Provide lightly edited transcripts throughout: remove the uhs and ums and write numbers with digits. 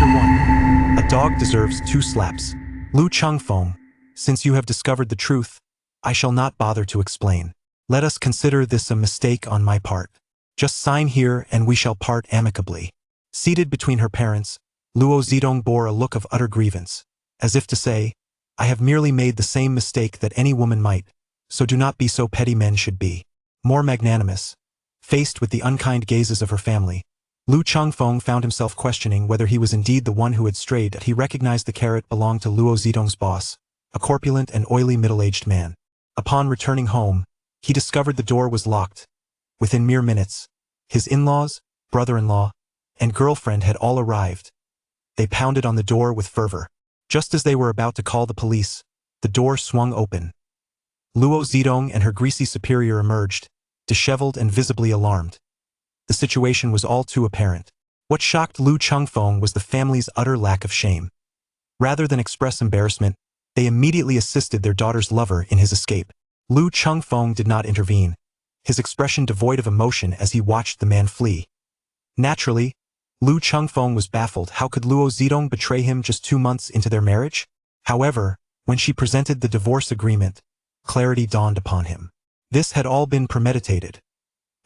Chapter 1. A dog deserves 2 slaps. Lu Chengfeng, since you have discovered the truth, I shall not bother to explain. Let us consider this a mistake on my part. Just sign here and we shall part amicably. Seated between her parents, Luo Zitong bore a look of utter grievance, as if to say, I have merely made the same mistake that any woman might, so do not be so petty. Men should be more magnanimous. Faced with the unkind gazes of her family, Lu Chengfeng found himself questioning whether he was indeed the one who had strayed. He recognized the carrot belonged to Luo Zitong's boss, a corpulent and oily middle-aged man. Upon returning home, he discovered the door was locked. Within mere minutes, his in-laws, brother-in-law, and girlfriend had all arrived. They pounded on the door with fervor. Just as they were about to call the police, the door swung open. Luo Zitong and her greasy superior emerged, disheveled and visibly alarmed. The situation was all too apparent. What shocked Lu Chengfeng was the family's utter lack of shame. Rather than express embarrassment, they immediately assisted their daughter's lover in his escape. Lu Chengfeng did not intervene, his expression devoid of emotion as he watched the man flee. Naturally, Lu Chengfeng was baffled. How could Luo Zitong betray him just 2 months into their marriage? However, when she presented the divorce agreement, clarity dawned upon him. This had all been premeditated.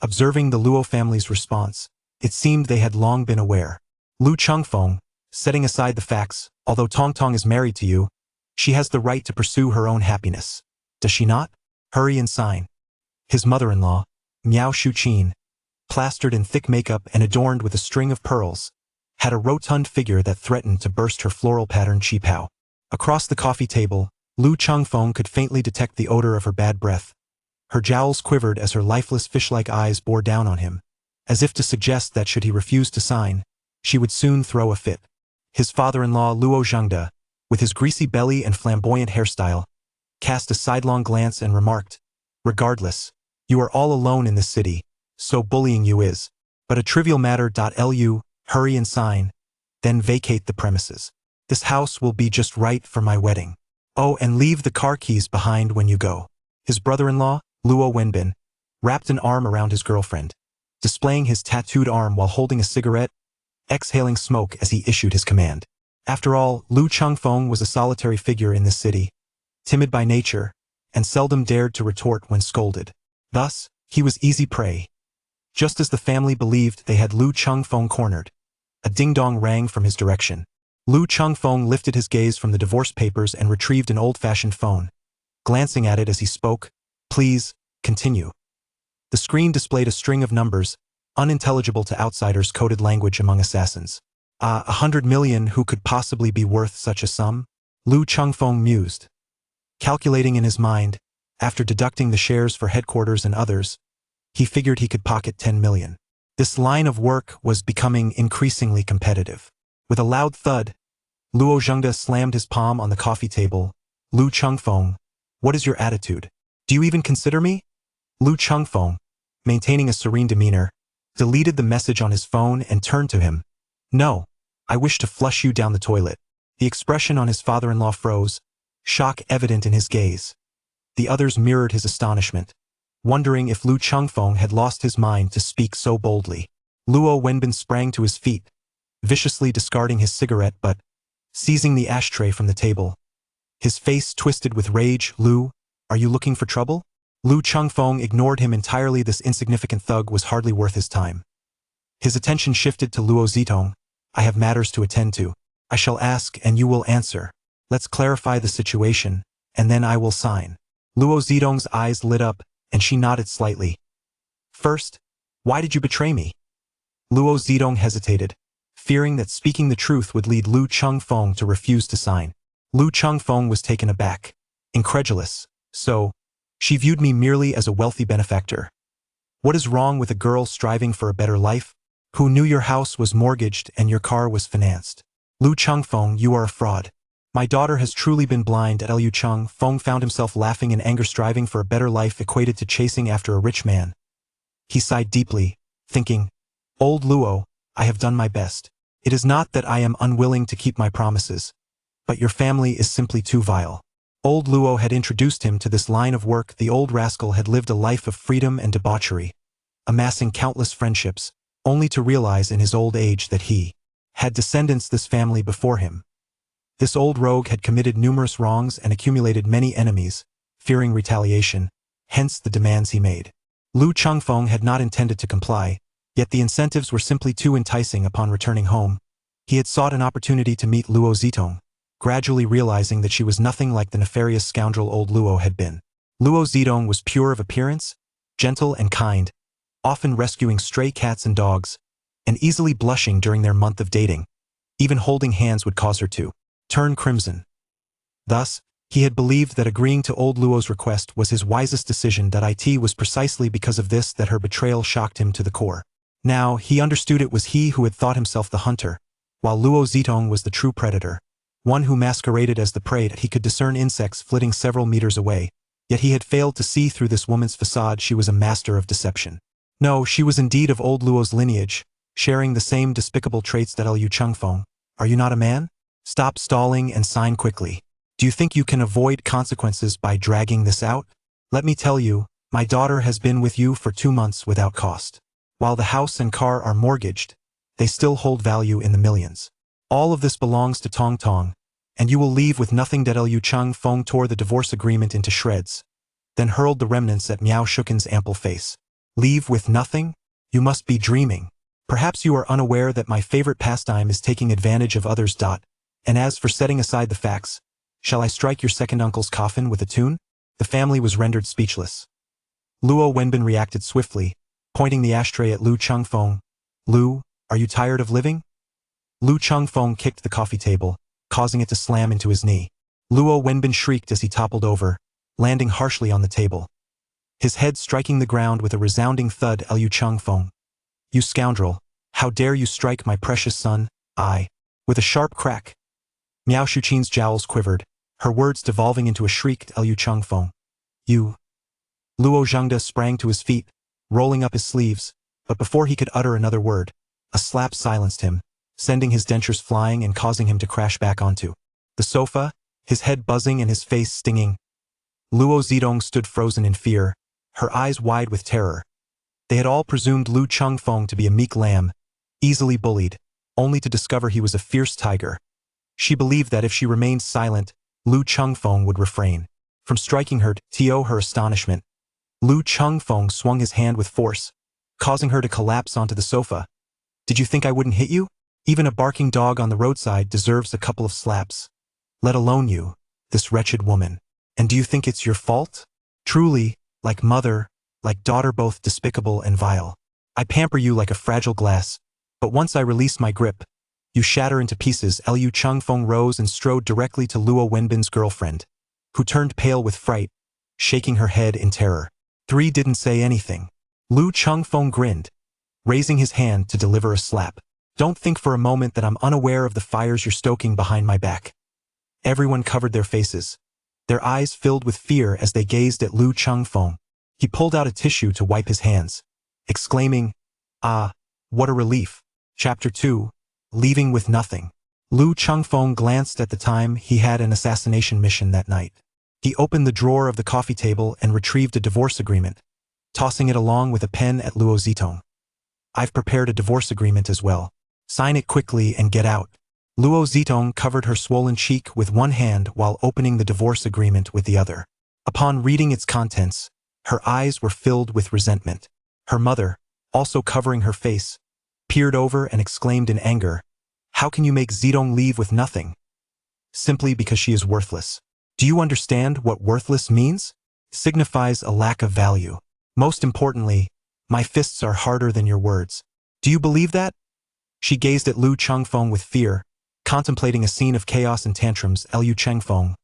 Observing the Luo family's response, it seemed they had long been aware. Lu Chengfeng, setting aside the facts, although Tongtong is married to you, she has the right to pursue her own happiness. Does she not? Hurry and sign. His mother-in-law, Miao Shuqin, plastered in thick makeup and adorned with a string of pearls, had a rotund figure that threatened to burst her floral-patterned qipao. Across the coffee table, Lu Chengfeng could faintly detect the odor of her bad breath. Her jowls quivered as her lifeless fish-like eyes bore down on him, as if to suggest that should he refuse to sign, she would soon throw a fit. His father-in-law Luo Zhengde, with his greasy belly and flamboyant hairstyle, cast a sidelong glance and remarked, regardless, you are all alone in this city, so bullying you is but a trivial matter. Lu, hurry and sign, then vacate the premises. This house will be just right for my wedding. Oh, and leave the car keys behind when you go. His brother-in-law, Luo Wenbin, wrapped an arm around his girlfriend, displaying his tattooed arm while holding a cigarette, exhaling smoke as he issued his command. After all, Lu Chengfeng was a solitary figure in this city, timid by nature, and seldom dared to retort when scolded. Thus, he was easy prey. Just as the family believed they had Lu Chengfeng cornered, a ding-dong rang from his direction. Lu Chengfeng lifted his gaze from the divorce papers and retrieved an old-fashioned phone. Glancing at it as he spoke, please, continue. The screen displayed a string of numbers, unintelligible to outsiders, coded language among assassins. 100 million, who could possibly be worth such a sum? Lu Chengfeng mused. Calculating in his mind, after deducting the shares for headquarters and others, he figured he could pocket 10 million. This line of work was becoming increasingly competitive. With a loud thud, Luo Zhengde slammed his palm on the coffee table. Lu Chengfeng, what is your attitude? Do you even consider me? Lu Chengfeng, maintaining a serene demeanor, deleted the message on his phone and turned to him. No, I wish to flush you down the toilet. The expression on his father-in-law froze, shock evident in his gaze. The others mirrored his astonishment, wondering if Lu Chengfeng had lost his mind to speak so boldly. Luo Wenbin sprang to his feet, viciously discarding his cigarette but, seizing the ashtray from the table, his face twisted with rage. Lu, are you looking for trouble? Lu Chengfeng ignored him entirely. This insignificant thug was hardly worth his time. His attention shifted to Luo Zitong. I have matters to attend to. I shall ask and you will answer. Let's clarify the situation, and then I will sign. Luo Zitong's eyes lit up, and she nodded slightly. First, why did you betray me? Luo Zitong hesitated, fearing that speaking the truth would lead Lu Chengfeng to refuse to sign. Lu Chengfeng was taken aback, incredulous. So, she viewed me merely as a wealthy benefactor. What is wrong with a girl striving for a better life? Who knew your house was mortgaged and your car was financed? Lu Chengfeng, you are a fraud. My daughter has truly been blind. Lu Chengfeng found himself laughing in anger. Striving for a better life equated to chasing after a rich man. He sighed deeply, thinking, Old Luo, I have done my best. It is not that I am unwilling to keep my promises, but your family is simply too vile. Old Luo had introduced him to this line of work. The old rascal had lived a life of freedom and debauchery, amassing countless friendships, only to realize in his old age that he had descendants this family before him. This old rogue had committed numerous wrongs and accumulated many enemies, fearing retaliation, hence the demands he made. Lu Chengfeng had not intended to comply, yet the incentives were simply too enticing. Upon returning home, he had sought an opportunity to meet Luo Zitong, gradually realizing that she was nothing like the nefarious scoundrel old Luo had been. Luo Zitong was pure of appearance, gentle and kind, often rescuing stray cats and dogs, and easily blushing during their month of dating. Even holding hands would cause her to turn crimson. Thus, he had believed that agreeing to old Luo's request was his wisest decision. It was precisely because of this that her betrayal shocked him to the core. Now, he understood it was he who had thought himself the hunter, while Luo Zitong was the true predator, one who masqueraded as the prey. He could discern insects flitting several meters away, yet he had failed to see through this woman's facade. She was a master of deception. No, she was indeed of old Luo's lineage, sharing the same despicable traits that Lu Chengfeng. Are you not a man? Stop stalling and sign quickly. Do you think you can avoid consequences by dragging this out? Let me tell you, my daughter has been with you for 2 months without cost. While the house and car are mortgaged, they still hold value in the millions. All of this belongs to Tong Tong, and you will leave with nothing. Lu Chengfeng tore the divorce agreement into shreds, then hurled the remnants at Miao Shuken's ample face. Leave with nothing? You must be dreaming. Perhaps you are unaware that my favorite pastime is taking advantage of others. And as for setting aside the facts, shall I strike your second uncle's coffin with a tune? The family was rendered speechless. Luo Wenbin reacted swiftly, pointing the ashtray at Lu Chengfeng. Lu, are you tired of living? Lu Chengfeng kicked the coffee table, causing it to slam into his knee. Luo Wenbin shrieked as he toppled over, landing harshly on the table, his head striking the ground with a resounding thud. Lu Chengfeng. You scoundrel, how dare you strike my precious son? With a sharp crack, Miao Shuqin's jowls quivered, her words devolving into a shriek. Lu Chengfeng. You. Luo Zhengde sprang to his feet, rolling up his sleeves, but before he could utter another word, a slap silenced him, sending his dentures flying and causing him to crash back onto the sofa, his head buzzing and his face stinging. Luo Zitong stood frozen in fear, her eyes wide with terror. They had all presumed Lu Chengfeng to be a meek lamb, easily bullied, only to discover he was a fierce tiger. She believed that if she remained silent, Lu Chengfeng would refrain from striking her. To her astonishment, Lu Chengfeng swung his hand with force, causing her to collapse onto the sofa. Did you think I wouldn't hit you? Even a barking dog on the roadside deserves a couple of slaps. Let alone you, this wretched woman. And do you think it's your fault? Truly, like mother, like daughter, both despicable and vile. I pamper you like a fragile glass, but once I release my grip, you shatter into pieces. Lu Chengfeng rose and strode directly to Luo Wenbin's girlfriend, who turned pale with fright, shaking her head in terror. 3 didn't say anything. Lu Chengfeng grinned, raising his hand to deliver a slap. Don't think for a moment that I'm unaware of the fires you're stoking behind my back. Everyone covered their faces, their eyes filled with fear as they gazed at Lu Chengfeng. He pulled out a tissue to wipe his hands, exclaiming, "Ah, what a relief." Chapter 2. Leaving with nothing. Lu Chengfeng glanced at the time. He had an assassination mission that night. He opened the drawer of the coffee table and retrieved a divorce agreement, tossing it along with a pen at Luo Zitong. I've prepared a divorce agreement as well. Sign it quickly and get out. Luo Zitong covered her swollen cheek with one hand while opening the divorce agreement with the other. Upon reading its contents, her eyes were filled with resentment. Her mother, also covering her face, peered over and exclaimed in anger, "How can you make Zitong leave with nothing? Simply because she is worthless. Do you understand what worthless means? Signifies a lack of value. Most importantly, my fists are harder than your words. Do you believe that?" She gazed at Lu Chengfeng with fear, contemplating a scene of chaos and tantrums. Lu Chengfeng,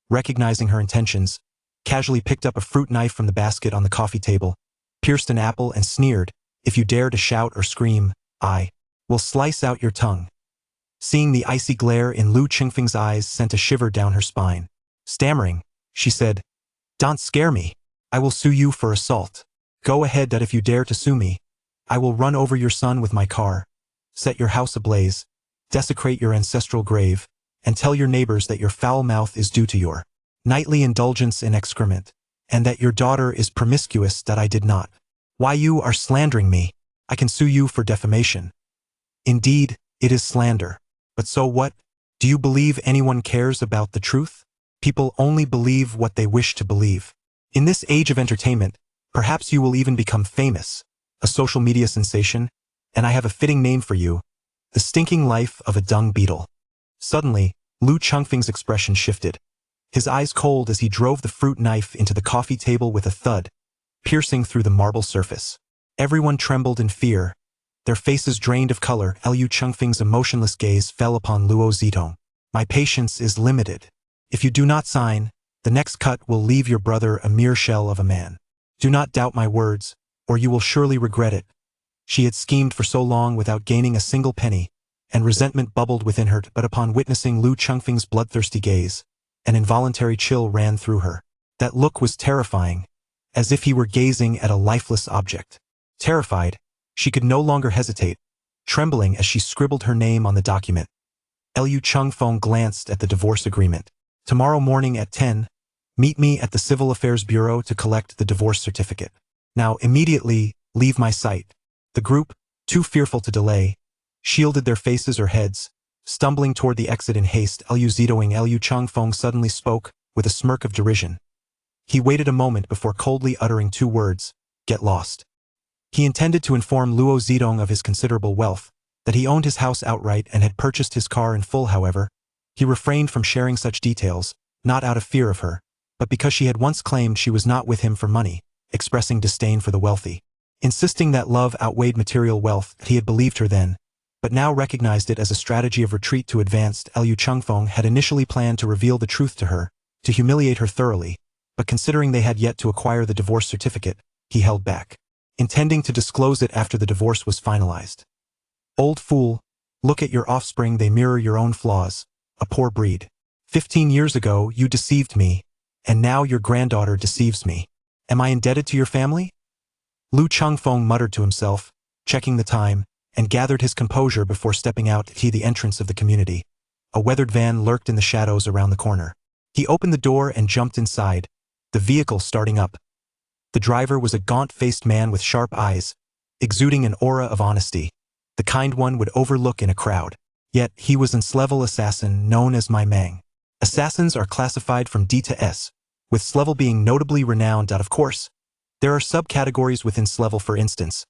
recognizing her intentions, casually picked up a fruit knife from the basket on the coffee table, pierced an apple and sneered, "If you dare to shout or scream, I will slice out your tongue." Seeing the icy glare in Lu Chengfeng's eyes sent a shiver down her spine. Stammering, she said, "Don't scare me. I will sue you for assault. Go ahead. That if you dare to sue me, I will run over your son with my car, set your house ablaze, desecrate your ancestral grave, and tell your neighbors that your foul mouth is due to your nightly indulgence in excrement, and that your daughter is promiscuous. That I did not. Why, you are slandering me. I can sue you for defamation. Indeed, It is slander. But so what? Do you believe anyone cares about the truth? People only believe what they wish to believe. In this age of entertainment, perhaps you will even become famous, a social media sensation, and I have a fitting name for you, the stinking life of a dung beetle. Suddenly, Lu Chengfeng's expression shifted, his eyes cold as he drove the fruit knife into the coffee table with a thud, piercing through the marble surface. Everyone trembled in fear, their faces drained of color. Lu Chengfeng's emotionless gaze fell upon Luo Zitong. My patience is limited. If you do not sign, the next cut will leave your brother a mere shell of a man. Do not doubt my words, or you will surely regret it. She had schemed for so long without gaining a single penny, and resentment bubbled within her, but upon witnessing Lu Chengfeng's bloodthirsty gaze, an involuntary chill ran through her. That look was terrifying, as if he were gazing at a lifeless object. Terrified, she could no longer hesitate, trembling as she scribbled her name on the document. Lu Chengfeng glanced at the divorce agreement. Tomorrow morning at 10, meet me at the Civil Affairs Bureau to collect the divorce certificate. Now immediately leave my sight. The group, too fearful to delay, shielded their faces or heads, stumbling toward the exit in haste. Lu Chengfeng suddenly spoke, with a smirk of derision. He waited a moment before coldly uttering two words, get lost. He intended to inform Luo Zitong of his considerable wealth, that he owned his house outright and had purchased his car in full. However, he refrained from sharing such details, not out of fear of her, but because she had once claimed she was not with him for money, expressing disdain for the wealthy. Insisting that love outweighed material wealth, he had believed her then, but now recognized it as a strategy of retreat to advance. Lu Chengfeng had initially planned to reveal the truth to her, to humiliate her thoroughly, but considering they had yet to acquire the divorce certificate, he held back, intending to disclose it after the divorce was finalized. Old fool, look at your offspring, they mirror your own flaws, a poor breed. 15 years ago you deceived me, and now your granddaughter deceives me. Am I indebted to your family? Lu Chengfeng muttered to himself, checking the time, and gathered his composure before stepping out to the entrance of the community. A weathered van lurked in the shadows around the corner. He opened the door and jumped inside, the vehicle starting up. The driver was a gaunt-faced man with sharp eyes, exuding an aura of honesty, the kind one would overlook in a crowd. Yet he was an S-level assassin known as My Mang. Assassins are classified from D to S, with S-level being notably renowned. Of course, there are subcategories within S-level. For instance,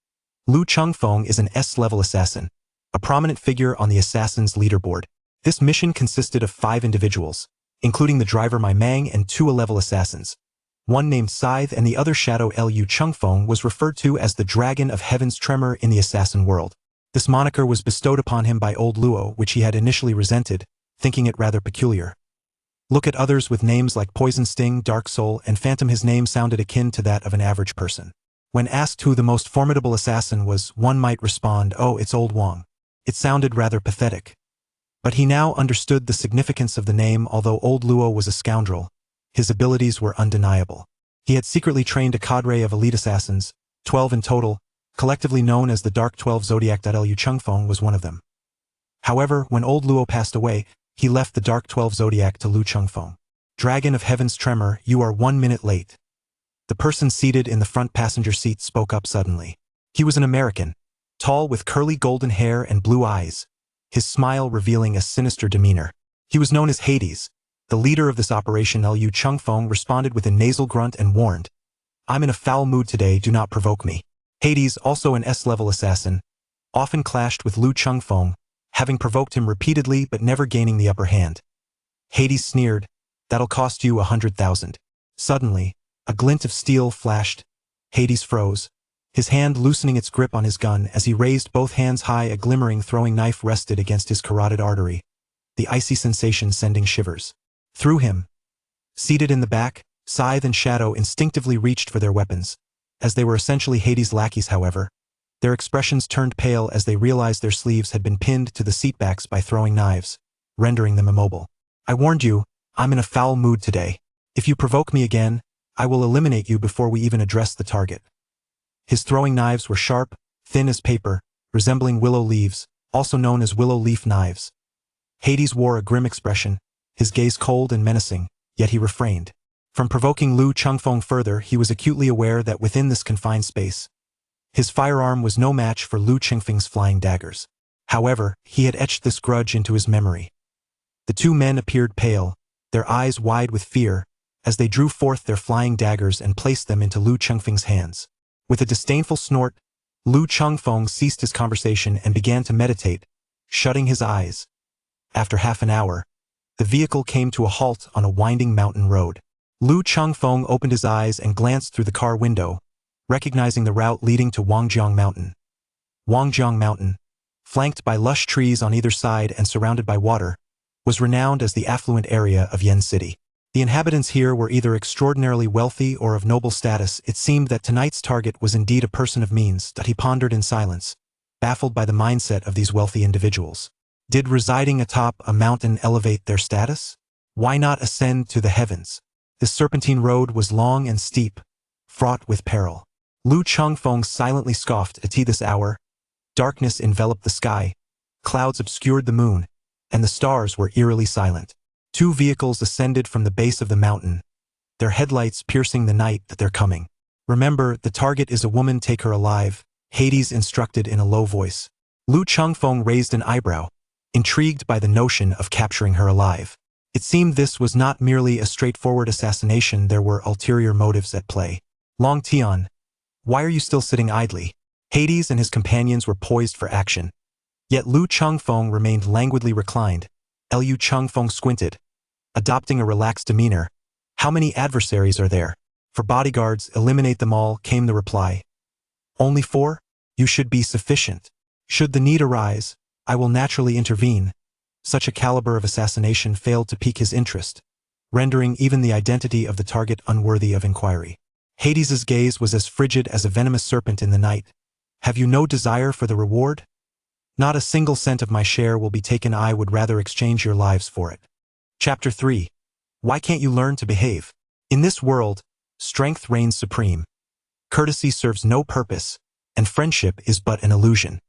Lu Chengfeng is an S-level assassin, a prominent figure on the Assassin's leaderboard. This mission consisted of 5 individuals, including the driver My Mang and 2 A-level assassins. One named Scythe and the other Shadow. Lu Chengfeng was referred to as the Dragon of Heaven's Tremor in the assassin world. This moniker was bestowed upon him by old Luo, which he had initially resented, thinking it rather peculiar. Look at others with names like Poison Sting, Dark Soul, and Phantom. His name sounded akin to that of an average person. When asked who the most formidable assassin was, one might respond, oh, it's old Wang. It sounded rather pathetic. But he now understood the significance of the name. Although old Luo was a scoundrel, his abilities were undeniable. He had secretly trained a cadre of elite assassins, 12 in total, collectively known as the Dark 12 Zodiac. Lu Chengfeng was one of them. However, when old Luo passed away, he left the Dark 12 Zodiac to Lu Chengfeng. Dragon of Heaven's Tremor, you are 1 minute late. The person seated in the front passenger seat spoke up suddenly. He was an American, tall with curly golden hair and blue eyes, his smile revealing a sinister demeanor. He was known as Hades, the leader of this operation. Lu Chengfeng responded with a nasal grunt and warned, I'm in a foul mood today, do not provoke me. Hades, also an S-level assassin, often clashed with Lu Chengfeng, having provoked him repeatedly but never gaining the upper hand. Hades sneered, that'll cost you 100,000. Suddenly, a glint of steel flashed. Hades froze, his hand loosening its grip on his gun as he raised both hands high. A glimmering throwing knife rested against his carotid artery, the icy sensation sending shivers through him. Seated in the back, Scythe and Shadow instinctively reached for their weapons. As they were essentially Hades' lackeys, however, their expressions turned pale as they realized their sleeves had been pinned to the seatbacks by throwing knives, rendering them immobile. I warned you, I'm in a foul mood today. If you provoke me again, I will eliminate you before we even address the target. His throwing knives were sharp, thin as paper, resembling willow leaves, also known as willow leaf knives. Hades wore a grim expression, his gaze cold and menacing, yet he refrained from provoking Lu Chengfeng further. He was acutely aware that within this confined space, his firearm was no match for Lu Chengfeng's flying daggers. However, he had etched this grudge into his memory. The two men appeared pale, their eyes wide with fear, as they drew forth their flying daggers and placed them into Lu Chengfeng's hands. With a disdainful snort, Lu Chengfeng ceased his conversation and began to meditate, shutting his eyes. After half an hour, the vehicle came to a halt on a winding mountain road. Lu Chengfeng opened his eyes and glanced through the car window, recognizing the route leading to Wangjiang Mountain. Wangjiang Mountain, flanked by lush trees on either side and surrounded by water, was renowned as the affluent area of Yen City. The inhabitants here were either extraordinarily wealthy or of noble status. It seemed that tonight's target was indeed a person of means, that he pondered in silence, baffled by the mindset of these wealthy individuals. Did residing atop a mountain elevate their status? Why not ascend to the heavens? This serpentine road was long and steep, fraught with peril. Lu Chengfeng silently scoffed at this hour. Darkness enveloped the sky, clouds obscured the moon, and the stars were eerily silent. Two vehicles ascended from the base of the mountain, their headlights piercing the night at their coming. Remember, the target is a woman, take her alive, Hades instructed in a low voice. Lu Chengfeng raised an eyebrow, intrigued by the notion of capturing her alive. It seemed this was not merely a straightforward assassination, there were ulterior motives at play. Long Tian, why are you still sitting idly? Hades and his companions were poised for action. Yet Lu Chengfeng remained languidly reclined. Lu Chengfeng squinted, adopting a relaxed demeanor. How many adversaries are there? For bodyguards, eliminate them all, came the reply. Only 4? You should be sufficient. Should the need arise, I will naturally intervene. Such a caliber of assassination failed to pique his interest, rendering even the identity of the target unworthy of inquiry. Hades's gaze was as frigid as a venomous serpent in the night. Have you no desire for the reward? Not a single cent of my share will be taken. I would rather exchange your lives for it. Chapter 3. Why can't you learn to behave? In this world, strength reigns supreme. Courtesy serves no purpose, and friendship is but an illusion.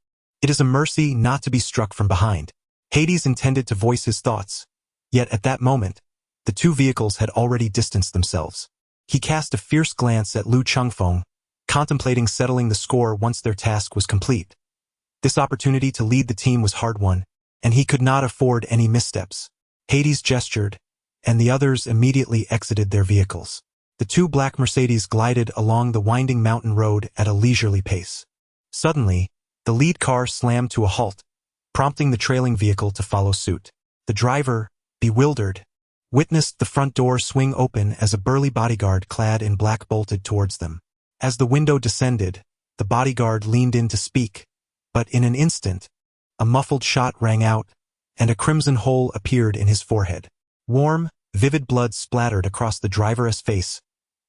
It is a mercy not to be struck from behind. Hades intended to voice his thoughts, yet at that moment, the two vehicles had already distanced themselves. He cast a fierce glance at Lu Chengfeng, contemplating settling the score once their task was complete. This opportunity to lead the team was hard-won, and he could not afford any missteps. Hades gestured, and the others immediately exited their vehicles. The two black Mercedes glided along the winding mountain road at a leisurely pace. Suddenly, the lead car slammed to a halt, prompting the trailing vehicle to follow suit. The driver, bewildered, witnessed the front door swing open as a burly bodyguard clad in black bolted towards them. As the window descended, the bodyguard leaned in to speak, but in an instant, a muffled shot rang out, and a crimson hole appeared in his forehead. Warm, vivid blood splattered across the driver's face,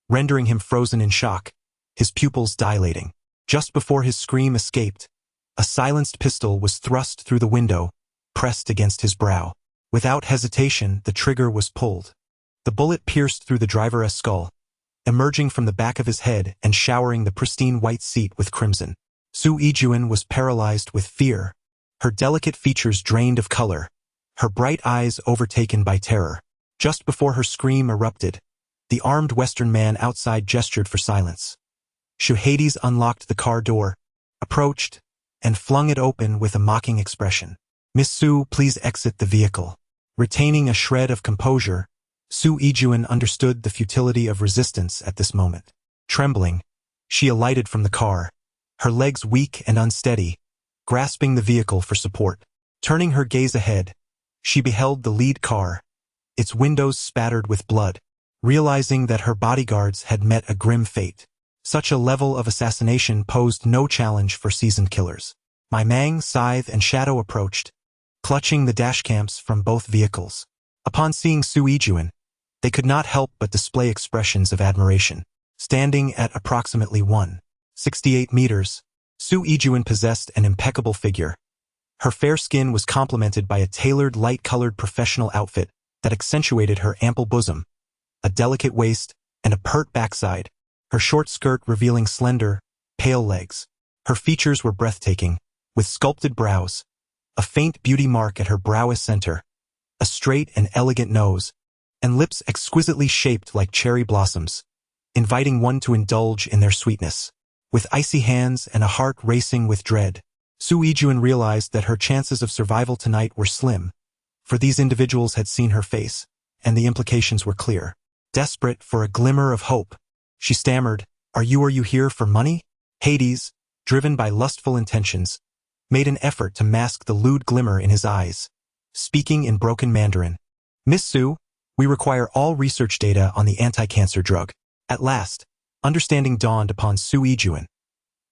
rendering him frozen in shock, his pupils dilating. Just before his scream escaped, a silenced pistol was thrust through the window, pressed against his brow. Without hesitation, the trigger was pulled. The bullet pierced through the driver's skull, emerging from the back of his head and showering the pristine white seat with crimson. Su Yijuan was paralyzed with fear, her delicate features drained of color, her bright eyes overtaken by terror. Just before her scream erupted, the armed Western man outside gestured for silence. Hades unlocked the car door, approached, and flung it open with a mocking expression. Miss Su, please exit the vehicle. Retaining a shred of composure, Su Yijuan understood the futility of resistance at this moment. Trembling, she alighted from the car, her legs weak and unsteady, grasping the vehicle for support. Turning her gaze ahead, she beheld the lead car, its windows spattered with blood. Realizing that her bodyguards had met a grim fate, such a level of assassination posed no challenge for seasoned killers. Mai Mang, Scythe, and Shadow approached, clutching the dashcams from both vehicles. Upon seeing Su Yijuan, they could not help but display expressions of admiration. Standing at approximately 168 meters, Su Yijuan possessed an impeccable figure. Her fair skin was complemented by a tailored light-colored professional outfit that accentuated her ample bosom, a delicate waist, and a pert backside, her short skirt revealing slender, pale legs. Her features were breathtaking, with sculpted brows, a faint beauty mark at her brow's center, a straight and elegant nose, and lips exquisitely shaped like cherry blossoms, inviting one to indulge in their sweetness. With icy hands and a heart racing with dread, Su Yijuan realized that her chances of survival tonight were slim, for these individuals had seen her face, and the implications were clear. Desperate for a glimmer of hope, she stammered, Are you here for money?" Hades, driven by lustful intentions, made an effort to mask the lewd glimmer in his eyes, speaking in broken Mandarin. "Miss Su, we require all research data on the anti-cancer drug." At last, understanding dawned upon Su Yijuan.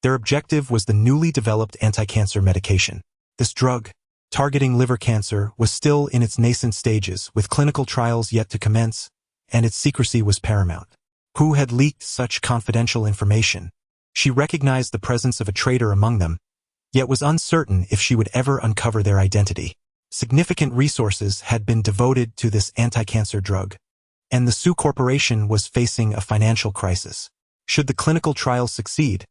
Their objective was the newly developed anti-cancer medication. This drug, targeting liver cancer, was still in its nascent stages, with clinical trials yet to commence, and its secrecy was paramount. Who had leaked such confidential information? She recognized the presence of a traitor among them, yet was uncertain if she would ever uncover their identity. Significant resources had been devoted to this anti-cancer drug, and the Su Corporation was facing a financial crisis. Should the clinical trial succeed,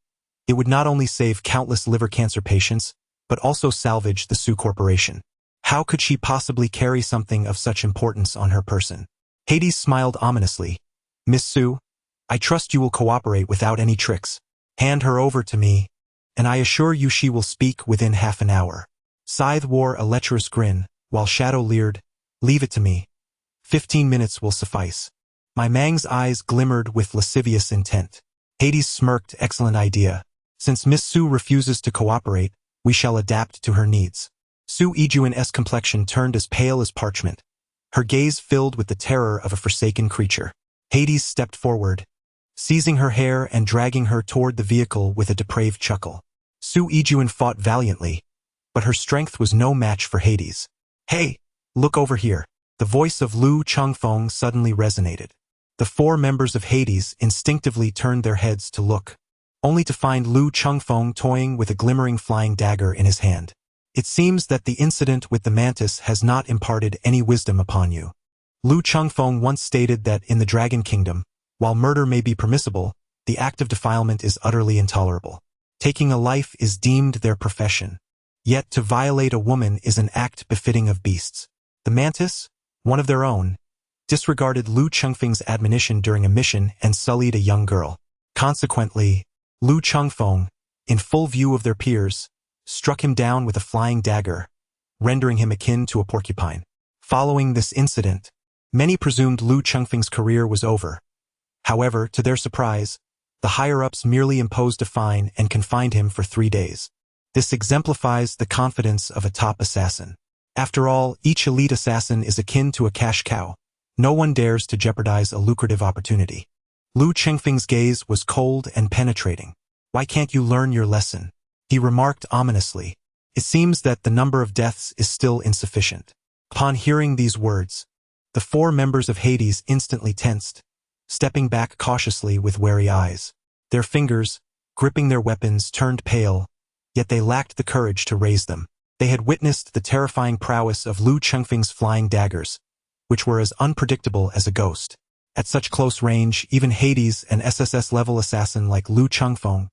it would not only save countless liver cancer patients, but also salvage the Su Corporation. How could she possibly carry something of such importance on her person? Hades smiled ominously. "Miss Su, I trust you will cooperate without any tricks. Hand her over to me, and I assure you she will speak within half an hour." Scythe wore a lecherous grin, while Shadow leered, "Leave it to me. 15 minutes will suffice." My Mang's eyes glimmered with lascivious intent. Hades smirked, "Excellent idea. Since Miss Su refuses to cooperate, we shall adapt to her needs." Su Yijuan's complexion turned as pale as parchment, her gaze filled with the terror of a forsaken creature. Hades stepped forward, seizing her hair and dragging her toward the vehicle with a depraved chuckle. Su Yijuan fought valiantly, but her strength was no match for Hades. "Hey, look over here." The voice of Lu Chengfeng suddenly resonated. The four members of Hades instinctively turned their heads to look, only to find Lu Chengfeng toying with a glimmering flying dagger in his hand. "It seems that the incident with the mantis has not imparted any wisdom upon you." Lu Chengfeng once stated that in the Dragon Kingdom, while murder may be permissible, the act of defilement is utterly intolerable. Taking a life is deemed their profession. Yet to violate a woman is an act befitting of beasts. The mantis, one of their own, disregarded Lu Chengfeng's admonition during a mission and sullied a young girl. Consequently, Lu Chengfeng, in full view of their peers, struck him down with a flying dagger, rendering him akin to a porcupine. Following this incident, many presumed Lu Chengfeng's career was over. However, to their surprise, the higher-ups merely imposed a fine and confined him for 3 days. This exemplifies the confidence of a top assassin. After all, each elite assassin is akin to a cash cow. No one dares to jeopardize a lucrative opportunity. Lu Chengfeng's gaze was cold and penetrating. "Why can't you learn your lesson?" he remarked ominously. "It seems that the number of deaths is still insufficient." Upon hearing these words, the four members of Hades instantly tensed, stepping back cautiously with wary eyes. Their fingers, gripping their weapons, turned pale, yet they lacked the courage to raise them. They had witnessed the terrifying prowess of Lu Chengfeng's flying daggers, which were as unpredictable as a ghost. At such close range, even Hades, an SSS-level assassin like Lu Chengfeng,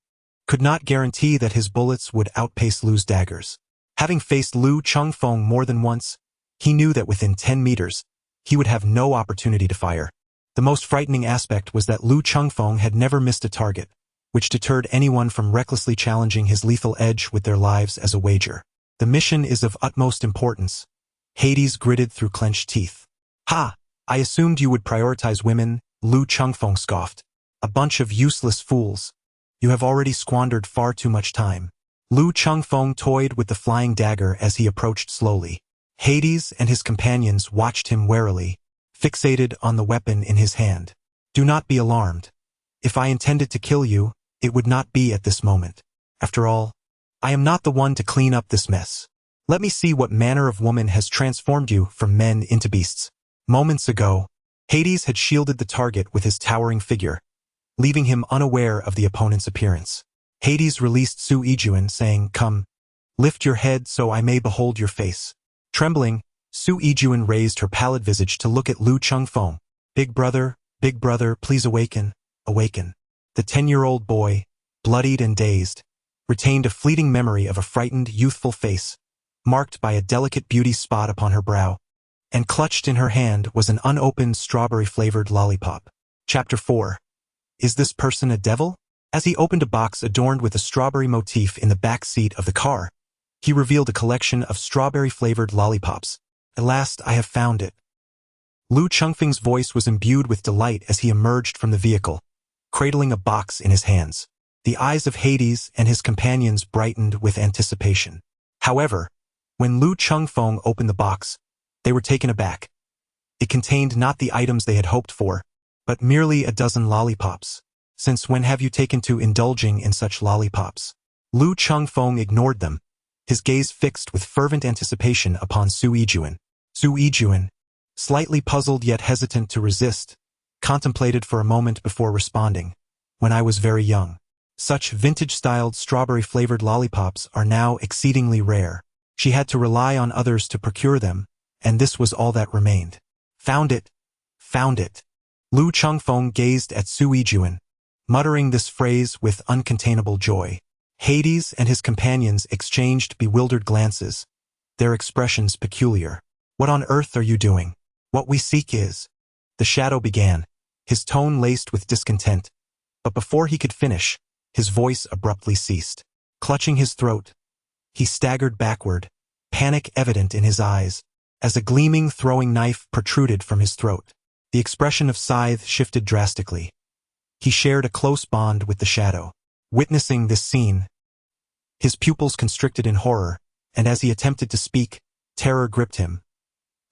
could not guarantee that his bullets would outpace Lu's daggers. Having faced Lu Chengfeng more than once, he knew that within 10 meters, he would have no opportunity to fire. The most frightening aspect was that Lu Chengfeng had never missed a target, which deterred anyone from recklessly challenging his lethal edge with their lives as a wager. "The mission is of utmost importance," Hades gritted through clenched teeth. "Ha! I assumed you would prioritize women," Lu Chengfeng scoffed. "A bunch of useless fools. You have already squandered far too much time." Lu Chengfeng toyed with the flying dagger as he approached slowly. Hades and his companions watched him warily, fixated on the weapon in his hand. "Do not be alarmed. If I intended to kill you, it would not be at this moment. After all, I am not the one to clean up this mess. Let me see what manner of woman has transformed you from men into beasts." Moments ago, Hades had shielded the target with his towering figure, leaving him unaware of the opponent's appearance. Hades released Su Yijuan, saying, "Come, lift your head so I may behold your face." Trembling, Su Yijuan raised her pallid visage to look at Lu Chengfeng. Big brother, please awaken, awaken." The 10-year-old boy, bloodied and dazed, retained a fleeting memory of a frightened, youthful face, marked by a delicate beauty spot upon her brow, and clutched in her hand was an unopened strawberry-flavored lollipop. Chapter 4. Is this person a devil? As he opened a box adorned with a strawberry motif in the back seat of the car, He revealed a collection of strawberry-flavored lollipops. At last, I have found it. Lu Chengfeng's voice was imbued with delight as he emerged from the vehicle, cradling a box in his hands. The eyes of Hades and his companions brightened with anticipation. However, when Lu Chengfeng opened the box, they were taken aback. It contained not the items they had hoped for, but merely a dozen lollipops. Since when have you taken to indulging in such lollipops? Lu Chengfeng ignored them, his gaze fixed with fervent anticipation upon Su Yijuan. Su Yijuan, slightly puzzled yet hesitant to resist, contemplated for a moment before responding. When I was very young. Such vintage-styled strawberry-flavored lollipops are now exceedingly rare. She had to rely on others to procure them, and this was all that remained. Found it. Found it. Lu Chengfeng gazed at Su Yijuan, muttering this phrase with uncontainable joy. Hades and his companions exchanged bewildered glances, their expressions peculiar. What on earth are you doing? What we seek is. The shadow began, his tone laced with discontent, but before he could finish, his voice abruptly ceased. Clutching his throat, he staggered backward, panic evident in his eyes, as a gleaming throwing knife protruded from his throat. The expression of Scythe shifted drastically. He shared a close bond with the shadow. Witnessing this scene, his pupils constricted in horror, and as he attempted to speak, terror gripped him.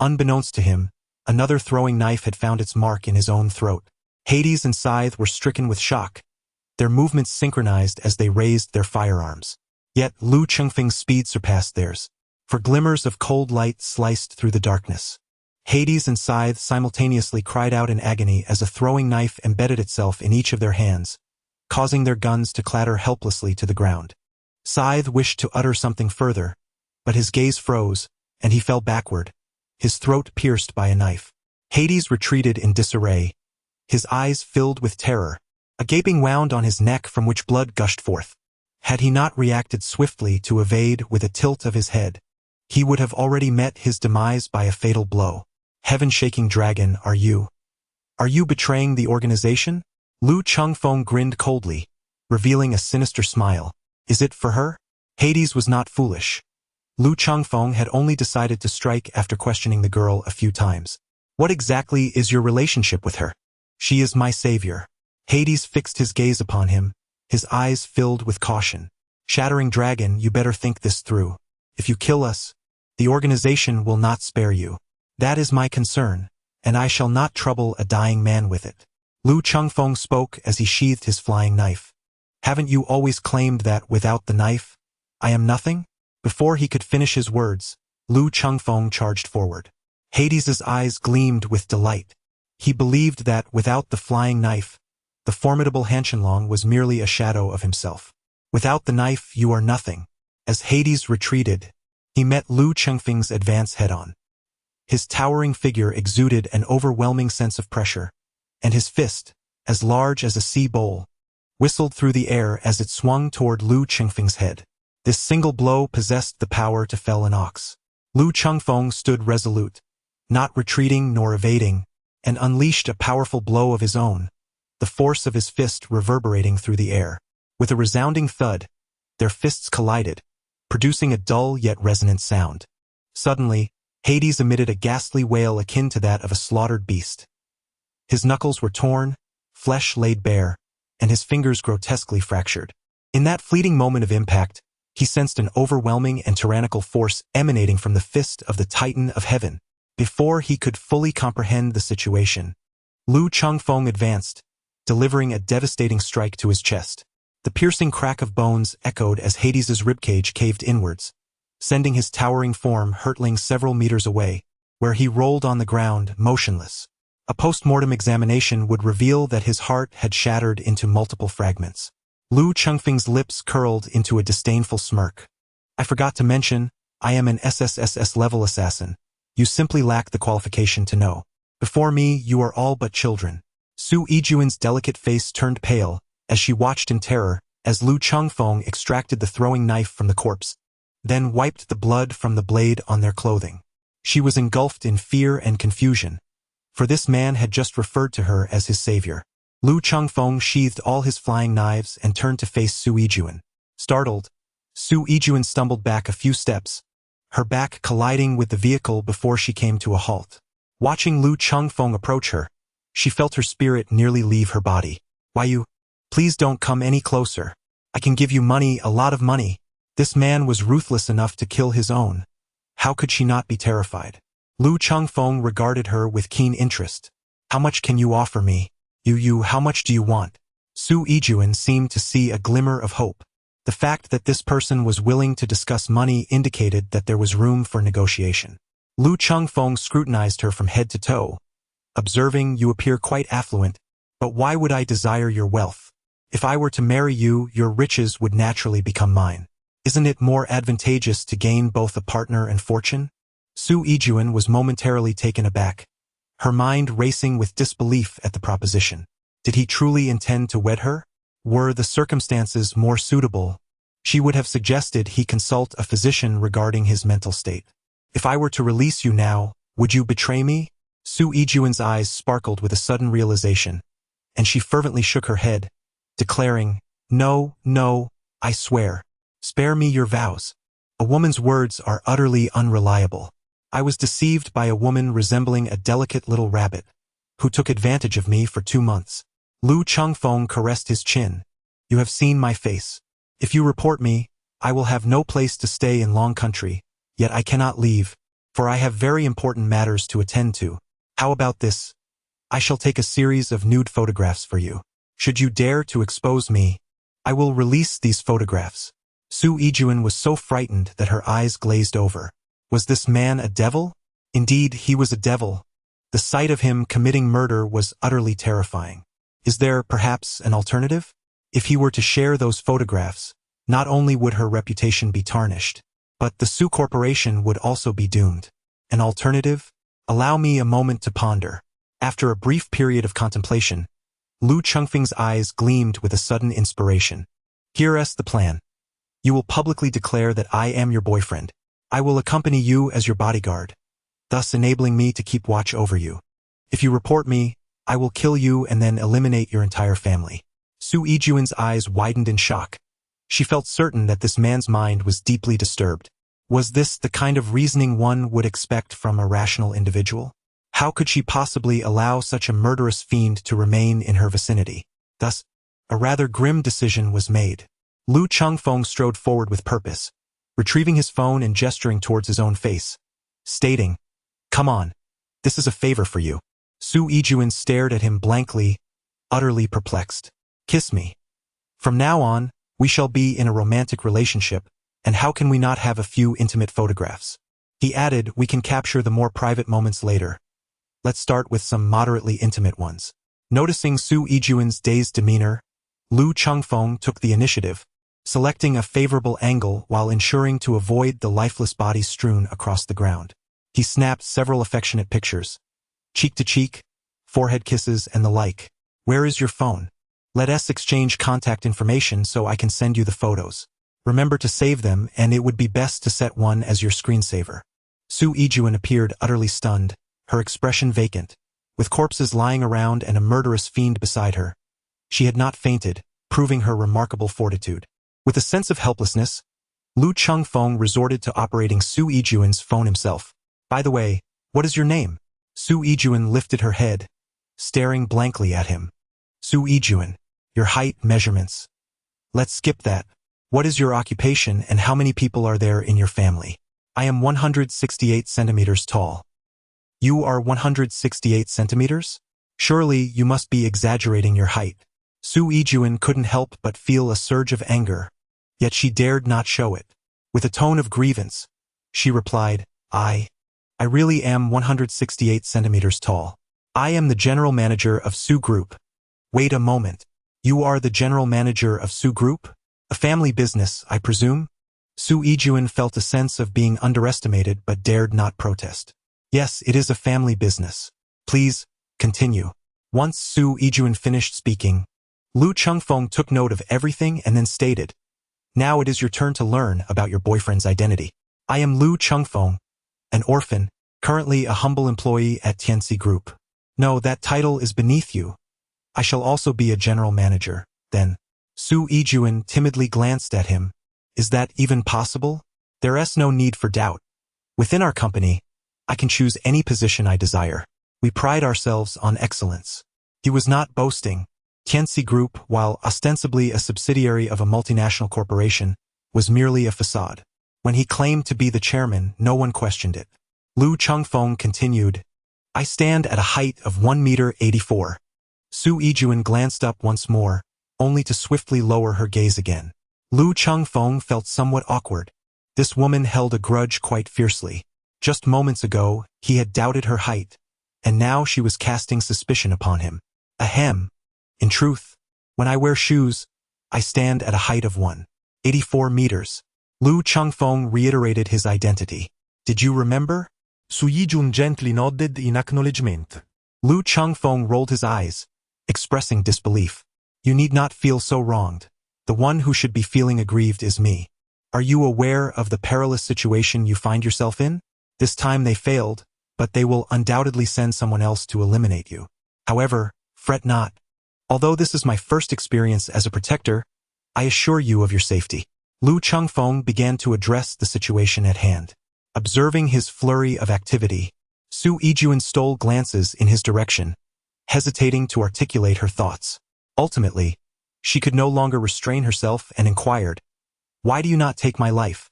Unbeknownst to him, another throwing knife had found its mark in his own throat. Hades and Scythe were stricken with shock, their movements synchronized as they raised their firearms. Yet Lu Chengfeng's speed surpassed theirs, for glimmers of cold light sliced through the darkness. Hades and Scythe simultaneously cried out in agony as a throwing knife embedded itself in each of their hands, causing their guns to clatter helplessly to the ground. Scythe wished to utter something further, but his gaze froze, and he fell backward, his throat pierced by a knife. Hades retreated in disarray, his eyes filled with terror, a gaping wound on his neck from which blood gushed forth. Had he not reacted swiftly to evade with a tilt of his head, he would have already met his demise by a fatal blow. Heaven-shaking dragon, are you betraying the organization? Lu Chengfeng grinned coldly, revealing a sinister smile. Is it for her? Hades was not foolish. Lu Chengfeng had only decided to strike after questioning the girl a few times. What exactly is your relationship with her? She is my savior. Hades fixed his gaze upon him, his eyes filled with caution. Shattering dragon, you better think this through. If you kill us, the organization will not spare you. That is my concern, and I shall not trouble a dying man with it. Lu Chengfeng spoke as he sheathed his flying knife. Haven't you always claimed that without the knife, I am nothing? Before he could finish his words, Lu Chengfeng charged forward. Hades's eyes gleamed with delight. He believed that without the flying knife, the formidable Hanshenlong was merely a shadow of himself. Without the knife, you are nothing. As Hades retreated, he met Lu Chengfeng's advance head-on. His towering figure exuded an overwhelming sense of pressure, and his fist, as large as a sea bowl, whistled through the air as it swung toward Lu Chengfeng's head. This single blow possessed the power to fell an ox. Lu Chengfeng stood resolute, not retreating nor evading, and unleashed a powerful blow of his own, the force of his fist reverberating through the air. With a resounding thud, their fists collided, producing a dull yet resonant sound. Suddenly, Hades emitted a ghastly wail akin to that of a slaughtered beast. His knuckles were torn, flesh laid bare, and his fingers grotesquely fractured. In that fleeting moment of impact, he sensed an overwhelming and tyrannical force emanating from the fist of the Titan of Heaven. Before he could fully comprehend the situation, Lu Chengfeng advanced, delivering a devastating strike to his chest. The piercing crack of bones echoed as Hades's ribcage caved inwards, sending his towering form hurtling several meters away, where he rolled on the ground, motionless. A post-mortem examination would reveal that his heart had shattered into multiple fragments. Lu Chengfeng's lips curled into a disdainful smirk. I forgot to mention, I am an SSSS-level assassin. You simply lack the qualification to know. Before me, you are all but children. Su Yijuan's delicate face turned pale as she watched in terror as Lu Chengfeng extracted the throwing knife from the corpse, then wiped the blood from the blade on their clothing. She was engulfed in fear and confusion, for this man had just referred to her as his savior. Lu Chengfeng sheathed all his flying knives and turned to face Su Yijuan. Startled, Su Yijuan stumbled back a few steps, her back colliding with the vehicle before she came to a halt. Watching Lu Chengfeng approach her, she felt her spirit nearly leave her body. Why you? Please don't come any closer. I can give you money, a lot of money. This man was ruthless enough to kill his own. How could she not be terrified? Lu Chengfeng regarded her with keen interest. How much can you offer me? How much do you want? Su Yijuan seemed to see a glimmer of hope. The fact that this person was willing to discuss money indicated that there was room for negotiation. Lu Chengfeng scrutinized her from head to toe, observing, you appear quite affluent, but why would I desire your wealth? If I were to marry you, your riches would naturally become mine. Isn't it more advantageous to gain both a partner and fortune? Su Yijuan was momentarily taken aback, her mind racing with disbelief at the proposition. Did he truly intend to wed her? Were the circumstances more suitable, she would have suggested he consult a physician regarding his mental state. If I were to release you now, would you betray me? Su Yijuan's eyes sparkled with a sudden realization, and she fervently shook her head, declaring, No, I swear. Spare me your vows. A woman's words are utterly unreliable. I was deceived by a woman resembling a delicate little rabbit, who took advantage of me for 2 months. Lu Chengfeng caressed his chin. You have seen my face. If you report me, I will have no place to stay in Long Country, yet I cannot leave, for I have very important matters to attend to. How about this? I shall take a series of nude photographs for you. Should you dare to expose me, I will release these photographs. Su Yijuan was so frightened that her eyes glazed over. Was this man a devil? Indeed, he was a devil. The sight of him committing murder was utterly terrifying. Is there, perhaps, an alternative? If he were to share those photographs, not only would her reputation be tarnished, but the Su Corporation would also be doomed. An alternative? Allow me a moment to ponder. After a brief period of contemplation, Lu Chengfeng's eyes gleamed with a sudden inspiration. Here's the plan. You will publicly declare that I am your boyfriend. I will accompany you as your bodyguard, thus enabling me to keep watch over you. If you report me, I will kill you and then eliminate your entire family. Su Yijuan's eyes widened in shock. She felt certain that this man's mind was deeply disturbed. Was this the kind of reasoning one would expect from a rational individual? How could she possibly allow such a murderous fiend to remain in her vicinity? Thus, a rather grim decision was made. Lu Chengfeng strode forward with purpose, retrieving his phone and gesturing towards his own face, stating, Come on, this is a favor for you. Su Yijuan stared at him blankly, utterly perplexed. Kiss me. From now on, we shall be in a romantic relationship, and how can we not have a few intimate photographs? He added, we can capture the more private moments later. Let's start with some moderately intimate ones. Noticing Su Yijuan's dazed demeanor, Lu Chengfeng took the initiative, selecting a favorable angle while ensuring to avoid the lifeless bodies strewn across the ground. He snapped several affectionate pictures, cheek to cheek, forehead kisses, and the like. Where is your phone? Let us exchange contact information so I can send you the photos. Remember to save them, and it would be best to set one as your screensaver. Su Yijuan appeared utterly stunned, her expression vacant. With corpses lying around and a murderous fiend beside her, she had not fainted, proving her remarkable fortitude. With a sense of helplessness, Lu Chengfeng resorted to operating Su Yijuan's phone himself. By the way, what is your name? Su Yijuan lifted her head, staring blankly at him. Su Yijuan, your height measurements. Let's skip that. What is your occupation and how many people are there in your family? I am 168 centimeters tall. You are 168 centimeters? Surely you must be exaggerating your height. Su Yijuan couldn't help but feel a surge of anger, yet she dared not show it. With a tone of grievance, she replied, I really am 168 centimeters tall. I am the general manager of Su Group. Wait a moment. You are the general manager of Su Group? A family business, I presume? Su Yijuan felt a sense of being underestimated but dared not protest. Yes, it is a family business. Please, continue. Once Su Yijuan finished speaking, Lu Chengfeng took note of everything and then stated, Now it is your turn to learn about your boyfriend's identity. I am Lu Chengfeng, an orphan, currently a humble employee at Tianxi Group. No, that title is beneath you. I shall also be a general manager, then. Su Yijuan timidly glanced at him, Is that even possible? There is no need for doubt. Within our company, I can choose any position I desire. We pride ourselves on excellence. He was not boasting. Tianxi Group, while ostensibly a subsidiary of a multinational corporation, was merely a facade. When he claimed to be the chairman, no one questioned it. Lu Chengfeng continued, I stand at a height of 1.84 meters. Su Yijuan glanced up once more, only to swiftly lower her gaze again. Lu Chengfeng felt somewhat awkward. This woman held a grudge quite fiercely. Just moments ago, he had doubted her height, and now she was casting suspicion upon him. Ahem. In truth, when I wear shoes, I stand at a height of 1.84 meters. Lu Chengfeng reiterated his identity. Did you remember? Su Yijun gently nodded in acknowledgement. Lu Chengfeng rolled his eyes, expressing disbelief. You need not feel so wronged. The one who should be feeling aggrieved is me. Are you aware of the perilous situation you find yourself in? This time they failed, but they will undoubtedly send someone else to eliminate you. However, fret not. Although this is my first experience as a protector, I assure you of your safety. Lu Chengfeng began to address the situation at hand. Observing his flurry of activity, Su Yijuan stole glances in his direction, hesitating to articulate her thoughts. Ultimately, she could no longer restrain herself and inquired, Why do you not take my life?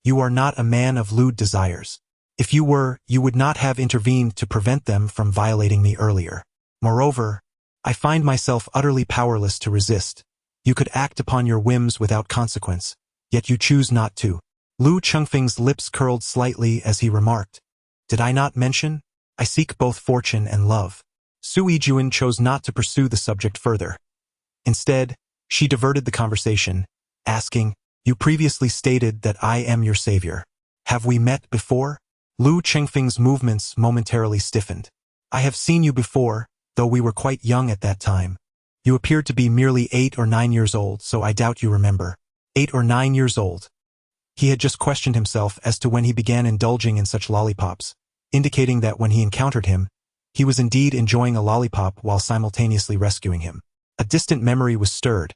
You are not a man of lewd desires. If you were, you would not have intervened to prevent them from violating me earlier. Moreover, I find myself utterly powerless to resist. You could act upon your whims without consequence, yet you choose not to. Lu Chengfeng's lips curled slightly as he remarked, Did I not mention? I seek both fortune and love. Su Yijuan chose not to pursue the subject further. Instead, she diverted the conversation, asking, You previously stated that I am your savior. Have we met before? Lu Chengfeng's movements momentarily stiffened. I have seen you before, though we were quite young at that time. You appeared to be merely 8 or 9 years old, so I doubt you remember. 8 or 9 years old. He had just questioned himself as to when he began indulging in such lollipops, indicating that when he encountered him, he was indeed enjoying a lollipop while simultaneously rescuing him. A distant memory was stirred,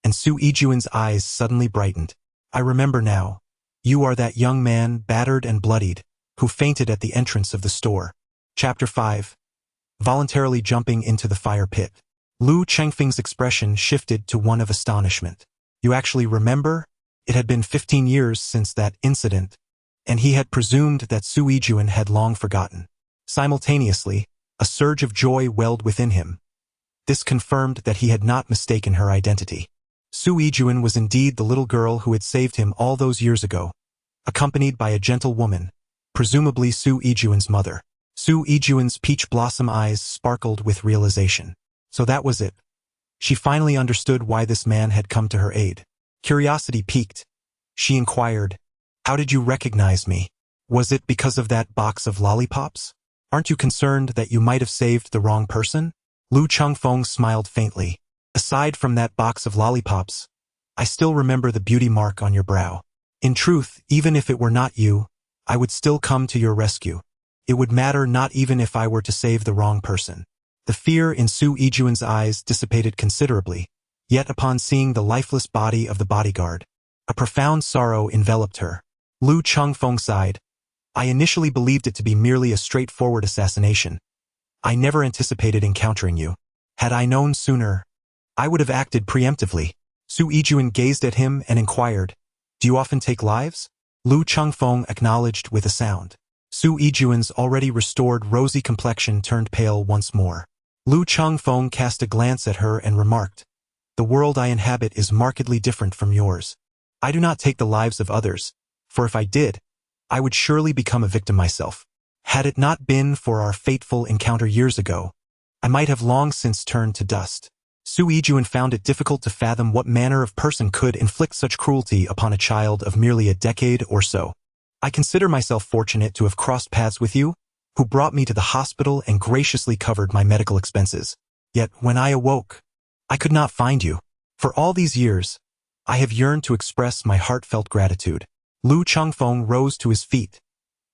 and Su Yijuan's eyes suddenly brightened. I remember now. You are that young man, battered and bloodied, who fainted at the entrance of the store. Chapter 5. Voluntarily jumping into the fire pit. Lu Chengfeng's expression shifted to one of astonishment. You actually remember? It had been 15 years since that incident, and he had presumed that Su Yijuan had long forgotten. Simultaneously, a surge of joy welled within him. This confirmed that he had not mistaken her identity. Su Yijuan was indeed the little girl who had saved him all those years ago, accompanied by a gentle woman, presumably Su Yijuan's mother. Su Yijuan's peach blossom eyes sparkled with realization. So that was it. She finally understood why this man had come to her aid. Curiosity piqued. She inquired, How did you recognize me? Was it because of that box of lollipops? Aren't you concerned that you might have saved the wrong person? Lu Chengfeng smiled faintly. Aside from that box of lollipops, I still remember the beauty mark on your brow. In truth, even if it were not you, I would still come to your rescue. It would matter not even if I were to save the wrong person. The fear in Su Yijuan's eyes dissipated considerably, yet upon seeing the lifeless body of the bodyguard, a profound sorrow enveloped her. Lu Chengfeng sighed. I initially believed it to be merely a straightforward assassination. I never anticipated encountering you. Had I known sooner, I would have acted preemptively. Su Yijuan gazed at him and inquired, Do you often take lives? Lu Chengfeng acknowledged with a sound. Su Yijuan's already restored rosy complexion turned pale once more. Lu Chengfeng cast a glance at her and remarked, The world I inhabit is markedly different from yours. I do not take the lives of others, for if I did, I would surely become a victim myself. Had it not been for our fateful encounter years ago, I might have long since turned to dust. Su Yijuan found it difficult to fathom what manner of person could inflict such cruelty upon a child of merely a decade or so. I consider myself fortunate to have crossed paths with you, who brought me to the hospital and graciously covered my medical expenses. Yet when I awoke, I could not find you. For all these years, I have yearned to express my heartfelt gratitude. Lu Chengfeng rose to his feet,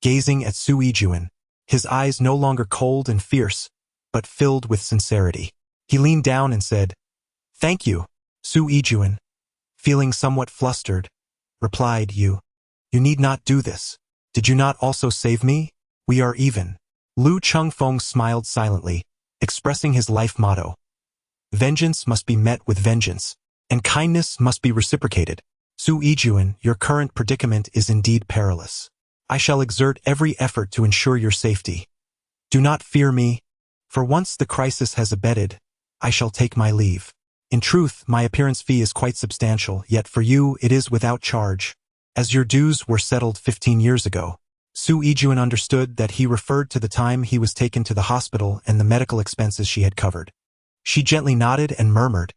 gazing at Su Yijuan, his eyes no longer cold and fierce, but filled with sincerity. He leaned down and said, Thank you, Su Yijuan. Feeling somewhat flustered, replied Yu. You need not do this. Did you not also save me? We are even. Lu Chengfeng smiled silently, expressing his life motto. Vengeance must be met with vengeance, and kindness must be reciprocated. Su Yijuan, your current predicament is indeed perilous. I shall exert every effort to ensure your safety. Do not fear me, for once the crisis has abated, I shall take my leave. In truth, my appearance fee is quite substantial, yet for you it is without charge, as your dues were settled 15 years ago. Su Yijuan understood that he referred to the time he was taken to the hospital and the medical expenses she had covered. She gently nodded and murmured,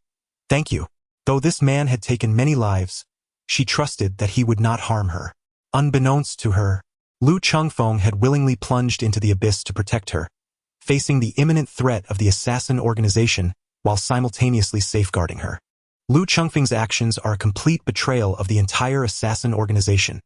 "Thank you." Though this man had taken many lives, she trusted that he would not harm her. Unbeknownst to her, Lu Chengfeng had willingly plunged into the abyss to protect her, facing the imminent threat of the assassin organization while simultaneously safeguarding her. Lu Chengfeng's actions are a complete betrayal of the entire assassin organization.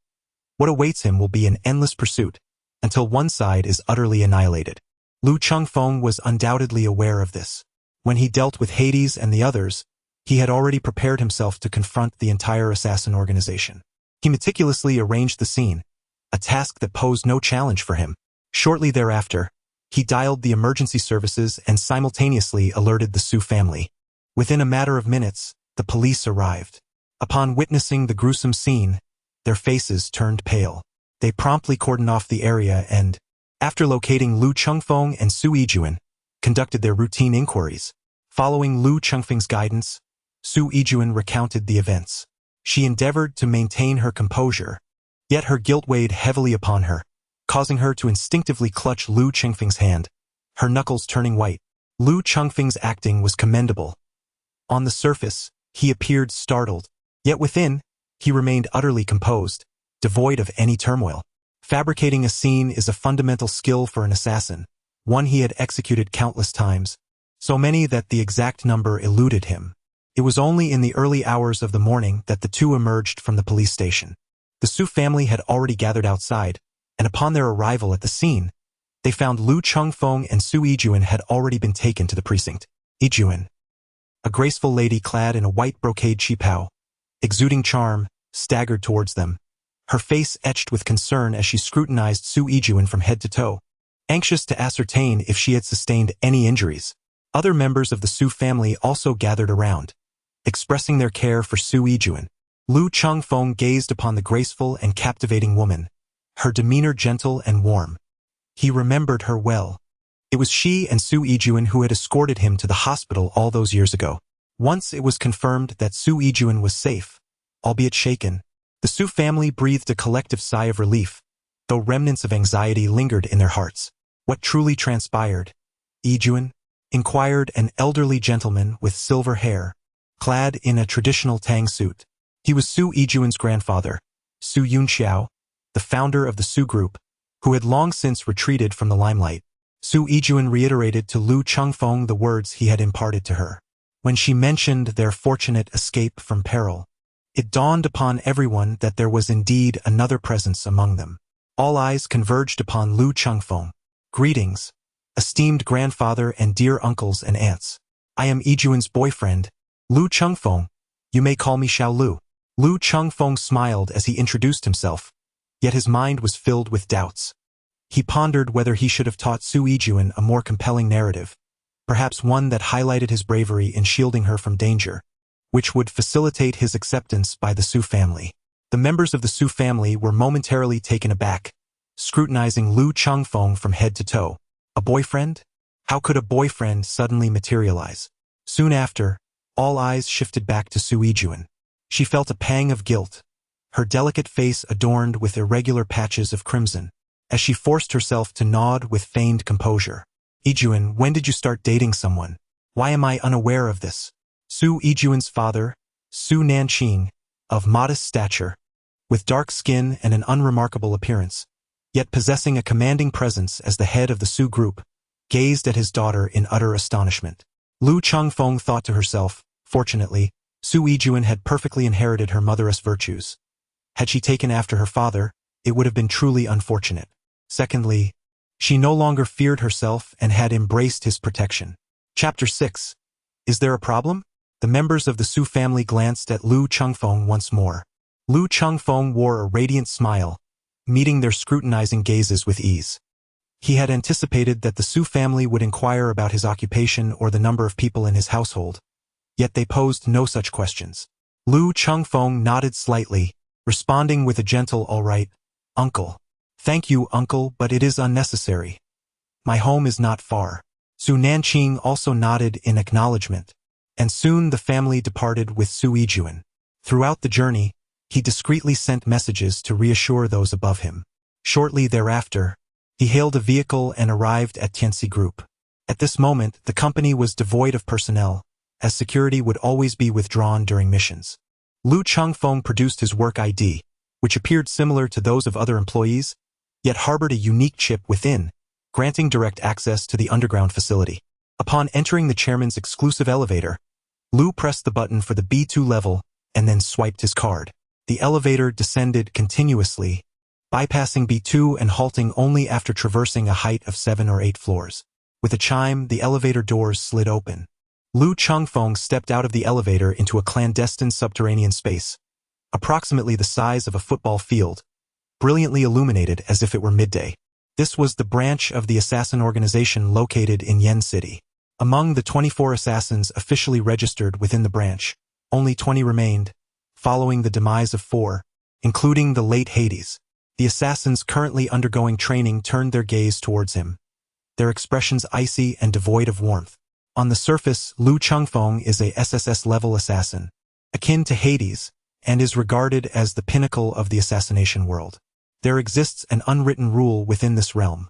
What awaits him will be an endless pursuit, until one side is utterly annihilated. Lu Chengfeng was undoubtedly aware of this. When he dealt with Hades and the others, he had already prepared himself to confront the entire assassin organization. He meticulously arranged the scene, a task that posed no challenge for him. Shortly thereafter, he dialed the emergency services and simultaneously alerted the Su family. Within a matter of minutes, the police arrived. Upon witnessing the gruesome scene, their faces turned pale. They promptly cordoned off the area and, after locating Lu Chengfeng and Su Yijuan, conducted their routine inquiries. Following Lu Chengfeng's guidance, Su Yijuan recounted the events. She endeavored to maintain her composure, yet her guilt weighed heavily upon her, causing her to instinctively clutch Lu Chengfeng's hand, her knuckles turning white. Lu Chengfeng's acting was commendable. On the surface, he appeared startled, yet within, he remained utterly composed, devoid of any turmoil. Fabricating a scene is a fundamental skill for an assassin, one he had executed countless times, so many that the exact number eluded him. It was only in the early hours of the morning that the two emerged from the police station. The Su family had already gathered outside, and upon their arrival at the scene, they found Lu Chengfeng and Su Yijuan had already been taken to the precinct. Yijuan, a graceful lady clad in a white brocade qipao, exuding charm, staggered towards them, her face etched with concern as she scrutinized Su Yijuan from head to toe, anxious to ascertain if she had sustained any injuries. Other members of the Su family also gathered around, expressing their care for Su Yijuan. Lu Chengfeng gazed upon the graceful and captivating woman, her demeanor gentle and warm. He remembered her well. It was she and Su Yijuan who had escorted him to the hospital all those years ago. Once it was confirmed that Su Yijuan was safe, albeit shaken, the Su family breathed a collective sigh of relief, though remnants of anxiety lingered in their hearts. What truly transpired? Yijuan? Inquired an elderly gentleman with silver hair, clad in a traditional Tang suit. He was Su Yijuan's grandfather, Su Yunxiao, the founder of the Su group, who had long since retreated from the limelight. Su Yijuan reiterated to Lu Chengfeng the words he had imparted to her. When she mentioned their fortunate escape from peril, it dawned upon everyone that there was indeed another presence among them. All eyes converged upon Lu Chengfeng. Greetings, esteemed grandfather and dear uncles and aunts. I am Yijuan's boyfriend, Lu Chengfeng. You may call me Xiao Lu. Lu Chengfeng smiled as he introduced himself, yet his mind was filled with doubts. He pondered whether he should have taught Su Yijuan a more compelling narrative, perhaps one that highlighted his bravery in shielding her from danger, which would facilitate his acceptance by the Su family. The members of the Su family were momentarily taken aback, scrutinizing Lu Chengfeng from head to toe. A boyfriend? How could a boyfriend suddenly materialize? Soon after, all eyes shifted back to Su Yijuan. She felt a pang of guilt, her delicate face adorned with irregular patches of crimson, as she forced herself to nod with feigned composure. Yijuan, when did you start dating someone? Why am I unaware of this? Su Yijuan's father, Su Nanqing, of modest stature, with dark skin and an unremarkable appearance, yet possessing a commanding presence as the head of the Su group, gazed at his daughter in utter astonishment. Lu Chengfeng thought to herself, fortunately, Su Yijuan had perfectly inherited her mother's virtues. Had she taken after her father, it would have been truly unfortunate. Secondly, she no longer feared herself and had embraced his protection. Chapter 6. Is there a problem? The members of the Su family glanced at Lu Chengfeng once more. Lu Chengfeng wore a radiant smile, meeting their scrutinizing gazes with ease. He had anticipated that the Su family would inquire about his occupation or the number of people in his household, yet they posed no such questions. Lu Chengfeng nodded slightly, responding with a gentle "all right, uncle." "Thank you, uncle, but it is unnecessary. My home is not far." Su Nanqing also nodded in acknowledgement, and soon the family departed with Su Yijuan. Throughout the journey, he discreetly sent messages to reassure those above him. Shortly thereafter, he hailed a vehicle and arrived at Tianxi Group. At this moment, the company was devoid of personnel, as security would always be withdrawn during missions. Lu Chengfeng produced his work ID, which appeared similar to those of other employees, yet harbored a unique chip within, granting direct access to the underground facility. Upon entering the chairman's exclusive elevator, Lu pressed the button for the B2 level and then swiped his card. The elevator descended continuously, bypassing B2 and halting only after traversing a height of 7 or 8 floors. With a chime, the elevator doors slid open. Lu Chengfeng stepped out of the elevator into a clandestine subterranean space, approximately the size of a football field, brilliantly illuminated as if it were midday. This was the branch of the assassin organization located in Yen City. Among the 24 assassins officially registered within the branch, only 20 remained, following the demise of 4, including the late Hades. The assassins currently undergoing training turned their gaze towards him, their expressions icy and devoid of warmth. On the surface, Lu Chengfeng is a SSS-level assassin, akin to Hades, and is regarded as the pinnacle of the assassination world. There exists an unwritten rule within this realm.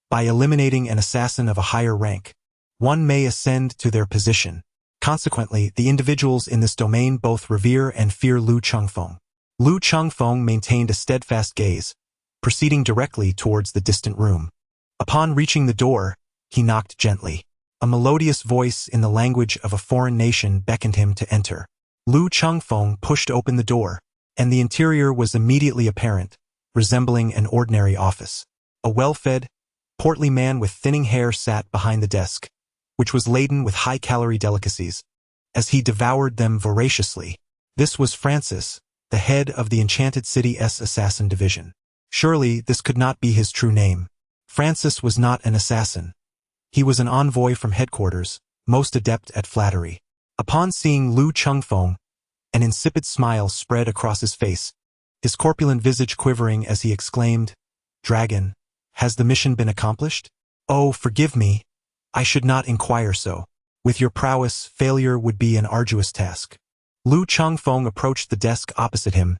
By eliminating an assassin of a higher rank, one may ascend to their position. Consequently, the individuals in this domain both revere and fear Lu Chengfeng. Lu Chengfeng maintained a steadfast gaze, proceeding directly towards the distant room. Upon reaching the door, he knocked gently. A melodious voice in the language of a foreign nation beckoned him to enter. Lu Chengfeng pushed open the door, and the interior was immediately apparent, resembling an ordinary office. A well-fed, portly man with thinning hair sat behind the desk, which was laden with high-calorie delicacies, as he devoured them voraciously. This was Francis, the head of the Enchanted City's assassin division. Surely this could not be his true name. Francis was not an assassin. He was an envoy from headquarters, most adept at flattery. Upon seeing Lu Chengfeng, an insipid smile spread across his face, his corpulent visage quivering as he exclaimed, "Dragon, has the mission been accomplished? Oh, forgive me. I should not inquire so. With your prowess, failure would be an arduous task." Lu Chengfeng approached the desk opposite him,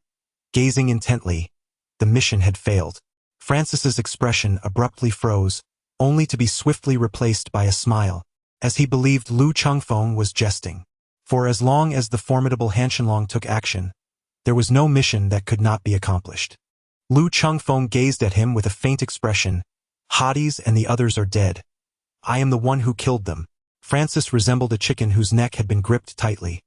gazing intently. The mission had failed. Francis's expression abruptly froze, only to be swiftly replaced by a smile, as he believed Lu Chengfeng was jesting. For as long as the formidable Han Shenlong took action, there was no mission that could not be accomplished. Lu Chengfeng gazed at him with a faint expression. "Hades and the others are dead. I am the one who killed them." Francis resembled a chicken whose neck had been gripped tightly.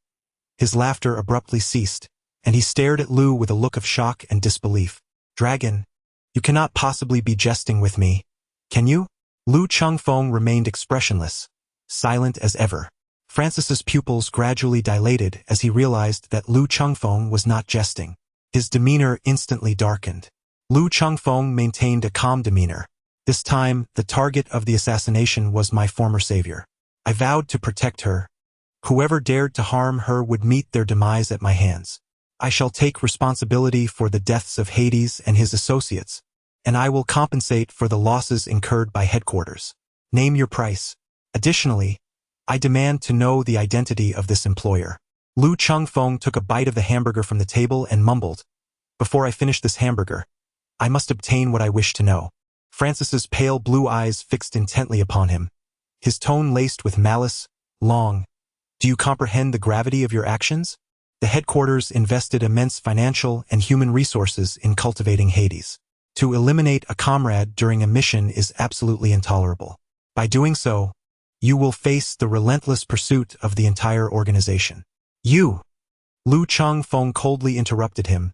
His laughter abruptly ceased, and he stared at Lu with a look of shock and disbelief. "Dragon, you cannot possibly be jesting with me, can you?" Lu Chengfeng remained expressionless, silent as ever. Francis's pupils gradually dilated as he realized that Lu Chengfeng was not jesting. His demeanor instantly darkened. Lu Chengfeng maintained a calm demeanor. "This time, the target of the assassination was my former savior. I vowed to protect her. Whoever dared to harm her would meet their demise at my hands. I shall take responsibility for the deaths of Hades and his associates, and I will compensate for the losses incurred by headquarters. Name your price. Additionally, I demand to know the identity of this employer." Lu Chengfeng took a bite of the hamburger from the table and mumbled, "Before I finish this hamburger, I must obtain what I wish to know." Francis's pale blue eyes fixed intently upon him, his tone laced with malice. "Long, do you comprehend the gravity of your actions? The headquarters invested immense financial and human resources in cultivating Hades. To eliminate a comrade during a mission is absolutely intolerable. By doing so, you will face the relentless pursuit of the entire organization." "You!" Lu Chengfeng coldly interrupted him,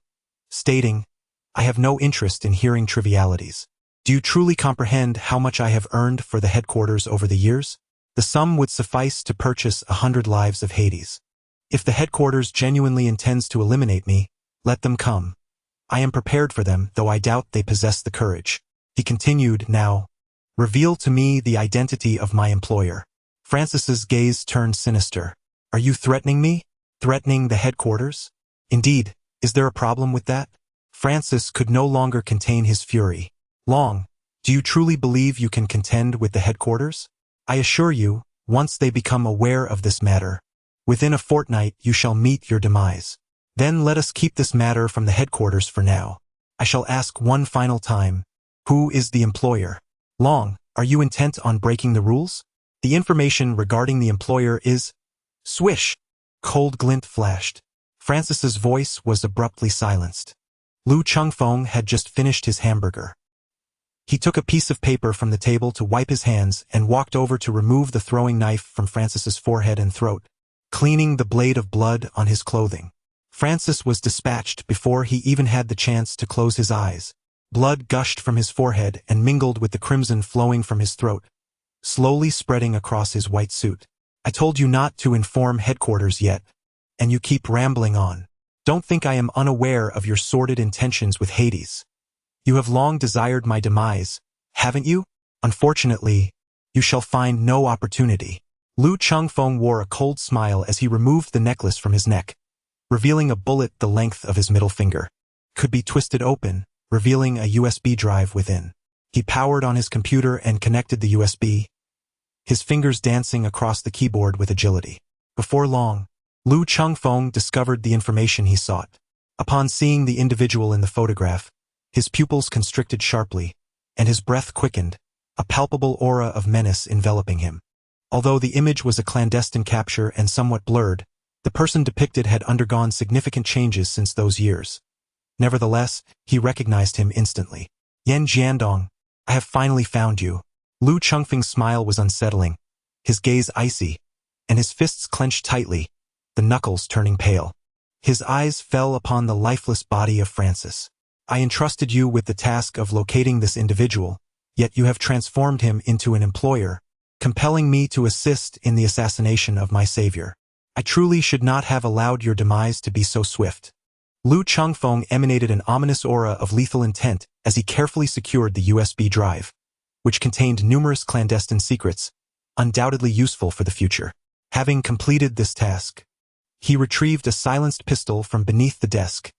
stating, "I have no interest in hearing trivialities. Do you truly comprehend how much I have earned for the headquarters over the years? The sum would suffice to purchase 100 lives of Hades. If the headquarters genuinely intends to eliminate me, Let them come. I am prepared for them, though I doubt they possess the courage. He continued, now, reveal to me the identity of my employer. Francis's gaze turned sinister. Are you threatening me? Threatening the headquarters? Indeed, is there a problem with that? Francis could no longer contain his fury. Long, do you truly believe you can contend with the headquarters? I assure you, once they become aware of this matter, within a fortnight you shall meet your demise. Then let us keep this matter from the headquarters for now. I shall ask one final time, who is the employer? Long, are you intent on breaking the rules? The information regarding the employer is… Swish! Cold glint flashed. Francis's voice was abruptly silenced. Lu Chengfeng had just finished his hamburger. He took a piece of paper from the table to wipe his hands and walked over to remove the throwing knife from Francis's forehead and throat, cleaning the blade of blood on his clothing. Francis was dispatched before he even had the chance to close his eyes. Blood gushed from his forehead and mingled with the crimson flowing from his throat, slowly spreading across his white suit. I told you not to inform headquarters yet, and you keep rambling on. Don't think I am unaware of your sordid intentions with Hades. You have long desired my demise, haven't you? Unfortunately, you shall find no opportunity. Lu Chengfeng wore a cold smile as he removed the necklace from his neck, revealing a bullet the length of his middle finger. Could be twisted open, revealing a USB drive within. He powered on his computer and connected the USB, his fingers dancing across the keyboard with agility. Before long, Lu Chengfeng discovered the information he sought. Upon seeing the individual in the photograph, his pupils constricted sharply, and his breath quickened, a palpable aura of menace enveloping him. Although the image was a clandestine capture and somewhat blurred, the person depicted had undergone significant changes since those years. Nevertheless, he recognized him instantly. Yan Jiandong, I have finally found you. Lu Chengfeng's smile was unsettling, his gaze icy, and his fists clenched tightly, the knuckles turning pale. His eyes fell upon the lifeless body of Francis. I entrusted you with the task of locating this individual, yet you have transformed him into an employer, compelling me to assist in the assassination of my savior. I truly should not have allowed your demise to be so swift. Lu Chengfeng emanated an ominous aura of lethal intent as he carefully secured the USB drive, which contained numerous clandestine secrets, undoubtedly useful for the future. Having completed this task, he retrieved a silenced pistol from beneath the desk,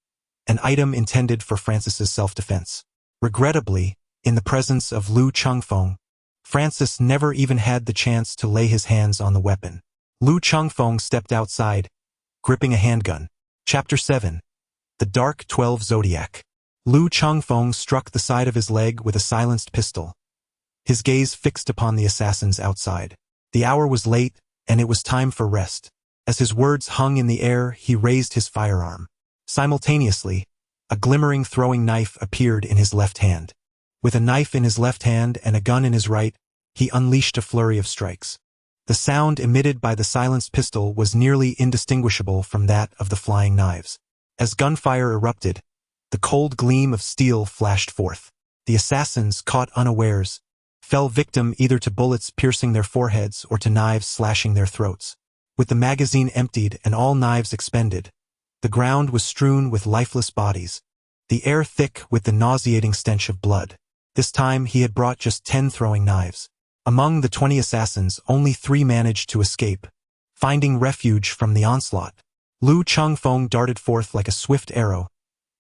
an item intended for Francis's self-defense. Regrettably, in the presence of Lu Chengfeng, Francis never even had the chance to lay his hands on the weapon. Lu Chengfeng stepped outside, gripping a handgun. Chapter 7. The Dark 12 Zodiac. Lu Chengfeng struck the side of his leg with a silenced pistol, his gaze fixed upon the assassins outside. The hour was late, and it was time for rest. As his words hung in the air, he raised his firearm. Simultaneously, a glimmering throwing knife appeared in his left hand. With a knife in his left hand and a gun in his right, he unleashed a flurry of strikes. The sound emitted by the silenced pistol was nearly indistinguishable from that of the flying knives. As gunfire erupted, the cold gleam of steel flashed forth. The assassins, caught unawares, fell victim either to bullets piercing their foreheads or to knives slashing their throats. With the magazine emptied and all knives expended, the ground was strewn with lifeless bodies, the air thick with the nauseating stench of blood. This time he had brought just 10 throwing knives. Among the 20 assassins, only 3 managed to escape, finding refuge from the onslaught. Lu Chengfeng darted forth like a swift arrow,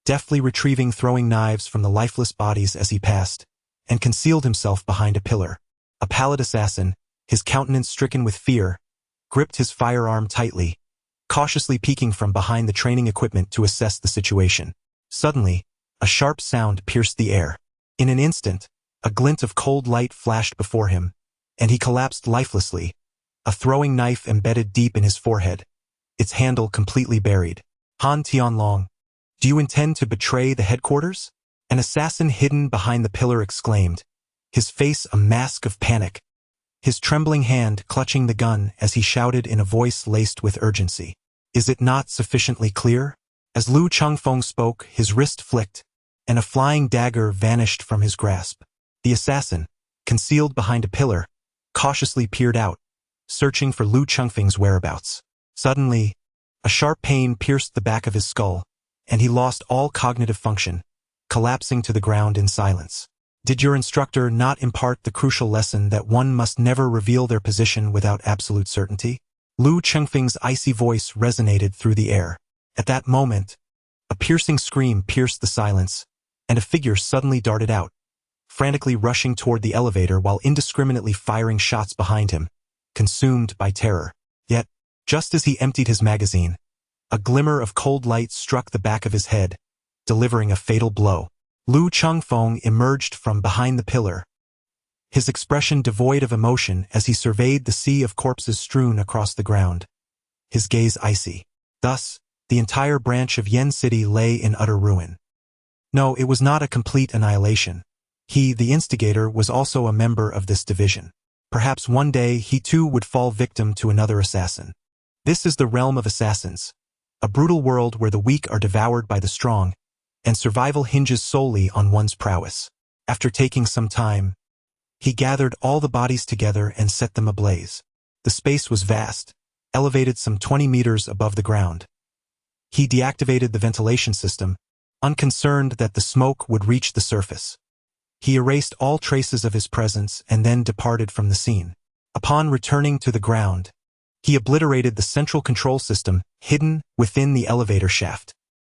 deftly retrieving throwing knives from the lifeless bodies as he passed, and concealed himself behind a pillar. A pallid assassin, his countenance stricken with fear, gripped his firearm tightly, cautiously peeking from behind the training equipment to assess the situation. Suddenly, a sharp sound pierced the air. In an instant, a glint of cold light flashed before him, and he collapsed lifelessly, a throwing knife embedded deep in his forehead, its handle completely buried. Han Tianlong, do you intend to betray the headquarters? An assassin hidden behind the pillar exclaimed, his face a mask of panic, his trembling hand clutching the gun as he shouted in a voice laced with urgency. Is it not sufficiently clear? As Lu Chengfeng spoke, his wrist flicked, and a flying dagger vanished from his grasp. The assassin, concealed behind a pillar, cautiously peered out, searching for Lu Chengfeng's whereabouts. Suddenly, a sharp pain pierced the back of his skull, and he lost all cognitive function, collapsing to the ground in silence. Did your instructor not impart the crucial lesson that one must never reveal their position without absolute certainty? Lu Chengfeng's icy voice resonated through the air. At that moment, a piercing scream pierced the silence, and a figure suddenly darted out, frantically rushing toward the elevator while indiscriminately firing shots behind him, consumed by terror. Yet, just as he emptied his magazine, a glimmer of cold light struck the back of his head, delivering a fatal blow. Lu Chengfeng emerged from behind the pillar, his expression devoid of emotion as he surveyed the sea of corpses strewn across the ground, his gaze icy. Thus, the entire branch of Yen City lay in utter ruin. No, it was not a complete annihilation. He, the instigator, was also a member of this division. Perhaps one day he too would fall victim to another assassin. This is the realm of assassins, a brutal world where the weak are devoured by the strong, and survival hinges solely on one's prowess. After taking some time, he gathered all the bodies together and set them ablaze. The space was vast, elevated some 20 meters above the ground. He deactivated the ventilation system, unconcerned that the smoke would reach the surface. He erased all traces of his presence and then departed from the scene. Upon returning to the ground, he obliterated the central control system hidden within the elevator shaft.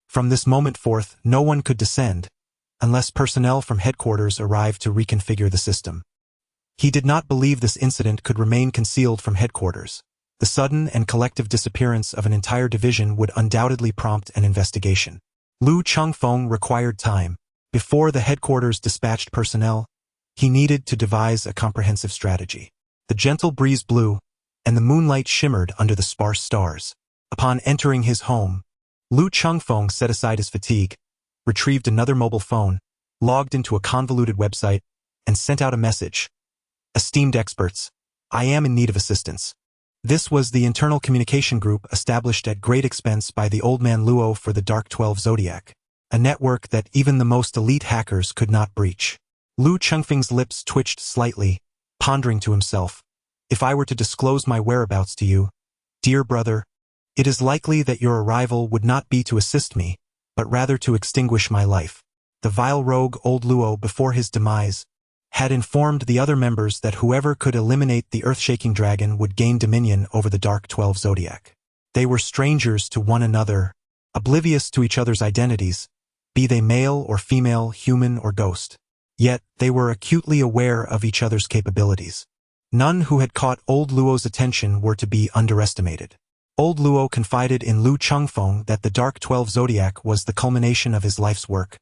From this moment forth, no one could descend, unless personnel from headquarters arrived to reconfigure the system. He did not believe this incident could remain concealed from headquarters. The sudden and collective disappearance of an entire division would undoubtedly prompt an investigation. Lu Chengfeng required time. Before the headquarters dispatched personnel, he needed to devise a comprehensive strategy. The gentle breeze blew, and the moonlight shimmered under the sparse stars. Upon entering his home, Lu Chengfeng set aside his fatigue, retrieved another mobile phone, logged into a convoluted website, and sent out a message. Esteemed experts, I am in need of assistance. This was the internal communication group established at great expense by the old man Luo for the Dark 12 Zodiac, a network that even the most elite hackers could not breach. Lu Chengfeng's lips twitched slightly, pondering to himself, if I were to disclose my whereabouts to you, dear brother, it is likely that your arrival would not be to assist me, but rather to extinguish my life. The vile rogue old Luo, before his demise, had informed the other members that whoever could eliminate the earth-shaking dragon would gain dominion over the Dark 12 Zodiac. They were strangers to one another, oblivious to each other's identities, be they male or female, human or ghost. Yet, they were acutely aware of each other's capabilities. None who had caught old Luo's attention were to be underestimated. Old Luo confided in Lu Chengfeng that the Dark 12 Zodiac was the culmination of his life's work,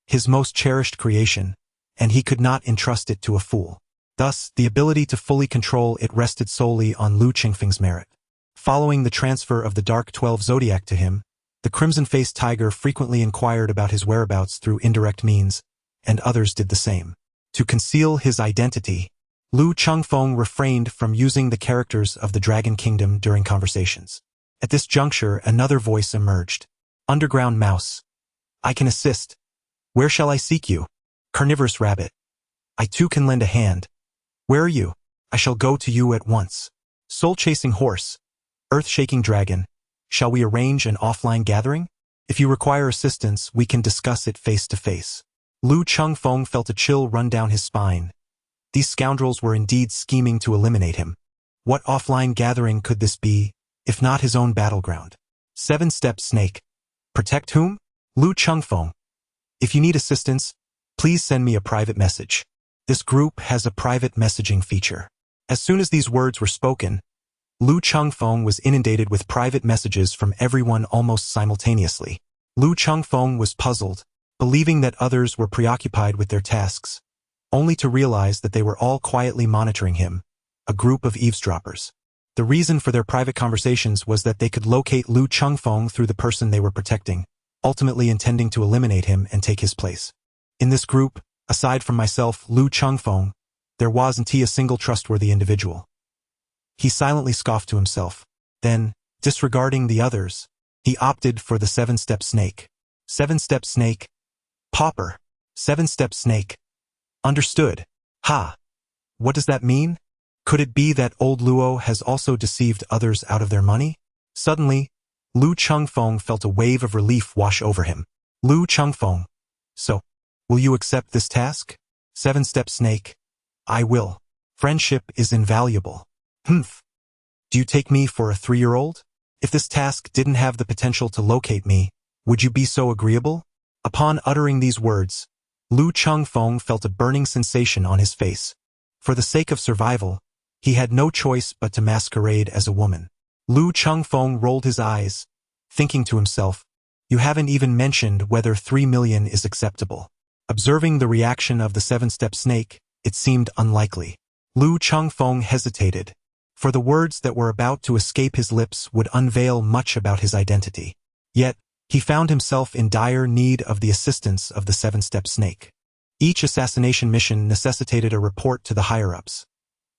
his most cherished creation, and he could not entrust it to a fool. Thus, the ability to fully control it rested solely on Lu Chengfeng's merit. Following the transfer of the Dark 12 Zodiac to him, the crimson-faced tiger frequently inquired about his whereabouts through indirect means, and others did the same. To conceal his identity, Lu Chengfeng refrained from using the characters of the Dragon Kingdom during conversations. At this juncture, another voice emerged. Underground mouse. I can assist. Where shall I seek you? Carnivorous rabbit. I too can lend a hand. Where are you? I shall go to you at once. Soul-chasing horse. Earth-shaking dragon. Shall we arrange an offline gathering? If you require assistance, we can discuss it face to face. Lu Chengfeng felt a chill run down his spine. These scoundrels were indeed scheming to eliminate him. What offline gathering could this be, if not his own battleground? 7-step snake. Protect whom? Lu Chengfeng. If you need assistance, please send me a private message. This group has a private messaging feature. As soon as these words were spoken, Lu Chengfeng was inundated with private messages from everyone almost simultaneously. Lu Chengfeng was puzzled, believing that others were preoccupied with their tasks, only to realize that they were all quietly monitoring him, a group of eavesdroppers. The reason for their private conversations was that they could locate Lu Chengfeng through the person they were protecting, ultimately intending to eliminate him and take his place. In this group, aside from myself, Lu Chengfeng, there wasn't a single trustworthy individual. He silently scoffed to himself. Then, disregarding the others, he opted for the 7-step snake. 7-step snake. Pauper. 7-step snake. Understood. Ha! What does that mean? Could it be that old Luo has also deceived others out of their money? Suddenly, Lu Chengfeng felt a wave of relief wash over him. Lu Chengfeng. So, will you accept this task? Seven-step snake. I will. Friendship is invaluable. Humph. Do you take me for a 3-year-old? If this task didn't have the potential to locate me, would you be so agreeable? Upon uttering these words, Lu Chengfeng felt a burning sensation on his face. For the sake of survival, he had no choice but to masquerade as a woman. Lu Chengfeng rolled his eyes, thinking to himself, you haven't even mentioned whether 3 million is acceptable. Observing the reaction of the seven-step snake, it seemed unlikely. Lu Chengfeng hesitated, for the words that were about to escape his lips would unveil much about his identity. Yet, he found himself in dire need of the assistance of the seven-step snake. Each assassination mission necessitated a report to the higher-ups.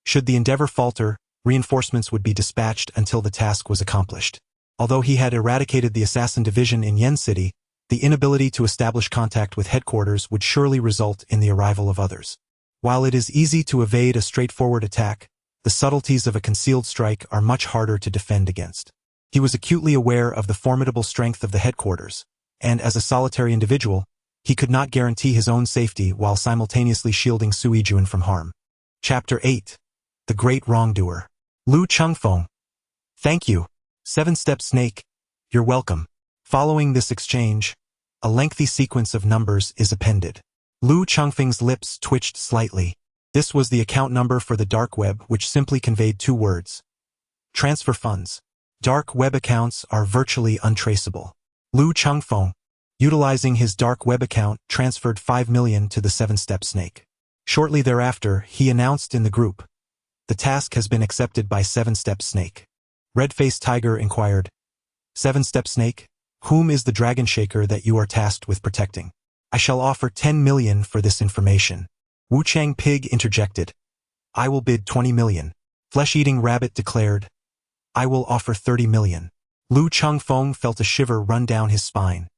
Should the endeavor falter, reinforcements would be dispatched until the task was accomplished. Although he had eradicated the assassin division in Yen City, the inability to establish contact with headquarters would surely result in the arrival of others. While it is easy to evade a straightforward attack, the subtleties of a concealed strike are much harder to defend against. He was acutely aware of the formidable strength of the headquarters, and as a solitary individual, he could not guarantee his own safety while simultaneously shielding Sui Jun from harm. Chapter 8. The Great Wrongdoer. Lu Chengfeng. Thank you. Seven-step snake. You're welcome. Following this exchange, a lengthy sequence of numbers is appended. Lu Chengfeng's lips twitched slightly. This was the account number for the dark web, which simply conveyed 2 words. Transfer funds. Dark web accounts are virtually untraceable. Lu Chengfeng, utilizing his dark web account, transferred 5 million to the seven-step snake. Shortly thereafter, he announced in the group, the task has been accepted by seven-step snake. Red-faced tiger inquired, Seven-step snake, whom is the dragon shaker that you are tasked with protecting? I shall offer 10 million for this information. Wu Chang Pig interjected, I will bid 20 million. Flesh-eating rabbit declared, I will offer 30 million. Lu Chengfeng felt a shiver run down his spine.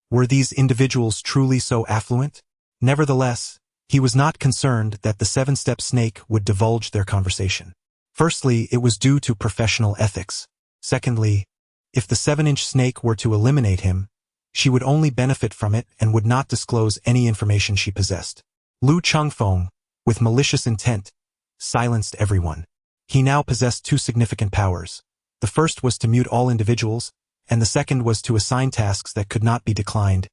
Were these individuals truly so affluent? Nevertheless, he was not concerned that the seven-step snake would divulge their conversation. Firstly, it was due to professional ethics. Secondly, if the 7-inch snake were to eliminate him, she would only benefit from it and would not disclose any information she possessed. Lu Chengfeng, with malicious intent, silenced everyone. He now possessed 2 significant powers. The first was to mute all individuals, and the second was to assign tasks that could not be declined,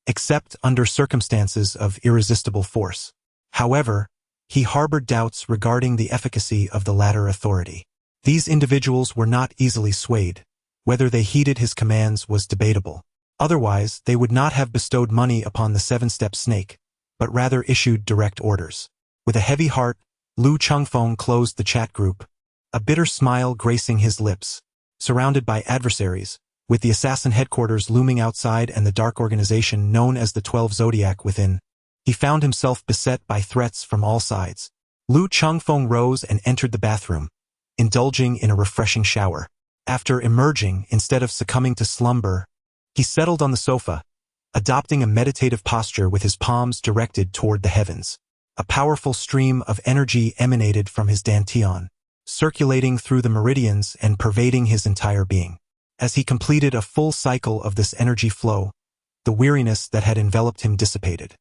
except under circumstances of irresistible force. However, he harbored doubts regarding the efficacy of the latter authority. These individuals were not easily swayed. Whether they heeded his commands was debatable. Otherwise, they would not have bestowed money upon the seven-step snake, but rather issued direct orders. With a heavy heart, Lu Chengfeng closed the chat group, a bitter smile gracing his lips. Surrounded by adversaries, with the assassin headquarters looming outside and the dark organization known as the 12 Zodiac within, he found himself beset by threats from all sides. Lu Chengfeng rose and entered the bathroom, indulging in a refreshing shower. After emerging, instead of succumbing to slumber, he settled on the sofa, adopting a meditative posture with his palms directed toward the heavens. A powerful stream of energy emanated from his dantian, circulating through the meridians and pervading his entire being. As he completed a full cycle of this energy flow, the weariness that had enveloped him dissipated.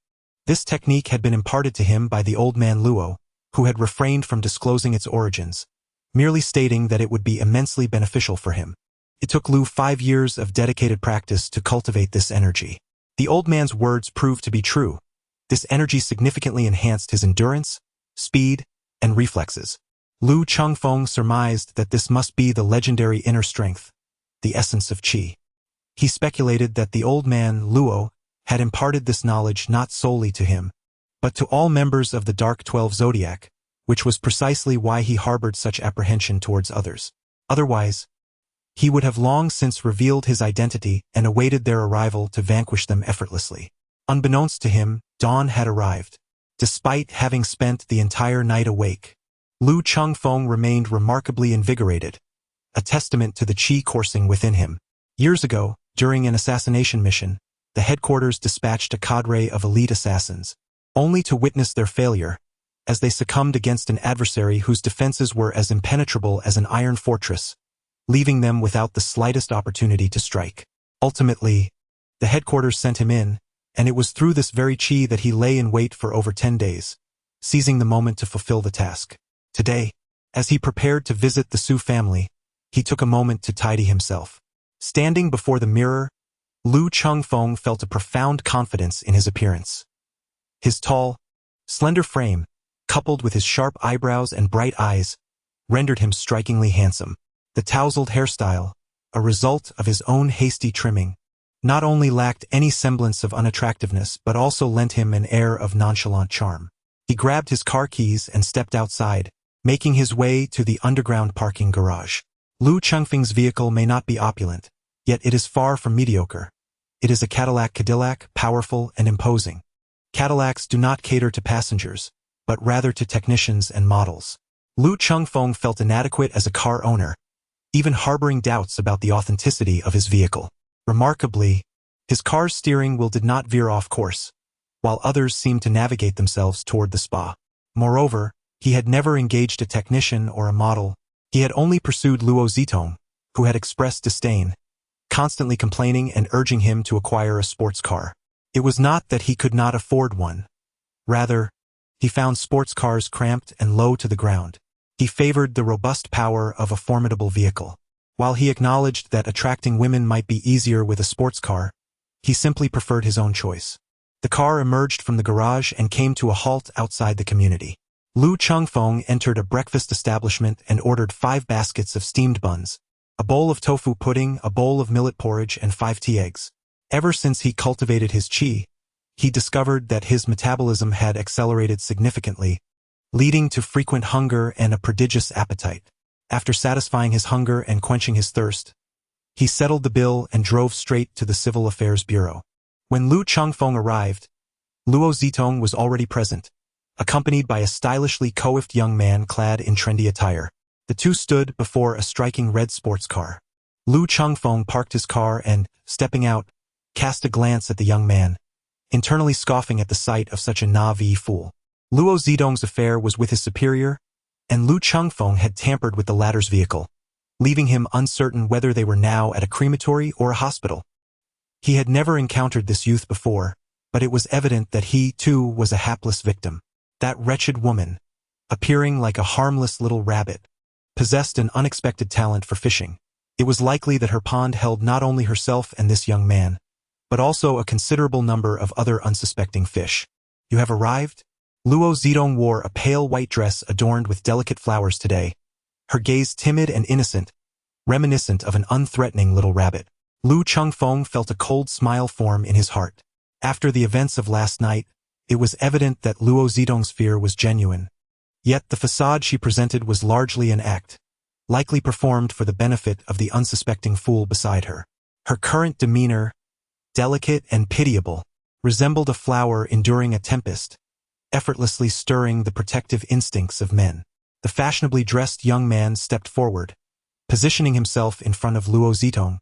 This technique had been imparted to him by the old man Luo, who had refrained from disclosing its origins, merely stating that it would be immensely beneficial for him. It took Lu 5 years of dedicated practice to cultivate this energy. The old man's words proved to be true. This energy significantly enhanced his endurance, speed, and reflexes. Lu Chengfeng surmised that this must be the legendary inner strength, the essence of qi. He speculated that the old man, Luo, had imparted this knowledge not solely to him, but to all members of the Dark 12 Zodiac, which was precisely why he harbored such apprehension towards others. Otherwise, he would have long since revealed his identity and awaited their arrival to vanquish them effortlessly. Unbeknownst to him, dawn had arrived. Despite having spent the entire night awake, Lu Chengfeng remained remarkably invigorated, a testament to the qi coursing within him. Years ago, during an assassination mission, the headquarters dispatched a cadre of elite assassins, only to witness their failure, as they succumbed against an adversary whose defenses were as impenetrable as an iron fortress. leaving them without the slightest opportunity to strike. Ultimately, the headquarters sent him in, and it was through this very chi that he lay in wait for over 10 days, seizing the moment to fulfill the task. Today, as he prepared to visit the Su family, he took a moment to tidy himself. Standing before the mirror, Lu Chengfeng felt a profound confidence in his appearance. His tall, slender frame, coupled with his sharp eyebrows and bright eyes, rendered him strikingly handsome. The tousled hairstyle, a result of his own hasty trimming, not only lacked any semblance of unattractiveness but also lent him an air of nonchalant charm. He grabbed his car keys and stepped outside, making his way to the underground parking garage. Lu Chengfeng's vehicle may not be opulent, yet it is far from mediocre. It is a Cadillac, powerful and imposing. Cadillacs do not cater to passengers, but rather to technicians and models. Lu Chengfeng felt inadequate as a car owner, even harboring doubts about the authenticity of his vehicle. Remarkably, his car's steering wheel did not veer off course, while others seemed to navigate themselves toward the spa. Moreover, he had never engaged a technician or a model. He had only pursued Luo Zitong, who had expressed disdain, constantly complaining and urging him to acquire a sports car. It was not that he could not afford one. Rather, he found sports cars cramped and low to the ground. He favored the robust power of a formidable vehicle. While he acknowledged that attracting women might be easier with a sports car, he simply preferred his own choice. The car emerged from the garage and came to a halt outside the community. Lu Chengfeng entered a breakfast establishment and ordered 5 baskets of steamed buns, a bowl of tofu pudding, a bowl of millet porridge, and 5 tea eggs. Ever since he cultivated his qi, he discovered that his metabolism had accelerated significantly, leading to frequent hunger and a prodigious appetite. After satisfying his hunger and quenching his thirst, he settled the bill and drove straight to the Civil Affairs Bureau. When Lu Chengfeng arrived, Luo Zitong was already present, accompanied by a stylishly coiffed young man clad in trendy attire. The two stood before a striking red sports car. Lu Chengfeng parked his car and, stepping out, cast a glance at the young man, internally scoffing at the sight of such a naive fool. Luo Zitong's affair was with his superior, and Lu Chengfeng had tampered with the latter's vehicle, leaving him uncertain whether they were now at a crematory or a hospital. He had never encountered this youth before, but it was evident that he, too, was a hapless victim. That wretched woman, appearing like a harmless little rabbit, possessed an unexpected talent for fishing. It was likely that her pond held not only herself and this young man, but also a considerable number of other unsuspecting fish. You have arrived? Luo Zitong wore a pale white dress adorned with delicate flowers today, her gaze timid and innocent, reminiscent of an unthreatening little rabbit. Lu Chengfeng felt a cold smile form in his heart. After the events of last night, it was evident that Luo Zitong's fear was genuine. Yet the facade she presented was largely an act, likely performed for the benefit of the unsuspecting fool beside her. Her current demeanor, delicate and pitiable, resembled a flower enduring a tempest, effortlessly stirring the protective instincts of men. The fashionably dressed young man stepped forward, positioning himself in front of Luo Zitong,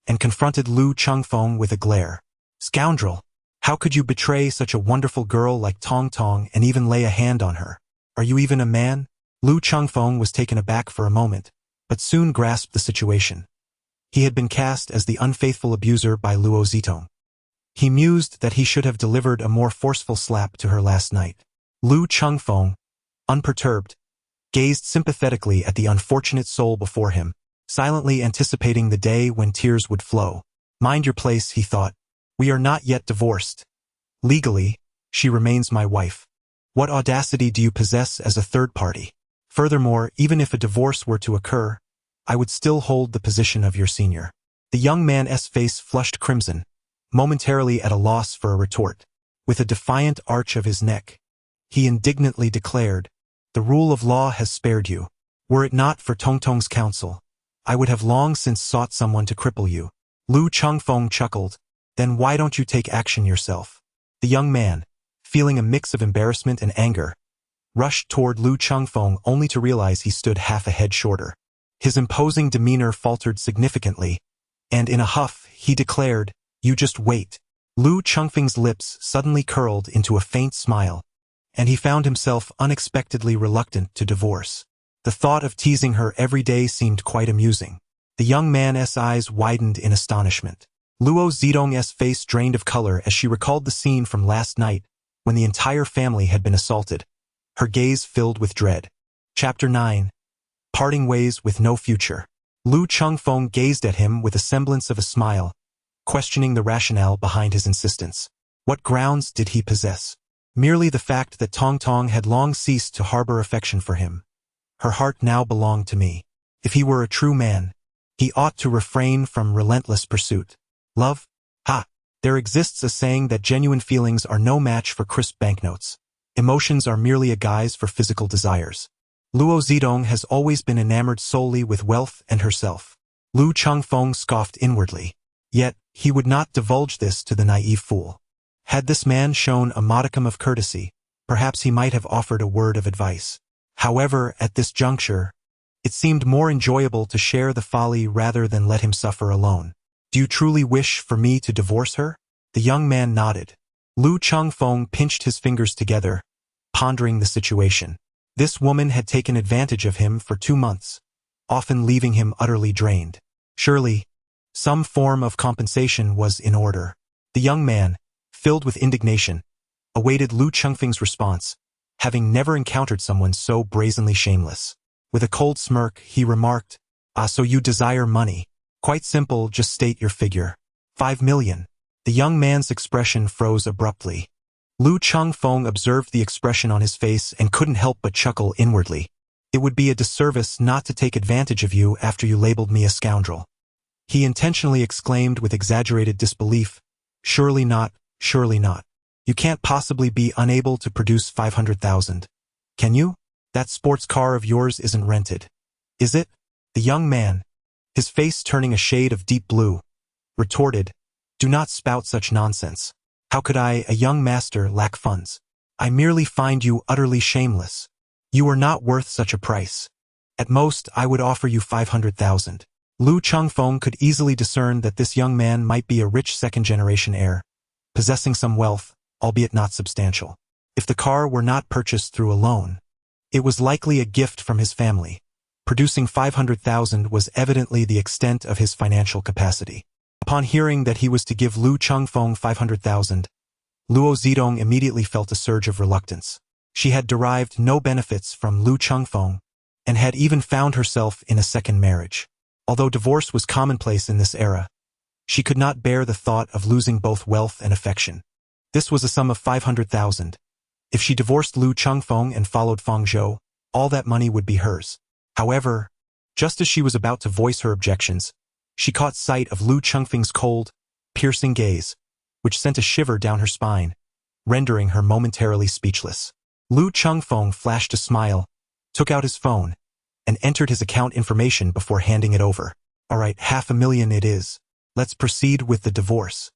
and confronted Lu Chengfeng with a glare. Scoundrel! How could you betray such a wonderful girl like Tong Tong and even lay a hand on her? Are you even a man? Lu Chengfeng was taken aback for a moment, but soon grasped the situation. He had been cast as the unfaithful abuser by Luo Zitong. He mused that he should have delivered a more forceful slap to her last night. Lu Chengfeng, unperturbed, gazed sympathetically at the unfortunate soul before him, silently anticipating the day when tears would flow. Mind your place, he thought. We are not yet divorced. Legally, she remains my wife. What audacity do you possess as a third party? Furthermore, even if a divorce were to occur, I would still hold the position of your senior. The young man's face flushed crimson, momentarily at a loss for a retort. With a defiant arch of his neck, he indignantly declared, "The rule of law has spared you. Were it not for Tong Tong's counsel, I would have long since sought someone to cripple you." Lu Chengfeng chuckled. "Then why don't you take action yourself?" The young man, feeling a mix of embarrassment and anger, rushed toward Lu Chengfeng only to realize he stood half a head shorter. His imposing demeanor faltered significantly, and in a huff, he declared, "You just wait." Lu Chengfeng's lips suddenly curled into a faint smile, and he found himself unexpectedly reluctant to divorce. The thought of teasing her every day seemed quite amusing. The young man's eyes widened in astonishment. Luo Zitong's face drained of color as she recalled the scene from last night when the entire family had been assaulted. Her gaze filled with dread. Chapter 9. Parting Ways with No Future. Lu Chengfeng gazed at him with a semblance of a smile, questioning the rationale behind his insistence. What grounds did he possess? Merely the fact that Tong Tong had long ceased to harbor affection for him. Her heart now belonged to me. If he were a true man, he ought to refrain from relentless pursuit. Love? Ha! There exists a saying that genuine feelings are no match for crisp banknotes. Emotions are merely a guise for physical desires. Luo Zitong has always been enamored solely with wealth and herself. Lu Chengfeng scoffed inwardly. Yet, he would not divulge this to the naive fool. Had this man shown a modicum of courtesy, perhaps he might have offered a word of advice. However, at this juncture, it seemed more enjoyable to share the folly rather than let him suffer alone. Do you truly wish for me to divorce her? The young man nodded. Lu Chengfeng pinched his fingers together, pondering the situation. This woman had taken advantage of him for 2 months, often leaving him utterly drained. Surely, some form of compensation was in order. The young man, filled with indignation, awaited Lu Chengfeng's response, having never encountered someone so brazenly shameless. With a cold smirk, he remarked, "Ah, so you desire money. Quite simple, just state your figure." 5 million. The young man's expression froze abruptly. Lu Chengfeng observed the expression on his face and couldn't help but chuckle inwardly. It would be a disservice not to take advantage of you after you labeled me a scoundrel. He intentionally exclaimed with exaggerated disbelief, "Surely not, surely not. You can't possibly be unable to produce 500,000. Can you? That sports car of yours isn't rented, is it?" The young man, his face turning a shade of deep blue, retorted, "Do not spout such nonsense. How could I, a young master, lack funds? I merely find you utterly shameless. You are not worth such a price. At most, I would offer you 500,000. Lu Chengfeng could easily discern that this young man might be a rich second-generation heir, possessing some wealth, albeit not substantial. If the car were not purchased through a loan, it was likely a gift from his family. Producing 500,000 was evidently the extent of his financial capacity. Upon hearing that he was to give Lu Chengfeng 500,000, Luo Zitong immediately felt a surge of reluctance. She had derived no benefits from Lu Chengfeng, and had even found herself in a second marriage. Although divorce was commonplace in this era, she could not bear the thought of losing both wealth and affection. This was a sum of 500,000. If she divorced Lu Chengfeng and followed Feng Zhou, all that money would be hers. However, just as she was about to voice her objections, she caught sight of Lu Chengfeng's cold, piercing gaze, which sent a shiver down her spine, rendering her momentarily speechless. Lu Chengfeng flashed a smile, took out his phone, and entered his account information before handing it over. "All right, 500,000 it is. Let's proceed with the divorce."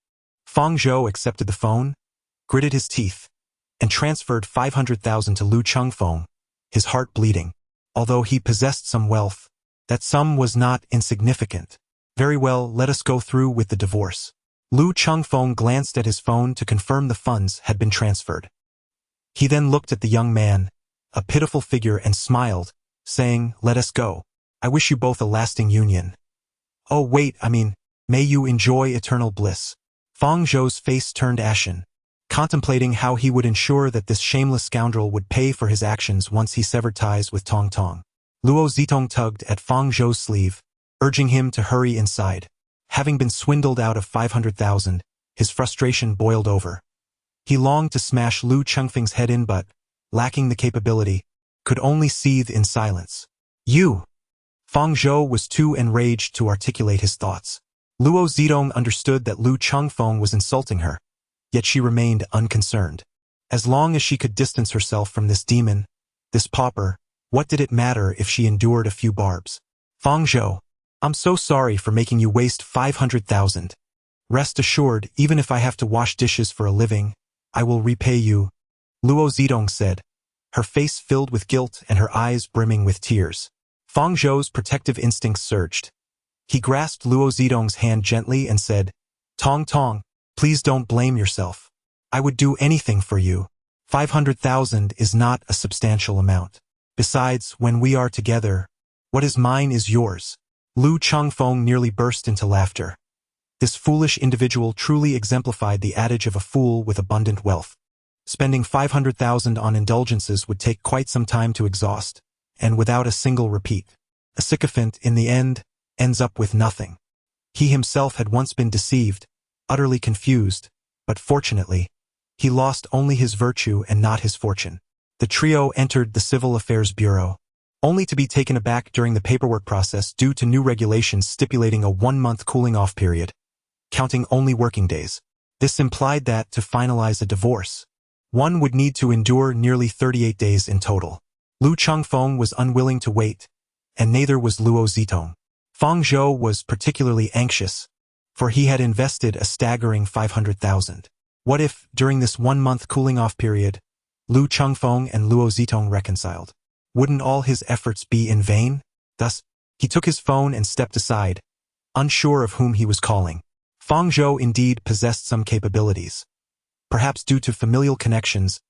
Feng Zhou accepted the phone, gritted his teeth, and transferred 500,000 to Lu Chengfeng, his heart bleeding. Although he possessed some wealth, that sum was not insignificant. "Very well, let us go through with the divorce." Lu Chengfeng glanced at his phone to confirm the funds had been transferred. He then looked at the young man, a pitiful figure, and smiled, saying, "Let us go. I wish you both a lasting union." "Oh wait, may you enjoy eternal bliss." Feng Zhou's face turned ashen, contemplating how he would ensure that this shameless scoundrel would pay for his actions once he severed ties with Tong Tong. Luo Zitong tugged at Feng Zhou's sleeve, urging him to hurry inside. Having been swindled out of 500,000, his frustration boiled over. He longed to smash Lu Chengfeng's head in but, lacking the capability, could only seethe in silence. "You!" Feng Zhou was too enraged to articulate his thoughts. Luo Zitong understood that Lu Chengfeng was insulting her, yet she remained unconcerned. As long as she could distance herself from this demon, this pauper, what did it matter if she endured a few barbs? "Feng Zhou, I'm so sorry for making you waste 500,000. Rest assured, even if I have to wash dishes for a living, I will repay you," Luo Zitong said, her face filled with guilt and her eyes brimming with tears. Feng Zhou's protective instincts surged. He grasped Luo Zitong's hand gently and said, "Tong Tong, please don't blame yourself. I would do anything for you. 500,000 is not a substantial amount. Besides, when we are together, what is mine is yours. Lu Chengfeng nearly burst into laughter. This foolish individual truly exemplified the adage of a fool with abundant wealth. Spending 500,000 on indulgences would take quite some time to exhaust, and without a single repeat. A sycophant, in the end, ends up with nothing. He himself had once been deceived, utterly confused, but fortunately, he lost only his virtue and not his fortune. The trio entered the Civil Affairs Bureau, only to be taken aback during the paperwork process due to new regulations stipulating a 1-month cooling-off period, counting only working days. This implied that, to finalize a divorce, one would need to endure nearly 38 days in total. Lu Chengfeng was unwilling to wait, and neither was Luo Zitong. Fang Zhou was particularly anxious, for he had invested a staggering 500,000. What if, during this 1-month cooling-off period, Lu Chengfeng and Luo Zitong reconciled? Wouldn't all his efforts be in vain? Thus, he took his phone and stepped aside, unsure of whom he was calling. Fang Zhou indeed possessed some capabilities. Perhaps due to familial connections,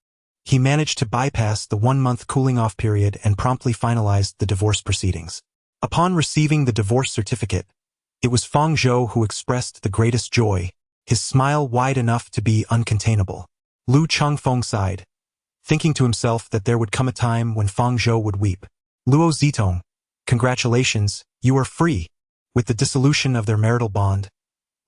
he managed to bypass the 1-month cooling-off period and promptly finalized the divorce proceedings. Upon receiving the divorce certificate, it was Fang Zhou who expressed the greatest joy, his smile wide enough to be uncontainable. Lu Chengfeng sighed, thinking to himself that there would come a time when Fang Zhou would weep. Luo Zitong, congratulations, you are free. With the dissolution of their marital bond,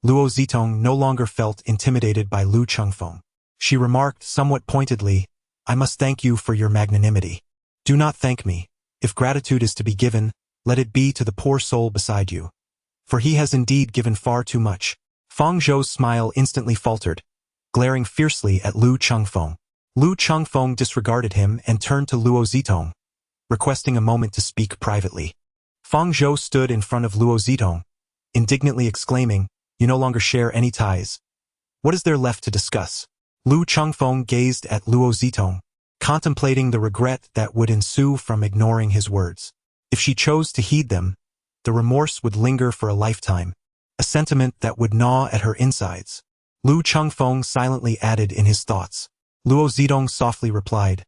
Luo Zitong no longer felt intimidated by Lu Chengfeng. She remarked somewhat pointedly, I must thank you for your magnanimity. Do not thank me. If gratitude is to be given, let it be to the poor soul beside you. For he has indeed given far too much. Fang Zhou's smile instantly faltered, glaring fiercely at Lu Chengfeng. Lu Chengfeng disregarded him and turned to Luo Zitong, requesting a moment to speak privately. Fang Zhou stood in front of Luo Zitong, indignantly exclaiming, You no longer share any ties. What is there left to discuss? Lu Chengfeng gazed at Luo Zitong, contemplating the regret that would ensue from ignoring his words. If she chose to heed them, the remorse would linger for a lifetime, a sentiment that would gnaw at her insides. Lu Chengfeng silently added in his thoughts. Luo Zitong softly replied,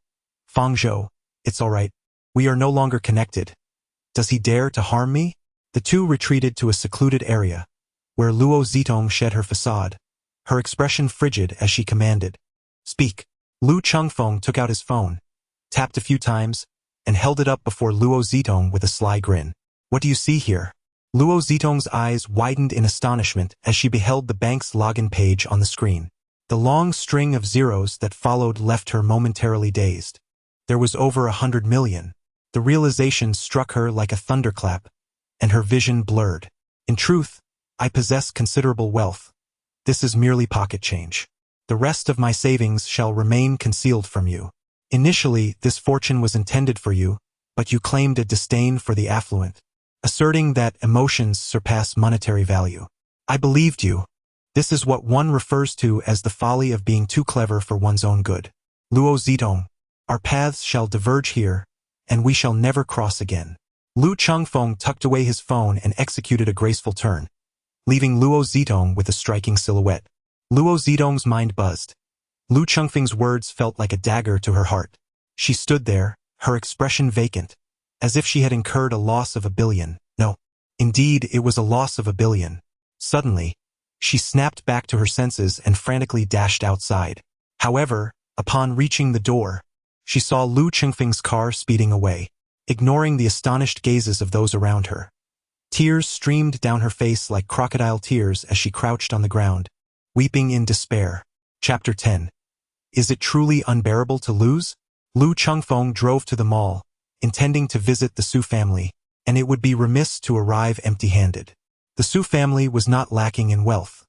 Fang Zhou, it's all right. We are no longer connected. Does he dare to harm me? The two retreated to a secluded area, where Luo Zitong shed her facade, her expression frigid as she commanded. Speak. Lu Chengfeng took out his phone, tapped a few times, and held it up before Luo Zitong with a sly grin. What do you see here? Luo Zitong's eyes widened in astonishment as she beheld the bank's login page on the screen. The long string of zeros that followed left her momentarily dazed. There was over 100 million. The realization struck her like a thunderclap, and her vision blurred. In truth, I possess considerable wealth. This is merely pocket change. The rest of my savings shall remain concealed from you. Initially, this fortune was intended for you, but you claimed a disdain for the affluent, asserting that emotions surpass monetary value. I believed you. This is what one refers to as the folly of being too clever for one's own good. Luo Zitong, our paths shall diverge here, and we shall never cross again. Lu Chengfeng tucked away his phone and executed a graceful turn, leaving Luo Zitong with a striking silhouette. Luo Zitong's mind buzzed. Lu Chengfeng's words felt like a dagger to her heart. She stood there, her expression vacant, as if she had incurred a loss of 1 billion. No, indeed it was a loss of 1 billion. Suddenly, she snapped back to her senses and frantically dashed outside. However, upon reaching the door, she saw Lu Chengfeng's car speeding away, ignoring the astonished gazes of those around her. Tears streamed down her face like crocodile tears as she crouched on the ground, weeping in despair. Chapter 10. Is it truly unbearable to lose? Lu Chengfeng drove to the mall, intending to visit the Su family, and it would be remiss to arrive empty-handed. The Su family was not lacking in wealth.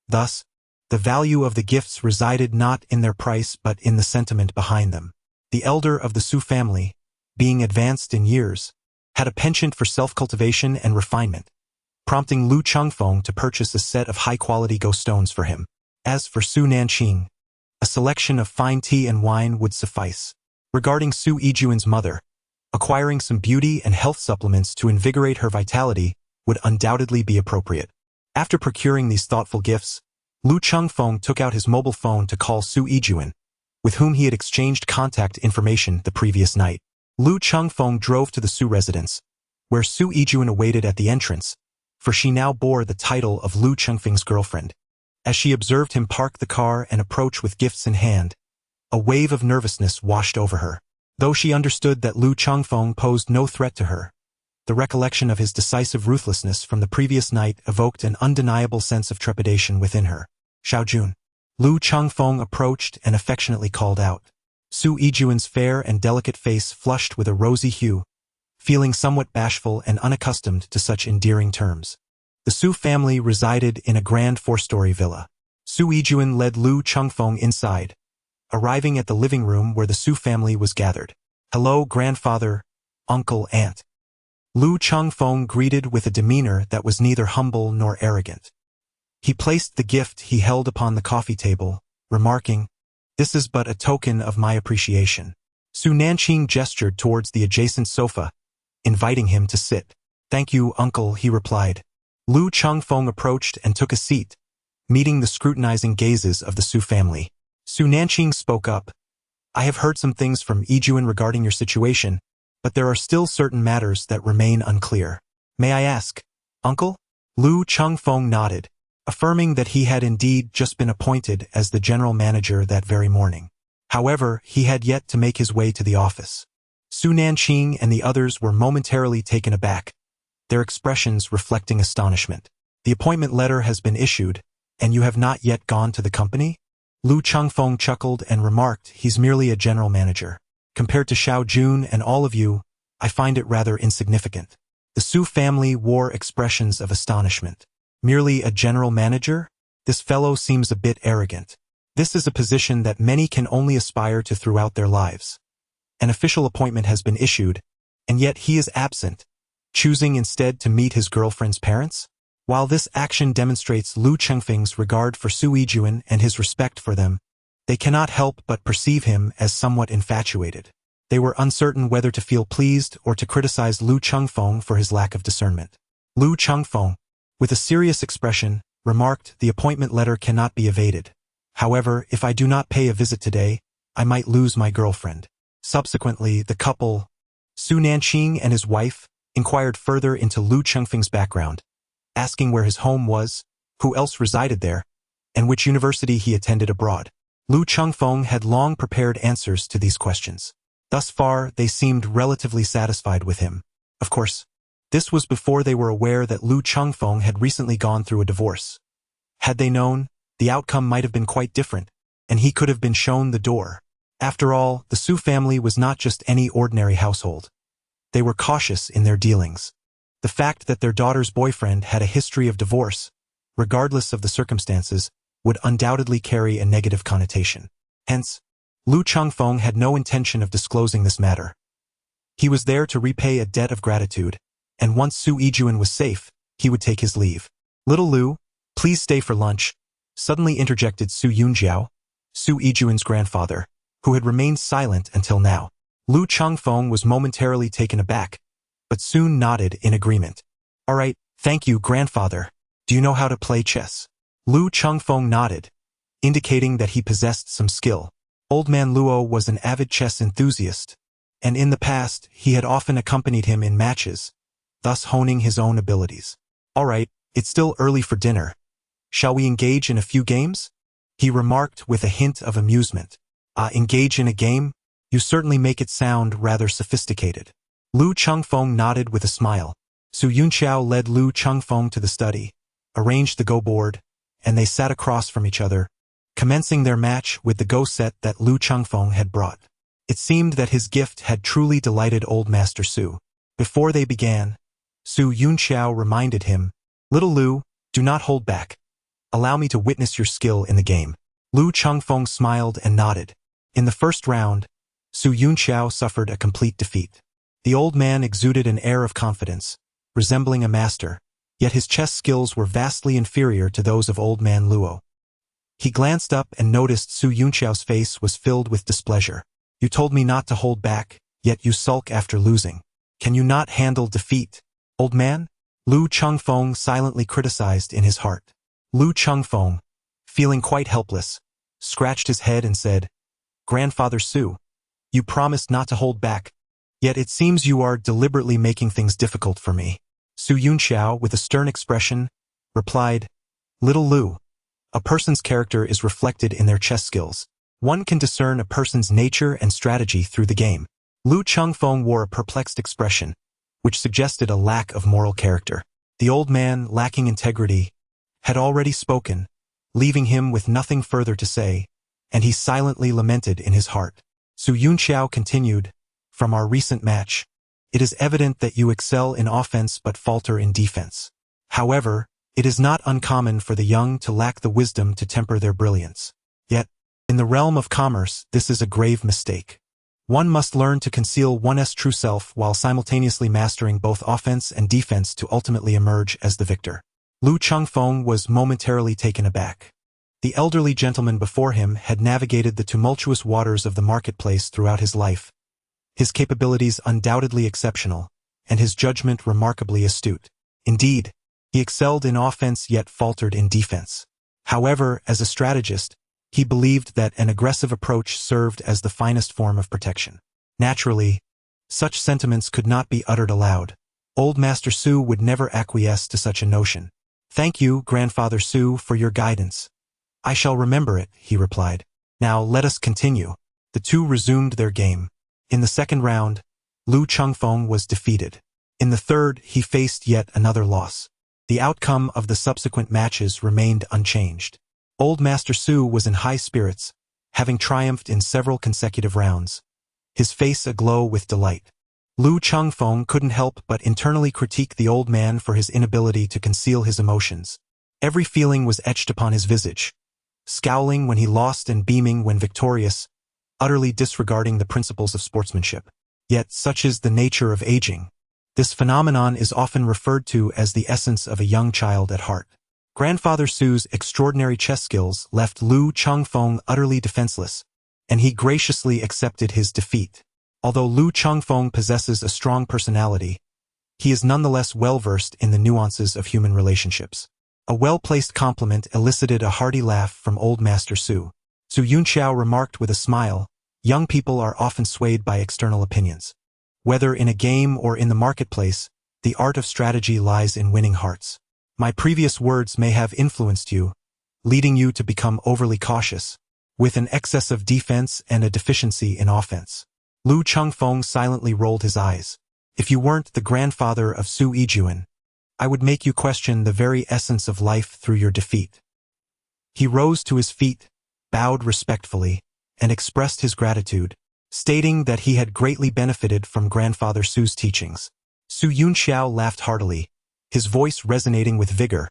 Thus, the value of the gifts resided not in their price but in the sentiment behind them. The elder of the Su family, being advanced in years, had a penchant for self-cultivation and refinement, prompting Lu Chengfeng to purchase a set of high-quality ghost stones for him. As for Su Nanqing, a selection of fine tea and wine would suffice. Regarding Su Yijuan's mother, acquiring some beauty and health supplements to invigorate her vitality would undoubtedly be appropriate. After procuring these thoughtful gifts, Lu Chengfeng took out his mobile phone to call Su Yijuan, with whom he had exchanged contact information the previous night. Lu Chengfeng drove to the Su residence, where Su Yijuan awaited at the entrance, for she now bore the title of Lu Chengfeng's girlfriend. As she observed him park the car and approach with gifts in hand, a wave of nervousness washed over her. Though she understood that Lu Chengfeng posed no threat to her, the recollection of his decisive ruthlessness from the previous night evoked an undeniable sense of trepidation within her. Xiaojun. Lu Chengfeng approached and affectionately called out. Su Yijuan's fair and delicate face flushed with a rosy hue, feeling somewhat bashful and unaccustomed to such endearing terms. The Su family resided in a grand 4-story villa. Su Yijuan led Lu Chengfeng inside, arriving at the living room where the Su family was gathered. "Hello, grandfather, uncle, aunt." Lu Chengfeng greeted with a demeanor that was neither humble nor arrogant. He placed the gift he held upon the coffee table, remarking, "This is but a token of my appreciation." Su Nanqing gestured towards the adjacent sofa, inviting him to sit. "Thank you, uncle," he replied. Lu Chengfeng approached and took a seat, meeting the scrutinizing gazes of the Su family. Su Nanqing spoke up. "I have heard some things from Yijuan regarding your situation, but there are still certain matters that remain unclear. May I ask, uncle?" Lu Chengfeng nodded, affirming that he had indeed just been appointed as the general manager that very morning. However, he had yet to make his way to the office. Su Nanqing and the others were momentarily taken aback, their expressions reflecting astonishment. "The appointment letter has been issued, and you have not yet gone to the company?" Lu Chengfeng chuckled and remarked, "He's merely a general manager. Compared to Xiaojun and all of you, I find it rather insignificant." The Su family wore expressions of astonishment. Merely a general manager? This fellow seems a bit arrogant. This is a position that many can only aspire to throughout their lives. An official appointment has been issued, and yet he is absent, choosing instead to meet his girlfriend's parents? While this action demonstrates Lu Chengfeng's regard for Su Yijuan and his respect for them, they cannot help but perceive him as somewhat infatuated. They were uncertain whether to feel pleased or to criticize Lu Chengfeng for his lack of discernment. Lu Chengfeng, with a serious expression, remarked, "The appointment letter cannot be evaded. However, if I do not pay a visit today, I might lose my girlfriend." Subsequently, the couple, Su Nanqing and his wife, inquired further into Lu Chengfeng's background, asking where his home was, who else resided there, and which university he attended abroad. Lu Chengfeng had long prepared answers to these questions. Thus far, they seemed relatively satisfied with him. Of course, this was before they were aware that Lu Chengfeng had recently gone through a divorce. Had they known, the outcome might have been quite different, and he could have been shown the door. After all, the Su family was not just any ordinary household. They were cautious in their dealings. The fact that their daughter's boyfriend had a history of divorce, regardless of the circumstances, would undoubtedly carry a negative connotation. Hence, Lu Chengfeng had no intention of disclosing this matter. He was there to repay a debt of gratitude, and once Su Yijuan was safe, he would take his leave. "Little Lu, please stay for lunch," suddenly interjected Su Yunjiao, Su Yijuan's grandfather, who had remained silent until now. Lu Chengfeng was momentarily taken aback, but soon nodded in agreement. "All right, thank you, grandfather. Do you know how to play chess?" Lu Chengfeng nodded, indicating that he possessed some skill. Old man Luo was an avid chess enthusiast, and in the past he had often accompanied him in matches, thus honing his own abilities. "All right, it's still early for dinner. Shall we engage in a few games?" he remarked with a hint of amusement. Engage in a game? You certainly make it sound rather sophisticated." Lu Chengfeng nodded with a smile. Su Yunqiao led Lu Chengfeng to the study, arranged the Go board, and they sat across from each other, commencing their match with the Go set that Lu Chengfeng had brought. It seemed that his gift had truly delighted old Master Su. Before they began, Su Yunqiao reminded him, "Little Lu, do not hold back. Allow me to witness your skill in the game." Lu Chengfeng smiled and nodded. In the first round, Su Yunqiao suffered a complete defeat. The old man exuded an air of confidence, resembling a master, yet his chess skills were vastly inferior to those of old man Luo. He glanced up and noticed Su Yunqiao's face was filled with displeasure. "You told me not to hold back, yet you sulk after losing. Can you not handle defeat, old man?" Lu Chengfeng silently criticized in his heart. Lu Chengfeng, feeling quite helpless, scratched his head and said, "Grandfather Su, you promised not to hold back. Yet it seems you are deliberately making things difficult for me. Su Yunxiao, with a stern expression, replied, Little Lu, a person's character is reflected in their chess skills. One can discern a person's nature and strategy through the game. Lu Chengfeng wore a perplexed expression, which suggested a lack of moral character. The old man, lacking integrity, had already spoken, leaving him with nothing further to say, and he silently lamented in his heart. Su Yunxiao continued, From our recent match, it is evident that you excel in offense but falter in defense. However, it is not uncommon for the young to lack the wisdom to temper their brilliance. Yet, in the realm of commerce, this is a grave mistake. One must learn to conceal one's true self while simultaneously mastering both offense and defense to ultimately emerge as the victor. Lu Chengfeng was momentarily taken aback. The elderly gentleman before him had navigated the tumultuous waters of the marketplace throughout his life, his capabilities undoubtedly exceptional, and his judgment remarkably astute. Indeed, he excelled in offense yet faltered in defense. However, as a strategist, he believed that an aggressive approach served as the finest form of protection. Naturally, such sentiments could not be uttered aloud. Old Master Su would never acquiesce to such a notion. Thank you, Grandfather Su, for your guidance. I shall remember it, he replied. Now let us continue. The two resumed their game. In the second round, Lu Chengfeng was defeated. In the third, he faced yet another loss. The outcome of the subsequent matches remained unchanged. Old Master Su was in high spirits, having triumphed in several consecutive rounds, his face aglow with delight. Lu Chengfeng couldn't help but internally critique the old man for his inability to conceal his emotions. Every feeling was etched upon his visage, scowling when he lost and beaming when victorious, utterly disregarding the principles of sportsmanship. Yet such is the nature of aging. This phenomenon is often referred to as the essence of a young child at heart. Grandfather Su's extraordinary chess skills left Lu Chengfeng utterly defenseless, and he graciously accepted his defeat. Although Lu Chengfeng possesses a strong personality, he is nonetheless well-versed in the nuances of human relationships. A well-placed compliment elicited a hearty laugh from Old Master Su. Su Yunxiao remarked with a smile, Young people are often swayed by external opinions. Whether in a game or in the marketplace, the art of strategy lies in winning hearts. My previous words may have influenced you, leading you to become overly cautious, with an excess of defense and a deficiency in offense. Lu Chengfeng silently rolled his eyes. If you weren't the grandfather of Su Yijuan, I would make you question the very essence of life through your defeat. He rose to his feet, bowed respectfully, and expressed his gratitude, stating that he had greatly benefited from Grandfather Su's teachings. Su Yunxiao laughed heartily, his voice resonating with vigor,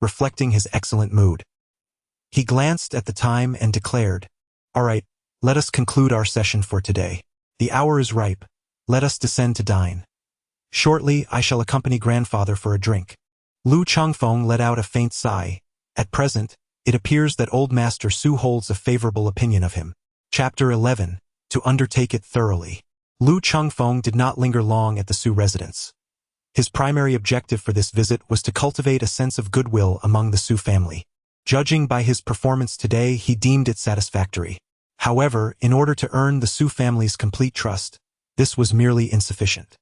reflecting his excellent mood. He glanced at the time and declared, All right, let us conclude our session for today. The hour is ripe. Let us descend to dine. Shortly, I shall accompany Grandfather for a drink. Lu Chengfeng let out a faint sigh. At present, it appears that Old Master Su holds a favorable opinion of him. Chapter 11. To undertake it thoroughly. Lu Chengfeng did not linger long at the Su residence. His primary objective for this visit was to cultivate a sense of goodwill among the Su family. Judging by his performance today, he deemed it satisfactory. However, in order to earn the Su family's complete trust, this was merely insufficient.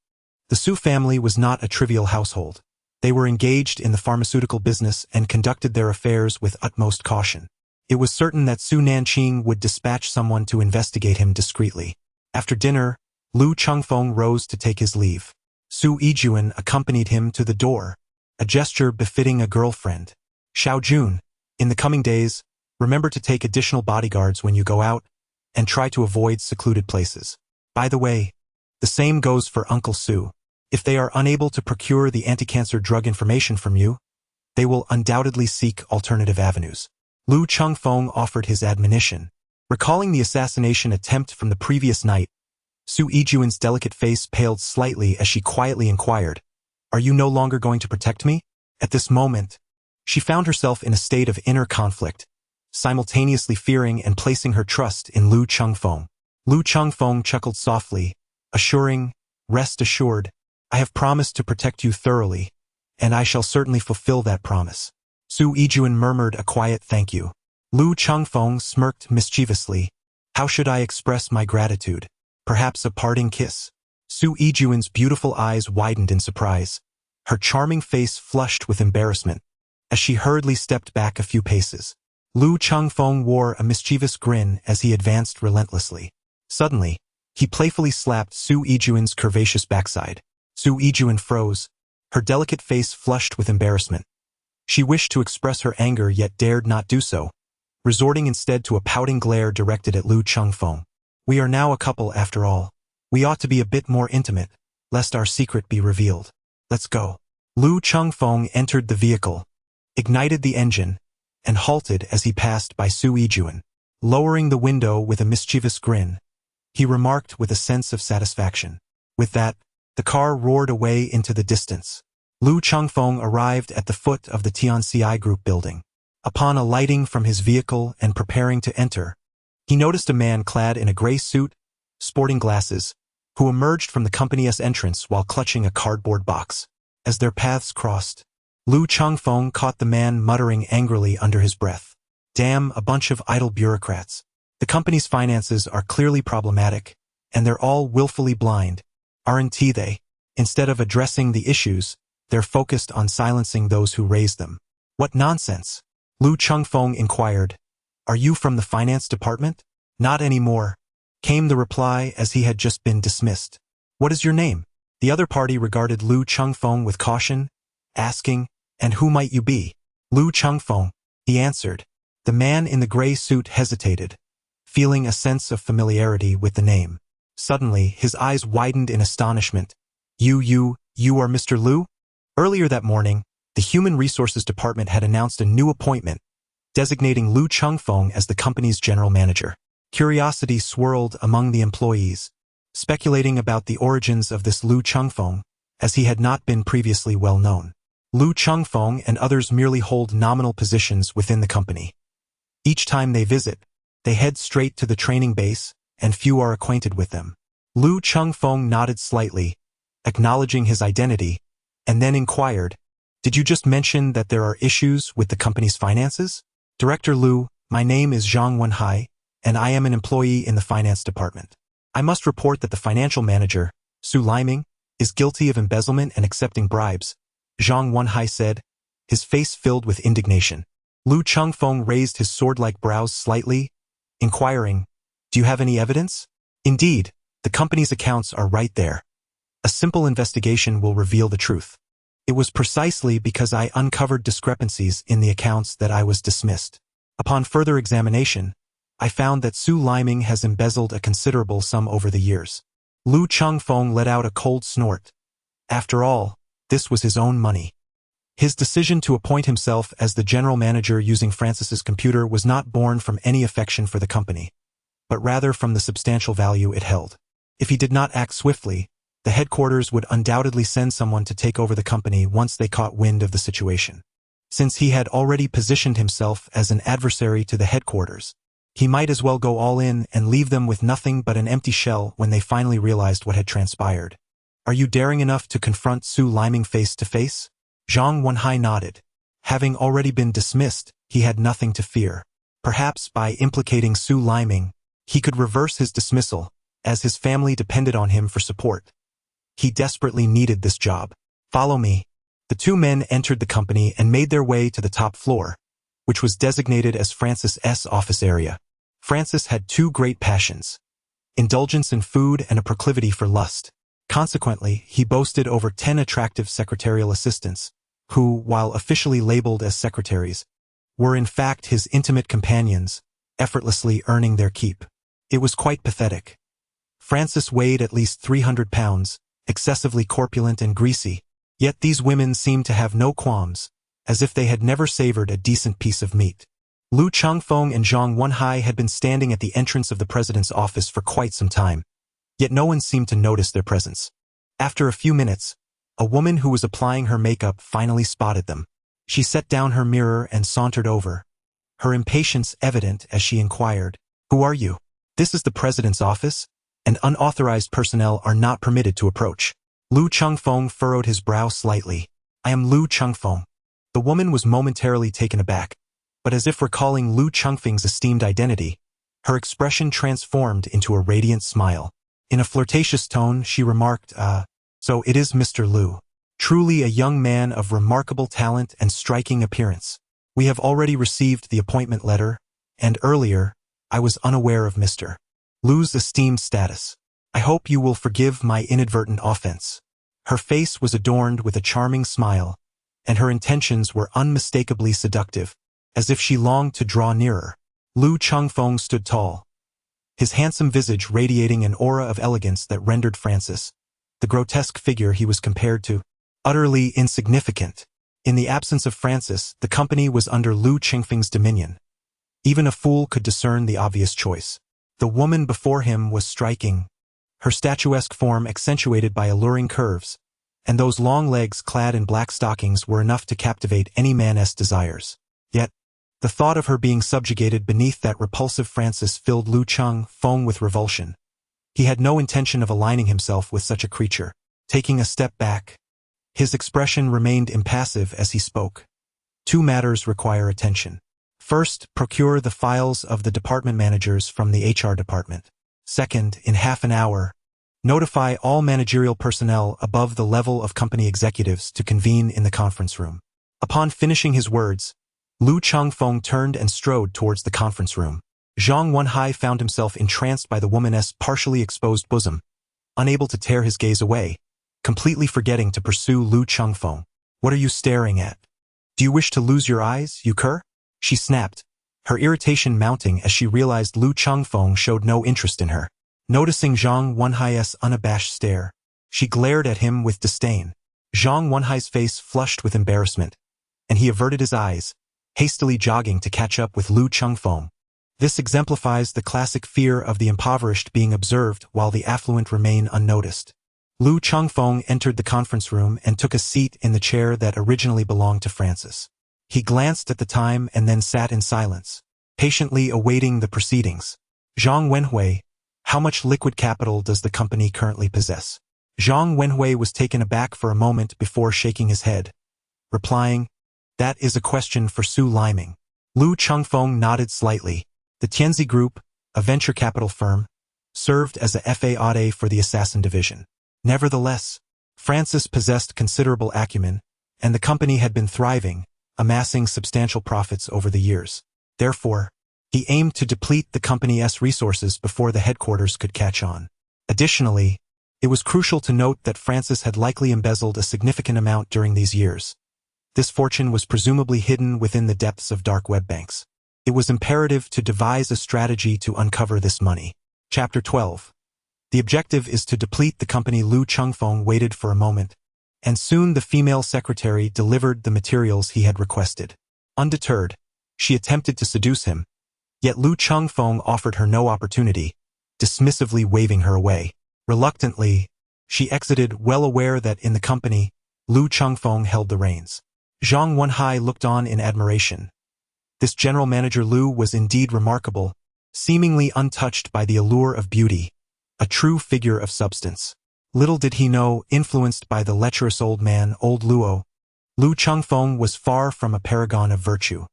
The Su family was not a trivial household. They were engaged in the pharmaceutical business and conducted their affairs with utmost caution. It was certain that Su Nanqing would dispatch someone to investigate him discreetly. After dinner, Lu Chengfeng rose to take his leave. Su Yijuan accompanied him to the door, a gesture befitting a girlfriend. Xiao Jun, in the coming days, remember to take additional bodyguards when you go out, and try to avoid secluded places. By the way, the same goes for Uncle Su. If they are unable to procure the anti-cancer drug information from you, they will undoubtedly seek alternative avenues. Lu Chengfeng offered his admonition. Recalling the assassination attempt from the previous night, Su Yijuan's delicate face paled slightly as she quietly inquired, Are you no longer going to protect me? At this moment, she found herself in a state of inner conflict, simultaneously fearing and placing her trust in Lu Chengfeng. Lu Chengfeng chuckled softly, assuring, Rest assured, I have promised to protect you thoroughly, and I shall certainly fulfill that promise. Su Yijuan murmured a quiet thank you. Lu Chengfeng smirked mischievously. How should I express my gratitude? Perhaps a parting kiss? Su Yijuan's beautiful eyes widened in surprise. Her charming face flushed with embarrassment as she hurriedly stepped back a few paces. Lu Chengfeng wore a mischievous grin as he advanced relentlessly. Suddenly, he playfully slapped Su Yijuan's curvaceous backside. Su Yijuan froze, her delicate face flushed with embarrassment. She wished to express her anger yet dared not do so, resorting instead to a pouting glare directed at Lu Chengfeng. We are now a couple after all. We ought to be a bit more intimate, lest our secret be revealed. Let's go. Lu Chengfeng entered the vehicle, ignited the engine, and halted as he passed by Su Yijuan. Lowering the window with a mischievous grin, he remarked with a sense of satisfaction. With that, the car roared away into the distance. Lu Chengfeng arrived at the foot of the TNCI Group building. Upon alighting from his vehicle and preparing to enter, he noticed a man clad in a gray suit, sporting glasses, who emerged from the company's entrance while clutching a cardboard box. As their paths crossed, Lu Chengfeng caught the man muttering angrily under his breath. Damn, a bunch of idle bureaucrats. The company's finances are clearly problematic, and they're all willfully blind, aren't they? Instead of addressing the issues, they're focused on silencing those who raised them. What nonsense? Lu Chengfeng inquired. Are you from the finance department? Not anymore, came the reply as he had just been dismissed. What is your name? The other party regarded Lu Chengfeng with caution, asking, and who might you be? Lu Chengfeng, he answered. The man in the gray suit hesitated, feeling a sense of familiarity with the name. Suddenly, his eyes widened in astonishment. You are Mr. Lu? Earlier that morning, the Human Resources Department had announced a new appointment, designating Lu Chengfeng as the company's general manager. Curiosity swirled among the employees, speculating about the origins of this Lu Chengfeng, as he had not been previously well known. Lu Chengfeng and others merely hold nominal positions within the company. Each time they visit, they head straight to the training base, and few are acquainted with them. Lu Chengfeng nodded slightly, acknowledging his identity, and then inquired, Did you just mention that there are issues with the company's finances? Director Lu, my name is Zhang Wenhai, and I am an employee in the finance department. I must report that the financial manager, Su Liming, is guilty of embezzlement and accepting bribes, Zhang Wenhai said, his face filled with indignation. Lu Chengfeng raised his sword-like brows slightly, inquiring, Do you have any evidence? Indeed, the company's accounts are right there. A simple investigation will reveal the truth. It was precisely because I uncovered discrepancies in the accounts that I was dismissed. Upon further examination, I found that Su Liming has embezzled a considerable sum over the years. Lu Chengfeng let out a cold snort. After all, this was his own money. His decision to appoint himself as the general manager using Francis's computer was not born from any affection for the company, but rather from the substantial value it held. If he did not act swiftly, the headquarters would undoubtedly send someone to take over the company once they caught wind of the situation. Since he had already positioned himself as an adversary to the headquarters, he might as well go all in and leave them with nothing but an empty shell when they finally realized what had transpired. Are you daring enough to confront Su Liming face to face? Zhang Wenhai nodded. Having already been dismissed, he had nothing to fear. Perhaps by implicating Su Liming, he could reverse his dismissal, as his family depended on him for support. He desperately needed this job. Follow me. The two men entered the company and made their way to the top floor, which was designated as Francis's office area. Francis had two great passions: indulgence in food and a proclivity for lust. Consequently, he boasted over 10 attractive secretarial assistants, who, while officially labeled as secretaries, were in fact his intimate companions, effortlessly earning their keep. It was quite pathetic. Francis weighed at least 300 pounds, excessively corpulent and greasy, yet these women seemed to have no qualms, as if they had never savored a decent piece of meat. Lu Chengfeng and Zhang Wenhai had been standing at the entrance of the president's office for quite some time, yet no one seemed to notice their presence. After a few minutes, a woman who was applying her makeup finally spotted them. She set down her mirror and sauntered over, her impatience evident as she inquired, Who are you? This is the president's office, and unauthorized personnel are not permitted to approach. Lu Chengfeng furrowed his brow slightly. I am Lu Chengfeng. The woman was momentarily taken aback, but as if recalling Lu Chengfeng's esteemed identity, her expression transformed into a radiant smile. In a flirtatious tone, she remarked, "So it is Mr. Lu. Truly a young man of remarkable talent and striking appearance. We have already received the appointment letter, and earlier, I was unaware of Mr. Lu's esteemed status. I hope you will forgive my inadvertent offense." Her face was adorned with a charming smile, and her intentions were unmistakably seductive, as if she longed to draw nearer. Lu Chengfeng stood tall, his handsome visage radiating an aura of elegance that rendered Francis, the grotesque figure he was compared to, utterly insignificant. In the absence of Francis, the company was under Lu Chengfeng's dominion. Even a fool could discern the obvious choice. The woman before him was striking, her statuesque form accentuated by alluring curves, and those long legs clad in black stockings were enough to captivate any man's desires. Yet, the thought of her being subjugated beneath that repulsive Francis filled Lu Chengfeng with revulsion. He had no intention of aligning himself with such a creature. Taking a step back, his expression remained impassive as he spoke. Two matters require attention. First, procure the files of the department managers from the HR department. Second, in half an hour, notify all managerial personnel above the level of company executives to convene in the conference room. Upon finishing his words, Lu Chengfeng turned and strode towards the conference room. Zhang Wenhai found himself entranced by the woman's partially exposed bosom, unable to tear his gaze away, completely forgetting to pursue Lu Chengfeng. "What are you staring at? Do you wish to lose your eyes, you cur?" she snapped, her irritation mounting as she realized Lu Chengfeng showed no interest in her. Noticing Zhang Wenhai's unabashed stare, she glared at him with disdain. Zhang Wenhai's face flushed with embarrassment, and he averted his eyes, hastily jogging to catch up with Lu Chengfeng. This exemplifies the classic fear of the impoverished being observed while the affluent remain unnoticed. Lu Chengfeng entered the conference room and took a seat in the chair that originally belonged to Francis. He glanced at the time and then sat in silence, patiently awaiting the proceedings. "Zhang Wenhui, how much liquid capital does the company currently possess?" Zhang Wenhui was taken aback for a moment before shaking his head, replying, "That is a question for Su Liming." Lu Chengfeng nodded slightly. The Tianzi Group, a venture capital firm, served as a FA for the assassin division. Nevertheless, Francis possessed considerable acumen, and the company had been thriving, amassing substantial profits over the years. Therefore, he aimed to deplete the company's resources before the headquarters could catch on. Additionally, it was crucial to note that Francis had likely embezzled a significant amount during these years. This fortune was presumably hidden within the depths of dark web banks. It was imperative to devise a strategy to uncover this money. Chapter 12. The objective is to deplete the company. Lu Chengfeng waited for a moment, and soon the female secretary delivered the materials he had requested. Undeterred, she attempted to seduce him, yet Lu Chengfeng offered her no opportunity, dismissively waving her away. Reluctantly, she exited, well aware that in the company, Lu Chengfeng held the reins. Zhang Wenhai looked on in admiration. This general manager Lu was indeed remarkable, seemingly untouched by the allure of beauty, a true figure of substance. Little did he know, influenced by the lecherous old man, old Luo, Lu Chengfeng was far from a paragon of virtue.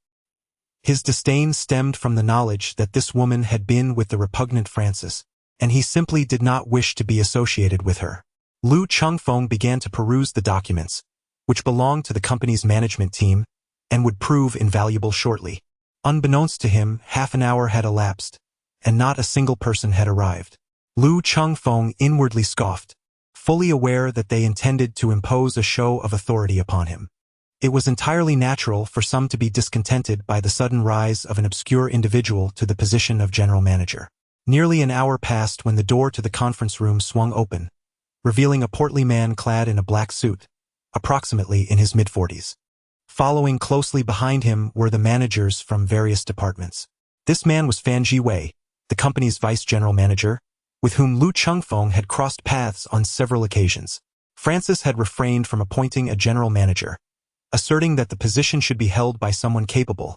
His disdain stemmed from the knowledge that this woman had been with the repugnant Francis, and he simply did not wish to be associated with her. Lu Chengfeng began to peruse the documents, which belonged to the company's management team, and would prove invaluable shortly. Unbeknownst to him, half an hour had elapsed, and not a single person had arrived. Lu Chengfeng inwardly scoffed, fully aware that they intended to impose a show of authority upon him. It was entirely natural for some to be discontented by the sudden rise of an obscure individual to the position of general manager. Nearly an hour passed when the door to the conference room swung open, revealing a portly man clad in a black suit, approximately in his mid-40s. Following closely behind him were the managers from various departments. This man was Fan Jiwei, the company's vice general manager, with whom Lu Chengfeng had crossed paths on several occasions. Francis had refrained from appointing a general manager, asserting that the position should be held by someone capable,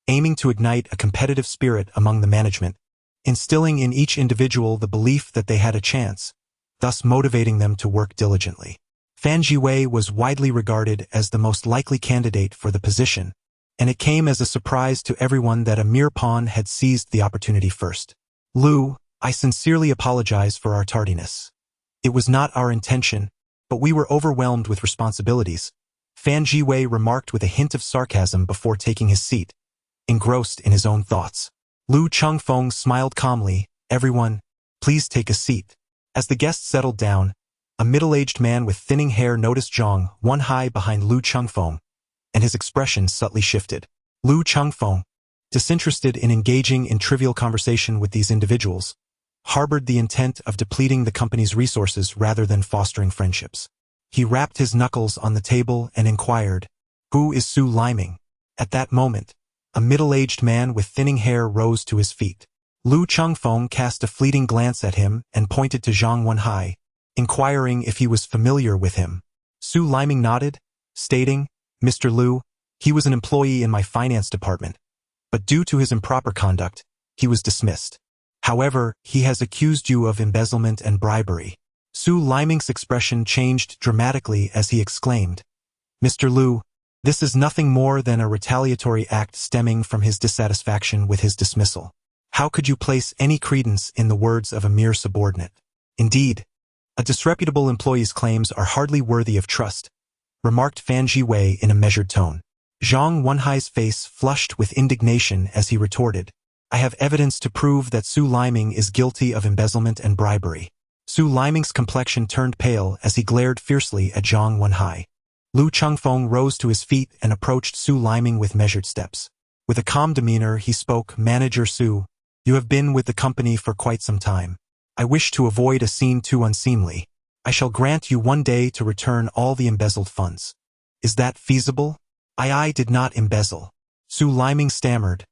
aiming to ignite a competitive spirit among the management, instilling in each individual the belief that they had a chance, thus motivating them to work diligently. Fan Jiwei was widely regarded as the most likely candidate for the position, and it came as a surprise to everyone that a mere pawn had seized the opportunity first. "Lu, I sincerely apologize for our tardiness. It was not our intention, but we were overwhelmed with responsibilities, Fan Jiwei remarked with a hint of sarcasm before taking his seat, engrossed in his own thoughts. Lu Chengfeng smiled calmly. Everyone, please take a seat. As the guests settled down, a middle-aged man with thinning hair noticed Zhang Wenhai behind Lu Chengfeng, and his expression subtly shifted. Lu Chengfeng, disinterested in engaging in trivial conversation with these individuals, harbored the intent of depleting the company's resources rather than fostering friendships. He rapped his knuckles on the table and inquired, "Who is Su Liming?" At that moment, a middle-aged man with thinning hair rose to his feet. Lu Chengfeng cast a fleeting glance at him and pointed to Zhang Wenhai, inquiring if he was familiar with him. Su Liming nodded, stating, "Mr. Lu, he was an employee in my finance department, but due to his improper conduct, he was dismissed. However, he has accused you of embezzlement and bribery." Su Liming's expression changed dramatically as he exclaimed, "Mr. Lu, this is nothing more than a retaliatory act stemming from his dissatisfaction with his dismissal. How could you place any credence in the words of a mere subordinate? Indeed, a disreputable employee's claims are hardly worthy of trust," remarked Fan Jiwei in a measured tone. Zhang Wenhai's face flushed with indignation as he retorted, "I have evidence to prove that Su Liming is guilty of embezzlement and bribery." Su Liming's complexion turned pale as he glared fiercely at Zhang Wenhai. Lu Chengfeng rose to his feet and approached Su Liming with measured steps. With a calm demeanor, he spoke, "Manager Su, you have been with the company for quite some time. I wish to avoid a scene too unseemly. I shall grant you 1 day to return all the embezzled funds. Is that feasible?" I did not embezzle," Su Liming stammered,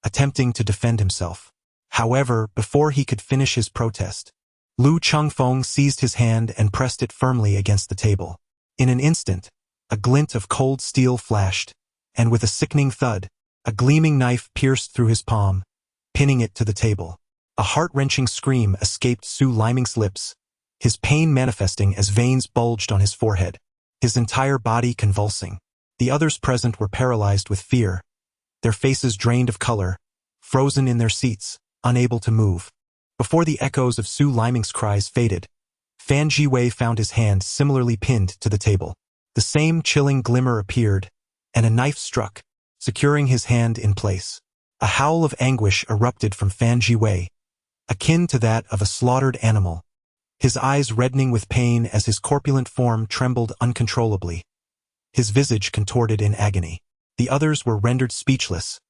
attempting to defend himself. However, before he could finish his protest, Lu Chengfeng seized his hand and pressed it firmly against the table. In an instant, a glint of cold steel flashed, and with a sickening thud, a gleaming knife pierced through his palm, pinning it to the table. A heart-wrenching scream escaped Su Liming's lips, his pain manifesting as veins bulged on his forehead, his entire body convulsing. The others present were paralyzed with fear, their faces drained of color, frozen in their seats, unable to move. Before the echoes of Su Liming's cries faded, Fan Jiwei found his hand similarly pinned to the table. The same chilling glimmer appeared, and a knife struck, securing his hand in place. A howl of anguish erupted from Fan Jiwei, akin to that of a slaughtered animal, his eyes reddening with pain as his corpulent form trembled uncontrollably, his visage contorted in agony. The others were rendered speechless,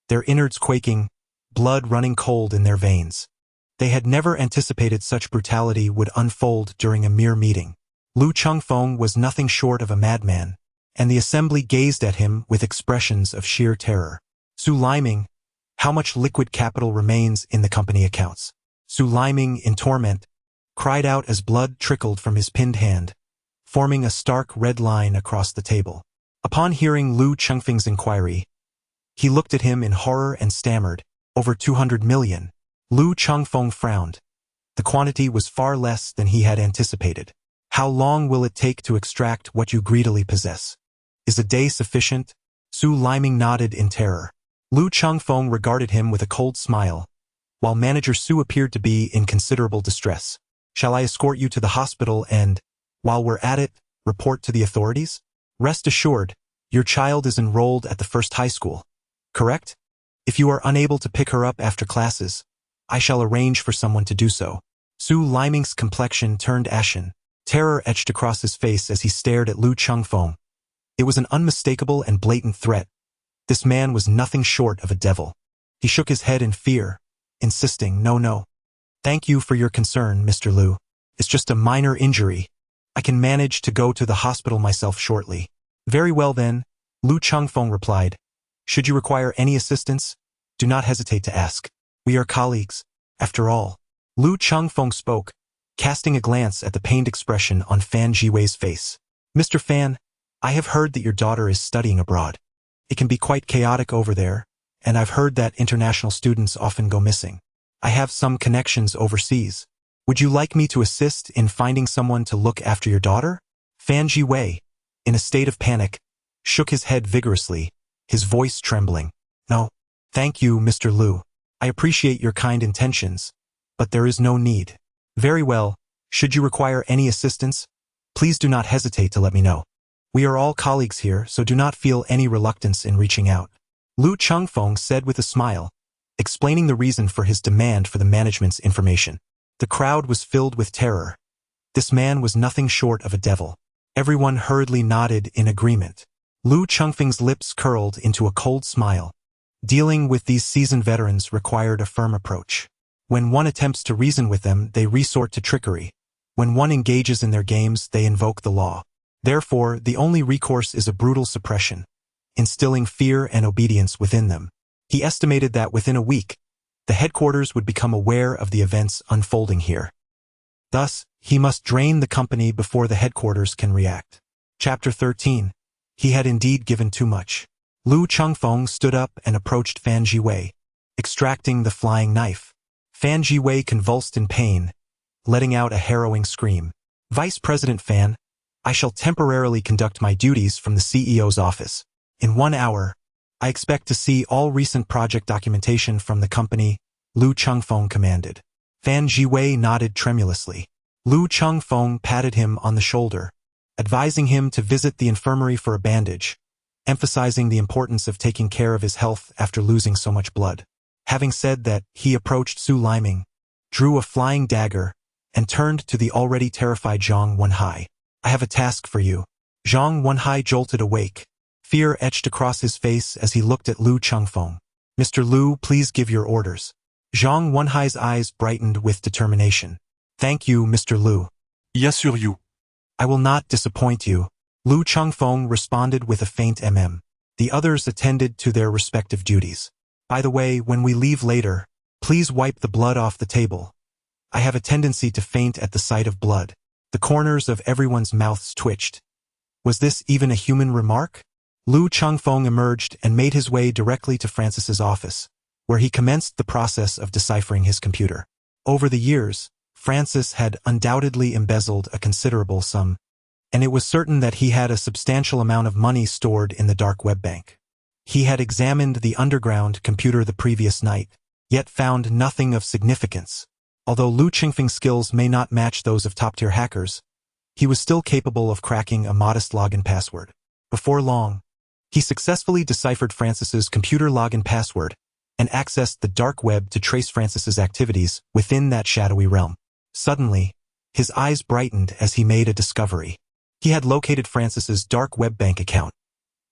their innards quaking, blood running cold in their veins. They had never anticipated such brutality would unfold during a mere meeting. Lu Chengfeng was nothing short of a madman, and the assembly gazed at him with expressions of sheer terror. Su Liming, how much liquid capital remains in the company accounts? Su Liming, in torment, cried out as blood trickled from his pinned hand, forming a stark red line across the table. Upon hearing Lu Chengfeng's inquiry, he looked at him in horror and stammered, "Over 200 million. Lu Chengfeng frowned. The quantity was far less than he had anticipated. "How long will it take to extract what you greedily possess? Is a day sufficient?" Su Liming nodded in terror. Lu Chengfeng regarded him with a cold smile, while Manager Su appeared to be in considerable distress. "Shall I escort you to the hospital and, while we're at it, report to the authorities? Rest assured, your child is enrolled at the first high school, correct? If you are unable to pick her up after classes, I shall arrange for someone to do so." Su Liming's complexion turned ashen. Terror etched across his face as he stared at Lu Chengfeng. It was an unmistakable and blatant threat. This man was nothing short of a devil. He shook his head in fear, insisting, No. Thank you for your concern, Mr. Lu. It's just a minor injury. I can manage to go to the hospital myself shortly." "Very well then," Lu Chengfeng replied. "Should you require any assistance, do not hesitate to ask. We are colleagues, after all." Lu Chengfeng spoke, casting a glance at the pained expression on Fan Jiwei's face. "Mr. Fan, I have heard that your daughter is studying abroad. It can be quite chaotic over there, and I've heard that international students often go missing. I have some connections overseas. Would you like me to assist in finding someone to look after your daughter?" Fan Jiwei, in a state of panic, shook his head vigorously, his voice trembling. "No, thank you, Mr. Lu. I appreciate your kind intentions, but there is no need. Very well, should you require any assistance, please do not hesitate to let me know. We are all colleagues here, so do not feel any reluctance in reaching out. Lu Chengfeng said with a smile, explaining the reason for his demand for the management's information. The crowd was filled with terror. This man was nothing short of a devil. Everyone hurriedly nodded in agreement. Lu Chengfeng's lips curled into a cold smile. Dealing with these seasoned veterans required a firm approach. When one attempts to reason with them, they resort to trickery. When one engages in their games, they invoke the law. Therefore, the only recourse is a brutal suppression, instilling fear and obedience within them. He estimated that within a week, the headquarters would become aware of the events unfolding here. Thus, he must drain the company before the headquarters can react. Chapter 13. He had indeed given too much. Lu Chengfeng stood up and approached Fan Jiwei, extracting the flying knife. Fan Jiwei convulsed in pain, letting out a harrowing scream. Vice President Fan, I shall temporarily conduct my duties from the CEO's office. In 1 hour, I expect to see all recent project documentation from the company, Lu Chengfeng commanded. Fan Jiwei nodded tremulously. Lu Chengfeng patted him on the shoulder, advising him to visit the infirmary for a bandage, emphasizing the importance of taking care of his health after losing so much blood. Having said that, he approached Su Liming, drew a flying dagger, and turned to the already terrified Zhang Wenhai. I have a task for you. Zhang Wenhai jolted awake. Fear etched across his face as he looked at Lu Chengfeng. Mr. Lu, please give your orders. Zhang Wenhai's eyes brightened with determination. Thank you, Mr. Lu. Assure you. I will not disappoint you. Lu Chengfeng responded with a faint The others attended to their respective duties. By the way, when we leave later, please wipe the blood off the table. I have a tendency to faint at the sight of blood. The corners of everyone's mouths twitched. Was this even a human remark? Lu Chengfeng emerged and made his way directly to Francis's office, where he commenced the process of deciphering his computer. Over the years, Francis had undoubtedly embezzled a considerable sum, and it was certain that he had a substantial amount of money stored in the dark web bank. He had examined the underground computer the previous night, yet found nothing of significance. Although Lu Chengfeng's skills may not match those of top-tier hackers, he was still capable of cracking a modest login password. Before long, he successfully deciphered Francis's computer login password and accessed the dark web to trace Francis's activities within that shadowy realm. Suddenly, his eyes brightened as he made a discovery. He had located Francis's dark web bank account.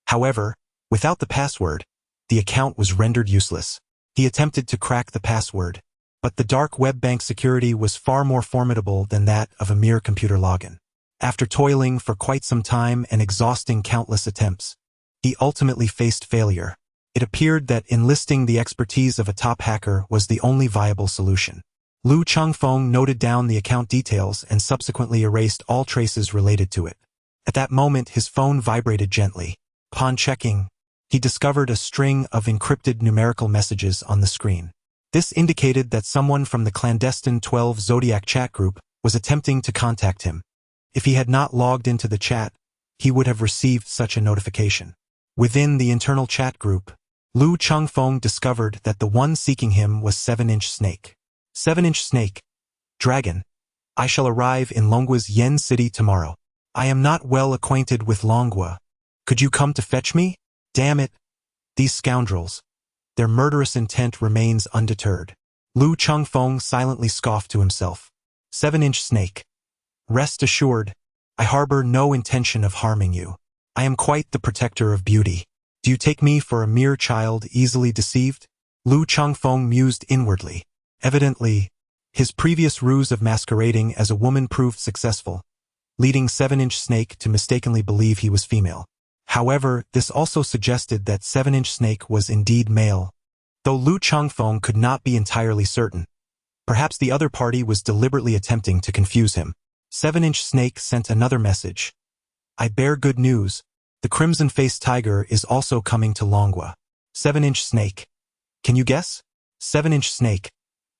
However, without the password, the account was rendered useless. He attempted to crack the password, but the dark web bank security was far more formidable than that of a mere computer login. After toiling for quite some time and exhausting countless attempts, he ultimately faced failure. It appeared that enlisting the expertise of a top hacker was the only viable solution. Lu Chengfeng noted down the account details and subsequently erased all traces related to it. At that moment, his phone vibrated gently. Upon checking, he discovered a string of encrypted numerical messages on the screen. This indicated that someone from the clandestine 12 Zodiac chat group was attempting to contact him. If he had not logged into the chat, he would have received such a notification. Within the internal chat group, Lu Chengfeng discovered that the one seeking him was 7-inch Snake. 7-inch Snake. Dragon. I shall arrive in Longgua's Yen City tomorrow. I am not well acquainted with Longhua. Could you come to fetch me? Damn it. These scoundrels. Their murderous intent remains undeterred. Lu Chengfeng silently scoffed to himself. 7-inch Snake. Rest assured, I harbor no intention of harming you. I am quite the protector of beauty. Do you take me for a mere child easily deceived? Lu Chengfeng mused inwardly. Evidently, his previous ruse of masquerading as a woman proved successful, leading 7-inch Snake to mistakenly believe he was female. However, this also suggested that 7-inch Snake was indeed male. Though Lu Chengfeng could not be entirely certain, perhaps the other party was deliberately attempting to confuse him. 7-inch Snake sent another message. I bear good news. The crimson-faced tiger is also coming to Longhua. 7-inch Snake. Can you guess? 7-inch Snake.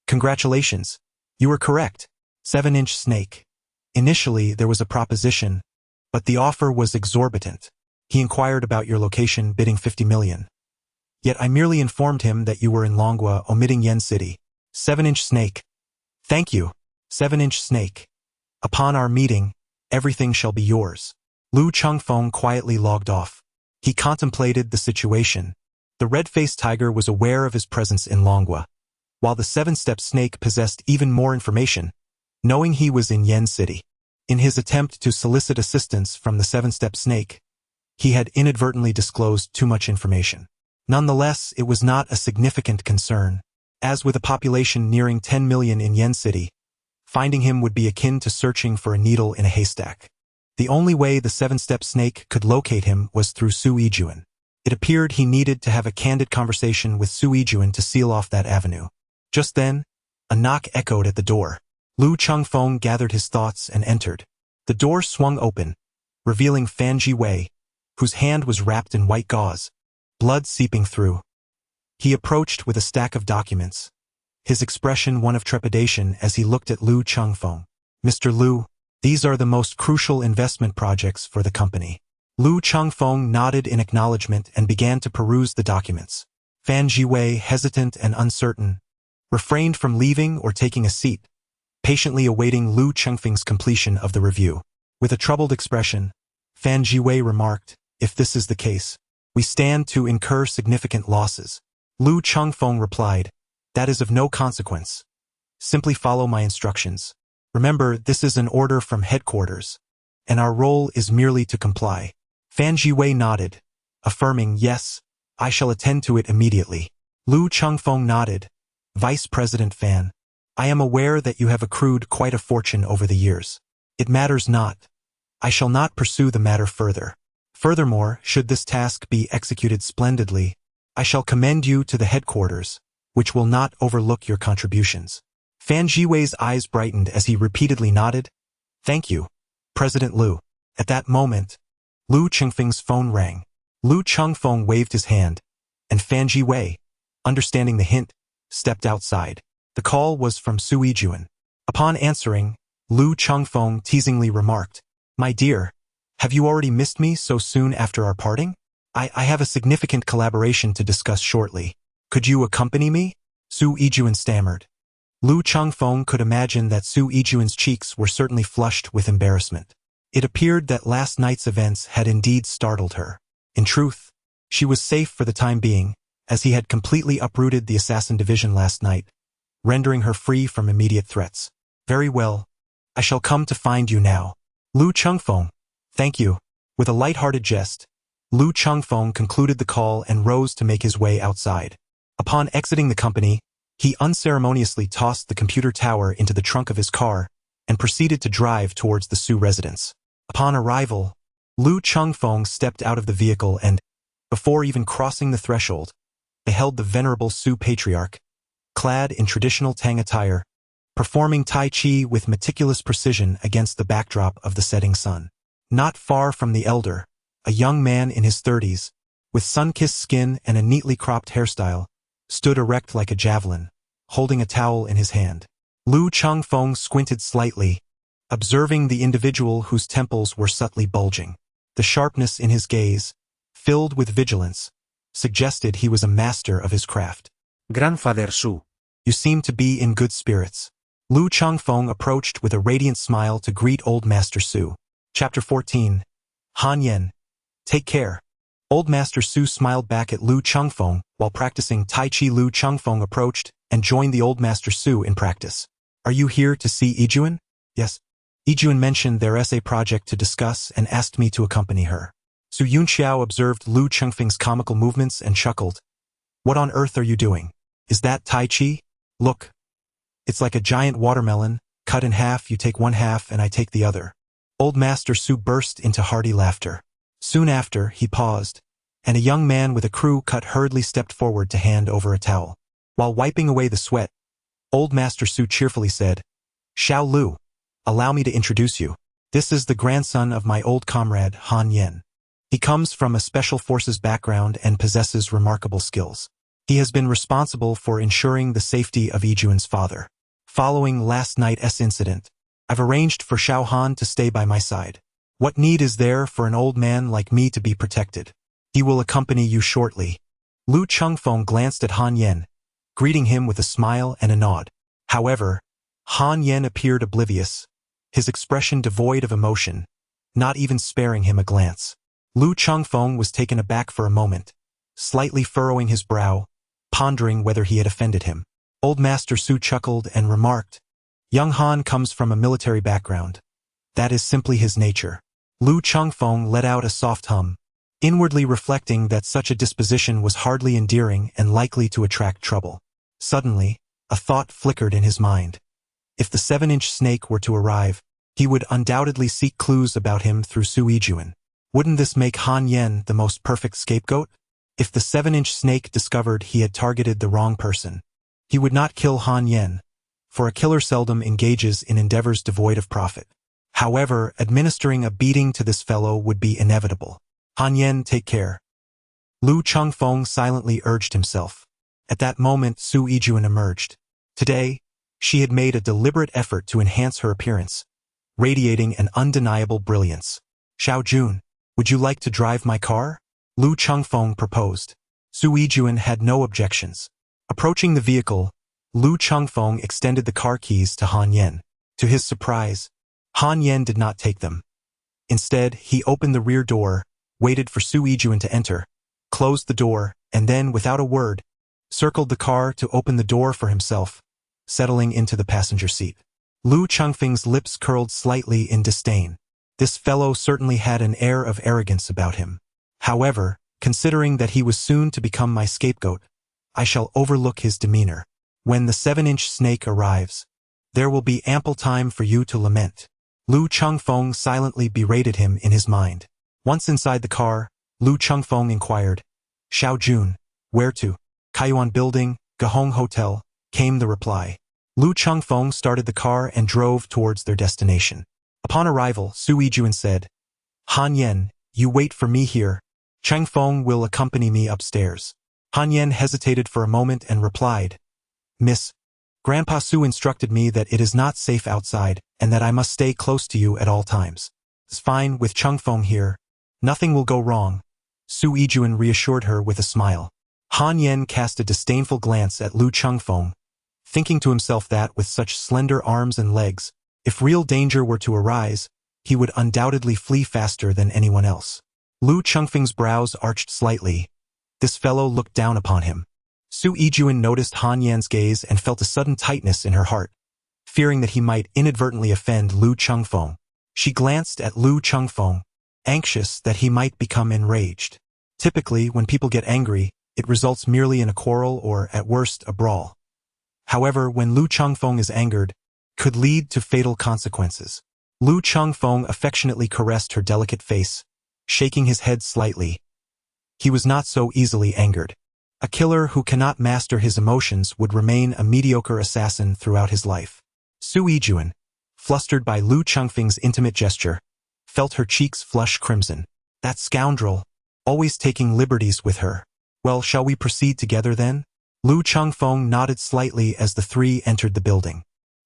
Congratulations. You were correct. 7-inch Snake. Initially, there was a proposition, but the offer was exorbitant. He inquired about your location, bidding 50 million. Yet I merely informed him that you were in Longhua, omitting Yen City. 7-inch Snake. Thank you, 7-inch snake. Upon our meeting, everything shall be yours. Lu Chengfeng quietly logged off. He contemplated the situation. The red-faced tiger was aware of his presence in Longwa, while the 7-step snake possessed even more information, knowing he was in Yen City. In his attempt to solicit assistance from the 7-step snake, he had inadvertently disclosed too much information. Nonetheless, it was not a significant concern. As with a population nearing 10 million in Yen City, finding him would be akin to searching for a needle in a haystack. The only way the 7-step snake could locate him was through Su Yijuan. It appeared he needed to have a candid conversation with Su Yijuan to seal off that avenue. Just then, a knock echoed at the door. Lu Chengfeng gathered his thoughts and entered. The door swung open, revealing Fan Jiwei, whose hand was wrapped in white gauze, blood seeping through. He approached with a stack of documents, his expression one of trepidation as he looked at Lu Chengfeng. Mr. Lu, these are the most crucial investment projects for the company. Lu Chengfeng nodded in acknowledgement and began to peruse the documents. Fan Jiwei, hesitant and uncertain, refrained from leaving or taking a seat, patiently awaiting Lu Chengfeng's completion of the review. With a troubled expression, Fan Jiwei remarked, "If this is the case, we stand to incur significant losses." Lu Chengfeng replied, "That is of no consequence. Simply follow my instructions. Remember, this is an order from headquarters, and our role is merely to comply." Fan Jiwei nodded, affirming, "Yes, I shall attend to it immediately." Lu Chengfeng nodded, "Vice President Fan, I am aware that you have accrued quite a fortune over the years. It matters not. I shall not pursue the matter further. Furthermore, should this task be executed splendidly, I shall commend you to the headquarters, which will not overlook your contributions." Fan Jiwei's eyes brightened as he repeatedly nodded, "Thank you, President Lu." At that moment, Lu Chengfeng's phone rang. Lu Chengfeng waved his hand, and Fan Jiwei, understanding the hint, stepped outside. The call was from Su Yijuan. Upon answering, Lu Chengfeng teasingly remarked, "My dear, have you already missed me so soon after our parting? I have a significant collaboration to discuss shortly. Could you accompany me?" Su Yijuan stammered. Lu Chengfeng could imagine that Su Yijuan's cheeks were certainly flushed with embarrassment. It appeared that last night's events had indeed startled her. In truth, she was safe for the time being, as he had completely uprooted the assassin division last night, rendering her free from immediate threats. "Very well. I shall come to find you now." Lu Chengfeng, "Thank you." With a light-hearted jest, Lu Chengfeng concluded the call and rose to make his way outside. Upon exiting the company, he unceremoniously tossed the computer tower into the trunk of his car and proceeded to drive towards the Su residence. Upon arrival, Lu Chengfeng stepped out of the vehicle and, before even crossing the threshold, beheld the venerable Su patriarch, clad in traditional Tang attire, performing Tai Chi with meticulous precision against the backdrop of the setting sun. Not far from the elder, a young man in his 30s, with sun-kissed skin and a neatly cropped hairstyle, stood erect like a javelin, holding a towel in his hand. Lu Chengfeng squinted slightly, observing the individual whose temples were subtly bulging. The sharpness in his gaze, filled with vigilance, suggested he was a master of his craft. "Grandfather Su, You seem to be in good spirits." Lu Chengfeng approached with a radiant smile to greet Old Master Su. Chapter 14. Han Yen. Take care. Old Master Su smiled back at Lu Chengfeng while practicing Tai Chi. Lu Chengfeng approached and joined the Old Master Su in practice. "Are you here to see Yijuan?" "Yes." Yijuan mentioned their essay project to discuss and asked me to accompany her. Su Yunxiao observed Lu Chengfeng's comical movements and chuckled. "What on earth are you doing? Is that Tai Chi? Look. It's like a giant watermelon, cut in half, you take one half and I take the other." Old Master Su burst into hearty laughter. Soon after, he paused, and a young man with a crew cut hurriedly stepped forward to hand over a towel. While wiping away the sweat, Old Master Su cheerfully said, "Xiao Lu, allow me to introduce you. This is the grandson of my old comrade, Han Yen. He comes from a special forces background and possesses remarkable skills. He has been responsible for ensuring the safety of Yijuan's father. Following last night's incident, I've arranged for Xiao Han to stay by my side. What need is there for an old man like me to be protected? He will accompany you shortly." Lu Chengfeng glanced at Han Yen, greeting him with a smile and a nod. However, Han Yen appeared oblivious, his expression devoid of emotion, not even sparing him a glance. Lu Chengfeng was taken aback for a moment, slightly furrowing his brow, pondering whether he had offended him. Old Master Su chuckled and remarked, "Young Han comes from a military background. That is simply his nature." Lu Chengfeng let out a soft hum, inwardly reflecting that such a disposition was hardly endearing and likely to attract trouble. Suddenly, a thought flickered in his mind. If the 7-inch snake were to arrive, he would undoubtedly seek clues about him through Su Yijuan. Wouldn't this make Han Yen the most perfect scapegoat? If the 7-inch snake discovered he had targeted the wrong person, he would not kill Han Yen, for a killer seldom engages in endeavors devoid of profit. However, administering a beating to this fellow would be inevitable. Han Yen, take care. Lu Chengfeng silently urged himself. At that moment, Su Yijuan emerged. Today, she had made a deliberate effort to enhance her appearance, radiating an undeniable brilliance. "Xiao Jun, would you like to drive my car?" Lu Chengfeng proposed. Su Yijuan had no objections. Approaching the vehicle, Lu Chengfeng extended the car keys to Han Yen. To his surprise, Han Yen did not take them. Instead, he opened the rear door, waited for Su Yijuan to enter, closed the door, and then, without a word, circled the car to open the door for himself, settling into the passenger seat. Lu Chengfeng's lips curled slightly in disdain. This fellow certainly had an air of arrogance about him. However, considering that he was soon to become my scapegoat, I shall overlook his demeanor. When the 7-inch snake arrives, there will be ample time for you to lament. Lu Chengfeng silently berated him in his mind. Once inside the car, Lu Chengfeng inquired, "Xiao Jun, where to?" "Kaiyuan Building, Gahong Hotel," came the reply. Lu Chengfeng started the car and drove towards their destination. Upon arrival, Su Yijuan said, "Han Yen, you wait for me here. Chengfeng will accompany me upstairs." Han Yen hesitated for a moment and replied, "Miss, Grandpa Su instructed me that it is not safe outside and that I must stay close to you at all times. It's fine with Chengfeng here. Nothing will go wrong." Su Yijuan reassured her with a smile. Han Yen cast a disdainful glance at Lu Chengfeng, thinking to himself that with such slender arms and legs, if real danger were to arise, he would undoubtedly flee faster than anyone else. Lu Chengfeng's brows arched slightly. This fellow looked down upon him. Su Yijuan noticed Han Yen's gaze and felt a sudden tightness in her heart, fearing that he might inadvertently offend Lu Chengfeng. She glanced at Lu Chengfeng, anxious that he might become enraged. Typically, when people get angry, it results merely in a quarrel or, at worst, a brawl. However, when Lu Chengfeng is angered, it could lead to fatal consequences. Lu Chengfeng affectionately caressed her delicate face, shaking his head slightly. He was not so easily angered. A killer who cannot master his emotions would remain a mediocre assassin throughout his life. Su Yijuan, flustered by Lu Chengfeng's intimate gesture, felt her cheeks flush crimson. That scoundrel, always taking liberties with her. "Well, shall we proceed together then?" Lu Chengfeng nodded slightly as the three entered the building.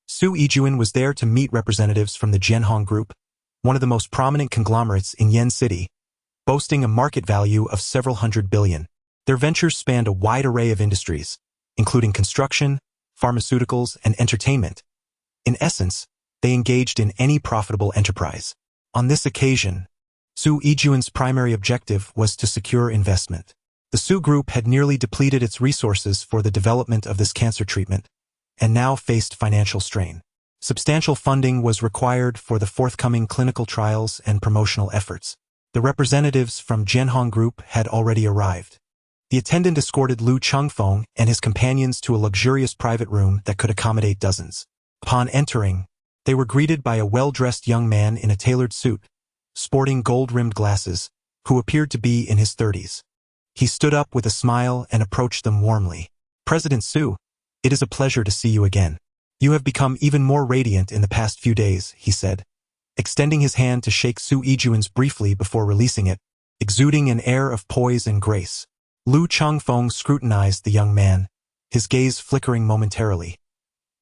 Su Yijuan was there to meet representatives from the Jianhong Group, one of the most prominent conglomerates in Yen City, boasting a market value of several hundred billion. Their ventures spanned a wide array of industries, including construction, pharmaceuticals, and entertainment. In essence, they engaged in any profitable enterprise. On this occasion, Su Yijuan's primary objective was to secure investment. The Su Group had nearly depleted its resources for the development of this cancer treatment, and now faced financial strain. Substantial funding was required for the forthcoming clinical trials and promotional efforts. The representatives from Jianhong Group had already arrived. The attendant escorted Lu Chengfeng and his companions to a luxurious private room that could accommodate dozens. Upon entering, they were greeted by a well-dressed young man in a tailored suit, sporting gold-rimmed glasses, who appeared to be in his 30s. He stood up with a smile and approached them warmly. "President Su, it is a pleasure to see you again. You have become even more radiant in the past few days," he said, extending his hand to shake Su Yijuan's briefly before releasing it, exuding an air of poise and grace. Lu Chengfeng scrutinized the young man, his gaze flickering momentarily.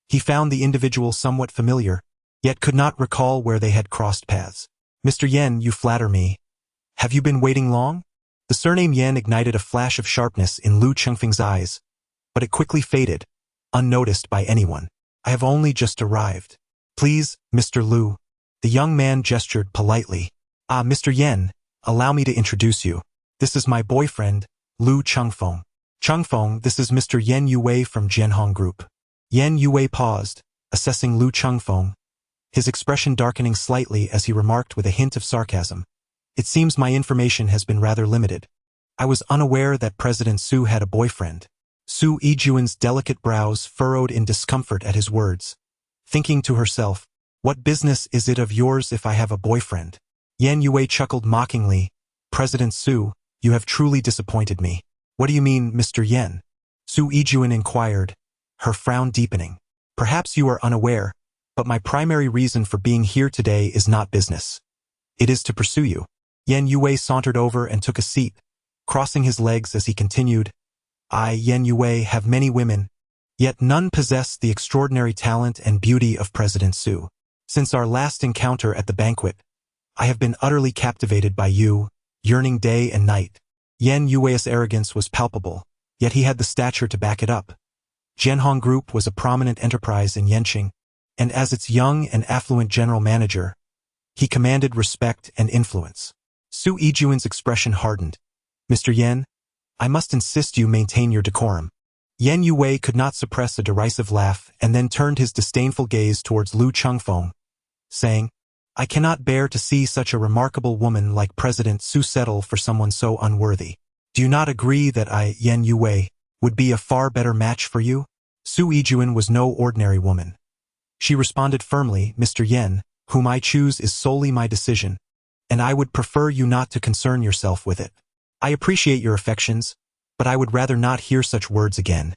He found the individual somewhat familiar, yet could not recall where they had crossed paths. "Mr. Yen, you flatter me. Have you been waiting long?" The surname Yen ignited a flash of sharpness in Lu Chengfeng's eyes, but it quickly faded, unnoticed by anyone. I have only just arrived. Please, Mr. Lu. The young man gestured politely. Ah, Mr. Yen, allow me to introduce you. This is my boyfriend, Lu Chengfeng. Chengfeng, this is Mr. Yen Yue from Jianhong Group. Yen Yue paused, assessing Lu Chengfeng, his expression darkening slightly as he remarked with a hint of sarcasm. It seems my information has been rather limited. I was unaware that President Su had a boyfriend. Su Yijuan's delicate brows furrowed in discomfort at his words, thinking to herself, what business is it of yours if I have a boyfriend? Yen Yue chuckled mockingly. President Su, you have truly disappointed me. What do you mean, Mr. Yen? Su Yijuan inquired, her frown deepening. Perhaps you are unaware, but my primary reason for being here today is not business. It is to pursue you. Yen Yue sauntered over and took a seat, crossing his legs as he continued. I, Yen Yue, have many women, yet none possess the extraordinary talent and beauty of President Su. Since our last encounter at the banquet, I have been utterly captivated by you, yearning day and night. Yen Yue's arrogance was palpable, yet he had the stature to back it up. Jianhong Group was a prominent enterprise in Yanqing, and as its young and affluent general manager, he commanded respect and influence. Su Yijuan's expression hardened. Mr. Yen, I must insist you maintain your decorum. Yen Yue could not suppress a derisive laugh and then turned his disdainful gaze towards Lu Chengfeng, saying, I cannot bear to see such a remarkable woman like President Su settle for someone so unworthy. Do you not agree that I, Yen Yue, would be a far better match for you? Su Yijuan was no ordinary woman. She responded firmly, Mr. Yen, whom I choose is solely my decision, and I would prefer you not to concern yourself with it. I appreciate your affections, but I would rather not hear such words again.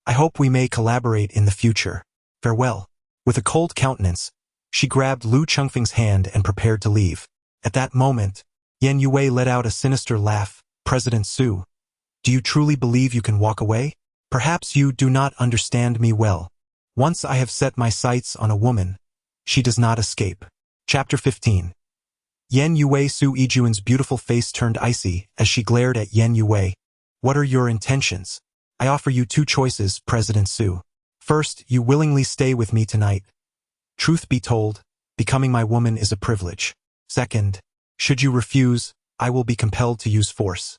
I hope we may collaborate in the future. Farewell. With a cold countenance, she grabbed Lu Chengfeng's hand and prepared to leave. At that moment, Yen Yue let out a sinister laugh. President Su, do you truly believe you can walk away? Perhaps you do not understand me well. Once I have set my sights on a woman, she does not escape. Chapter 15. Yen Yue. Su Yijuan's beautiful face turned icy as she glared at Yen Yue. What are your intentions? I offer you two choices, President Su. First, you willingly stay with me tonight. Truth be told, becoming my woman is a privilege. Second, should you refuse, I will be compelled to use force.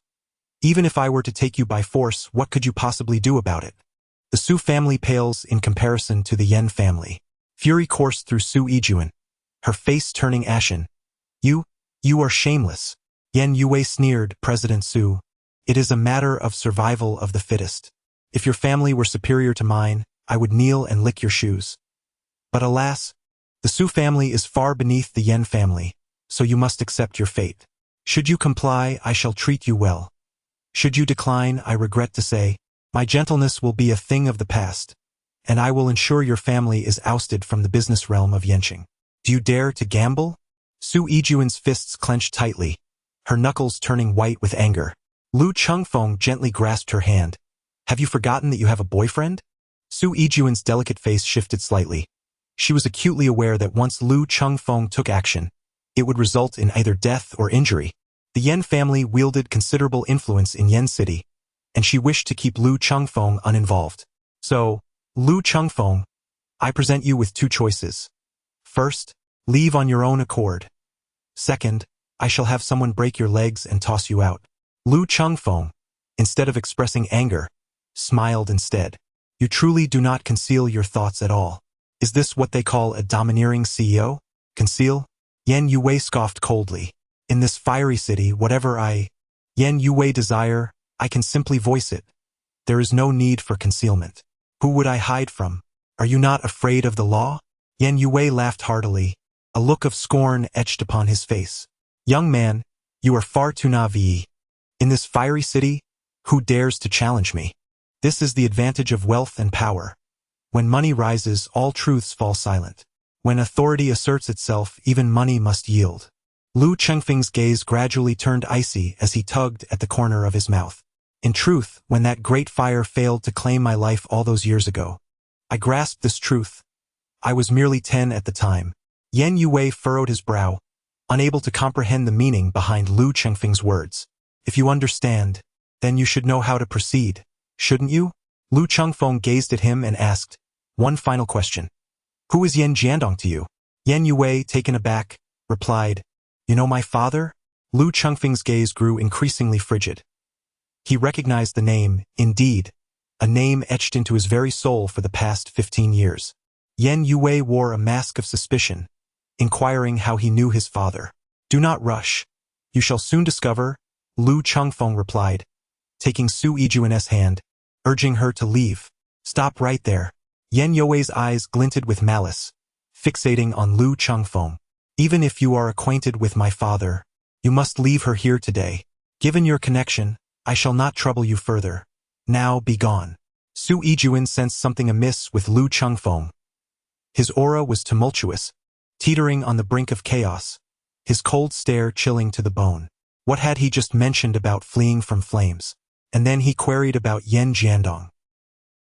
Even if I were to take you by force, what could you possibly do about it? The Su family pales in comparison to the Yen family. Fury coursed through Su Yijuan, her face turning ashen. You are shameless. Yen Yue sneered, President Su. It is a matter of survival of the fittest. If your family were superior to mine, I would kneel and lick your shoes. But alas, the Su family is far beneath the Yen family, so you must accept your fate. Should you comply, I shall treat you well. Should you decline, I regret to say, my gentleness will be a thing of the past, and I will ensure your family is ousted from the business realm of Yanqing. Do you dare to gamble? Su Yijuan's fists clenched tightly, her knuckles turning white with anger. Lu Chengfeng gently grasped her hand. Have you forgotten that you have a boyfriend? Su Yijuan's delicate face shifted slightly. She was acutely aware that once Lu Chengfeng took action, it would result in either death or injury. The Yen family wielded considerable influence in Yen City, and she wished to keep Lu Chengfeng uninvolved. So, Lu Chengfeng, I present you with two choices. First, leave on your own accord. Second, I shall have someone break your legs and toss you out. Lu Chengfeng, instead of expressing anger, smiled instead. You truly do not conceal your thoughts at all. Is this what they call a domineering CEO? Conceal? Yen Yue scoffed coldly. In this fiery city, whatever Yen Yue desire, I can simply voice it. There is no need for concealment. Who would I hide from? Are you not afraid of the law? Yen Yue laughed heartily, a look of scorn etched upon his face. Young man, you are far too naive. In this fiery city, who dares to challenge me? This is the advantage of wealth and power. When money rises, all truths fall silent. When authority asserts itself, even money must yield. Lu Chengfeng's gaze gradually turned icy as he tugged at the corner of his mouth. In truth, when that great fire failed to claim my life all those years ago, I grasped this truth. I was merely 10 at the time. Yen Yue furrowed his brow, unable to comprehend the meaning behind Lu Chengfeng's words. If you understand, then you should know how to proceed, shouldn't you? Lu Chengfeng gazed at him and asked, One final question. Who is Yan Jiandong to you? Yan Yue, taken aback, replied, You know my father? Lu Chengfeng's gaze grew increasingly frigid. He recognized the name, indeed, a name etched into his very soul for the past 15 years. Yan Yue wore a mask of suspicion, inquiring how he knew his father. Do not rush. You shall soon discover, Lu Chengfeng replied, taking Su Yijuan's hand, urging her to leave. Stop right there. Yan Yue's eyes glinted with malice, fixating on Lu Chengfeng. Even if you are acquainted with my father, you must leave her here today. Given your connection, I shall not trouble you further. Now be gone. Su Yijuan sensed something amiss with Lu Chengfeng. His aura was tumultuous, teetering on the brink of chaos, his cold stare chilling to the bone. What had he just mentioned about fleeing from flames? And then he queried about Yan Jiandong.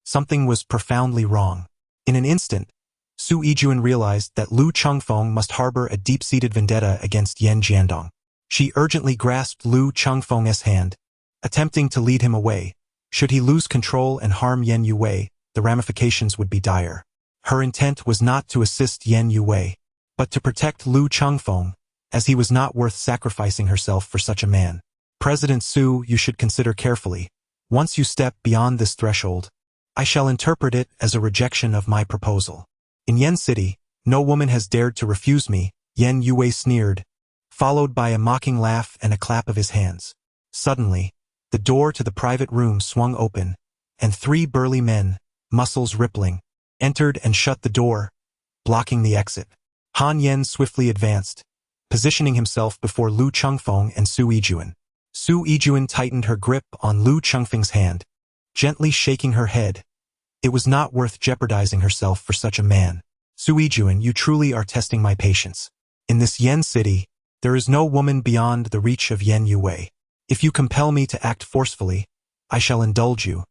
Something was profoundly wrong. In an instant, Su Yijuan realized that Lu Chengfeng must harbor a deep-seated vendetta against Yan Jiandong. She urgently grasped Lu Chengfeng's hand, attempting to lead him away. Should he lose control and harm Yan Yue, the ramifications would be dire. Her intent was not to assist Yan Yue, but to protect Lu Chengfeng, as he was not worth sacrificing herself for such a man. President Su, you should consider carefully. Once you step beyond this threshold, I shall interpret it as a rejection of my proposal. In Yan City, no woman has dared to refuse me, Yan Yue sneered, followed by a mocking laugh and a clap of his hands. Suddenly, the door to the private room swung open, and 3 burly men, muscles rippling, entered and shut the door, blocking the exit. Han Yan swiftly advanced, positioning himself before Lu Chengfeng and Su Yijuan. Su Yijuan tightened her grip on Lu Chengfeng's hand, gently shaking her head. It was not worth jeopardizing herself for such a man. Su Yijuan, you truly are testing my patience. In this Yan city, there is no woman beyond the reach of Yan Yue. If you compel me to act forcefully, I shall indulge you,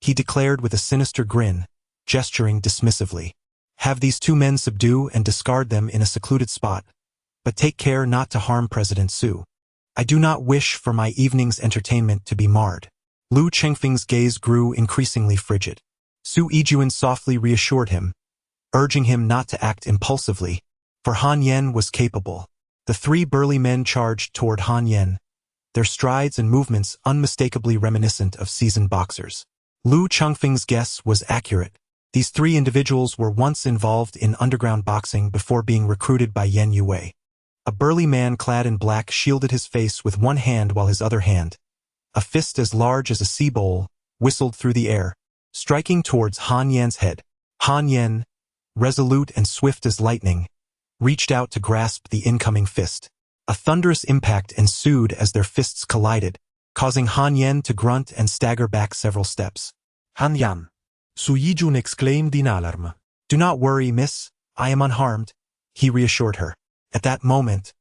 he declared with a sinister grin, gesturing dismissively. Have these 2 men subdue and discard them in a secluded spot, but take care not to harm President Su. I do not wish for my evening's entertainment to be marred. Lu Chengfeng's gaze grew increasingly frigid. Su Yijuan softly reassured him, urging him not to act impulsively, for Han Yan was capable. The 3 burly men charged toward Han Yan, their strides and movements unmistakably reminiscent of seasoned boxers. Lu Chengfeng's guess was accurate. These 3 individuals were once involved in underground boxing before being recruited by Yan Yue. A burly man clad in black shielded his face with one hand while his other hand, a fist as large as a sea bowl, whistled through the air, striking towards Han Yan's head. Han Yan, resolute and swift as lightning, reached out to grasp the incoming fist. A thunderous impact ensued as their fists collided, causing Han Yan to grunt and stagger back several steps. Han Yan. Su Yijuan exclaimed in alarm. Do not worry, miss, I am unharmed, he reassured her. At that moment,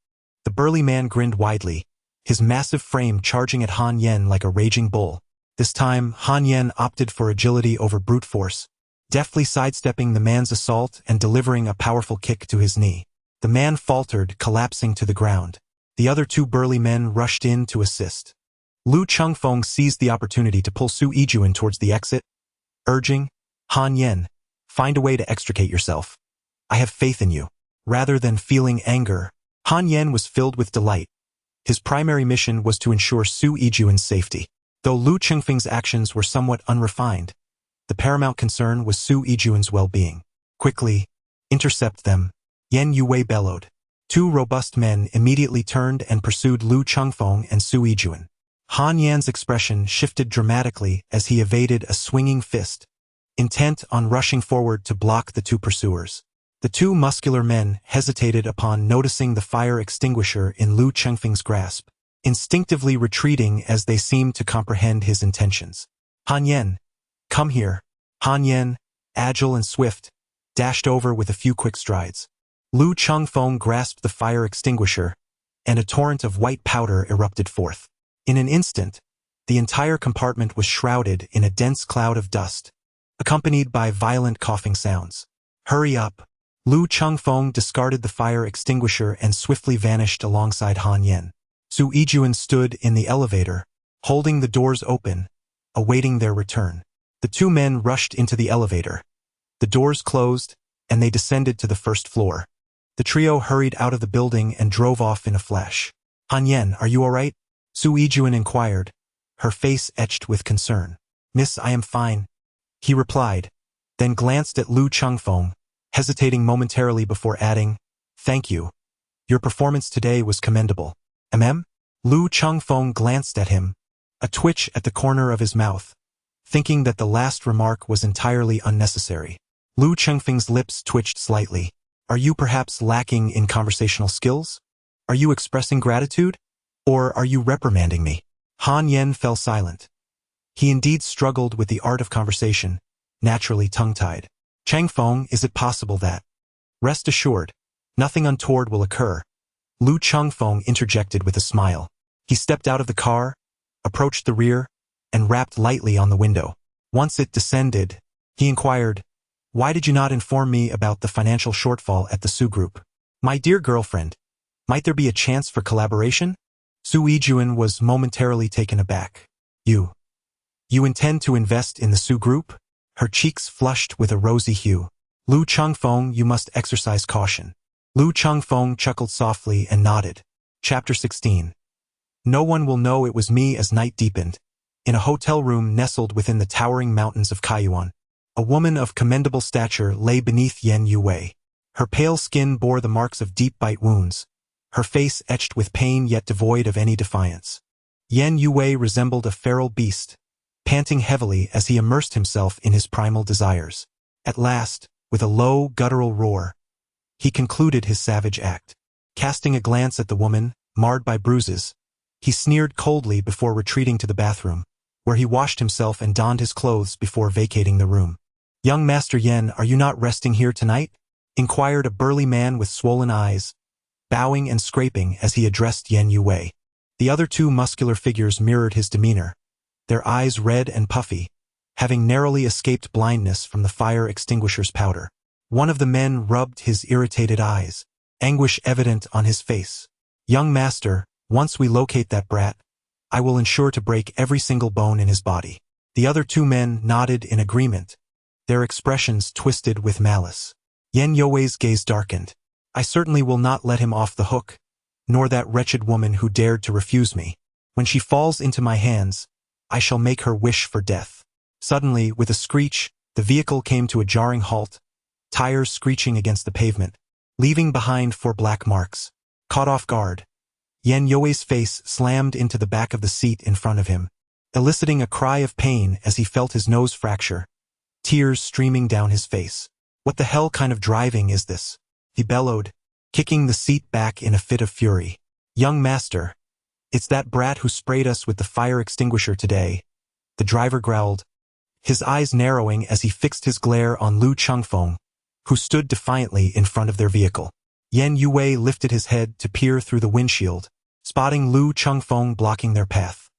the burly man grinned widely, his massive frame charging at Han Yan like a raging bull. This time, Han Yan opted for agility over brute force, deftly sidestepping the man's assault and delivering a powerful kick to his knee. The man faltered, collapsing to the ground. The other 2 burly men rushed in to assist. Lu Chengfeng seized the opportunity to pull Su Yijuan towards the exit, urging, Han Yan, find a way to extricate yourself. I have faith in you. Rather than feeling anger, Han Yan was filled with delight. His primary mission was to ensure Su Yijuan's safety. Though Lu Chengfeng's actions were somewhat unrefined, the paramount concern was Su Yijuan's well-being. Quickly, intercept them, Yan Yue bellowed. 2 robust men immediately turned and pursued Lu Chengfeng and Su Yijuan. Han Yan's expression shifted dramatically as he evaded a swinging fist, intent on rushing forward to block the 2 pursuers. The 2 muscular men hesitated upon noticing the fire extinguisher in Lu Chengfeng's grasp, instinctively retreating as they seemed to comprehend his intentions. Han Yan, come here. Han Yan, agile and swift, dashed over with a few quick strides. Lu Chengfeng grasped the fire extinguisher, and a torrent of white powder erupted forth. In an instant, the entire compartment was shrouded in a dense cloud of dust, accompanied by violent coughing sounds. Hurry up! Lu Chengfeng discarded the fire extinguisher and swiftly vanished alongside Han Yan. Su Yijuan stood in the elevator, holding the doors open, awaiting their return. The 2 men rushed into the elevator, The doors closed, and they descended to the first floor. The trio hurried out of the building and drove off in a flash. Han Yen, are you all right? Su Yijuan inquired, her face etched with concern. Miss, I am fine, he replied, then glanced at Lu Chengfeng, hesitating momentarily before adding, Thank you. Your performance today was commendable. Lu Chengfeng glanced at him, a twitch at the corner of his mouth, thinking that the last remark was entirely unnecessary. Lu Chengfeng's lips twitched slightly. Are you perhaps lacking in conversational skills? Are you expressing gratitude? Or are you reprimanding me? Han Yen fell silent. He indeed struggled with the art of conversation, naturally tongue-tied. Chengfeng, is it possible that? Rest assured, nothing untoward will occur. Lu Chengfeng interjected with a smile. He stepped out of the car, approached the rear, and rapped lightly on the window. Once it descended, he inquired, Why did you not inform me about the financial shortfall at the Su Group? My dear girlfriend, might there be a chance for collaboration? Su Yijuan was momentarily taken aback. You intend to invest in the Su Group? Her cheeks flushed with a rosy hue. Lu Chengfeng, you must exercise caution. Lu Chengfeng chuckled softly and nodded. Chapter 16. No one will know it was me. As night deepened, in a hotel room nestled within the towering mountains of Kaiyuan, a woman of commendable stature lay beneath Yen Yuwei. Her pale skin bore the marks of deep bite wounds, her face etched with pain yet devoid of any defiance. Yen Yuwei resembled a feral beast, panting heavily as he immersed himself in his primal desires. At last, with a low, guttural roar, he concluded his savage act. Casting a glance at the woman, marred by bruises, he sneered coldly before retreating to the bathroom, where he washed himself and donned his clothes before vacating the room. Young Master Yen, are you not resting here tonight? Inquired a burly man with swollen eyes, bowing and scraping as he addressed Yen Yuwei. The other two muscular figures mirrored his demeanor, their eyes red and puffy, having narrowly escaped blindness from the fire extinguisher's powder. One of the men rubbed his irritated eyes, anguish evident on his face. Young master, once we locate that brat, I will ensure to break every single bone in his body. The other two men nodded in agreement, their expressions twisted with malice. Yen Yuwei's gaze darkened. I certainly will not let him off the hook, nor that wretched woman who dared to refuse me. When she falls into my hands, I shall make her wish for death. Suddenly, with a screech, the vehicle came to a jarring halt, tires screeching against the pavement, leaving behind 4 black marks. Caught off guard, Yen Yuwei's face slammed into the back of the seat in front of him, eliciting a cry of pain as he felt his nose fracture, tears streaming down his face. What the hell kind of driving is this? He bellowed, kicking the seat back in a fit of fury. Young master, it's that brat who sprayed us with the fire extinguisher today, the driver growled, his eyes narrowing as he fixed his glare on Lu Chengfeng, who stood defiantly in front of their vehicle. Yen Yuwei lifted his head to peer through the windshield, spotting Lu Chengfeng blocking their path.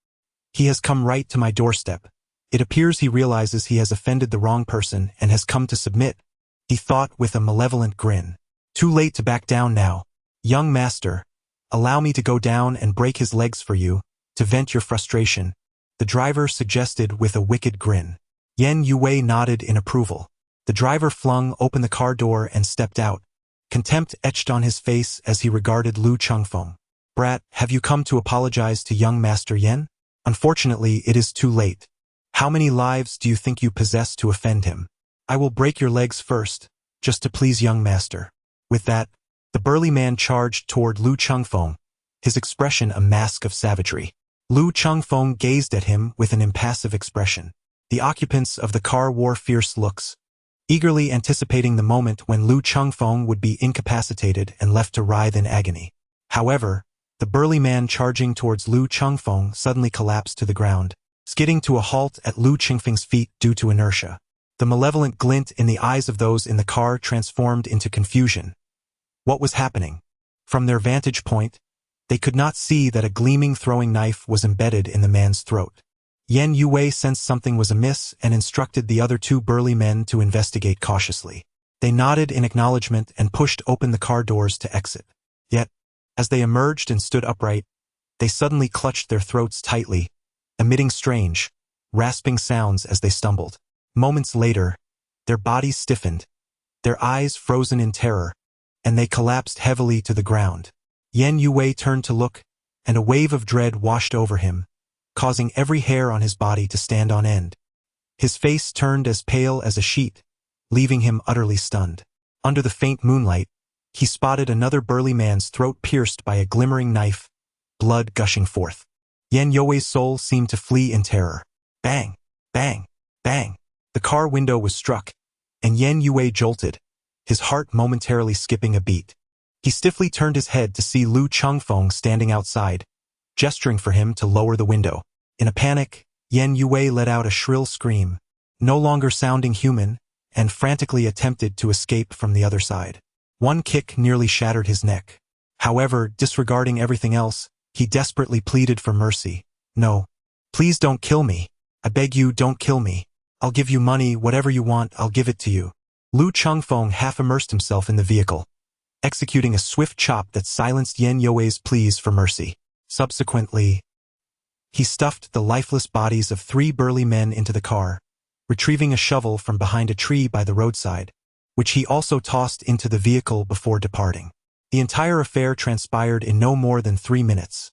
He has come right to my doorstep. It appears he realizes he has offended the wrong person and has come to submit, he thought with a malevolent grin. Too late to back down now. Young master, allow me to go down and break his legs for you, to vent your frustration, the driver suggested with a wicked grin. Yen Yuwei nodded in approval. The driver flung open the car door and stepped out, contempt etched on his face as he regarded Lu Chengfeng. Brat, have you come to apologize to young Master Yen? Unfortunately, it is too late. How many lives do you think you possess to offend him? I will break your legs first, just to please young master. With that, the burly man charged toward Lu Chengfeng, his expression a mask of savagery. Lu Chengfeng gazed at him with an impassive expression. The occupants of the car wore fierce looks, eagerly anticipating the moment when Lu Chengfeng would be incapacitated and left to writhe in agony. However, the burly man charging towards Lu Chengfeng suddenly collapsed to the ground, skidding to a halt at Lu Chengfeng's feet due to inertia. The malevolent glint in the eyes of those in the car transformed into confusion. What was happening? From their vantage point, they could not see that a gleaming throwing knife was embedded in the man's throat. Yen Yuwei sensed something was amiss and instructed the other two burly men to investigate cautiously. They nodded in acknowledgement and pushed open the car doors to exit. Yet, as they emerged and stood upright, they suddenly clutched their throats tightly, emitting strange, rasping sounds as they stumbled. Moments later, Their bodies stiffened, their eyes frozen in terror, and they collapsed heavily to the ground. Yan Yue turned to look, and a wave of dread washed over him, causing every hair on his body to stand on end. His face turned as pale as a sheet, leaving him utterly stunned. Under the faint moonlight, he spotted another burly man's throat pierced by a glimmering knife, blood gushing forth. Yan Yue's soul seemed to flee in terror. Bang! Bang! Bang! The car window was struck, and Yan Yue jolted, his heart momentarily skipping a beat. He stiffly turned his head to see Luo Chengfeng standing outside, gesturing for him to lower the window. In a panic, Yan Yue let out a shrill scream, no longer sounding human, and frantically attempted to escape from the other side. One kick nearly shattered his neck. However, disregarding everything else, he desperately pleaded for mercy. No. Please don't kill me. I beg you, don't kill me. I'll give you money, whatever you want, I'll give it to you. Luo Chengfeng half immersed himself in the vehicle, executing a swift chop that silenced Yan Yue's pleas for mercy. Subsequently, he stuffed the lifeless bodies of 3 burly men into the car, retrieving a shovel from behind a tree by the roadside, which he also tossed into the vehicle before departing. The entire affair transpired in no more than 3 minutes.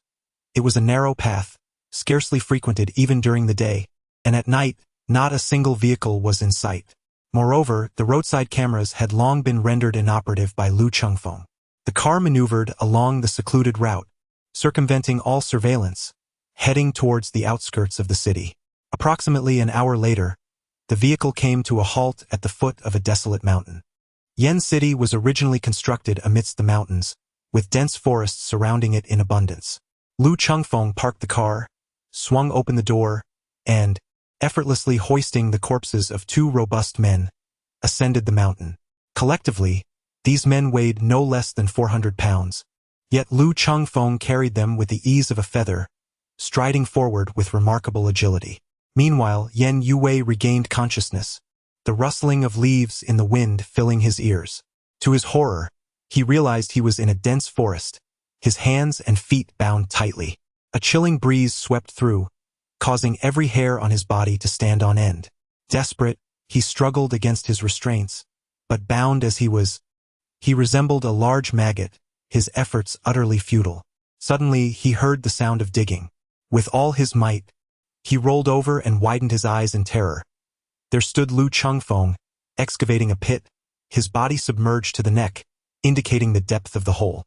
It was a narrow path, scarcely frequented even during the day, and at night, not a single vehicle was in sight. Moreover, the roadside cameras had long been rendered inoperative by Luo Chengfeng. The car maneuvered along the secluded route, circumventing all surveillance, heading towards the outskirts of the city. Approximately an hour later, the vehicle came to a halt at the foot of a desolate mountain. Yen City was originally constructed amidst the mountains, with dense forests surrounding it in abundance. Luo Chengfeng parked the car, swung open the door, and, effortlessly hoisting the corpses of 2 robust men, ascended the mountain. Collectively, these men weighed no less than 400 pounds, yet Luo Chengfeng carried them with the ease of a feather, striding forward with remarkable agility. Meanwhile, Yan Yue regained consciousness, the rustling of leaves in the wind filling his ears. To his horror, he realized he was in a dense forest, his hands and feet bound tightly. A chilling breeze swept through, causing every hair on his body to stand on end. Desperate, he struggled against his restraints, but bound as he was, he resembled a large maggot, his efforts utterly futile. Suddenly, he heard the sound of digging. With all his might, he rolled over and widened his eyes in terror. There stood Luo Chengfeng, excavating a pit, his body submerged to the neck, indicating the depth of the hole.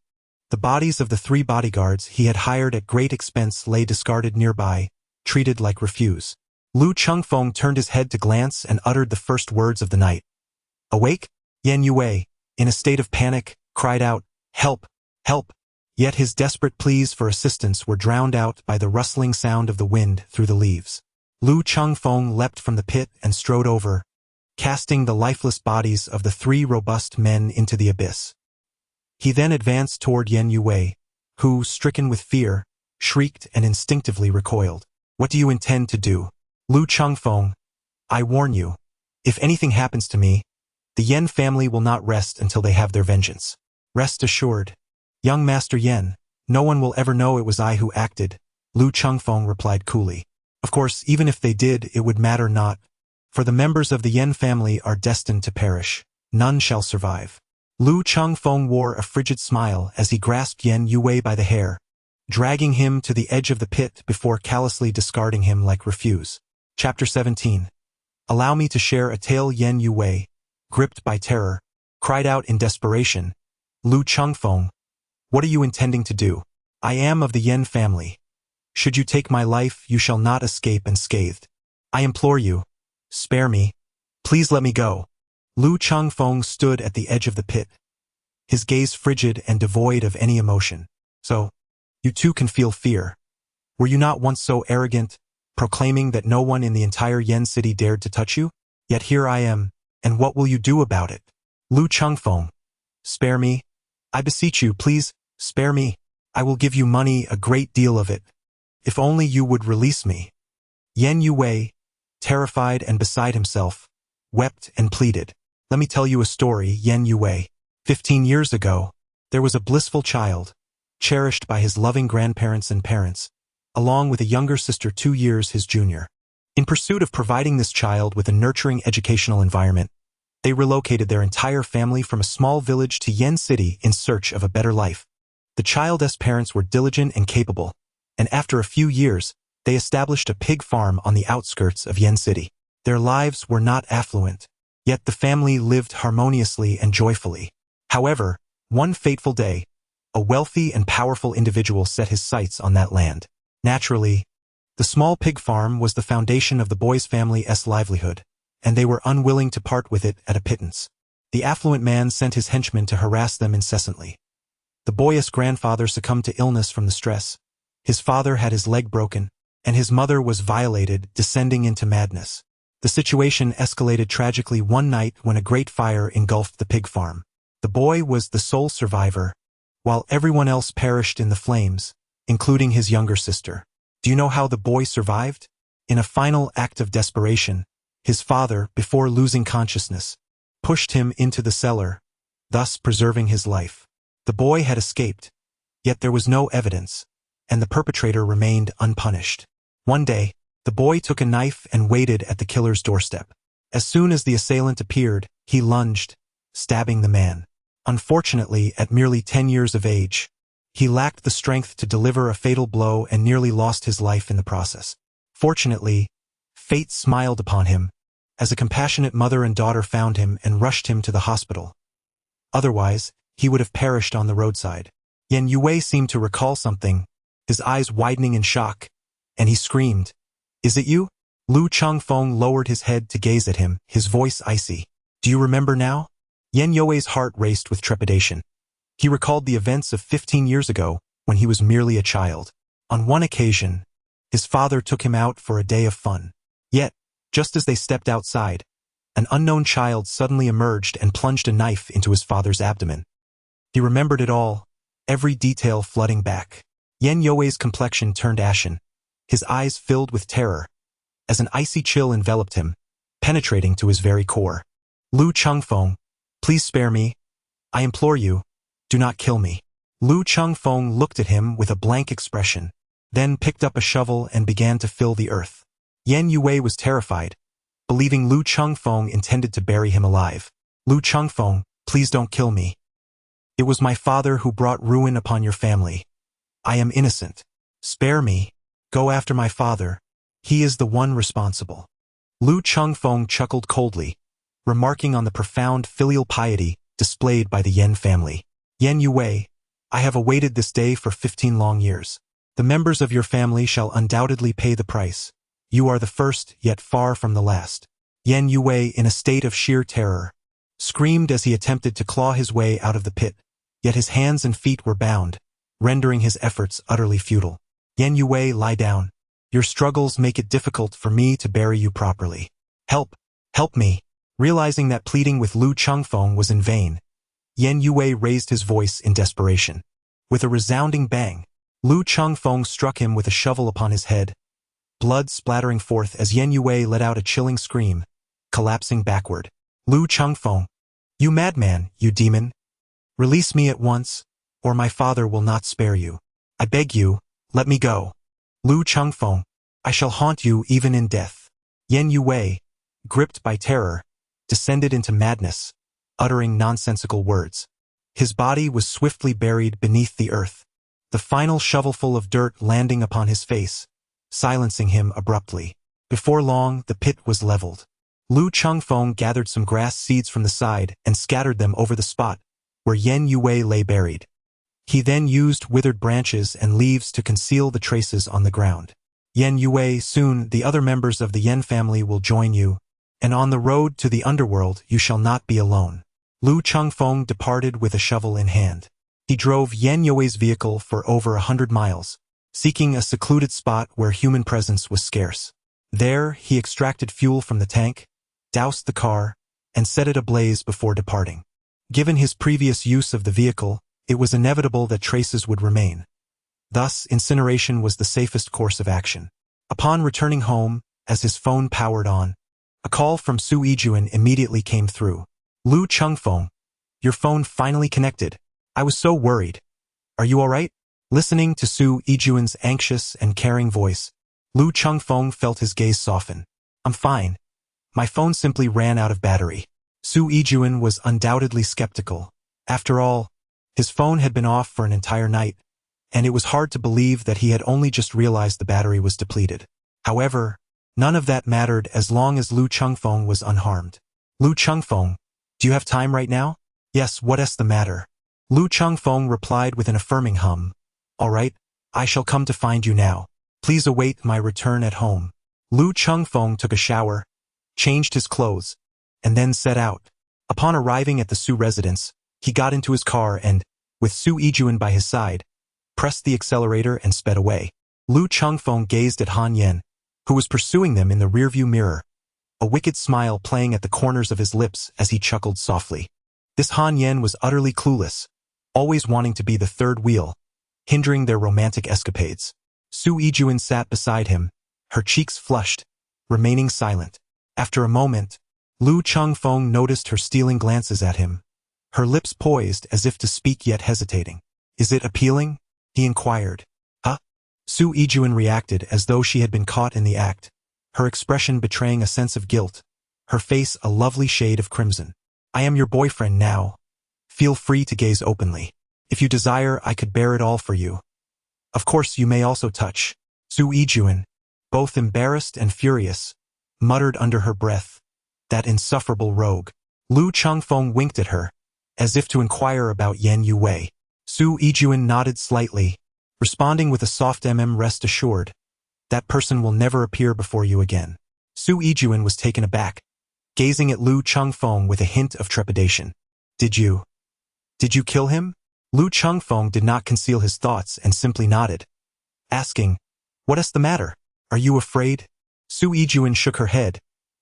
The bodies of the 3 bodyguards he had hired at great expense lay discarded nearby, treated like refuse. Luo Chengfeng turned his head to glance and uttered the first words of the night. Awake? Yan Yue, in a state of panic, cried out, "Help! Help!" Yet his desperate pleas for assistance were drowned out by the rustling sound of the wind through the leaves. Luo Chengfeng leapt from the pit and strode over, casting the lifeless bodies of the 3 robust men into the abyss. He then advanced toward Yan Yue, who, stricken with fear, shrieked and instinctively recoiled. What do you intend to do? Luo Chengfeng, I warn you, if anything happens to me, the Yen family will not rest until they have their vengeance. Rest assured, young Master Yen, no one will ever know it was I who acted, Luo Chengfeng replied coolly. Of course, even if they did, it would matter not, for the members of the Yen family are destined to perish. None shall survive. Luo Chengfeng wore a frigid smile as he grasped Yan Yue by the hair, dragging him to the edge of the pit before callously discarding him like refuse. Chapter 17. Allow me to share a tale. Yan Yue, gripped by terror, cried out in desperation, Luo Chengfeng, what are you intending to do? I am of the Yen family. Should you take my life, you shall not escape unscathed. I implore you, spare me. Please let me go. Luo Chengfeng stood at the edge of the pit, his gaze frigid and devoid of any emotion. So, you too can feel fear. Were you not once so arrogant, proclaiming that no one in the entire Yen city dared to touch you? Yet here I am, and what will you do about it? Luo Chengfeng, spare me. I beseech you, please, spare me. I will give you money, a great deal of it. If only you would release me. Yan Yue, terrified and beside himself, wept and pleaded. Let me tell you a story, Yan Yue. 15 years ago, there was a blissful child, cherished by his loving grandparents and parents, along with a younger sister 2 years his junior. In pursuit of providing this child with a nurturing educational environment, They relocated their entire family from a small village to Yen City in search of a better life. The child's parents were diligent and capable, and after a few years, they established a pig farm on the outskirts of Yen City. Their lives were not affluent, yet the family lived harmoniously and joyfully. However, one fateful day, a wealthy and powerful individual set his sights on that land. Naturally, the small pig farm was the foundation of the boy's family's livelihood, and they were unwilling to part with it at a pittance. The affluent man sent his henchmen to harass them incessantly. The boy's grandfather succumbed to illness from the stress. His father had his leg broken, and his mother was violated, descending into madness. The situation escalated tragically one night when a great fire engulfed the pig farm. The boy was the sole survivor, while everyone else perished in the flames, including his younger sister. Do you know how the boy survived? In a final act of desperation, his father, before losing consciousness, pushed him into the cellar, thus preserving his life. The boy had escaped, yet there was no evidence, and the perpetrator remained unpunished. One day, the boy took a knife and waited at the killer's doorstep. As soon as the assailant appeared, he lunged, stabbing the man. Unfortunately, at merely 10 years of age, he lacked the strength to deliver a fatal blow and nearly lost his life in the process. Fortunately, fate smiled upon him, as a compassionate mother and daughter found him and rushed him to the hospital. Otherwise, he would have perished on the roadside. Yen Yue seemed to recall something, his eyes widening in shock, and he screamed, "Is it you?" Lu Chengfeng lowered his head to gaze at him, his voice icy. "Do you remember now?" Yen Yue's heart raced with trepidation. He recalled the events of 15 years ago, when he was merely a child. On one occasion, his father took him out for a day of fun. Yet, just as they stepped outside, an unknown child suddenly emerged and plunged a knife into his father's abdomen. He remembered it all, every detail flooding back. Yen Yue's complexion turned ashen, his eyes filled with terror, as an icy chill enveloped him, penetrating to his very core. "Lu Chengfeng, please spare me. I implore you, do not kill me." Lu Chengfeng looked at him with a blank expression, then picked up a shovel and began to fill the earth. Yen Yue was terrified, believing Lu Chengfeng intended to bury him alive. "Lu Chengfeng, please don't kill me. It was my father who brought ruin upon your family. I am innocent. Spare me. Go after my father. He is the one responsible." Lu Chengfeng chuckled coldly, remarking on the profound filial piety displayed by the Yen family. "Yen Yue, I have awaited this day for 15 long years. The members of your family shall undoubtedly pay the price. You are the first, yet far from the last." Yen Yue, in a state of sheer terror, screamed as he attempted to claw his way out of the pit, yet his hands and feet were bound, rendering his efforts utterly futile. "Yen Yue, lie down. Your struggles make it difficult for me to bury you properly. Help! Help me!" Realizing that pleading with Lu Chengfeng was in vain, Yen Yue raised his voice in desperation. With a resounding bang, Lu Chengfeng struck him with a shovel upon his head, blood splattering forth as Yen Yue let out a chilling scream, collapsing backward. "Lu Chengfeng, you madman, you demon! Release me at once, or my father will not spare you. I beg you, let me go. Lu Chengfeng, I shall haunt you even in death." Yen Yue, gripped by terror, descended into madness, uttering nonsensical words. His body was swiftly buried beneath the earth, the final shovelful of dirt landing upon his face, silencing him abruptly. Before long, the pit was leveled. Lu Chengfeng gathered some grass seeds from the side and scattered them over the spot where Yen Yue lay buried. He then used withered branches and leaves to conceal the traces on the ground. "Yen Yue, soon the other members of the Yen family will join you, and on the road to the underworld you shall not be alone." Lu Chengfeng departed with a shovel in hand. He drove Yen Yue's vehicle for over 100 miles, seeking a secluded spot where human presence was scarce. There, he extracted fuel from the tank, doused the car, and set it ablaze before departing. Given his previous use of the vehicle, it was inevitable that traces would remain. Thus, incineration was the safest course of action. Upon returning home, as his phone powered on, a call from Su Yijuan immediately came through. "Lu Chengfeng, your phone finally connected. I was so worried. Are you all right?" Listening to Su Yijuan's anxious and caring voice, Lu Chengfeng felt his gaze soften. "I'm fine. My phone simply ran out of battery." Su Yijuan was undoubtedly skeptical. After all, his phone had been off for an entire night, and it was hard to believe that he had only just realized the battery was depleted. However, none of that mattered as long as Lu Chengfeng was unharmed. Lu Chengfeng, do you have time right now? Yes, what's the matter? Lu Chengfeng replied with an affirming hum. All right, I shall come to find you now. Please await my return at home. Lu Chengfeng took a shower, changed his clothes, and then set out. Upon arriving at the Su residence, he got into his car and, with Su Yijuan by his side, pressed the accelerator and sped away. Lu Chengfeng gazed at Han Yen, who was pursuing them in the rearview mirror, a wicked smile playing at the corners of his lips as he chuckled softly. This Han Yen was utterly clueless, always wanting to be the third wheel, hindering their romantic escapades. Su Yijuan sat beside him, her cheeks flushed, remaining silent. After a moment, Lu Chengfeng noticed her stealing glances at him, her lips poised as if to speak yet hesitating. Is it appealing? He inquired. Huh? Su Yijuan reacted as though she had been caught in the act, her expression betraying a sense of guilt, her face a lovely shade of crimson. I am your boyfriend now. Feel free to gaze openly. If you desire, I could bear it all for you. Of course, you may also touch. Su Yijuan, both embarrassed and furious, muttered under her breath, that insufferable rogue. Lu Chengfeng winked at her, as if to inquire about Yen Yuwei. Su Yijuan nodded slightly, responding with a soft rest assured. That person will never appear before you again. Su Yijuan was taken aback, gazing at Lu Chengfeng with a hint of trepidation. Did you kill him? Lu Chengfeng did not conceal his thoughts and simply nodded, asking, What's the matter? Are you afraid? Su Yijuan shook her head,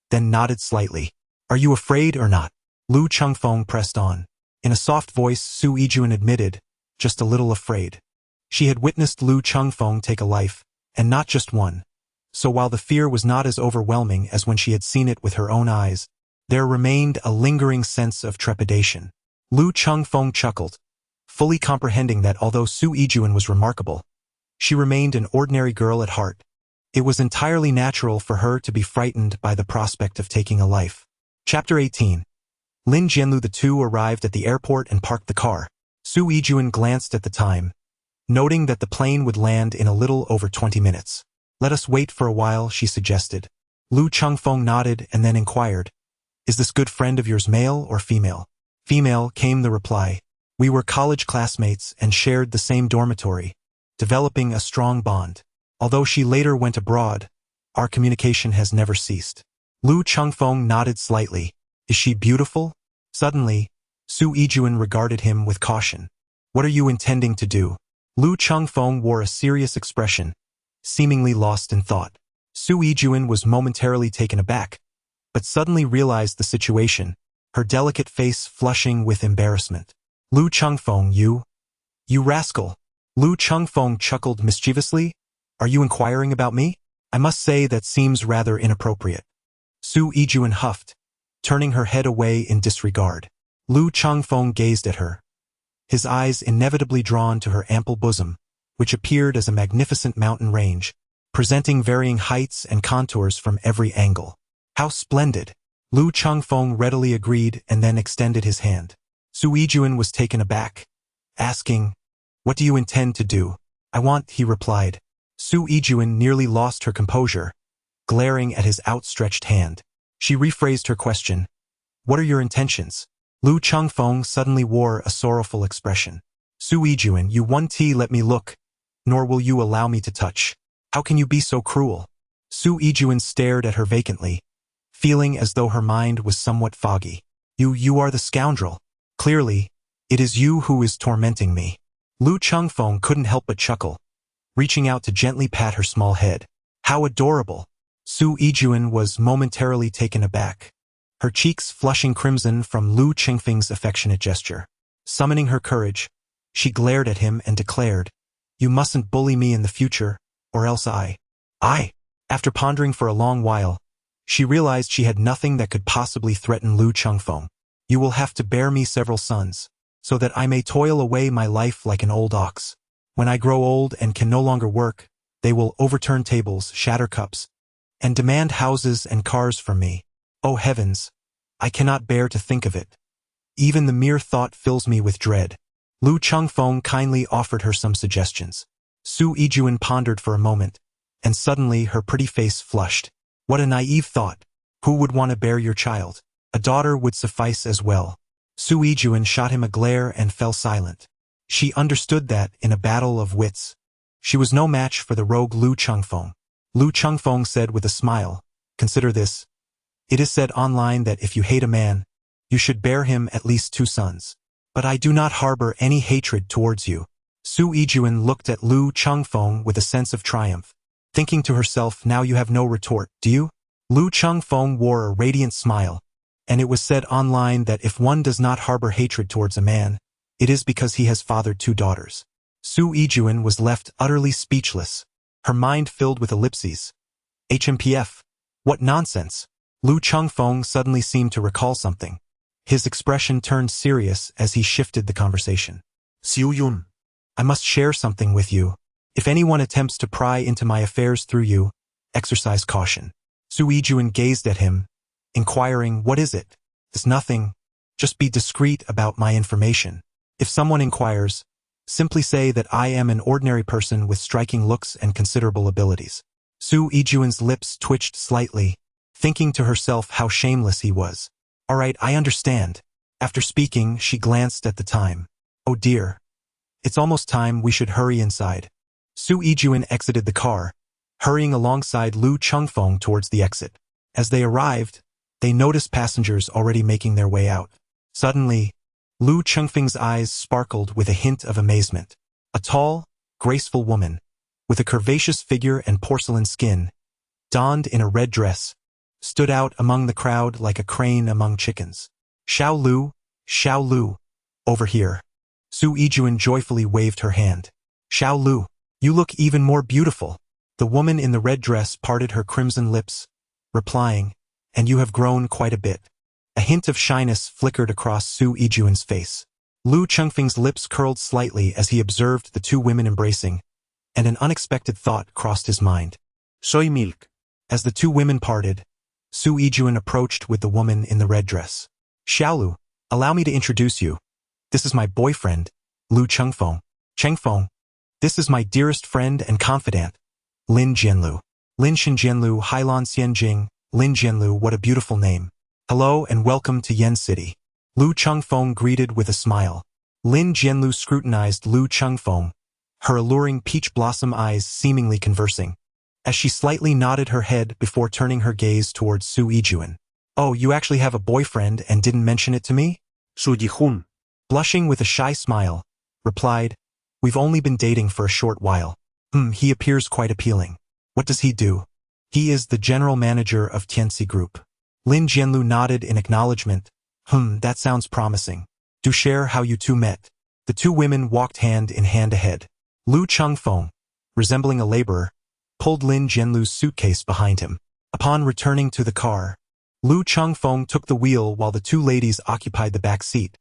then nodded slightly. Are you afraid or not? Lu Chengfeng pressed on. In a soft voice, Su Yijuan admitted, just a little afraid. She had witnessed Lu Chengfeng take a life, and not just one. So while the fear was not as overwhelming as when she had seen it with her own eyes, there remained a lingering sense of trepidation. Lu Chengfeng chuckled, fully comprehending that although Su Yijuan was remarkable, she remained an ordinary girl at heart. It was entirely natural for her to be frightened by the prospect of taking a life. Chapter 18. Lin Jianlu. The two arrived at the airport and parked the car. Su Yijuan glanced at the time, noting that the plane would land in a little over 20 minutes. Let us wait for a while, she suggested. Lu Chengfeng nodded and then inquired, Is this good friend of yours male or female? Female, came the reply. We were college classmates and shared the same dormitory, developing a strong bond. Although she later went abroad, our communication has never ceased. Lu Chengfeng nodded slightly. Is she beautiful? Suddenly, Su Yijuan regarded him with caution. What are you intending to do? Lu Chengfeng wore a serious expression, seemingly lost in thought. Su Yijuan was momentarily taken aback, but suddenly realized the situation, her delicate face flushing with embarrassment. Lu Chengfeng, you rascal. Lu Chengfeng chuckled mischievously. Are you inquiring about me? I must say that seems rather inappropriate. Su Yijuan huffed, turning her head away in disregard. Lu Chengfeng gazed at her, his eyes inevitably drawn to her ample bosom, which appeared as a magnificent mountain range, presenting varying heights and contours from every angle. How splendid! Lu Chengfeng readily agreed and then extended his hand. Su Yijuan was taken aback, asking, What do you intend to do? I want, he replied. Su Yijuan nearly lost her composure, glaring at his outstretched hand. She rephrased her question. What are your intentions? Lu Chengfeng suddenly wore a sorrowful expression. Su Yijuan, you won't let me look, nor will you allow me to touch. How can you be so cruel? Su Yijuan stared at her vacantly, feeling as though her mind was somewhat foggy. You are the scoundrel. Clearly, it is you who is tormenting me. Lu Chengfeng couldn't help but chuckle, reaching out to gently pat her small head. How adorable! Su Yijuan was momentarily taken aback, her cheeks flushing crimson from Lu Chengfeng's affectionate gesture. Summoning her courage, she glared at him and declared, You mustn't bully me in the future, or else I. After pondering for a long while, she realized she had nothing that could possibly threaten Lu Chengfeng. You will have to bear me several sons, so that I may toil away my life like an old ox. When I grow old and can no longer work, they will overturn tables, shatter cups, and demand houses and cars from me. Oh heavens, I cannot bear to think of it. Even the mere thought fills me with dread. Lu Chengfeng kindly offered her some suggestions. Su Yijuan pondered for a moment, and suddenly her pretty face flushed. What a naive thought. Who would want to bear your child? A daughter would suffice as well. Su Yijuan shot him a glare and fell silent. She understood that, in a battle of wits, she was no match for the rogue Lu Chengfeng. Lu Chengfeng said with a smile, "Consider this. It is said online that if you hate a man, you should bear him at least 2 sons. But I do not harbor any hatred towards you." Su Yijuan looked at Lu Chengfeng with a sense of triumph, thinking to herself, now you have no retort, do you? Lu Chengfeng wore a radiant smile, and it was said online that if one does not harbor hatred towards a man, it is because he has fathered 2 daughters. Su Yijuan was left utterly speechless, her mind filled with ellipses. HMPF. What nonsense! Lu Chengfeng suddenly seemed to recall something. His expression turned serious as he shifted the conversation. Xiu Yun. I must share something with you. If anyone attempts to pry into my affairs through you, exercise caution. Su Yijuan gazed at him, inquiring, what is it? It's nothing. Just be discreet about my information. If someone inquires, simply say that I am an ordinary person with striking looks and considerable abilities. Su Yijuan's lips twitched slightly, thinking to herself how shameless he was. All right, I understand. After speaking, she glanced at the time. Oh dear. It's almost time we should hurry inside. Su Yijuan exited the car, hurrying alongside Lu Chengfeng towards the exit. As they arrived, they noticed passengers already making their way out. Suddenly, Lu Chengfeng's eyes sparkled with a hint of amazement. A tall, graceful woman, with a curvaceous figure and porcelain skin, donned in a red dress, stood out among the crowd like a crane among chickens. Xiao Lu, over here. Su Yijuan joyfully waved her hand. Xiao Lu, you look even more beautiful. The woman in the red dress parted her crimson lips, replying, and you have grown quite a bit. A hint of shyness flickered across Su Yijuan's face. Lu Chengfeng's lips curled slightly as he observed the 2 women embracing, and an unexpected thought crossed his mind. Soy Milk. As the 2 women parted, Su Yijuan approached with the woman in the red dress. Xiaolu, allow me to introduce you. This is my boyfriend, Lu Chengfeng. Chengfeng. This is my dearest friend and confidant, Lin Jianlu. Lin Jianlu Hailan Xianjing. Lin Jianlu, what a beautiful name. Hello and welcome to Yen City. Lu Chengfeng greeted with a smile. Lin Jianlu scrutinized Lu Chengfeng, her alluring peach blossom eyes seemingly conversing, as she slightly nodded her head before turning her gaze towards Su Yijuan. Oh, you actually have a boyfriend and didn't mention it to me? Su Yihun. Blushing with a shy smile, replied, we've only been dating for a short while. He appears quite appealing. What does he do? He is the general manager of Tianxi Group. Lin Jianlu nodded in acknowledgement. That sounds promising. Do share how you 2 met. The 2 women walked hand in hand ahead. Lu Chengfeng, resembling a laborer, pulled Lin Jianlu's suitcase behind him. Upon returning to the car, Lu Chengfeng took the wheel while the 2 ladies occupied the back seat,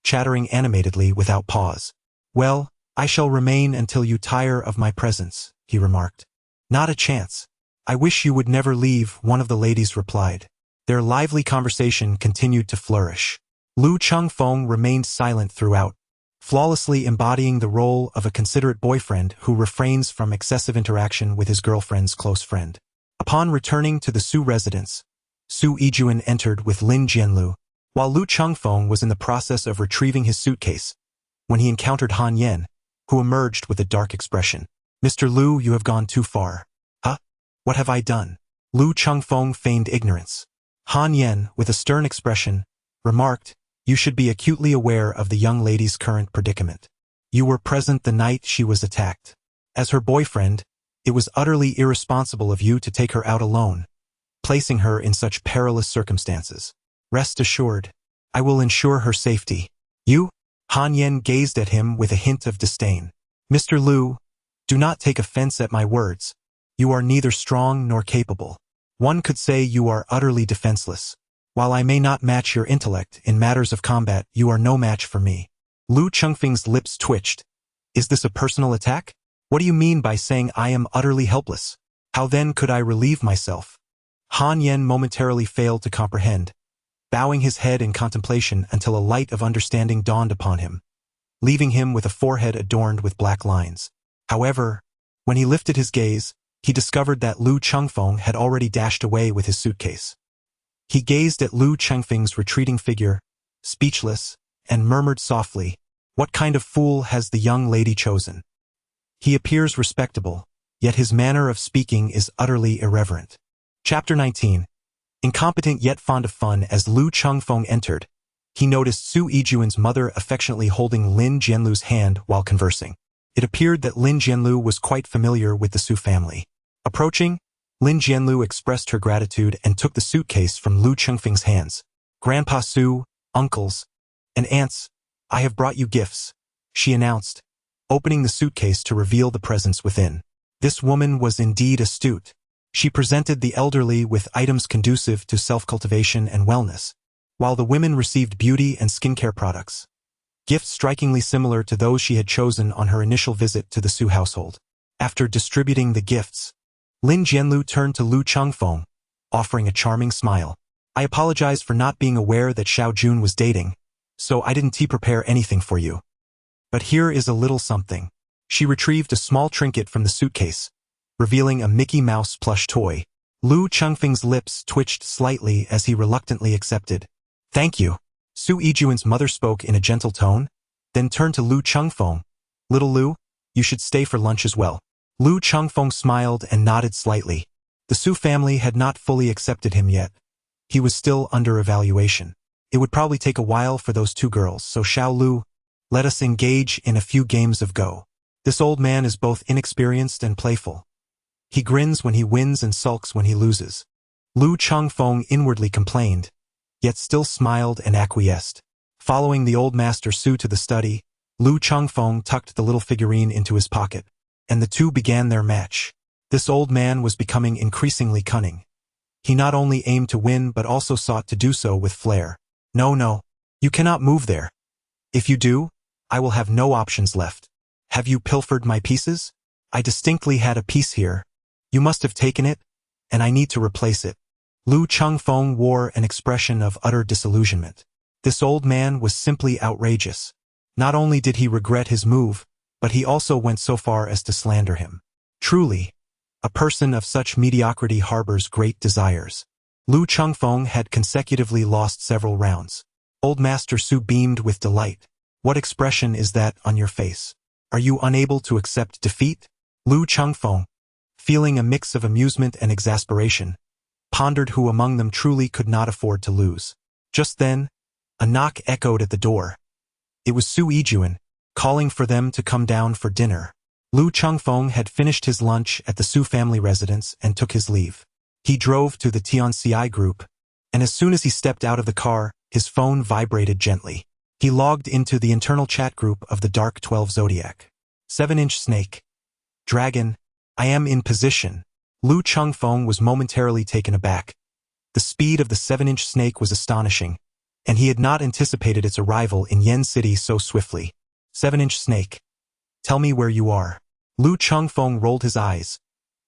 chattering animatedly without pause. Well, I shall remain until you tire of my presence, he remarked. Not a chance. I wish you would never leave, one of the ladies replied. Their lively conversation continued to flourish. Lu Chengfeng remained silent throughout, flawlessly embodying the role of a considerate boyfriend who refrains from excessive interaction with his girlfriend's close friend. Upon returning to the Su residence, Su Yijuan entered with Lin Jianlu, while Lu Chengfeng was in the process of retrieving his suitcase, when he encountered Han Yan, who emerged with a dark expression. Mr. Lu, you have gone too far. Huh? What have I done? Lu Chengfeng feigned ignorance. Han Yan, with a stern expression, remarked, you should be acutely aware of the young lady's current predicament. You were present the night she was attacked. As her boyfriend, it was utterly irresponsible of you to take her out alone, placing her in such perilous circumstances. Rest assured, I will ensure her safety. You? Han Yan gazed at him with a hint of disdain. Mr. Lu, do not take offense at my words. You are neither strong nor capable. One could say you are utterly defenseless. While I may not match your intellect in matters of combat, you are no match for me. Lu Chengfeng's lips twitched. Is this a personal attack? What do you mean by saying I am utterly helpless? How then could I relieve myself? Han Yan momentarily failed to comprehend, bowing his head in contemplation until a light of understanding dawned upon him, leaving him with a forehead adorned with black lines. However, when he lifted his gaze, he discovered that Lu Chengfeng had already dashed away with his suitcase. He gazed at Lu Chengfeng's retreating figure, speechless, and murmured softly, "What kind of fool has the young lady chosen? He appears respectable, yet his manner of speaking is utterly irreverent." Chapter 19. Incompetent yet fond of fun. As Lu Chengfeng entered, he noticed Su Yijuan's mother affectionately holding Lin Jianlu's hand while conversing. It appeared that Lin Jianlu was quite familiar with the Su family. Approaching, Lin Jianlu expressed her gratitude and took the suitcase from Lu Chengfeng's hands. "Grandpa Su, uncles, and aunts, I have brought you gifts," she announced, opening the suitcase to reveal the presents within. This woman was indeed astute. She presented the elderly with items conducive to self-cultivation and wellness, while the women received beauty and skincare products, gifts strikingly similar to those she had chosen on her initial visit to the Su household. After distributing the gifts, Lin Jianlu turned to Lu Chengfeng, offering a charming smile. "I apologize for not being aware that Xiao Jun was dating, so I didn't prepare anything for you. But here is a little something." She retrieved a small trinket from the suitcase, revealing a Mickey Mouse plush toy. Lu Chengfeng's lips twitched slightly as he reluctantly accepted. "Thank you." Su Yijuan's mother spoke in a gentle tone, then turned to Lu Chengfeng. "Little Lu, you should stay for lunch as well." Lu Chengfeng smiled and nodded slightly. The Su family had not fully accepted him yet. He was still under evaluation. It would probably take a while for those two girls, so Xiao Lu, let us engage in a few games of Go. This old man is both inexperienced and playful. He grins when he wins and sulks when he loses. Lu Chengfeng inwardly complained, yet still smiled and acquiesced. Following the old master Su to the study, Lu Chengfeng tucked the little figurine into his pocket, and the two began their match. This old man was becoming increasingly cunning. He not only aimed to win but also sought to do so with flair. No, you cannot move there. If you do, I will have no options left. Have you pilfered my pieces? I distinctly had a piece here. You must have taken it, and I need to replace it." Lu Chengfeng wore an expression of utter disillusionment. This old man was simply outrageous. Not only did he regret his move, but he also went so far as to slander him. Truly, a person of such mediocrity harbors great desires. Lu Chengfeng had consecutively lost several rounds. Old Master Su beamed with delight. "What expression is that on your face? Are you unable to accept defeat?" Lu Chengfeng, feeling a mix of amusement and exasperation, pondered who among them truly could not afford to lose. Just then, a knock echoed at the door. It was Su Yijuan, calling for them to come down for dinner. Lu Chengfeng had finished his lunch at the Su family residence and took his leave. He drove to the Tianci group, and as soon as he stepped out of the car, his phone vibrated gently. He logged into the internal chat group of the Dark 12 Zodiac. 7-inch snake. Dragon, I am in position. Lu Chengfeng was momentarily taken aback. The speed of the 7-inch snake was astonishing, and he had not anticipated its arrival in Yen City so swiftly. 7-inch snake. Tell me where you are. Lu Chengfeng rolled his eyes,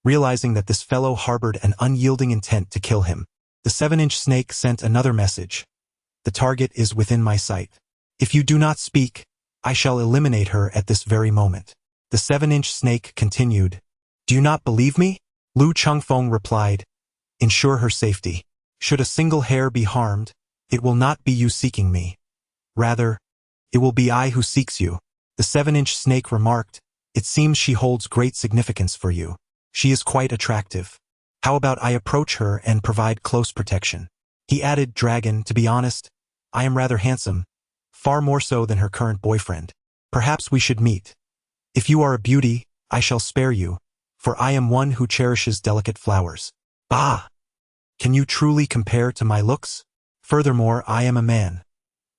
realizing that this fellow harbored an unyielding intent to kill him. The 7-inch snake sent another message. The target is within my sight. If you do not speak, I shall eliminate her at this very moment. The 7-inch snake continued. Do you not believe me? Lu Chengfeng replied. Ensure her safety. Should a single hair be harmed, it will not be you seeking me. Rather, it will be I who seeks you. The 7-inch snake remarked. It seems she holds great significance for you. She is quite attractive. How about I approach her and provide close protection? He added, Dragon, to be honest, I am rather handsome, far more so than her current boyfriend. Perhaps we should meet. If you are a beauty, I shall spare you, for I am one who cherishes delicate flowers. Bah! Can you truly compare to my looks? Furthermore, I am a man.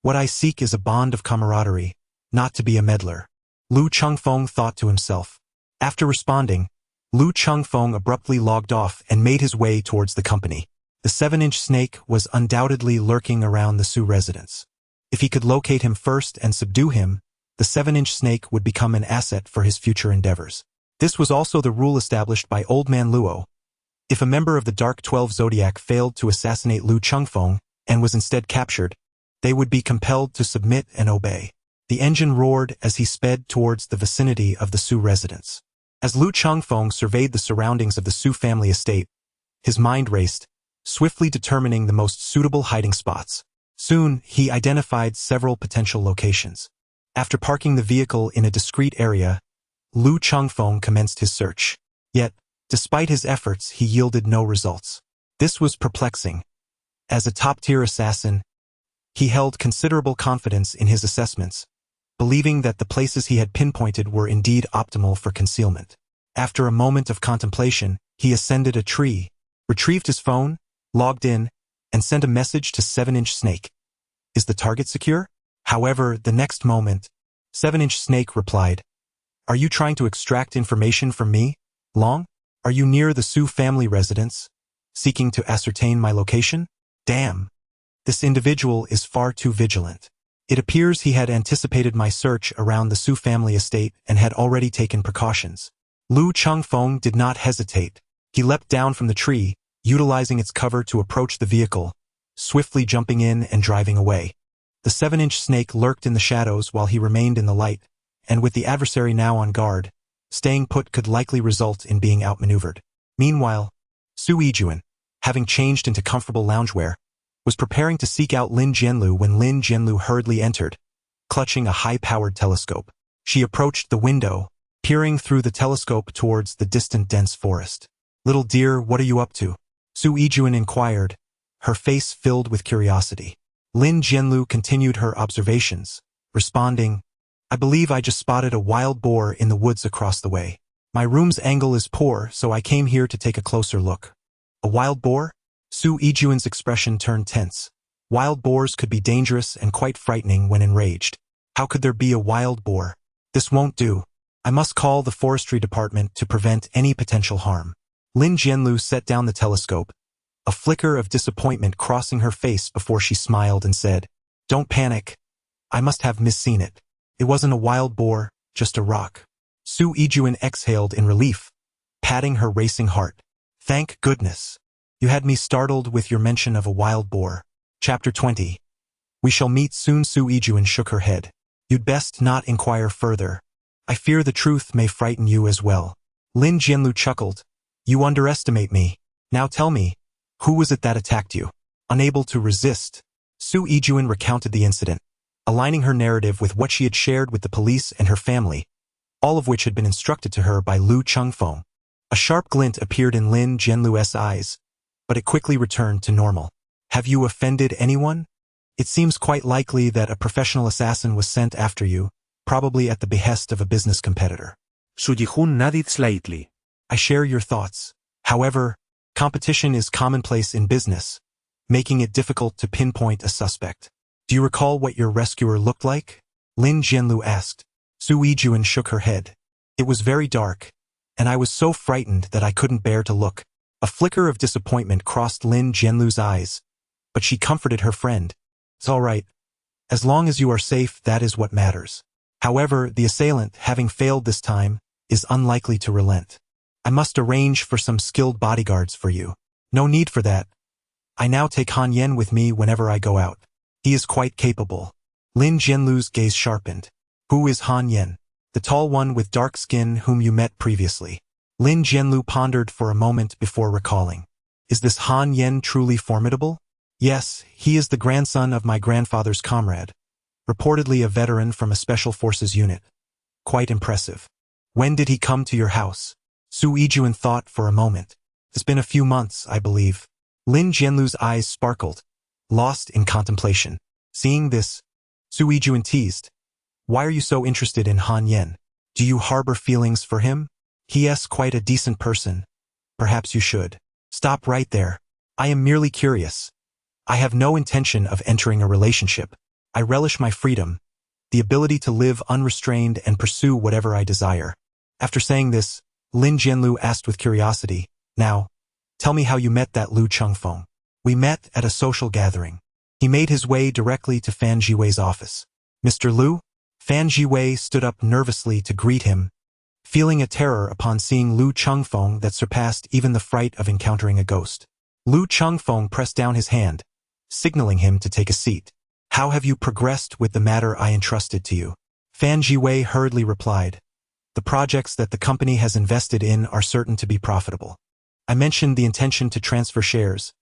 What I seek is a bond of camaraderie, not to be a meddler. Lu Chengfeng thought to himself. After responding, Lu Chengfeng abruptly logged off and made his way towards the company. The 7-inch snake was undoubtedly lurking around the Su residence. If he could locate him first and subdue him, the 7-inch snake would become an asset for his future endeavors. This was also the rule established by Old Man Luo. If a member of the Dark 12 Zodiac failed to assassinate Lu Chengfeng and was instead captured, they would be compelled to submit and obey. The engine roared as he sped towards the vicinity of the Su residence. As Lu Chengfeng surveyed the surroundings of the Su family estate, his mind raced, swiftly determining the most suitable hiding spots. Soon, he identified several potential locations. After parking the vehicle in a discreet area, Lu Chengfeng commenced his search. Yet, despite his efforts, he yielded no results. This was perplexing. As a top-tier assassin, he held considerable confidence in his assessments, believing that the places he had pinpointed were indeed optimal for concealment. After a moment of contemplation, he ascended a tree, retrieved his phone, logged in, and sent a message to 7-inch Snake. Is the target secure? However, the next moment, 7-inch Snake replied, Are you trying to extract information from me, Long? Are you near the Su family residence, seeking to ascertain my location? Damn. This individual is far too vigilant. It appears he had anticipated my search around the Su family estate and had already taken precautions. Lu Chengfeng did not hesitate. He leapt down from the tree, utilizing its cover to approach the vehicle, swiftly jumping in and driving away. The 7-inch Snake lurked in the shadows while he remained in the light, and with the adversary now on guard, staying put could likely result in being outmaneuvered. Meanwhile, Su Yijuan, having changed into comfortable loungewear, was preparing to seek out Lin Jianlu when Lin Jianlu hurriedly entered, clutching a high-powered telescope. She approached the window, peering through the telescope towards the distant dense forest. Little dear, what are you up to? Su Yijuan inquired, her face filled with curiosity. Lin Jianlu continued her observations, responding, I believe I just spotted a wild boar in the woods across the way. My room's angle is poor, so I came here to take a closer look. A wild boar? Su Yijuan's expression turned tense. Wild boars could be dangerous and quite frightening when enraged. How could there be a wild boar? This won't do. I must call the forestry department to prevent any potential harm. Lin Jianlu set down the telescope, a flicker of disappointment crossing her face before she smiled and said, Don't panic. I must have misseen it. It wasn't a wild boar, just a rock. Su Yijuan exhaled in relief, patting her racing heart. Thank goodness. You had me startled with your mention of a wild boar. Chapter 20. We shall meet soon. Su Yijuan shook her head. You'd best not inquire further. I fear the truth may frighten you as well. Lin Jianlu chuckled. You underestimate me. Now tell me, who was it that attacked you? Unable to resist, Su Yijuan recounted the incident, aligning her narrative with what she had shared with the police and her family, all of which had been instructed to her by Lu Chengfeng. A sharp glint appeared in Lin Jianlu's eyes, but it quickly returned to normal. Have you offended anyone? It seems quite likely that a professional assassin was sent after you, probably at the behest of a business competitor. Su Yijuan nodded slightly. I share your thoughts. However, competition is commonplace in business, making it difficult to pinpoint a suspect. Do you recall what your rescuer looked like? Lin Jianlu asked. Su Yijuan shook her head. It was very dark, and I was so frightened that I couldn't bear to look. A flicker of disappointment crossed Lin Jianlu's eyes, but she comforted her friend. It's all right. As long as you are safe, that is what matters. However, the assailant, having failed this time, is unlikely to relent. I must arrange for some skilled bodyguards for you. No need for that. I now take Han Yen with me whenever I go out. He is quite capable. Lin Jianlu's gaze sharpened. Who is Han Yen? The tall one with dark skin whom you met previously. Lin Jianlu pondered for a moment before recalling. Is this Han Yen truly formidable? Yes, he is the grandson of my grandfather's comrade, reportedly a veteran from a special forces unit. Quite impressive. When did he come to your house? Su Yijuan thought for a moment. It's been a few months, I believe. Lin Jianlu's eyes sparkled, lost in contemplation. Seeing this, Su Yijuan teased. Why are you so interested in Han Yen? Do you harbor feelings for him? He is quite a decent person. Perhaps you should. Stop right there. I am merely curious. I have no intention of entering a relationship. I relish my freedom, the ability to live unrestrained and pursue whatever I desire. After saying this, Lin Jianlu asked with curiosity, Now, tell me how you met that Lu Chengfeng. We met at a social gathering. He made his way directly to Fan Jiwei's office. Mr. Lu? Fan Jiwei stood up nervously to greet him, feeling a terror upon seeing Lu Chengfeng that surpassed even the fright of encountering a ghost. Lu Chengfeng pressed down his hand, signaling him to take a seat. How have you progressed with the matter I entrusted to you? Fan Jiwei hurriedly replied. The projects that the company has invested in are certain to be profitable. I mentioned the intention to transfer shares,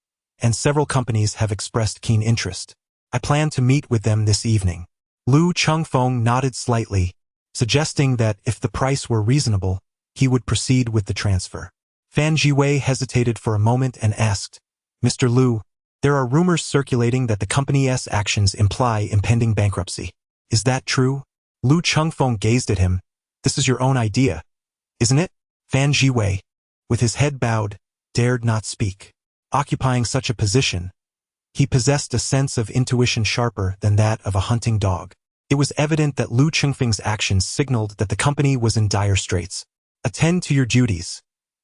and several companies have expressed keen interest. I plan to meet with them this evening. Lu Chengfeng nodded slightly, suggesting that if the price were reasonable, he would proceed with the transfer. Fan Jiwei hesitated for a moment and asked, Mr. Lu, there are rumors circulating that the company's actions imply impending bankruptcy. Is that true? Lu Chengfeng gazed at him. This is your own idea, isn't it? Fan Jiwei, with his head bowed, dared not speak. Occupying such a position, he possessed a sense of intuition sharper than that of a hunting dog. It was evident that Lu Chengfeng's actions signaled that the company was in dire straits. Attend to your duties.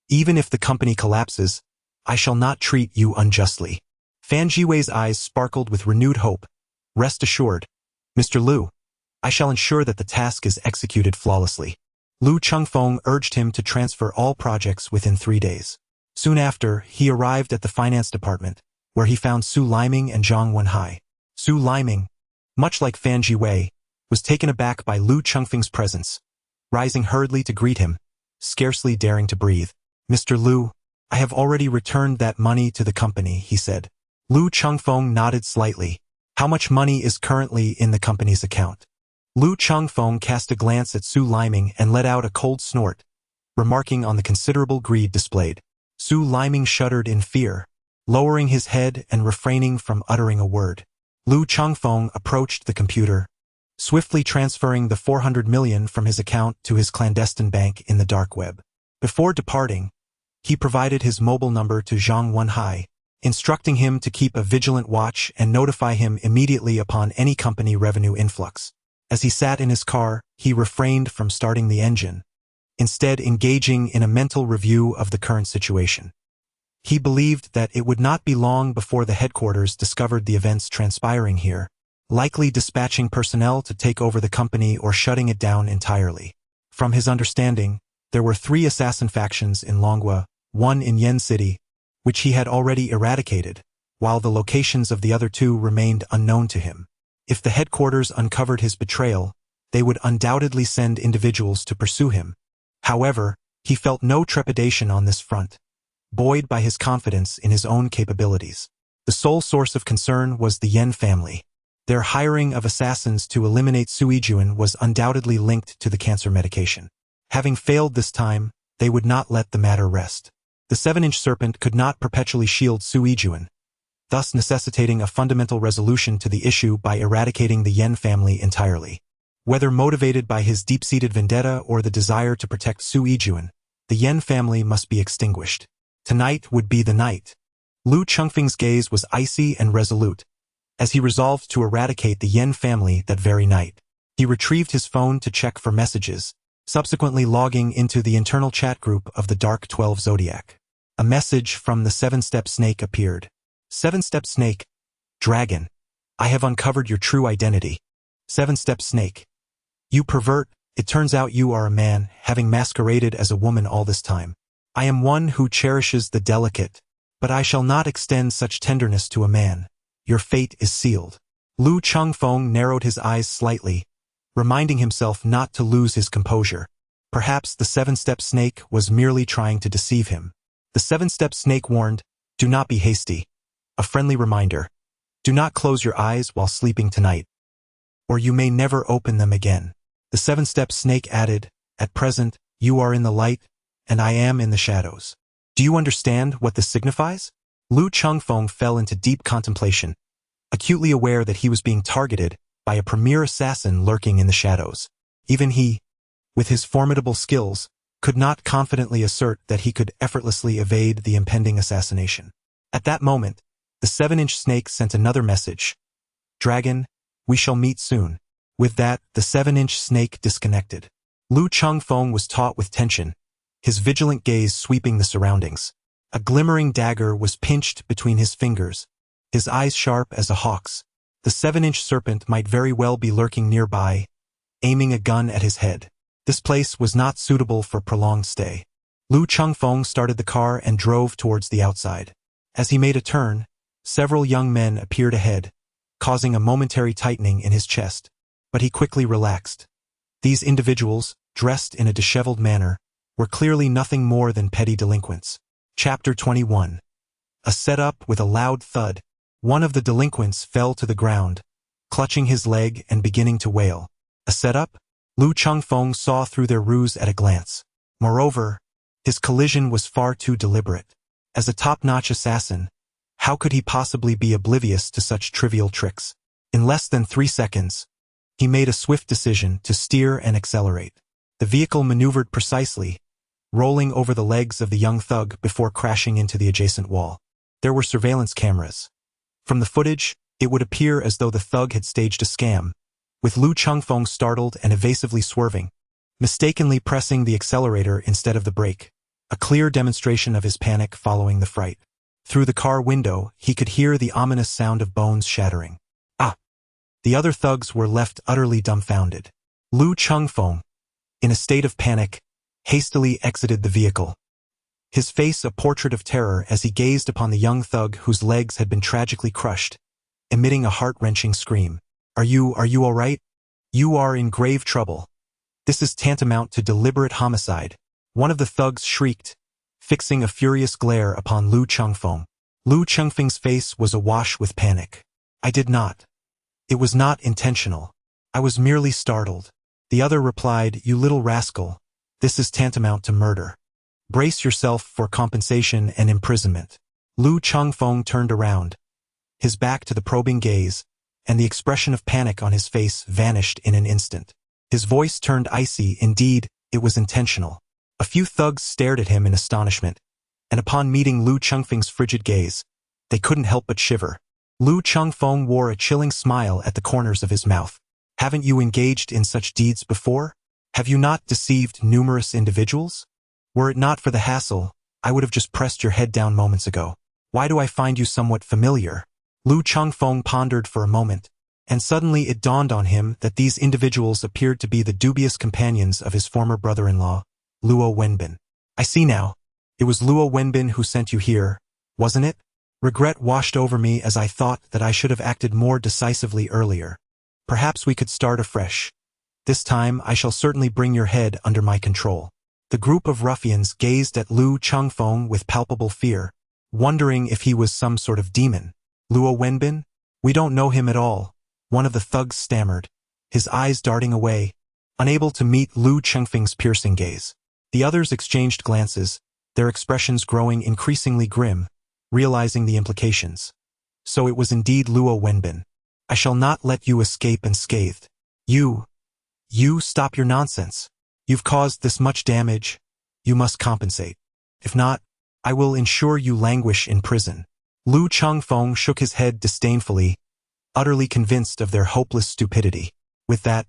Even if the company collapses, I shall not treat you unjustly. Fan Jiwei's eyes sparkled with renewed hope. Rest assured, Mr. Lu, I shall ensure that the task is executed flawlessly. Lu Chengfeng urged him to transfer all projects within 3 days. Soon after, he arrived at the finance department, where he found Su Liming and Zhang Wenhai. Su Liming, much like Fan Jiwei, was taken aback by Lu Chengfeng's presence, rising hurriedly to greet him, scarcely daring to breathe. Mr. Lu, I have already returned that money to the company, he said. Lu Chengfeng nodded slightly. How much money is currently in the company's account? Lu Chengfeng cast a glance at Su Liming and let out a cold snort, remarking on the considerable greed displayed. Su Liming shuddered in fear, lowering his head and refraining from uttering a word. Lu Chengfeng approached the computer, swiftly transferring the 400 million from his account to his clandestine bank in the dark web. Before departing, he provided his mobile number to Zhang Wenhai, instructing him to keep a vigilant watch and notify him immediately upon any company revenue influx. As he sat in his car, he refrained from starting the engine, instead engaging in a mental review of the current situation. He believed that it would not be long before the headquarters discovered the events transpiring here, likely dispatching personnel to take over the company or shutting it down entirely. From his understanding, there were 3 assassin factions in Longhua, 1 in Yen City, which he had already eradicated, while the locations of the other 2 remained unknown to him. If the headquarters uncovered his betrayal, they would undoubtedly send individuals to pursue him. However, he felt no trepidation on this front, buoyed by his confidence in his own capabilities. The sole source of concern was the Yen family. Their hiring of assassins to eliminate Sui Juan was undoubtedly linked to the cancer medication. Having failed this time, they would not let the matter rest. The 7-inch serpent could not perpetually shield Sui Juan, thus necessitating a fundamental resolution to the issue by eradicating the Yen family entirely. Whether motivated by his deep-seated vendetta or the desire to protect Sui Juan, the Yen family must be extinguished. Tonight would be the night. Lu Chengfeng's gaze was icy and resolute, as he resolved to eradicate the Yen family that very night. He retrieved his phone to check for messages, subsequently logging into the internal chat group of the Dark 12 Zodiac. A message from the 7-Step Snake appeared. 7-Step Snake, Dragon, I have uncovered your true identity. 7-Step Snake, you pervert, it turns out you are a man, having masqueraded as a woman all this time. I am one who cherishes the delicate, but I shall not extend such tenderness to a man. Your fate is sealed. Lu Chengfeng narrowed his eyes slightly, reminding himself not to lose his composure. Perhaps the 7-Step Snake was merely trying to deceive him. The 7-Step Snake warned, do not be hasty. A friendly reminder. Do not close your eyes while sleeping tonight, or you may never open them again. The 7-Step Snake added, at present, you are in the light, and I am in the shadows. Do you understand what this signifies? Lu Chengfeng fell into deep contemplation, acutely aware that he was being targeted by a premier assassin lurking in the shadows. Even he, with his formidable skills, could not confidently assert that he could effortlessly evade the impending assassination. At that moment, the 7-inch snake sent another message. Dragon, we shall meet soon. With that, the 7-inch snake disconnected. Lu Chengfeng was taut with tension, his vigilant gaze sweeping the surroundings. A glimmering dagger was pinched between his fingers, his eyes sharp as a hawk's. The 7-inch serpent might very well be lurking nearby, aiming a gun at his head. This place was not suitable for prolonged stay. Lu Chengfeng started the car and drove towards the outside. As he made a turn, Several young men appeared ahead, causing a momentary tightening in his chest, but he quickly relaxed. These individuals, dressed in a disheveled manner, were clearly nothing more than petty delinquents. Chapter 21. A setup with a loud thud. One of the delinquents fell to the ground, clutching his leg and beginning to wail. A setup? Lu Chengfeng saw through their ruse at a glance. Moreover, his collision was far too deliberate. As a top-notch assassin, how could he possibly be oblivious to such trivial tricks? In less than 3 seconds, he made a swift decision to steer and accelerate. The vehicle maneuvered precisely, rolling over the legs of the young thug before crashing into the adjacent wall. There were surveillance cameras. From the footage, it would appear as though the thug had staged a scam, with Lu Chengfeng startled and evasively swerving, mistakenly pressing the accelerator instead of the brake, a clear demonstration of his panic following the fright. Through the car window, he could hear the ominous sound of bones shattering. Ah! The other thugs were left utterly dumbfounded. Lu Chengfeng, in a state of panic, hastily exited the vehicle, his face a portrait of terror as he gazed upon the young thug whose legs had been tragically crushed, emitting a heart-wrenching scream. Are you all right? You are in grave trouble. This is tantamount to deliberate homicide. One of the thugs shrieked, fixing a furious glare upon Lu Chengfeng. Lu Chengfeng's face was awash with panic. I did not. It was not intentional. I was merely startled. The other replied, You little rascal, this is tantamount to murder. Brace yourself for compensation and imprisonment. Lu Chengfeng turned around, his back to the probing gaze, and the expression of panic on his face vanished in an instant. His voice turned icy. Indeed, it was intentional. A few thugs stared at him in astonishment, and upon meeting Lu Chengfeng's frigid gaze, they couldn't help but shiver. Lu Chengfeng wore a chilling smile at the corners of his mouth. Haven't you engaged in such deeds before? Have you not deceived numerous individuals? Were it not for the hassle, I would have just pressed your head down moments ago. Why do I find you somewhat familiar? Lu Chengfeng pondered for a moment, and suddenly it dawned on him that these individuals appeared to be the dubious companions of his former brother-in-law, Luo Wenbin. I see now. It was Luo Wenbin who sent you here, wasn't it? Regret washed over me as I thought that I should have acted more decisively earlier. Perhaps we could start afresh. This time I shall certainly bring your head under my control. The group of ruffians gazed at Lu Chengfeng with palpable fear, wondering if he was some sort of demon. Luo Wenbin? We don't know him at all, one of the thugs stammered, his eyes darting away, unable to meet Lu Chengfeng's piercing gaze. The others exchanged glances, their expressions growing increasingly grim, realizing the implications. So it was indeed Luo Wenbin. I shall not let you escape unscathed. You stop your nonsense. You've caused this much damage. You must compensate. If not, I will ensure you languish in prison. Lu Chengfeng shook his head disdainfully, utterly convinced of their hopeless stupidity. With that,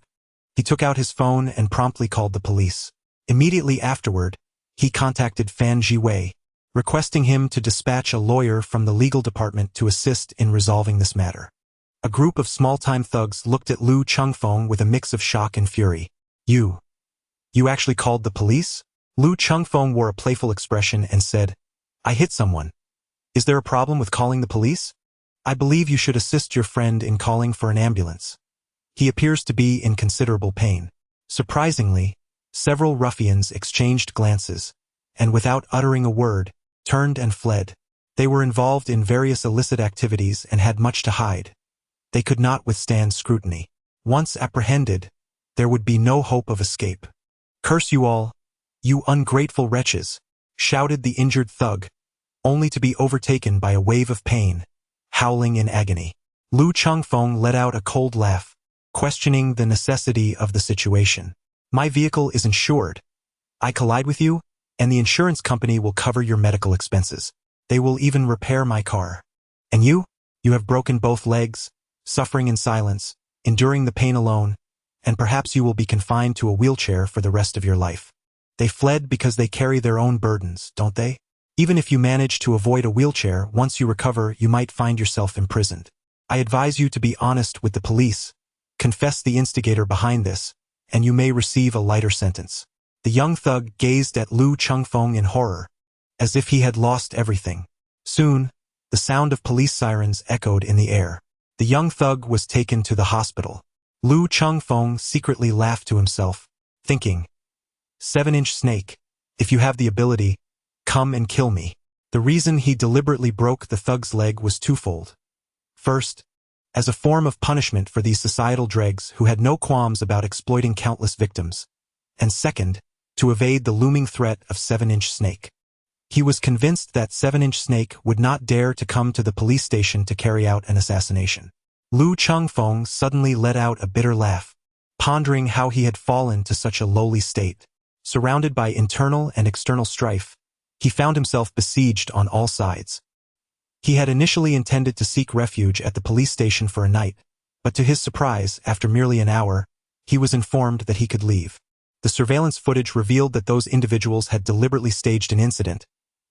he took out his phone and promptly called the police. Immediately afterward, he contacted Fan Jiwei, requesting him to dispatch a lawyer from the legal department to assist in resolving this matter. A group of small-time thugs looked at Lu Chengfeng with a mix of shock and fury. You actually called the police? Lu Chengfeng wore a playful expression and said, I hit someone. Is there a problem with calling the police? I believe you should assist your friend in calling for an ambulance. He appears to be in considerable pain. Surprisingly, several ruffians exchanged glances, and without uttering a word, turned and fled. They were involved in various illicit activities and had much to hide. They could not withstand scrutiny. Once apprehended, there would be no hope of escape. Curse you all, you ungrateful wretches, shouted the injured thug, only to be overtaken by a wave of pain, howling in agony. Lu Chengfeng let out a cold laugh, questioning the necessity of the situation. My vehicle is insured. I collide with you, and the insurance company will cover your medical expenses. They will even repair my car. And you have broken both legs, suffering in silence, enduring the pain alone, and perhaps you will be confined to a wheelchair for the rest of your life. They fled because they carry their own burdens, don't they? Even if you manage to avoid a wheelchair, once you recover, you might find yourself imprisoned. I advise you to be honest with the police. Confess the instigator behind this, and you may receive a lighter sentence. The young thug gazed at Lu Chengfeng in horror, as if he had lost everything. Soon, The sound of police sirens echoed in the air. The young thug was taken to the hospital. Lu Chengfeng secretly laughed to himself, thinking, 7-inch snake, if you have the ability, come and kill me. The reason he deliberately broke the thug's leg was twofold. First, as a form of punishment for these societal dregs who had no qualms about exploiting countless victims, and second, to evade the looming threat of 7-inch snake. He was convinced that 7-inch snake would not dare to come to the police station to carry out an assassination. Lu Chengfeng suddenly let out a bitter laugh, pondering how he had fallen to such a lowly state. Surrounded by internal and external strife, he found himself besieged on all sides. He had initially intended to seek refuge at the police station for a night, but to his surprise, after merely an hour, he was informed that he could leave. The surveillance footage revealed that those individuals had deliberately staged an incident,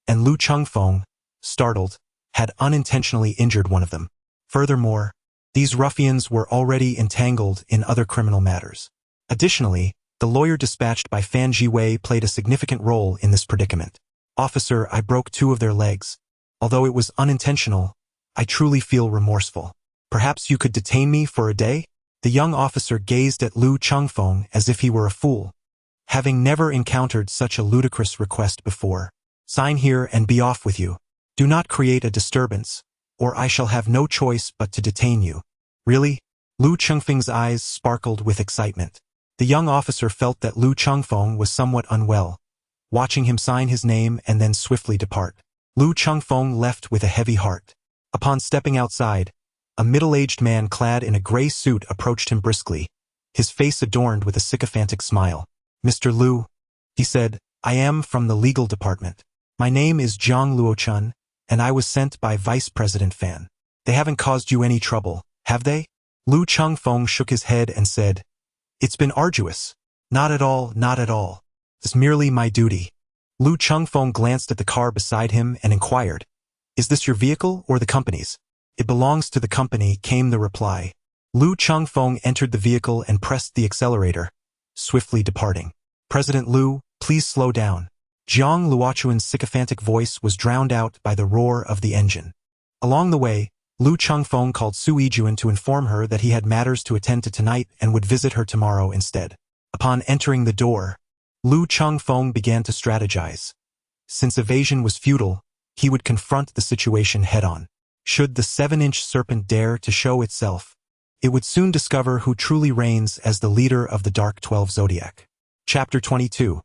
and Lu Chengfeng, startled, had unintentionally injured one of them. Furthermore, these ruffians were already entangled in other criminal matters. Additionally, the lawyer dispatched by Fan Jiwei played a significant role in this predicament. Officer, I broke 2 of their legs. Although it was unintentional, I truly feel remorseful. Perhaps you could detain me for a day? The young officer gazed at Lu Chengfeng as if he were a fool, having never encountered such a ludicrous request before. Sign here and be off with you. Do not create a disturbance, or I shall have no choice but to detain you. Really? Lu Chengfeng's eyes sparkled with excitement. The young officer felt that Lu Chengfeng was somewhat unwell, watching him sign his name and then swiftly depart. Lu Chengfeng left with a heavy heart. Upon stepping outside, a middle-aged man clad in a gray suit approached him briskly, his face adorned with a sycophantic smile. Mr. Lu, he said, I am from the legal department. My name is Zhang Luochun, and I was sent by Vice President Fan. They haven't caused you any trouble, have they? Lu Chengfeng shook his head and said, It's been arduous. Not at all, not at all. It's merely my duty. Lu Chengfeng glanced at the car beside him and inquired, Is this your vehicle or the company's? It belongs to the company, came the reply. Lu Chengfeng entered the vehicle and pressed the accelerator, swiftly departing. President Lu, please slow down. Zhang Luochun's sycophantic voice was drowned out by the roar of the engine. Along the way, Lu Chengfeng called Su Yijuan to inform her that he had matters to attend to tonight and would visit her tomorrow instead. Upon entering the door, Lu Chengfeng began to strategize. Since evasion was futile, he would confront the situation head-on. Should the 7-inch serpent dare to show itself, it would soon discover who truly reigns as the leader of the Dark 12 Zodiac. Chapter 22.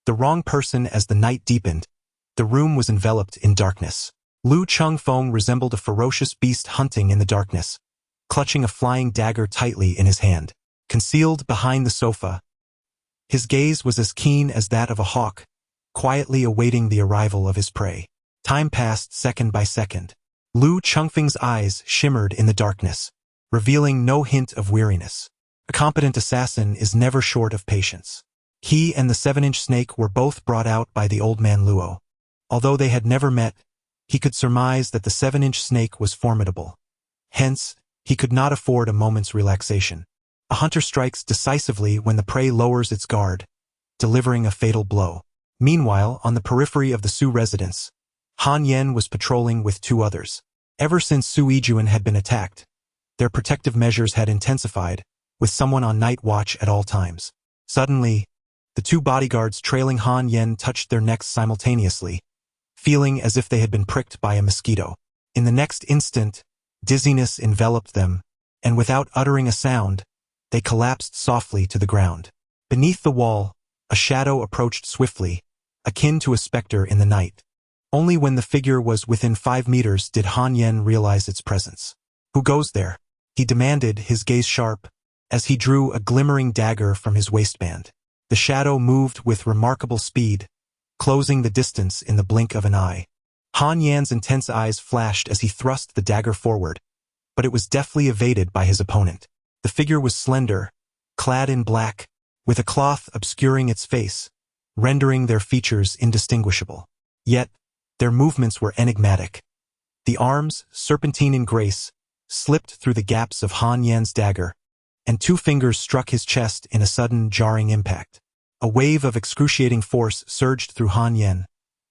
The wrong person. As the night deepened, the room was enveloped in darkness. Lu Chengfeng resembled a ferocious beast hunting in the darkness, clutching a flying dagger tightly in his hand. Concealed behind the sofa, his gaze was as keen as that of a hawk, quietly awaiting the arrival of his prey. Time passed second by second. Lu Chengfeng's eyes shimmered in the darkness, revealing no hint of weariness. A competent assassin is never short of patience. He and the 7-inch snake were both brought out by the old man Luo. Although they had never met, he could surmise that the 7-inch snake was formidable. Hence, he could not afford a moment's relaxation. A hunter strikes decisively when the prey lowers its guard, delivering a fatal blow. Meanwhile, on the periphery of the Su residence, Han Yen was patrolling with 2 others. Ever since Su Yijuan had been attacked, their protective measures had intensified, with someone on night watch at all times. Suddenly, the 2 bodyguards trailing Han Yen touched their necks simultaneously, feeling as if they had been pricked by a mosquito. In the next instant, dizziness enveloped them, and without uttering a sound, they collapsed softly to the ground. Beneath the wall, a shadow approached swiftly, akin to a specter in the night. Only when the figure was within 5 meters did Han Yen realize its presence. Who goes there? He demanded, his gaze sharp, as he drew a glimmering dagger from his waistband. The shadow moved with remarkable speed, closing the distance in the blink of an eye. Han Yan's intense eyes flashed as he thrust the dagger forward, but it was deftly evaded by his opponent. The figure was slender, clad in black, with a cloth obscuring its face, rendering their features indistinguishable. Yet, their movements were enigmatic. The arms, serpentine in grace, slipped through the gaps of Han Yan's dagger, and 2 fingers struck his chest in a sudden, jarring impact. A wave of excruciating force surged through Han Yan,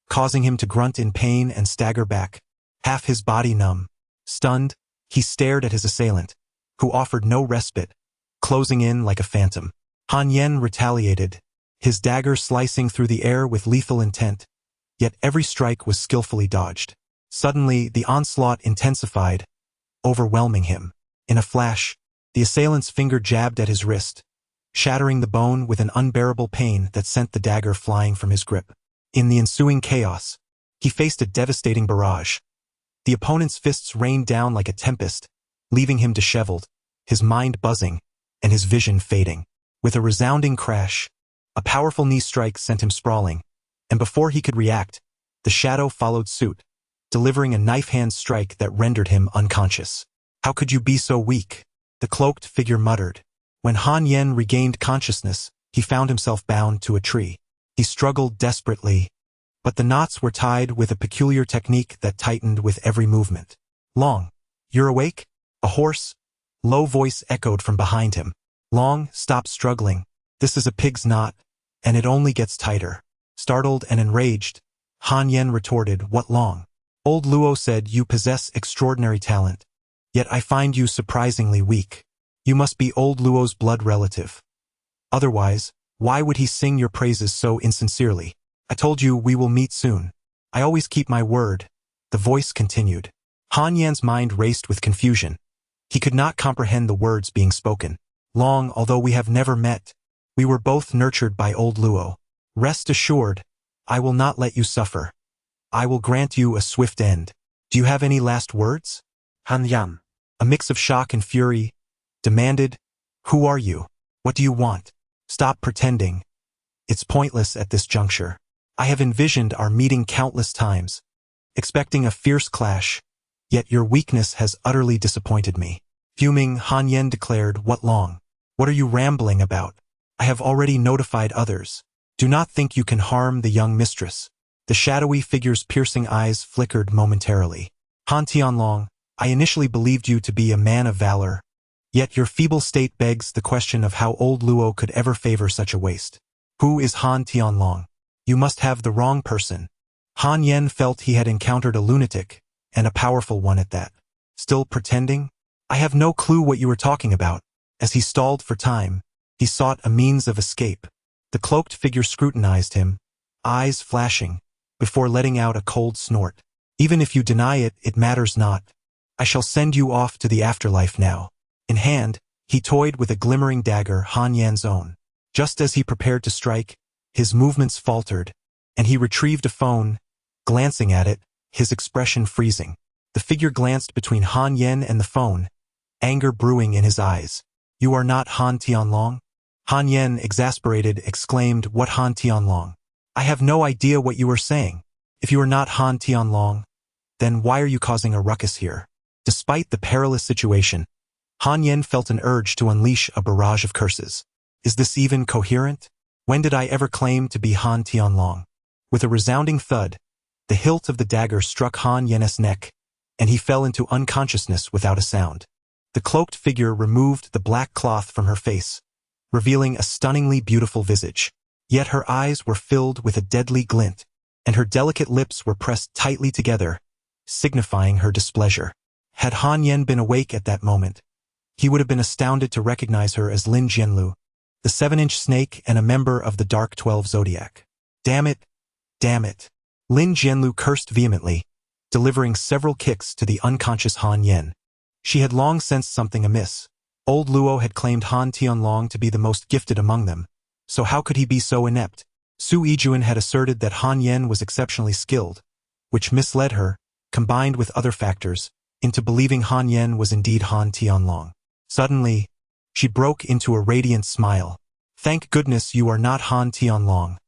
causing him to grunt in pain and stagger back, half his body numb. Stunned, he stared at his assailant, who offered no respite, closing in like a phantom. Han Yen retaliated, his dagger slicing through the air with lethal intent, yet every strike was skillfully dodged. Suddenly, the onslaught intensified, overwhelming him. In a flash, the assailant's finger jabbed at his wrist, shattering the bone with an unbearable pain that sent the dagger flying from his grip. In the ensuing chaos, he faced a devastating barrage. The opponent's fists rained down like a tempest, leaving him disheveled, his mind buzzing, and his vision fading. With a resounding crash, a powerful knee strike sent him sprawling, and before he could react, the shadow followed suit, delivering a knife-hand strike that rendered him unconscious. "How could you be so weak?" the cloaked figure muttered. When Han Yen regained consciousness, he found himself bound to a tree. He struggled desperately, but the knots were tied with a peculiar technique that tightened with every movement. "Long, you're awake?" A hoarse, low voice echoed from behind him. "Long, stop struggling. This is a pig's knot, and it only gets tighter." Startled and enraged, Han Yen retorted, "What Long? Old Luo said you possess extraordinary talent, yet I find you surprisingly weak. You must be old Luo's blood relative. Otherwise, why would he sing your praises so insincerely? I told you we will meet soon. I always keep my word," the voice continued. Han Yan's mind raced with confusion. He could not comprehend the words being spoken. "Long, although we have never met, we were both nurtured by old Luo. Rest assured, I will not let you suffer. I will grant you a swift end. Do you have any last words?" Han Yan, a mix of shock and fury, demanded, "Who are you? What do you want? Stop pretending. It's pointless at this juncture. I have envisioned our meeting countless times, expecting a fierce clash, yet your weakness has utterly disappointed me." Fuming, Han Yen declared, "What Long? What are you rambling about? I have already notified others. Do not think you can harm the young mistress." The shadowy figure's piercing eyes flickered momentarily. "Han Tianlong, I initially believed you to be a man of valor, yet your feeble state begs the question of how old Luo could ever favor such a waste. Who is Han Tianlong? You must have the wrong person." Han Yen felt he had encountered a lunatic, and a powerful one at that. "Still pretending? I have no clue what you were talking about." As he stalled for time, he sought a means of escape. The cloaked figure scrutinized him, eyes flashing, before letting out a cold snort. "Even if you deny it, it matters not. I shall send you off to the afterlife now." In hand, he toyed with a glimmering dagger, Han Yan's own. Just as he prepared to strike, his movements faltered, and he retrieved a phone, glancing at it, his expression freezing. The figure glanced between Han Yen and the phone, anger brewing in his eyes. "You are not Han Tianlong?" Han Yen, exasperated, exclaimed, "What Han Tianlong? I have no idea what you are saying. If you are not Han Tianlong, then why are you causing a ruckus here?" Despite the perilous situation, Han Yen felt an urge to unleash a barrage of curses. Is this even coherent? When did I ever claim to be Han Tianlong? With a resounding thud, the hilt of the dagger struck Han Yen's neck, and he fell into unconsciousness without a sound. The cloaked figure removed the black cloth from her face, revealing a stunningly beautiful visage. Yet her eyes were filled with a deadly glint, and her delicate lips were pressed tightly together, signifying her displeasure. Had Han Yen been awake at that moment, he would have been astounded to recognize her as Lin Jianlu, the 7-inch snake and a member of the Dark 12 Zodiac. Damn it! Damn it! Lin Jianlu cursed vehemently, delivering several kicks to the unconscious Han Yen. She had long sensed something amiss. Old Luo had claimed Han Tianlong to be the most gifted among them, so how could he be so inept? Su Yijuan had asserted that Han Yen was exceptionally skilled, which misled her, combined with other factors, into believing Han Yen was indeed Han Tianlong. Suddenly, she broke into a radiant smile. "Thank goodness you are not Han Tianlong.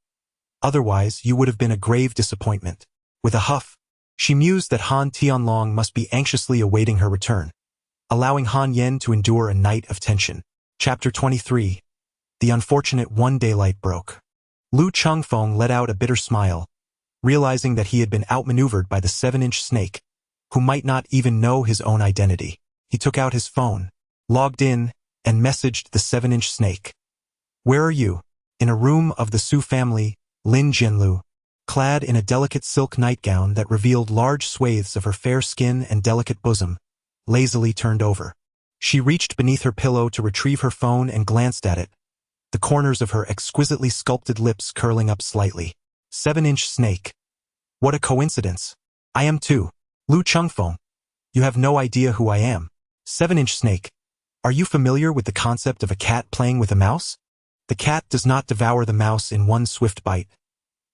Otherwise, you would have been a grave disappointment." With a huff, she mused that Han Tianlong must be anxiously awaiting her return, allowing Han Yen to endure a night of tension. Chapter 23. The unfortunate one. Daylight broke. Lu Chengfeng let out a bitter smile, realizing that he had been outmaneuvered by the 7-inch snake, who might not even know his own identity. He took out his phone, logged in, and messaged the 7-inch snake. "Where are you?" "In a room of the Su family, Lin Jianlu." clad in a delicate silk nightgown that revealed large swathes of her fair skin and delicate bosom, lazily turned over. She reached beneath her pillow to retrieve her phone and glanced at it, the corners of her exquisitely sculpted lips curling up slightly. 7-inch snake. What a coincidence. I am too. Luo Chengfeng. You have no idea who I am. 7-inch snake. Are you familiar with the concept of a cat playing with a mouse? The cat does not devour the mouse in one swift bite.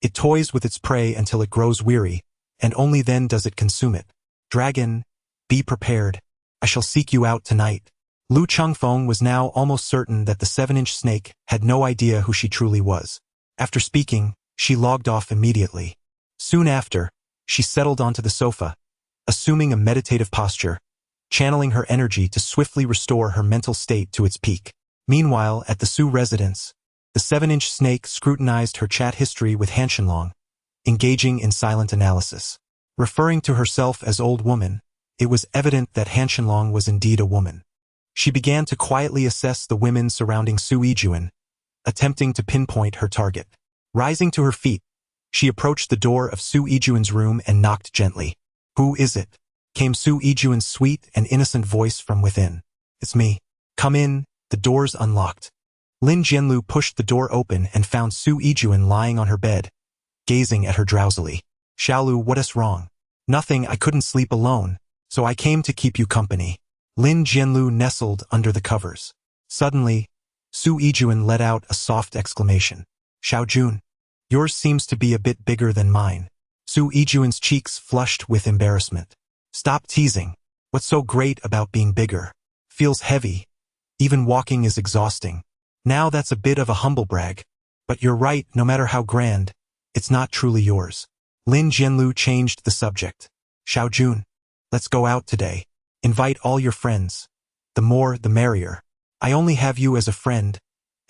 It toys with its prey until it grows weary, and only then does it consume it. Dragon, be prepared. I shall seek you out tonight. Luo Chengfeng was now almost certain that the 7-inch snake had no idea who she truly was. After speaking, she logged off immediately. Soon after, she settled onto the sofa, assuming a meditative posture, channeling her energy to swiftly restore her mental state to its peak. Meanwhile, at the Su residence, the 7-inch snake scrutinized her chat history with Han Shenlong, engaging in silent analysis. Referring to herself as old woman, it was evident that Han Shenlong was indeed a woman. She began to quietly assess the women surrounding Su Yijuan, attempting to pinpoint her target. Rising to her feet, she approached the door of Su Yijuan's room and knocked gently. Who is it? Came Su Yijuan's sweet and innocent voice from within. It's me. Come in. The door's unlocked. Lin Jianlu pushed the door open and found Su Yijuan lying on her bed, gazing at her drowsily. Xiaolu, what is wrong? Nothing, I couldn't sleep alone, so I came to keep you company. Lin Jianlu nestled under the covers. Suddenly, Su Yijuan let out a soft exclamation. Xiaojun, yours seems to be a bit bigger than mine. Su Yijuan's cheeks flushed with embarrassment. Stop teasing. What's so great about being bigger? Feels heavy. Even walking is exhausting. Now that's a bit of a humble brag. But you're right, no matter how grand, it's not truly yours. Lin Jianlu changed the subject. Xiaojun, let's go out today. Invite all your friends. The more, the merrier. I only have you as a friend,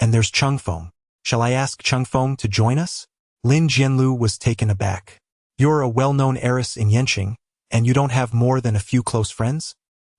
and there's Chengfeng. Shall I ask Chengfeng to join us? Lin Jianlu was taken aback. You're a well-known heiress in Yanqing, and you don't have more than a few close friends?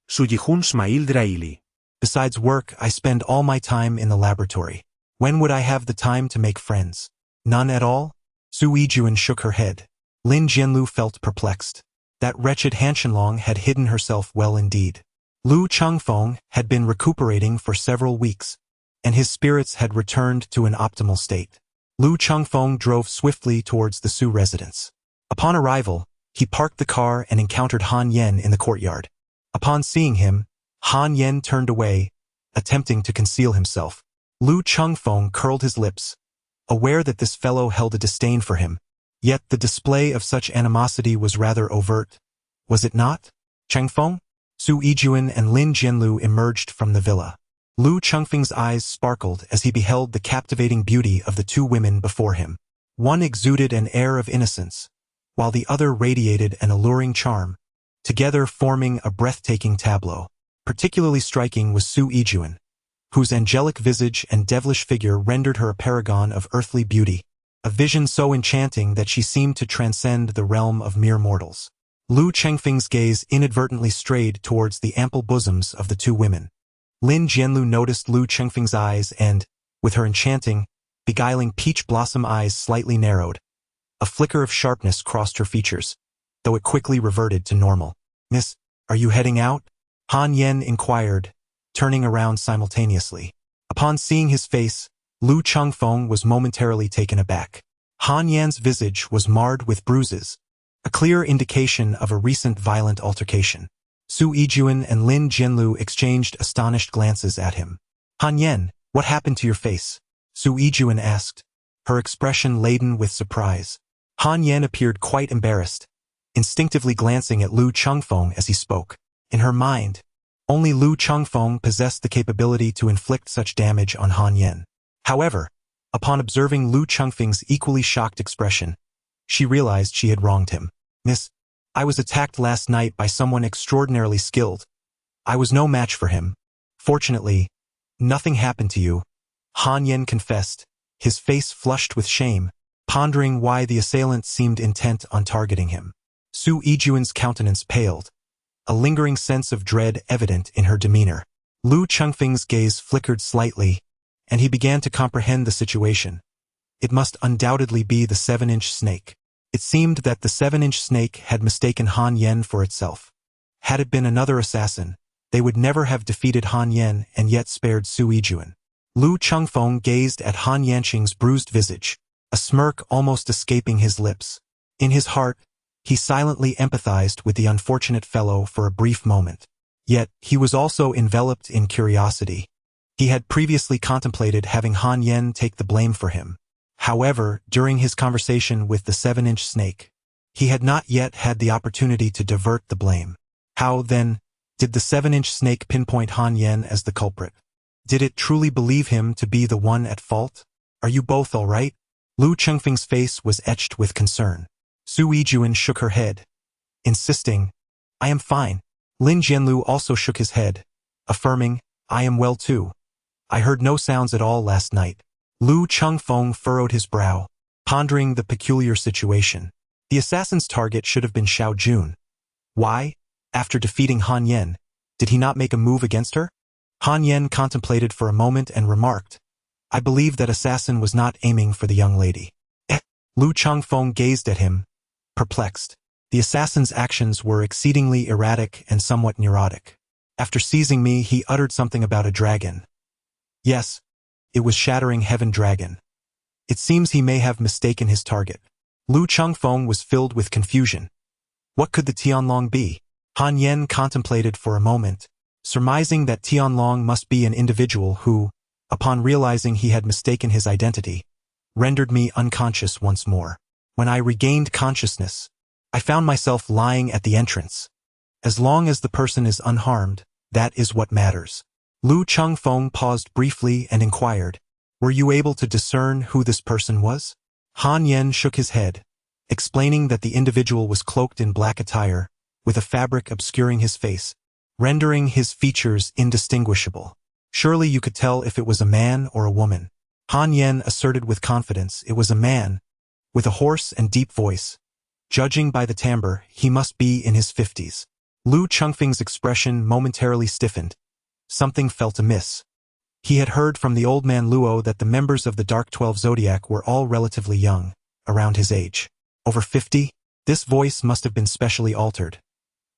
Su Yijun smiled dryly. Besides work, I spend all my time in the laboratory. When would I have the time to make friends? None at all? Su Yijuan shook her head. Lin Jianlu felt perplexed. That wretched Han Shenlong had hidden herself well indeed. Luo Chengfeng had been recuperating for several weeks, and his spirits had returned to an optimal state. Luo Chengfeng drove swiftly towards the Su residence. Upon arrival, he parked the car and encountered Han Yen in the courtyard. Upon seeing him, Han Yen turned away, attempting to conceal himself. Luo Chengfeng curled his lips, aware that this fellow held a disdain for him. Yet the display of such animosity was rather overt, was it not? Chengfeng? Su Yijuan and Lin Jianlu emerged from the villa. Luo Chengfeng's eyes sparkled as he beheld the captivating beauty of the two women before him. One exuded an air of innocence, while the other radiated an alluring charm, together forming a breathtaking tableau. Particularly striking was Su Yijuan, whose angelic visage and devilish figure rendered her a paragon of earthly beauty, a vision so enchanting that she seemed to transcend the realm of mere mortals. Luo Chengfeng's gaze inadvertently strayed towards the ample bosoms of the two women. Lin Jianlu noticed Luo Chengfeng's eyes and, with her enchanting, beguiling peach blossom eyes slightly narrowed, a flicker of sharpness crossed her features, though it quickly reverted to normal. Miss, are you heading out? Han Yen inquired, turning around simultaneously. Upon seeing his face, Luo Chengfeng was momentarily taken aback. Han Yan's visage was marred with bruises, a clear indication of a recent violent altercation. Su Yijuan and Lin Jianlu exchanged astonished glances at him. Han Yen, what happened to your face? Su Yijuan asked, her expression laden with surprise. Han Yen appeared quite embarrassed, instinctively glancing at Luo Chengfeng as he spoke. In her mind, only Luo Chengfeng possessed the capability to inflict such damage on Han Yen. However, upon observing Luo Chengfeng's equally shocked expression, she realized she had wronged him. Miss, I was attacked last night by someone extraordinarily skilled. I was no match for him. Fortunately, nothing happened to you, Han Yen confessed, his face flushed with shame, pondering why the assailant seemed intent on targeting him. Su Yijuan's countenance paled, a lingering sense of dread evident in her demeanor. Luo Chengfeng's gaze flickered slightly, and he began to comprehend the situation. It must undoubtedly be the 7-inch snake. It seemed that the 7-inch snake had mistaken Han Yen for itself. Had it been another assassin, they would never have defeated Han Yen and yet spared Su Yijuan. Lu Chengfeng gazed at Han Yanqing's bruised visage, a smirk almost escaping his lips. In his heart, he silently empathized with the unfortunate fellow for a brief moment. Yet, he was also enveloped in curiosity. He had previously contemplated having Han Yen take the blame for him. However, during his conversation with the 7-inch snake, he had not yet had the opportunity to divert the blame. How, then, did the 7-inch snake pinpoint Han Yen as the culprit? Did it truly believe him to be the one at fault? Are you both all right? Lu Chengfeng's face was etched with concern. Su Yijuan shook her head, insisting, I am fine. Lin Jianlu also shook his head, affirming, I am well too. I heard no sounds at all last night. Lu Chengfeng furrowed his brow, pondering the peculiar situation. The assassin's target should have been Xiao Jun. Why, after defeating Han Yen, did he not make a move against her? Han Yen contemplated for a moment and remarked, I believe that assassin was not aiming for the young lady. Lu Chengfeng gazed at him, perplexed. The assassin's actions were exceedingly erratic and somewhat neurotic. After seizing me, he uttered something about a dragon. Yes, it was Shattering Heaven Dragon. It seems he may have mistaken his target. Lu Chengfeng was filled with confusion. What could the Tianlong be? Han Yen contemplated for a moment, surmising that Tianlong must be an individual who, upon realizing he had mistaken his identity, rendered me unconscious once more. When I regained consciousness, I found myself lying at the entrance. As long as the person is unharmed, that is what matters. Lu Chengfeng paused briefly and inquired, were you able to discern who this person was? Han Yen shook his head, explaining that the individual was cloaked in black attire, with a fabric obscuring his face, rendering his features indistinguishable. Surely you could tell if it was a man or a woman. Han Yen asserted with confidence it was a man, with a hoarse and deep voice. Judging by the timbre, he must be in his 50s. Lu Chengfeng's expression momentarily stiffened. Something felt amiss. He had heard from the old man Luo that the members of the Dark 12 Zodiac were all relatively young, around his age. Over 50? This voice must have been specially altered.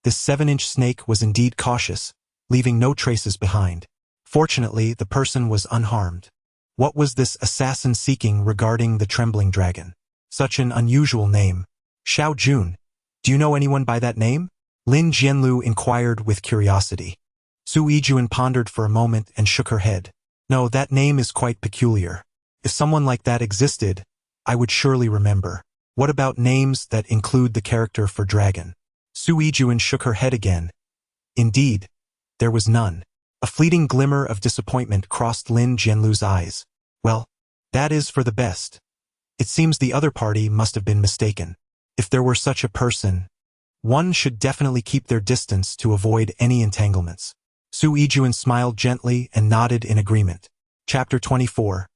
This 7-inch snake was indeed cautious, leaving no traces behind. Fortunately, the person was unharmed. What was this assassin seeking regarding the trembling dragon? Such an unusual name. Xiao Jun. Do you know anyone by that name? Lin Jianlu inquired with curiosity. Su Yijuan pondered for a moment and shook her head. No, that name is quite peculiar. If someone like that existed, I would surely remember. What about names that include the character for dragon? Su Yijuan shook her head again. Indeed, there was none. A fleeting glimmer of disappointment crossed Lin Jianlu's eyes. Well, that is for the best. It seems the other party must have been mistaken. If there were such a person, one should definitely keep their distance to avoid any entanglements. Su Yijuan smiled gently and nodded in agreement. Chapter 24.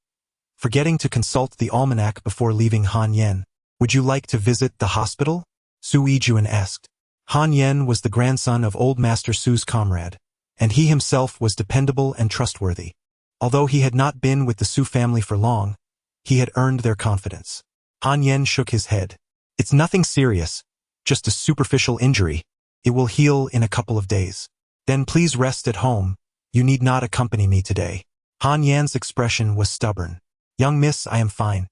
Forgetting to consult the almanac before leaving Han Yen. Would you like to visit the hospital? Su Yijuan asked. Han Yen was the grandson of Old Master Su's comrade, and he himself was dependable and trustworthy. Although he had not been with the Su family for long, he had earned their confidence. Han Yen shook his head. It's nothing serious, just a superficial injury. It will heal in a couple of days. Then please rest at home. You need not accompany me today. Han Yan's expression was stubborn. Young miss, I am fine.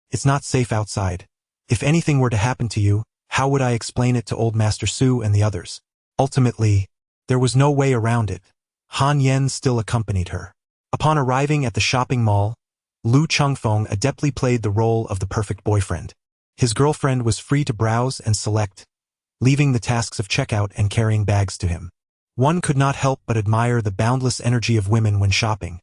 It's not safe outside. If anything were to happen to you, how would I explain it to Old Master Su and the others? Ultimately, there was no way around it. Han Yen still accompanied her. Upon arriving at the shopping mall, Lu Chengfeng adeptly played the role of the perfect boyfriend. His girlfriend was free to browse and select, leaving the tasks of checkout and carrying bags to him. One could not help but admire the boundless energy of women when shopping.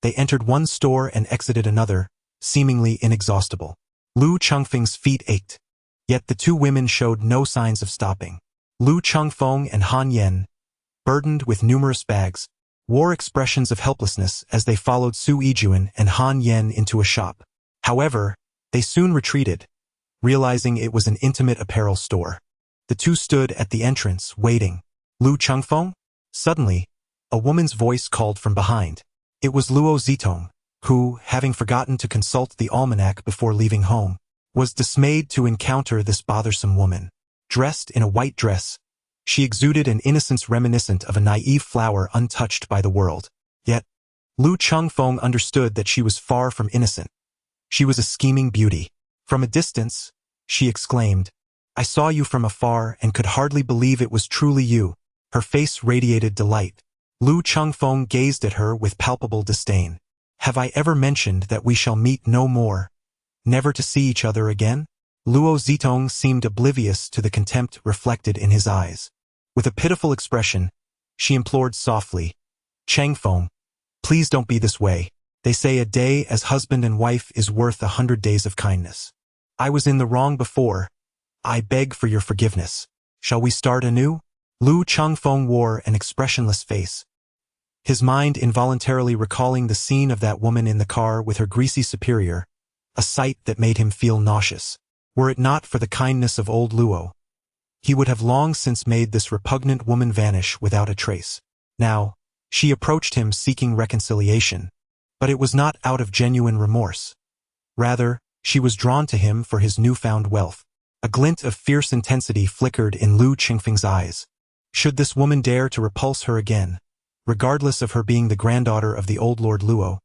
They entered one store and exited another, seemingly inexhaustible. Lu Chengfeng's feet ached, yet the two women showed no signs of stopping. Lu Chengfeng and Han Yen, burdened with numerous bags, wore expressions of helplessness as they followed Su Yijuan and Han Yen into a shop. However, they soon retreated, realizing it was an intimate apparel store. The two stood at the entrance, waiting. Lu Chengfeng? Suddenly, a woman's voice called from behind. It was Luo Zitong, who, having forgotten to consult the almanac before leaving home, was dismayed to encounter this bothersome woman. Dressed in a white dress, she exuded an innocence reminiscent of a naive flower untouched by the world. Yet, Lu Chengfeng understood that she was far from innocent. She was a scheming beauty. From a distance, she exclaimed, "I saw you from afar and could hardly believe it was truly you." Her face radiated delight. Lu Chengfeng gazed at her with palpable disdain. "Have I ever mentioned that we shall meet no more, never to see each other again?" Luo Zitong seemed oblivious to the contempt reflected in his eyes. With a pitiful expression, she implored softly, "Chengfeng, please don't be this way. They say a day as husband and wife is worth 100 days of kindness. I was in the wrong before. I beg for your forgiveness. Shall we start anew?" Lu Chengfeng wore an expressionless face, his mind involuntarily recalling the scene of that woman in the car with her greasy superior, a sight that made him feel nauseous. Were it not for the kindness of old Luo, he would have long since made this repugnant woman vanish without a trace. Now, she approached him seeking reconciliation, but it was not out of genuine remorse. Rather, she was drawn to him for his newfound wealth. A glint of fierce intensity flickered in Lu Chengfeng's eyes. Should this woman dare to repulse her again, regardless of her being the granddaughter of the old Lord Luo,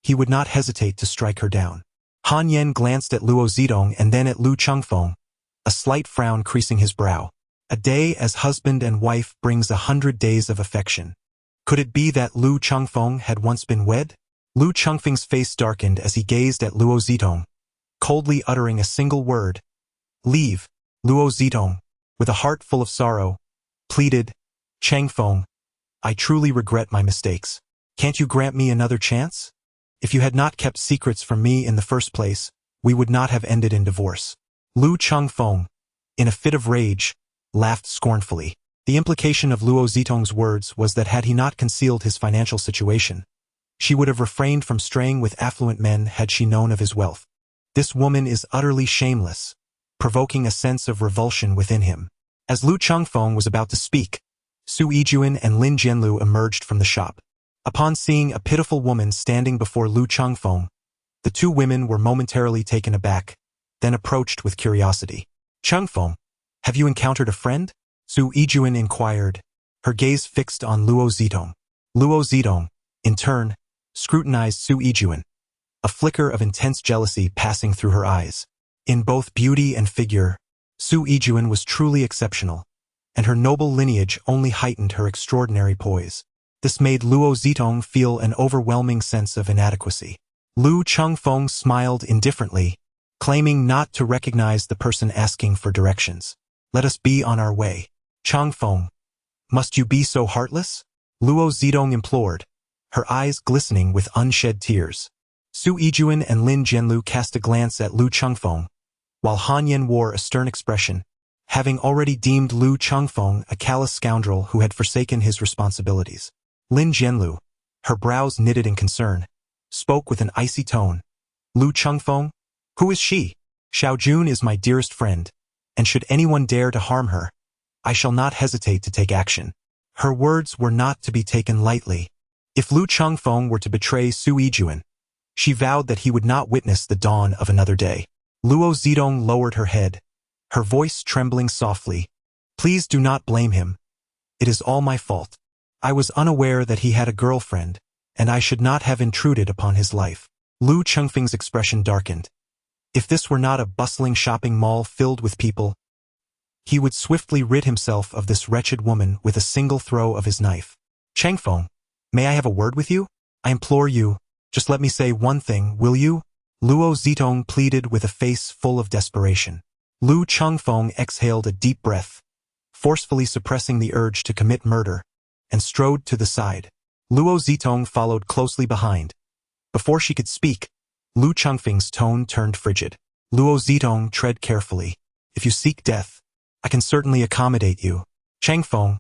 he would not hesitate to strike her down. Han Yen glanced at Luo Zitong and then at Lu Chengfeng, a slight frown creasing his brow. A day as husband and wife brings 100 days of affection. Could it be that Lu Chengfeng had once been wed? Lu Chengfeng's face darkened as he gazed at Luo Zitong, coldly uttering a single word. "Leave." Luo Zitong, with a heart full of sorrow, pleaded, "Chengfeng, I truly regret my mistakes. Can't you grant me another chance? If you had not kept secrets from me in the first place, we would not have ended in divorce." Lu Chengfeng, in a fit of rage, laughed scornfully. The implication of Luo Zitong's words was that had he not concealed his financial situation, she would have refrained from straying with affluent men had she known of his wealth. This woman is utterly shameless, provoking a sense of revulsion within him. As Lu Chengfeng was about to speak, Su Yijuan and Lin Jianlu emerged from the shop. Upon seeing a pitiful woman standing before Lu Chengfeng, the two women were momentarily taken aback, then approached with curiosity. "Chengfeng, have you encountered a friend?" Su Yijuan inquired, her gaze fixed on Luo Zitong. Luo Zitong, in turn, scrutinized Su Yijuan, a flicker of intense jealousy passing through her eyes. In both beauty and figure, Su Yijuan was truly exceptional, and her noble lineage only heightened her extraordinary poise. This made Luo Zitong feel an overwhelming sense of inadequacy. Lu Chengfeng smiled indifferently, claiming not to recognize the person asking for directions. "Let us be on our way." "Chengfeng, must you be so heartless?" Luo Zitong implored, her eyes glistening with unshed tears. Su Yijuan and Lin Jianlu cast a glance at Lu Chengfeng, while Han Yen wore a stern expression, having already deemed Lu Chengfeng a callous scoundrel who had forsaken his responsibilities. Lin Jianlu, her brows knitted in concern, spoke with an icy tone. "Lu Chengfeng? Who is she? Xiao Jun is my dearest friend, and should anyone dare to harm her, I shall not hesitate to take action." Her words were not to be taken lightly. If Lu Chengfeng were to betray Su Yijuan, she vowed that he would not witness the dawn of another day. Luo Zitong lowered her head, her voice trembling softly. "Please do not blame him. It is all my fault. I was unaware that he had a girlfriend, and I should not have intruded upon his life." Lu Chengfeng's expression darkened. If this were not a bustling shopping mall filled with people, he would swiftly rid himself of this wretched woman with a single throw of his knife. "Chengfeng, may I have a word with you? I implore you, just let me say one thing, will you?" Luo Zitong pleaded with a face full of desperation. Lu Chengfeng exhaled a deep breath, forcefully suppressing the urge to commit murder, and strode to the side. Luo Zitong followed closely behind. Before she could speak, Lu Chengfeng's tone turned frigid. "Luo Zitong, tread carefully. If you seek death, I can certainly accommodate you. Chengfeng,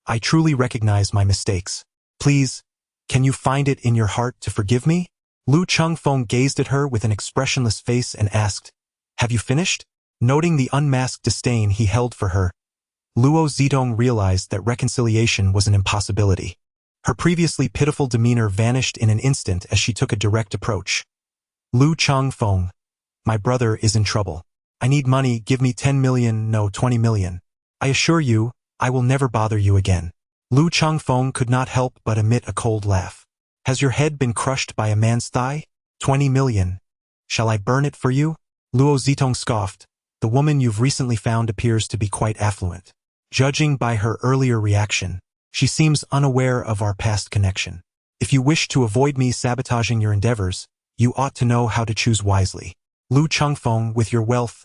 I truly recognize my mistakes. Please, can you find it in your heart to forgive me?" Lu Chengfeng gazed at her with an expressionless face and asked, "Have you finished?" Noting the unmasked disdain he held for her, Luo Zitong realized that reconciliation was an impossibility. Her previously pitiful demeanor vanished in an instant as she took a direct approach. "Lu Chengfeng, my brother is in trouble. I need money, give me 10 million, no 20 million. I assure you, I will never bother you again. Lu Chengfeng could not help but emit a cold laugh. Has your head been crushed by a man's thigh? 20 million. Shall I burn it for you? Luo Zitong scoffed. The woman you've recently found appears to be quite affluent. Judging by her earlier reaction, she seems unaware of our past connection. If you wish to avoid me sabotaging your endeavors, you ought to know how to choose wisely. Lu Chengfeng, with your wealth,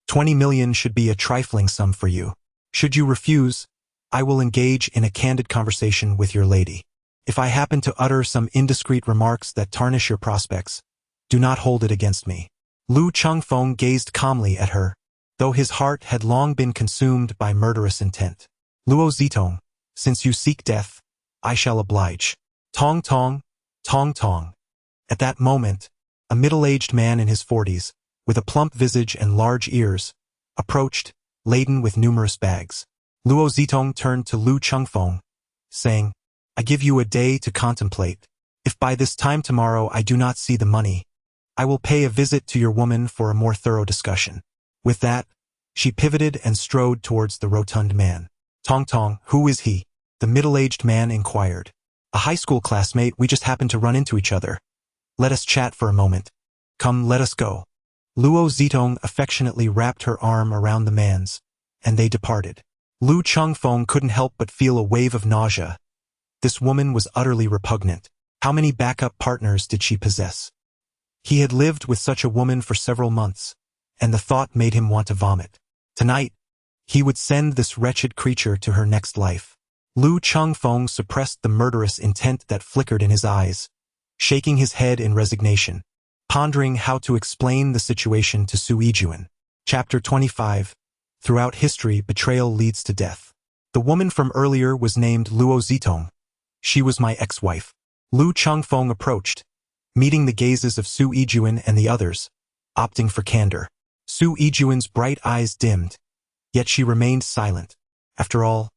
20 million should be a trifling sum for you. Should you refuse, I will engage in a candid conversation with your lady. If I happen to utter some indiscreet remarks that tarnish your prospects, do not hold it against me. Lu Chengfeng gazed calmly at her, though his heart had long been consumed by murderous intent. Luo Zitong, since you seek death, I shall oblige. Tong tong, tong tong. At that moment, a middle-aged man in his 40s, with a plump visage and large ears, approached, laden with numerous bags. Luo Zitong turned to Lu Chengfeng, saying, I give you a day to contemplate. If by this time tomorrow I do not see the money, I will pay a visit to your woman for a more thorough discussion. With that, she pivoted and strode towards the rotund man. Tong tong, who is he? The middle-aged man inquired. A high school classmate, we just happened to run into each other. Let us chat for a moment. Come, let us go. Luo Zitong affectionately wrapped her arm around the man's, and they departed. Lu Chengfeng couldn't help but feel a wave of nausea. This woman was utterly repugnant. How many backup partners did she possess? He had lived with such a woman for several months, and the thought made him want to vomit. Tonight, he would send this wretched creature to her next life. Lu Chengfeng suppressed the murderous intent that flickered in his eyes, shaking his head in resignation, pondering how to explain the situation to Su Yijuan. Chapter 25. Throughout history, betrayal leads to death. The woman from earlier was named Luo Zitong. She was my ex-wife. Lu Chengfeng approached, meeting the gazes of Su Yijuan and the others, opting for candor. Su Yijuan's bright eyes dimmed, yet she remained silent. After all,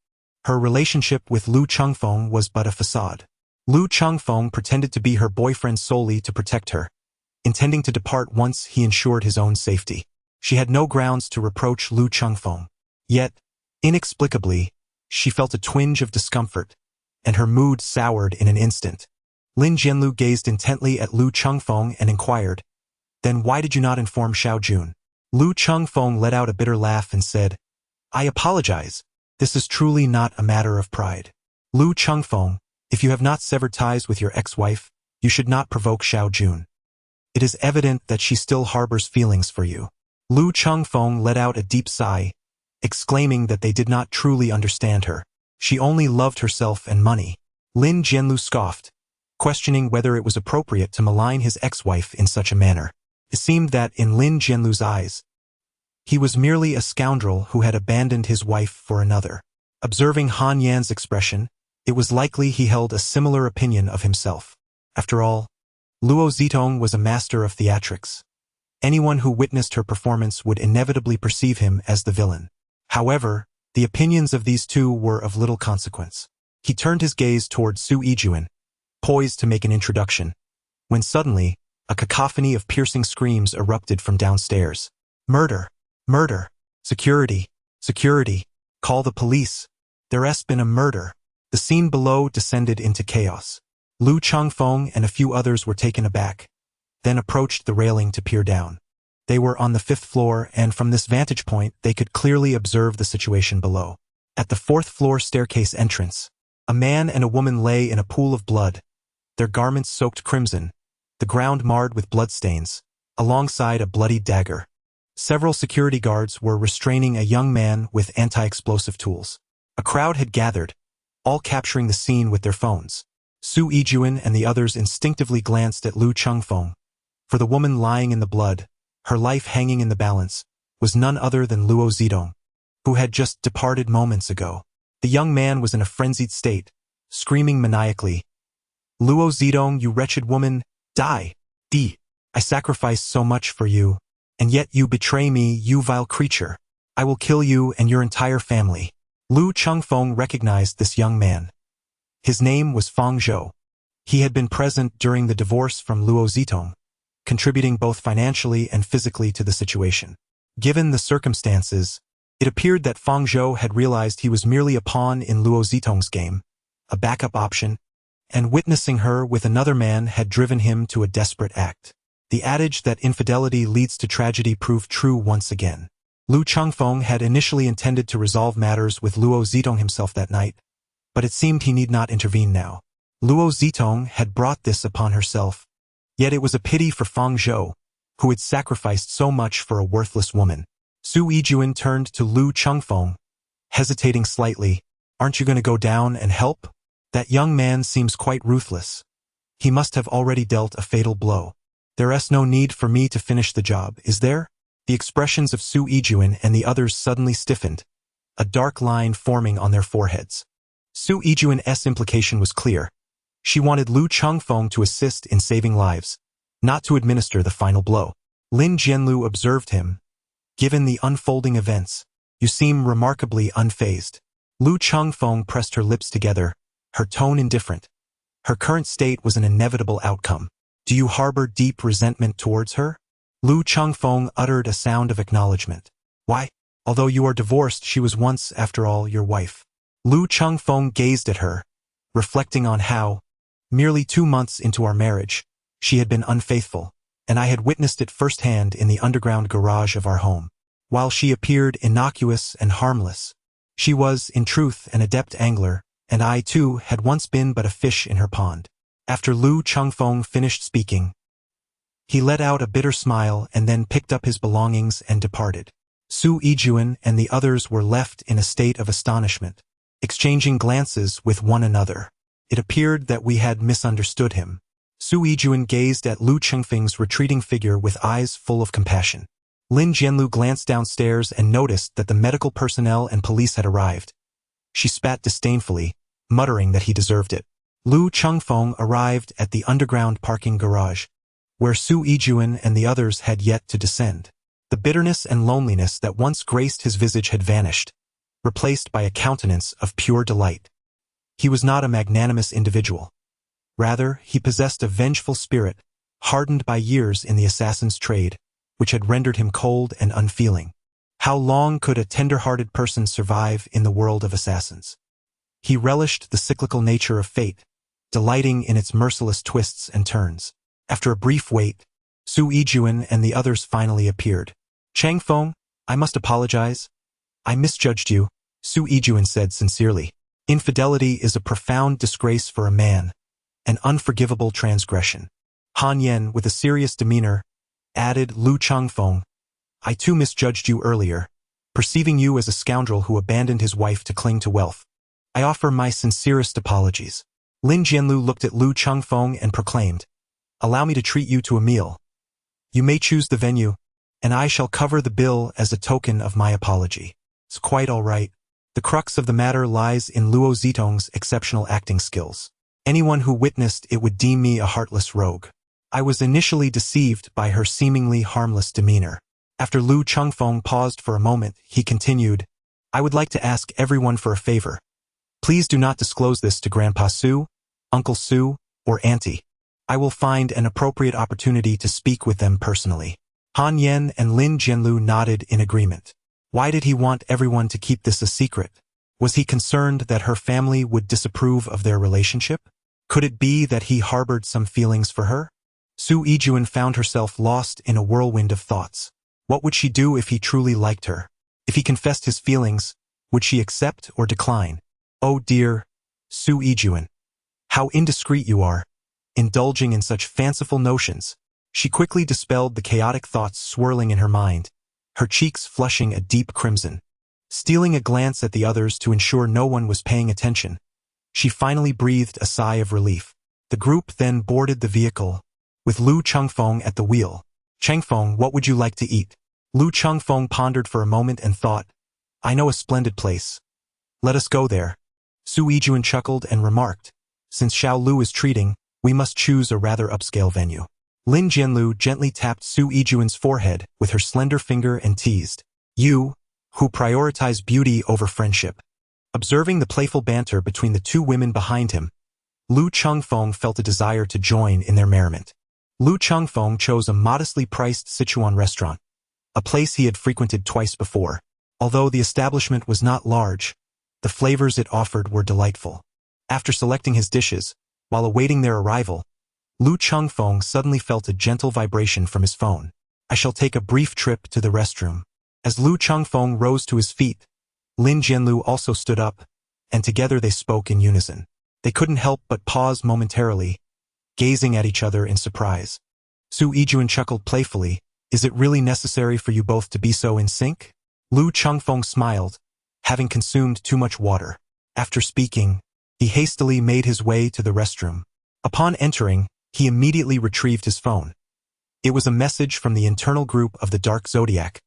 her relationship with Lu Chengfeng was but a facade. Lu Chengfeng pretended to be her boyfriend solely to protect her, intending to depart once he ensured his own safety. She had no grounds to reproach Lu Chengfeng. Yet, inexplicably, she felt a twinge of discomfort, and her mood soured in an instant. Lin Jianlu gazed intently at Lu Chengfeng and inquired, Then why did you not inform Xiao Jun? Lu Chengfeng let out a bitter laugh and said, I apologize. This is truly not a matter of pride. Lu Chengfeng, if you have not severed ties with your ex-wife, you should not provoke Xiao Jun. It is evident that she still harbors feelings for you. Lu Chengfeng let out a deep sigh, exclaiming that they did not truly understand her. She only loved herself and money. Lin Jianlu scoffed, questioning whether it was appropriate to malign his ex-wife in such a manner. It seemed that in Lin Jianlu's eyes, he was merely a scoundrel who had abandoned his wife for another. Observing Han Yan's expression, it was likely he held a similar opinion of himself. After all, Luo Zitong was a master of theatrics. Anyone who witnessed her performance would inevitably perceive him as the villain. However, the opinions of these two were of little consequence. He turned his gaze toward Su Yijuan, poised to make an introduction, when suddenly, a cacophony of piercing screams erupted from downstairs. Murder! Murder! Security! Security! Call the police! There has been a murder! The scene below descended into chaos. Lu Chengfeng and a few others were taken aback, then approached the railing to peer down. They were on the 5th floor, and from this vantage point they could clearly observe the situation below. At the 4th floor staircase entrance, a man and a woman lay in a pool of blood, their garments soaked crimson, the ground marred with bloodstains, alongside a bloody dagger. Several security guards were restraining a young man with anti-explosive tools. A crowd had gathered, all capturing the scene with their phones. Su Yijuan and the others instinctively glanced at Lu Chengfeng, for the woman lying in the blood, her life hanging in the balance, was none other than Luo Zitong, who had just departed moments ago. The young man was in a frenzied state, screaming maniacally, Luo Zitong, you wretched woman, die! I sacrificed so much for you, and yet you betray me, you vile creature. I will kill you and your entire family. Lu Chengfeng recognized this young man. His name was Fang Zhou. He had been present during the divorce from Luo Zitong, contributing both financially and physically to the situation. Given the circumstances, it appeared that Fang Zhou had realized he was merely a pawn in Luo Zitong's game, a backup option, and witnessing her with another man had driven him to a desperate act. The adage that infidelity leads to tragedy proved true once again. Lu Chengfeng had initially intended to resolve matters with Luo Zitong himself that night, but it seemed he need not intervene now. Luo Zitong had brought this upon herself, yet it was a pity for Fang Zhou, who had sacrificed so much for a worthless woman. Su Yijuan turned to Lu Chengfeng, hesitating slightly. Aren't you going to go down and help? That young man seems quite ruthless. He must have already dealt a fatal blow. There is no need for me to finish the job, is there? The expressions of Su Yijuan and the others suddenly stiffened, a dark line forming on their foreheads. Su Yijuan's implication was clear. She wanted Lu Chengfeng to assist in saving lives, not to administer the final blow. Lin Jianlu observed him. Given the unfolding events, you seem remarkably unfazed. Lu Chengfeng pressed her lips together, her tone indifferent. Her current state was an inevitable outcome. Do you harbor deep resentment towards her? Lu Chengfeng uttered a sound of acknowledgement. Why? Although you are divorced, she was once, after all, your wife. Lu Chengfeng gazed at her, reflecting on how, merely 2 months into our marriage, she had been unfaithful, and I had witnessed it firsthand in the underground garage of our home. While she appeared innocuous and harmless, she was, in truth, an adept angler, and I, too, had once been but a fish in her pond. After Lu Chengfeng finished speaking, he let out a bitter smile and then picked up his belongings and departed. Su Yijuan and the others were left in a state of astonishment, exchanging glances with one another. It appeared that we had misunderstood him. Su Yijuan gazed at Lu Chengfeng's retreating figure with eyes full of compassion. Lin Jianlu glanced downstairs and noticed that the medical personnel and police had arrived. She spat disdainfully, muttering that he deserved it. Lu Chengfeng arrived at the underground parking garage, where Su Yijuan and the others had yet to descend. The bitterness and loneliness that once graced his visage had vanished, replaced by a countenance of pure delight. He was not a magnanimous individual. Rather, he possessed a vengeful spirit, hardened by years in the assassin's trade, which had rendered him cold and unfeeling. How long could a tender-hearted person survive in the world of assassins? He relished the cyclical nature of fate, delighting in its merciless twists and turns. After a brief wait, Su Yijuan and the others finally appeared. Chengfeng, I must apologize. I misjudged you, Su Yijuan said sincerely. Infidelity is a profound disgrace for a man, an unforgivable transgression. Han Yan, with a serious demeanor, added, Lu Chengfeng, I too misjudged you earlier, perceiving you as a scoundrel who abandoned his wife to cling to wealth. I offer my sincerest apologies. Lin Jianlu looked at Lu Chengfeng and proclaimed, Allow me to treat you to a meal. You may choose the venue, and I shall cover the bill as a token of my apology. It's quite all right. The crux of the matter lies in Luo Zitong's exceptional acting skills. Anyone who witnessed it would deem me a heartless rogue. I was initially deceived by her seemingly harmless demeanor. After Lu Chengfeng paused for a moment, he continued, I would like to ask everyone for a favor. Please do not disclose this to Grandpa Su, Uncle Su, or Auntie. I will find an appropriate opportunity to speak with them personally. Han Yan and Lin Jianlu nodded in agreement. Why did he want everyone to keep this a secret? Was he concerned that her family would disapprove of their relationship? Could it be that he harbored some feelings for her? Su Yijuan found herself lost in a whirlwind of thoughts. What would she do if he truly liked her? If he confessed his feelings, would she accept or decline? Oh dear, Su Yijuan. How indiscreet you are, indulging in such fanciful notions. She quickly dispelled the chaotic thoughts swirling in her mind, her cheeks flushing a deep crimson. Stealing a glance at the others to ensure no one was paying attention, she finally breathed a sigh of relief. The group then boarded the vehicle, with Lu Chengfeng at the wheel. Chengfeng, what would you like to eat? Lu Chengfeng pondered for a moment and thought, I know a splendid place. Let us go there. Su Yijuan chuckled and remarked, since Xiao Lu is treating, we must choose a rather upscale venue. Lin Jianlu gently tapped Su Yijuan's forehead with her slender finger and teased, You, who prioritize beauty over friendship. Observing the playful banter between the two women behind him, Lu Chengfeng felt a desire to join in their merriment. Lu Chengfeng chose a modestly priced Sichuan restaurant, a place he had frequented twice before. Although the establishment was not large, the flavors it offered were delightful. After selecting his dishes, while awaiting their arrival, Lu Chengfeng suddenly felt a gentle vibration from his phone. I shall take a brief trip to the restroom. As Lu Chengfeng rose to his feet, Lin Jianlu also stood up, and together they spoke in unison. They couldn't help but pause momentarily, gazing at each other in surprise. Su Yijuan chuckled playfully. Is it really necessary for you both to be so in sync? Lu Chengfeng smiled, having consumed too much water. After speaking, he hastily made his way to the restroom. Upon entering, he immediately retrieved his phone. It was a message from the internal group of the Dark Zodiac,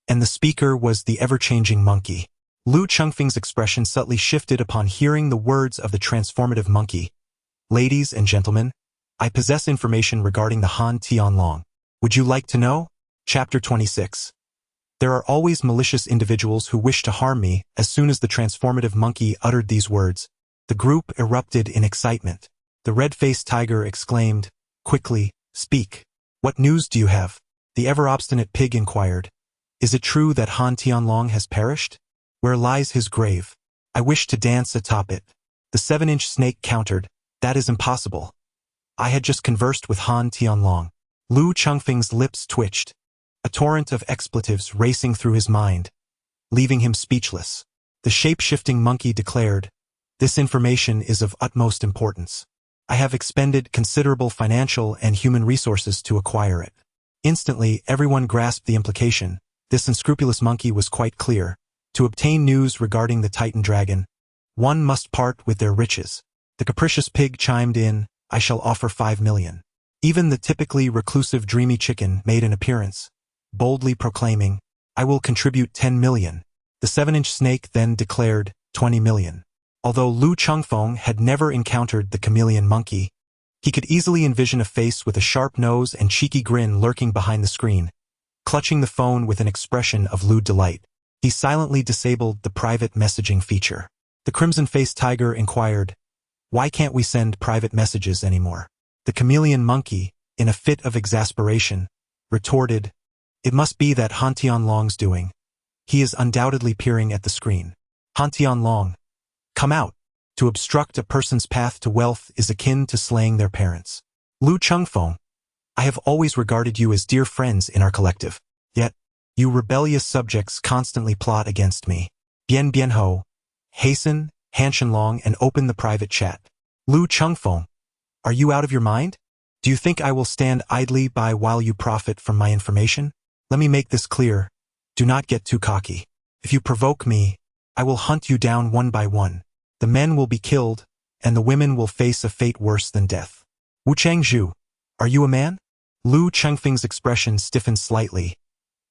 and the speaker was the ever-changing monkey. Lu Chengfeng's expression subtly shifted upon hearing the words of the transformative monkey. Ladies and gentlemen, I possess information regarding the Han Tianlong. Would you like to know? Chapter 26. There are always malicious individuals who wish to harm me. As soon as the transformative monkey uttered these words, the group erupted in excitement. The red-faced tiger exclaimed, quickly, speak. What news do you have? The ever-obstinate pig inquired. Is it true that Han Tianlong has perished? Where lies his grave? I wish to dance atop it. The 7-inch snake countered, that is impossible. I had just conversed with Han Tianlong. Lu Chengfeng's lips twitched, a torrent of expletives racing through his mind, leaving him speechless. The shape-shifting monkey declared, this information is of utmost importance. I have expended considerable financial and human resources to acquire it. Instantly, everyone grasped the implication. This unscrupulous monkey was quite clear. To obtain news regarding the Titan dragon, one must part with their riches. The capricious pig chimed in, I shall offer 5 million. Even the typically reclusive dreamy chicken made an appearance, boldly proclaiming, I will contribute 10 million. The 7-inch snake then declared, 20 million. Although Lu Chengfeng had never encountered the chameleon monkey, he could easily envision a face with a sharp nose and cheeky grin lurking behind the screen, clutching the phone with an expression of lewd delight. He silently disabled the private messaging feature. The crimson-faced tiger inquired, why can't we send private messages anymore? The chameleon monkey, in a fit of exasperation, retorted, it must be that Han Tianlong's doing. He is undoubtedly peering at the screen. Han Tianlong, come out. To obstruct a person's path to wealth is akin to slaying their parents. Lu Chengfeng, I have always regarded you as dear friends in our collective. Yet, you rebellious subjects constantly plot against me. Bian Bian Ho, hasten, Han Shenlong, and open the private chat. Lu Chengfeng, are you out of your mind? Do you think I will stand idly by while you profit from my information? Let me make this clear. Do not get too cocky. If you provoke me, I will hunt you down one by one. The men will be killed, and the women will face a fate worse than death. Wu Changzhu, are you a man? Lu Chengfeng's expression stiffened slightly.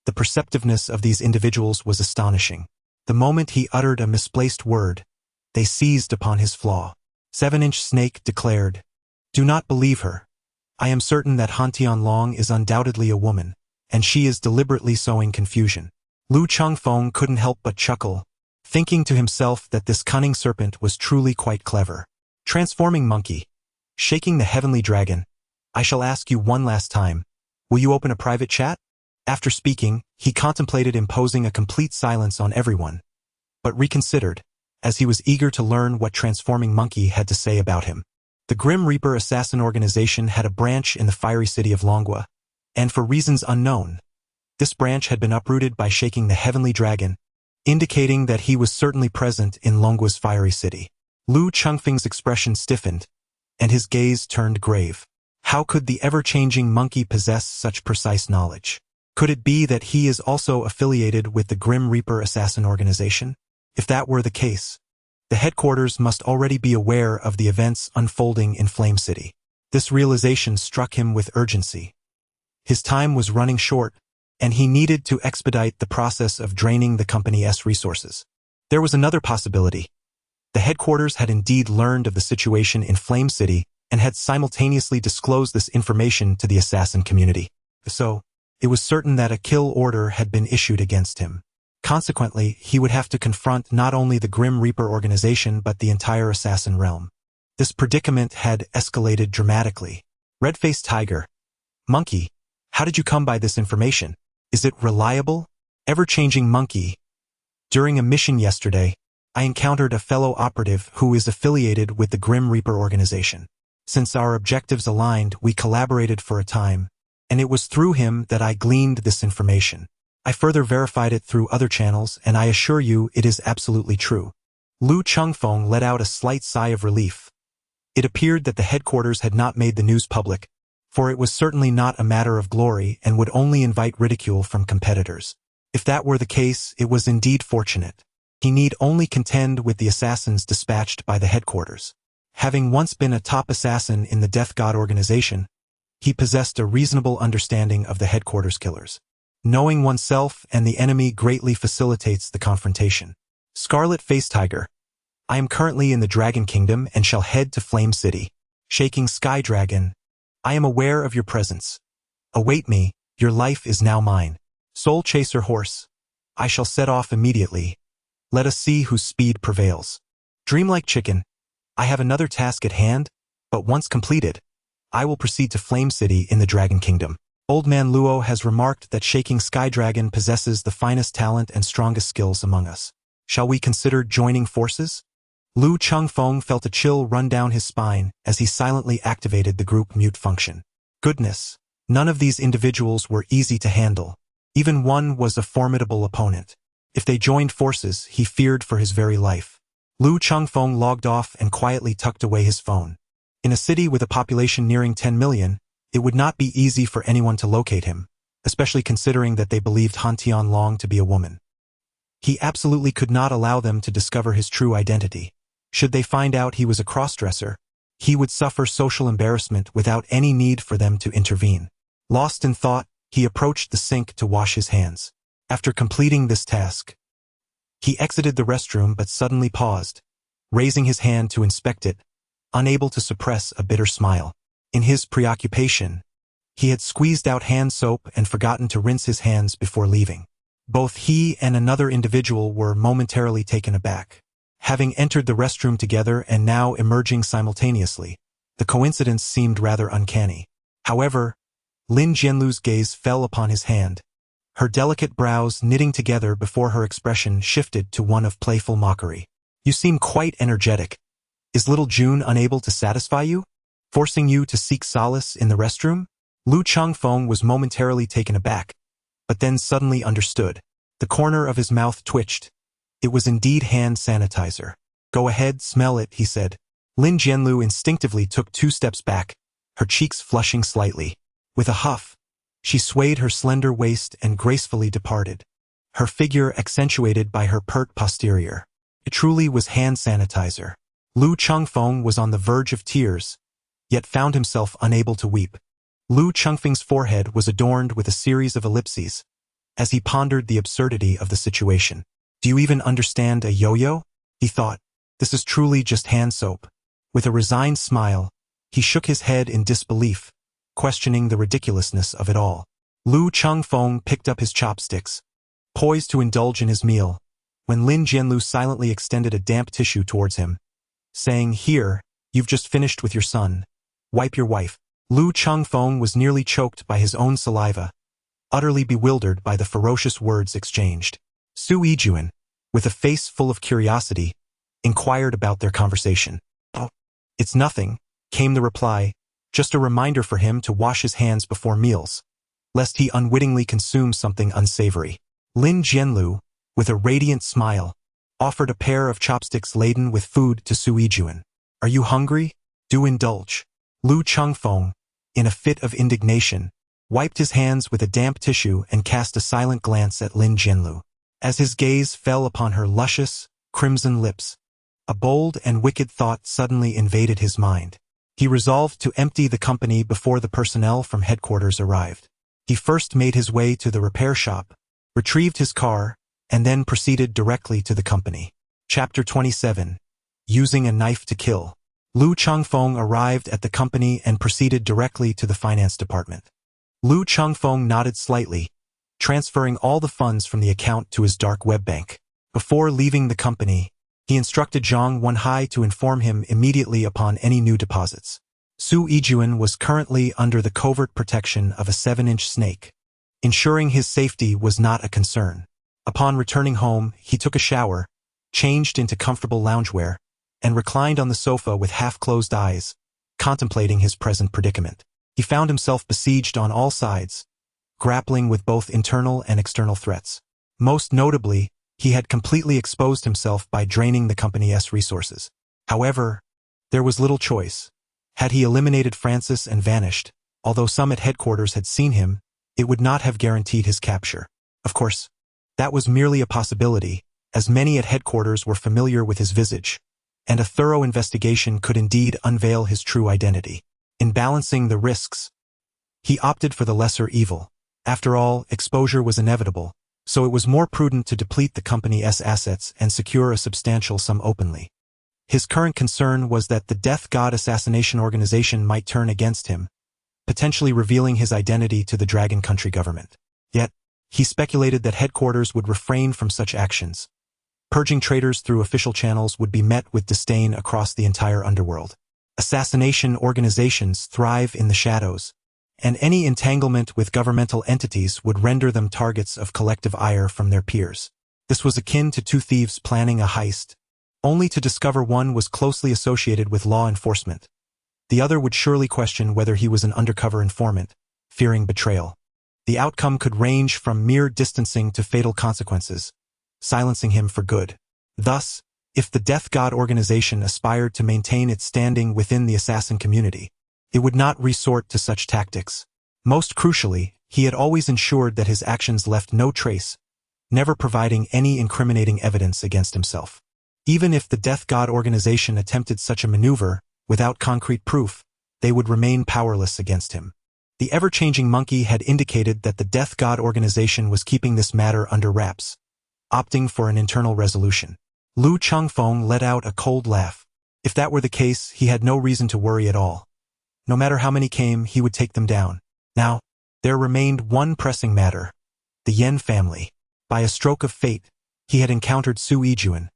The perceptiveness of these individuals was astonishing. The moment he uttered a misplaced word, they seized upon his flaw. 7-inch snake declared, do not believe her. I am certain that Han Tianlong is undoubtedly a woman, and she is deliberately sowing confusion. Lu Chengfeng couldn't help but chuckle, thinking to himself that this cunning serpent was truly quite clever. Transforming monkey, shaking the heavenly dragon, I shall ask you one last time, will you open a private chat? After speaking, he contemplated imposing a complete silence on everyone, but reconsidered, as he was eager to learn what Transforming Monkey had to say about him. The Grim Reaper assassin organization had a branch in the fiery city of Longua, and for reasons unknown, this branch had been uprooted by shaking the heavenly dragon, indicating that he was certainly present in Longua's fiery city. Lu Chengfeng's expression stiffened, and his gaze turned grave. How could the ever-changing monkey possess such precise knowledge? Could it be that he is also affiliated with the Grim Reaper assassin organization? If that were the case, the headquarters must already be aware of the events unfolding in Flame City. This realization struck him with urgency. His time was running short, and he needed to expedite the process of draining the company's resources. There was another possibility. The headquarters had indeed learned of the situation in Flame City and had simultaneously disclosed this information to the assassin community. So, it was certain that a kill order had been issued against him. Consequently, he would have to confront not only the Grim Reaper organization but the entire assassin realm. This predicament had escalated dramatically. Red-faced tiger, monkey, how did you come by this information? Is it reliable? Ever-changing monkey. During a mission yesterday, I encountered a fellow operative who is affiliated with the Grim Reaper organization. Since our objectives aligned, we collaborated for a time, and it was through him that I gleaned this information. I further verified it through other channels, and I assure you it is absolutely true. Lu Chengfeng let out a slight sigh of relief. It appeared that the headquarters had not made the news public, for it was certainly not a matter of glory and would only invite ridicule from competitors. If that were the case, it was indeed fortunate. He need only contend with the assassins dispatched by the headquarters. Having once been a top assassin in the Death God organization, he possessed a reasonable understanding of the headquarters killers. Knowing oneself and the enemy greatly facilitates the confrontation. Scarlet Face Tiger. I am currently in the Dragon Kingdom and shall head to Flame City. Shaking Sky Dragon. I am aware of your presence. Await me, your life is now mine. Soul Chaser Horse. I shall set off immediately. Let us see whose speed prevails. Dreamlike Chicken. I have another task at hand, but once completed, I will proceed to Flame City in the Dragon Kingdom. Old Man Luo has remarked that Shaking Sky Dragon possesses the finest talent and strongest skills among us. Shall we consider joining forces? Lu Chengfeng felt a chill run down his spine as he silently activated the group mute function. Goodness, none of these individuals were easy to handle. Even one was a formidable opponent. If they joined forces, he feared for his very life. Lu Chengfeng logged off and quietly tucked away his phone. In a city with a population nearing 10 million, it would not be easy for anyone to locate him, especially considering that they believed Han Tianlong to be a woman. He absolutely could not allow them to discover his true identity. Should they find out he was a crossdresser, he would suffer social embarrassment without any need for them to intervene. Lost in thought, he approached the sink to wash his hands. After completing this task, he exited the restroom but suddenly paused, raising his hand to inspect it, unable to suppress a bitter smile. In his preoccupation, he had squeezed out hand soap and forgotten to rinse his hands before leaving. Both he and another individual were momentarily taken aback. Having entered the restroom together and now emerging simultaneously, the coincidence seemed rather uncanny. However, Lin Jianlu's gaze fell upon his hand, her delicate brows knitting together before her expression shifted to one of playful mockery. You seem quite energetic. Is little June unable to satisfy you? Forcing you to seek solace in the restroom? Lu Chengfeng was momentarily taken aback, but then suddenly understood. The corner of his mouth twitched. It was indeed hand sanitizer. Go ahead, smell it, he said. Lin Jianlu instinctively took 2 steps back, her cheeks flushing slightly. With a huff, she swayed her slender waist and gracefully departed, her figure accentuated by her pert posterior. It truly was hand sanitizer. Lu Chengfeng was on the verge of tears, yet found himself unable to weep. Lu Chengfeng's forehead was adorned with a series of ellipses, as he pondered the absurdity of the situation. Do you even understand a yo-yo? He thought. This is truly just hand soap. With a resigned smile, he shook his head in disbelief, questioning the ridiculousness of it all. Lu Chengfeng picked up his chopsticks, poised to indulge in his meal, when Lin Jianlu silently extended a damp tissue towards him, saying, Here, you've just finished with your son. Wipe your wife. Lu Chengfeng was nearly choked by his own saliva, utterly bewildered by the ferocious words exchanged. Su Yijuan, with a face full of curiosity, inquired about their conversation. Oh, it's nothing, came the reply, just a reminder for him to wash his hands before meals, lest he unwittingly consume something unsavory. Lin Jianlu, with a radiant smile, offered a pair of chopsticks laden with food to Su Yijuan. Are you hungry? Do indulge. Lu Chengfeng, in a fit of indignation, wiped his hands with a damp tissue and cast a silent glance at Lin Jianlu. As his gaze fell upon her luscious, crimson lips, a bold and wicked thought suddenly invaded his mind. He resolved to empty the company before the personnel from headquarters arrived. He first made his way to the repair shop, retrieved his car, and then proceeded directly to the company. Chapter 27. Using a Knife to Kill. Lu Chengfeng arrived at the company and proceeded directly to the finance department. Lu Chengfeng nodded slightly, transferring all the funds from the account to his dark web bank. Before leaving the company, he instructed Zhang Wenhai to inform him immediately upon any new deposits. Su Yijuan was currently under the covert protection of a 7-inch snake, Ensuring his safety was not a concern. Upon returning home, he took a shower, changed into comfortable loungewear, and reclined on the sofa with half-closed eyes, contemplating his present predicament. He found himself besieged on all sides, grappling with both internal and external threats. Most notably, he had completely exposed himself by draining the company's resources. However, there was little choice. Had he eliminated Francis and vanished, although some at headquarters had seen him, it would not have guaranteed his capture. Of course, that was merely a possibility, as many at headquarters were familiar with his visage, and a thorough investigation could indeed unveil his true identity. In balancing the risks, he opted for the lesser evil. After all, exposure was inevitable, so it was more prudent to deplete the company's assets and secure a substantial sum openly. His current concern was that the Death God assassination organization might turn against him, potentially revealing his identity to the Dragon Country government. Yet, he speculated that headquarters would refrain from such actions. Purging traitors through official channels would be met with disdain across the entire underworld. Assassination organizations thrive in the shadows, and any entanglement with governmental entities would render them targets of collective ire from their peers. This was akin to two thieves planning a heist, only to discover one was closely associated with law enforcement. The other would surely question whether he was an undercover informant, fearing betrayal. The outcome could range from mere distancing to fatal consequences, silencing him for good. Thus, if the Death God organization aspired to maintain its standing within the assassin community, it would not resort to such tactics. Most crucially, he had always ensured that his actions left no trace, never providing any incriminating evidence against himself. Even if the Death God organization attempted such a maneuver, without concrete proof, they would remain powerless against him. The ever-changing monkey had indicated that the Death God organization was keeping this matter under wraps, opting for an internal resolution. Lu Chengfeng let out a cold laugh. If that were the case, he had no reason to worry at all. No matter how many came, he would take them down. Now, there remained one pressing matter: the Yen family. By a stroke of fate, he had encountered Su Yijuan,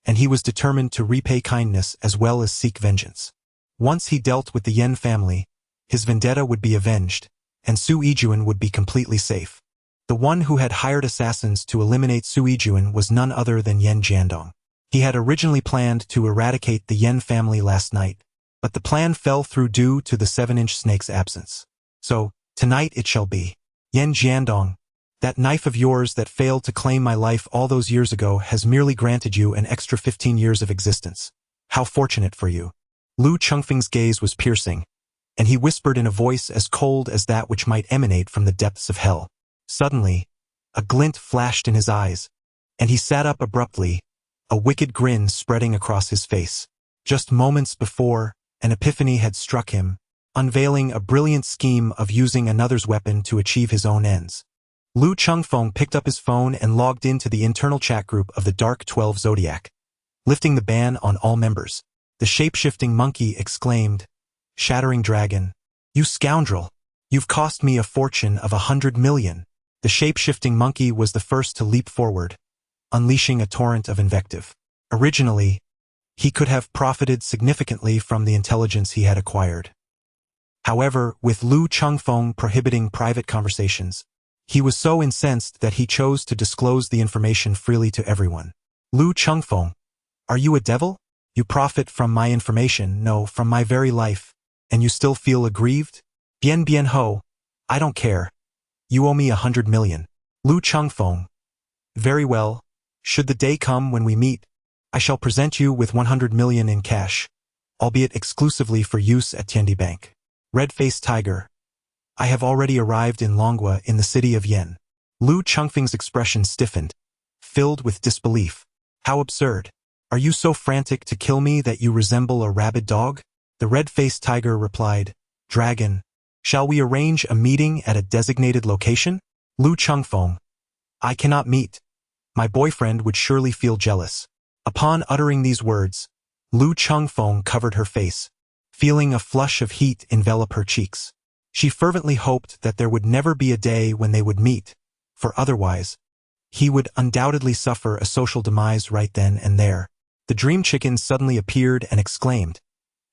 and he was determined to repay kindness as well as seek vengeance. Once he dealt with the Yen family, his vendetta would be avenged, and Su Yijuan would be completely safe. The one who had hired assassins to eliminate Su Yijuan was none other than Yen Jiandong. He had originally planned to eradicate the Yen family last night, but the plan fell through due to the 7-inch snake's absence. So, tonight it shall be. Yen Jiandong, that knife of yours that failed to claim my life all those years ago has merely granted you an extra 15 years of existence. How fortunate for you. Lu Chengfeng's gaze was piercing, and he whispered in a voice as cold as that which might emanate from the depths of hell. Suddenly, a glint flashed in his eyes, and he sat up abruptly, a wicked grin spreading across his face. Just moments before, an epiphany had struck him, unveiling a brilliant scheme of using another's weapon to achieve his own ends. Lu Chengfeng picked up his phone and logged into the internal chat group of the Dark 12 Zodiac, lifting the ban on all members. The shape-shifting monkey exclaimed, "Shattering dragon, you scoundrel! You've cost me a fortune of 100 million. The shape-shifting monkey was the first to leap forward, unleashing a torrent of invective. Originally, he could have profited significantly from the intelligence he had acquired. However, with Lu Chengfeng prohibiting private conversations, he was so incensed that he chose to disclose the information freely to everyone. Lu Chengfeng, are you a devil? You profit from my information, no, from my very life, and you still feel aggrieved? Bien ho, I don't care. You owe me 100 million. Lu Chengfeng, very well. Should the day come when we meet, I shall present you with 100 million in cash, albeit exclusively for use at Tiandi Bank. Red-faced tiger, I have already arrived in Longhua in the city of Yen. Lu Chengfeng's expression stiffened, filled with disbelief. How absurd. Are you so frantic to kill me that you resemble a rabid dog? The red-faced tiger replied, Dragon, shall we arrange a meeting at a designated location? Lu Chengfeng, I cannot meet. My boyfriend would surely feel jealous. Upon uttering these words, Lu Chengfeng covered her face, feeling a flush of heat envelop her cheeks. She fervently hoped that there would never be a day when they would meet, for otherwise, he would undoubtedly suffer a social demise right then and there. The dream chicken suddenly appeared and exclaimed,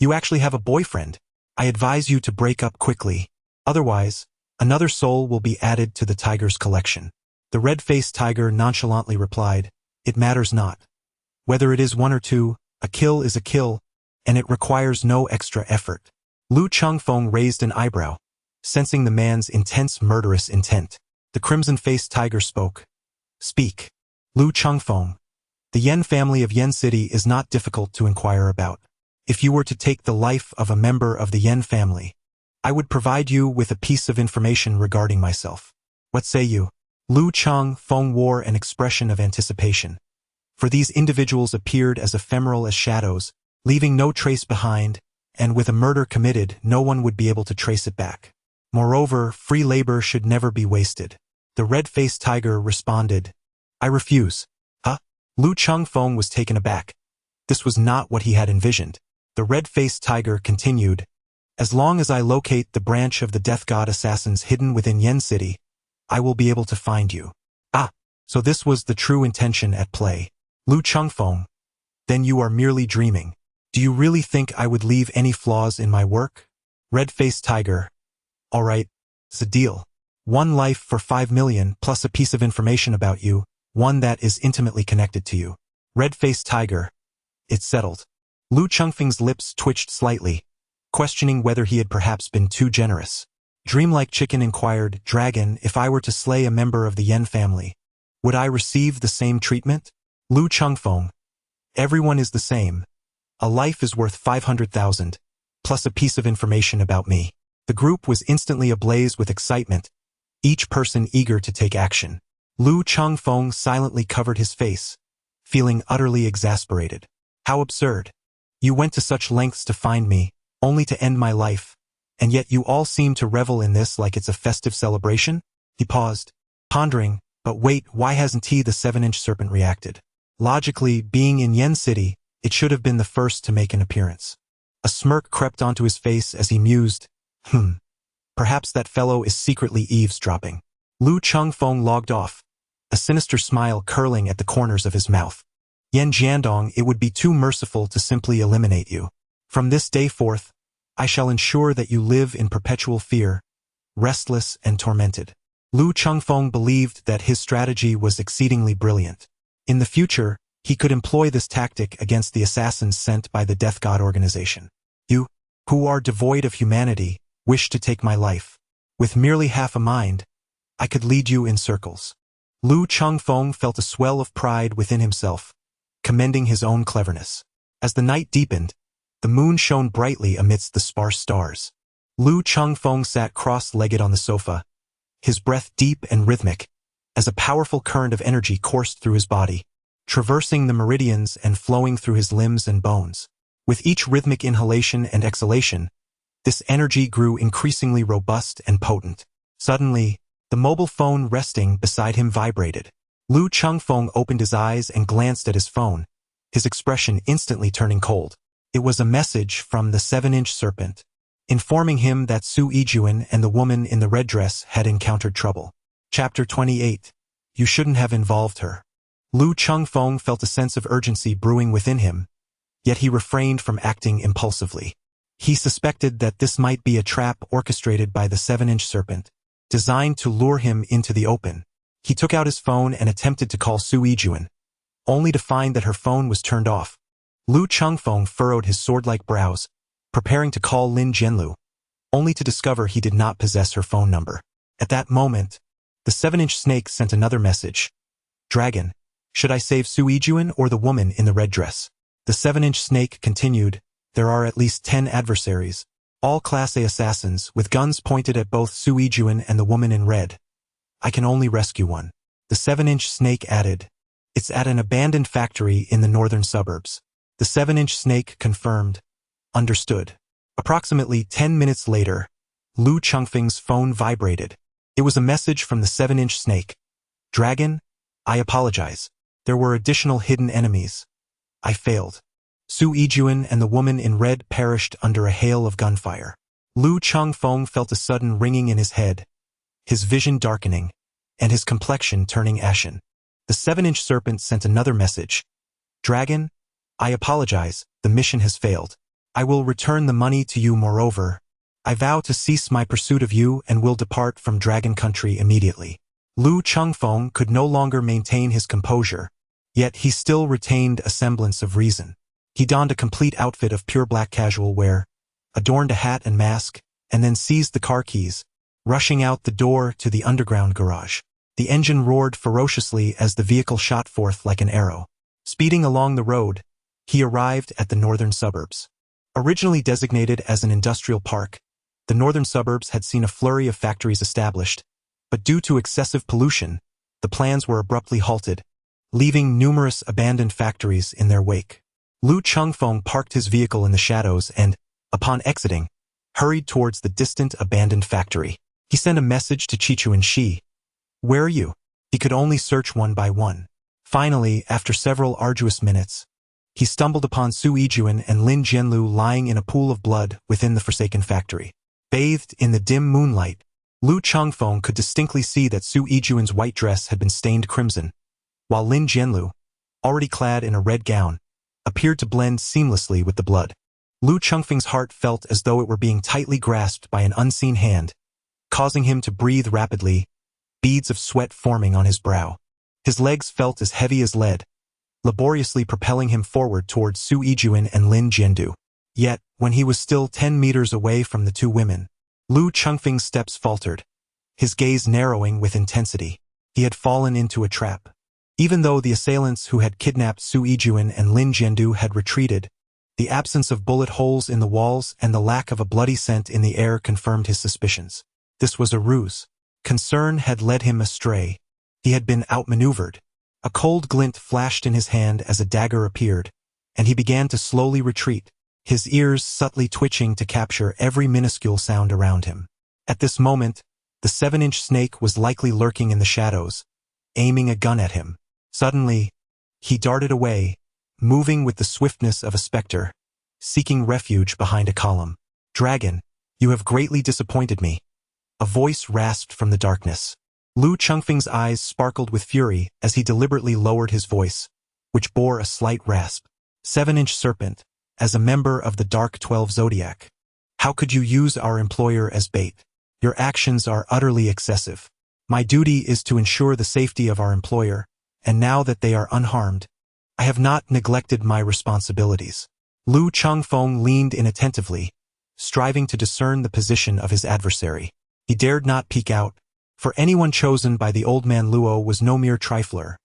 You actually have a boyfriend. I advise you to break up quickly. Otherwise, Another soul will be added to the tiger's collection. The red-faced tiger nonchalantly replied, "It matters not. Whether it is 1 or 2, a kill is a kill, and it requires no extra effort." Lu Chengfeng raised an eyebrow, sensing the man's intense murderous intent. The crimson-faced tiger spoke. "Speak." Lu Chengfeng. The Yen family of Yen City is not difficult to inquire about. If you were to take the life of a member of the Yen family, I would provide you with a piece of information regarding myself. What say you? Lu Chengfeng wore an expression of anticipation. For these individuals appeared as ephemeral as shadows, leaving no trace behind, and with a murder committed, no one would be able to trace it back. Moreover, free labor should never be wasted. The red-faced tiger responded, "I refuse." Huh? Lu Chengfeng was taken aback. This was not what he had envisioned. The red-faced tiger continued, "As long as I locate the branch of the death god assassins hidden within Yen City, I will be able to find you." Ah, so this was the true intention at play. Lu Chengfeng, then you are merely dreaming. Do you really think I would leave any flaws in my work? Red-faced tiger, all right, it's a deal. 1 life for 5 million plus a piece of information about you, one that is intimately connected to you. Red-faced tiger, it's settled. Lu Chengfeng's lips twitched slightly, questioning whether he had perhaps been too generous. Dreamlike Chicken inquired, "Dragon, if I were to slay a member of the Yen family, would I receive the same treatment?" Lu Chengfeng, "Everyone is the same. A life is worth 500,000, plus a piece of information about me." The group was instantly ablaze with excitement, each person eager to take action. Lu Chengfeng silently covered his face, feeling utterly exasperated. How absurd. You went to such lengths to find me, only to end my life, and yet you all seem to revel in this like it's a festive celebration? He paused, pondering, but wait, why hasn't he, the 7-inch serpent, reacted? Logically, being in Yen City, it should have been the first to make an appearance. A smirk crept onto his face as he mused, perhaps that fellow is secretly eavesdropping. Lu Chengfeng logged off, a sinister smile curling at the corners of his mouth. Yen Jiandong, it would be too merciful to simply eliminate you. From this day forth, I shall ensure that you live in perpetual fear, restless and tormented. Lu Chengfeng believed that his strategy was exceedingly brilliant. In the future, he could employ this tactic against the assassins sent by the Death God organization. You, who are devoid of humanity, wish to take my life. With merely half a mind, I could lead you in circles. Lu Chengfeng felt a swell of pride within himself, commending his own cleverness. As the night deepened, the moon shone brightly amidst the sparse stars. Lu Chengfeng sat cross-legged on the sofa, his breath deep and rhythmic, as a powerful current of energy coursed through his body, traversing the meridians and flowing through his limbs and bones. With each rhythmic inhalation and exhalation, this energy grew increasingly robust and potent. Suddenly, the mobile phone resting beside him vibrated. Lu Chengfeng opened his eyes and glanced at his phone, his expression instantly turning cold. It was a message from the 7-inch serpent, informing him that Su Yijuan and the woman in the red dress had encountered trouble. Chapter 28. You shouldn't have involved her. Lu Chengfeng felt a sense of urgency brewing within him, yet he refrained from acting impulsively. He suspected that this might be a trap orchestrated by the 7-inch serpent, designed to lure him into the open. He took out his phone and attempted to call Su Yijuan, only to find that her phone was turned off. Lu Chengfeng furrowed his sword-like brows, preparing to call Lin Jianlu, only to discover he did not possess her phone number. At that moment, the 7-inch snake sent another message. Dragon, should I save Su Yijuan or the woman in the red dress? The 7-inch snake continued, there are at least 10 adversaries, all Class A assassins with guns pointed at both Su Yijuan and the woman in red. I can only rescue one. The 7-inch snake added, it's at an abandoned factory in the northern suburbs. The 7-inch snake confirmed, understood. Approximately 10 minutes later, Lu Chengfeng's phone vibrated. It was a message from the 7-inch snake. Dragon, I apologize. There were additional hidden enemies. I failed. Su Yijuan and the woman in red perished under a hail of gunfire. Lu Chengfeng felt a sudden ringing in his head, his vision darkening, and his complexion turning ashen. The 7-inch serpent sent another message. Dragon, I apologize, the mission has failed. I will return the money to you. Moreover, I vow to cease my pursuit of you and will depart from Dragon Country immediately. Lu Chengfeng could no longer maintain his composure, yet he still retained a semblance of reason. He donned a complete outfit of pure black casual wear, adorned a hat and mask, and then seized the car keys, rushing out the door to the underground garage. The engine roared ferociously as the vehicle shot forth like an arrow. Speeding along the road, he arrived at the northern suburbs. Originally designated as an industrial park, the northern suburbs had seen a flurry of factories established, but due to excessive pollution, the plans were abruptly halted, leaving numerous abandoned factories in their wake. Lu Chengfeng parked his vehicle in the shadows and, upon exiting, hurried towards the distant abandoned factory. He sent a message to Chichu and Shi. "Where are you?" He could only search one by one. Finally, after several arduous minutes, he stumbled upon Su Yijuan and Lin Jianlu lying in a pool of blood within the forsaken factory. Bathed in the dim moonlight, Lu Chengfeng could distinctly see that Su Yijuan's white dress had been stained crimson, while Lin Jianlu, already clad in a red gown, appeared to blend seamlessly with the blood. Lu Chengfeng's heart felt as though it were being tightly grasped by an unseen hand, causing him to breathe rapidly, beads of sweat forming on his brow. His legs felt as heavy as lead, laboriously propelling him forward towards Su Yijuan and Lin Jiandu. Yet, when he was still 10 meters away from the two women, Lu Chengfeng's steps faltered, his gaze narrowing with intensity. He had fallen into a trap. Even though the assailants who had kidnapped Su Yijuan and Lin Jiandu had retreated, the absence of bullet holes in the walls and the lack of a bloody scent in the air confirmed his suspicions. This was a ruse. Concern had led him astray. He had been outmaneuvered. A cold glint flashed in his hand as a dagger appeared, and he began to slowly retreat, his ears subtly twitching to capture every minuscule sound around him. At this moment, the 7-inch snake was likely lurking in the shadows, aiming a gun at him. Suddenly, he darted away, moving with the swiftness of a specter, seeking refuge behind a column. "Dragon, you have greatly disappointed me," a voice rasped from the darkness. Lu Chengfeng's eyes sparkled with fury as he deliberately lowered his voice, which bore a slight rasp. 7-inch serpent, as a member of the Dark 12 Zodiac, how could you use our employer as bait? Your actions are utterly excessive. My duty is to ensure the safety of our employer, and now that they are unharmed, I have not neglected my responsibilities. Lu Chengfeng leaned in attentively, striving to discern the position of his adversary. He dared not peek out, for anyone chosen by the old man Luo was no mere trifler.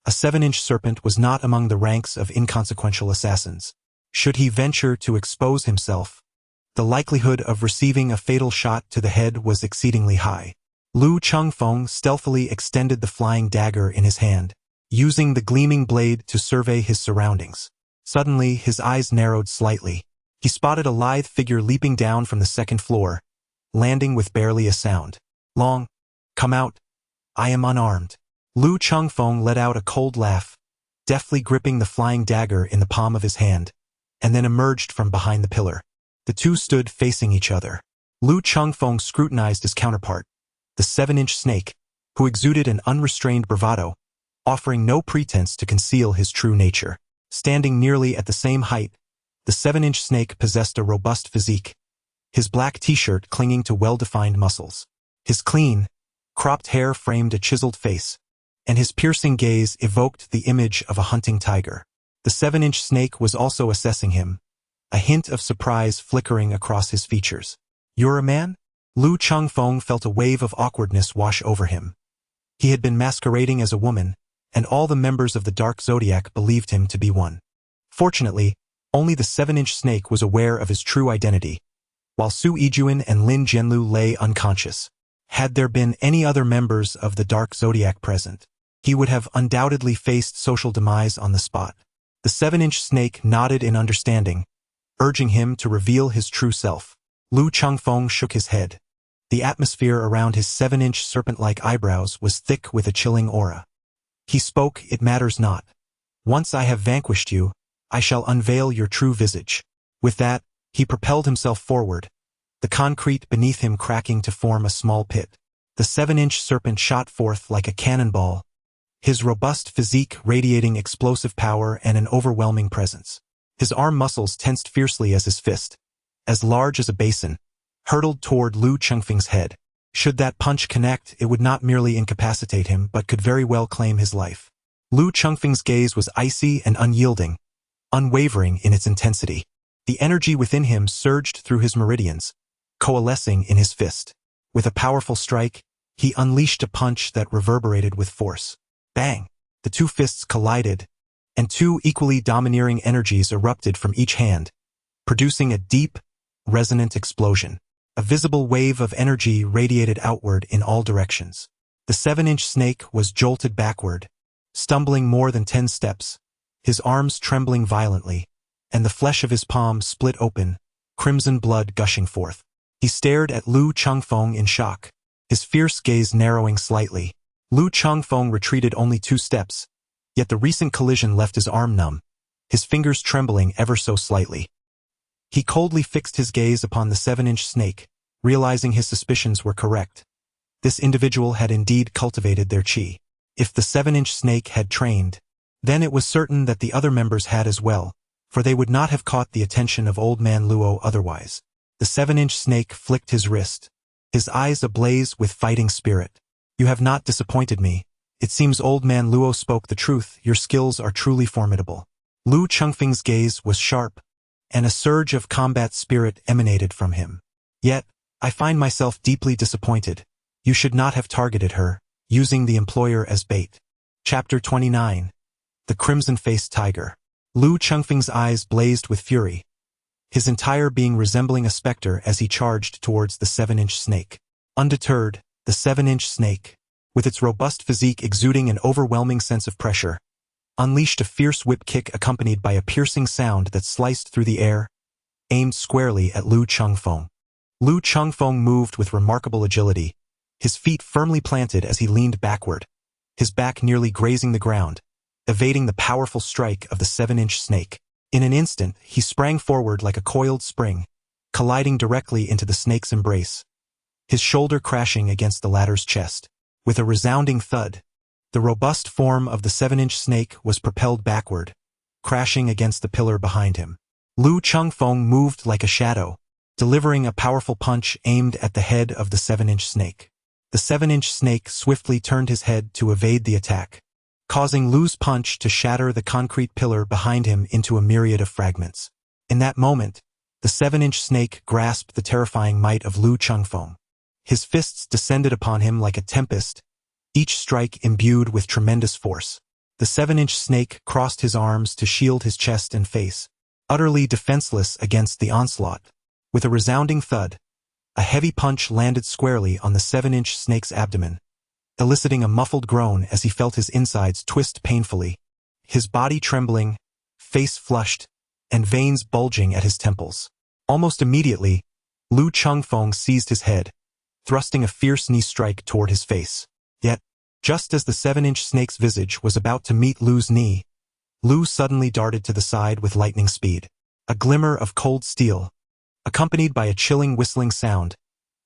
A 7-inch serpent was not among the ranks of inconsequential assassins. Should he venture to expose himself, the likelihood of receiving a fatal shot to the head was exceedingly high. Lu Chengfeng stealthily extended the flying dagger in his hand, using the gleaming blade to survey his surroundings. Suddenly, his eyes narrowed slightly. He spotted a lithe figure leaping down from the second floor, landing with barely a sound. "Long, come out. I am unarmed." Lu Chengfeng let out a cold laugh, deftly gripping the flying dagger in the palm of his hand, and then emerged from behind the pillar. The two stood facing each other. Lu Chengfeng scrutinized his counterpart, the 7-inch snake, who exuded an unrestrained bravado, offering no pretense to conceal his true nature. Standing nearly at the same height, the 7-inch snake possessed a robust physique, his black t-shirt clinging to well-defined muscles. His clean, cropped hair framed a chiseled face, and his piercing gaze evoked the image of a hunting tiger. The 7-inch snake was also assessing him, a hint of surprise flickering across his features. "You're a man?" Lu Chengfeng felt a wave of awkwardness wash over him. He had been masquerading as a woman, and all the members of the Dark Zodiac believed him to be one. Fortunately, only the 7-inch snake was aware of his true identity, while Su Yijuan and Lin Jianlu lay unconscious. Had there been any other members of the Dark Zodiac present, he would have undoubtedly faced social demise on the spot. The 7-inch snake nodded in understanding, urging him to reveal his true self. Lu Chengfeng shook his head. The atmosphere around his 7-inch serpent-like eyebrows was thick with a chilling aura. He spoke, "It matters not. Once I have vanquished you, I shall unveil your true visage." With that, he propelled himself forward, the concrete beneath him cracking to form a small pit. The 7-inch serpent shot forth like a cannonball, his robust physique radiating explosive power and an overwhelming presence. His arm muscles tensed fiercely as his fist, as large as a basin, hurtled toward Lu Chengfeng's head. Should that punch connect, it would not merely incapacitate him but could very well claim his life. Lu Chengfeng's gaze was icy and unyielding, unwavering in its intensity. The energy within him surged through his meridians, coalescing in his fist. With a powerful strike, he unleashed a punch that reverberated with force. Bang! The two fists collided, and two equally domineering energies erupted from each hand, producing a deep, resonant explosion. A visible wave of energy radiated outward in all directions. The 7-inch snake was jolted backward, stumbling more than 10 steps, his arms trembling violently, and the flesh of his palm split open, crimson blood gushing forth. He stared at Lu Chengfeng in shock, his fierce gaze narrowing slightly. Lu Chengfeng retreated only 2 steps, yet the recent collision left his arm numb, his fingers trembling ever so slightly. He coldly fixed his gaze upon the 7-inch snake, realizing his suspicions were correct. This individual had indeed cultivated their qi. If the 7-inch snake had trained, then it was certain that the other members had as well, for they would not have caught the attention of old man Luo otherwise. The 7-inch snake flicked his wrist, his eyes ablaze with fighting spirit. You have not disappointed me. It seems old man Luo spoke the truth. Your skills are truly formidable. Lu Chengfeng's gaze was sharp, and a surge of combat spirit emanated from him. Yet, I find myself deeply disappointed. You should not have targeted her, using the employer as bait. Chapter 29. The Crimson-Faced Tiger. Lu Chengfeng's eyes blazed with fury, his entire being resembling a specter as he charged towards the 7-inch snake. Undeterred, the 7-inch snake, with its robust physique exuding an overwhelming sense of pressure, unleashed a fierce whip kick accompanied by a piercing sound that sliced through the air, aimed squarely at Lu Chengfeng. Lu Chengfeng moved with remarkable agility, his feet firmly planted as he leaned backward, his back nearly grazing the ground, evading the powerful strike of the 7-inch snake. In an instant, he sprang forward like a coiled spring, colliding directly into the snake's embrace, his shoulder crashing against the latter's chest. With a resounding thud, the robust form of the 7-inch snake was propelled backward, crashing against the pillar behind him. Lu Chengfeng moved like a shadow, delivering a powerful punch aimed at the head of the 7-inch snake. The 7-inch snake swiftly turned his head to evade the attack, causing Lu's punch to shatter the concrete pillar behind him into a myriad of fragments. In that moment, the 7-inch snake grasped the terrifying might of Lu Chengfeng. His fists descended upon him like a tempest, each strike imbued with tremendous force. The 7-inch snake crossed his arms to shield his chest and face, utterly defenseless against the onslaught. With a resounding thud, a heavy punch landed squarely on the 7-inch snake's abdomen, eliciting a muffled groan as he felt his insides twist painfully, his body trembling, face flushed, and veins bulging at his temples. Almost immediately, Lu Chengfeng seized his head, thrusting a fierce knee strike toward his face. Yet, just as the 7-inch snake's visage was about to meet Lu's knee, Lu suddenly darted to the side with lightning speed. A glimmer of cold steel, accompanied by a chilling whistling sound,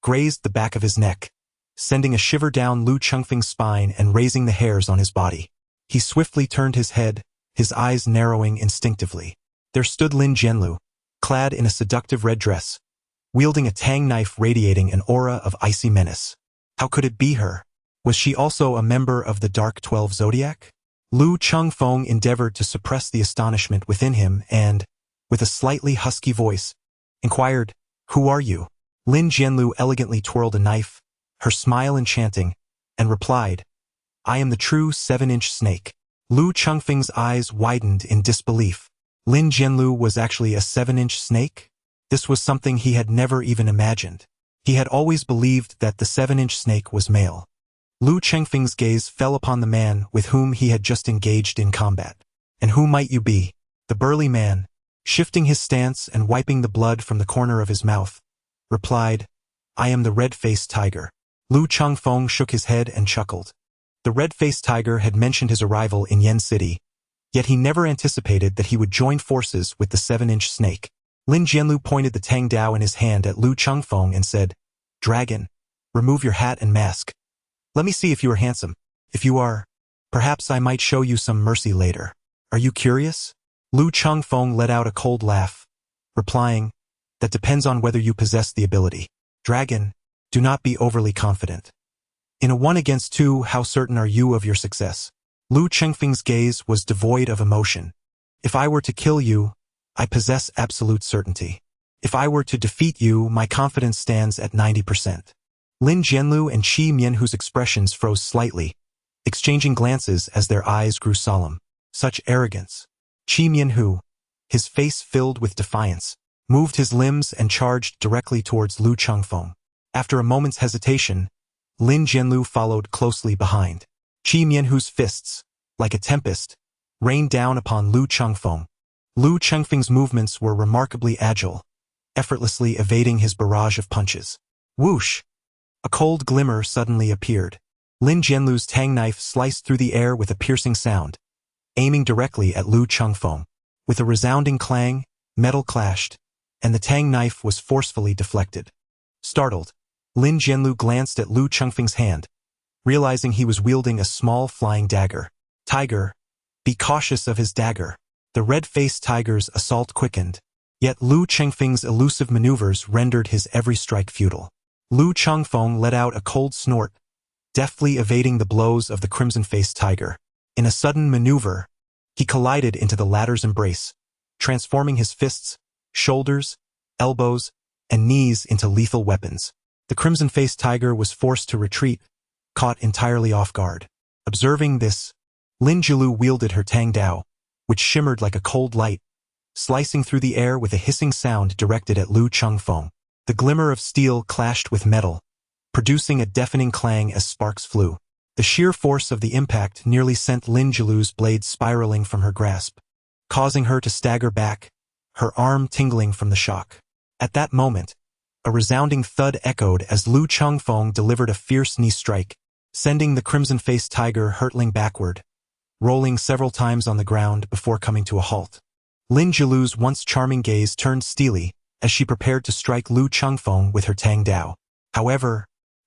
grazed the back of his neck, sending a shiver down Lu Chengfeng's spine and raising the hairs on his body. He swiftly turned his head, his eyes narrowing instinctively. There stood Lin Jianlu, clad in a seductive red dress, wielding a tang knife radiating an aura of icy menace. How could it be her? Was she also a member of the Dark 12 Zodiac? Lu Chengfeng endeavored to suppress the astonishment within him and, with a slightly husky voice, inquired, "Who are you?" Lin Jianlu elegantly twirled a knife, her smile enchanting, and replied, "I am the true 7-inch snake." Lu Chengfeng's eyes widened in disbelief. Lin Jianlu was actually a 7-inch snake? This was something he had never even imagined. He had always believed that the 7-inch snake was male. Lu Chengfeng's gaze fell upon the man with whom he had just engaged in combat. "And who might you be?" The burly man, shifting his stance and wiping the blood from the corner of his mouth, replied, "I am the red-faced tiger." Lu Chengfeng shook his head and chuckled. The red-faced tiger had mentioned his arrival in Yen City, yet he never anticipated that he would join forces with the 7-inch snake. Lin Jianlu pointed the Tang Dao in his hand at Lu Chengfeng and said, "Dragon, remove your hat and mask. Let me see if you are handsome. If you are, perhaps I might show you some mercy later. Are you curious?" Lu Chengfeng let out a cold laugh, replying, "That depends on whether you possess the ability." Dragon, do not be overly confident. In a 1 against 2, how certain are you of your success? Lu Chengfeng's gaze was devoid of emotion. If I were to kill you, I possess absolute certainty. If I were to defeat you, my confidence stands at 90%. Lin Jianlu and Qi Mianhu's expressions froze slightly, exchanging glances as their eyes grew solemn. Such arrogance. Qi Mianhu, his face filled with defiance, moved his limbs and charged directly towards Lu Chengfeng. After a moment's hesitation, Lin Jianlu followed closely behind. Qi Mianhu's fists, like a tempest, rained down upon Lu Chengfeng. Lu Chengfeng's movements were remarkably agile, effortlessly evading his barrage of punches. Whoosh! A cold glimmer suddenly appeared. Lin Jianlu's tang knife sliced through the air with a piercing sound, aiming directly at Lu Chengfeng. With a resounding clang, metal clashed, and the tang knife was forcefully deflected. Startled, Lin Jianlu glanced at Lu Chengfeng's hand, realizing he was wielding a small flying dagger. Tiger, be cautious of his dagger. The red-faced tiger's assault quickened, yet Lu Chengfeng's elusive maneuvers rendered his every strike futile. Lu Chengfeng let out a cold snort, deftly evading the blows of the crimson-faced tiger. In a sudden maneuver, he collided into the latter's embrace, transforming his fists, shoulders, elbows, and knees into lethal weapons. The crimson-faced tiger was forced to retreat, caught entirely off guard. Observing this, Lin Jianlu wielded her Tang Dao, which shimmered like a cold light, slicing through the air with a hissing sound directed at Lu Chengfeng. The glimmer of steel clashed with metal, producing a deafening clang as sparks flew. The sheer force of the impact nearly sent Lin Jianlu's blade spiraling from her grasp, causing her to stagger back, her arm tingling from the shock. At that moment, a resounding thud echoed as Lu Chengfeng delivered a fierce knee strike, sending the crimson-faced tiger hurtling backward, rolling several times on the ground before coming to a halt. Lin Jianlu's once charming gaze turned steely as she prepared to strike Lu Chengfeng with her Tang Dao. However,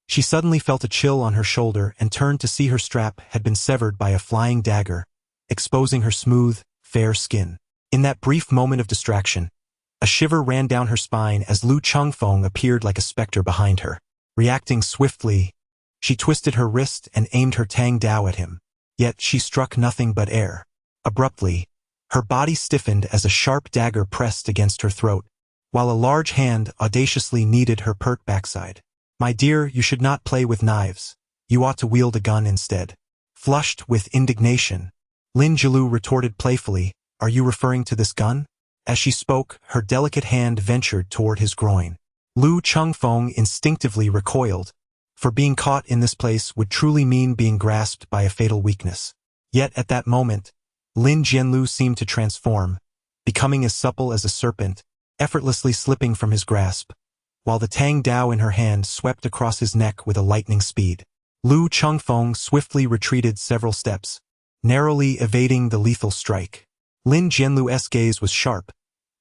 she suddenly felt a chill on her shoulder and turned to see her strap had been severed by a flying dagger, exposing her smooth, fair skin. In that brief moment of distraction, a shiver ran down her spine as Lu Chengfeng appeared like a specter behind her. Reacting swiftly, she twisted her wrist and aimed her Tang Dao at him. Yet she struck nothing but air. Abruptly, her body stiffened as a sharp dagger pressed against her throat, while a large hand audaciously kneaded her pert backside. My dear, you should not play with knives. You ought to wield a gun instead. Flushed with indignation, Lin Jianlu retorted playfully, are you referring to this gun? As she spoke, her delicate hand ventured toward his groin. Lu Chengfeng instinctively recoiled, for being caught in this place would truly mean being grasped by a fatal weakness. Yet at that moment, Lin Jianlu seemed to transform, becoming as supple as a serpent, effortlessly slipping from his grasp, while the Tang Dao in her hand swept across his neck with a lightning speed. Lu Chengfeng swiftly retreated several steps, narrowly evading the lethal strike. Lin Jianlu's gaze was sharp,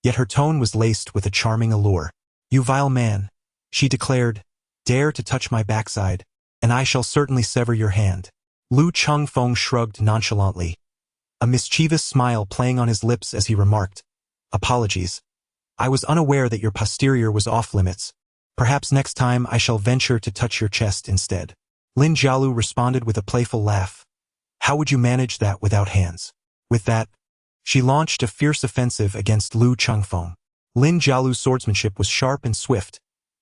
yet her tone was laced with a charming allure. You vile man, she declared, dare to touch my backside, and I shall certainly sever your hand. Lu Chengfeng shrugged nonchalantly, a mischievous smile playing on his lips as he remarked, apologies. I was unaware that your posterior was off-limits. Perhaps next time I shall venture to touch your chest instead. Lin Jianlu responded with a playful laugh. How would you manage that without hands? With that, she launched a fierce offensive against Lu Chengfeng. Lin Jialu's swordsmanship was sharp and swift,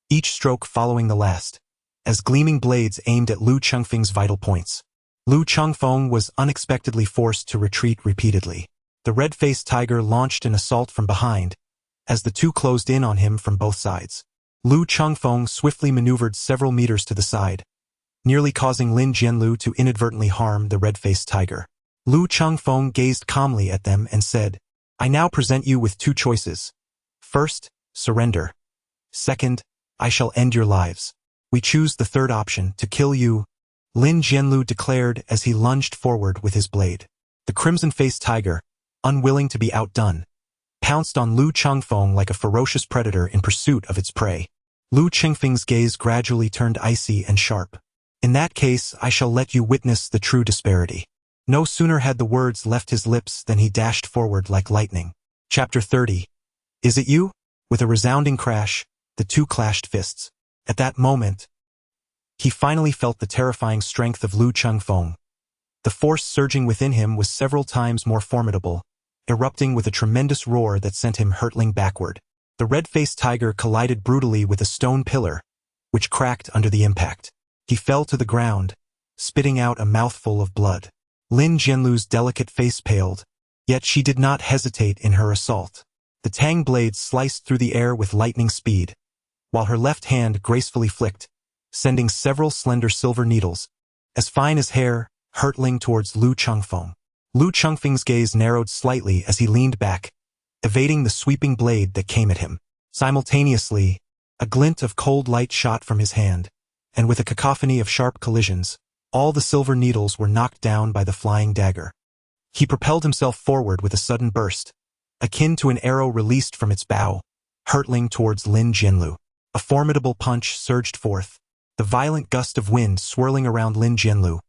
each stroke following the last, as gleaming blades aimed at Lu Chengfeng's vital points. Lu Chengfeng was unexpectedly forced to retreat repeatedly. The red-faced tiger launched an assault from behind, as the two closed in on him from both sides. Lu Chengfeng swiftly maneuvered several meters to the side, nearly causing Lin Jianlu to inadvertently harm the red-faced tiger. Lu Chengfeng gazed calmly at them and said, I now present you with two choices. First, surrender. Second, I shall end your lives. We choose the third option, to kill you, Lin Jianlu declared as he lunged forward with his blade. The crimson-faced tiger, unwilling to be outdone, pounced on Lu Chengfeng like a ferocious predator in pursuit of its prey. Lu Chengfeng's gaze gradually turned icy and sharp. In that case, I shall let you witness the true disparity. No sooner had the words left his lips than he dashed forward like lightning. Chapter 30. Is it you? With a resounding crash, the two clashed fists. At that moment, he finally felt the terrifying strength of Lu Chengfeng. The force surging within him was several times more formidable, erupting with a tremendous roar that sent him hurtling backward. The red-faced tiger collided brutally with a stone pillar, which cracked under the impact. He fell to the ground, spitting out a mouthful of blood. Lin Jianlu's delicate face paled, yet she did not hesitate in her assault. The tang blade sliced through the air with lightning speed, while her left hand gracefully flicked, sending several slender silver needles, as fine as hair, hurtling towards Lu Chengfeng. Lu Chengfeng's gaze narrowed slightly as he leaned back, evading the sweeping blade that came at him. Simultaneously, a glint of cold light shot from his hand, and with a cacophony of sharp collisions, all the silver needles were knocked down by the flying dagger. He propelled himself forward with a sudden burst, akin to an arrow released from its bow, hurtling towards Lin Jianlu. A formidable punch surged forth, the violent gust of wind swirling around Lin Jianlu,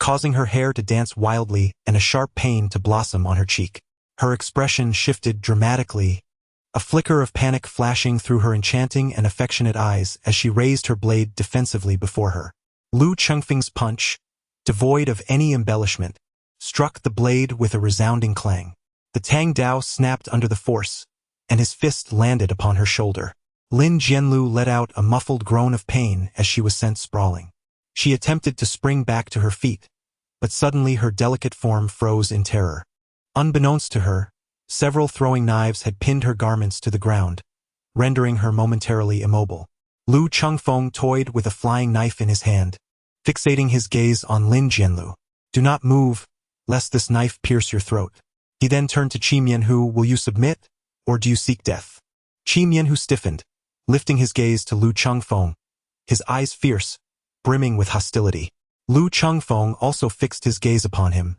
causing her hair to dance wildly and a sharp pain to blossom on her cheek. Her expression shifted dramatically, a flicker of panic flashing through her enchanting and affectionate eyes as she raised her blade defensively before her. Lu Chengfeng's punch, devoid of any embellishment, struck the blade with a resounding clang. The Tang Dao snapped under the force, and his fist landed upon her shoulder. Lin Jianlu let out a muffled groan of pain as she was sent sprawling. She attempted to spring back to her feet, but suddenly her delicate form froze in terror. Unbeknownst to her, several throwing knives had pinned her garments to the ground, rendering her momentarily immobile. Lu Chengfeng toyed with a flying knife in his hand, fixating his gaze on Lin Jianlu. "Do not move, lest this knife pierce your throat." He then turned to Qi Mianhu. "Will you submit, or do you seek death?" Qi Mianhu stiffened, lifting his gaze to Lu Chengfeng, his eyes fierce, brimming with hostility. Lu Chengfeng also fixed his gaze upon him,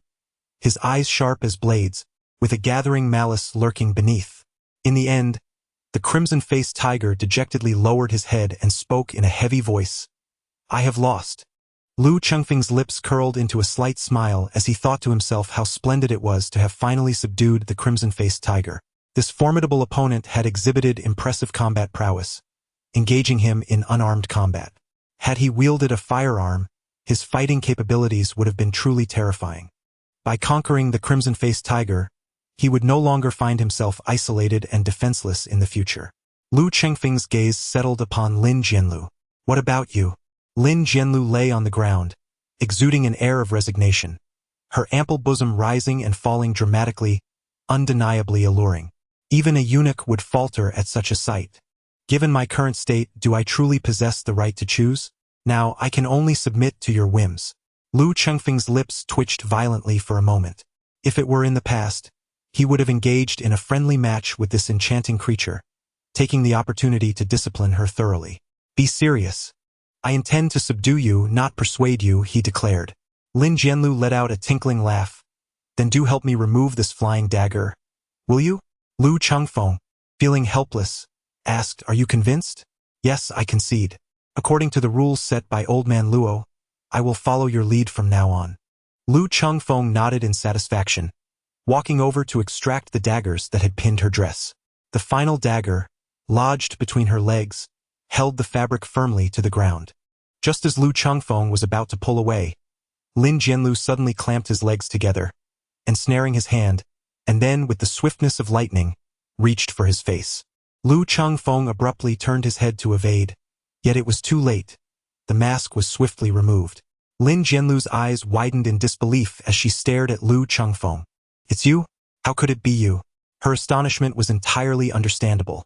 his eyes sharp as blades, with a gathering malice lurking beneath. In the end, the crimson-faced tiger dejectedly lowered his head and spoke in a heavy voice. "I have lost." Lu Chengfeng's lips curled into a slight smile as he thought to himself how splendid it was to have finally subdued the crimson-faced tiger. This formidable opponent had exhibited impressive combat prowess, engaging him in unarmed combat. Had he wielded a firearm, his fighting capabilities would have been truly terrifying. By conquering the crimson-faced tiger, he would no longer find himself isolated and defenseless in the future. Lu Chengfeng's gaze settled upon Lin Jianlu. "What about you?" Lin Jianlu lay on the ground, exuding an air of resignation, her ample bosom rising and falling dramatically, undeniably alluring. Even a eunuch would falter at such a sight. "Given my current state, do I truly possess the right to choose? Now I can only submit to your whims." Lu Chengfeng's lips twitched violently for a moment. If it were in the past, he would have engaged in a friendly match with this enchanting creature, taking the opportunity to discipline her thoroughly. "Be serious. I intend to subdue you, not persuade you," he declared. Lin Jianlu let out a tinkling laugh. "Then do help me remove this flying dagger, will you?" Lu Chengfeng, feeling helpless, asked, "Are you convinced?" "Yes, I concede. According to the rules set by Old Man Luo, I will follow your lead from now on." Lu Chengfeng nodded in satisfaction, walking over to extract the daggers that had pinned her dress. The final dagger, lodged between her legs, held the fabric firmly to the ground. Just as Lu Chengfeng was about to pull away, Lin Jianlu suddenly clamped his legs together, ensnaring his hand, and then, with the swiftness of lightning, reached for his face. Lu Chengfeng abruptly turned his head to evade, yet it was too late. The mask was swiftly removed. Lin Jianlu's eyes widened in disbelief as she stared at Lu Chengfeng. "It's you? How could it be you?" Her astonishment was entirely understandable.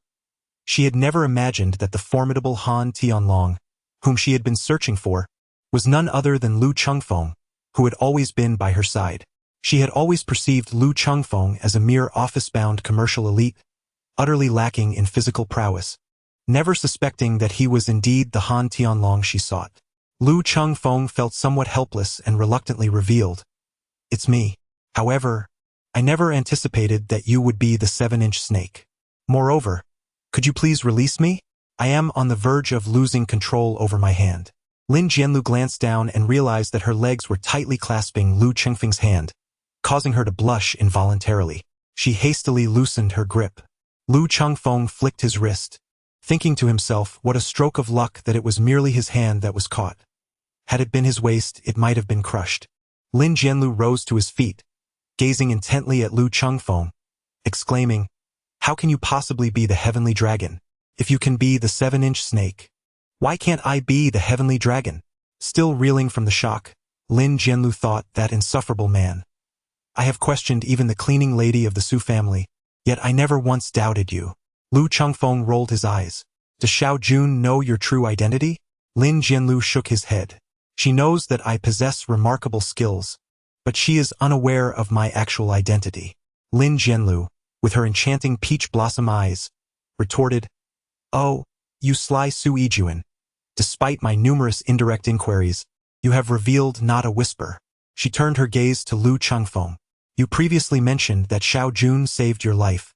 She had never imagined that the formidable Han Tianlong, whom she had been searching for, was none other than Lu Chengfeng, who had always been by her side. She had always perceived Lu Chengfeng as a mere office-bound commercial elite, utterly lacking in physical prowess, never suspecting that he was indeed the Han Tianlong she sought. Lu Chengfeng felt somewhat helpless and reluctantly revealed, "It's me. However, I never anticipated that you would be the 7-inch snake. Moreover, could you please release me? I am on the verge of losing control over my hand." Lin Jianlu glanced down and realized that her legs were tightly clasping Lu Chengfeng's hand, causing her to blush involuntarily. She hastily loosened her grip. Lu Chengfeng flicked his wrist, thinking to himself what a stroke of luck that it was merely his hand that was caught. Had it been his waist, it might have been crushed. Lin Jianlu rose to his feet, gazing intently at Lu Chengfeng, exclaiming, "How can you possibly be the heavenly dragon? If you can be the 7-inch snake, why can't I be the heavenly dragon?" Still reeling from the shock, Lin Jianlu thought, that insufferable man. "I have questioned even the cleaning lady of the Su family, yet I never once doubted you." Lu Chengfeng rolled his eyes. "Does Xiao Jun know your true identity?" Lin Jianlu shook his head. "She knows that I possess remarkable skills, but she is unaware of my actual identity." Lin Jianlu, with her enchanting peach blossom eyes, retorted, "Oh, you sly Su Yijuan. Despite my numerous indirect inquiries, you have revealed not a whisper." She turned her gaze to Lu Chengfeng. "You previously mentioned that Xiao Jun saved your life.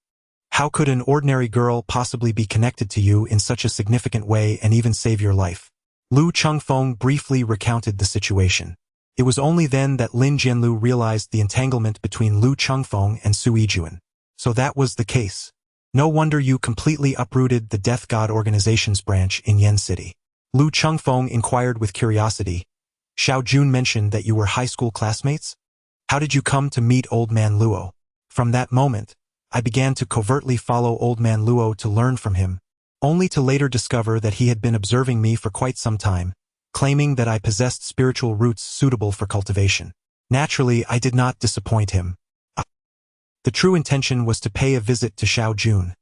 How could an ordinary girl possibly be connected to you in such a significant way and even save your life?" Lu Chengfeng briefly recounted the situation. It was only then that Lin Jianlu realized the entanglement between Lu Chengfeng and Su Yijuan. "So that was the case. No wonder you completely uprooted the Death God Organization's branch in Yen City." Lu Chengfeng inquired with curiosity. "Xiao Jun mentioned that you were high school classmates? How did you come to meet Old Man Luo?" From that moment, I began to covertly follow Old Man Luo to learn from him, only to later discover that he had been observing me for quite some time, claiming that I possessed spiritual roots suitable for cultivation. Naturally, I did not disappoint him. The true intention was to pay a visit to Xiao Jun.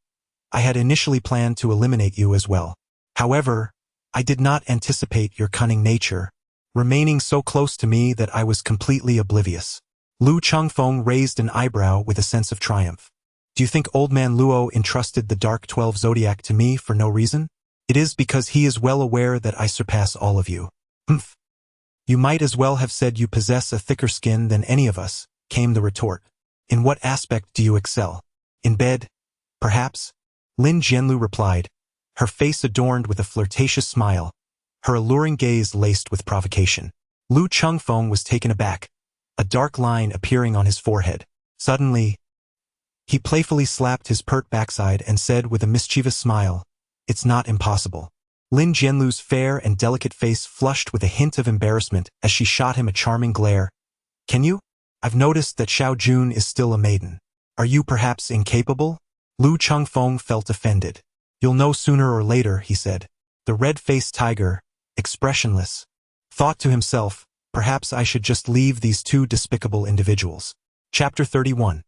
I had initially planned to eliminate you as well. However, I did not anticipate your cunning nature, remaining so close to me that I was completely oblivious. Lu Chengfeng raised an eyebrow with a sense of triumph. "Do you think Old Man Luo entrusted the Dark 12 Zodiac to me for no reason? It is because he is well aware that I surpass all of you." "Humph. You might as well have said you possess a thicker skin than any of us," came the retort. "In what aspect do you excel? In bed, perhaps?" Lin Jianlu replied, her face adorned with a flirtatious smile, her alluring gaze laced with provocation. Lu Chengfeng was taken aback, a dark line appearing on his forehead. Suddenly, he playfully slapped his pert backside and said with a mischievous smile, "It's not impossible." Lin Jianlu's fair and delicate face flushed with a hint of embarrassment as she shot him a charming glare. "Can you? I've noticed that Xiao Jun is still a maiden. Are you perhaps incapable?" Lu Chengfeng felt offended. "You'll know sooner or later," he said. The red-faced tiger, expressionless, thought to himself, "Perhaps I should just leave these two despicable individuals." Chapter 31.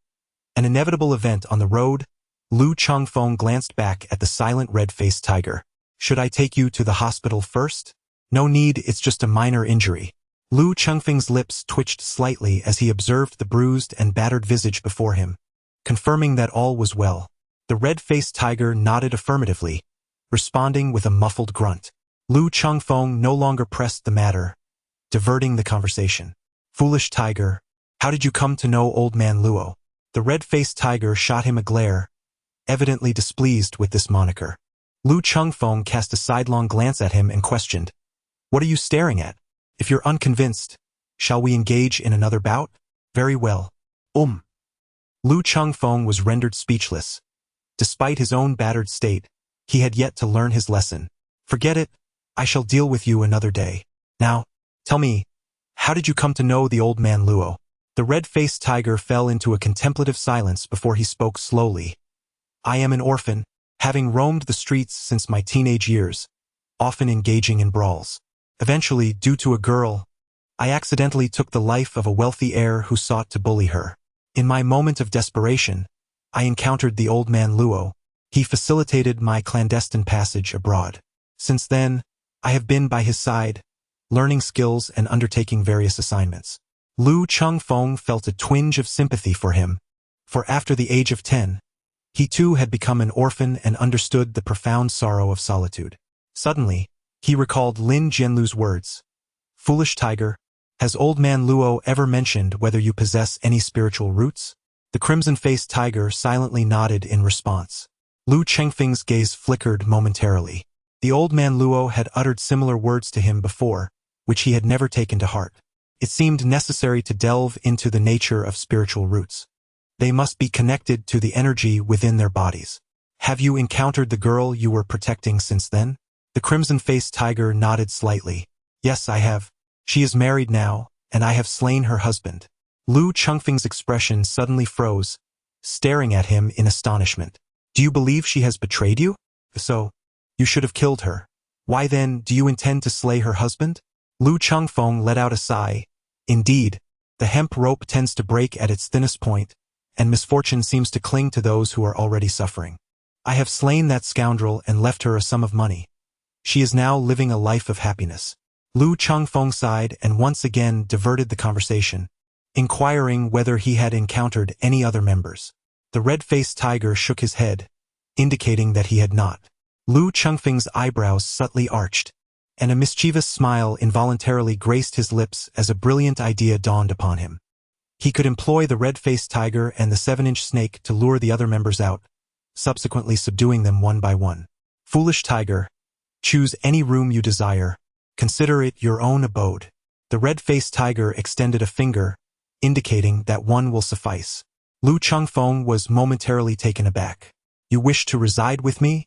An inevitable event on the road. Lu Chengfeng glanced back at the silent red-faced tiger. "Should I take you to the hospital first?" "No need, it's just a minor injury." Lu Chengfeng's lips twitched slightly as he observed the bruised and battered visage before him, confirming that all was well. The red-faced tiger nodded affirmatively, responding with a muffled grunt. Lu Chengfeng no longer pressed the matter, diverting the conversation. "Foolish tiger, how did you come to know Old Man Luo?" The red-faced tiger shot him a glare, evidently displeased with this moniker. Lu Chengfeng cast a sidelong glance at him and questioned, "What are you staring at? If you're unconvinced, shall we engage in another bout?" "Very well." Lu Chengfeng was rendered speechless. Despite his own battered state, he had yet to learn his lesson. "Forget it, I shall deal with you another day. Now, tell me, how did you come to know the Old Man Luo?" The red-faced tiger fell into a contemplative silence before he spoke slowly. "I am an orphan, having roamed the streets since my teenage years, often engaging in brawls. Eventually, due to a girl, I accidentally took the life of a wealthy heir who sought to bully her. In my moment of desperation, I encountered the Old Man Luo. He facilitated my clandestine passage abroad. Since then, I have been by his side, learning skills and undertaking various assignments." Lu Chengfeng felt a twinge of sympathy for him, for after the age of 10, he too had become an orphan and understood the profound sorrow of solitude. Suddenly, he recalled Lin Jianlu's words. "Foolish tiger, has Old Man Luo ever mentioned whether you possess any spiritual roots?" The crimson-faced tiger silently nodded in response. Lu Chengfeng's gaze flickered momentarily. The Old Man Luo had uttered similar words to him before, which he had never taken to heart. It seemed necessary to delve into the nature of spiritual roots. They must be connected to the energy within their bodies. Have you encountered the girl you were protecting since then? The crimson-faced tiger nodded slightly. Yes, I have. She is married now, and I have slain her husband. Lu Chengfeng's expression suddenly froze, staring at him in astonishment. Do you believe she has betrayed you? So, you should have killed her. Why then do you intend to slay her husband? Lu Chengfeng let out a sigh. Indeed, the hemp rope tends to break at its thinnest point, and misfortune seems to cling to those who are already suffering. I have slain that scoundrel and left her a sum of money. She is now living a life of happiness. Lu Chengfeng sighed and once again diverted the conversation, inquiring whether he had encountered any other members. The red-faced tiger shook his head, indicating that he had not. Lu Chengfeng's eyebrows subtly arched, and a mischievous smile involuntarily graced his lips as a brilliant idea dawned upon him. He could employ the red-faced tiger and the 7-inch snake to lure the other members out, subsequently subduing them one by one. Foolish tiger, choose any room you desire. Consider it your own abode. The red-faced tiger extended a finger, indicating that one will suffice. Lu Chengfeng was momentarily taken aback. You wish to reside with me?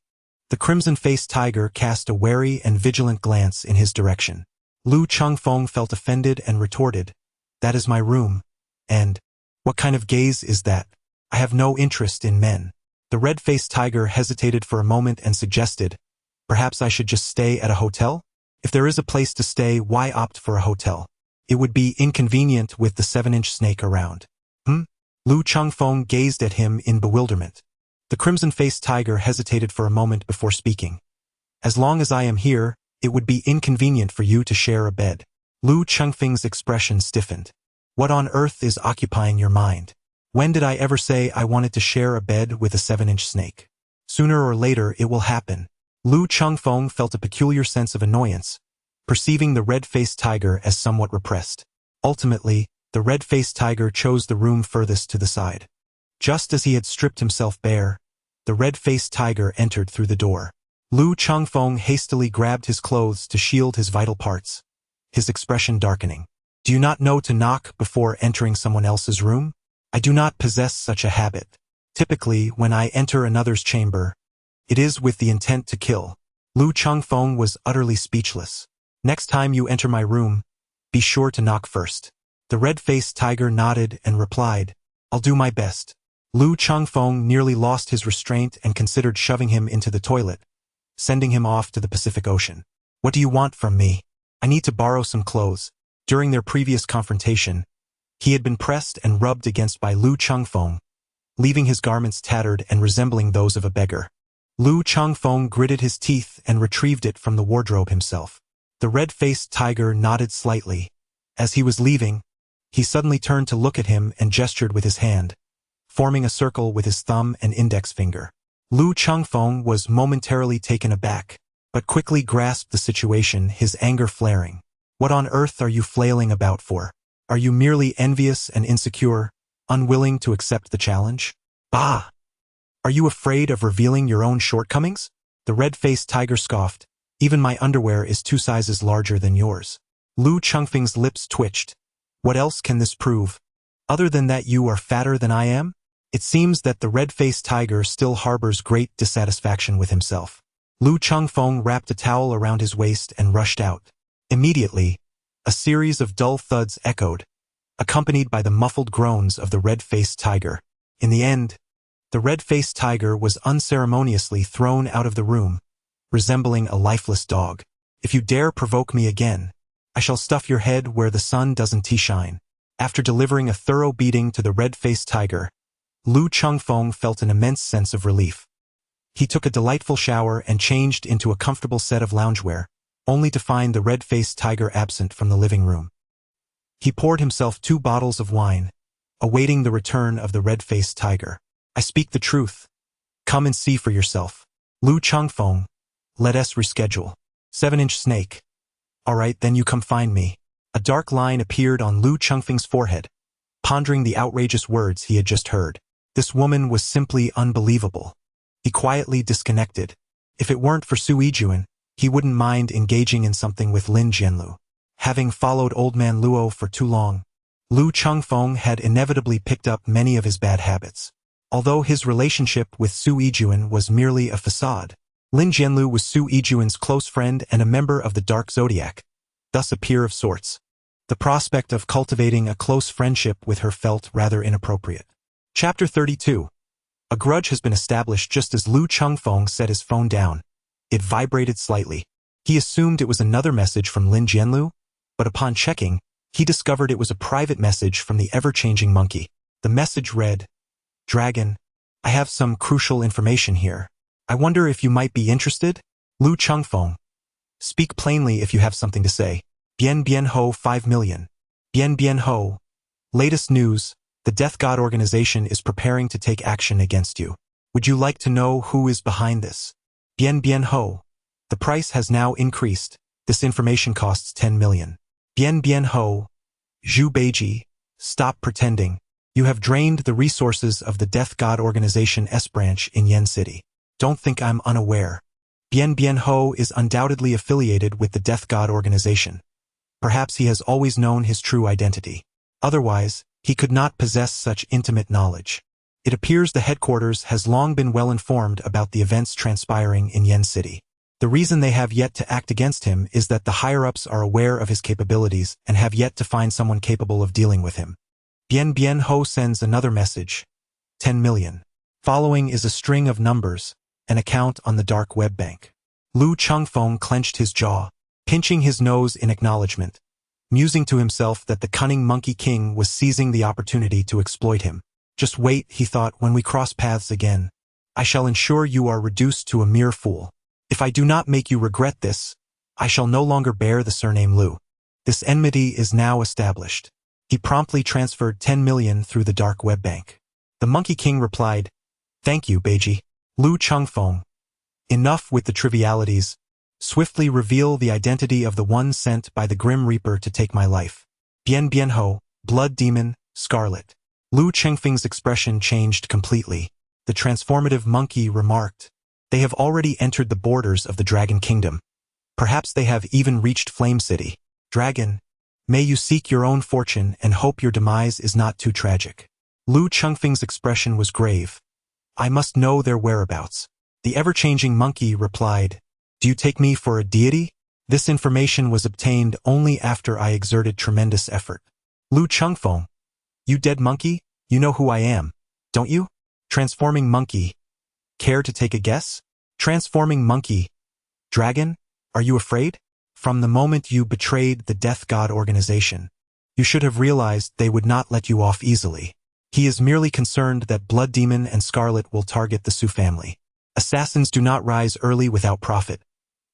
The crimson-faced tiger cast a wary and vigilant glance in his direction. Lu Chengfeng felt offended and retorted, That is my room. And, what kind of gaze is that? I have no interest in men. The red-faced tiger hesitated for a moment and suggested, Perhaps I should just stay at a hotel? If there is a place to stay, why opt for a hotel? It would be inconvenient with the 7-inch snake around. Lu Chengfeng gazed at him in bewilderment. The crimson-faced tiger hesitated for a moment before speaking. As long as I am here, it would be inconvenient for you to share a bed. Lu Chengfeng's expression stiffened. What on earth is occupying your mind? When did I ever say I wanted to share a bed with a 7-inch snake? Sooner or later it will happen. Lu Chengfeng felt a peculiar sense of annoyance, perceiving the red-faced tiger as somewhat repressed. Ultimately, the red-faced tiger chose the room furthest to the side. Just as he had stripped himself bare, the red-faced tiger entered through the door. Lu Chengfeng hastily grabbed his clothes to shield his vital parts, his expression darkening. Do you not know to knock before entering someone else's room? I do not possess such a habit. Typically, when I enter another's chamber, it is with the intent to kill. Lu Chengfeng was utterly speechless. Next time you enter my room, be sure to knock first. The red-faced tiger nodded and replied, I'll do my best. Lu Chengfeng nearly lost his restraint and considered shoving him into the toilet, sending him off to the Pacific Ocean. What do you want from me? I need to borrow some clothes. During their previous confrontation, he had been pressed and rubbed against by Lu Chengfeng, leaving his garments tattered and resembling those of a beggar. Lu Chengfeng gritted his teeth and retrieved it from the wardrobe himself. The red-faced tiger nodded slightly. As he was leaving, he suddenly turned to look at him and gestured with his hand, forming a circle with his thumb and index finger. Lu Chengfeng was momentarily taken aback, but quickly grasped the situation, his anger flaring. What on earth are you flailing about for? Are you merely envious and insecure, unwilling to accept the challenge? Bah! Are you afraid of revealing your own shortcomings? The red-faced tiger scoffed. Even my underwear is 2 sizes larger than yours. Lu Chengfeng's lips twitched. What else can this prove? Other than that you are fatter than I am? It seems that the red-faced tiger still harbors great dissatisfaction with himself. Lu Chengfeng wrapped a towel around his waist and rushed out. Immediately, a series of dull thuds echoed, accompanied by the muffled groans of the red-faced tiger. In the end, the red-faced tiger was unceremoniously thrown out of the room, resembling a lifeless dog. If you dare provoke me again, I shall stuff your head where the sun doesn't shine. After delivering a thorough beating to the red-faced tiger, Lu Chengfeng felt an immense sense of relief. He took a delightful shower and changed into a comfortable set of loungewear, only to find the red-faced tiger absent from the living room. He poured himself 2 bottles of wine, awaiting the return of the red-faced tiger. I speak the truth. Come and see for yourself. Lu Chengfeng, let us reschedule. 7-inch snake. All right, then you come find me. A dark line appeared on Lu Chengfeng's forehead, pondering the outrageous words he had just heard. This woman was simply unbelievable. He quietly disconnected. If it weren't for Su Yijuan, he wouldn't mind engaging in something with Lin Jianlu. Having followed old man Luo for too long, Lu Chengfeng had inevitably picked up many of his bad habits. Although his relationship with Su Yijuan was merely a facade, Lin Jianlu was Su Yijuan's close friend and a member of the Dark Zodiac, thus a peer of sorts. The prospect of cultivating a close friendship with her felt rather inappropriate. Chapter 32. A grudge has been established just as Lu Chengfeng set his phone down. It vibrated slightly. He assumed it was another message from Lin Jianlu, but upon checking, he discovered it was a private message from the ever-changing monkey. The message read, "Dragon, I have some crucial information here. I wonder if you might be interested? Lu Chengfeng. Speak plainly if you have something to say. Bien Bien Ho 5 million. Bien Bien Ho. Latest news, the Death God organization is preparing to take action against you. Would you like to know who is behind this? Bien Bien Ho. The price has now increased. This information costs 10 million. Bien Bien Ho. Zhu Beiji, stop pretending. You have drained the resources of the Death God organization S branch in Yen City. Don't think I'm unaware. Bien Bien Ho is undoubtedly affiliated with the Death God organization. Perhaps he has always known his true identity. Otherwise, he could not possess such intimate knowledge. It appears the headquarters has long been well informed about the events transpiring in Yen City. The reason they have yet to act against him is that the higher-ups are aware of his capabilities and have yet to find someone capable of dealing with him. Bien Bien Ho sends another message. 10 million. Following is a string of numbers, an account on the dark web bank. Lu Chengfeng clenched his jaw, pinching his nose in acknowledgement, musing to himself that the cunning Monkey King was seizing the opportunity to exploit him. Just wait, he thought, when we cross paths again. I shall ensure you are reduced to a mere fool. If I do not make you regret this, I shall no longer bear the surname Lu. This enmity is now established. He promptly transferred 10 million through the dark web bank. The Monkey King replied, "Thank you, Beiji." Lu Chengfeng. Enough with the trivialities. Swiftly reveal the identity of the one sent by the Grim Reaper to take my life. Bien Bien Ho, Blood Demon, Scarlet. Lu Chengfeng's expression changed completely. The transformative monkey remarked, "They have already entered the borders of the Dragon Kingdom. Perhaps they have even reached Flame City. Dragon, may you seek your own fortune and hope your demise is not too tragic." Lu Chengfeng's expression was grave. "I must know their whereabouts." The ever-changing monkey replied, "Do you take me for a deity? This information was obtained only after I exerted tremendous effort." Lu Chengfeng. "You dead monkey? You know who I am, don't you?" Transforming monkey. "Care to take a guess?" Transforming monkey. "Dragon, are you afraid? From the moment you betrayed the Death God organization, you should have realized they would not let you off easily. He is merely concerned that Blood Demon and Scarlet will target the Su family. Assassins do not rise early without profit.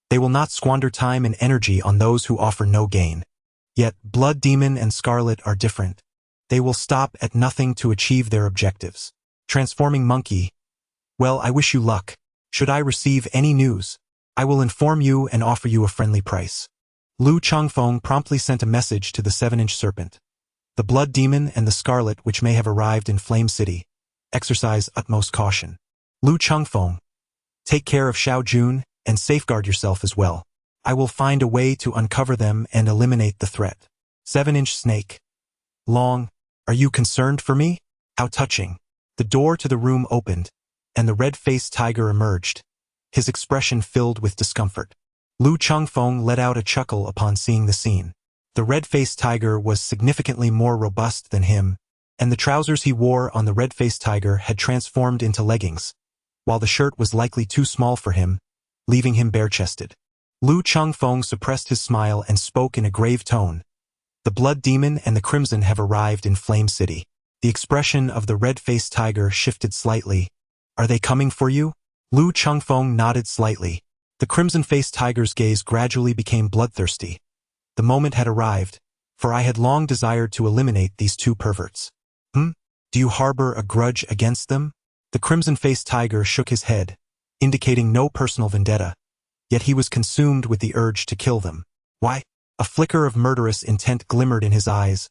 They will not squander time and energy on those who offer no gain. Yet Blood Demon and Scarlet are different. They will stop at nothing to achieve their objectives. Transforming monkey. "Well, I wish you luck. Should I receive any news, I will inform you and offer you a friendly price." Lu Chengfeng promptly sent a message to the 7-inch serpent. "The Blood Demon and the Scarlet which may have arrived in Flame City. Exercise utmost caution. Lu Chengfeng. Take care of Xiao Jun and safeguard yourself as well. I will find a way to uncover them and eliminate the threat." 7-inch snake. Long, are you concerned for me? How touching. The door to the room opened, and the red-faced tiger emerged, his expression filled with discomfort. Lu Chengfeng let out a chuckle upon seeing the scene. The red-faced tiger was significantly more robust than him, and the trousers he wore on the red-faced tiger had transformed into leggings, while the shirt was likely too small for him, leaving him bare-chested. Lu Chengfeng suppressed his smile and spoke in a grave tone. "The Blood Demon and the Crimson have arrived in Flame City." The expression of the red-faced tiger shifted slightly. "Are they coming for you?" Lu Chengfeng nodded slightly. The crimson-faced tiger's gaze gradually became bloodthirsty. The moment had arrived, for I had long desired to eliminate these two perverts. Do you harbor a grudge against them?" The crimson-faced tiger shook his head, indicating no personal vendetta, yet he was consumed with the urge to kill them. "Why?" A flicker of murderous intent glimmered in his eyes,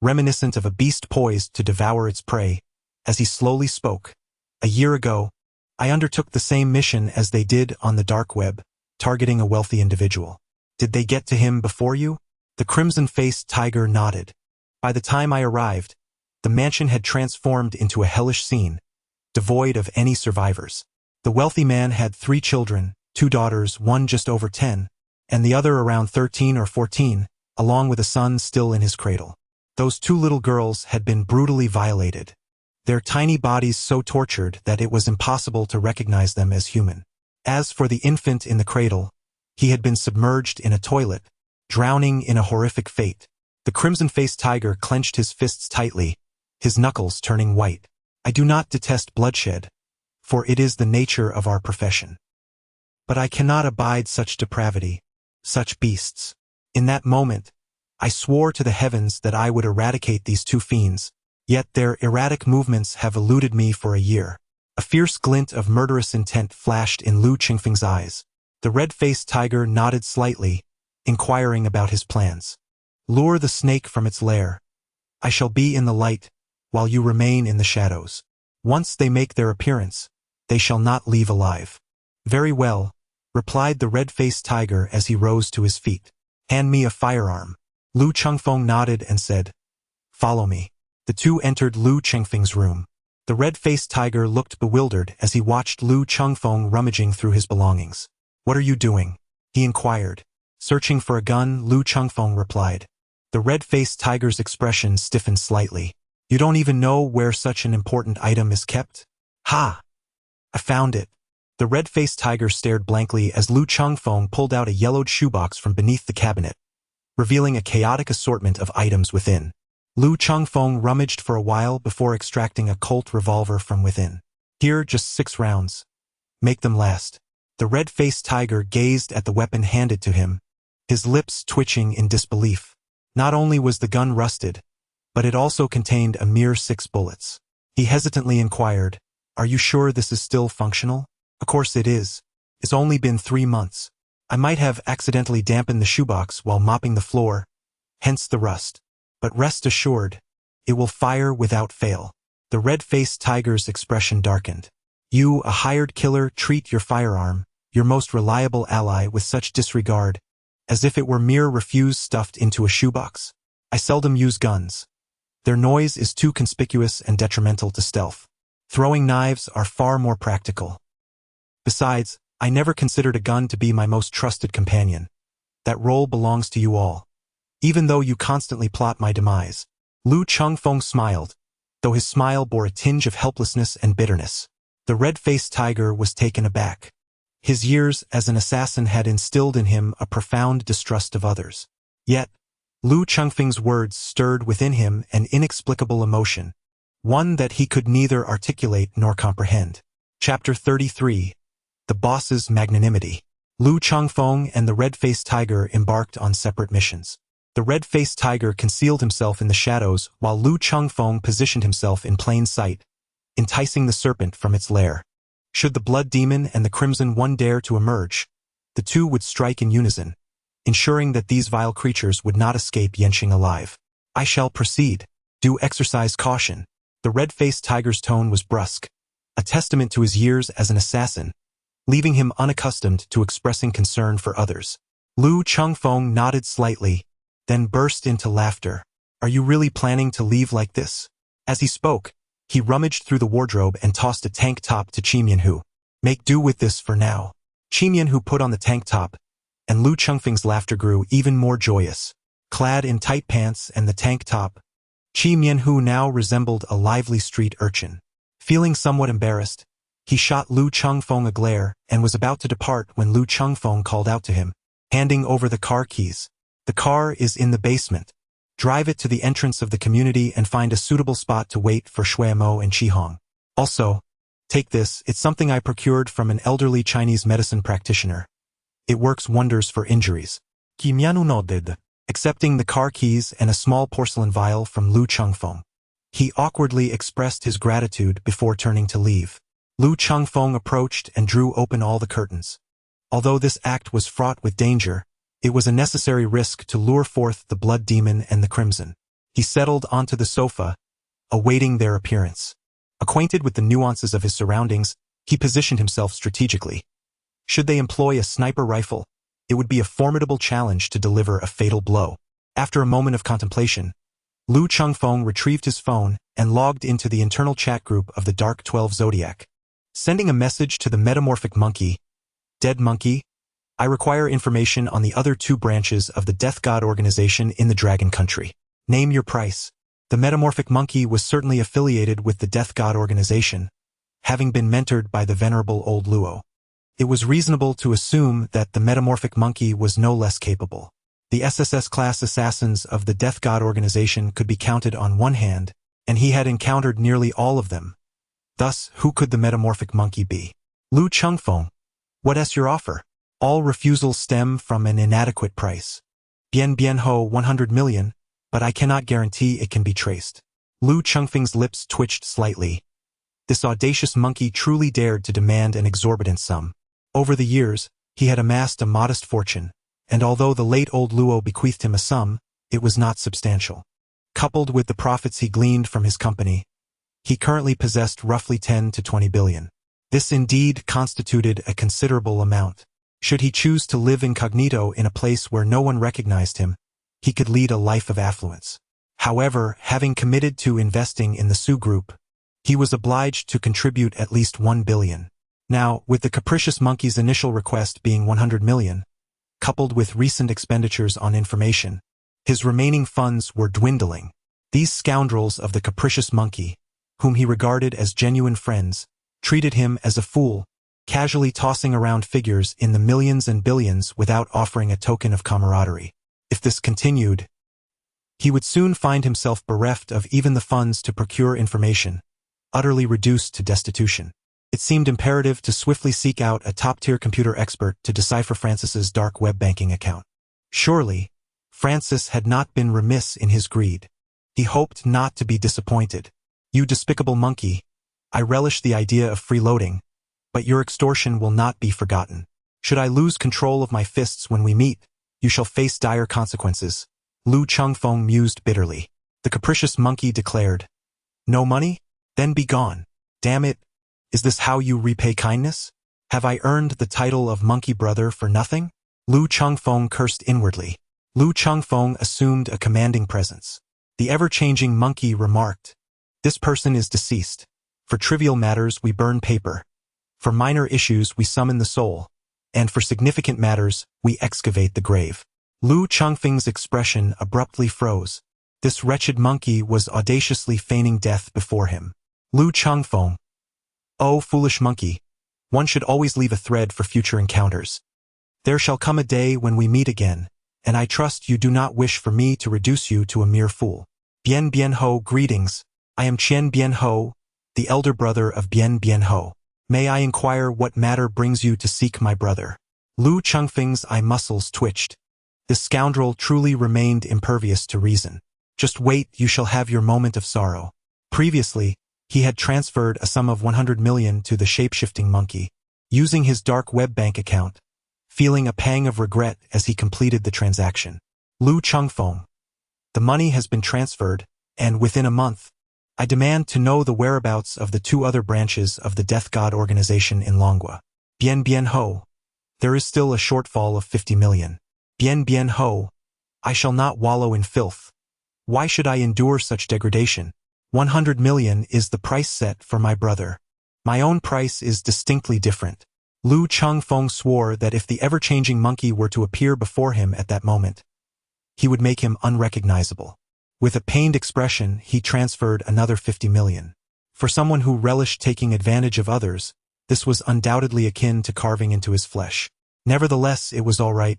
reminiscent of a beast poised to devour its prey, as he slowly spoke. "A year ago, I undertook the same mission as they did on the dark web, targeting a wealthy individual. Did they get to him before you?" The crimson-faced tiger nodded. "By the time I arrived, the mansion had transformed into a hellish scene. devoid of any survivors. The wealthy man had 3 children, 2 daughters, one just over 10, and the other around 13 or 14, along with a son still in his cradle. Those 2 little girls had been brutally violated, their tiny bodies so tortured that it was impossible to recognize them as human. As for the infant in the cradle, he had been submerged in a toilet, drowning in a horrific fate. The crimson-faced tiger clenched his fists tightly, his knuckles turning white. I do not detest bloodshed, for it is the nature of our profession. But I cannot abide such depravity, such beasts. In that moment, I swore to the heavens that I would eradicate these 2 fiends, yet their erratic movements have eluded me for a year. A fierce glint of murderous intent flashed in Lu Chengfeng's eyes. The red-faced tiger nodded slightly, inquiring about his plans. Lure the snake from its lair. I shall be in the light, while you remain in the shadows. Once they make their appearance, they shall not leave alive. Very well, replied the red-faced tiger as he rose to his feet. Hand me a firearm. Lu Chengfeng nodded and said, Follow me. The 2 entered Lu Chengfeng's room. The red-faced tiger looked bewildered as he watched Lu Chengfeng rummaging through his belongings. What are you doing? He inquired. Searching for a gun, Lu Chengfeng replied. The red-faced tiger's expression stiffened slightly. You don't even know where such an important item is kept? Ha! I found it. The red-faced tiger stared blankly as Lu Chengfeng pulled out a yellowed shoebox from beneath the cabinet, revealing a chaotic assortment of items within. Lu Chengfeng rummaged for a while before extracting a Colt revolver from within. Here, just 6 rounds. Make them last. The red-faced tiger gazed at the weapon handed to him, his lips twitching in disbelief. Not only was the gun rusted, but it also contained a mere 6 bullets. He hesitantly inquired, Are you sure this is still functional? Of course it is. It's only been 3 months. I might have accidentally dampened the shoebox while mopping the floor, hence the rust. But rest assured, it will fire without fail. The red-faced tiger's expression darkened. You, a hired killer, treat your firearm, your most reliable ally, with such disregard, as if it were mere refuse stuffed into a shoebox. I seldom use guns. Their noise is too conspicuous and detrimental to stealth. Throwing knives are far more practical. Besides, I never considered a gun to be my most trusted companion. That role belongs to you all, even though you constantly plot my demise. Lu Chengfeng smiled, though his smile bore a tinge of helplessness and bitterness. The red-faced tiger was taken aback. His years as an assassin had instilled in him a profound distrust of others. Yet, Lu Chengfeng's words stirred within him an inexplicable emotion, one that he could neither articulate nor comprehend. Chapter 33. The Boss's Magnanimity. Lu Chengfeng and the red-faced tiger embarked on separate missions. The red-faced tiger concealed himself in the shadows while Lu Chengfeng positioned himself in plain sight, enticing the serpent from its lair. Should the blood demon and the crimson one dare to emerge, the 2 would strike in unison, ensuring that these vile creatures would not escape Yenqing alive. I shall proceed. Do exercise caution. The red-faced tiger's tone was brusque, a testament to his years as an assassin, leaving him unaccustomed to expressing concern for others. Lu Chengfeng nodded slightly, then burst into laughter. Are you really planning to leave like this? As he spoke, he rummaged through the wardrobe and tossed a tank top to Qi Mianhu. Make do with this for now. Qi Mianhu put on the tank top, and Lu Chengfeng's laughter grew even more joyous. Clad in tight pants and the tank top, Qi Mianhu now resembled a lively street urchin. Feeling somewhat embarrassed, he shot Lu Chengfeng a glare and was about to depart when Lu Chengfeng called out to him, handing over the car keys. The car is in the basement. Drive it to the entrance of the community and find a suitable spot to wait for Shuimo and Qihong. Also, take this, it's something I procured from an elderly Chinese medicine practitioner. It works wonders for injuries. Qi Mianhu nodded, accepting the car keys and a small porcelain vial from Lu Chengfeng. He awkwardly expressed his gratitude before turning to leave. Lu Chengfeng approached and drew open all the curtains. Although this act was fraught with danger, it was a necessary risk to lure forth the blood demon and the crimson. He settled onto the sofa, awaiting their appearance. Acquainted with the nuances of his surroundings, he positioned himself strategically. Should they employ a sniper rifle, it would be a formidable challenge to deliver a fatal blow. After a moment of contemplation, Lu Chengfeng retrieved his phone and logged into the internal chat group of the Dark 12 Zodiac. Sending a message to the metamorphic monkey, "Dead monkey, I require information on the other two branches of the Death God organization in the Dragon Country. Name your price." The metamorphic monkey was certainly affiliated with the Death God organization, having been mentored by the venerable old Luo. It was reasonable to assume that the metamorphic monkey was no less capable. The SSS-class assassins of the Death God organization could be counted on one hand, and he had encountered nearly all of them. Thus, who could the metamorphic monkey be? "Lu Chengfeng, what is your offer?" All refusals stem from an inadequate price. "Bien ho, 100 million, but I cannot guarantee it can be traced." Lu Chengfeng's lips twitched slightly. This audacious monkey truly dared to demand an exorbitant sum. Over the years, he had amassed a modest fortune, and although the late old Luo bequeathed him a sum, it was not substantial. Coupled with the profits he gleaned from his company, he currently possessed roughly 10 to 20 billion. This indeed constituted a considerable amount. Should he choose to live incognito in a place where no one recognized him, he could lead a life of affluence. However, having committed to investing in the Su Group, he was obliged to contribute at least 1 billion. Now, with the capricious monkey's initial request being 100 million, coupled with recent expenditures on information, his remaining funds were dwindling. These scoundrels of the capricious monkey, whom he regarded as genuine friends, treated him as a fool, casually tossing around figures in the millions and billions without offering a token of camaraderie. If this continued, he would soon find himself bereft of even the funds to procure information, utterly reduced to destitution. It seemed imperative to swiftly seek out a top-tier computer expert to decipher Francis's dark web banking account. Surely, Francis had not been remiss in his greed. He hoped not to be disappointed. "You despicable monkey, I relish the idea of freeloading, but your extortion will not be forgotten. Should I lose control of my fists when we meet, you shall face dire consequences." Lu Chengfeng mused bitterly. The capricious monkey declared, "No money? Then be gone. Damn it, is this how you repay kindness? Have I earned the title of monkey brother for nothing?" Lu Chengfeng cursed inwardly. Lu Chengfeng assumed a commanding presence. The ever-changing monkey remarked, "This person is deceased. For trivial matters we burn paper. For minor issues we summon the soul, and for significant matters we excavate the grave." Lu Chengfeng's expression abruptly froze. This wretched monkey was audaciously feigning death before him. Lu Chengfeng, "Oh, foolish monkey, one should always leave a thread for future encounters. There shall come a day when we meet again, and I trust you do not wish for me to reduce you to a mere fool. Bien ho, greetings. I am Bien ho, the elder brother of Bien ho. May I inquire what matter brings you to seek my brother?" Lu Chengfeng's eye muscles twitched. This scoundrel truly remained impervious to reason. "Just wait, you shall have your moment of sorrow." Previously, he had transferred a sum of 100 million to the shape-shifting monkey, using his dark web bank account, feeling a pang of regret as he completed the transaction. "Lu Chengfeng, the money has been transferred, and within a month, I demand to know the whereabouts of the two other branches of the Death God organization in Longua. Bien ho, there is still a shortfall of 50 million. Bien ho, I shall not wallow in filth. Why should I endure such degradation? 100 million is the price set for my brother. My own price is distinctly different." Lu Chengfeng swore that if the ever-changing monkey were to appear before him at that moment, he would make him unrecognizable. With a pained expression, he transferred another 50 million. For someone who relished taking advantage of others, this was undoubtedly akin to carving into his flesh. Nevertheless, it was all right.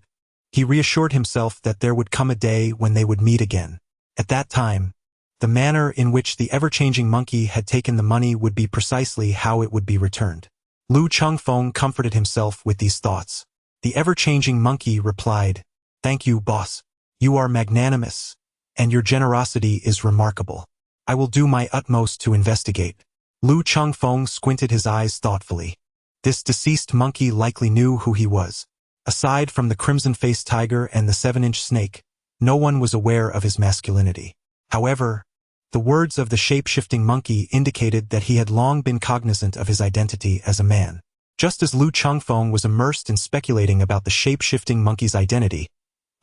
He reassured himself that there would come a day when they would meet again. At that time, the manner in which the ever-changing monkey had taken the money would be precisely how it would be returned. Lu Chengfeng comforted himself with these thoughts. The ever-changing monkey replied, "Thank you, boss. You are magnanimous, and your generosity is remarkable. I will do my utmost to investigate." Lu Chengfeng squinted his eyes thoughtfully. This deceased monkey likely knew who he was. Aside from the crimson-faced tiger and the 7-inch snake, no one was aware of his masculinity. However, the words of the shape-shifting monkey indicated that he had long been cognizant of his identity as a man. Just as Lu Chengfeng was immersed in speculating about the shape-shifting monkey's identity,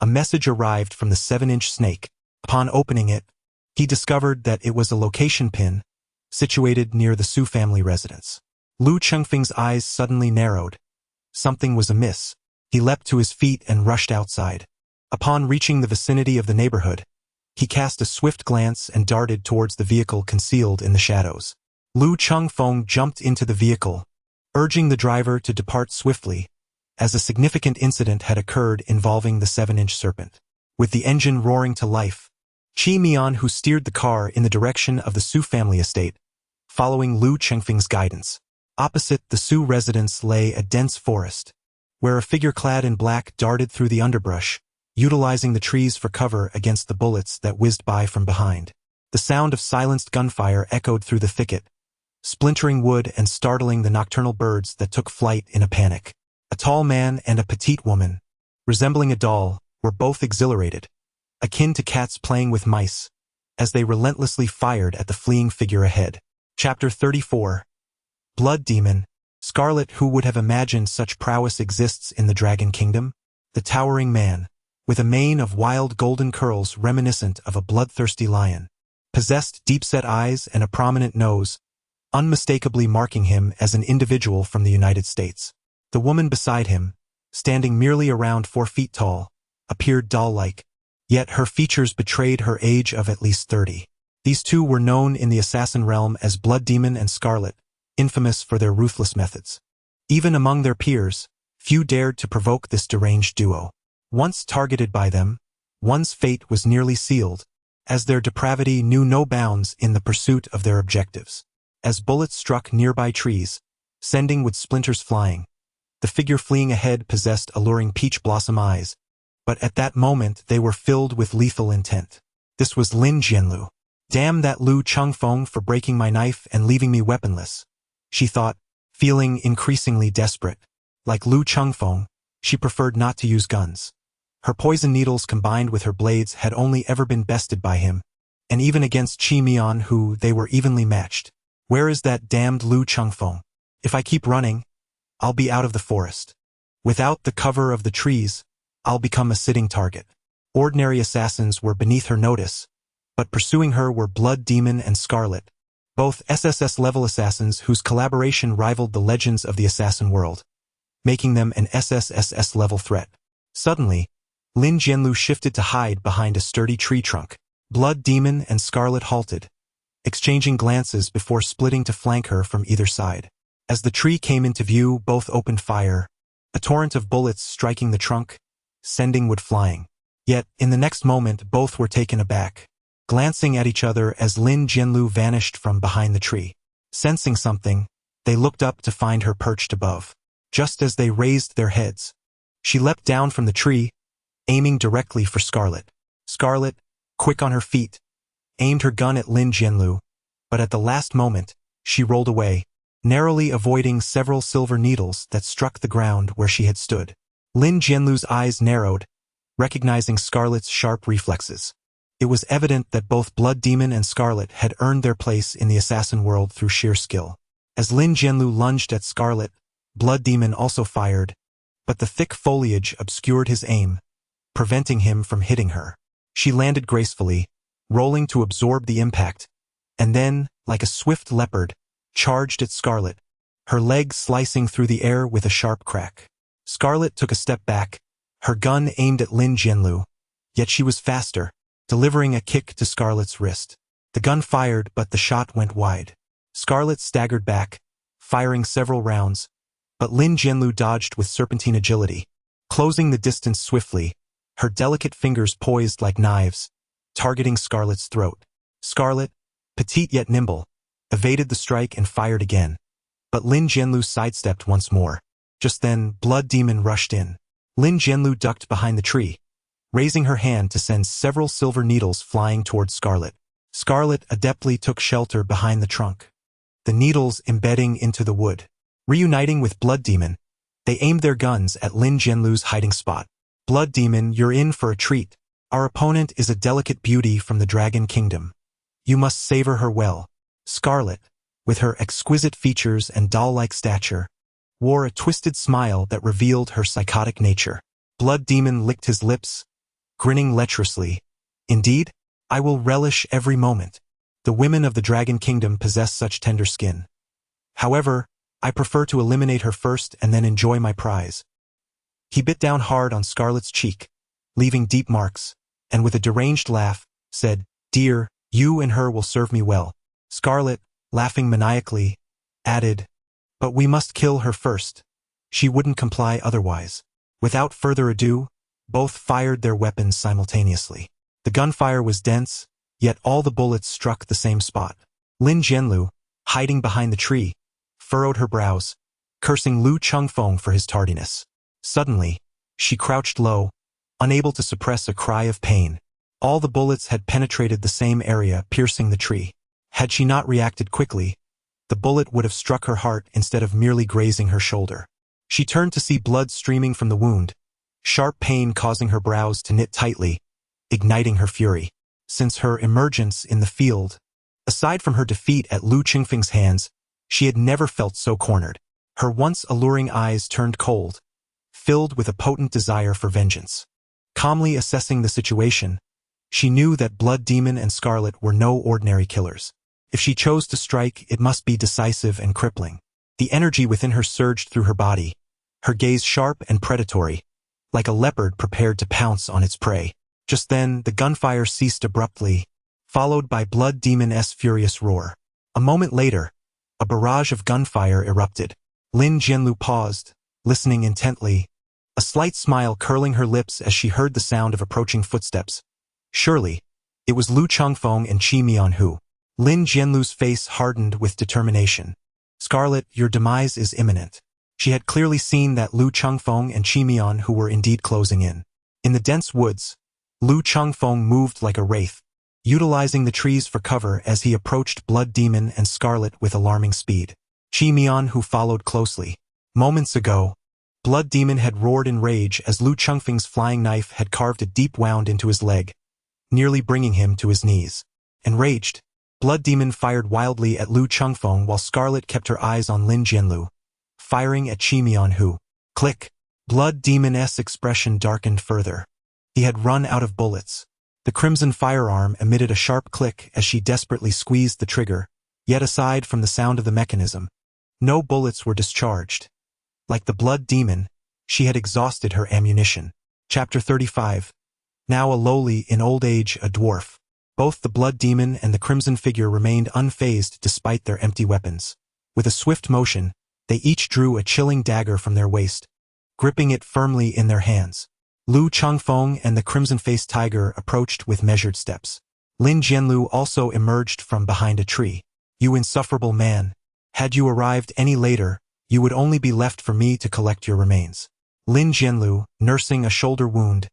a message arrived from the 7-inch snake. Upon opening it, He discovered that it was a location pin situated near the Su family residence. Lu Chengfeng's eyes suddenly narrowed. Something was amiss. He leapt to his feet and rushed outside. Upon reaching the vicinity of the neighborhood, he cast a swift glance and darted towards the vehicle concealed in the shadows. Lu Chengfeng jumped into the vehicle, urging the driver to depart swiftly, as a significant incident had occurred involving the 7-inch serpent. With the engine roaring to life, Qi Mian, who steered the car in the direction of the Su family estate, following Lu Chengfeng's guidance. Opposite the Su residence lay a dense forest, where a figure clad in black darted through the underbrush, utilizing the trees for cover against the bullets that whizzed by from behind. The sound of silenced gunfire echoed through the thicket, splintering wood and startling the nocturnal birds that took flight in a panic. A tall man and a petite woman, resembling a doll, were both exhilarated, akin to cats playing with mice, as they relentlessly fired at the fleeing figure ahead. Chapter 34. Blood Demon. Scarlet. Who would have imagined such prowess exists in the Dragon Kingdom? The towering man, with a mane of wild golden curls reminiscent of a bloodthirsty lion, possessed deep-set eyes and a prominent nose, unmistakably marking him as an individual from the United States. The woman beside him, standing merely around 4 feet tall, appeared doll-like, yet her features betrayed her age of at least 30. These two were known in the assassin realm as Blood Demon and Scarlet, infamous for their ruthless methods. Even among their peers, few dared to provoke this deranged duo. Once targeted by them, one's fate was nearly sealed, as their depravity knew no bounds in the pursuit of their objectives. As bullets struck nearby trees, sending wood splinters flying, the figure fleeing ahead possessed alluring peach blossom eyes, but at that moment they were filled with lethal intent. This was Lin Jianlu. Damn that Lu Chengfeng for breaking my knife and leaving me weaponless, she thought, feeling increasingly desperate. Like Lu Chengfeng, she preferred not to use guns. Her poison needles combined with her blades had only ever been bested by him, and even against Qi Mian, who they were evenly matched. Where is that damned Lu Chengfeng? If I keep running, I'll be out of the forest. Without the cover of the trees, I'll become a sitting target. Ordinary assassins were beneath her notice, but pursuing her were Blood Demon and Scarlet, both SSS-level assassins whose collaboration rivaled the legends of the assassin world, making them an SSSS-level threat. Suddenly, Lin Jianlu shifted to hide behind a sturdy tree trunk. Blood Demon and Scarlet halted, exchanging glances before splitting to flank her from either side. As the tree came into view, both opened fire, a torrent of bullets striking the trunk, sending wood flying. Yet, in the next moment, both were taken aback, glancing at each other as Lin Jianlu vanished from behind the tree. Sensing something, they looked up to find her perched above. Just as they raised their heads, she leapt down from the tree, aiming directly for Scarlet. Scarlet, quick on her feet, aimed her gun at Lin Jianlu, but at the last moment, she rolled away, narrowly avoiding several silver needles that struck the ground where she had stood. Lin Jianlu's eyes narrowed, recognizing Scarlet's sharp reflexes. It was evident that both Blood Demon and Scarlet had earned their place in the assassin world through sheer skill. As Lin Jianlu lunged at Scarlet, Blood Demon also fired, but the thick foliage obscured his aim, preventing him from hitting her. She landed gracefully, rolling to absorb the impact, and then, like a swift leopard, charged at Scarlet, her leg slicing through the air with a sharp crack. Scarlet took a step back, her gun aimed at Lin Jianlu, yet she was faster, delivering a kick to Scarlet's wrist. The gun fired, but the shot went wide. Scarlet staggered back, firing several rounds, but Lin Jianlu dodged with serpentine agility, closing the distance swiftly, her delicate fingers poised like knives, targeting Scarlet's throat. Scarlet, petite yet nimble, evaded the strike and fired again, but Lin Jianlu sidestepped once more. Just then, Blood Demon rushed in. Lin Jianlu ducked behind the tree, raising her hand to send several silver needles flying toward Scarlet. Scarlet adeptly took shelter behind the trunk, the needles embedding into the wood. Reuniting with Blood Demon, they aimed their guns at Lin Jianlu's hiding spot. Blood Demon, you're in for a treat. Our opponent is a delicate beauty from the Dragon Kingdom. You must savor her well. Scarlet, with her exquisite features and doll-like stature, wore a twisted smile that revealed her psychotic nature. Blood Demon licked his lips, grinning lecherously. Indeed, I will relish every moment. The women of the Dragon Kingdom possess such tender skin. However, I prefer to eliminate her first and then enjoy my prize. He bit down hard on Scarlet's cheek, leaving deep marks, and with a deranged laugh, said, Dear, you and her will serve me well. Scarlet, laughing maniacally, added, But we must kill her first. She wouldn't comply otherwise. Without further ado, both fired their weapons simultaneously. The gunfire was dense, yet all the bullets struck the same spot. Lin Jianlu, hiding behind the tree, furrowed her brows, cursing Lu Chengfeng for his tardiness. Suddenly, she crouched low, unable to suppress a cry of pain. All the bullets had penetrated the same area, piercing the tree. Had she not reacted quickly, the bullet would have struck her heart instead of merely grazing her shoulder. She turned to see blood streaming from the wound, sharp pain causing her brows to knit tightly, igniting her fury. Since her emergence in the field, aside from her defeat at Lu Chengfeng's hands, she had never felt so cornered. Her once alluring eyes turned cold, filled with a potent desire for vengeance. Calmly assessing the situation, she knew that Blood Demon and Scarlet were no ordinary killers. If she chose to strike, it must be decisive and crippling. The energy within her surged through her body, her gaze sharp and predatory, like a leopard prepared to pounce on its prey. Just then, the gunfire ceased abruptly, followed by Blood Demon's furious roar. A moment later, a barrage of gunfire erupted. Lin Jianlu paused, listening intently, a slight smile curling her lips as she heard the sound of approaching footsteps. Surely, it was Lu Chengfeng and Qi Mianhu. Lin Jianlu's face hardened with determination. Scarlet, your demise is imminent. She had clearly seen that Lu Chengfeng and Qi Mianhu were indeed closing in. In the dense woods, Lu Chengfeng moved like a wraith, utilizing the trees for cover as he approached Blood Demon and Scarlet with alarming speed. Qi Mianhu followed closely. Moments ago, Blood Demon had roared in rage as Lu Chengfeng's flying knife had carved a deep wound into his leg, nearly bringing him to his knees. Enraged, Blood Demon fired wildly at Lu Chengfeng while Scarlet kept her eyes on Lin Jianlu, firing at Qi Mianhu. Click! Blood Demon's expression darkened further. He had run out of bullets. The crimson firearm emitted a sharp click as she desperately squeezed the trigger, yet aside from the sound of the mechanism, no bullets were discharged. Like the Blood Demon, she had exhausted her ammunition. Chapter 35. Now a lowly, in old age, a dwarf. Both the Blood Demon and the crimson figure remained unfazed despite their empty weapons. With a swift motion, they each drew a chilling dagger from their waist, gripping it firmly in their hands. Lu Chengfeng and the crimson-faced tiger approached with measured steps. Lin Jianlu also emerged from behind a tree. You insufferable man. Had you arrived any later, you would only be left for me to collect your remains. Lin Jianlu, nursing a shoulder wound,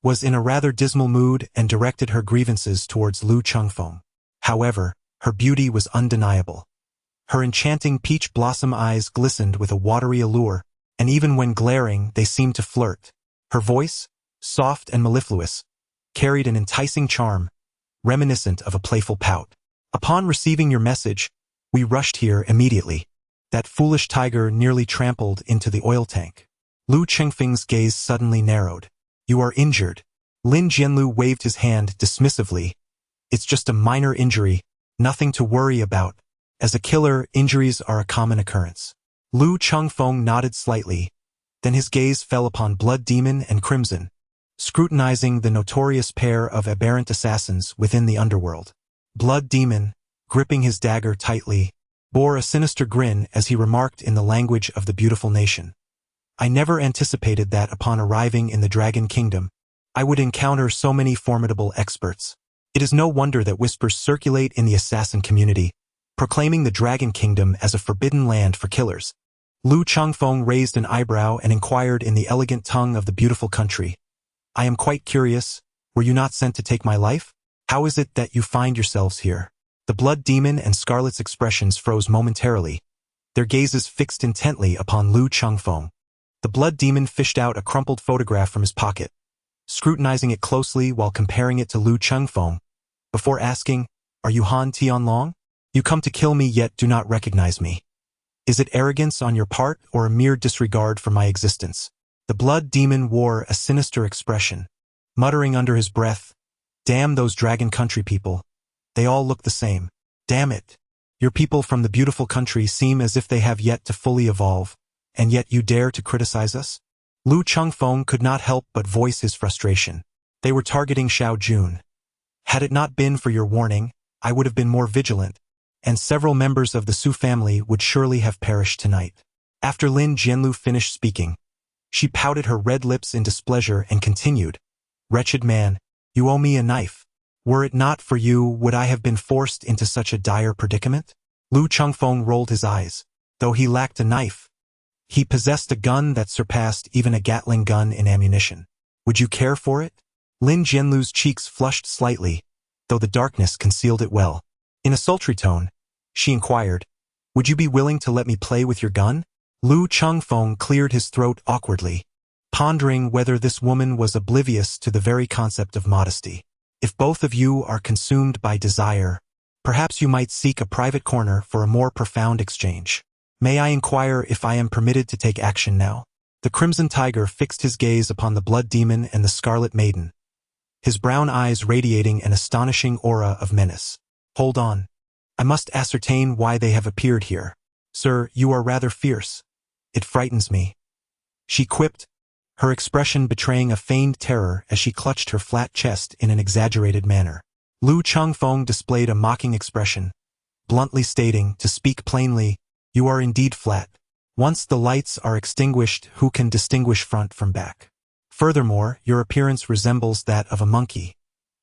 was in a rather dismal mood and directed her grievances towards Lu Chengfeng. However, her beauty was undeniable. Her enchanting peach blossom eyes glistened with a watery allure, and even when glaring, they seemed to flirt. Her voice, soft and mellifluous, carried an enticing charm, reminiscent of a playful pout. Upon receiving your message, we rushed here immediately. That foolish tiger nearly trampled into the oil tank. Lu Chengfeng's gaze suddenly narrowed. You are injured. Lin Jianlu waved his hand dismissively. It's just a minor injury, nothing to worry about. As a killer, injuries are a common occurrence. Lu Chengfeng nodded slightly, then his gaze fell upon Blood Demon and Crimson, scrutinizing the notorious pair of aberrant assassins within the underworld. Blood Demon, gripping his dagger tightly, bore a sinister grin as he remarked in the language of the beautiful nation. I never anticipated that upon arriving in the Dragon Kingdom, I would encounter so many formidable experts. It is no wonder that whispers circulate in the assassin community, proclaiming the Dragon Kingdom as a forbidden land for killers. Lu Chengfeng raised an eyebrow and inquired in the elegant tongue of the beautiful country. I am quite curious, were you not sent to take my life? How is it that you find yourselves here? The Blood Demon and Scarlet's expressions froze momentarily, their gazes fixed intently upon Lu Chengfeng. The Blood Demon fished out a crumpled photograph from his pocket, scrutinizing it closely while comparing it to Lu Chengfeng, before asking, Are you Han Tianlong? You come to kill me yet do not recognize me. Is it arrogance on your part or a mere disregard for my existence? The Blood Demon wore a sinister expression, muttering under his breath, Damn those dragon country people. They all look the same. Damn it. Your people from the beautiful country seem as if they have yet to fully evolve, and yet you dare to criticize us? Lu Chengfeng could not help but voice his frustration. They were targeting Xiao Jun. Had it not been for your warning, I would have been more vigilant, and several members of the Su family would surely have perished tonight. After Lin Jianlu finished speaking, she pouted her red lips in displeasure and continued, Wretched man, you owe me a knife. Were it not for you, would I have been forced into such a dire predicament? Lu Chengfeng rolled his eyes. Though he lacked a knife, he possessed a gun that surpassed even a Gatling gun in ammunition. Would you care for it? Lin Jianlu's cheeks flushed slightly, though the darkness concealed it well. In a sultry tone, she inquired, Would you be willing to let me play with your gun? Lu Chengfeng cleared his throat awkwardly, pondering whether this woman was oblivious to the very concept of modesty. If both of you are consumed by desire, perhaps you might seek a private corner for a more profound exchange. May I inquire if I am permitted to take action now? The Crimson Tiger fixed his gaze upon the Blood Demon and the Scarlet Maiden, his brown eyes radiating an astonishing aura of menace. Hold on. I must ascertain why they have appeared here. Sir, you are rather fierce. It frightens me. She quipped, her expression betraying a feigned terror as she clutched her flat chest in an exaggerated manner. Lu Chengfeng displayed a mocking expression, bluntly stating, to speak plainly, you are indeed flat. Once the lights are extinguished, who can distinguish front from back? Furthermore, your appearance resembles that of a monkey.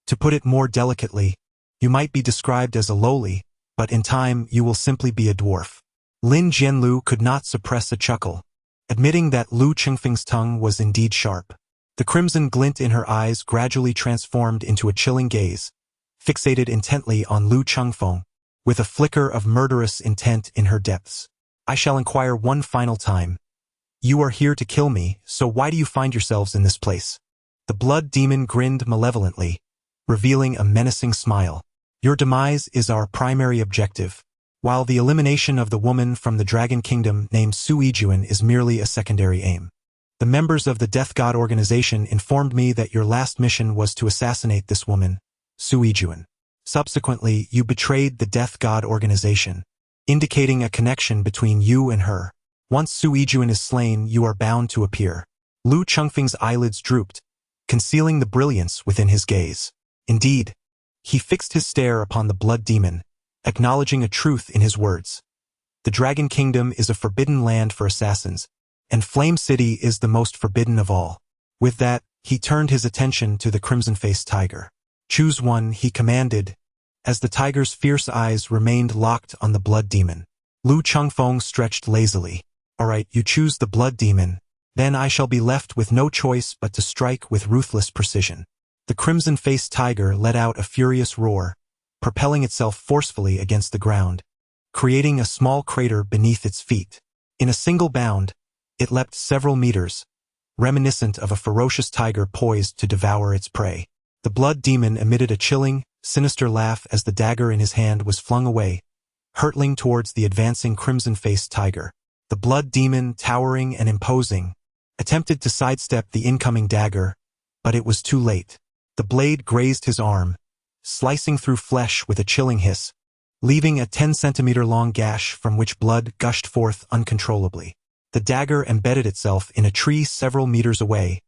To put it more delicately, you might be described as a lowly, but in time you will simply be a dwarf. Lin Jianlu could not suppress a chuckle, admitting that Lu Chengfeng's tongue was indeed sharp. The crimson glint in her eyes gradually transformed into a chilling gaze, fixated intently on Lu Chengfeng, with a flicker of murderous intent in her depths. I shall inquire one final time. You are here to kill me, so why do you find yourselves in this place? The Blood Demon grinned malevolently, revealing a menacing smile. Your demise is our primary objective, while the elimination of the woman from the Dragon Kingdom named Su Yijuan is merely a secondary aim. The members of the Death God organization informed me that your last mission was to assassinate this woman, Su Yijuan. Subsequently, you betrayed the Death God organization, indicating a connection between you and her. Once Su Yijuan is slain, you are bound to appear. Lu Chengfeng's eyelids drooped, concealing the brilliance within his gaze. Indeed, he fixed his stare upon the Blood Demon, acknowledging a truth in his words. The Dragon Kingdom is a forbidden land for assassins, and Flame City is the most forbidden of all. With that, he turned his attention to the crimson-faced tiger. Choose one, he commanded, as the tiger's fierce eyes remained locked on the Blood Demon. Lu Chengfeng stretched lazily. All right, you choose the Blood Demon. Then I shall be left with no choice but to strike with ruthless precision. The crimson-faced tiger let out a furious roar, propelling itself forcefully against the ground, creating a small crater beneath its feet. In a single bound, it leapt several meters, reminiscent of a ferocious tiger poised to devour its prey. The Blood Demon emitted a chilling, sinister laugh as the dagger in his hand was flung away, hurtling towards the advancing crimson-faced tiger. The Blood Demon, towering and imposing, attempted to sidestep the incoming dagger, but it was too late. The blade grazed his arm, slicing through flesh with a chilling hiss, leaving a 10-centimeter-long gash from which blood gushed forth uncontrollably. The dagger embedded itself in a tree several meters away,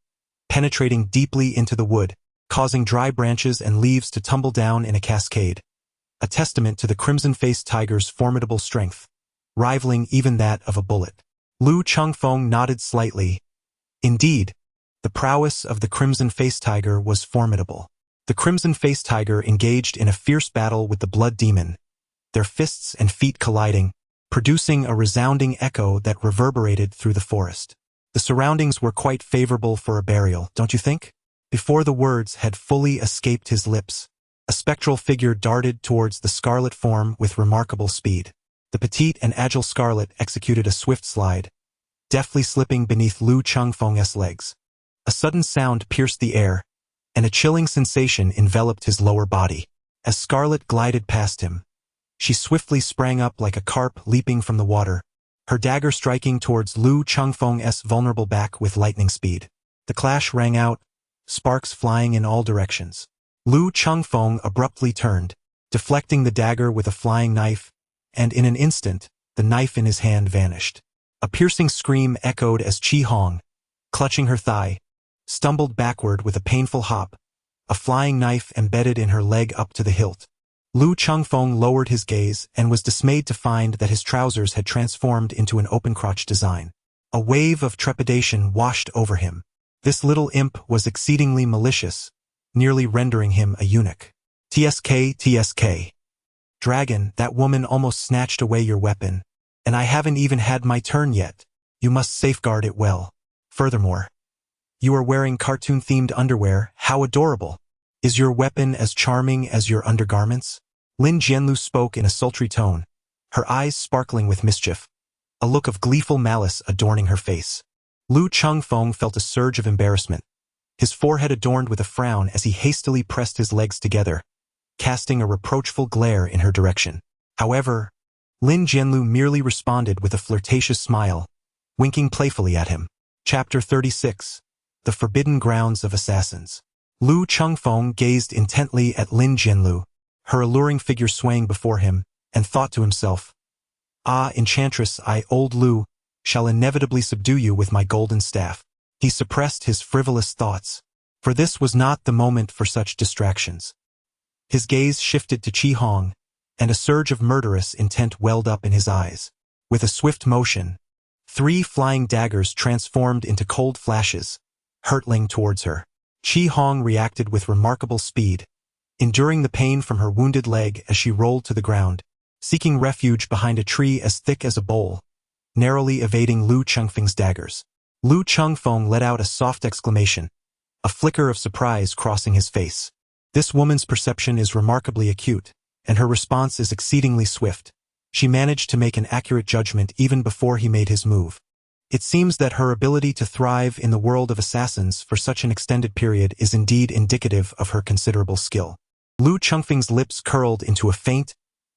penetrating deeply into the wood, causing dry branches and leaves to tumble down in a cascade, a testament to the crimson-faced tiger's formidable strength, rivaling even that of a bullet. Lu Chengfeng nodded slightly. Indeed, the prowess of the crimson-faced tiger was formidable. The crimson-faced tiger engaged in a fierce battle with the Blood Demon, their fists and feet colliding, producing a resounding echo that reverberated through the forest. The surroundings were quite favorable for a burial, don't you think? Before the words had fully escaped his lips, a spectral figure darted towards the scarlet form with remarkable speed. The petite and agile Scarlet executed a swift slide, deftly slipping beneath Lu Chengfeng's legs. A sudden sound pierced the air, and a chilling sensation enveloped his lower body. As Scarlet glided past him, she swiftly sprang up like a carp leaping from the water, her dagger striking towards Lu Chengfeng's vulnerable back with lightning speed. The clash rang out, sparks flying in all directions. Lu Chengfeng abruptly turned, deflecting the dagger with a flying knife, and in an instant, the knife in his hand vanished. A piercing scream echoed as Qi Hong, clutching her thigh, stumbled backward with a painful hop, a flying knife embedded in her leg up to the hilt. Lu Chengfeng lowered his gaze and was dismayed to find that his trousers had transformed into an open-crotch design. A wave of trepidation washed over him. This little imp was exceedingly malicious, nearly rendering him a eunuch. TSK, TSK. Dragon, that woman almost snatched away your weapon, and I haven't even had my turn yet. You must safeguard it well. Furthermore, you are wearing cartoon-themed underwear. How adorable. Is your weapon as charming as your undergarments? Lin Jianlu spoke in a sultry tone, her eyes sparkling with mischief, a look of gleeful malice adorning her face. Lu Chengfeng felt a surge of embarrassment, his forehead adorned with a frown as he hastily pressed his legs together, casting a reproachful glare in her direction. However, Lin Jianlu merely responded with a flirtatious smile, winking playfully at him. Chapter 36. The Forbidden Grounds of Assassins. Lu Chengfeng gazed intently at Lin Jianlu, her alluring figure swaying before him, and thought to himself, "Ah, enchantress, I, old Lu, shall inevitably subdue you with my golden staff." He suppressed his frivolous thoughts, for this was not the moment for such distractions. His gaze shifted to Qi Hong, and a surge of murderous intent welled up in his eyes. With a swift motion, 3 flying daggers transformed into cold flashes, hurtling towards her. Qi Hong reacted with remarkable speed, enduring the pain from her wounded leg as she rolled to the ground, seeking refuge behind a tree as thick as a bowl, narrowly evading Lu Chengfeng's daggers. Lu Chengfeng let out a soft exclamation, a flicker of surprise crossing his face. This woman's perception is remarkably acute, and her response is exceedingly swift. She managed to make an accurate judgment even before he made his move. It seems that her ability to thrive in the world of assassins for such an extended period is indeed indicative of her considerable skill. Lu Chengfeng's lips curled into a faint,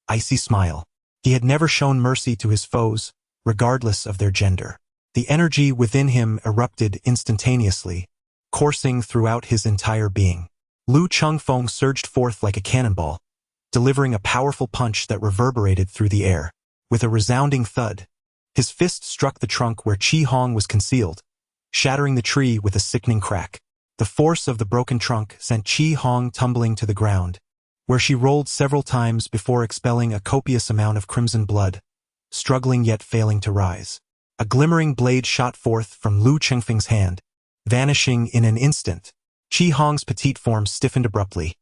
icy smile. He had never shown mercy to his foes, regardless of their gender. The energy within him erupted instantaneously, coursing throughout his entire being. Lu Chengfeng surged forth like a cannonball, delivering a powerful punch that reverberated through the air. With a resounding thud, his fist struck the trunk where Qi Hong was concealed, shattering the tree with a sickening crack. The force of the broken trunk sent Qi Hong tumbling to the ground, where she rolled several times before expelling a copious amount of crimson blood, struggling yet failing to rise. A glimmering blade shot forth from Lu Chengfeng's hand, vanishing in an instant. Qi Hong's petite form stiffened abruptly.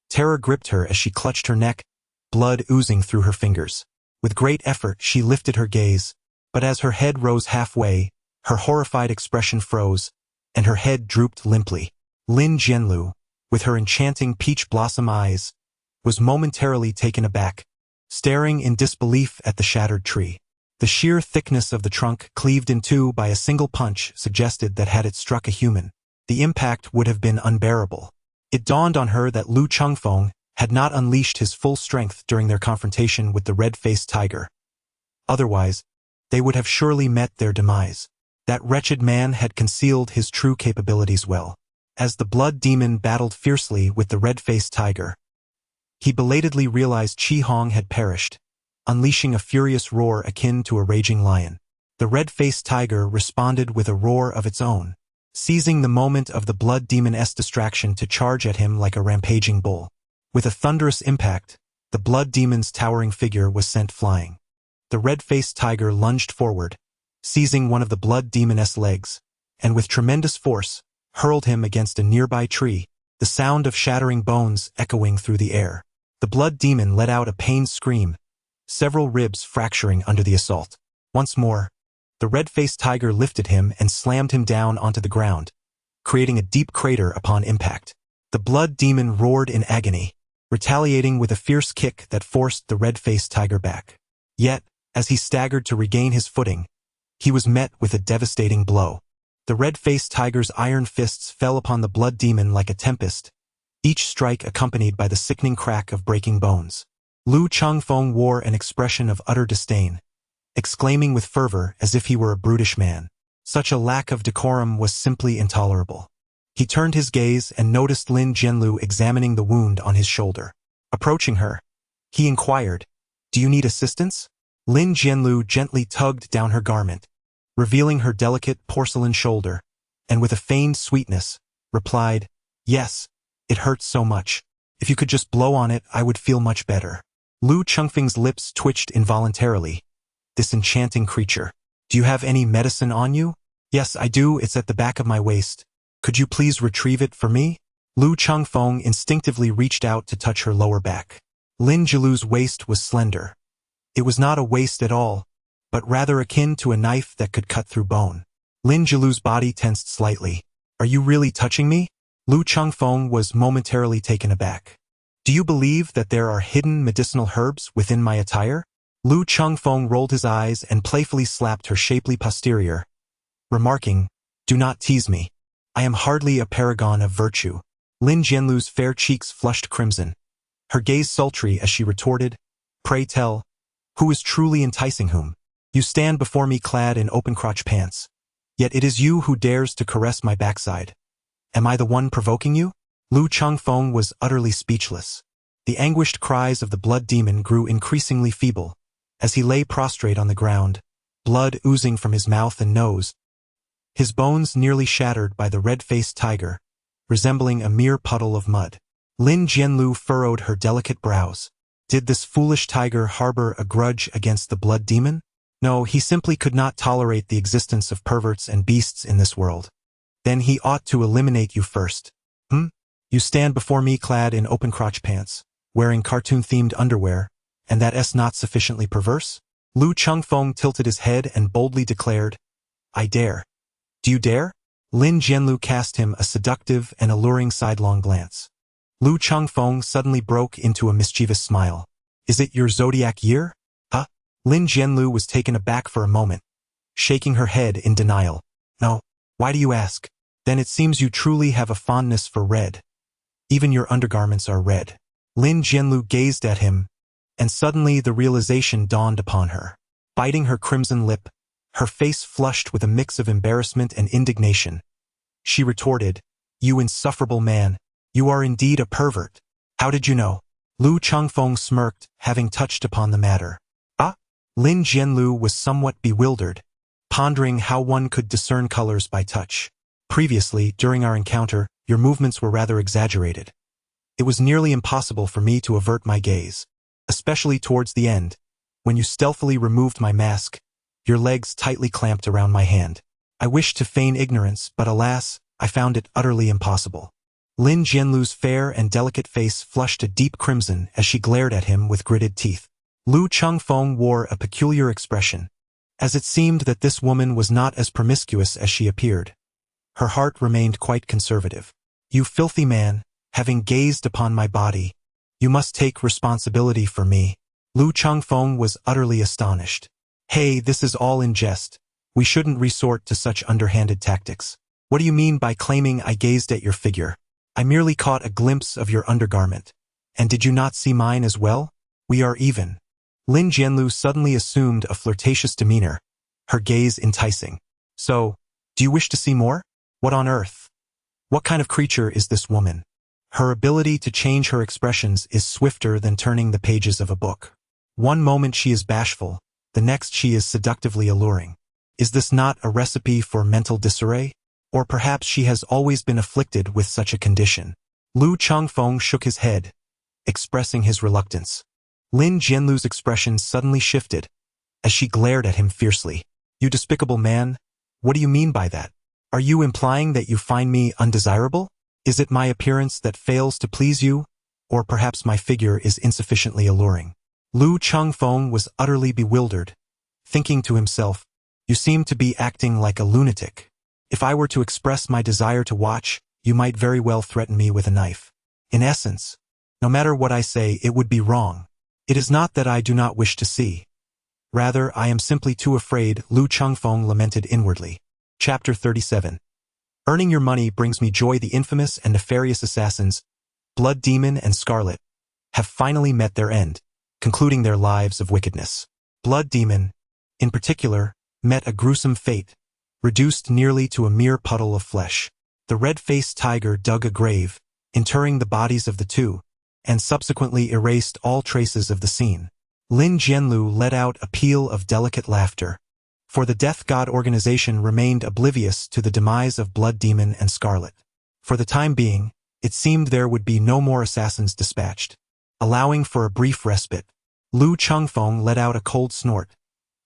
Terror gripped her as she clutched her neck, blood oozing through her fingers. With great effort, she lifted her gaze, but as her head rose halfway, her horrified expression froze, and her head drooped limply. Lin Jianlu, with her enchanting peach blossom eyes, was momentarily taken aback, staring in disbelief at the shattered tree. The sheer thickness of the trunk cleaved in two by a single punch suggested that had it struck a human, the impact would have been unbearable. It dawned on her that Lu Chengfeng had not unleashed his full strength during their confrontation with the red-faced tiger. Otherwise, they would have surely met their demise. That wretched man had concealed his true capabilities well. As the blood demon battled fiercely with the red-faced tiger, he belatedly realized Qi Hong had perished, unleashing a furious roar akin to a raging lion. The red-faced tiger responded with a roar of its own, seizing the moment of the blood demon's distraction to charge at him like a rampaging bull. With a thunderous impact, the blood demon's towering figure was sent flying. The red-faced tiger lunged forward, seizing one of the blood demon's legs, and with tremendous force, hurled him against a nearby tree, the sound of shattering bones echoing through the air. The blood demon let out a pained scream, several ribs fracturing under the assault. Once more, the red-faced tiger lifted him and slammed him down onto the ground, creating a deep crater upon impact. The blood demon roared in agony, retaliating with a fierce kick that forced the red-faced tiger back. Yet, as he staggered to regain his footing, he was met with a devastating blow. The red-faced tiger's iron fists fell upon the blood demon like a tempest, each strike accompanied by the sickening crack of breaking bones. Lu Chengfeng wore an expression of utter disdain, exclaiming with fervor as if he were a brutish man. Such a lack of decorum was simply intolerable. He turned his gaze and noticed Lin Jianlu examining the wound on his shoulder. Approaching her, he inquired, "Do you need assistance?" Lin Jianlu gently tugged down her garment, revealing her delicate porcelain shoulder, and with a feigned sweetness, replied, "Yes, it hurts so much. If you could just blow on it, I would feel much better." Lu Chengfeng's lips twitched involuntarily. This enchanting creature. "Do you have any medicine on you?" "Yes, I do. It's at the back of my waist. Could you please retrieve it for me?" Lu Chengfeng instinctively reached out to touch her lower back. Lin Jilu's waist was slender. It was not a waist at all, but rather akin to a knife that could cut through bone. Lin Jilu's body tensed slightly. "Are you really touching me?" Lu Chengfeng was momentarily taken aback. "Do you believe that there are hidden medicinal herbs within my attire?" Lu Chengfeng rolled his eyes and playfully slapped her shapely posterior, remarking, "Do not tease me. I am hardly a paragon of virtue." Lin Jianlu's fair cheeks flushed crimson, her gaze sultry as she retorted, "Pray tell, who is truly enticing whom? You stand before me clad in open-crotch pants, yet it is you who dares to caress my backside. Am I the one provoking you?" Lu Chengfeng was utterly speechless. The anguished cries of the blood demon grew increasingly feeble, as he lay prostrate on the ground, blood oozing from his mouth and nose, his bones nearly shattered by the red-faced tiger, resembling a mere puddle of mud. Lin Jianlu furrowed her delicate brows. Did this foolish tiger harbor a grudge against the blood demon? No, he simply could not tolerate the existence of perverts and beasts in this world. Then he ought to eliminate you first. You stand before me clad in open-crotch pants, wearing cartoon-themed underwear, and that's not sufficiently perverse? Lu Chengfeng tilted his head and boldly declared, "I dare." "Do you dare?" Lin Jianlu cast him a seductive and alluring sidelong glance. Lu Chengfeng suddenly broke into a mischievous smile. "Is it your zodiac year? Huh?" Lin Jianlu was taken aback for a moment, shaking her head in denial. "No. Why do you ask? Then it seems you truly have a fondness for red. Even your undergarments are red." Lin Jianlu gazed at him, and suddenly the realization dawned upon her. Biting her crimson lip, her face flushed with a mix of embarrassment and indignation, she retorted, "You insufferable man, you are indeed a pervert. How did you know?" Lu Chengfeng smirked, having touched upon the matter. "Ah?" Lin Jianlu was somewhat bewildered, pondering how one could discern colors by touch. "Previously, during our encounter, your movements were rather exaggerated. It was nearly impossible for me to avert my gaze, especially towards the end, when you stealthily removed my mask, your legs tightly clamped around my hand. I wished to feign ignorance, but alas, I found it utterly impossible." Lin Jianlu's fair and delicate face flushed a deep crimson as she glared at him with gritted teeth. Lu Chengfeng wore a peculiar expression, as it seemed that this woman was not as promiscuous as she appeared. Her heart remained quite conservative. "You filthy man, having gazed upon my body, you must take responsibility for me." Lu Chengfeng was utterly astonished. "Hey, this is all in jest. We shouldn't resort to such underhanded tactics. What do you mean by claiming I gazed at your figure? I merely caught a glimpse of your undergarment. And did you not see mine as well? We are even." Lin Jianlu suddenly assumed a flirtatious demeanor, her gaze enticing. "So, do you wish to see more? What on earth? What kind of creature is this woman? Her ability to change her expressions is swifter than turning the pages of a book. One moment she is bashful, the next she is seductively alluring. Is this not a recipe for mental disarray? Or perhaps she has always been afflicted with such a condition." Lu Chengfeng shook his head, expressing his reluctance. Lin Jianlu's expression suddenly shifted, as she glared at him fiercely. "You despicable man, what do you mean by that? Are you implying that you find me undesirable? Is it my appearance that fails to please you, or perhaps my figure is insufficiently alluring?" Lu Chengfeng was utterly bewildered, thinking to himself, "You seem to be acting like a lunatic. If I were to express my desire to watch, you might very well threaten me with a knife. In essence, no matter what I say, it would be wrong. It is not that I do not wish to see. Rather, I am simply too afraid," Lu Chengfeng lamented inwardly. Chapter 37. Earning your money brings me joy. The infamous and nefarious assassins, Blood Demon and Scarlet, have finally met their end, concluding their lives of wickedness. Blood Demon, in particular, met a gruesome fate, reduced nearly to a mere puddle of flesh. The red-faced tiger dug a grave, interring the bodies of the two, and subsequently erased all traces of the scene. Lin Jianlu let out a peal of delicate laughter, for the Death God organization remained oblivious to the demise of Blood Demon and Scarlet. For the time being, it seemed there would be no more assassins dispatched. Allowing for a brief respite, Lu Chengfeng let out a cold snort,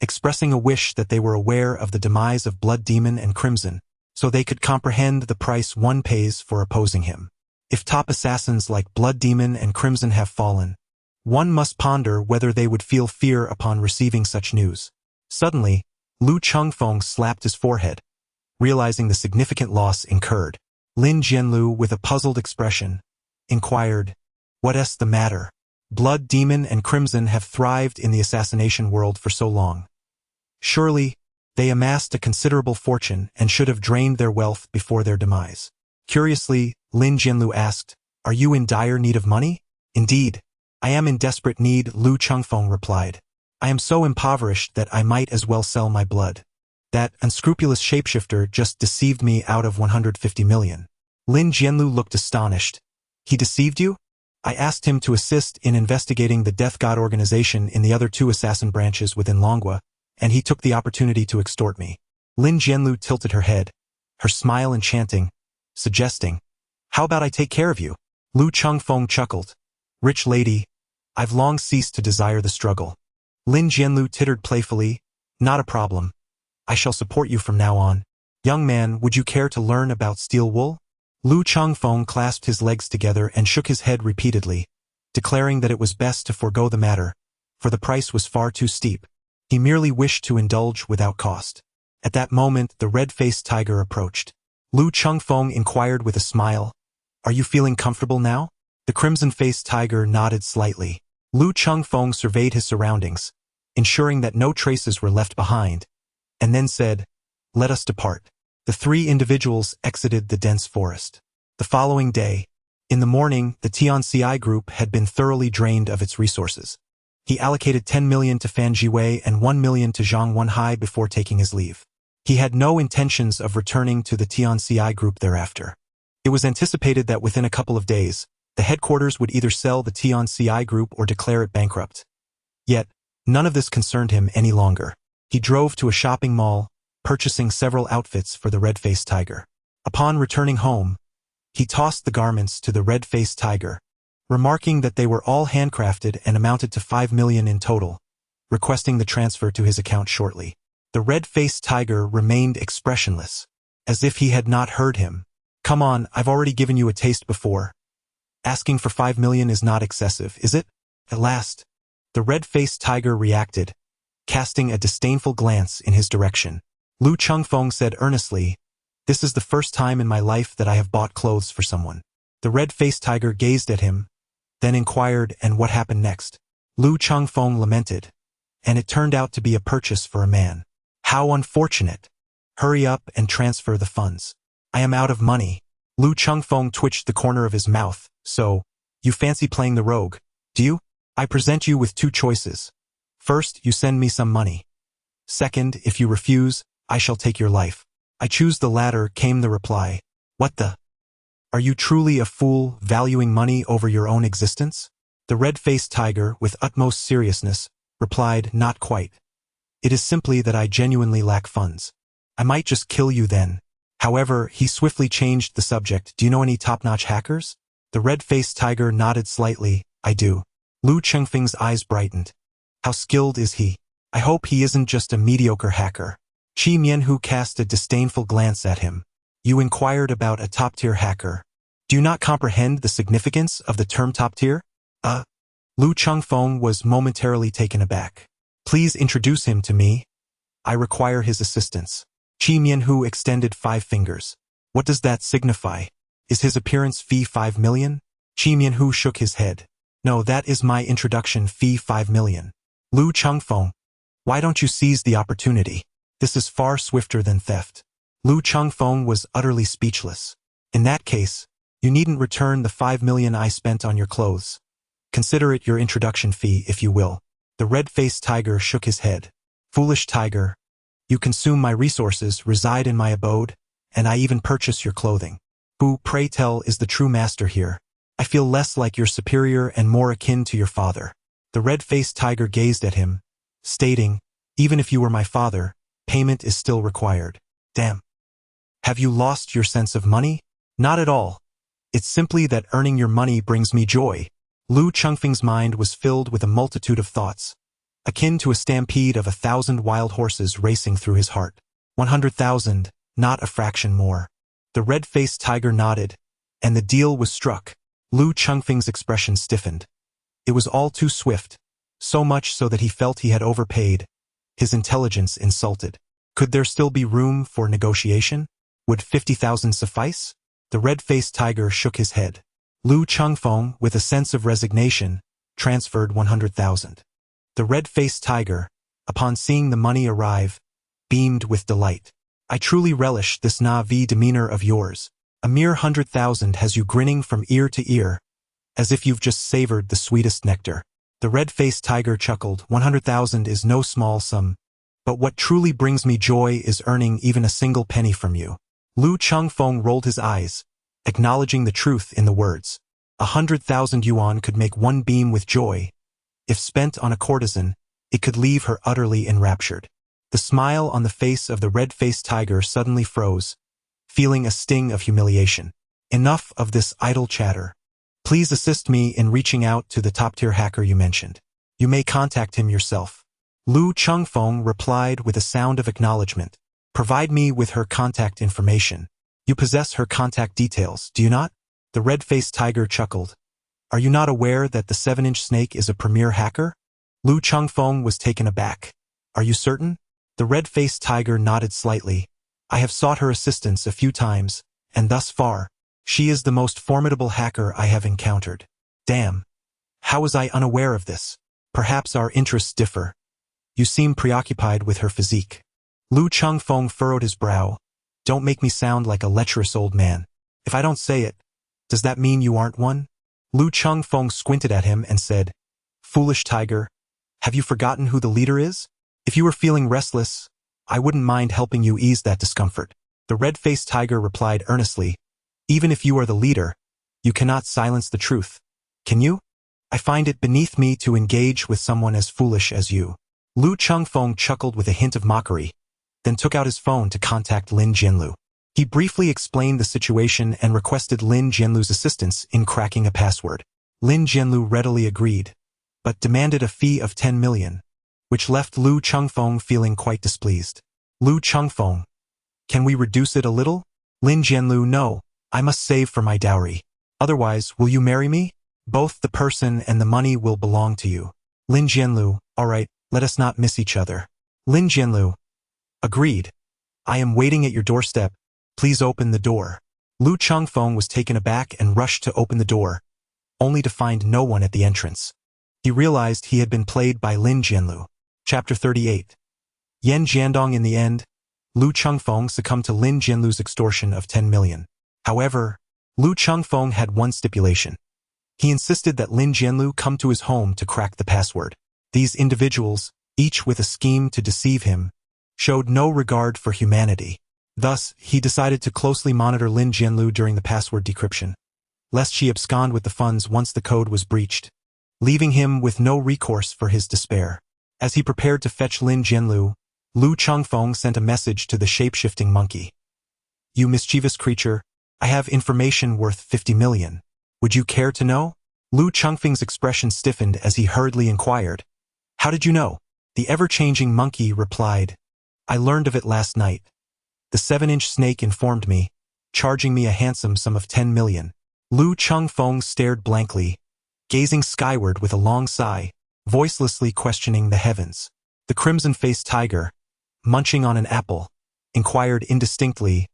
expressing a wish that they were aware of the demise of Blood Demon and Crimson, so they could comprehend the price one pays for opposing him. If top assassins like Blood Demon and Crimson have fallen, one must ponder whether they would feel fear upon receiving such news. Suddenly, Lu Chengfeng slapped his forehead, realizing the significant loss incurred. Lin Jianlu, with a puzzled expression, inquired, "What's the matter? Blood Demon and Crimson have thrived in the assassination world for so long. Surely, they amassed a considerable fortune and should have drained their wealth before their demise." Curiously, Lin Jianlu asked, "Are you in dire need of money?" "Indeed, I am in desperate need," Lu Chengfeng replied. "I am so impoverished that I might as well sell my blood. That unscrupulous shapeshifter just deceived me out of 150 million. Lin Jianlu looked astonished. "He deceived you?" "I asked him to assist in investigating the Death God organization in the other two assassin branches within Longua, and he took the opportunity to extort me." Lin Jianlu tilted her head, her smile enchanting, suggesting, "How about I take care of you?" Lu Chengfeng chuckled. "Rich lady, I've long ceased to desire the struggle." Lin Jianlu tittered playfully, "Not a problem. I shall support you from now on. Young man, would you care to learn about steel wool?" Lu Chengfeng clasped his legs together and shook his head repeatedly, declaring that it was best to forego the matter, for the price was far too steep. He merely wished to indulge without cost. At that moment, the red-faced tiger approached. Lu Chengfeng inquired with a smile, "Are you feeling comfortable now?" The crimson-faced tiger nodded slightly. Lu Chengfeng surveyed his surroundings, ensuring that no traces were left behind, and then said, "Let us depart." The three individuals exited the dense forest. The following day, in the morning, the Tianci group had been thoroughly drained of its resources. He allocated 10 million to Fan Jiwei and 1 million to Zhang Wenhai before taking his leave. He had no intentions of returning to the Tianci group thereafter. It was anticipated that within a couple of days, the headquarters would either sell the Tianci group or declare it bankrupt. Yet, none of this concerned him any longer. He drove to a shopping mall, purchasing several outfits for the red-faced tiger. Upon returning home, he tossed the garments to the red-faced tiger, remarking that they were all handcrafted and amounted to 5 million in total, requesting the transfer to his account shortly. The red-faced tiger remained expressionless, as if he had not heard him. "Come on, I've already given you a taste before. Asking for 5 million is not excessive, is it?" At last, the red-faced tiger reacted, casting a disdainful glance in his direction. Lu Chengfeng said earnestly, "This is the first time in my life that I have bought clothes for someone." The red-faced tiger gazed at him, then inquired, "And what happened next?" Lu Chengfeng lamented, "And it turned out to be a purchase for a man. How unfortunate! Hurry up and transfer the funds. I am out of money." Lu Chengfeng twitched the corner of his mouth. "So, you fancy playing the rogue, do you? I present you with two choices. First, you send me some money. Second, if you refuse, I shall take your life." "I choose the latter," came the reply. "What the? Are you truly a fool, valuing money over your own existence?" The red-faced tiger, with utmost seriousness, replied, "Not quite. It is simply that I genuinely lack funds. I might just kill you then." However, he swiftly changed the subject. "Do you know any top-notch hackers?" The red-faced tiger nodded slightly. "I do." Lu Chengfeng's eyes brightened. "How skilled is he? I hope he isn't just a mediocre hacker." Qi Mianhu cast a disdainful glance at him. "You inquired about a top-tier hacker. Do you not comprehend the significance of the term top-tier?" Lu Chengfeng was momentarily taken aback. "Please introduce him to me. I require his assistance." Qi Mianhu extended 5 fingers. "What does that signify? Is his appearance fee 5 million? Qi Mianhu shook his head. "No, that is my introduction fee 5 million. Lu Chengfeng, why don't you seize the opportunity? This is far swifter than theft." Lu Chengfeng was utterly speechless. "In that case, you needn't return the 5 million I spent on your clothes. Consider it your introduction fee, if you will." The red-faced tiger shook his head. "Foolish tiger, you consume my resources, reside in my abode, and I even purchase your clothing. Who, pray tell, is the true master here? I feel less like your superior and more akin to your father. The red-faced tiger gazed at him, stating, even if you were my father, payment is still required. Damn. Have you lost your sense of money? Not at all. It's simply that earning your money brings me joy. Lu Chengfeng's mind was filled with a multitude of thoughts, akin to a stampede of 1,000 wild horses racing through his heart. 100,000, not a fraction more. The red-faced tiger nodded, and the deal was struck. Lu Chengfeng's expression stiffened. It was all too swift, so much so that he felt he had overpaid, his intelligence insulted. Could there still be room for negotiation? Would 50,000 suffice? The red-faced tiger shook his head. Lu Chengfeng, with a sense of resignation, transferred 100,000. The red-faced tiger, upon seeing the money arrive, beamed with delight. I truly relish this naive demeanor of yours. A mere 100,000 has you grinning from ear to ear, as if you've just savored the sweetest nectar. The red-faced tiger chuckled. 100,000 is no small sum, but what truly brings me joy is earning even a single penny from you. Lu Chengfeng rolled his eyes, acknowledging the truth in the words. 100,000 yuan could make one beam with joy. If spent on a courtesan, it could leave her utterly enraptured. The smile on the face of the red-faced tiger suddenly froze, feeling a sting of humiliation. Enough of this idle chatter. Please assist me in reaching out to the top-tier hacker you mentioned. You may contact him yourself. Lu Chengfeng replied with a sound of acknowledgement. Provide me with her contact information. You possess her contact details, do you not? The red-faced tiger chuckled. Are you not aware that the 7-inch snake is a premier hacker? Lu Chengfeng was taken aback. Are you certain? The red-faced tiger nodded slightly. I have sought her assistance a few times, and thus far, she is the most formidable hacker I have encountered. Damn. How was I unaware of this? Perhaps our interests differ. You seem preoccupied with her physique. Lu Chengfeng furrowed his brow. Don't make me sound like a lecherous old man. If I don't say it, does that mean you aren't one? Lu Chengfeng squinted at him and said, Foolish tiger, have you forgotten who the leader is? If you were feeling restless, I wouldn't mind helping you ease that discomfort. The red-faced tiger replied earnestly, Even if you are the leader, you cannot silence the truth. Can you? I find it beneath me to engage with someone as foolish as you. Lu Chengfeng chuckled with a hint of mockery, then took out his phone to contact Lin Jianlu. He briefly explained the situation and requested Lin Jianlu's assistance in cracking a password. Lin Jianlu readily agreed, but demanded a fee of 10 million, which left Lu Chengfeng feeling quite displeased. Lu Chengfeng, can we reduce it a little? Lin Jianlu, no, I must save for my dowry. Otherwise, will you marry me? Both the person and the money will belong to you. Lin Jianlu, all right, let us not miss each other. Lin Jianlu, agreed. I am waiting at your doorstep. Please open the door. Lu Chengfeng was taken aback and rushed to open the door, only to find no one at the entrance. He realized he had been played by Lin Jianlu. Chapter 38. Yan Jiandong. In the end, Lu Chengfeng succumbed to Lin Jianlu's extortion of 10 million. However, Lu Chengfeng had one stipulation. He insisted that Lin Jianlu come to his home to crack the password. These individuals, each with a scheme to deceive him, showed no regard for humanity. Thus, he decided to closely monitor Lin Jianlu during the password decryption, lest she abscond with the funds once the code was breached, leaving him with no recourse for his despair. As he prepared to fetch Lin Jianlu, Lu Chengfeng sent a message to the shape-shifting monkey. You mischievous creature, I have information worth 50 million. Would you care to know? Lu Chengfeng's expression stiffened as he hurriedly inquired. How did you know? The ever-changing monkey replied. I learned of it last night. The 7-inch snake informed me, charging me a handsome sum of 10 million. Lu Chengfeng stared blankly, gazing skyward with a long sigh, voicelessly questioning the heavens. The crimson-faced tiger, munching on an apple, inquired indistinctly,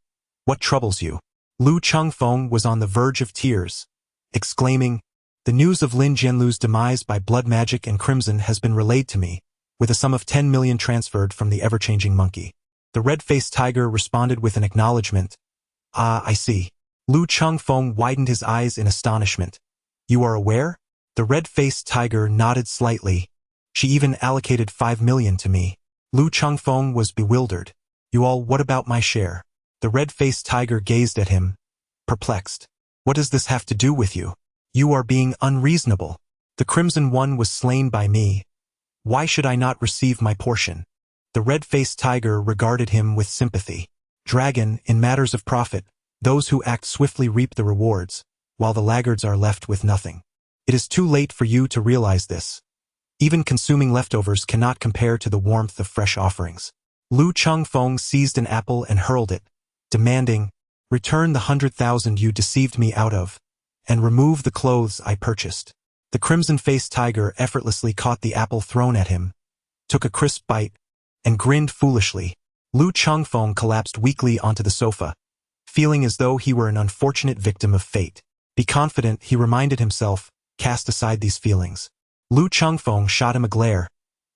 What troubles you? Lu Chengfeng was on the verge of tears, exclaiming, The news of Lin Jianlu's demise by blood magic and crimson has been relayed to me, with a sum of 10 million transferred from the ever-changing monkey. The red-faced tiger responded with an acknowledgement. Ah, I see. Lu Chengfeng widened his eyes in astonishment. You are aware? The red-faced tiger nodded slightly. She even allocated 5 million to me. Lu Chengfeng was bewildered. What about my share? The red-faced tiger gazed at him, perplexed. What does this have to do with you? You are being unreasonable. The Crimson One was slain by me. Why should I not receive my portion? The red-faced tiger regarded him with sympathy. Dragon, in matters of profit, those who act swiftly reap the rewards, while the laggards are left with nothing. It is too late for you to realize this. Even consuming leftovers cannot compare to the warmth of fresh offerings. Lu Chengfeng seized an apple and hurled it, demanding, "Return the 100,000 you deceived me out of, and remove the clothes I purchased." The crimson-faced tiger effortlessly caught the apple thrown at him, took a crisp bite, and grinned foolishly. Lu Chengfeng collapsed weakly onto the sofa, feeling as though he were an unfortunate victim of fate. Be confident, he reminded himself, cast aside these feelings. Lu Chengfeng shot him a glare,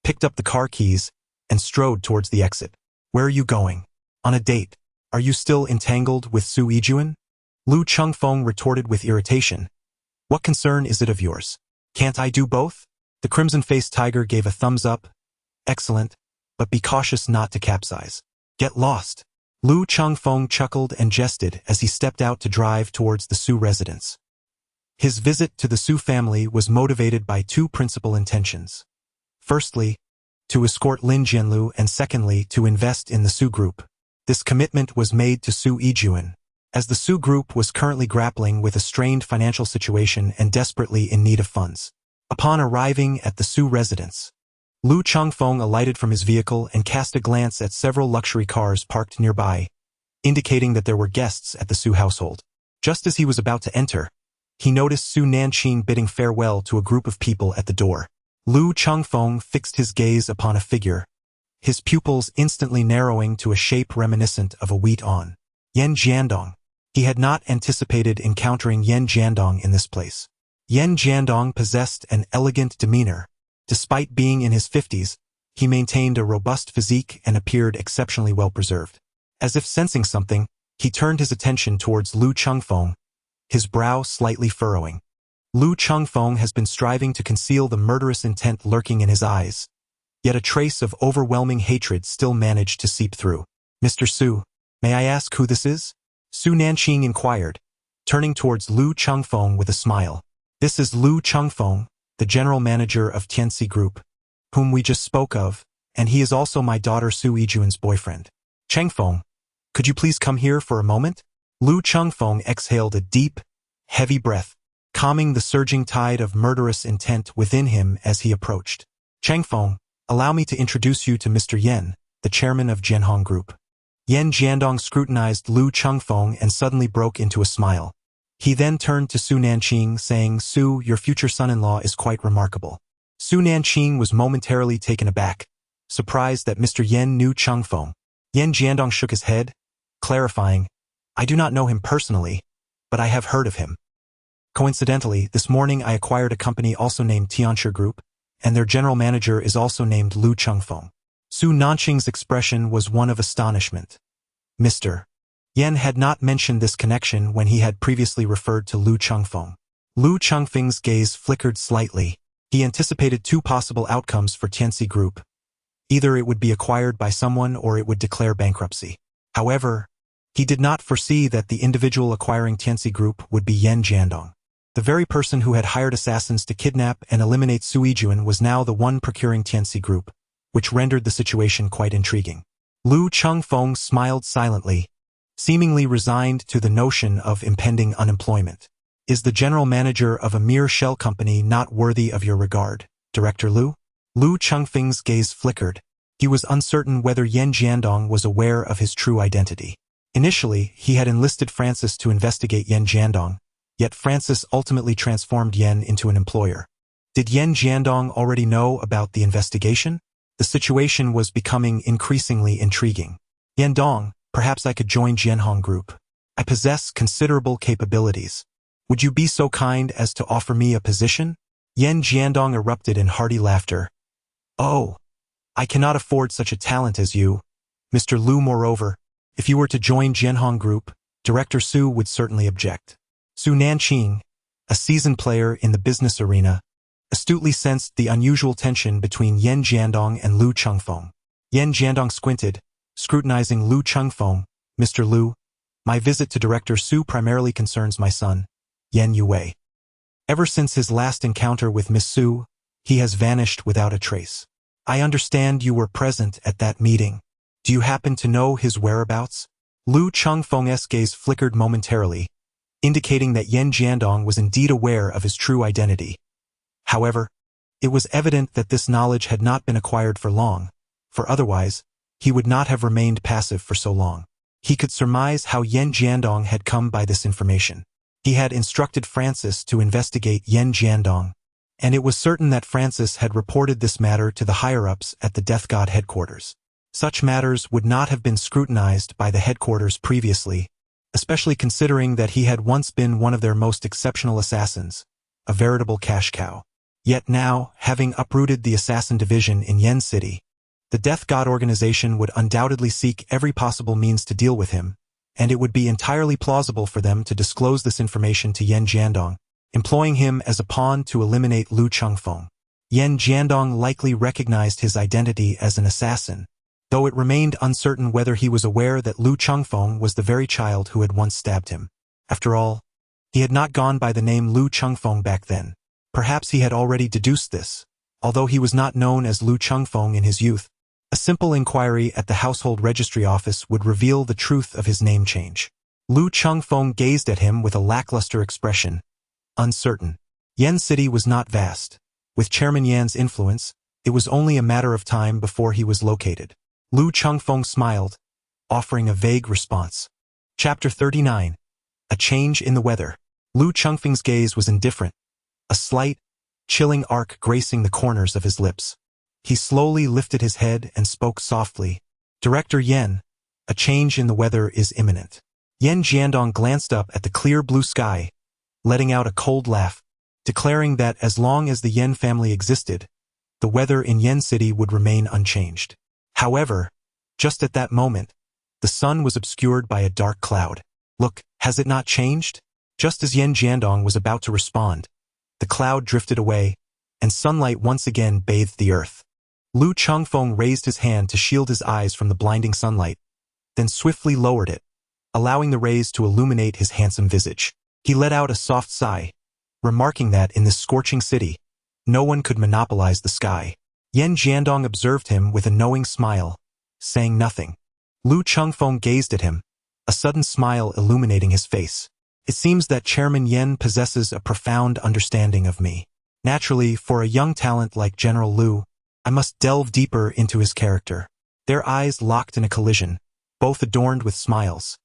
picked up the car keys, and strode towards the exit. Where are you going? On a date. Are you still entangled with Su Yijuan? Lu Chengfeng retorted with irritation. What concern is it of yours? Can't I do both? The crimson-faced tiger gave a thumbs up. Excellent, but be cautious not to capsize. Get lost. Lu Chengfeng chuckled and jested as he stepped out to drive towards the Su residence. His visit to the Su family was motivated by two principal intentions. Firstly, to escort Lin Jianlu, and secondly, to invest in the Su group. This commitment was made to Su Yijuan, as the Su group was currently grappling with a strained financial situation and desperately in need of funds. Upon arriving at the Su residence, Lu Chengfeng alighted from his vehicle and cast a glance at several luxury cars parked nearby, indicating that there were guests at the Su household. Just as he was about to enter, he noticed Su Nanqing bidding farewell to a group of people at the door. Lu Chengfeng fixed his gaze upon a figure, his pupils instantly narrowing to a shape reminiscent of a wheat awn. Yan Jiandong. He had not anticipated encountering Yan Jiandong in this place. Yan Jiandong possessed an elegant demeanor. Despite being in his 50s, he maintained a robust physique and appeared exceptionally well preserved. As if sensing something, he turned his attention towards Lu Chengfeng, his brow slightly furrowing. Lu Chengfeng has been striving to conceal the murderous intent lurking in his eyes, yet a trace of overwhelming hatred still managed to seep through. Mr. Su, may I ask who this is? Su Nanqing inquired, turning towards Lu Chengfeng with a smile. This is Lu Chengfeng, the general manager of Tianxi Group, whom we just spoke of, and he is also my daughter Su Yijuan's boyfriend. Chengfeng, could you please come here for a moment? Lu Chengfeng exhaled a deep, heavy breath, calming the surging tide of murderous intent within him as he approached. Chengfeng, allow me to introduce you to Mr. Yan, the chairman of Jianhong Group. Yan Jiandong scrutinized Lu Chengfeng and suddenly broke into a smile. He then turned to Su Nanqing, saying, Su, your future son-in-law is quite remarkable. Su Nanqing was momentarily taken aback, surprised that Mr. Yan knew Chengfeng. Yan Jiandong shook his head, clarifying, I do not know him personally, but I have heard of him. Coincidentally, this morning I acquired a company also named Tianxi Group, and their general manager is also named Lu Chengfeng. Su Nanqing's expression was one of astonishment. Mr. Yan had not mentioned this connection when he had previously referred to Lu Chengfeng. Lu Chengfeng's gaze flickered slightly. He anticipated two possible outcomes for Tianxi Group. Either it would be acquired by someone or it would declare bankruptcy. However, he did not foresee that the individual acquiring Tianxi Group would be Yan Jiandong. The very person who had hired assassins to kidnap and eliminate Su Yijuan was now the one procuring Tianxi Group, which rendered the situation quite intriguing. Lu Chengfeng smiled silently, seemingly resigned to the notion of impending unemployment. Is the general manager of a mere shell company not worthy of your regard, Director Lu? Lu Chengfeng's gaze flickered. He was uncertain whether Yan Jiandong was aware of his true identity. Initially, he had enlisted Francis to investigate Yan Jiandong, yet Francis ultimately transformed Yan into an employer. Did Yan Jiandong already know about the investigation? The situation was becoming increasingly intriguing. Yandong, perhaps I could join Jianhong Group. I possess considerable capabilities. Would you be so kind as to offer me a position? Yan Jiandong erupted in hearty laughter. Oh, I cannot afford such a talent as you, Mr. Lu. Moreover, if you were to join Jianhong Group, Director Su would certainly object. Su Nanqing, a seasoned player in the business arena, astutely sensed the unusual tension between Yan Jiandong and Lu Chengfeng. Yan Jiandong squinted, scrutinizing Lu Chengfeng. Mr. Lu, My visit to Director Su primarily concerns my son, Yen Yue. Ever since his last encounter with Miss Su, he has vanished without a trace. I understand you were present at that meeting. Do you happen to know his whereabouts? Lu Chengfeng's gaze flickered momentarily, indicating that Yen Jiandong was indeed aware of his true identity. However, it was evident that this knowledge had not been acquired for long, for otherwise, he would not have remained passive for so long. He could surmise how Yen Jiandong had come by this information. He had instructed Francis to investigate Yen Jiandong, and it was certain that Francis had reported this matter to the higher-ups at the Death God headquarters. Such matters would not have been scrutinized by the headquarters previously, especially considering that he had once been one of their most exceptional assassins, a veritable cash cow. Yet now, having uprooted the assassin division in Yen City, the Death God organization would undoubtedly seek every possible means to deal with him, and it would be entirely plausible for them to disclose this information to Yen Jiandong, employing him as a pawn to eliminate Lu Chengfeng. Yen Jiandong likely recognized his identity as an assassin, though it remained uncertain whether he was aware that Lu Chengfeng was the very child who had once stabbed him. After all, he had not gone by the name Lu Chengfeng back then. Perhaps he had already deduced this, although he was not known as Lu Chengfeng in his youth. A simple inquiry at the household registry office would reveal the truth of his name change. Lu Chengfeng gazed at him with a lackluster expression, uncertain. Yen City was not vast. With Chairman Yan's influence, it was only a matter of time before he was located. Lu Chengfeng smiled, offering a vague response. Chapter 39. A Change in the Weather. Lu Chengfeng's gaze was indifferent, a slight, chilling arc gracing the corners of his lips. He slowly lifted his head and spoke softly. Director Yen, a change in the weather is imminent. Yen Jiandong glanced up at the clear blue sky, letting out a cold laugh, declaring that as long as the Yen family existed, the weather in Yen City would remain unchanged. However, just at that moment, the sun was obscured by a dark cloud. Look, has it not changed? Just as Yen Jiandong was about to respond, the cloud drifted away, and sunlight once again bathed the earth. Lu Chengfeng raised his hand to shield his eyes from the blinding sunlight, then swiftly lowered it, allowing the rays to illuminate his handsome visage. He let out a soft sigh, remarking that in this scorching city, no one could monopolize the sky. Yen Jiandong observed him with a knowing smile, saying nothing. Lu Chengfeng gazed at him, a sudden smile illuminating his face. It seems that Chairman Yen possesses a profound understanding of me. Naturally, for a young talent like General Lu, I must delve deeper into his character. Their eyes locked in a collision, both adorned with smiles.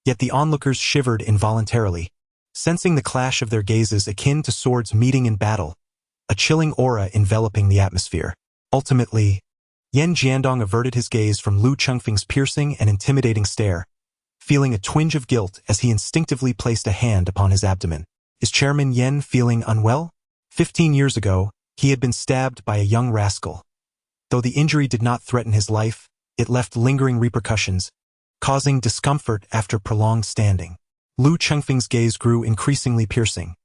Yet the onlookers shivered involuntarily, sensing the clash of their gazes akin to swords meeting in battle, a chilling aura enveloping the atmosphere. Ultimately, Yen Jiandong averted his gaze from Lu Chengfeng's piercing and intimidating stare, feeling a twinge of guilt as he instinctively placed a hand upon his abdomen. Is Chairman Yen feeling unwell? 15 years ago, he had been stabbed by a young rascal. Though the injury did not threaten his life, it left lingering repercussions, causing discomfort after prolonged standing. Lu Chengfeng's gaze grew increasingly piercing.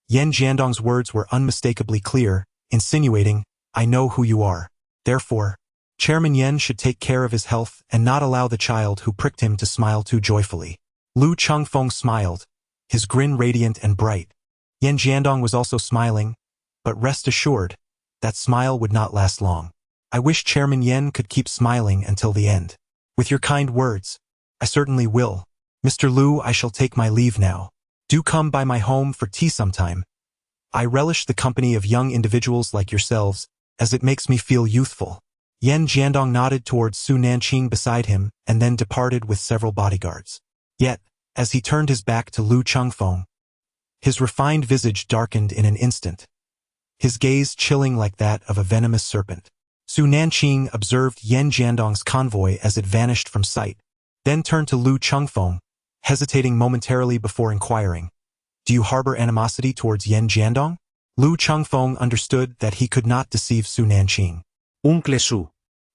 Yen Jiandong's words were unmistakably clear, insinuating, I know who you are. Therefore, Chairman Yen should take care of his health and not allow the child who pricked him to smile too joyfully. Lu Chengfeng smiled, his grin radiant and bright. Yen Jiandong was also smiling, but rest assured, that smile would not last long. I wish Chairman Yen could keep smiling until the end. With your kind words, I certainly will. Mr. Lu, I shall take my leave now. Do come by my home for tea sometime. I relish the company of young individuals like yourselves, as it makes me feel youthful. Yen Jiandong nodded towards Su Nanqing beside him and then departed with several bodyguards. Yet, as he turned his back to Lu Chengfeng, his refined visage darkened in an instant, his gaze chilling like that of a venomous serpent. Su Nanqing observed Yen Jiandong's convoy as it vanished from sight, then turned to Lu Chengfeng, hesitating momentarily before inquiring, Do you harbor animosity towards Yen Jiandong? Lu Chengfeng understood that he could not deceive Su Nanqing. Uncle Su.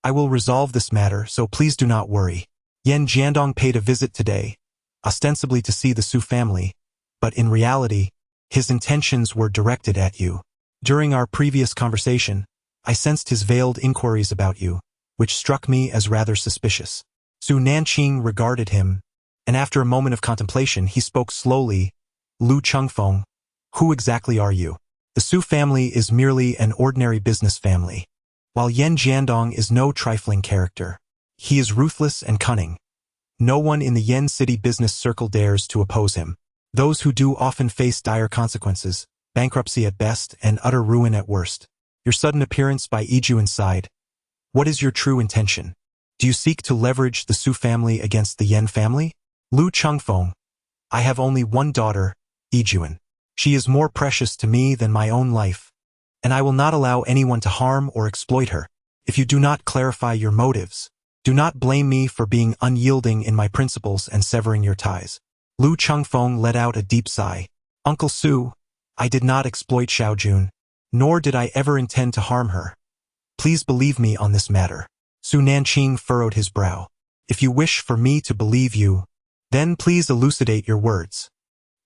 I will resolve this matter, so please do not worry. Yen Jiandong paid a visit today, ostensibly to see the Su family, but in reality, his intentions were directed at you. During our previous conversation, I sensed his veiled inquiries about you, which struck me as rather suspicious. Su Nanqing regarded him, and after a moment of contemplation he spoke slowly. Lu Chengfeng, who exactly are you? The Su family is merely an ordinary business family, while Yan Jiandong is no trifling character. He is ruthless and cunning. No one in the Yan City business circle dares to oppose him. Those who do often face dire consequences, bankruptcy at best and utter ruin at worst. Your sudden appearance by Yijuan's side. What is your true intention? Do you seek to leverage the Su family against the Yan family? Lu Chengfeng, I have only one daughter, Yijuan. She is more precious to me than my own life, and I will not allow anyone to harm or exploit her. If you do not clarify your motives, do not blame me for being unyielding in my principles and severing your ties. Lu Chengfeng let out a deep sigh. Uncle Su, I did not exploit Xiaojun, nor did I ever intend to harm her. Please believe me on this matter. Su Nanqing furrowed his brow. If you wish for me to believe you, then please elucidate your words.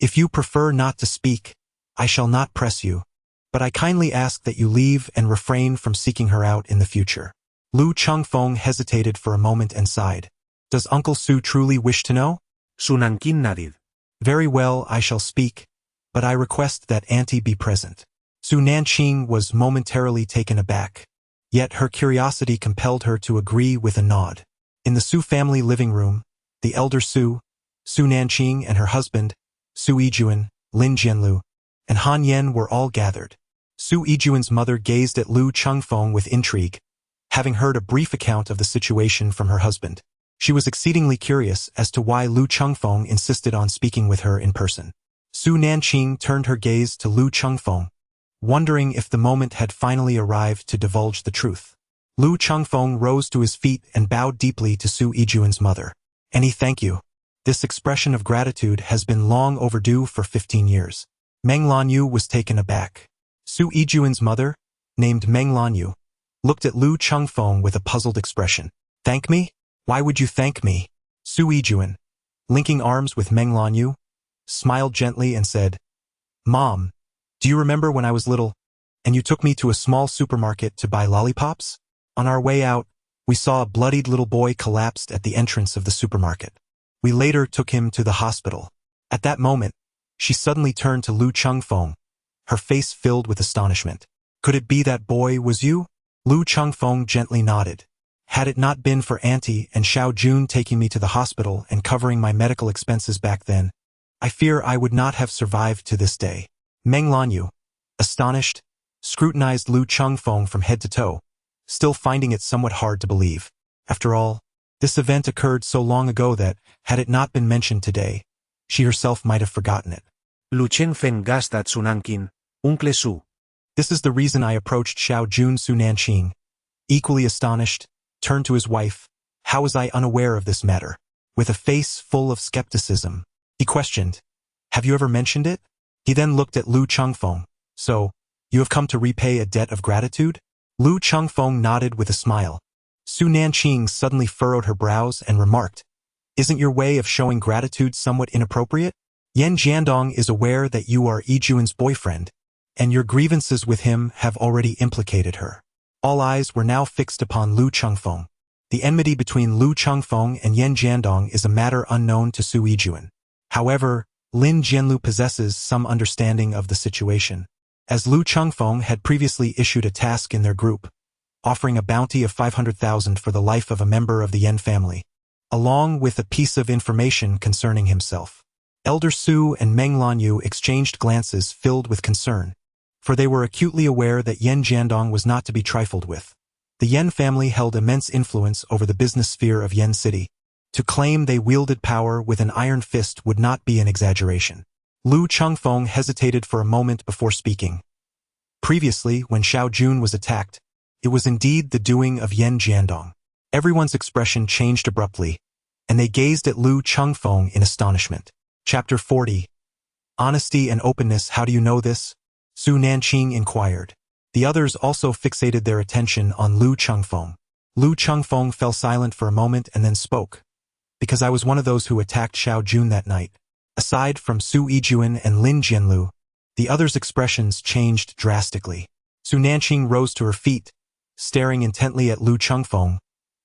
If you prefer not to speak, I shall not press you, but I kindly ask that you leave and refrain from seeking her out in the future. Lu Chengfeng hesitated for a moment and sighed. Does Uncle Su truly wish to know? Su Nanqing nodded. Very well, I shall speak, but I request that Auntie be present. Su Nanqing was momentarily taken aback, yet her curiosity compelled her to agree with a nod. In the Su family living room, the elder Su Nanqing and her husband, Su Yijuan, Lin Jianlu, and Han Yen were all gathered. Su Yijuan's mother gazed at Lu Chengfeng with intrigue, having heard a brief account of the situation from her husband. She was exceedingly curious as to why Lu Chengfeng insisted on speaking with her in person. Su Nanqing turned her gaze to Lu Chengfeng, wondering if the moment had finally arrived to divulge the truth. Lu Chengfeng rose to his feet and bowed deeply to Su Yijuan's mother. Annie, thank you. This expression of gratitude has been long overdue for 15 years. Meng Lanyu was taken aback. Su Yijuan's mother, named Meng Lanyu, looked at Lu Chengfeng with a puzzled expression. Thank me? Why would you thank me? Su Yijuan, linking arms with Meng Lanyu, smiled gently and said, Mom, do you remember when I was little, and you took me to a small supermarket to buy lollipops? On our way out, we saw a bloodied little boy collapsed at the entrance of the supermarket. We later took him to the hospital. At that moment, she suddenly turned to Lu Chengfeng, her face filled with astonishment. Could it be that boy was you? Lu Chengfeng gently nodded. Had it not been for Auntie and Xiaojun taking me to the hospital and covering my medical expenses back then, I fear I would not have survived to this day. Meng Lanyu, astonished, scrutinized Lu Chengfeng from head to toe, still finding it somewhat hard to believe. After all, this event occurred so long ago that, had it not been mentioned today, she herself might have forgotten it. Lu Chengfeng gasped at Su Nanqing. Uncle Su. This is the reason I approached Xiaojun. Su Nanqing, equally astonished, turned to his wife. How was I unaware of this matter? With a face full of skepticism, he questioned, Have you ever mentioned it? He then looked at Lu Chengfeng. So, you have come to repay a debt of gratitude? Lu Chengfeng nodded with a smile. Su Nanqing suddenly furrowed her brows and remarked, Isn't your way of showing gratitude somewhat inappropriate? Yan Jiandong is aware that you are Yijuan's boyfriend, and your grievances with him have already implicated her. All eyes were now fixed upon Lu Chengfeng. The enmity between Lu Chengfeng and Yan Jiandong is a matter unknown to Su Yijuan. However, Lin Jianlu possesses some understanding of the situation, as Lu Chengfeng had previously issued a task in their group, offering a bounty of 500,000 for the life of a member of the Yan family, along with a piece of information concerning himself. Elder Su and Meng Lanyu exchanged glances filled with concern, for they were acutely aware that Yan Jiandong was not to be trifled with. The Yan family held immense influence over the business sphere of Yan City. To claim they wielded power with an iron fist would not be an exaggeration. Lu Chengfeng hesitated for a moment before speaking. Previously, when Xiaojun was attacked, it was indeed the doing of Yan Jiandong. Everyone's expression changed abruptly, and they gazed at Lu Chengfeng in astonishment. Chapter 40. Honesty and openness. How do you know this? Su Nanqing inquired. The others also fixated their attention on Lu Chengfeng. Lu Chengfeng fell silent for a moment and then spoke. Because I was one of those who attacked Xiaojun that night. Aside from Su Yijuan and Lin Jianlu, the others' expressions changed drastically. Su Nanqing rose to her feet, staring intently at Lu Chengfeng.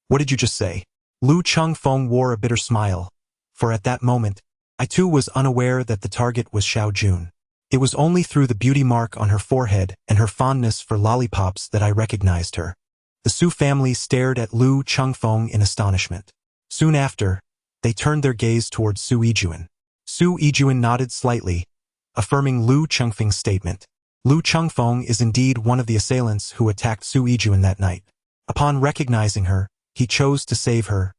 What did you just say? Lu Chengfeng wore a bitter smile, for at that moment, I too was unaware that the target was Xiao Jun. It was only through the beauty mark on her forehead and her fondness for lollipops that I recognized her. The Su family stared at Lu Chengfeng in astonishment. Soon after, they turned their gaze towards Su Yijuan. Su Yijuan nodded slightly, affirming Lu Chengfeng's statement. Lu Chengfeng is indeed one of the assailants who attacked Su Yijuan that night. Upon recognizing her, he chose to save her,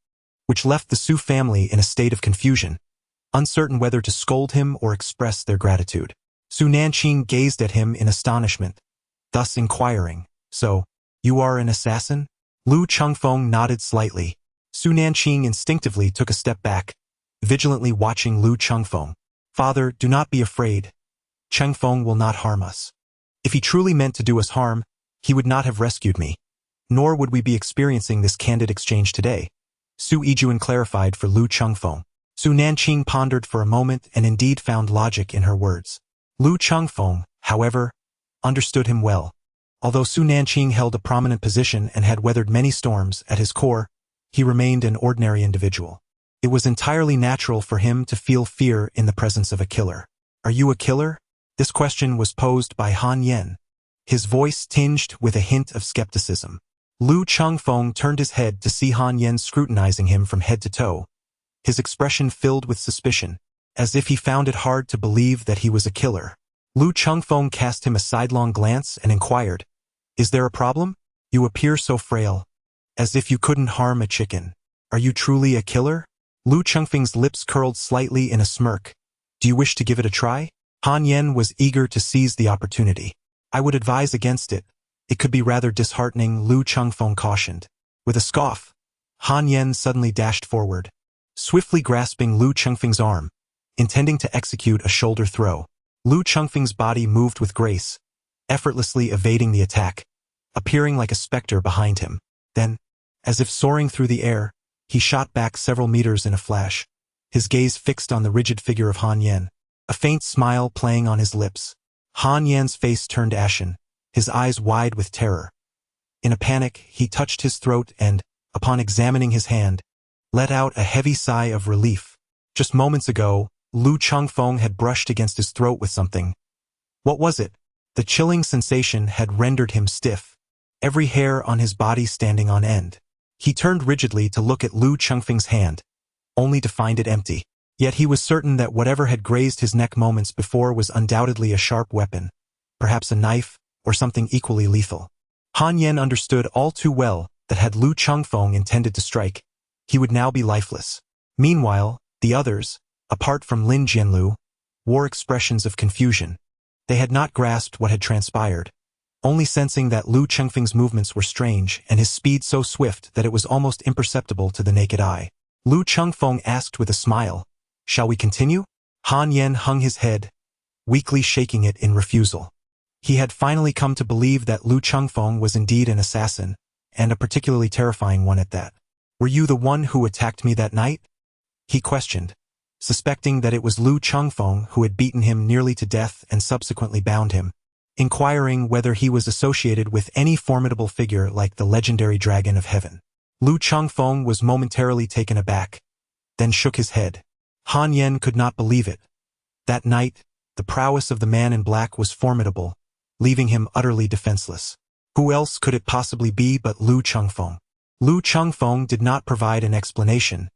which left the Su family in a state of confusion, uncertain whether to scold him or express their gratitude. Su Nanqing gazed at him in astonishment, thus inquiring, "So, you are an assassin?" Lu Chengfeng nodded slightly. Su Nanqing instinctively took a step back, vigilantly watching Lu Chengfeng. "Father, do not be afraid. Chengfeng will not harm us. If he truly meant to do us harm, he would not have rescued me, nor would we be experiencing this candid exchange today," Su Yijuan clarified for Lu Chengfeng. Su Nanqing pondered for a moment and indeed found logic in her words. Lu Chengfeng, however, understood him well. Although Su Nanqing held a prominent position and had weathered many storms, at his core, he remained an ordinary individual. It was entirely natural for him to feel fear in the presence of a killer. "Are you a killer?" This question was posed by Han Yen, his voice tinged with a hint of skepticism. Lu Chengfeng turned his head to see Han Yen scrutinizing him from head to toe, his expression filled with suspicion, as if he found it hard to believe that he was a killer. Lu Chengfeng cast him a sidelong glance and inquired, "Is there a problem? You appear so frail, as if you couldn't harm a chicken. Are you truly a killer?" Lu Chengfeng's lips curled slightly in a smirk. "Do you wish to give it a try?" Han Yen was eager to seize the opportunity. "I would advise against it. It could be rather disheartening," Lu Chengfeng cautioned. With a scoff, Han Yen suddenly dashed forward, swiftly grasping Lu Chengfeng's arm, intending to execute a shoulder throw. Lu Chengfeng's body moved with grace, effortlessly evading the attack, appearing like a specter behind him. Then, as if soaring through the air, he shot back several meters in a flash, his gaze fixed on the rigid figure of Han Yen, a faint smile playing on his lips. Han Yen's face turned ashen, his eyes wide with terror. In a panic, he touched his throat and, upon examining his hand, let out a heavy sigh of relief. Just moments ago, Lu Chengfeng had brushed against his throat with something. What was it? The chilling sensation had rendered him stiff, every hair on his body standing on end. He turned rigidly to look at Lu Chengfeng's hand, only to find it empty. Yet he was certain that whatever had grazed his neck moments before was undoubtedly a sharp weapon, perhaps a knife, or something equally lethal. Han Yen understood all too well that had Lu Chengfeng intended to strike, he would now be lifeless. Meanwhile, the others, apart from Lin Jianlu, wore expressions of confusion. They had not grasped what had transpired, only sensing that Lu Chengfeng's movements were strange and his speed so swift that it was almost imperceptible to the naked eye. Lu Chengfeng asked with a smile, "Shall we continue?" Han Yen hung his head, weakly shaking it in refusal. He had finally come to believe that Lu Chengfeng was indeed an assassin, and a particularly terrifying one at that. "Were you the one who attacked me that night?" he questioned, suspecting that it was Lu Chengfeng who had beaten him nearly to death and subsequently bound him, inquiring whether he was associated with any formidable figure like the legendary Dragon of Heaven. Lu Chengfeng was momentarily taken aback, then shook his head. Han Yen could not believe it. That night, the prowess of the man in black was formidable, leaving him utterly defenseless. Who else could it possibly be but Lu Chengfeng? Lu Chengfeng did not provide an explanation,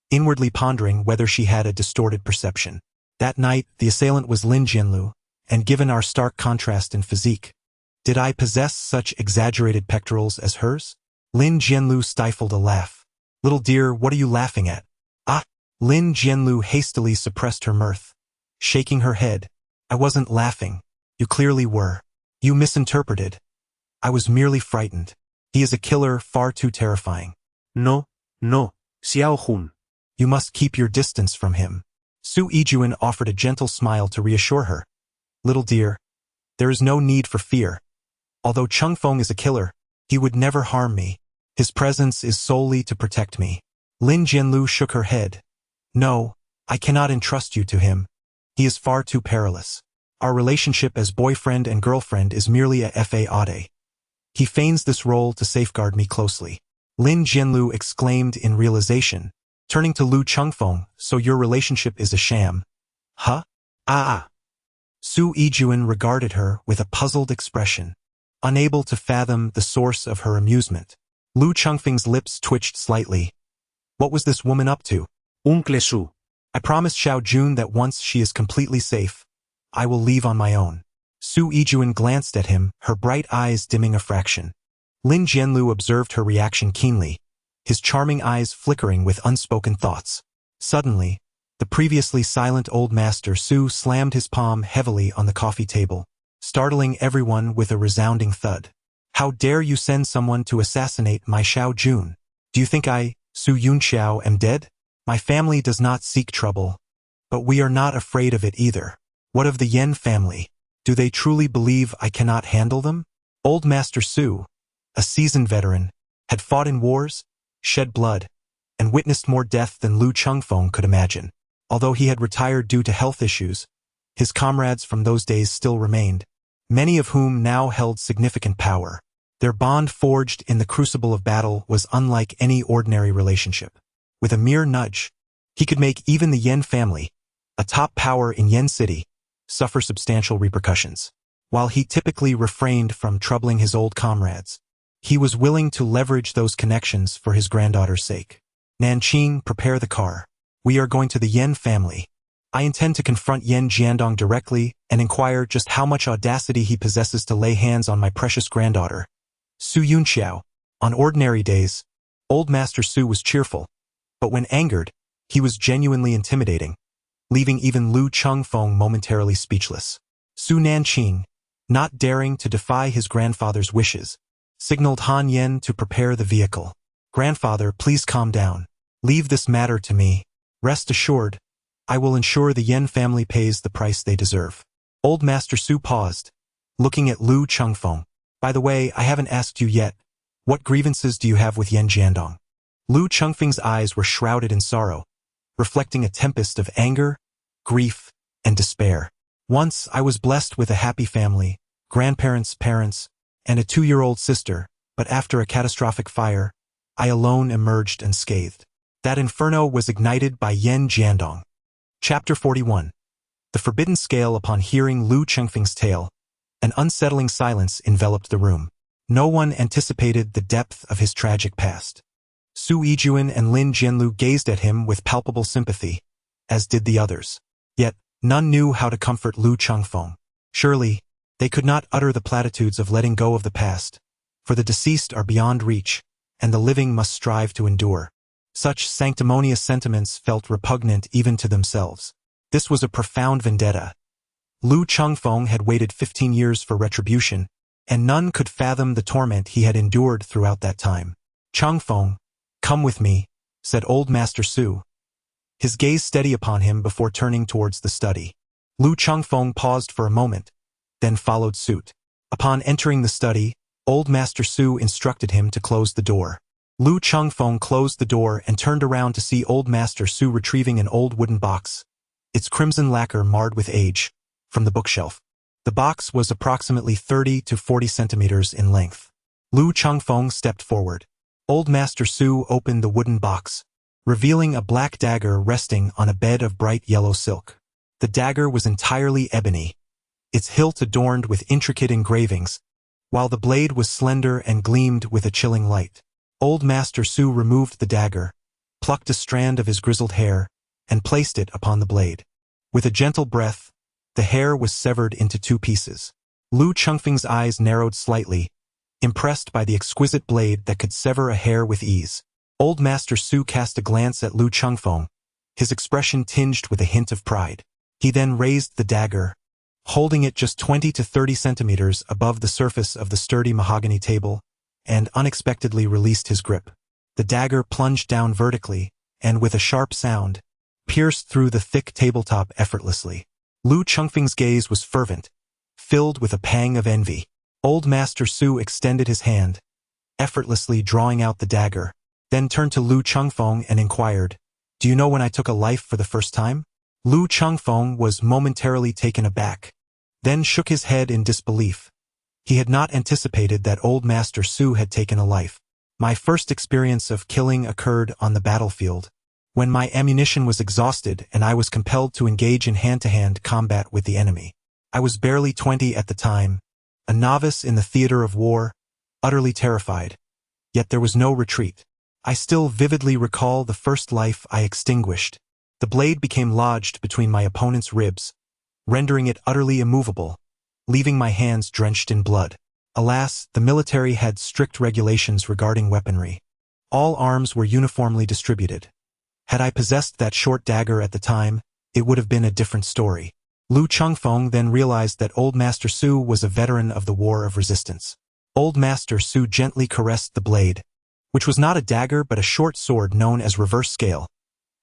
inwardly pondering whether she had a distorted perception. That night, the assailant was Lin Jianlu, and given our stark contrast in physique, did I possess such exaggerated pectorals as hers? Lin Jianlu stifled a laugh. "Little dear, what are you laughing at?" "Ah!" Lin Jianlu hastily suppressed her mirth, shaking her head. "I wasn't laughing. You clearly were. You misinterpreted. I was merely frightened. He is a killer far too terrifying." No, Xiao Hun. "You must keep your distance from him." Su Yijuan offered a gentle smile to reassure her. "Little dear, there is no need for fear. Although Chengfeng is a killer, he would never harm me. His presence is solely to protect me." Lin Jianlu shook her head. "No, I cannot entrust you to him. He is far too perilous. Our relationship as boyfriend and girlfriend is merely a fade. He feigns this role to safeguard me closely." Lin Jianlu exclaimed in realization. Turning to Lu Chengfeng, so your relationship is a sham? Huh? Ah. Su Yijuan regarded her with a puzzled expression, unable to fathom the source of her amusement. Lu Chengfeng's lips twitched slightly. What was this woman up to? Uncle Su. I promised Xiao Jun that once she is completely safe, I will leave on my own. Su Yijuan glanced at him, her bright eyes dimming a fraction. Lin Jianlu observed her reaction keenly, his charming eyes flickering with unspoken thoughts. Suddenly, the previously silent old master Su slammed his palm heavily on the coffee table, startling everyone with a resounding thud. How dare you send someone to assassinate my Xiao Jun? Do you think I, Su Yunxiao, am dead? My family does not seek trouble, but we are not afraid of it either. What of the Yen family? Do they truly believe I cannot handle them? Old Master Su, a seasoned veteran, had fought in wars, shed blood, and witnessed more death than Lu Chengfeng could imagine. Although he had retired due to health issues, his comrades from those days still remained, many of whom now held significant power. Their bond forged in the crucible of battle was unlike any ordinary relationship. With a mere nudge, he could make even the Yen family, a top power in Yen City, suffer substantial repercussions. While he typically refrained from troubling his old comrades, he was willing to leverage those connections for his granddaughter's sake. Nanqing, prepare the car. We are going to the Yen family. I intend to confront Yen Jiandong directly and inquire just how much audacity he possesses to lay hands on my precious granddaughter. Su Yunxiao. On ordinary days, Old Master Su was cheerful, but when angered, he was genuinely intimidating, leaving even Lu Chengfeng momentarily speechless. Su Nanqing, not daring to defy his grandfather's wishes, signaled Han Yen to prepare the vehicle. Grandfather, please calm down. Leave this matter to me. Rest assured, I will ensure the Yen family pays the price they deserve. Old Master Su paused, looking at Lu Chengfeng. By the way, I haven't asked you yet, what grievances do you have with Yen Jiandong? Lu Chengfeng's eyes were shrouded in sorrow, reflecting a tempest of anger, grief, and despair. Once I was blessed with a happy family, grandparents, parents, and a 2-year-old sister, but after a catastrophic fire, I alone emerged unscathed. That inferno was ignited by Yen Jiandong. Chapter 41. The forbidden scale. Upon hearing Lu Chengfeng's tale, an unsettling silence enveloped the room. No one anticipated the depth of his tragic past. Su Yijuan and Lin Jianlu gazed at him with palpable sympathy, as did the others. Yet, none knew how to comfort Lu Chengfeng. Surely, they could not utter the platitudes of letting go of the past, for the deceased are beyond reach, and the living must strive to endure. Such sanctimonious sentiments felt repugnant even to themselves. This was a profound vendetta. Lu Chengfeng had waited 15 years for retribution, and none could fathom the torment he had endured throughout that time. Chengfeng, come with me, said Old Master Su, his gaze steady upon him before turning towards the study. Lu Chengfeng paused for a moment, then followed suit. Upon entering the study, Old Master Su instructed him to close the door. Lu Chengfeng closed the door and turned around to see Old Master Su retrieving an old wooden box, its crimson lacquer marred with age, from the bookshelf. The box was approximately 30 to 40 centimeters in length. Lu Chengfeng stepped forward. Old Master Su opened the wooden box, revealing a black dagger resting on a bed of bright yellow silk. The dagger was entirely ebony, its hilt adorned with intricate engravings, while the blade was slender and gleamed with a chilling light. Old Master Su removed the dagger, plucked a strand of his grizzled hair, and placed it upon the blade. With a gentle breath, the hair was severed into 2 pieces. Lu Chengfeng's eyes narrowed slightly, impressed by the exquisite blade that could sever a hair with ease. Old Master Su cast a glance at Lu Chengfeng, his expression tinged with a hint of pride. He then raised the dagger, holding it just 20 to 30 centimeters above the surface of the sturdy mahogany table, and unexpectedly released his grip. The dagger plunged down vertically, and with a sharp sound, pierced through the thick tabletop effortlessly. Lu Chengfeng's gaze was fervent, filled with a pang of envy. Old Master Su extended his hand, effortlessly drawing out the dagger, then turned to Lu Chengfeng and inquired, "Do you know when I took a life for the first time?" Lu Chengfeng was momentarily taken aback, then shook his head in disbelief. He had not anticipated that Old Master Su had taken a life. "My first experience of killing occurred on the battlefield," when my ammunition was exhausted and I was compelled to engage in hand-to-hand combat with the enemy. I was barely 20 at the time, a novice in the theater of war, utterly terrified. Yet there was no retreat. I still vividly recall the first life I extinguished. The blade became lodged between my opponent's ribs, rendering it utterly immovable, leaving my hands drenched in blood. Alas, the military had strict regulations regarding weaponry. All arms were uniformly distributed. Had I possessed that short dagger at the time, it would have been a different story. Lu Chengfeng then realized that Old Master Su was a veteran of the War of Resistance. Old Master Su gently caressed the blade, which was not a dagger but a short sword known as reverse scale,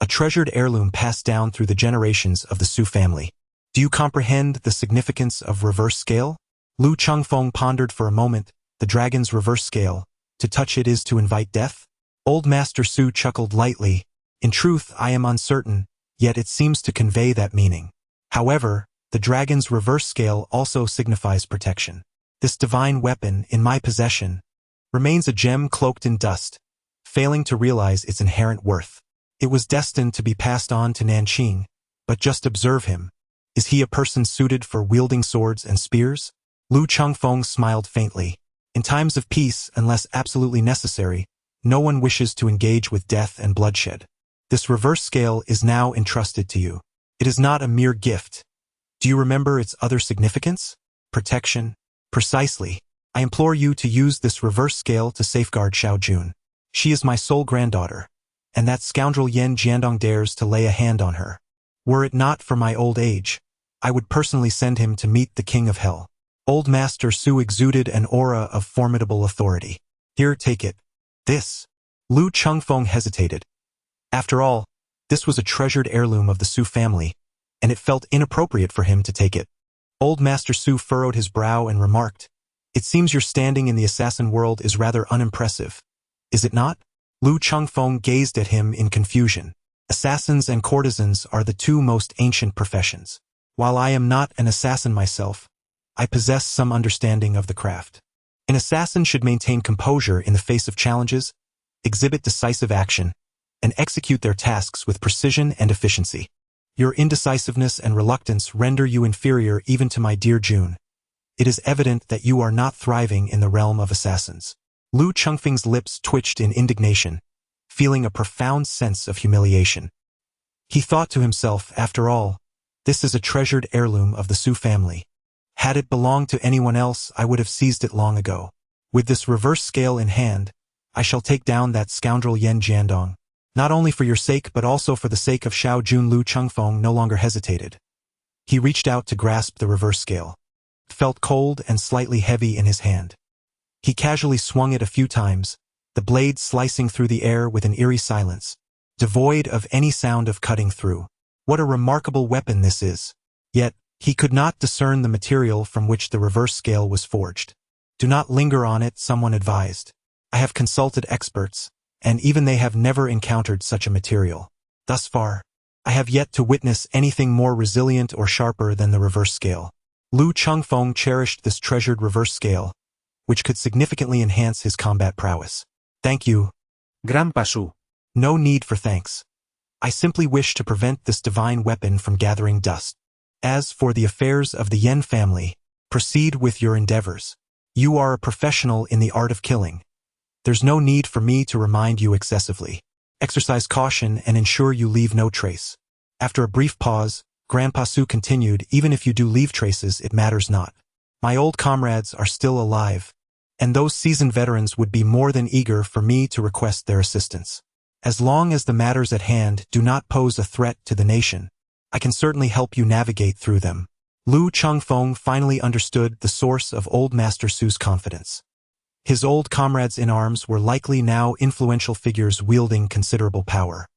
a treasured heirloom passed down through the generations of the Su family. Do you comprehend the significance of reverse scale? Lu Chengfeng pondered for a moment. The dragon's reverse scale. To touch it is to invite death? Old Master Su chuckled lightly. In truth, I am uncertain, yet it seems to convey that meaning. However, the dragon's reverse scale also signifies protection. This divine weapon, in my possession, remains a gem cloaked in dust, failing to realize its inherent worth. It was destined to be passed on to Nanqing, but just observe him. Is he a person suited for wielding swords and spears? Lu Chengfeng smiled faintly. In times of peace, unless absolutely necessary, no one wishes to engage with death and bloodshed. This reverse scale is now entrusted to you. It is not a mere gift. Do you remember its other significance? Protection. Precisely. I implore you to use this reverse scale to safeguard Xiaojun. She is my sole granddaughter, and that scoundrel Yan Jiandong dares to lay a hand on her. Were it not for my old age, I would personally send him to meet the King of Hell. Old Master Su exuded an aura of formidable authority. Here, take it. This. Lu Chengfeng hesitated. After all, this was a treasured heirloom of the Su family, and it felt inappropriate for him to take it. Old Master Su furrowed his brow and remarked, "It seems your standing in the assassin world is rather unimpressive. Is it not?" Lu Chengfeng gazed at him in confusion. Assassins and courtesans are the two most ancient professions. While I am not an assassin myself, I possess some understanding of the craft. An assassin should maintain composure in the face of challenges, exhibit decisive action, and execute their tasks with precision and efficiency. Your indecisiveness and reluctance render you inferior even to my dear June. It is evident that you are not thriving in the realm of assassins. Lu Chengfeng's lips twitched in indignation, feeling a profound sense of humiliation. He thought to himself, after all, this is a treasured heirloom of the Su family. Had it belonged to anyone else, I would have seized it long ago. With this reverse scale in hand, I shall take down that scoundrel Yan Jiandong. Not only for your sake but also for the sake of Xiaojun. Lu Chengfeng no longer hesitated. He reached out to grasp the reverse scale. It felt cold and slightly heavy in his hand. He casually swung it a few times, the blade slicing through the air with an eerie silence, devoid of any sound of cutting through. What a remarkable weapon this is! Yet, he could not discern the material from which the reverse scale was forged. Do not linger on it, someone advised. I have consulted experts, and even they have never encountered such a material. Thus far, I have yet to witness anything more resilient or sharper than the reverse scale. Lu Chengfeng cherished this treasured reverse scale, which could significantly enhance his combat prowess. Thank you, Grandpa Su. No need for thanks. I simply wish to prevent this divine weapon from gathering dust. As for the affairs of the Yen family, proceed with your endeavors. You are a professional in the art of killing. There's no need for me to remind you excessively. Exercise caution and ensure you leave no trace. After a brief pause, Grandpa Su continued, even if you do leave traces, it matters not. My old comrades are still alive, and those seasoned veterans would be more than eager for me to request their assistance. As long as the matters at hand do not pose a threat to the nation, I can certainly help you navigate through them. Lu Chengfeng finally understood the source of Old Master Su's confidence. His old comrades in arms were likely now influential figures wielding considerable power.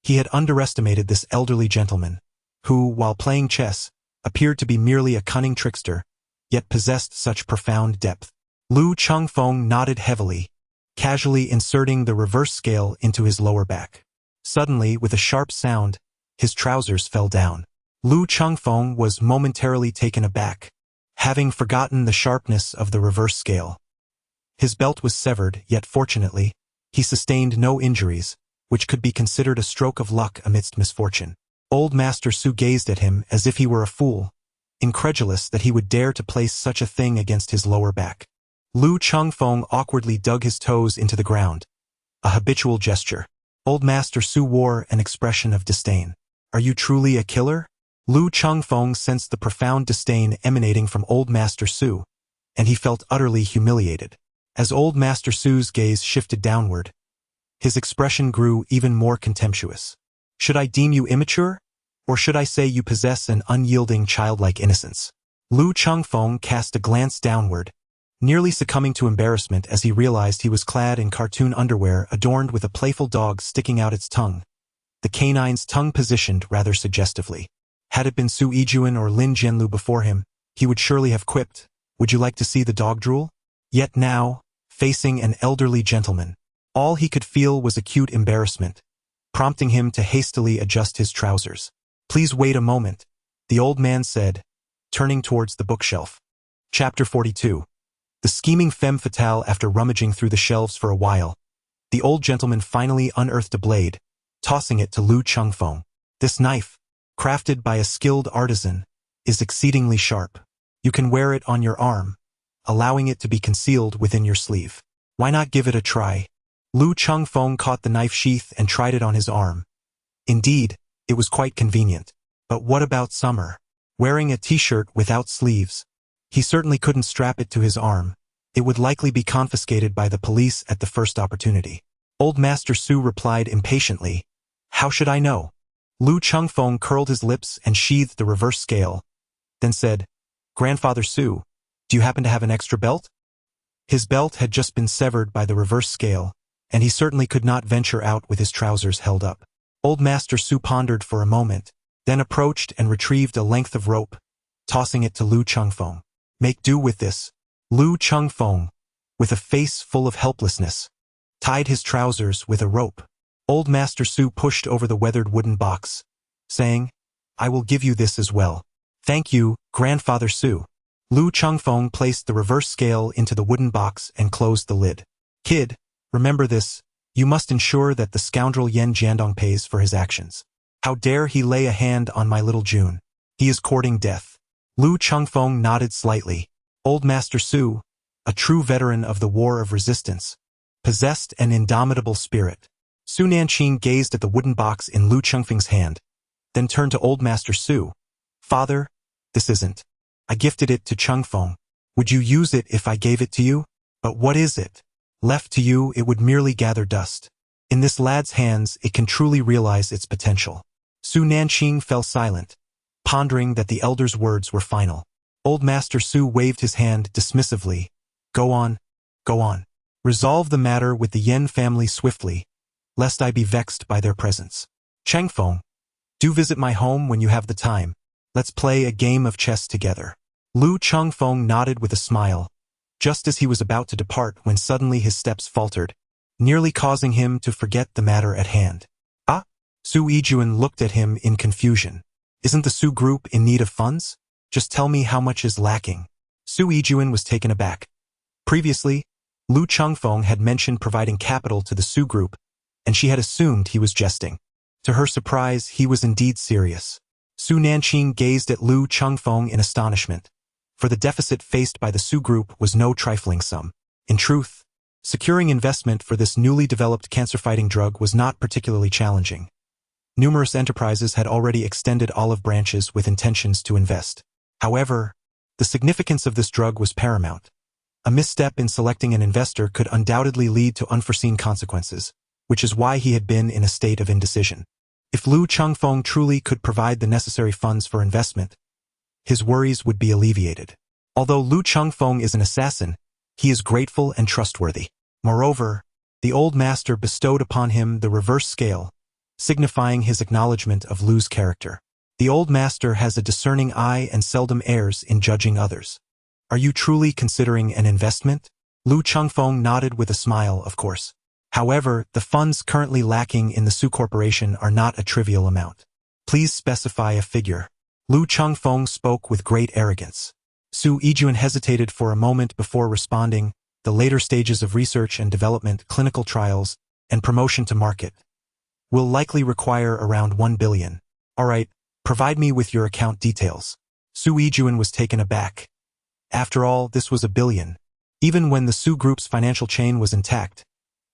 He had underestimated this elderly gentleman, who, while playing chess, appeared to be merely a cunning trickster, yet possessed such profound depth. Lu Chengfeng nodded heavily, casually inserting the reverse scale into his lower back. Suddenly, with a sharp sound, his trousers fell down. Lu Chengfeng was momentarily taken aback, having forgotten the sharpness of the reverse scale. His belt was severed, yet fortunately, he sustained no injuries, which could be considered a stroke of luck amidst misfortune. Old Master Su gazed at him as if he were a fool, incredulous that he would dare to place such a thing against his lower back. Lu Chengfeng awkwardly dug his toes into the ground, a habitual gesture. Old Master Su wore an expression of disdain. Are you truly a killer? Lu Chengfeng sensed the profound disdain emanating from Old Master Su, and he felt utterly humiliated. As Old Master Su's gaze shifted downward, his expression grew even more contemptuous. Should I deem you immature? Or should I say you possess an unyielding childlike innocence? Lu Chengfeng cast a glance downward, nearly succumbing to embarrassment as he realized he was clad in cartoon underwear adorned with a playful dog sticking out its tongue, the canine's tongue positioned rather suggestively. Had it been Su Yijuan or Lin Jianlu before him, he would surely have quipped, "Would you like to see the dog drool?" Yet now, facing an elderly gentleman, all he could feel was acute embarrassment, prompting him to hastily adjust his trousers. "Please wait a moment," the old man said, turning towards the bookshelf. Chapter 42. The scheming femme fatale. After rummaging through the shelves for a while, the old gentleman finally unearthed a blade, tossing it to Lu Chengfeng. "This knife, crafted by a skilled artisan, is exceedingly sharp. You can wear it on your arm, allowing it to be concealed within your sleeve. Why not give it a try?" Lu Chengfeng caught the knife sheath and tried it on his arm. Indeed, it was quite convenient. But what about summer? Wearing a t-shirt without sleeves? He certainly couldn't strap it to his arm. It would likely be confiscated by the police at the first opportunity. Old Master Su replied impatiently, "How should I know?" Lu Chengfeng curled his lips and sheathed the reverse scale, then said, "Grandfather Su, do you happen to have an extra belt?" His belt had just been severed by the reverse scale, and he certainly could not venture out with his trousers held up. Old Master Su pondered for a moment, then approached and retrieved a length of rope, tossing it to Lu Chengfeng. "Make do with this." Lu Chengfeng, with a face full of helplessness, tied his trousers with a rope. Old Master Su pushed over the weathered wooden box, saying, "I will give you this as well." "Thank you, Grandfather Su." Lu Chengfeng placed the reverse scale into the wooden box and closed the lid. "Kid, remember this, you must ensure that the scoundrel Yan Jiandong pays for his actions. How dare he lay a hand on my little June? He is courting death." Lu Chengfeng nodded slightly. Old Master Su, a true veteran of the War of Resistance, possessed an indomitable spirit. Su Nanqing gazed at the wooden box in Lu Chengfeng's hand, then turned to Old Master Su. "Father, this isn't. I gifted it to Chengfeng. Would you use it if I gave it to you? But what is it? Left to you, it would merely gather dust. In this lad's hands, it can truly realize its potential." Su Nanqing fell silent, pondering that the elder's words were final. Old Master Su waved his hand dismissively. Go on. Resolve the matter with the Yen family swiftly, lest I be vexed by their presence. Chengfeng, do visit my home when you have the time. Let's play a game of chess together." Lu Chengfeng nodded with a smile, just as he was about to depart when suddenly his steps faltered, nearly causing him to forget the matter at hand. "Ah?" Su Yijuan looked at him in confusion. "Isn't the Su group in need of funds? Just tell me how much is lacking." Su Yijuan was taken aback. Previously, Lu Chengfeng had mentioned providing capital to the Su group, and she had assumed he was jesting. To her surprise, he was indeed serious. Su Nanqing gazed at Lu Chengfeng in astonishment, for the deficit faced by the Su group was no trifling sum. In truth, securing investment for this newly developed cancer-fighting drug was not particularly challenging. Numerous enterprises had already extended olive branches with intentions to invest. However, the significance of this drug was paramount. A misstep in selecting an investor could undoubtedly lead to unforeseen consequences, which is why he had been in a state of indecision. If Lu Chengfeng truly could provide the necessary funds for investment, his worries would be alleviated. Although Lu Chengfeng is an assassin, he is grateful and trustworthy. Moreover, the old master bestowed upon him the reverse scale, signifying his acknowledgement of Lu's character. The old master has a discerning eye and seldom errs in judging others. "Are you truly considering an investment?" Lu Chengfeng nodded with a smile, of course. "However, the funds currently lacking in the Su Corporation are not a trivial amount. Please specify a figure." Lu Chengfeng spoke with great arrogance. Su Yijuan hesitated for a moment before responding, "The later stages of research and development, clinical trials, and promotion to market. will likely require around 1 billion. Alright, provide me with your account details. Su Yijuan was taken aback. After all, this was 1 billion. Even when the Su Group's financial chain was intact,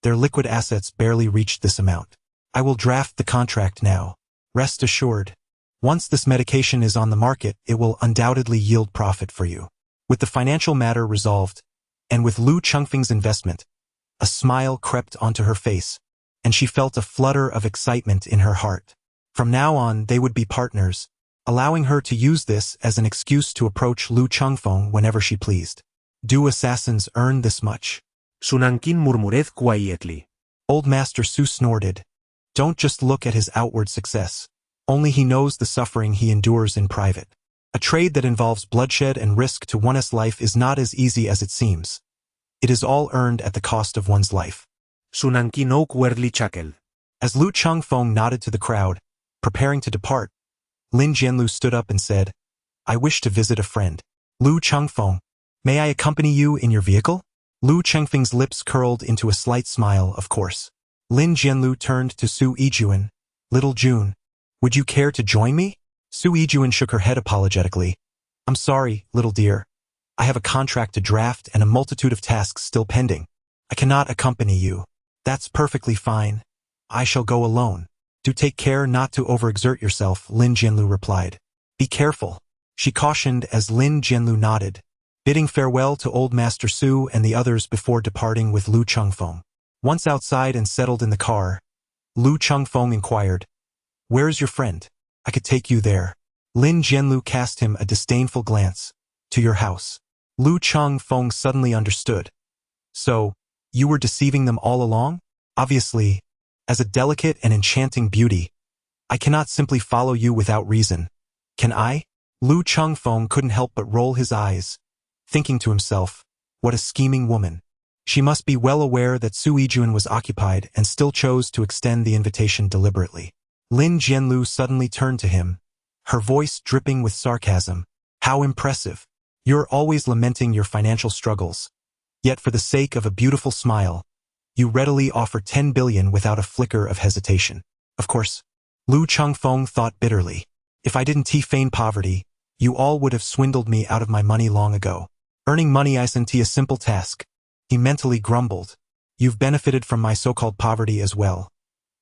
their liquid assets barely reached this amount. I will draft the contract now. Rest assured. Once this medication is on the market, it will undoubtedly yield profit for you. With the financial matter resolved, and with Lu Chengfeng's investment, a smile crept onto her face, and she felt a flutter of excitement in her heart. From now on, they would be partners, allowing her to use this as an excuse to approach Lu Chengfeng whenever she pleased. Do assassins earn this much? Sunankin murmured quietly. Old Master Su snorted. Don't just look at his outward success. Only he knows the suffering he endures in private. A trade that involves bloodshed and risk to one's life is not as easy as it seems. It is all earned at the cost of one's life. Sunankin awkwardly chuckled. As Lu Chengfeng nodded to the crowd, preparing to depart, Lin Jianlu stood up and said, I wish to visit a friend. Lu Chengfeng, may I accompany you in your vehicle? Lu Chengfeng's lips curled into a slight smile, of course. Lin Jianlu turned to Su Yijuan. Little June, would you care to join me? Su Yijuan shook her head apologetically. I'm sorry, little dear. I have a contract to draft and a multitude of tasks still pending. I cannot accompany you. That's perfectly fine. I shall go alone. Do take care not to overexert yourself, Lin Jianlu replied. Be careful, she cautioned as Lin Jianlu nodded, bidding farewell to Old Master Su and the others before departing with Lu Chengfeng. Once outside and settled in the car, Lu Chengfeng inquired, Where is your friend? I could take you there. Lin Jianlu cast him a disdainful glance. To your house. Lu Chengfeng suddenly understood. So, you were deceiving them all along? Obviously, as a delicate and enchanting beauty, I cannot simply follow you without reason. Can I? Lu Chengfeng couldn't help but roll his eyes, thinking to himself, what a scheming woman. She must be well aware that Su Yijuan was occupied and still chose to extend the invitation deliberately. Lin Jianlu suddenly turned to him, her voice dripping with sarcasm. How impressive. You're always lamenting your financial struggles. Yet for the sake of a beautiful smile, you readily offer 10 billion without a flicker of hesitation. Of course, Lu Chengfeng thought bitterly. If I didn't feign poverty, you all would have swindled me out of my money long ago. Earning money isn't a simple task. He mentally grumbled. You've benefited from my so-called poverty as well.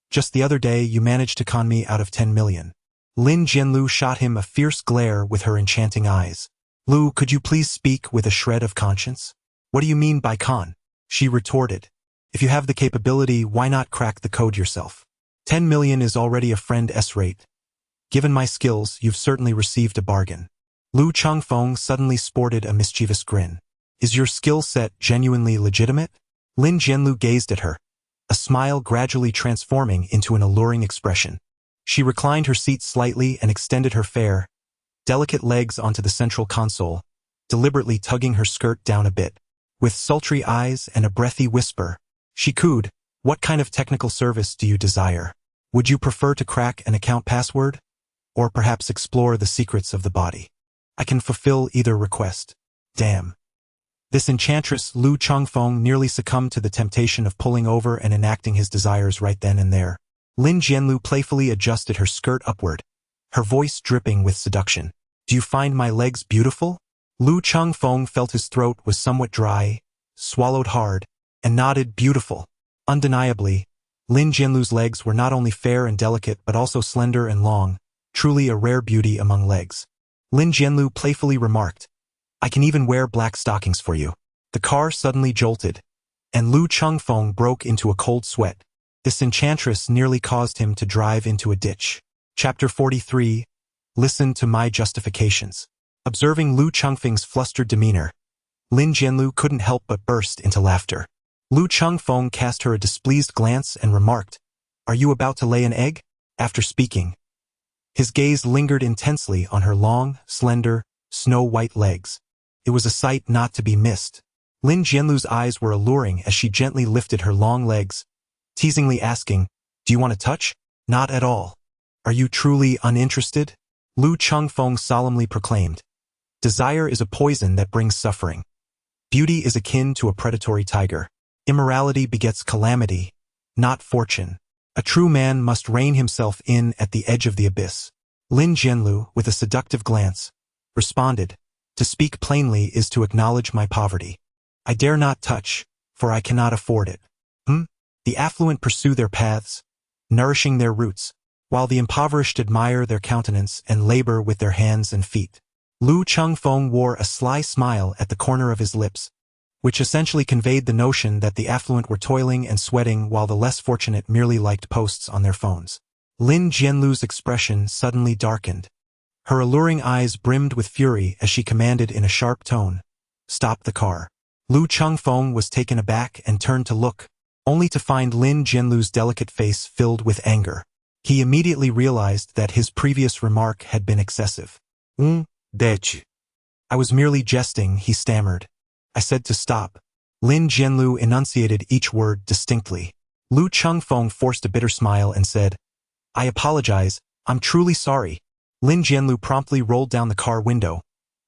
Just the other day you managed to con me out of 10 million. Lin Jianlu shot him a fierce glare with her enchanting eyes. Lu, could you please speak with a shred of conscience? What do you mean by con? She retorted. If you have the capability, why not crack the code yourself? 10 million is already a friend's rate. Given my skills, you've certainly received a bargain. Lu Chengfeng suddenly sported a mischievous grin. Is your skill set genuinely legitimate? Lin Jianlu gazed at her, a smile gradually transforming into an alluring expression. She reclined her seat slightly and extended her fair, delicate legs onto the central console, deliberately tugging her skirt down a bit. With sultry eyes and a breathy whisper, she cooed, What kind of technical service do you desire? Would you prefer to crack an account password? Or perhaps explore the secrets of the body? I can fulfill either request. Damn. This enchantress Lu Chengfeng nearly succumbed to the temptation of pulling over and enacting his desires right then and there. Lin Jianlu playfully adjusted her skirt upward, her voice dripping with seduction. Do you find my legs beautiful? Lu Chengfeng felt his throat was somewhat dry, swallowed hard, and nodded beautiful. Undeniably, Lin Jianlu's legs were not only fair and delicate but also slender and long, truly a rare beauty among legs. Lin Jianlu playfully remarked, I can even wear black stockings for you. The car suddenly jolted, and Lu Chengfeng broke into a cold sweat. This enchantress nearly caused him to drive into a ditch. Chapter 43. Listen to my justifications. Observing Lu Chengfeng's flustered demeanor, Lin Jianlu couldn't help but burst into laughter. Lu Chengfeng cast her a displeased glance and remarked, Are you about to lay an egg? After speaking, his gaze lingered intensely on her long, slender, snow-white legs. It was a sight not to be missed. Lin Jianlu's eyes were alluring as she gently lifted her long legs, teasingly asking, Do you want to touch? Not at all. Are you truly uninterested? Lu Chengfeng solemnly proclaimed, Desire is a poison that brings suffering. Beauty is akin to a predatory tiger. Immorality begets calamity, not fortune. A true man must rein himself in at the edge of the abyss. Lin Jianlu, with a seductive glance, responded, "To speak plainly is to acknowledge my poverty. I dare not touch, for I cannot afford it." The affluent pursue their paths, nourishing their roots, while the impoverished admire their countenance and labor with their hands and feet. Lu Chengfeng wore a sly smile at the corner of his lips, which essentially conveyed the notion that the affluent were toiling and sweating while the less fortunate merely liked posts on their phones. Lin Jianlu's expression suddenly darkened. Her alluring eyes brimmed with fury as she commanded in a sharp tone, "Stop the car." Lu Chengfeng was taken aback and turned to look, only to find Lin Jianlu's delicate face filled with anger. He immediately realized that his previous remark had been excessive. Dech. "I was merely jesting," he stammered. "I said to stop." Lin Jianlu enunciated each word distinctly. Lu Chengfeng forced a bitter smile and said, "I apologize, I'm truly sorry." Lin Jianlu promptly rolled down the car window,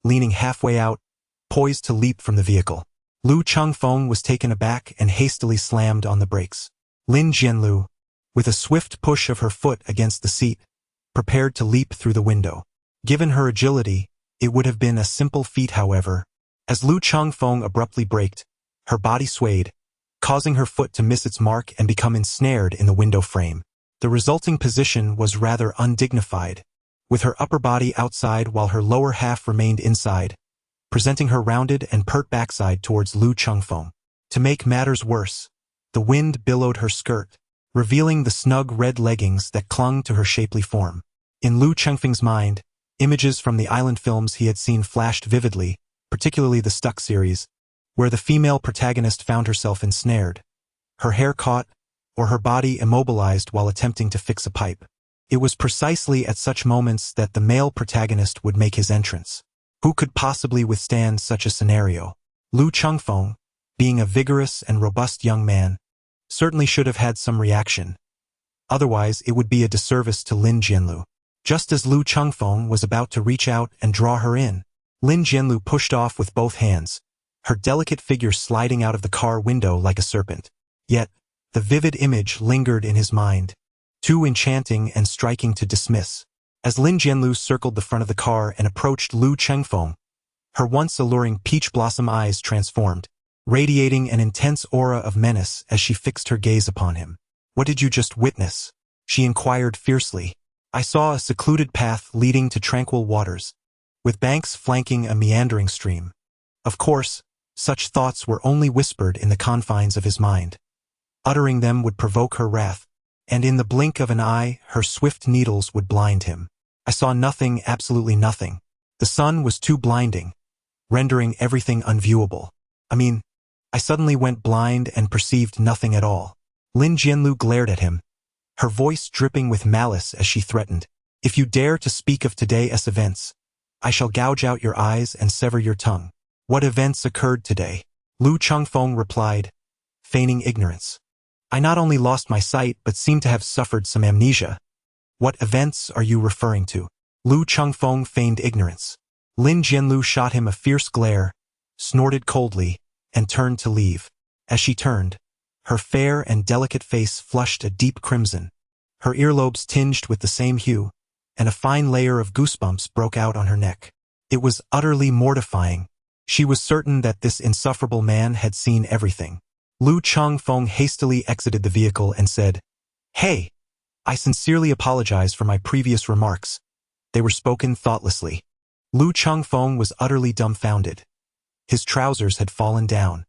leaning halfway out, poised to leap from the vehicle. Lu Chengfeng was taken aback and hastily slammed on the brakes. Lin Jianlu, with a swift push of her foot against the seat, prepared to leap through the window. Given her agility, it would have been a simple feat, however. As Lu Chengfeng abruptly braked, her body swayed, causing her foot to miss its mark and become ensnared in the window frame. The resulting position was rather undignified, with her upper body outside while her lower half remained inside, presenting her rounded and pert backside towards Lu Chengfeng. To make matters worse, the wind billowed her skirt, revealing the snug red leggings that clung to her shapely form. In Lu Chengfeng's mind, images from the island films he had seen flashed vividly, particularly the Stuck series, where the female protagonist found herself ensnared, her hair caught, or her body immobilized while attempting to fix a pipe. It was precisely at such moments that the male protagonist would make his entrance. Who could possibly withstand such a scenario? Lu Chengfeng, being a vigorous and robust young man, certainly should have had some reaction. Otherwise, it would be a disservice to Lin Jianlu. Just as Lu Chengfeng was about to reach out and draw her in, Lin Jianlu pushed off with both hands, her delicate figure sliding out of the car window like a serpent. Yet, the vivid image lingered in his mind, too enchanting and striking to dismiss. As Lin Jianlu circled the front of the car and approached Lu Chengfeng, her once alluring peach blossom eyes transformed, radiating an intense aura of menace as she fixed her gaze upon him. "What did you just witness?" she inquired fiercely. "I saw a secluded path leading to tranquil waters, with banks flanking a meandering stream." Of course, such thoughts were only whispered in the confines of his mind. Uttering them would provoke her wrath, and in the blink of an eye, her swift needles would blind him. "I saw nothing, absolutely nothing. The sun was too blinding, rendering everything unviewable. I suddenly went blind and perceived nothing at all." Lin Jianlu glared at him, her voice dripping with malice as she threatened, "If you dare to speak of today's events, I shall gouge out your eyes and sever your tongue." "What events occurred today?" Lu Chengfeng replied, feigning ignorance. "I not only lost my sight but seem to have suffered some amnesia." "What events are you referring to?" Lu Chengfeng feigned ignorance. Lin Jianlu shot him a fierce glare, snorted coldly, and turned to leave. As she turned, her fair and delicate face flushed a deep crimson, her earlobes tinged with the same hue, and a fine layer of goosebumps broke out on her neck. It was utterly mortifying. She was certain that this insufferable man had seen everything. Lu Chengfeng hastily exited the vehicle and said, "Hey, I sincerely apologize for my previous remarks. They were spoken thoughtlessly." Lu Chengfeng was utterly dumbfounded. His trousers had fallen down.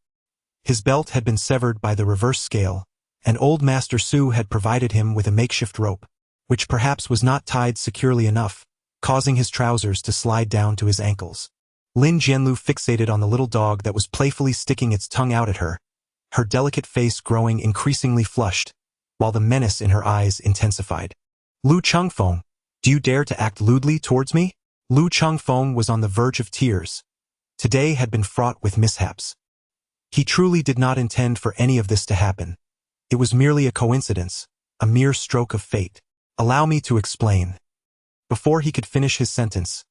His belt had been severed by the reverse scale, and old Master Su had provided him with a makeshift rope, which perhaps was not tied securely enough, causing his trousers to slide down to his ankles. Lin Jianlu fixated on the little dog that was playfully sticking its tongue out at her, her delicate face growing increasingly flushed, while the menace in her eyes intensified. "Lu Chengfeng, do you dare to act lewdly towards me?" Lu Chengfeng was on the verge of tears. Today had been fraught with mishaps. He truly did not intend for any of this to happen. It was merely a coincidence, a mere stroke of fate. "Allow me to explain." Before he could finish his sentence,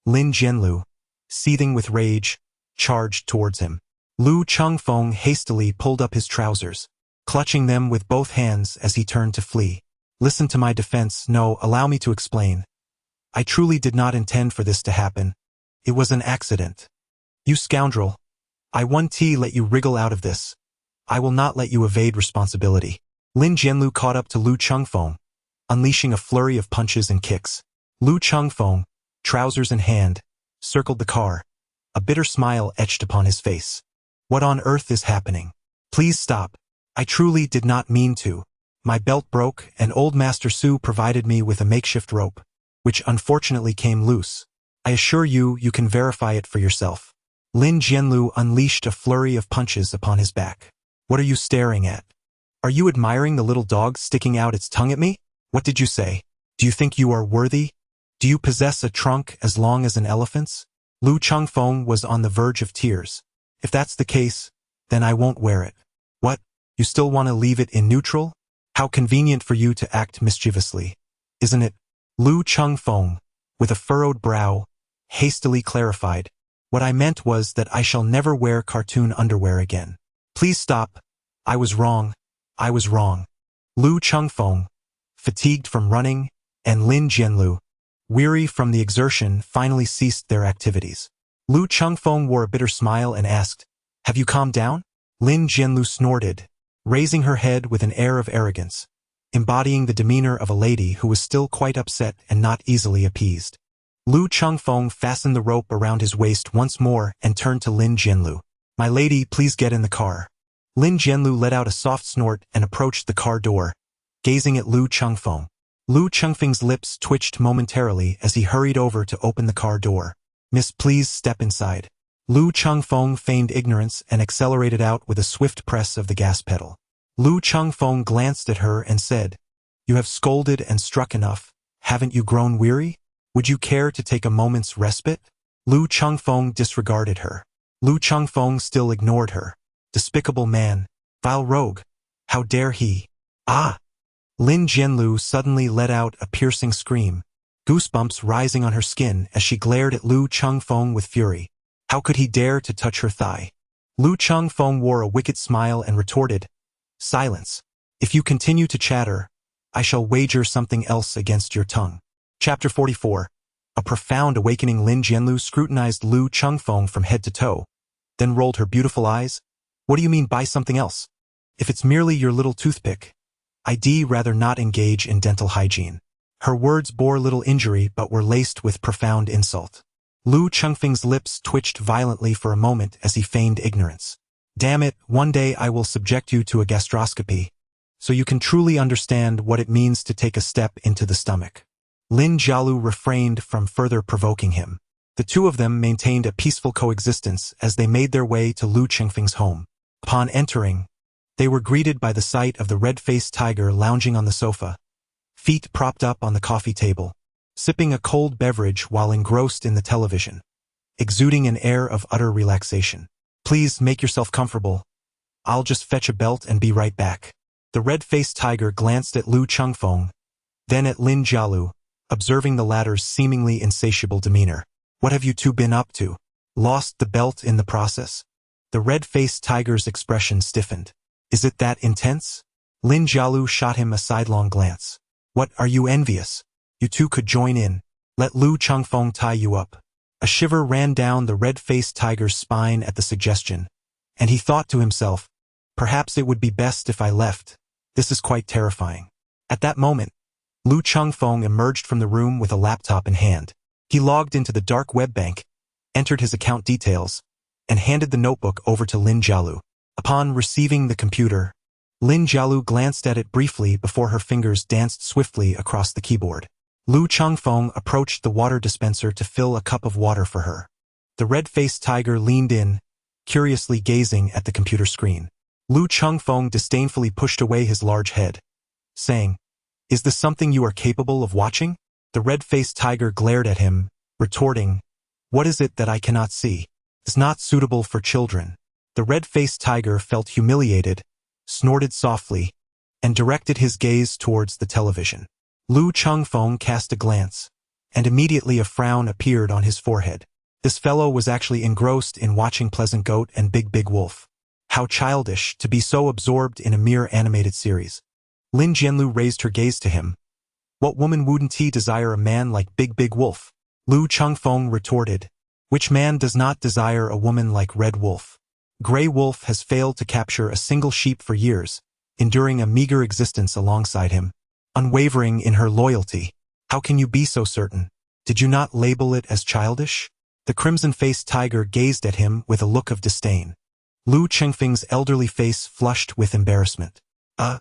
Lin Jianlu, seething with rage, charged towards him. Lu Chengfeng hastily pulled up his trousers, clutching them with both hands as he turned to flee. Listen to my defense. No, allow me to explain. I truly did not intend for this to happen. It was an accident. You scoundrel. I won't let you wriggle out of this. I will not let you evade responsibility. Lin Jianlu caught up to Lu Chengfeng, unleashing a flurry of punches and kicks. Lu Chengfeng, trousers in hand, circled the car. A bitter smile etched upon his face. What on earth is happening? Please stop. I truly did not mean to. My belt broke and old Master Su provided me with a makeshift rope, which unfortunately came loose. I assure you, you can verify it for yourself. Lin Jianlu unleashed a flurry of punches upon his back. What are you staring at? Are you admiring the little dog sticking out its tongue at me? What did you say? Do you think you are worthy? Do you possess a trunk as long as an elephant's? Lu Chengfeng was on the verge of tears. If that's the case, then I won't wear it. What? You still want to leave it in neutral? How convenient for you to act mischievously, isn't it? Lu Chengfeng, with a furrowed brow, hastily clarified. What I meant was that I shall never wear cartoon underwear again. Please stop. I was wrong. I was wrong. Lu Chengfeng, fatigued from running, and Lin Jianlu, weary from the exertion, finally ceased their activities. Lu Chengfeng wore a bitter smile and asked, Have you calmed down? Lin Jianlu snorted, raising her head with an air of arrogance, embodying the demeanor of a lady who was still quite upset and not easily appeased. Lu Chengfeng fastened the rope around his waist once more and turned to Lin Jianlu. My lady, please get in the car. Lin Jianlu let out a soft snort and approached the car door, gazing at Lu Chengfeng. Lu Chengfeng's lips twitched momentarily as he hurried over to open the car door. Miss, please step inside. Lu Chengfeng feigned ignorance and accelerated out with a swift press of the gas pedal. Lu Chengfeng glanced at her and said, You have scolded and struck enough. Haven't you grown weary? Would you care to take a moment's respite? Lu Chengfeng disregarded her. Lu Chengfeng still ignored her. Despicable man. Vile rogue. How dare he? Ah! Lin Jianlu suddenly let out a piercing scream, goosebumps rising on her skin as she glared at Lu Chengfeng with fury. How could he dare to touch her thigh? Lu Chengfeng wore a wicked smile and retorted, Silence. If you continue to chatter, I shall wager something else against your tongue. Chapter 44. A profound awakening. Lin Jianlu scrutinized Lu Chengfeng from head to toe, then rolled her beautiful eyes. What do you mean by something else? If it's merely your little toothpick, I'd rather not engage in dental hygiene. Her words bore little injury but were laced with profound insult. Lu Chengfeng's lips twitched violently for a moment as he feigned ignorance. Damn it, one day I will subject you to a gastroscopy, so you can truly understand what it means to take a step into the stomach. Lin Jialu refrained from further provoking him. The two of them maintained a peaceful coexistence as they made their way to Lu Chengfeng's home. Upon entering, they were greeted by the sight of the red-faced tiger lounging on the sofa, feet propped up on the coffee table, sipping a cold beverage while engrossed in the television, exuding an air of utter relaxation. Please make yourself comfortable. I'll just fetch a belt and be right back. The red-faced tiger glanced at Lu Chengfeng, then at Lin Jialu, observing the latter's seemingly insatiable demeanor. What have you two been up to? Lost the belt in the process? The red-faced tiger's expression stiffened. Is it that intense? Lin Jialu shot him a sidelong glance. What, are you envious? You two could join in. Let Lu Chengfeng tie you up. A shiver ran down the red-faced tiger's spine at the suggestion, and he thought to himself, perhaps it would be best if I left. This is quite terrifying. At that moment, Lu Chengfeng emerged from the room with a laptop in hand. He logged into the dark web bank, entered his account details, and handed the notebook over to Lin Jialu. Upon receiving the computer, Lin Jialu glanced at it briefly before her fingers danced swiftly across the keyboard. Lu Chengfeng approached the water dispenser to fill a cup of water for her. The red-faced tiger leaned in, curiously gazing at the computer screen. Lu Chengfeng disdainfully pushed away his large head, saying, Is this something you are capable of watching? The red-faced tiger glared at him, retorting, What is it that I cannot see? It's not suitable for children. The red-faced tiger felt humiliated, snorted softly, and directed his gaze towards the television. Lu Chengfeng cast a glance, and immediately a frown appeared on his forehead. This fellow was actually engrossed in watching Pleasant Goat and Big Wolf. How childish to be so absorbed in a mere animated series. Lin Jianlu raised her gaze to him. What woman wouldn't he desire a man like Big Wolf? Lu Chengfeng retorted. Which man does not desire a woman like Red Wolf? Gray Wolf has failed to capture a single sheep for years, enduring a meager existence alongside him, unwavering in her loyalty. How can you be so certain? Did you not label it as childish? The crimson-faced tiger gazed at him with a look of disdain. Lu Chengfeng's elderly face flushed with embarrassment. I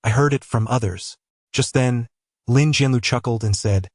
heard it from others. Just then, Lin Jianlu chuckled and said,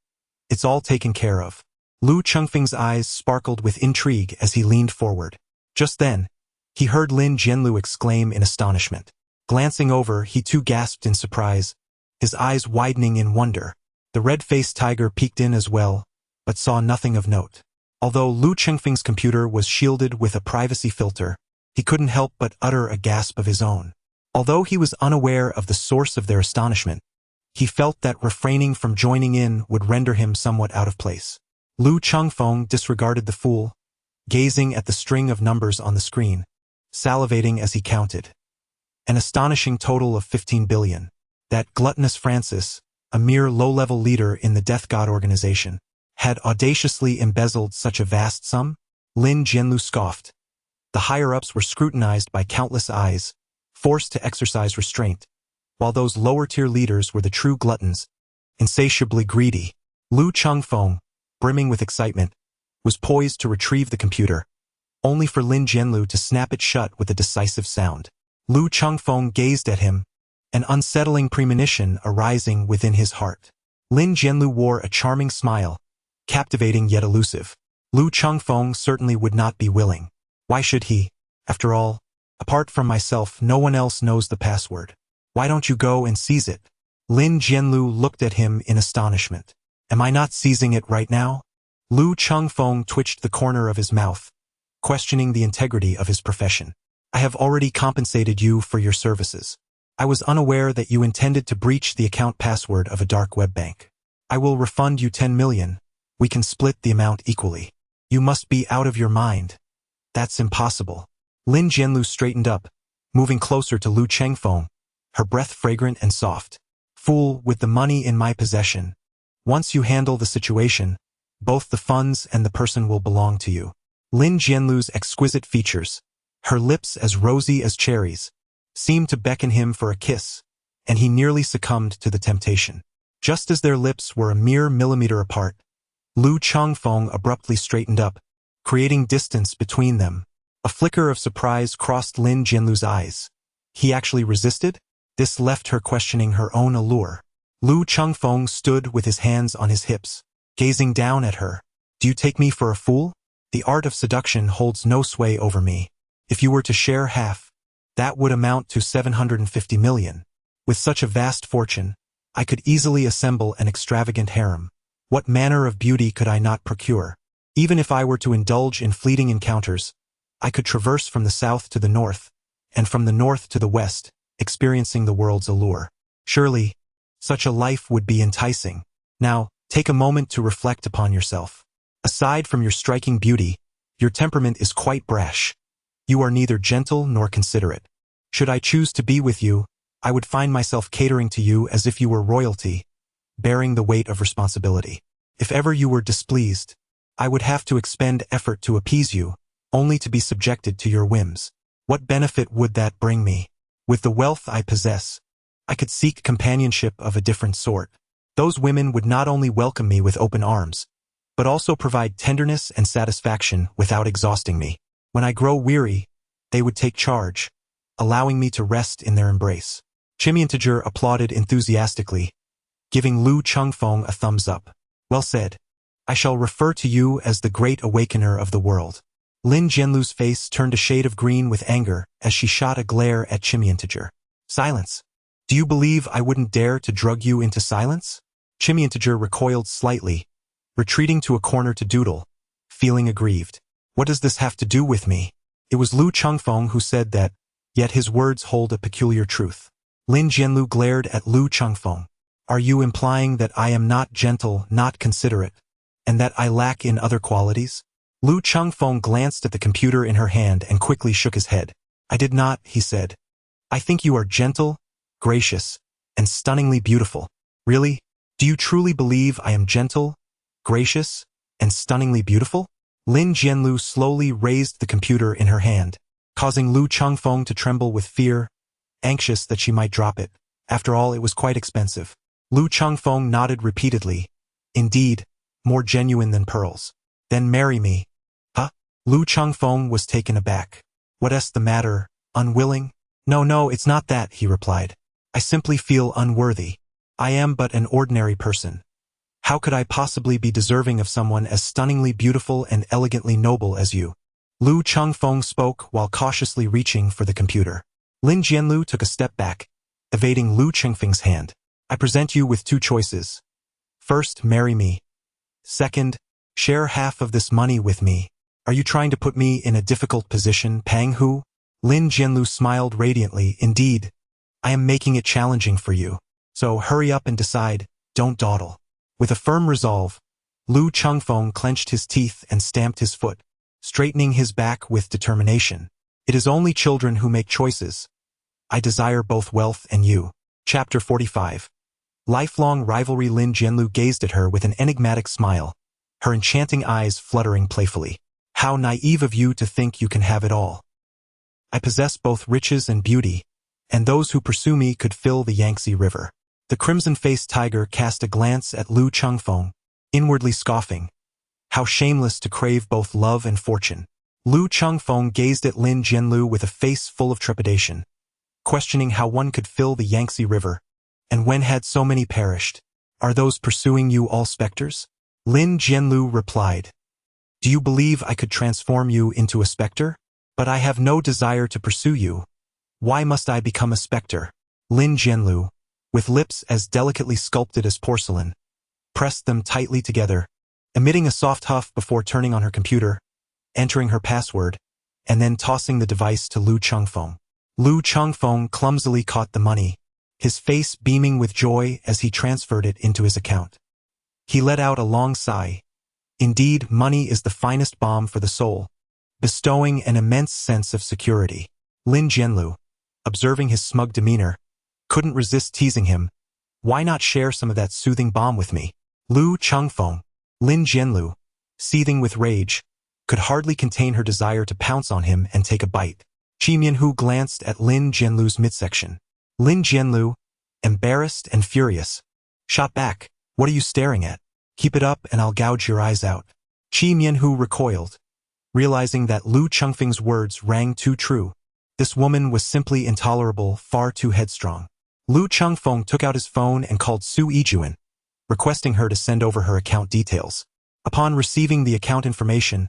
It's all taken care of. Lu Chengfeng's eyes sparkled with intrigue as he leaned forward. Just then, he heard Lin Jianlu exclaim in astonishment. Glancing over, he too gasped in surprise, his eyes widening in wonder. The red-faced tiger peeked in as well, but saw nothing of note. Although Lu Chengfeng's computer was shielded with a privacy filter, he couldn't help but utter a gasp of his own. Although he was unaware of the source of their astonishment, he felt that refraining from joining in would render him somewhat out of place. Lu Chengfeng disregarded the fool, gazing at the string of numbers on the screen, salivating as he counted. An astonishing total of 15 billion. That gluttonous Francis, a mere low-level leader in the Death God organization, had audaciously embezzled such a vast sum? Lin Jianlu scoffed. The higher-ups were scrutinized by countless eyes, forced to exercise restraint, while those lower-tier leaders were the true gluttons, insatiably greedy. Lu Chengfeng, brimming with excitement, was poised to retrieve the computer, only for Lin Jianlu to snap it shut with a decisive sound. Lu Chengfeng gazed at him, an unsettling premonition arising within his heart. Lin Jianlu wore a charming smile, captivating yet elusive. Lu Chengfeng certainly would not be willing. Why should he? After all, apart from myself, no one else knows the password. Why don't you go and seize it? Lin Jianlu looked at him in astonishment. Am I not seizing it right now? Lu Chengfeng twitched the corner of his mouth, questioning the integrity of his profession. I have already compensated you for your services. I was unaware that you intended to breach the account password of a dark web bank. I will refund you 10 million. We can split the amount equally. You must be out of your mind. That's impossible. Lin Jianlu straightened up, moving closer to Lu Chengfeng, her breath fragrant and soft. Fool, with the money in my possession. Once you handle the situation, both the funds and the person will belong to you. Lin Jianlu's exquisite features, her lips as rosy as cherries, seemed to beckon him for a kiss, and he nearly succumbed to the temptation. Just as their lips were a mere millimeter apart, Lu Chengfeng abruptly straightened up, creating distance between them. A flicker of surprise crossed Lin Jianlu's eyes. He actually resisted? This left her questioning her own allure. Lu Chengfeng stood with his hands on his hips, gazing down at her. Do you take me for a fool? The art of seduction holds no sway over me. If you were to share half, that would amount to 750 million. With such a vast fortune, I could easily assemble an extravagant harem. What manner of beauty could I not procure? Even if I were to indulge in fleeting encounters, I could traverse from the south to the north, and from the north to the west, experiencing the world's allure. Surely, such a life would be enticing. Now, take a moment to reflect upon yourself. Aside from your striking beauty, your temperament is quite brash. You are neither gentle nor considerate. Should I choose to be with you, I would find myself catering to you as if you were royalty, bearing the weight of responsibility. If ever you were displeased, I would have to expend effort to appease you, only to be subjected to your whims. What benefit would that bring me? With the wealth I possess, I could seek companionship of a different sort. Those women would not only welcome me with open arms, but also provide tenderness and satisfaction without exhausting me. When I grow weary, they would take charge, allowing me to rest in their embrace. Chimyantager applauded enthusiastically, giving Lu Chengfeng a thumbs up. Well said. I shall refer to you as the great awakener of the world. Lin Jianlu's face turned a shade of green with anger as she shot a glare at Chimyantager. Silence. Do you believe I wouldn't dare to drug you into silence? Chimyantager recoiled slightly, retreating to a corner to doodle, feeling aggrieved. What does this have to do with me? It was Lu Chengfeng who said that, yet his words hold a peculiar truth. Lin Jianlu glared at Lu Chengfeng. Are you implying that I am not gentle, not considerate, and that I lack in other qualities? Lu Chengfeng glanced at the computer in her hand and quickly shook his head. I did not, he said. I think you are gentle, gracious, and stunningly beautiful. Really? Do you truly believe I am gentle, gracious, and stunningly beautiful? Lin Jianlu slowly raised the computer in her hand, causing Lu Chengfeng to tremble with fear, anxious that she might drop it. After all, it was quite expensive. Lu Chengfeng nodded repeatedly. Indeed, more genuine than pearls. Then marry me. Huh? Lu Chengfeng was taken aback. What's the matter, unwilling? No, it's not that, he replied. I simply feel unworthy. I am but an ordinary person. How could I possibly be deserving of someone as stunningly beautiful and elegantly noble as you? Lu Chengfeng spoke while cautiously reaching for the computer. Lin Jianlu took a step back, evading Lu Chengfeng's hand. I present you with two choices. First, marry me. Second, share half of this money with me. Are you trying to put me in a difficult position, Pang Hu? Lin Jianlu smiled radiantly. Indeed, I am making it challenging for you. So hurry up and decide, don't dawdle. With a firm resolve, Lu Chengfeng clenched his teeth and stamped his foot, straightening his back with determination. It is only children who make choices. I desire both wealth and you. Chapter 45. Lifelong rivalry. Lin Jianlu gazed at her with an enigmatic smile, her enchanting eyes fluttering playfully. How naive of you to think you can have it all. I possess both riches and beauty, and those who pursue me could fill the Yangtze River. The crimson-faced tiger cast a glance at Lu Chengfeng, inwardly scoffing. How shameless to crave both love and fortune. Lu Chengfeng gazed at Lin Jianlu with a face full of trepidation, questioning how one could fill the Yangtze River, and when had so many perished. Are those pursuing you all specters? Lin Jianlu replied. Do you believe I could transform you into a specter? But I have no desire to pursue you. Why must I become a specter? Lin Jianlu, with lips as delicately sculpted as porcelain, pressed them tightly together, emitting a soft huff before turning on her computer, entering her password, and then tossing the device to Lu Chengfeng. Lu Chengfeng clumsily caught the money, his face beaming with joy as he transferred it into his account. He let out a long sigh. Indeed, money is the finest balm for the soul, bestowing an immense sense of security. Lin Jianlu, observing his smug demeanor, couldn't resist teasing him. Why not share some of that soothing balm with me? Lu Chengfeng. Lin Jianlu, seething with rage, could hardly contain her desire to pounce on him and take a bite. Qi Mianhu glanced at Lin Jianlu's midsection. Lin Jianlu, embarrassed and furious, shot back. What are you staring at? Keep it up and I'll gouge your eyes out. Qi Mianhu recoiled, realizing that Lu Chengfeng's words rang too true. This woman was simply intolerable, far too headstrong. Lu Chengfeng took out his phone and called Su Yijuan, requesting her to send over her account details. Upon receiving the account information,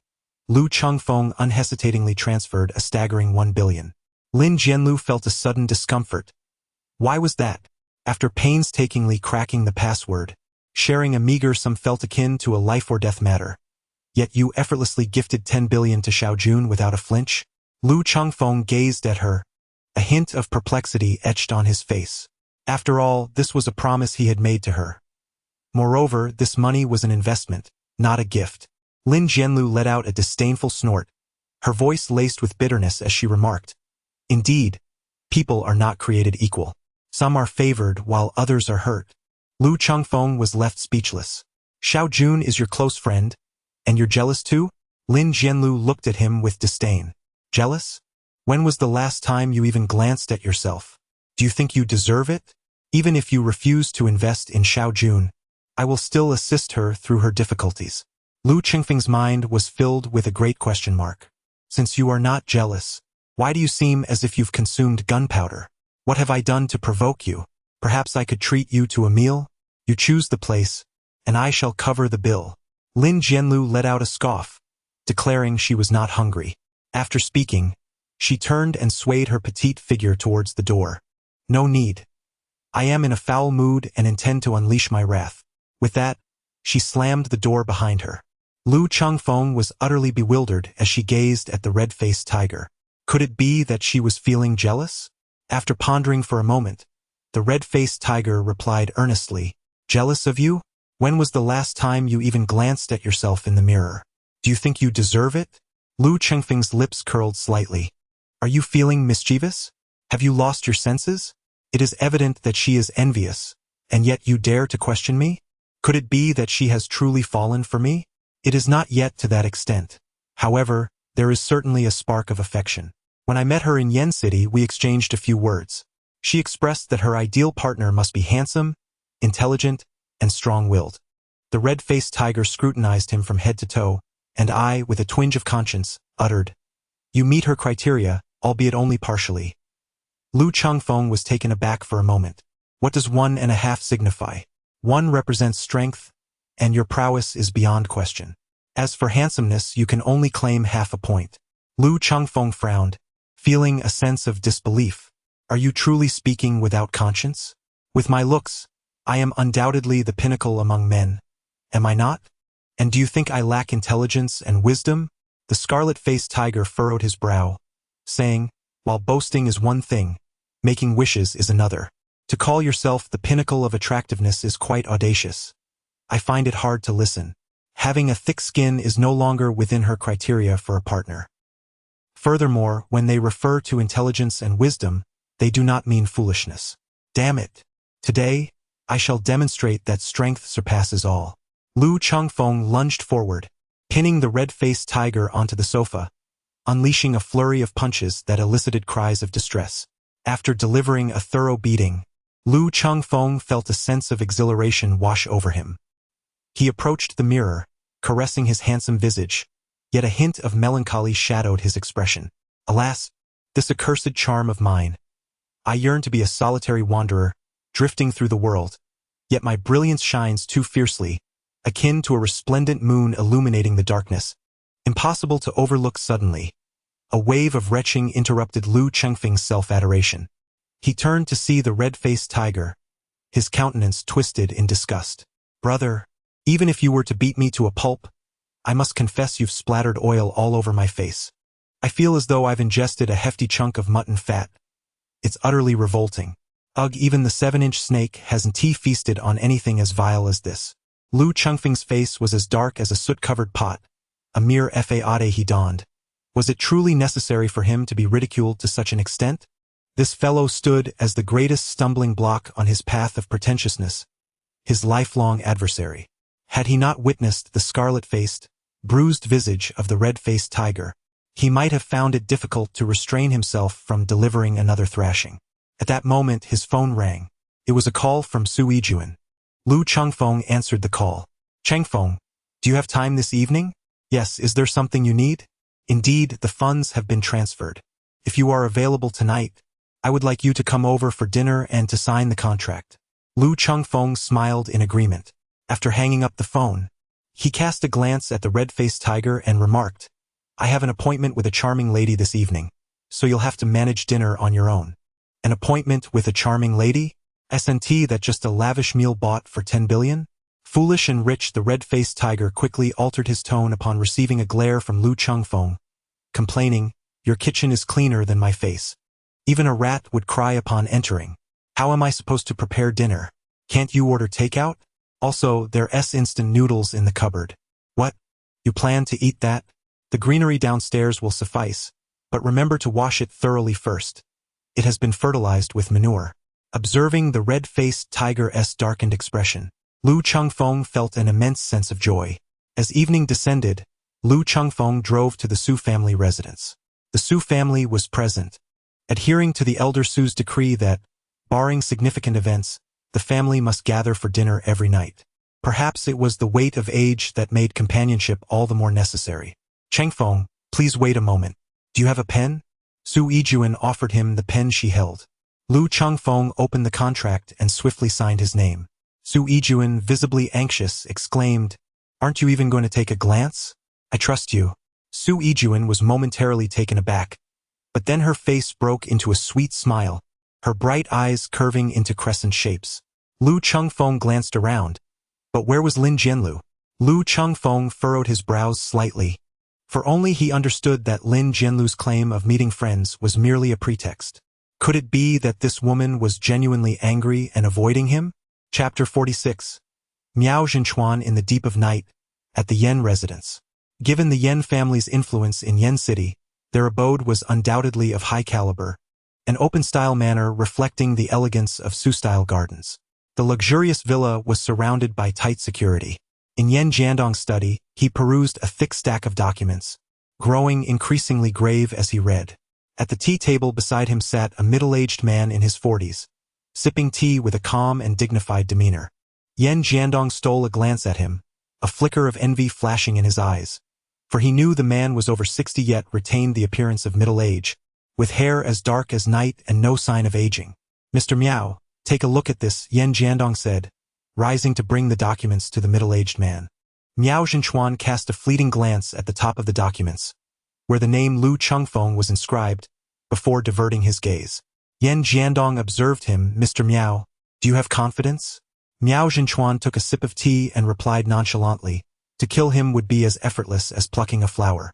Lu Chengfeng unhesitatingly transferred a staggering 1 billion. Lin Jianlu felt a sudden discomfort. Why was that? After painstakingly cracking the password, sharing a meager sum felt akin to a life-or-death matter. Yet you effortlessly gifted 10 billion to Xiaojun without a flinch? Lu Chengfeng gazed at her, a hint of perplexity etched on his face. After all, this was a promise he had made to her. Moreover, this money was an investment, not a gift. Lin Jianlu let out a disdainful snort, her voice laced with bitterness as she remarked, Indeed, people are not created equal. Some are favored while others are hurt. Lu Chengfeng was left speechless. Xiaojun is your close friend, and you're jealous too? Lin Jianlu looked at him with disdain. Jealous? When was the last time you even glanced at yourself? Do you think you deserve it? Even if you refuse to invest in Xiaojun, I will still assist her through her difficulties. Lu Chengfeng's mind was filled with a great question mark. Since you are not jealous, why do you seem as if you've consumed gunpowder? What have I done to provoke you? Perhaps I could treat you to a meal? You choose the place, and I shall cover the bill. Lin Jianlu let out a scoff, declaring she was not hungry. After speaking, she turned and swayed her petite figure towards the door. No need. I am in a foul mood and intend to unleash my wrath. With that, she slammed the door behind her. Lu Chengfeng was utterly bewildered as she gazed at the red-faced tiger. Could it be that she was feeling jealous? After pondering for a moment, the red-faced tiger replied earnestly, Jealous of you? When was the last time you even glanced at yourself in the mirror? Do you think you deserve it? Lu Chengfeng's lips curled slightly. Are you feeling mischievous? Have you lost your senses? It is evident that she is envious, and yet you dare to question me? Could it be that she has truly fallen for me? It is not yet to that extent. However, there is certainly a spark of affection. When I met her in Yen City, we exchanged a few words. She expressed that her ideal partner must be handsome, intelligent, and strong-willed. The red-faced tiger scrutinized him from head to toe, and I, with a twinge of conscience, uttered, "You meet her criteria, albeit only partially." Lu Chengfeng was taken aback for a moment. What does 1.5 signify? 1 represents strength, and your prowess is beyond question. As for handsomeness, you can only claim half a point. Lu Chengfeng frowned, feeling a sense of disbelief. Are you truly speaking without conscience? With my looks, I am undoubtedly the pinnacle among men. Am I not? And do you think I lack intelligence and wisdom? The scarlet-faced tiger furrowed his brow, saying, while boasting is one thing, making wishes is another. To call yourself the pinnacle of attractiveness is quite audacious. I find it hard to listen. Having a thick skin is no longer within her criteria for a partner. Furthermore, when they refer to intelligence and wisdom, they do not mean foolishness. Damn it! Today, I shall demonstrate that strength surpasses all. Lu Chengfeng lunged forward, pinning the red-faced tiger onto the sofa, unleashing a flurry of punches that elicited cries of distress. After delivering a thorough beating, Lu Chengfeng felt a sense of exhilaration wash over him. He approached the mirror, caressing his handsome visage, yet a hint of melancholy shadowed his expression. Alas, this accursed charm of mine. I yearn to be a solitary wanderer, drifting through the world, yet my brilliance shines too fiercely, akin to a resplendent moon illuminating the darkness, impossible to overlook suddenly. A wave of retching interrupted Lu Chengfeng's self-adoration. He turned to see the red-faced tiger, his countenance twisted in disgust. Brother, even if you were to beat me to a pulp, I must confess you've splattered oil all over my face. I feel as though I've ingested a hefty chunk of mutton fat. It's utterly revolting. Ugh, even the 7-inch snake hasn't feasted on anything as vile as this. Lu Chengfeng's face was as dark as a soot-covered pot. A mere fade he donned. Was it truly necessary for him to be ridiculed to such an extent? This fellow stood as the greatest stumbling block on his path of pretentiousness, his lifelong adversary. Had he not witnessed the scarlet-faced, bruised visage of the red-faced tiger, he might have found it difficult to restrain himself from delivering another thrashing. At that moment his phone rang. It was a call from Su Yijuan. Lu Chengfeng answered the call. Chengfeng, do you have time this evening? Yes, is there something you need? Indeed, the funds have been transferred. If you are available tonight, I would like you to come over for dinner and to sign the contract. Lu Chengfeng smiled in agreement. After hanging up the phone, he cast a glance at the red-faced tiger and remarked, I have an appointment with a charming lady this evening, so you'll have to manage dinner on your own. An appointment with a charming lady? Shan't that just a lavish meal bought for 10 billion? Foolish and rich, the red-faced tiger quickly altered his tone upon receiving a glare from Lu Chengfeng, complaining, your kitchen is cleaner than my face. Even a rat would cry upon entering. How am I supposed to prepare dinner? Can't you order takeout? Also, there's instant noodles in the cupboard. What? You plan to eat that? The greenery downstairs will suffice, but remember to wash it thoroughly first. It has been fertilized with manure. Observing the red-faced tiger's darkened expression, Lu Chengfeng felt an immense sense of joy. As evening descended, Lu Chengfeng drove to the Su family residence. The Su family was present, adhering to the elder Su's decree that, barring significant events, the family must gather for dinner every night. Perhaps it was the weight of age that made companionship all the more necessary. Chengfeng, please wait a moment. Do you have a pen? Su Yijuan offered him the pen she held. Lu Chengfeng opened the contract and swiftly signed his name. Su Yijuan, visibly anxious, exclaimed, Aren't you even going to take a glance? I trust you. Su Yijuan was momentarily taken aback, but then her face broke into a sweet smile, her bright eyes curving into crescent shapes. Lu Chengfeng glanced around, but where was Lin Jianlu? Lu Chengfeng furrowed his brows slightly, for only he understood that Lin Jianlu's claim of meeting friends was merely a pretext. Could it be that this woman was genuinely angry and avoiding him? Chapter 46. Miao Zhenchuan in the deep of night, at the Yen residence. Given the Yen family's influence in Yen City, Their abode was undoubtedly of high caliber, an open-style manner reflecting the elegance of Su-style gardens. The luxurious villa was surrounded by tight security. In Yan Jiandong's study, he perused a thick stack of documents, growing increasingly grave as he read. At the tea table beside him sat a middle-aged man in his 40s, sipping tea with a calm and dignified demeanor. Yan Jiandong stole a glance at him, a flicker of envy flashing in his eyes, for he knew the man was over 60 yet retained the appearance of middle age, with hair as dark as night and no sign of aging. "Mr. Miao, take a look at this," Yan Jiandong said, rising to bring the documents to the middle-aged man. Miao Zhenchuan cast a fleeting glance at the top of the documents, where the name Lu Chengfeng was inscribed, before diverting his gaze. Yan Jiandong observed him. "Mr. Miao, do you have confidence?" Miao Zhenchuan took a sip of tea and replied nonchalantly, "To kill him would be as effortless as plucking a flower."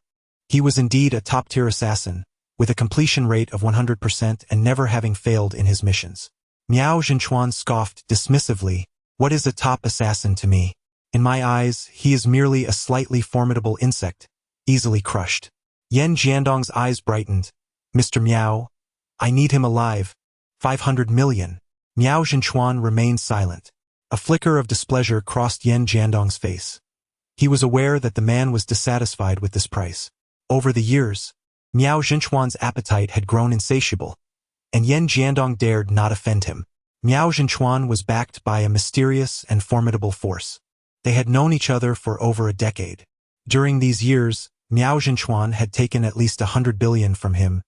He was indeed a top-tier assassin, with a completion rate of 100% and never having failed in his missions. Miao Zhenchuan scoffed dismissively, "What is a top assassin to me? In my eyes, he is merely a slightly formidable insect, easily crushed." Yan Jiandong's eyes brightened. "Mr. Miao, I need him alive. 500 million. Miao Zhenchuan remained silent. A flicker of displeasure crossed Yan Jiandong's face. He was aware that the man was dissatisfied with this price. Over the years, Miao Zhenchuan's appetite had grown insatiable, and Yan Jiandong dared not offend him. Miao Zhenchuan was backed by a mysterious and formidable force. They had known each other for over a decade. During these years, Miao Zhenchuan had taken at least 100 billion from him,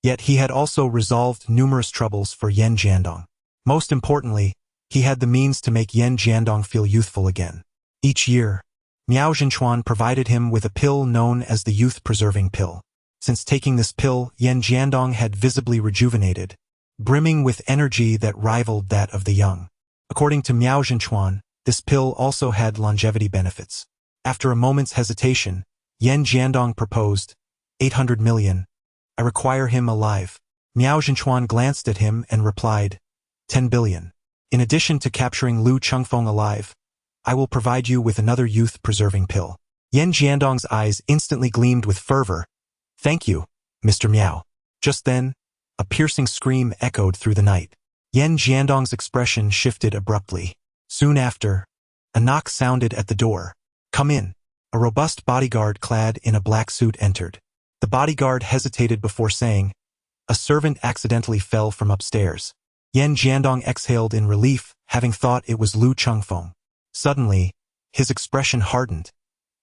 yet he had also resolved numerous troubles for Yan Jiandong. Most importantly, he had the means to make Yan Jiandong feel youthful again. Each year, Miao Zhenchuan provided him with a pill known as the youth-preserving pill. Since taking this pill, Yan Jiandong had visibly rejuvenated, brimming with energy that rivaled that of the young. According to Miao Zhenchuan, this pill also had longevity benefits. After a moment's hesitation, Yan Jiandong proposed, 800 million. I require him alive. Miao Zhenchuan glanced at him and replied, 10 billion. In addition to capturing Lu Chengfeng alive, I will provide you with another youth-preserving pill. Yan Jiandong's eyes instantly gleamed with fervor. Thank you, Mr. Miao. Just then, a piercing scream echoed through the night. Yan Jiandong's expression shifted abruptly. Soon after, a knock sounded at the door. Come in. A robust bodyguard clad in a black suit entered. The bodyguard hesitated before saying, "A servant accidentally fell from upstairs." Yan Jiandong exhaled in relief, having thought it was Lu Chengfeng. Suddenly, his expression hardened.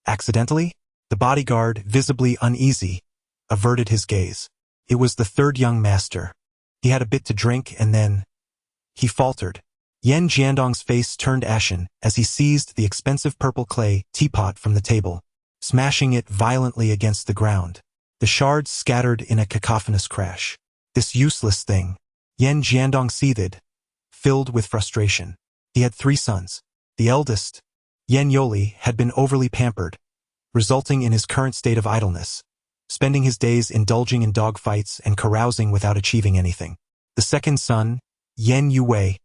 Accidentally? The bodyguard, visibly uneasy, averted his gaze. It was the third young master. He had a bit to drink and then... He faltered. Yan Jiandong's face turned ashen as he seized the expensive purple clay teapot from the table, smashing it violently against the ground. The shards scattered in a cacophonous crash. This useless thing. Yan Jiandong seethed, filled with frustration. He had 3 sons. The eldest, Yan Yoli, had been overly pampered, resulting in his current state of idleness, spending his days indulging in dogfights and carousing without achieving anything. The second son, Yan Yuwei,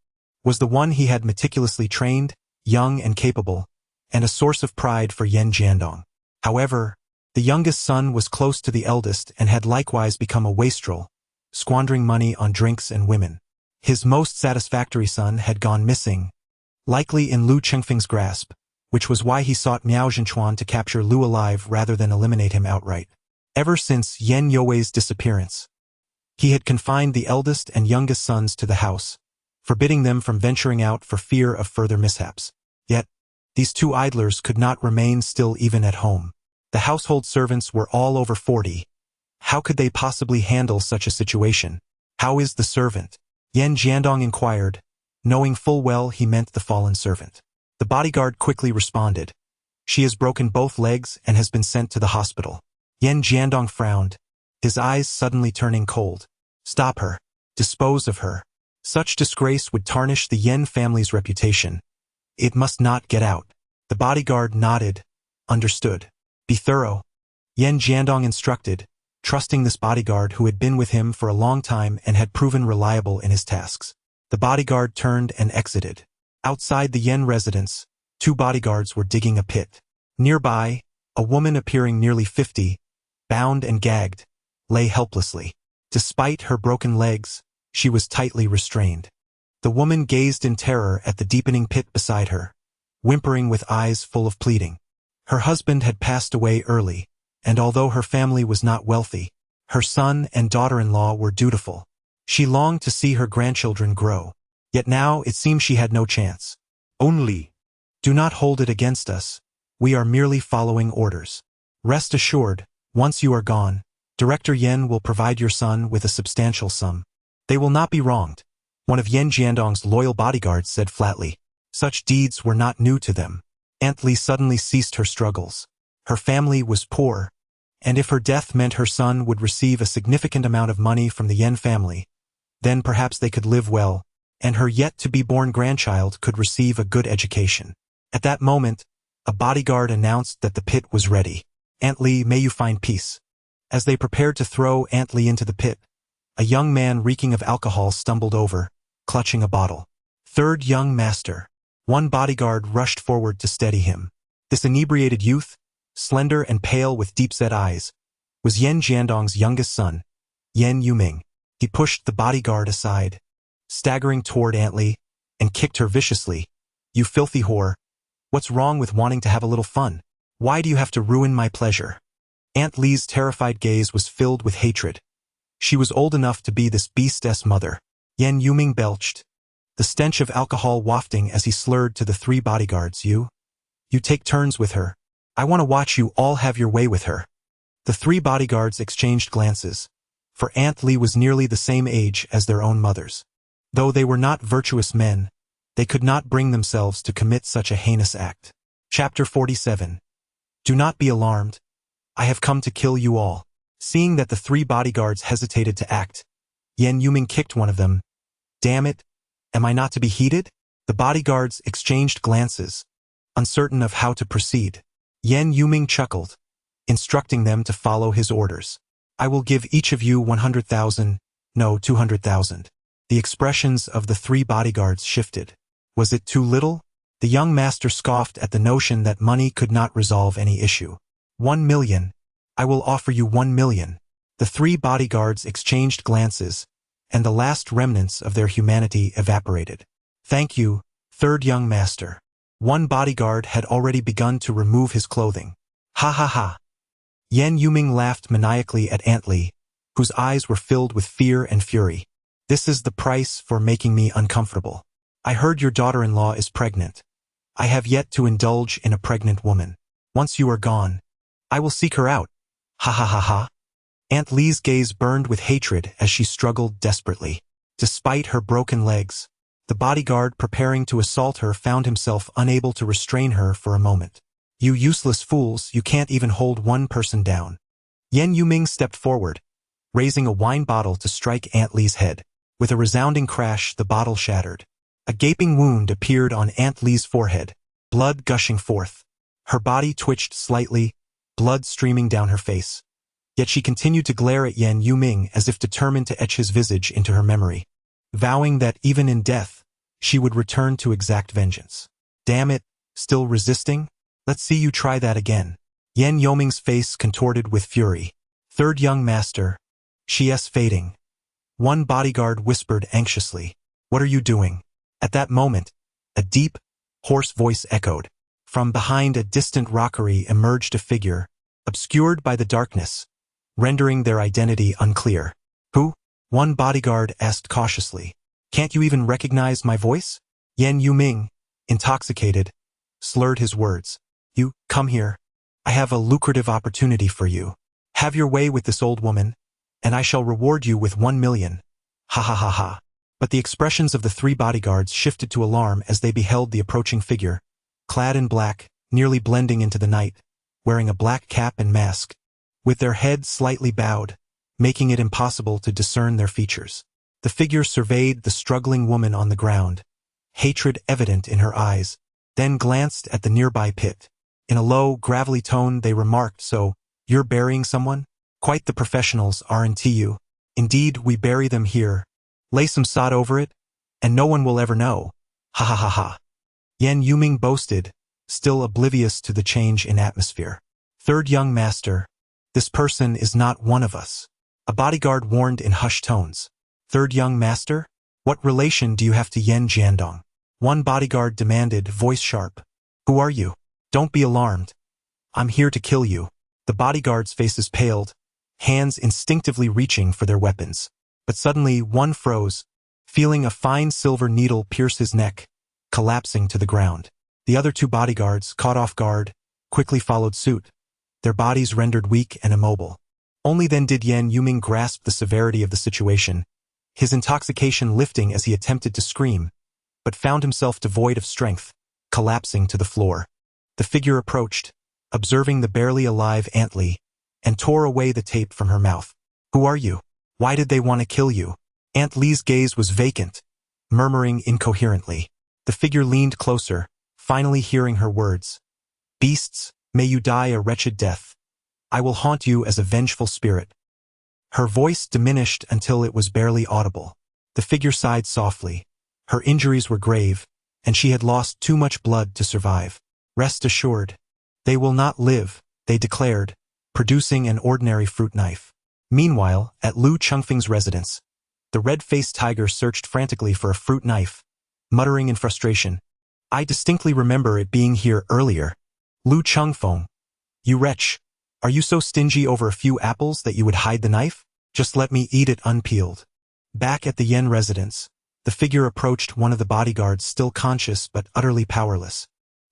was the one he had meticulously trained, young and capable, and a source of pride for Yan Jiandong. However, the youngest son was close to the eldest and had likewise become a wastrel, squandering money on drinks and women. His most satisfactory son had gone missing, likely in Lu Chengfeng's grasp, which was why he sought Miao Zhenchuan to capture Lu alive rather than eliminate him outright. Ever since Yan Youwei's disappearance, he had confined the eldest and youngest sons to the house, forbidding them from venturing out for fear of further mishaps. Yet, these 2 idlers could not remain still even at home. The household servants were all over 40. How could they possibly handle such a situation? How is the servant? Yan Jiandong inquired, knowing full well he meant the fallen servant. The bodyguard quickly responded. She has broken both legs and has been sent to the hospital. Yan Jiandong frowned, his eyes suddenly turning cold. Stop her. Dispose of her. Such disgrace would tarnish the Yan family's reputation. It must not get out. The bodyguard nodded. Understood. Be thorough. Yan Jiandong instructed, trusting this bodyguard who had been with him for a long time and had proven reliable in his tasks. The bodyguard turned and exited. Outside the Yan residence, 2 bodyguards were digging a pit. Nearby, a woman appearing nearly 50, bound and gagged, lay helplessly. Despite her broken legs, she was tightly restrained. The woman gazed in terror at the deepening pit beside her, whimpering with eyes full of pleading. Her husband had passed away early, and although her family was not wealthy, her son and daughter-in-law were dutiful. She longed to see her grandchildren grow. Yet now it seemed she had no chance. Only. Do not hold it against us. We are merely following orders. Rest assured, once you are gone, Director Yen will provide your son with a substantial sum. They will not be wronged, one of Yen Jiandong's loyal bodyguards said flatly. Such deeds were not new to them. Aunt Li suddenly ceased her struggles. Her family was poor, and if her death meant her son would receive a significant amount of money from the Yen family, then perhaps they could live well, and her yet-to-be-born grandchild could receive a good education. At that moment, a bodyguard announced that the pit was ready. Aunt Li, may you find peace. As they prepared to throw Aunt Li into the pit, a young man reeking of alcohol stumbled over, clutching a bottle. Third young master. One bodyguard rushed forward to steady him. This inebriated youth, slender and pale with deep-set eyes, was Yen Jiandong's youngest son, Yen Yuming. He pushed the bodyguard aside, staggering toward Aunt Li, and kicked her viciously. You filthy whore. What's wrong with wanting to have a little fun? Why do you have to ruin my pleasure? Aunt Li's terrified gaze was filled with hatred. She was old enough to be this beast's mother. Yen Yuming belched, the stench of alcohol wafting as he slurred to the three bodyguards. You take turns with her. I want to watch you all have your way with her. The three bodyguards exchanged glances, for Aunt Li was nearly the same age as their own mothers. Though they were not virtuous men, they could not bring themselves to commit such a heinous act. Chapter 47. Do not be alarmed. I have come to kill you all. Seeing that the three bodyguards hesitated to act, Yen Yuming kicked one of them. Damn it, am I not to be heeded? The bodyguards exchanged glances, uncertain of how to proceed. Yen Yuming chuckled, instructing them to follow his orders. I will give each of you 100,000, no 200,000. The expressions of the three bodyguards shifted. Was it too little? The young master scoffed at the notion that money could not resolve any issue. 1 million. I will offer you 1 million. The three bodyguards exchanged glances, and the last remnants of their humanity evaporated. Thank you, third young master. One bodyguard had already begun to remove his clothing. Ha ha ha. Yen Yuming laughed maniacally at Aunt Li, whose eyes were filled with fear and fury. This is the price for making me uncomfortable. I heard your daughter-in-law is pregnant. I have yet to indulge in a pregnant woman. Once you are gone, I will seek her out. Ha ha ha ha. Aunt Li's gaze burned with hatred as she struggled desperately. Despite her broken legs, the bodyguard preparing to assault her found himself unable to restrain her for a moment. You useless fools, you can't even hold one person down. Yen Yuming stepped forward, raising a wine bottle to strike Aunt Li's head. With a resounding crash, the bottle shattered. A gaping wound appeared on Aunt Li's forehead, blood gushing forth. Her body twitched slightly, blood streaming down her face. Yet she continued to glare at Yen Yuming as if determined to etch his visage into her memory, vowing that even in death, she would return to exact vengeance. Damn it, still resisting? Let's see you try that again. Yen Yuming's face contorted with fury. Third young master. She's fading. One bodyguard whispered anxiously. What are you doing? At that moment, a deep, hoarse voice echoed. From behind a distant rockery emerged a figure, obscured by the darkness, rendering their identity unclear. Who? One bodyguard asked cautiously. Can't you even recognize my voice? Yen Yuming, intoxicated, slurred his words. You, come here. I have a lucrative opportunity for you. Have your way with this old woman, and I shall reward you with 1 million. Ha ha ha ha. But the expressions of the three bodyguards shifted to alarm as they beheld the approaching figure, clad in black, nearly blending into the night, wearing a black cap and mask, with their heads slightly bowed, making it impossible to discern their features. The figure surveyed the struggling woman on the ground, hatred evident in her eyes, then glanced at the nearby pit. In a low, gravelly tone they remarked, So, you're burying someone? Quite the professionals, aren't you? Indeed, we bury them here. Lay some sod over it, and no one will ever know. Ha ha ha ha. Yen Yuming boasted, still oblivious to the change in atmosphere. Third young master. This person is not one of us. A bodyguard warned in hushed tones. Third young master? What relation do you have to Yen Jiandong? One bodyguard demanded, voice sharp. Who are you? Don't be alarmed. I'm here to kill you. The bodyguards' faces paled, hands instinctively reaching for their weapons. But suddenly one froze, feeling a fine silver needle pierce his neck, collapsing to the ground. The other two bodyguards, caught off guard, quickly followed suit, their bodies rendered weak and immobile. Only then did Yen Yuming grasp the severity of the situation, his intoxication lifting as he attempted to scream, but found himself devoid of strength, collapsing to the floor. The figure approached, observing the barely alive Aunt Li, and tore away the tape from her mouth. Who are you? Why did they want to kill you? Aunt Li's gaze was vacant, murmuring incoherently. The figure leaned closer, finally hearing her words. Beasts, may you die a wretched death. I will haunt you as a vengeful spirit. Her voice diminished until it was barely audible. The figure sighed softly. Her injuries were grave, and she had lost too much blood to survive. Rest assured. They will not live, they declared, producing an ordinary fruit knife. Meanwhile, at Lu Chengfeng's residence, the red-faced tiger searched frantically for a fruit knife, muttering in frustration. I distinctly remember it being here earlier. Lu Chengfeng. You wretch. Are you so stingy over a few apples that you would hide the knife? Just let me eat it unpeeled. Back at the Yen residence, the figure approached one of the bodyguards, still conscious but utterly powerless.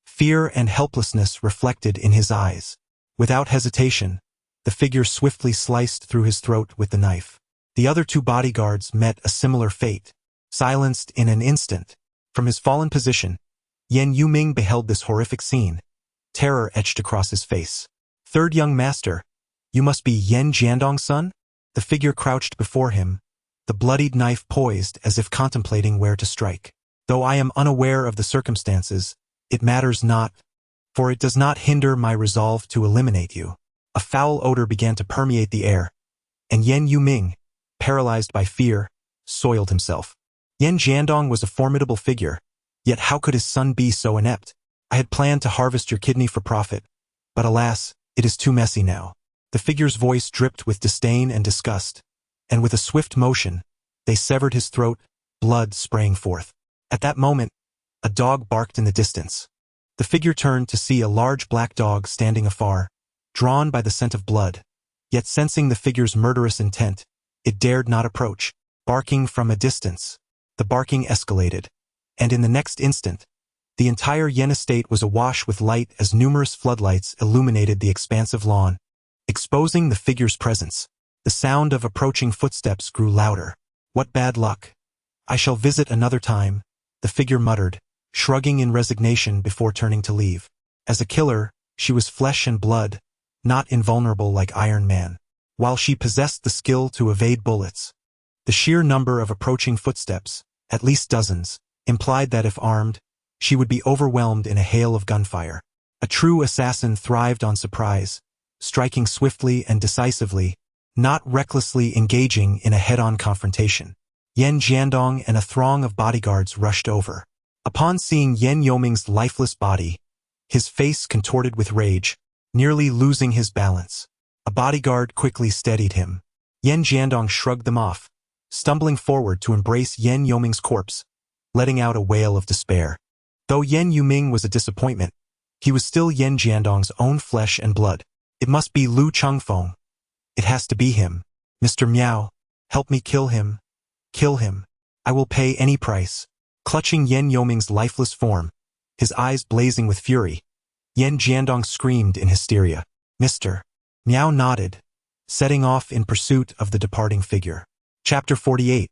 Fear and helplessness reflected in his eyes. Without hesitation, the figure swiftly sliced through his throat with the knife. The other two bodyguards met a similar fate, silenced in an instant. From his fallen position, Yen Yuming beheld this horrific scene, terror etched across his face. Third young master, you must be Yen Jiandong's son? The figure crouched before him, the bloodied knife poised as if contemplating where to strike. Though I am unaware of the circumstances, it matters not, for it does not hinder my resolve to eliminate you. A foul odor began to permeate the air, and Yen Yuming, paralyzed by fear, soiled himself. Yen Jiandong was a formidable figure, yet how could his son be so inept? I had planned to harvest your kidney for profit, but alas, it is too messy now. The figure's voice dripped with disdain and disgust, and with a swift motion, they severed his throat, blood spraying forth. At that moment, a dog barked in the distance. The figure turned to see a large black dog standing afar, drawn by the scent of blood, yet sensing the figure's murderous intent, it dared not approach, barking from a distance. The barking escalated, and in the next instant, the entire Yen estate was awash with light as numerous floodlights illuminated the expansive lawn, exposing the figure's presence. The sound of approaching footsteps grew louder. What bad luck. I shall visit another time, the figure muttered, shrugging in resignation before turning to leave. As a killer, she was flesh and blood, not invulnerable like Iron Man. While she possessed the skill to evade bullets, the sheer number of approaching footsteps, at least dozens, implied that if armed, she would be overwhelmed in a hail of gunfire. A true assassin thrived on surprise, striking swiftly and decisively, not recklessly engaging in a head-on confrontation. Yen Jiandong and a throng of bodyguards rushed over. Upon seeing Yen Yoming's lifeless body, his face contorted with rage, nearly losing his balance. A bodyguard quickly steadied him. Yen Jiandong shrugged them off, stumbling forward to embrace Yen Yoming's corpse, letting out a wail of despair. Though Yen Yuming was a disappointment, he was still Yen Jiandong's own flesh and blood. It must be Lu Chengfeng. It has to be him. Mr. Miao, help me kill him. Kill him. I will pay any price. Clutching Yen Yoming's lifeless form, his eyes blazing with fury, Yen Jiandong screamed in hysteria. Mr. Miao nodded, setting off in pursuit of the departing figure. Chapter 48.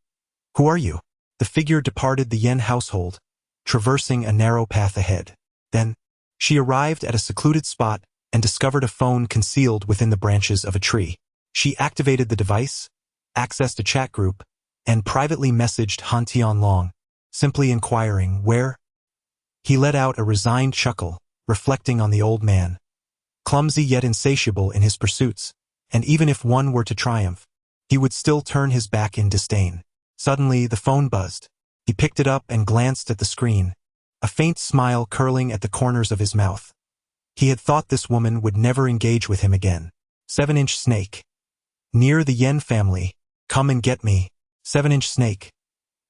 Who are you? The figure departed the Yen household, traversing a narrow path ahead. Then, she arrived at a secluded spot and discovered a phone concealed within the branches of a tree. She activated the device, accessed a chat group, and privately messaged Han Tianlong, simply inquiring where. He let out a resigned chuckle, reflecting on the old man, clumsy yet insatiable in his pursuits, and even if one were to triumph, he would still turn his back in disdain. Suddenly, the phone buzzed. He picked it up and glanced at the screen, a faint smile curling at the corners of his mouth. He had thought this woman would never engage with him again. 7-inch snake. Near the Yen family. Come and get me. 7-inch snake.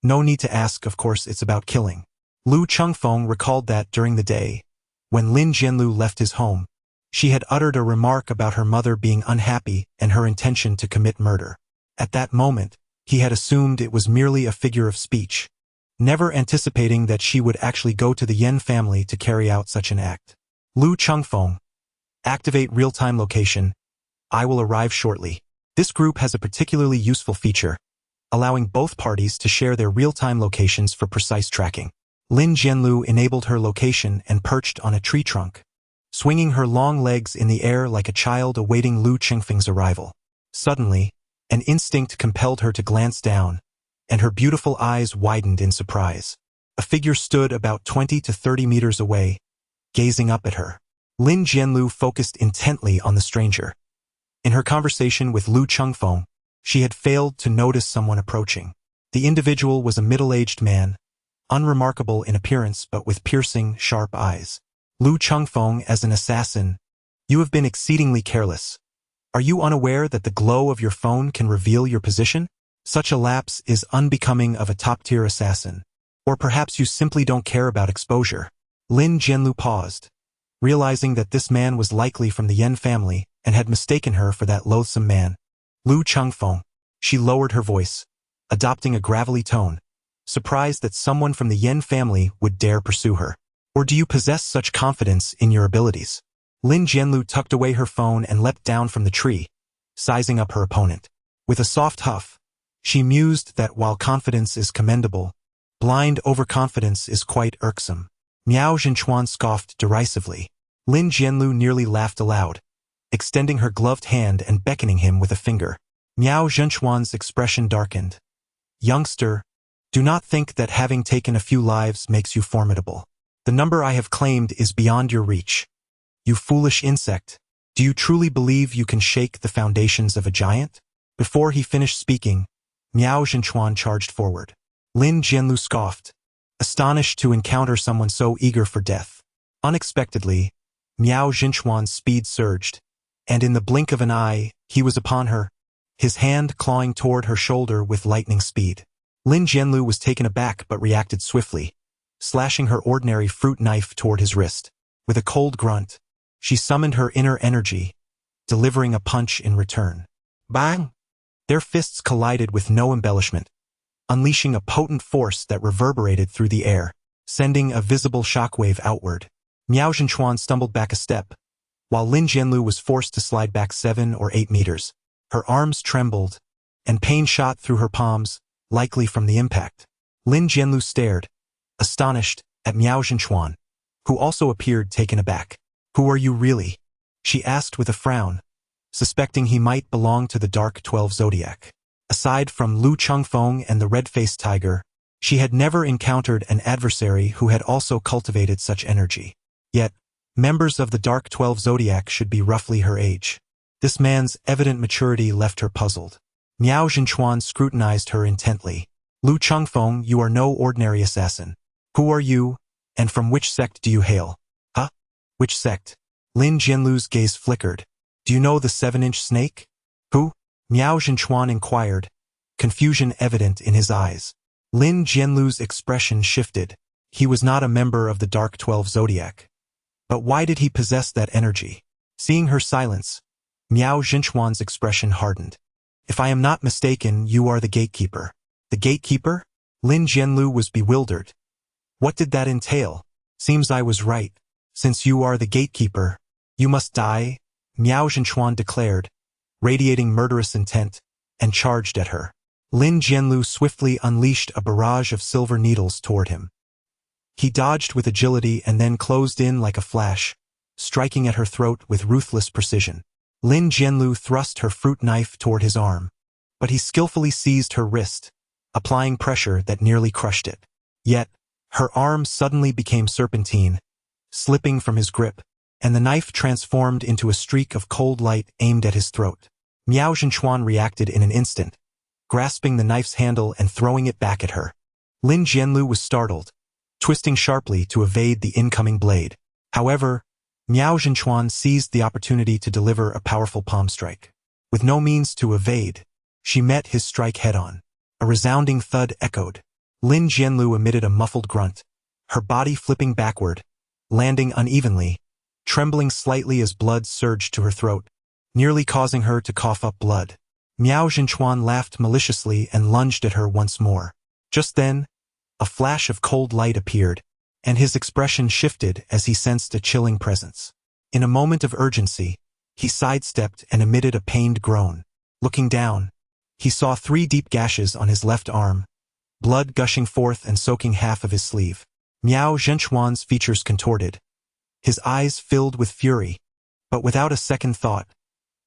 No need to ask, of course it's about killing. Lu Chengfeng recalled that during the day, when Lin Jianlu left his home, she had uttered a remark about her mother being unhappy and her intention to commit murder. At that moment, he had assumed it was merely a figure of speech, never anticipating that she would actually go to the Yen family to carry out such an act. Lu Chengfeng. Activate real-time location. I will arrive shortly. This group has a particularly useful feature, allowing both parties to share their real-time locations for precise tracking. Lin Jianlu enabled her location and perched on a tree trunk, swinging her long legs in the air like a child awaiting Lu Chengfeng's arrival. Suddenly, an instinct compelled her to glance down, and her beautiful eyes widened in surprise. A figure stood about 20 to 30 meters away, gazing up at her. Lin Jianlu focused intently on the stranger. In her conversation with Lu Chengfeng, she had failed to notice someone approaching. The individual was a middle-aged man, unremarkable in appearance but with piercing, sharp eyes. Lu Chengfeng, as an assassin, you have been exceedingly careless. Are you unaware that the glow of your phone can reveal your position? Such a lapse is unbecoming of a top-tier assassin. Or perhaps you simply don't care about exposure. Lin Jianlu paused, realizing that this man was likely from the Yen family and had mistaken her for that loathsome man. Lu Chengfeng. She lowered her voice, adopting a gravelly tone, surprised that someone from the Yen family would dare pursue her. Or do you possess such confidence in your abilities? Lin Jianlu tucked away her phone and leapt down from the tree, sizing up her opponent. With a soft huff, she mused that while confidence is commendable, blind overconfidence is quite irksome. Miao Zhenchuan scoffed derisively. Lin Jianlu nearly laughed aloud, extending her gloved hand and beckoning him with a finger. Miao Zhenchuan's expression darkened. Youngster, do not think that having taken a few lives makes you formidable. The number I have claimed is beyond your reach. You foolish insect, do you truly believe you can shake the foundations of a giant? Before he finished speaking, Miao Zhenchuan charged forward. Lin Jianlu scoffed, astonished to encounter someone so eager for death. Unexpectedly, Miao Zhenchuan's speed surged, and in the blink of an eye, he was upon her, his hand clawing toward her shoulder with lightning speed. Lin Jianlu was taken aback but reacted swiftly, slashing her ordinary fruit knife toward his wrist. With a cold grunt, she summoned her inner energy, delivering a punch in return. Bang! Their fists collided with no embellishment, unleashing a potent force that reverberated through the air, sending a visible shockwave outward. Miao Zhenchuan stumbled back a step, while Lin Jianlu was forced to slide back 7 or 8 meters. Her arms trembled, and pain shot through her palms, likely from the impact. Lin Jianlu stared, astonished, at Miao Zhenchuan, who also appeared taken aback. Who are you really? She asked with a frown, suspecting he might belong to the Dark 12 Zodiac. Aside from Lu Chengfeng and the red-faced tiger, she had never encountered an adversary who had also cultivated such energy. Yet, members of the Dark 12 Zodiac should be roughly her age. This man's evident maturity left her puzzled. Miao Zhenchuan scrutinized her intently. Lu Chengfeng, you are no ordinary assassin. Who are you, and from which sect do you hail? Huh? Which sect? Lin Jianlu's gaze flickered. Do you know the 7-inch snake? Who? Miao Zhenchuan inquired, confusion evident in his eyes. Lin Jianlu's expression shifted. He was not a member of the Dark 12 Zodiac. But why did he possess that energy? Seeing her silence, Miao Zhenchuan's expression hardened. If I am not mistaken, you are the gatekeeper. The gatekeeper? Lin Jianlu was bewildered. What did that entail? Seems I was right. Since you are the gatekeeper, you must die, Miao Zhenchuan declared, radiating murderous intent, and charged at her. Lin Jianlu swiftly unleashed a barrage of silver needles toward him. He dodged with agility and then closed in like a flash, striking at her throat with ruthless precision. Lin Jianlu thrust her fruit knife toward his arm, but he skillfully seized her wrist, applying pressure that nearly crushed it. Yet, her arm suddenly became serpentine, slipping from his grip, and the knife transformed into a streak of cold light aimed at his throat. Miao Zhenchuan reacted in an instant, grasping the knife's handle and throwing it back at her. Lin Jianlu was startled, twisting sharply to evade the incoming blade. However, Miao Zhenchuan seized the opportunity to deliver a powerful palm strike. With no means to evade, she met his strike head-on. A resounding thud echoed. Lin Jianlu emitted a muffled grunt, her body flipping backward, landing unevenly, trembling slightly as blood surged to her throat, nearly causing her to cough up blood. Miao Zhenchuan laughed maliciously and lunged at her once more. Just then, a flash of cold light appeared, and his expression shifted as he sensed a chilling presence. In a moment of urgency, he sidestepped and emitted a pained groan. Looking down, he saw 3 deep gashes on his left arm, blood gushing forth and soaking half of his sleeve. Miao Zhenchuan's features contorted. His eyes filled with fury, but without a second thought,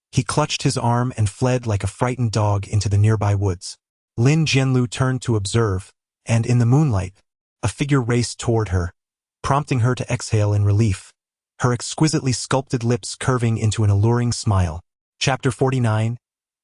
he clutched his arm and fled like a frightened dog into the nearby woods. Lin Jianlu turned to observe, and in the moonlight, a figure raced toward her, prompting her to exhale in relief, her exquisitely sculpted lips curving into an alluring smile. Chapter 49.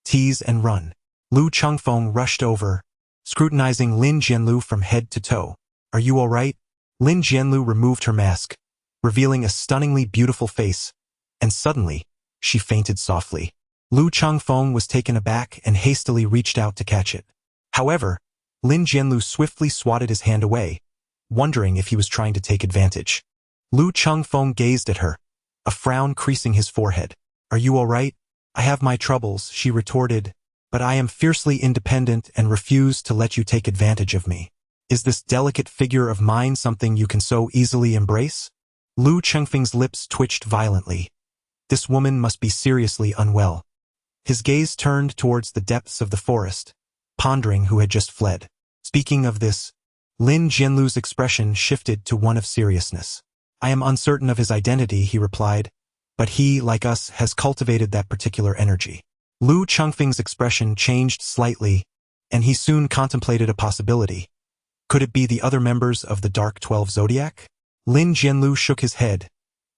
Tease and Run. Lu Chengfeng rushed over, scrutinizing Lin Jianlu from head to toe. Are you all right? Lin Jianlu removed her mask, revealing a stunningly beautiful face, and suddenly, she fainted softly. Lu Chengfeng was taken aback and hastily reached out to catch it. However, Lin Jianlu swiftly swatted his hand away, wondering if he was trying to take advantage. Lu Chengfeng gazed at her, a frown creasing his forehead. Are you all right? I have my troubles, she retorted, but I am fiercely independent and refuse to let you take advantage of me. Is this delicate figure of mine something you can so easily embrace? Lu Chengfeng's lips twitched violently. This woman must be seriously unwell. His gaze turned towards the depths of the forest, pondering who had just fled. Speaking of this, Lin Jianlu's expression shifted to one of seriousness. I am uncertain of his identity, he replied, but he, like us, has cultivated that particular energy. Lu Chengfeng's expression changed slightly, and he soon contemplated a possibility. Could it be the other members of the Dark 12 Zodiac? Lin Jianlu shook his head,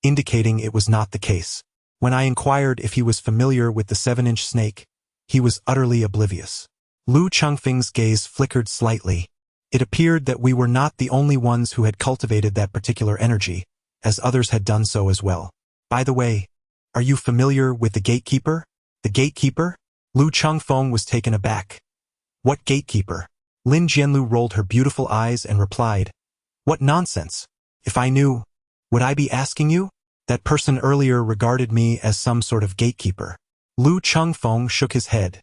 indicating it was not the case. When I inquired if he was familiar with the 7-inch snake, he was utterly oblivious. Lu Chengfeng's gaze flickered slightly. It appeared that we were not the only ones who had cultivated that particular energy, as others had done so as well. By the way, are you familiar with the gatekeeper? The gatekeeper? Lu Chengfeng was taken aback. What gatekeeper? Lin Jianlu rolled her beautiful eyes and replied, What nonsense! If I knew, would I be asking you? That person earlier regarded me as some sort of gatekeeper. Lu Chengfeng shook his head,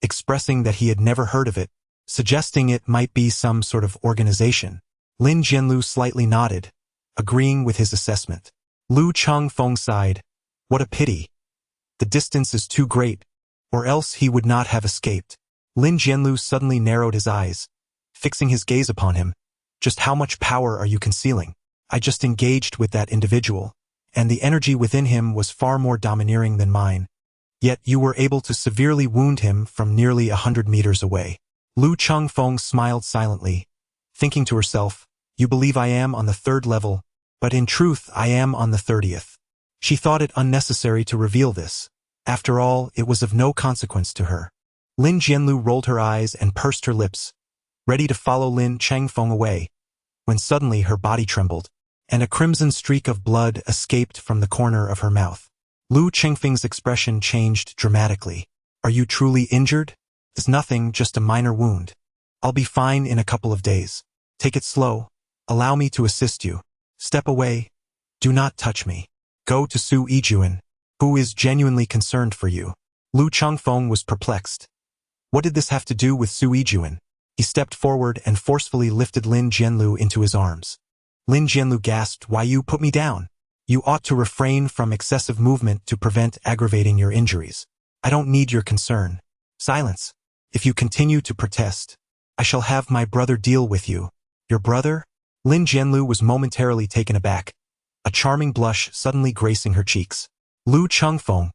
expressing that he had never heard of it, suggesting it might be some sort of organization. Lin Jianlu slightly nodded, agreeing with his assessment. Lu Chengfeng sighed. What a pity. The distance is too great, or else he would not have escaped. Lin Jianlu suddenly narrowed his eyes, fixing his gaze upon him. Just how much power are you concealing? I just engaged with that individual, and the energy within him was far more domineering than mine. Yet you were able to severely wound him from nearly 100 meters away. Lu Chengfeng smiled silently, thinking to herself, You believe I am on the 3rd level, but in truth I am on the 30th. She thought it unnecessary to reveal this. After all, it was of no consequence to her. Lin Jianlu rolled her eyes and pursed her lips, ready to follow Lin Chengfeng away, when suddenly her body trembled, and a crimson streak of blood escaped from the corner of her mouth. Lu Chengfeng's expression changed dramatically. Are you truly injured? It's nothing, just a minor wound. I'll be fine in a couple of days. Take it slow. Allow me to assist you. Step away. Do not touch me. Go to Su Yijuan, who is genuinely concerned for you. Lu Chengfeng was perplexed. What did this have to do with Su Yijuan? He stepped forward and forcefully lifted Lin Jianlu into his arms. Lin Jianlu gasped, Why you put me down? You ought to refrain from excessive movement to prevent aggravating your injuries. I don't need your concern. Silence. If you continue to protest, I shall have my brother deal with you. Your brother? Lin Jianlu was momentarily taken aback, a charming blush suddenly gracing her cheeks. Lu Chengfeng,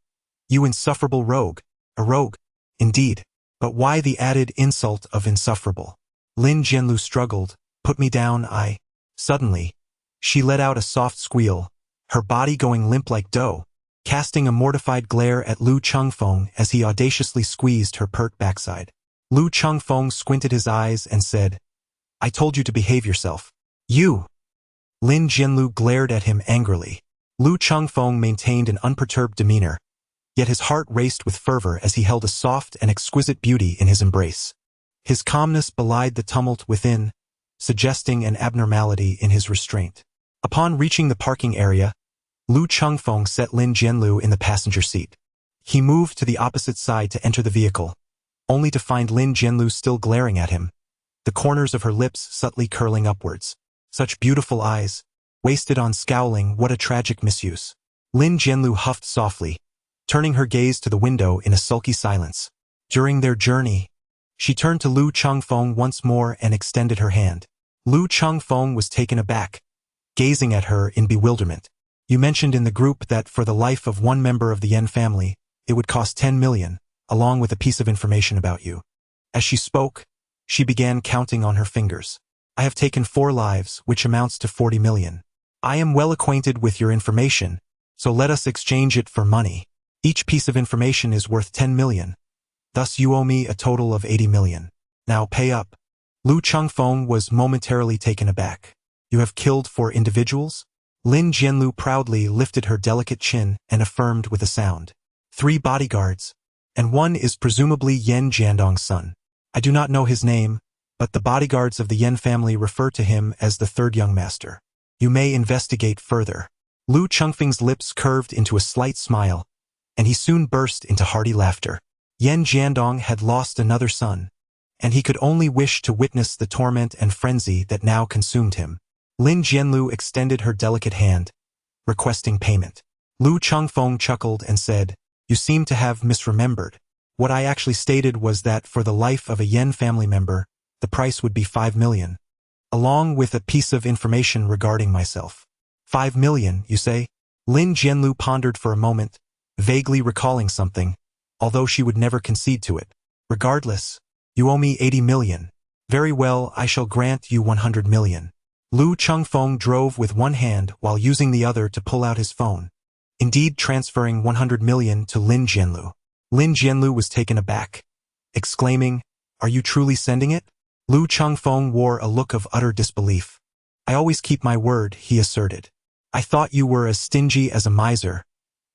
you insufferable rogue. A rogue, indeed. But why the added insult of insufferable? Lin Jianlu struggled. Put me down, I... Suddenly, she let out a soft squeal, her body going limp like dough, casting a mortified glare at Lu Chengfeng as he audaciously squeezed her pert backside. Lu Chengfeng squinted his eyes and said, I told you to behave yourself. You! Lin Jianlu glared at him angrily. Lu Chengfeng maintained an unperturbed demeanor, yet his heart raced with fervor as he held a soft and exquisite beauty in his embrace. His calmness belied the tumult within, suggesting an abnormality in his restraint. Upon reaching the parking area, Lu Chengfeng set Lin Jianlu in the passenger seat. He moved to the opposite side to enter the vehicle, only to find Lin Jianlu still glaring at him, the corners of her lips subtly curling upwards. Such beautiful eyes, wasted on scowling, what a tragic misuse. Lin Jianlu huffed softly, turning her gaze to the window in a sulky silence. During their journey, she turned to Lu Chengfeng once more and extended her hand. Lu Chengfeng was taken aback, gazing at her in bewilderment. You mentioned in the group that for the life of one member of the Yen family, it would cost 10 million, along with a piece of information about you. As she spoke, she began counting on her fingers. I have taken 4 lives, which amounts to 40 million. I am well acquainted with your information, so let us exchange it for money. Each piece of information is worth 10 million. Thus you owe me a total of 80 million. Now pay up. Lu Chengfeng was momentarily taken aback. You have killed 4 individuals? Lin Jianlu proudly lifted her delicate chin and affirmed with a sound. 3 bodyguards, and one is presumably Yen Jiandong's son. I do not know his name, but the bodyguards of the Yen family refer to him as the 3rd young master. You may investigate further. Lu Chengfeng's lips curved into a slight smile, and he soon burst into hearty laughter. Yen Jiandong had lost another son, and he could only wish to witness the torment and frenzy that now consumed him. Lin Jianlu extended her delicate hand, requesting payment. Lu Chengfeng chuckled and said, You seem to have misremembered. What I actually stated was that for the life of a Yen family member, the price would be 5 million, along with a piece of information regarding myself. 5 million, you say? Lin Jianlu pondered for a moment, vaguely recalling something, although she would never concede to it. Regardless, you owe me 80 million. Very well, I shall grant you 100 million. Lu Chengfeng drove with one hand while using the other to pull out his phone, indeed transferring 100 million to Lin Jianlu. Lin Jianlu was taken aback, exclaiming, Are you truly sending it? Lu Chengfeng wore a look of utter disbelief. I always keep my word, he asserted. I thought you were as stingy as a miser,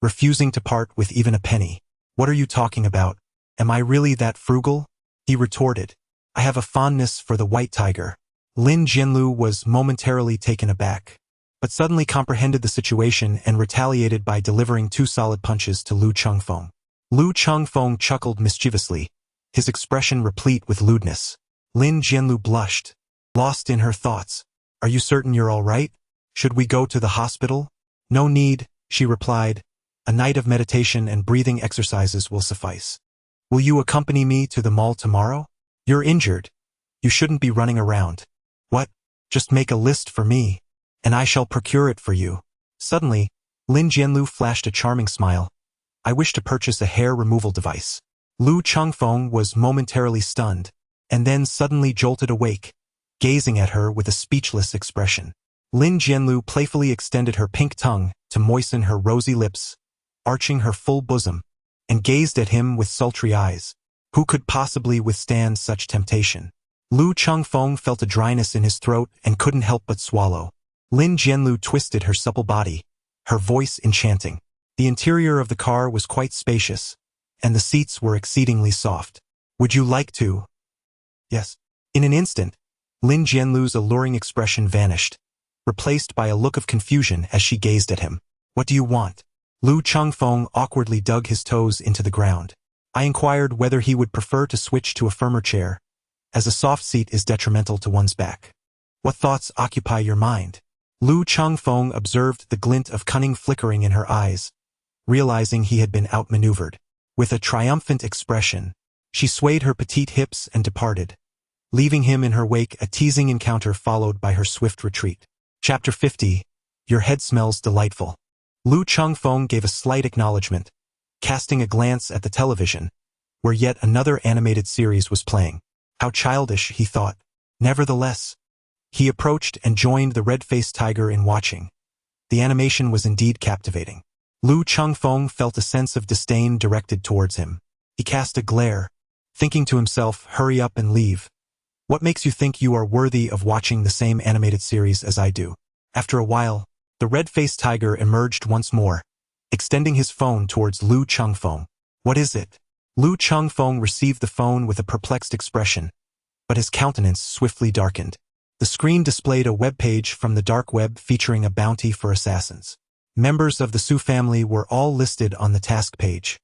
refusing to part with even a penny. What are you talking about? Am I really that frugal? He retorted. I have a fondness for the white tiger. Lin Jianlu was momentarily taken aback, but suddenly comprehended the situation and retaliated by delivering 2 solid punches to Lu Chengfeng. Lu Chengfeng chuckled mischievously, his expression replete with lewdness. Lin Jianlu blushed, lost in her thoughts. Are you certain you're all right? Should we go to the hospital? No need, she replied. A night of meditation and breathing exercises will suffice. Will you accompany me to the mall tomorrow? You're injured. You shouldn't be running around. What? Just make a list for me, and I shall procure it for you. Suddenly, Lin Jianlu flashed a charming smile. I wish to purchase a hair removal device. Lu Chengfeng was momentarily stunned, and then suddenly jolted awake, gazing at her with a speechless expression. Lin Jianlu playfully extended her pink tongue to moisten her rosy lips, arching her full bosom, and gazed at him with sultry eyes. Who could possibly withstand such temptation? Lu Chengfeng felt a dryness in his throat and couldn't help but swallow. Lin Jianlu twisted her supple body, her voice enchanting. The interior of the car was quite spacious, and the seats were exceedingly soft. Would you like to? Yes. In an instant, Lin Jianlu's alluring expression vanished, replaced by a look of confusion as she gazed at him. What do you want? Lu Chengfeng awkwardly dug his toes into the ground. I inquired whether he would prefer to switch to a firmer chair, as a soft seat is detrimental to one's back. What thoughts occupy your mind? Lu Chengfeng observed the glint of cunning flickering in her eyes, realizing he had been outmaneuvered. With a triumphant expression, she swayed her petite hips and departed, leaving him in her wake a teasing encounter followed by her swift retreat. Chapter 50. Your head smells delightful. Lu Chengfeng gave a slight acknowledgement, casting a glance at the television, where yet another animated series was playing. How childish, he thought. Nevertheless, he approached and joined the red-faced tiger in watching. The animation was indeed captivating. Lu Chengfeng felt a sense of disdain directed towards him. He cast a glare, thinking to himself, hurry up and leave. What makes you think you are worthy of watching the same animated series as I do? After a while, the red-faced tiger emerged once more, extending his phone towards Luo Chengfeng. "What is it?" Luo Chengfeng received the phone with a perplexed expression, but his countenance swiftly darkened. The screen displayed a web page from the dark web featuring a bounty for assassins. Members of the Su family were all listed on the task page,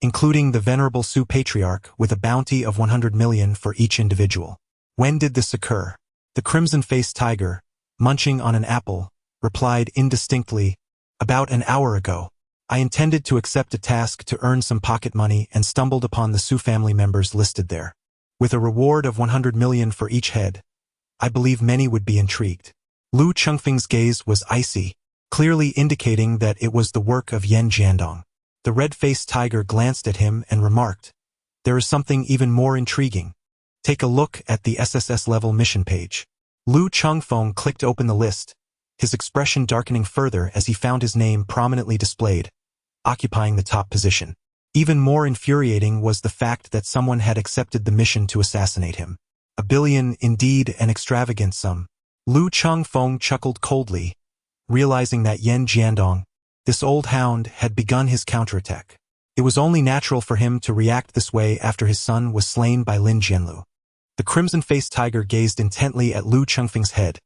including the venerable Su patriarch with a bounty of 100 million for each individual. When did this occur? The crimson-faced tiger, munching on an apple, replied indistinctly, "About an hour ago. I intended to accept a task to earn some pocket money and stumbled upon the Su family members listed there. With a reward of 100 million for each head, I believe many would be intrigued." Luo Chengfeng's gaze was icy, clearly indicating that it was the work of Yan Jiandong. The red-faced tiger glanced at him and remarked, "There is something even more intriguing. Take a look at the SSS-level mission page." Luo Chengfeng clicked open the list, his expression darkening further as he found his name prominently displayed, occupying the top position. Even more infuriating was the fact that someone had accepted the mission to assassinate him. 1 billion, indeed an extravagant sum. Luo Chengfeng chuckled coldly, realizing that Yan Jiandong, this old hound, had begun his counterattack. It was only natural for him to react this way after his son was slain by Lin Jianlu. The crimson-faced tiger gazed intently at Luo Chengfeng's head.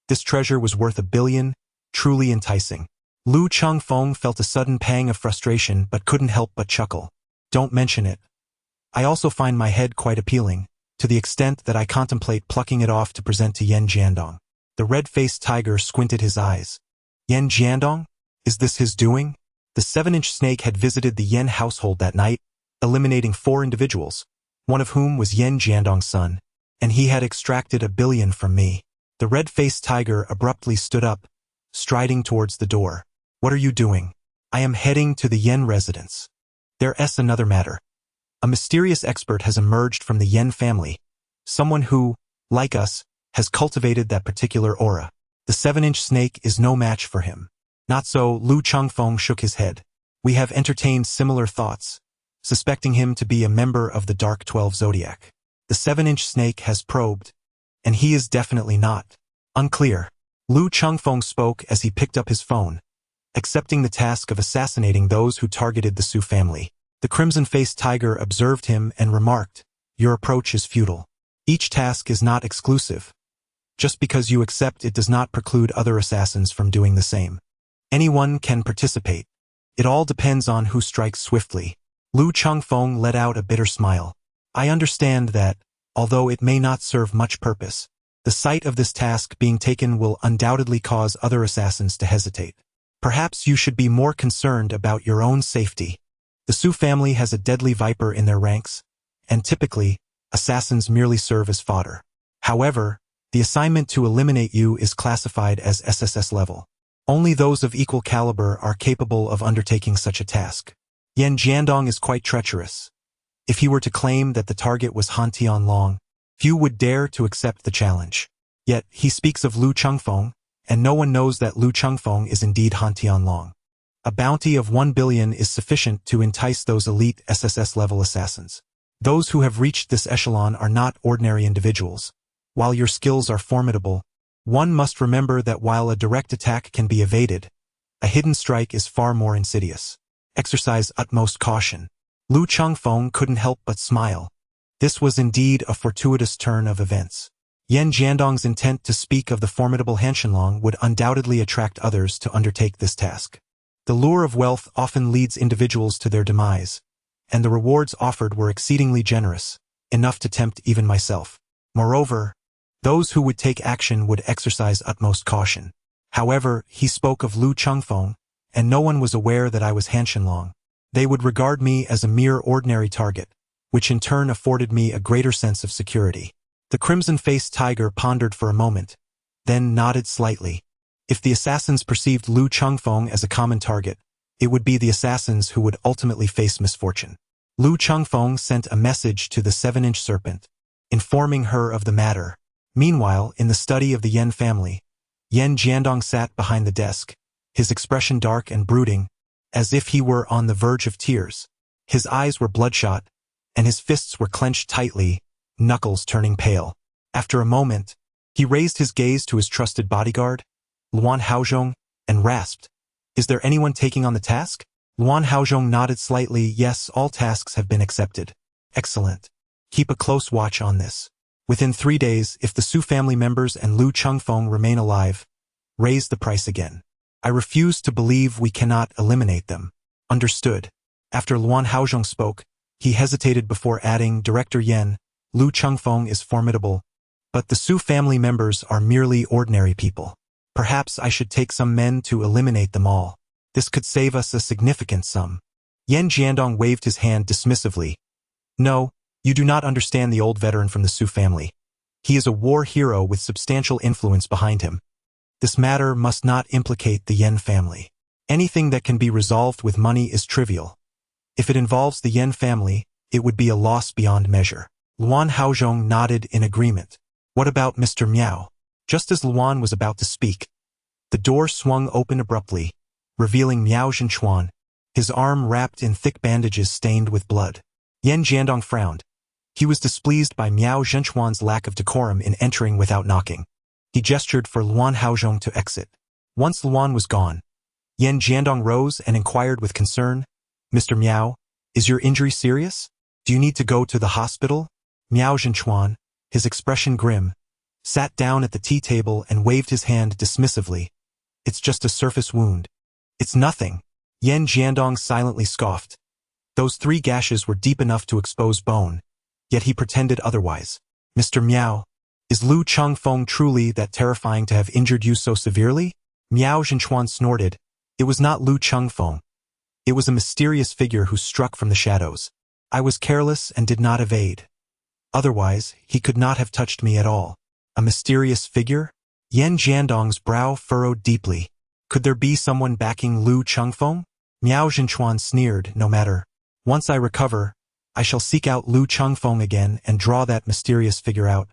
This treasure was worth 1 billion, truly enticing. Luo Chengfeng felt a sudden pang of frustration but couldn't help but chuckle. "Don't mention it. I also find my head quite appealing, to the extent that I contemplate plucking it off to present to Yan Jiandong." The red-faced tiger squinted his eyes. "Yan Jiandong? Is this his doing?" The 7-inch snake had visited the Yan household that night, eliminating 4 individuals, one of whom was Yan Jiandong's son, and he had extracted 1 billion from me. The red-faced tiger abruptly stood up, striding towards the door. "What are you doing?" "I am heading to the Yan residence. There's another matter. A mysterious expert has emerged from the Yan family, someone who, like us, has cultivated that particular aura. The 7-inch snake is no match for him." "Not so," Luo Chengfeng shook his head. "We have entertained similar thoughts, suspecting him to be a member of the Dark 12 Zodiac. The 7-inch snake has probed, and he is definitely not." "Unclear." Luo Chengfeng spoke as he picked up his phone, accepting the task of assassinating those who targeted the Su family. The crimson-faced tiger observed him and remarked, "Your approach is futile. Each task is not exclusive. Just because you accept it does not preclude other assassins from doing the same. Anyone can participate. It all depends on who strikes swiftly." Luo Chengfeng let out a bitter smile. "I understand that, although it may not serve much purpose, the sight of this task being taken will undoubtedly cause other assassins to hesitate. Perhaps you should be more concerned about your own safety. The Su family has a deadly viper in their ranks, and typically, assassins merely serve as fodder. However, the assignment to eliminate you is classified as SSS level. Only those of equal caliber are capable of undertaking such a task. Yan Jiandong is quite treacherous. If he were to claim that the target was Han Tianlong, few would dare to accept the challenge. Yet, he speaks of Luo Chengfeng, and no one knows that Luo Chengfeng is indeed Han Tianlong. A bounty of 1 billion is sufficient to entice those elite SSS-level assassins. Those who have reached this echelon are not ordinary individuals. While your skills are formidable, one must remember that while a direct attack can be evaded, a hidden strike is far more insidious. Exercise utmost caution." Luo Chengfeng couldn't help but smile. This was indeed a fortuitous turn of events. Yan Jiandong's intent to speak of the formidable Han Tianlong would undoubtedly attract others to undertake this task. The lure of wealth often leads individuals to their demise, and the rewards offered were exceedingly generous, enough to tempt even myself. Moreover, those who would take action would exercise utmost caution. However, he spoke of Luo Chengfeng, and no one was aware that I was Han Tianlong. They would regard me as a mere ordinary target, which in turn afforded me a greater sense of security. The crimson-faced tiger pondered for a moment, then nodded slightly. If the assassins perceived Luo Chengfeng as a common target, it would be the assassins who would ultimately face misfortune. Luo Chengfeng sent a message to the 7-inch serpent, informing her of the matter. Meanwhile, in the study of the Yan family, Yan Jiandong sat behind the desk, his expression dark and brooding, as if he were on the verge of tears. His eyes were bloodshot, and his fists were clenched tightly, knuckles turning pale. After a moment, he raised his gaze to his trusted bodyguard, Luan Haozhong, and rasped, "Is there anyone taking on the task?" Luan Haozhong nodded slightly. Yes, all tasks have been accepted. Excellent. Keep a close watch on this. Within 3 days, if the Su family members and Lu Chengfeng remain alive, raise the price again. I refuse to believe we cannot eliminate them. Understood. After Luan Haozhong spoke, he hesitated before adding, Director Yen, Lu Chengfeng is formidable, but the Su family members are merely ordinary people. Perhaps I should take some men to eliminate them all. This could save us a significant sum. Yen Jiandong waved his hand dismissively. No, you do not understand the old veteran from the Su family. He is a war hero with substantial influence behind him. This matter must not implicate the Yen family. Anything that can be resolved with money is trivial. If it involves the Yen family, it would be a loss beyond measure. Luan Haozhong nodded in agreement. What about Mr. Miao? Just as Luan was about to speak, the door swung open abruptly, revealing Miao Zhenchuan, his arm wrapped in thick bandages stained with blood. Yen Jiandong frowned. He was displeased by Miao Zhenchuan's lack of decorum in entering without knocking. He gestured for Luan Haozhong to exit. Once Luan was gone, Yen Jiandong rose and inquired with concern, Mr. Miao, is your injury serious? Do you need to go to the hospital? Miao Zhenchuan, his expression grim, sat down at the tea table and waved his hand dismissively. It's just a surface wound. It's nothing. Yen Jiandong silently scoffed. Those 3 gashes were deep enough to expose bone, yet he pretended otherwise. Mr. Miao, is Lu Chengfeng truly that terrifying to have injured you so severely? Miao Zhenchuan snorted. It was not Lu Chengfeng. It was a mysterious figure who struck from the shadows. I was careless and did not evade. Otherwise, he could not have touched me at all. A mysterious figure? Yen Jiandong's brow furrowed deeply. Could there be someone backing Lu Chengfeng? Miao Zhenchuan sneered, no matter. Once I recover, I shall seek out Lu Chengfeng again and draw that mysterious figure out,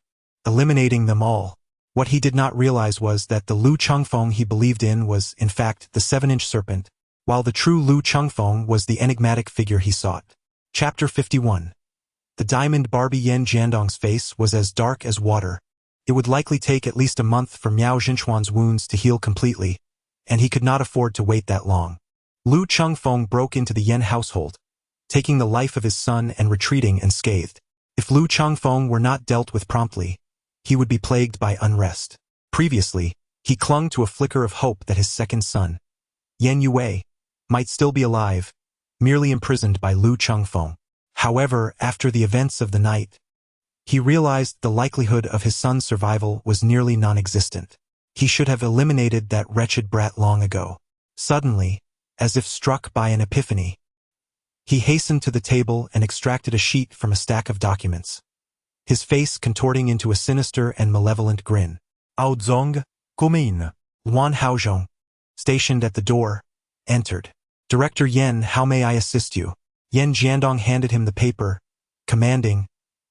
eliminating them all. What he did not realize was that the Lu Chengfeng he believed in was, in fact, the 7-inch serpent, while the true Lu Chengfeng was the enigmatic figure he sought. Chapter 51. The diamond Barbie Yen Jiandong's face was as dark as water. It would likely take at least a month for Miao Zhenchuan's wounds to heal completely, and he could not afford to wait that long. Lu Chengfeng broke into the Yen household, taking the life of his son and retreating unscathed. If Lu Chengfeng were not dealt with promptly, he would be plagued by unrest. Previously, he clung to a flicker of hope that his second son, Yen Yue, might still be alive, merely imprisoned by Lu Chengfeng. However, after the events of the night, he realized the likelihood of his son's survival was nearly non-existent. He should have eliminated that wretched brat long ago. Suddenly, as if struck by an epiphany, he hastened to the table and extracted a sheet from a stack of documents, his face contorting into a sinister and malevolent grin. Haozhong, come in. Luan Haozhong, stationed at the door, entered. Director Yen, how may I assist you? Yen Jiandong handed him the paper, commanding,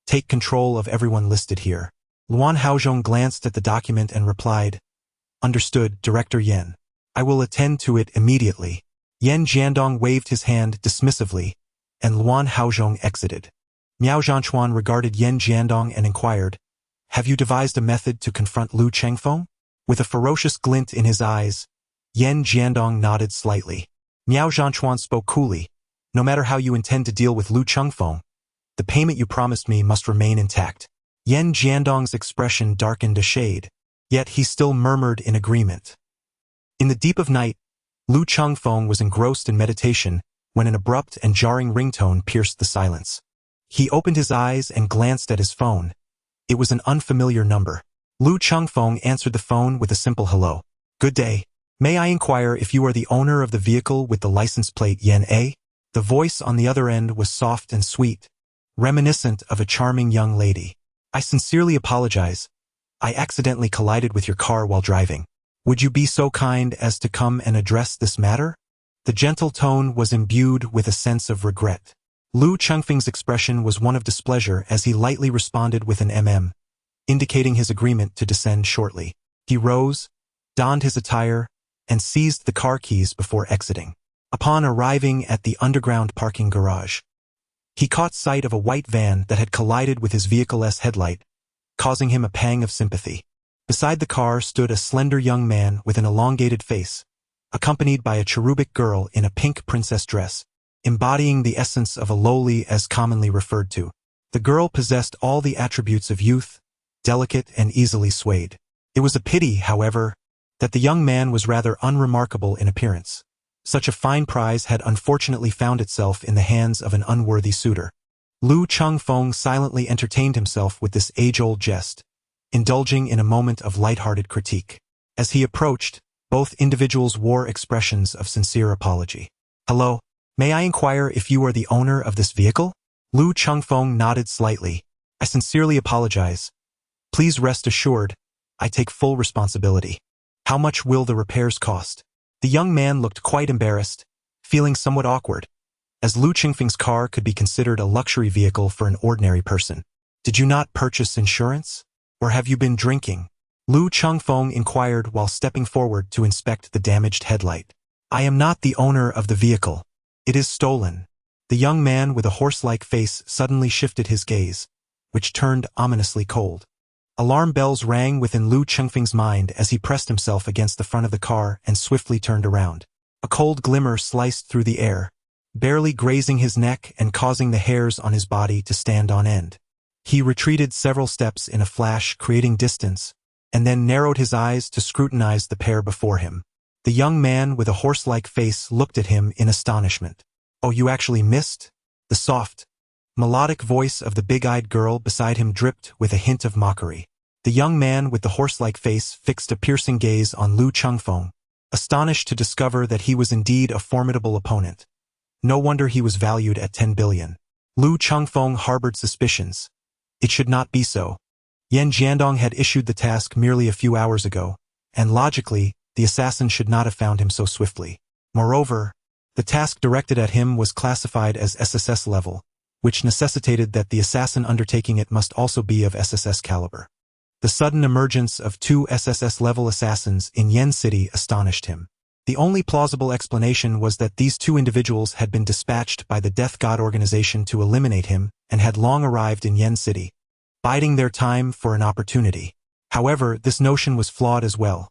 take control of everyone listed here. Luan Haozhong glanced at the document and replied, Understood, Director Yen. I will attend to it immediately. Yen Jiandong waved his hand dismissively, and Luan Haozhong exited. Miao Zhenchuan regarded Yen Jiandong and inquired, Have you devised a method to confront Lu Chengfeng? With a ferocious glint in his eyes, Yen Jiandong nodded slightly. Miao Zhenchuan spoke coolly, No matter how you intend to deal with Lu Chengfeng, the payment you promised me must remain intact. Yen Jiandong's expression darkened a shade, yet he still murmured in agreement. In the deep of night, Lu Chengfeng was engrossed in meditation when an abrupt and jarring ringtone pierced the silence. He opened his eyes and glanced at his phone. It was an unfamiliar number. Lu Chengfeng answered the phone with a simple hello. Good day. May I inquire if you are the owner of the vehicle with the license plate Yen A? The voice on the other end was soft and sweet, reminiscent of a charming young lady. I sincerely apologize. I accidentally collided with your car while driving. Would you be so kind as to come and address this matter? The gentle tone was imbued with a sense of regret. Lu Chengfeng's expression was one of displeasure as he lightly responded with an indicating his agreement to descend shortly. He rose, donned his attire, and seized the car keys before exiting. Upon arriving at the underground parking garage, he caught sight of a white van that had collided with his vehicle's headlight, causing him a pang of sympathy. Beside the car stood a slender young man with an elongated face, accompanied by a cherubic girl in a pink princess dress, embodying the essence of a lowly as commonly referred to. The girl possessed all the attributes of youth, delicate and easily swayed. It was a pity, however, that the young man was rather unremarkable in appearance. Such a fine prize had unfortunately found itself in the hands of an unworthy suitor. Lu Chengfeng silently entertained himself with this age-old jest, indulging in a moment of light-hearted critique. As he approached, both individuals wore expressions of sincere apology. "Hello, may I inquire if you are the owner of this vehicle?" Lu Chengfeng nodded slightly. "I sincerely apologize. Please rest assured, I take full responsibility. How much will the repairs cost?" The young man looked quite embarrassed, feeling somewhat awkward, as Lu Chengfeng's car could be considered a luxury vehicle for an ordinary person. "Did you not purchase insurance? Or have you been drinking?" Lu Chengfeng inquired while stepping forward to inspect the damaged headlight. "I am not the owner of the vehicle. It is stolen." The young man with a horse-like face suddenly shifted his gaze, which turned ominously cold. Alarm bells rang within Lu Chengfeng's mind as he pressed himself against the front of the car and swiftly turned around. A cold glimmer sliced through the air, barely grazing his neck and causing the hairs on his body to stand on end. He retreated several steps in a flash, creating distance, and then narrowed his eyes to scrutinize the pair before him. The young man with a horse-like face looked at him in astonishment. "Oh, you actually missed?" The soft, melodic voice of the big-eyed girl beside him dripped with a hint of mockery. The young man with the horse-like face fixed a piercing gaze on Lu Chengfeng, astonished to discover that he was indeed a formidable opponent. No wonder he was valued at 10 billion. Lu Chengfeng harbored suspicions. It should not be so. Yan Jiandong had issued the task merely a few hours ago, and logically, the assassin should not have found him so swiftly. Moreover, the task directed at him was classified as SSS level, which necessitated that the assassin undertaking it must also be of SSS caliber. The sudden emergence of 2 SSS-level assassins in Yen City astonished him. The only plausible explanation was that these 2 individuals had been dispatched by the Death God organization to eliminate him and had long arrived in Yen City, biding their time for an opportunity. However, this notion was flawed as well.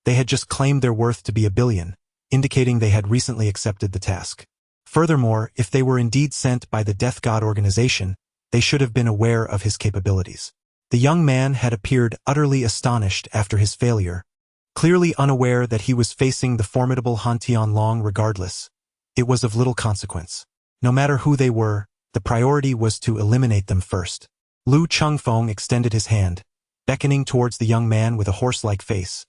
They had just claimed their worth to be 1 billion, indicating they had recently accepted the task. Furthermore, if they were indeed sent by the Death God organization, they should have been aware of his capabilities. The young man had appeared utterly astonished after his failure, clearly unaware that he was facing the formidable Han Tianlong regardless. It was of little consequence. No matter who they were, the priority was to eliminate them first. Lu Chengfeng extended his hand, beckoning towards the young man with a horse-like face,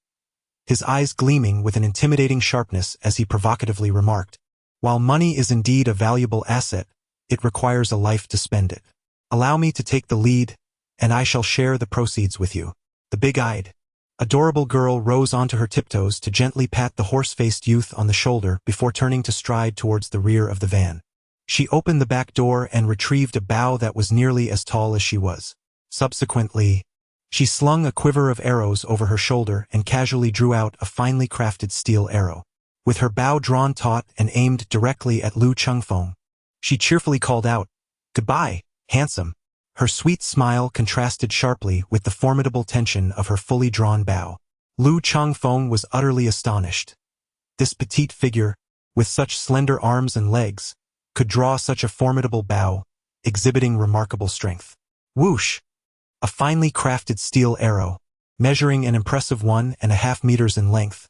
his eyes gleaming with an intimidating sharpness as he provocatively remarked, "While money is indeed a valuable asset, it requires a life to spend it. Allow me to take the lead, and I shall share the proceeds with you." The big-eyed, adorable girl rose onto her tiptoes to gently pat the horse-faced youth on the shoulder before turning to stride towards the rear of the van. She opened the back door and retrieved a bow that was nearly as tall as she was. Subsequently, she slung a quiver of arrows over her shoulder and casually drew out a finely crafted steel arrow. With her bow drawn taut and aimed directly at Lu Chengfeng, she cheerfully called out, "Goodbye, handsome." Her sweet smile contrasted sharply with the formidable tension of her fully drawn bow. Lu Chengfeng was utterly astonished. This petite figure, with such slender arms and legs, could draw such a formidable bow, exhibiting remarkable strength. Whoosh! A finely crafted steel arrow, measuring an impressive 1.5 meters in length,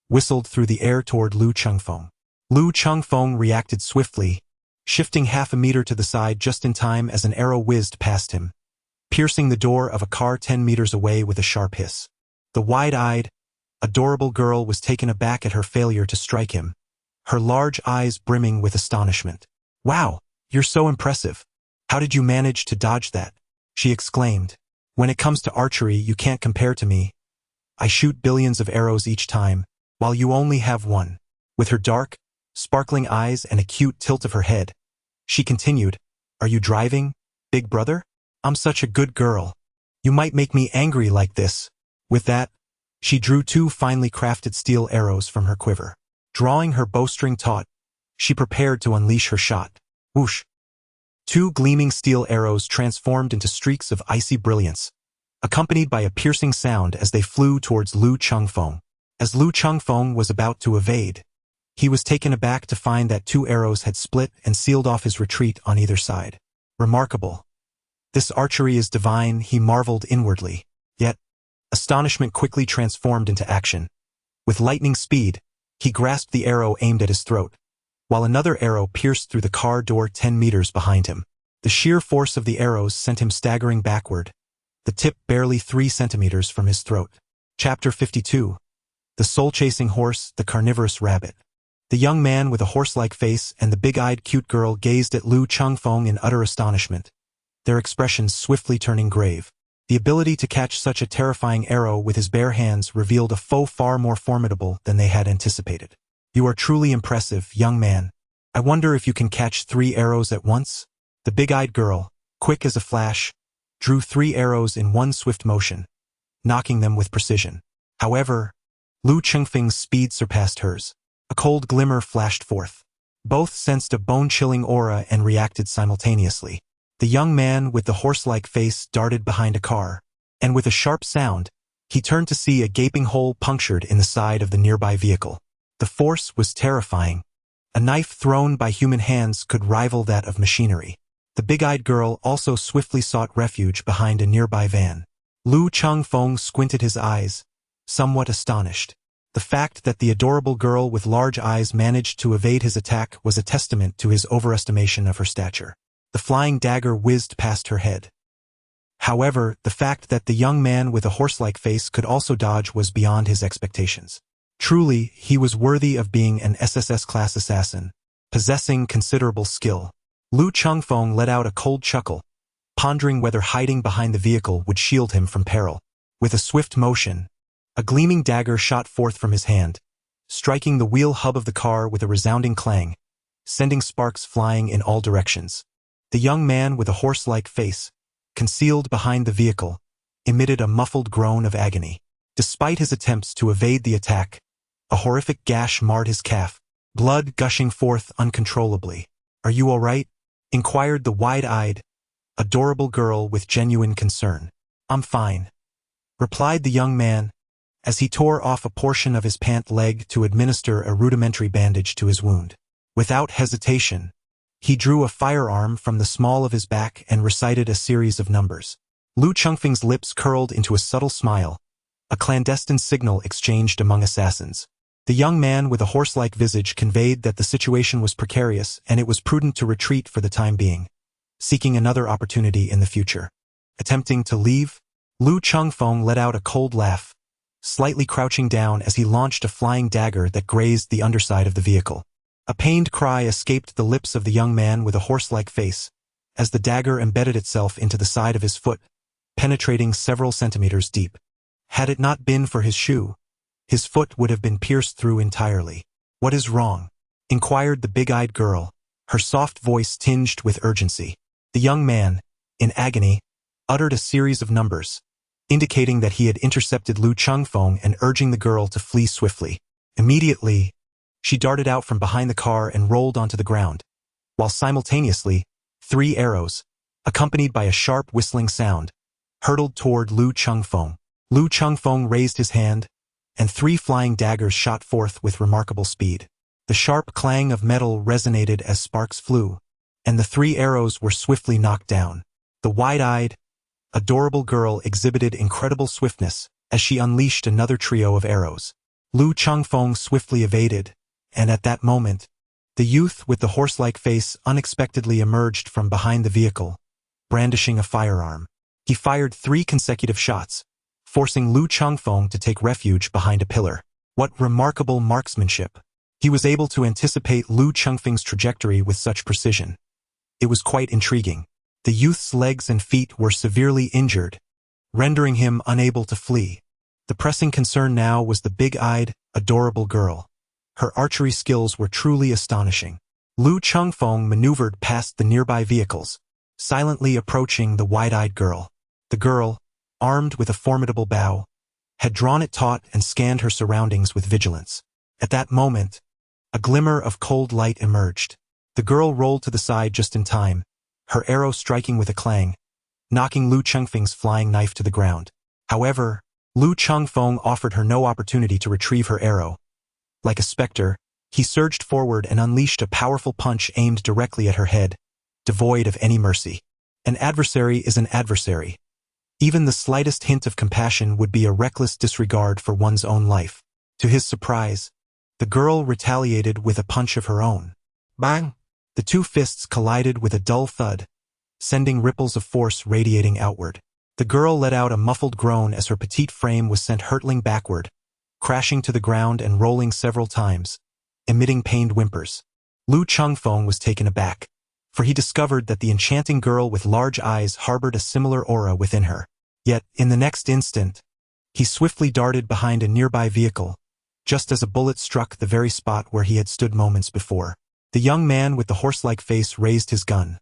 whistled through the air toward Lu Chengfeng. Lu Chengfeng reacted swiftly, shifting 0.5 meter to the side just in time as an arrow whizzed past him, piercing the door of a car 10 meters away with a sharp hiss. The wide-eyed, adorable girl was taken aback at her failure to strike him, her large eyes brimming with astonishment. "Wow, you're so impressive. How did you manage to dodge that?" she exclaimed. "When it comes to archery, you can't compare to me. I shoot billions of arrows each time, while you only have one." With her dark, sparkling eyes and a cute tilt of her head, she continued, "Are you driving, big brother? I'm such a good girl. You might make me angry like this." With that, she drew 2 finely crafted steel arrows from her quiver. Drawing her bowstring taut, she prepared to unleash her shot. Whoosh! 2 gleaming steel arrows transformed into streaks of icy brilliance, accompanied by a piercing sound as they flew towards Lu Chengfeng. As Lu Chengfeng was about to evade, he was taken aback to find that 2 arrows had split and sealed off his retreat on either side. Remarkable. This archery is divine, he marveled inwardly. Yet, astonishment quickly transformed into action. With lightning speed, he grasped the arrow aimed at his throat, while another arrow pierced through the car door 10 meters behind him. The sheer force of the arrows sent him staggering backward, the tip barely 3 centimeters from his throat. Chapter 52. The soul-chasing horse, the carnivorous rabbit. The young man with a horse-like face and the big-eyed cute girl gazed at Lu Chengfeng in utter astonishment, their expressions swiftly turning grave. The ability to catch such a terrifying arrow with his bare hands revealed a foe far more formidable than they had anticipated. You are truly impressive, young man. I wonder if you can catch 3 arrows at once? The big-eyed girl, quick as a flash, drew 3 arrows in one swift motion, knocking them with precision. However, Lu Chengfeng's speed surpassed hers. A cold glimmer flashed forth. Both sensed a bone-chilling aura and reacted simultaneously. The young man with the horse-like face darted behind a car, and with a sharp sound, he turned to see a gaping hole punctured in the side of the nearby vehicle. The force was terrifying. A knife thrown by human hands could rival that of machinery. The big-eyed girl also swiftly sought refuge behind a nearby van. Lu Chengfeng squinted his eyes, somewhat astonished. The fact that the adorable girl with large eyes managed to evade his attack was a testament to his overestimation of her stature. The flying dagger whizzed past her head. However, the fact that the young man with a horse-like face could also dodge was beyond his expectations. Truly, he was worthy of being an SSS-class assassin, possessing considerable skill. Lu Chengfeng let out a cold chuckle, pondering whether hiding behind the vehicle would shield him from peril. With a swift motion, a gleaming dagger shot forth from his hand, striking the wheel hub of the car with a resounding clang, sending sparks flying in all directions. The young man with a horse-like face, concealed behind the vehicle, emitted a muffled groan of agony. Despite his attempts to evade the attack, a horrific gash marred his calf, blood gushing forth uncontrollably. "Are you all right?" inquired the wide-eyed, adorable girl with genuine concern. "I'm fine," replied the young man, as he tore off a portion of his pant leg to administer a rudimentary bandage to his wound. Without hesitation, he drew a firearm from the small of his back and recited a series of numbers. Lu Chengfeng's lips curled into a subtle smile, a clandestine signal exchanged among assassins. The young man with a horse-like visage conveyed that the situation was precarious and it was prudent to retreat for the time being, seeking another opportunity in the future. Attempting to leave, Lu Chengfeng let out a cold laugh, slightly crouching down as he launched a flying dagger that grazed the underside of the vehicle. A pained cry escaped the lips of the young man with a horse-like face, as the dagger embedded itself into the side of his foot, penetrating several centimeters deep. Had it not been for his shoe, his foot would have been pierced through entirely. "What is wrong?" inquired the big-eyed girl, her soft voice tinged with urgency. The young man, in agony, uttered a series of numbers, indicating that he had intercepted Lu Chengfeng and urging the girl to flee swiftly. Immediately, she darted out from behind the car and rolled onto the ground, while simultaneously, 3 arrows, accompanied by a sharp whistling sound, hurtled toward Lu Chengfeng. Lu Chengfeng raised his hand, and 3 flying daggers shot forth with remarkable speed. The sharp clang of metal resonated as sparks flew, and the 3 arrows were swiftly knocked down. The wide-eyed, adorable girl exhibited incredible swiftness as she unleashed another trio of arrows. Lu Chengfeng swiftly evaded, and at that moment, the youth with the horse-like face unexpectedly emerged from behind the vehicle, brandishing a firearm. He fired 3 consecutive shots, forcing Lu Chengfeng to take refuge behind a pillar. What remarkable marksmanship! He was able to anticipate Lu Chengfeng's trajectory with such precision. It was quite intriguing. The youth's legs and feet were severely injured, rendering him unable to flee. The pressing concern now was the big-eyed, adorable girl. Her archery skills were truly astonishing. Lu Chengfeng maneuvered past the nearby vehicles, silently approaching the wide-eyed girl. The girl, armed with a formidable bow, had drawn it taut and scanned her surroundings with vigilance. At that moment, a glimmer of cold light emerged. The girl rolled to the side just in time, her arrow striking with a clang, knocking Lu Chengfeng's flying knife to the ground. However, Lu Chengfeng offered her no opportunity to retrieve her arrow. Like a specter, he surged forward and unleashed a powerful punch aimed directly at her head, devoid of any mercy. An adversary is an adversary. Even the slightest hint of compassion would be a reckless disregard for one's own life. To his surprise, the girl retaliated with a punch of her own. Bang! The two fists collided with a dull thud, sending ripples of force radiating outward. The girl let out a muffled groan as her petite frame was sent hurtling backward, crashing to the ground and rolling several times, emitting pained whimpers. Lu Chengfeng was taken aback, for he discovered that the enchanting girl with large eyes harbored a similar aura within her. Yet, in the next instant, he swiftly darted behind a nearby vehicle, just as a bullet struck the very spot where he had stood moments before. The young man with the horse-like face raised his gun,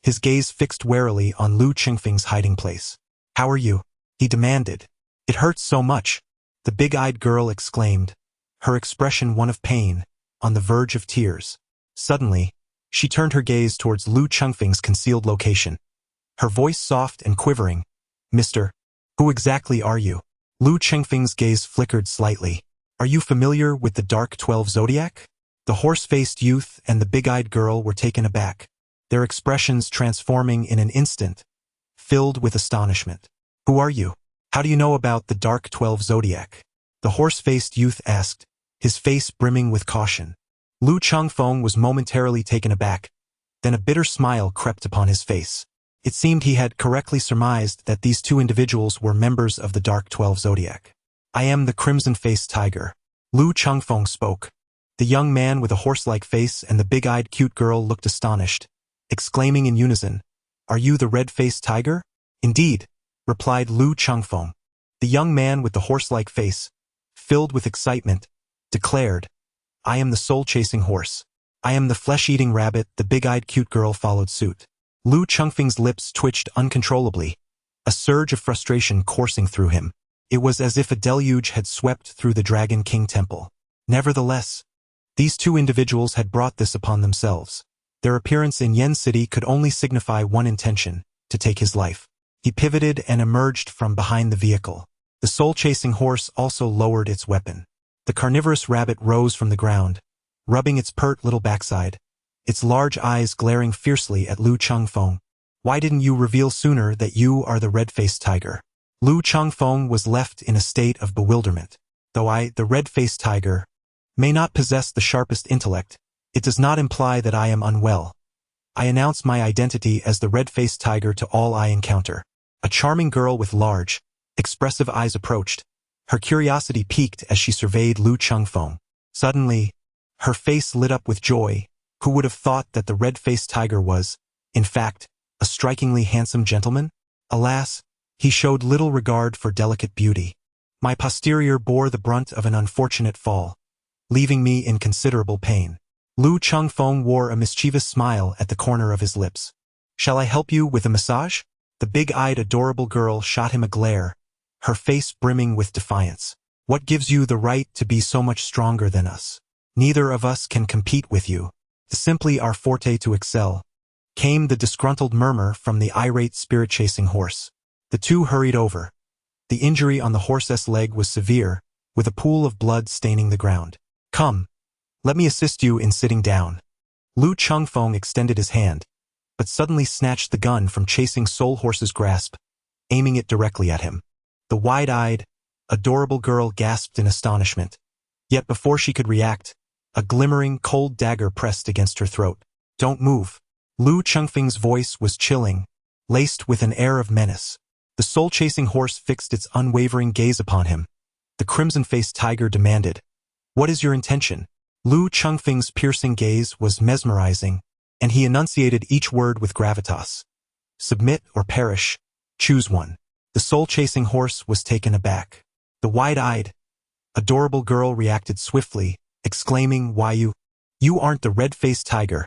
his gaze fixed warily on Lu Chengfeng's hiding place. "How are you?" he demanded. "It hurts so much," the big-eyed girl exclaimed, her expression one of pain, on the verge of tears. Suddenly, she turned her gaze towards Lu Chengfeng's concealed location, her voice soft and quivering. "Mister, who exactly are you?" Lu Chengfeng's gaze flickered slightly. "Are you familiar with the Dark 12 Zodiac?" The horse-faced youth and the big-eyed girl were taken aback, their expressions transforming in an instant, filled with astonishment. "Who are you? How do you know about the Dark 12 Zodiac?" the horse-faced youth asked, his face brimming with caution. Lu Chengfeng was momentarily taken aback, then a bitter smile crept upon his face. It seemed he had correctly surmised that these two individuals were members of the Dark 12 Zodiac. "I am the Crimson-Faced Tiger," Lu Chengfeng spoke. The young man with a horse-like face and the big-eyed cute girl looked astonished, exclaiming in unison, "Are you the red-faced tiger?" "Indeed," replied Lu Chengfeng. The young man with the horse-like face, filled with excitement, declared, "I am the soul-chasing horse. I am the flesh-eating rabbit." The big-eyed cute girl followed suit. Lu Chengfeng's lips twitched uncontrollably, a surge of frustration coursing through him. It was as if a deluge had swept through the Dragon King Temple. Nevertheless, these two individuals had brought this upon themselves. Their appearance in Yen City could only signify one intention, to take his life. He pivoted and emerged from behind the vehicle. The soul-chasing horse also lowered its weapon. The carnivorous rabbit rose from the ground, rubbing its pert little backside, its large eyes glaring fiercely at Lu Chengfeng. "Why didn't you reveal sooner that you are the red-faced tiger?" Lu Chengfeng was left in a state of bewilderment. "Though I, the red-faced tiger, may not possess the sharpest intellect, it does not imply that I am unwell. I announce my identity as the red-faced tiger to all I encounter." A charming girl with large, expressive eyes approached, her curiosity piqued as she surveyed Lu Chengfeng. Suddenly, her face lit up with joy. Who would have thought that the red-faced tiger was, in fact, a strikingly handsome gentleman? Alas, he showed little regard for delicate beauty. "My posterior bore the brunt of an unfortunate fall, leaving me in considerable pain." Lu Chengfeng wore a mischievous smile at the corner of his lips. "Shall I help you with a massage?" The big-eyed adorable girl shot him a glare, her face brimming with defiance. "What gives you the right to be so much stronger than us? Neither of us can compete with you. It's simply our forte to excel," came the disgruntled murmur from the irate spirit-chasing horse. The two hurried over. The injury on the horse's leg was severe, with a pool of blood staining the ground. "Come, let me assist you in sitting down." Lu Chengfeng extended his hand, but suddenly snatched the gun from chasing soul horse's grasp, aiming it directly at him. The wide-eyed, adorable girl gasped in astonishment. Yet before she could react, a glimmering, cold dagger pressed against her throat. "Don't move." Lu Chengfeng's voice was chilling, laced with an air of menace. The soul-chasing horse fixed its unwavering gaze upon him. The crimson-faced tiger demanded, "What is your intention?" Lu Chengfeng's piercing gaze was mesmerizing, and he enunciated each word with gravitas. "Submit or perish. Choose one." The soul-chasing horse was taken aback. The wide-eyed, adorable girl reacted swiftly, exclaiming, "Why you aren't the red-faced tiger.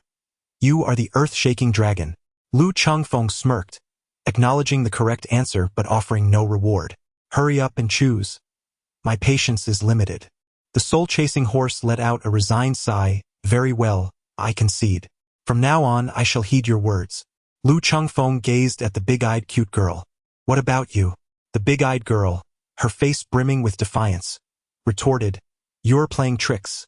You are the earth-shaking dragon." Lu Chengfeng smirked, acknowledging the correct answer but offering no reward. "Hurry up and choose. My patience is limited." The soul-chasing horse let out a resigned sigh. "Very well, I concede. From now on I shall heed your words." Lu Chengfeng gazed at the big-eyed cute girl. "What about you?" The big-eyed girl, her face brimming with defiance, retorted, "You're playing tricks.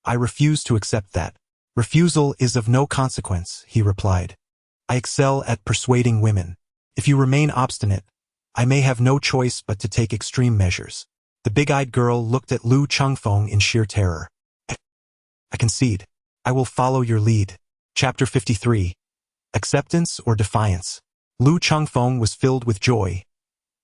I refuse to accept that." "Refusal is of no consequence," he replied. "I excel at persuading women. If you remain obstinate, I may have no choice but to take extreme measures." The big-eyed girl looked at Lu Chengfeng in sheer terror. "I concede. I will follow your lead." Chapter 53. Acceptance or Defiance. Lu Chengfeng was filled with joy.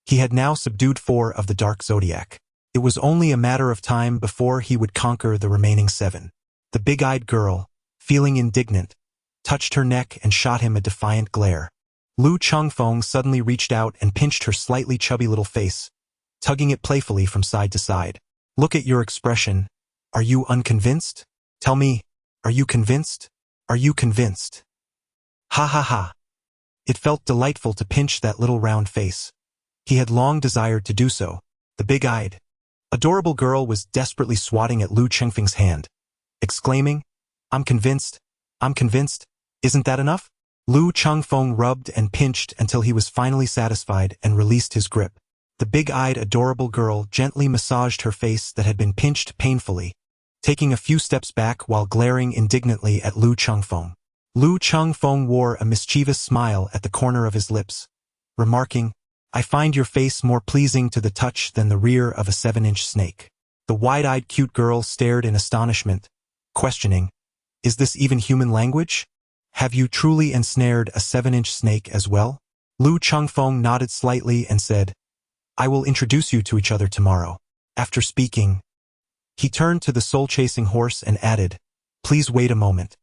He had now subdued 4 of the dark zodiac. It was only a matter of time before he would conquer the remaining 7. The big-eyed girl, feeling indignant, touched her neck and shot him a defiant glare. Lu Chengfeng suddenly reached out and pinched her slightly chubby little face, tugging it playfully from side to side. "Look at your expression. Are you unconvinced? Tell me, are you convinced? Are you convinced?" Ha ha ha. It felt delightful to pinch that little round face. He had long desired to do so. The big-eyed, adorable girl was desperately swatting at Lu Chengfeng's hand, exclaiming, I'm convinced. Isn't that enough?" Lu Chengfeng rubbed and pinched until he was finally satisfied and released his grip. The big-eyed, adorable girl gently massaged her face that had been pinched painfully, taking a few steps back while glaring indignantly at Lu Chengfeng. Lu Chengfeng wore a mischievous smile at the corner of his lips, remarking, "I find your face more pleasing to the touch than the rear of a 7-inch snake." The wide-eyed cute girl stared in astonishment, questioning, "Is this even human language? Have you truly ensnared a 7-inch snake as well?" Lu Chengfeng nodded slightly and said, "I will introduce you to each other tomorrow." After speaking, he turned to the soul-chasing horse and added, "Please wait a moment.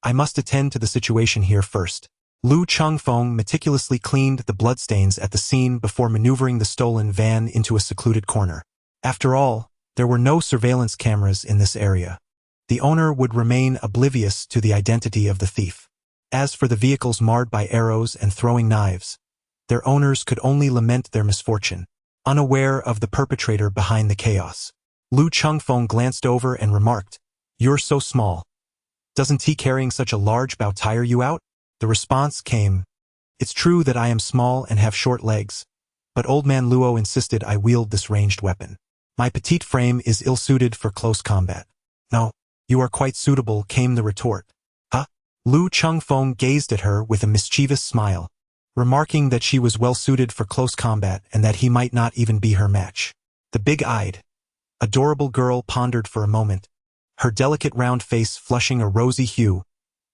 I must attend to the situation here first." Lu Chengfeng meticulously cleaned the bloodstains at the scene before maneuvering the stolen van into a secluded corner. After all, there were no surveillance cameras in this area. The owner would remain oblivious to the identity of the thief. As for the vehicles marred by arrows and throwing knives, their owners could only lament their misfortune, unaware of the perpetrator behind the chaos. Lu Chengfeng glanced over and remarked, "You're so small. Doesn't he carrying such a large bow tire you out?" The response came, "It's true that I am small and have short legs, but old man Luo insisted I wield this ranged weapon. My petite frame is ill-suited for close combat." "No, you are quite suitable," came the retort. "Huh?" Lu Chengfeng gazed at her with a mischievous smile, remarking that she was well-suited for close combat and that he might not even be her match. The big-eyed, adorable girl pondered for a moment, her delicate round face flushing a rosy hue,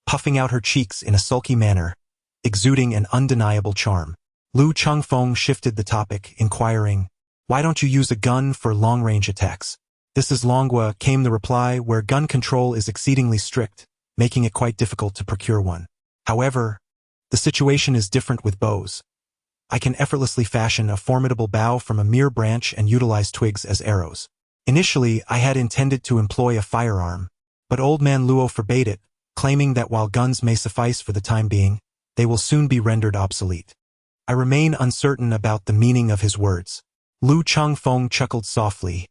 puffing out her cheeks in a sulky manner, exuding an undeniable charm. Lu Chengfeng shifted the topic, inquiring, "Why don't you use a gun for long-range attacks?" "This is Longwa," came the reply, "where gun control is exceedingly strict, making it quite difficult to procure one. However, the situation is different with bows. I can effortlessly fashion a formidable bow from a mere branch and utilize twigs as arrows. Initially, I had intended to employ a firearm, but old man Luo forbade it, claiming that while guns may suffice for the time being, they will soon be rendered obsolete." I remain uncertain about the meaning of his words. Lu Chengfeng chuckled softly.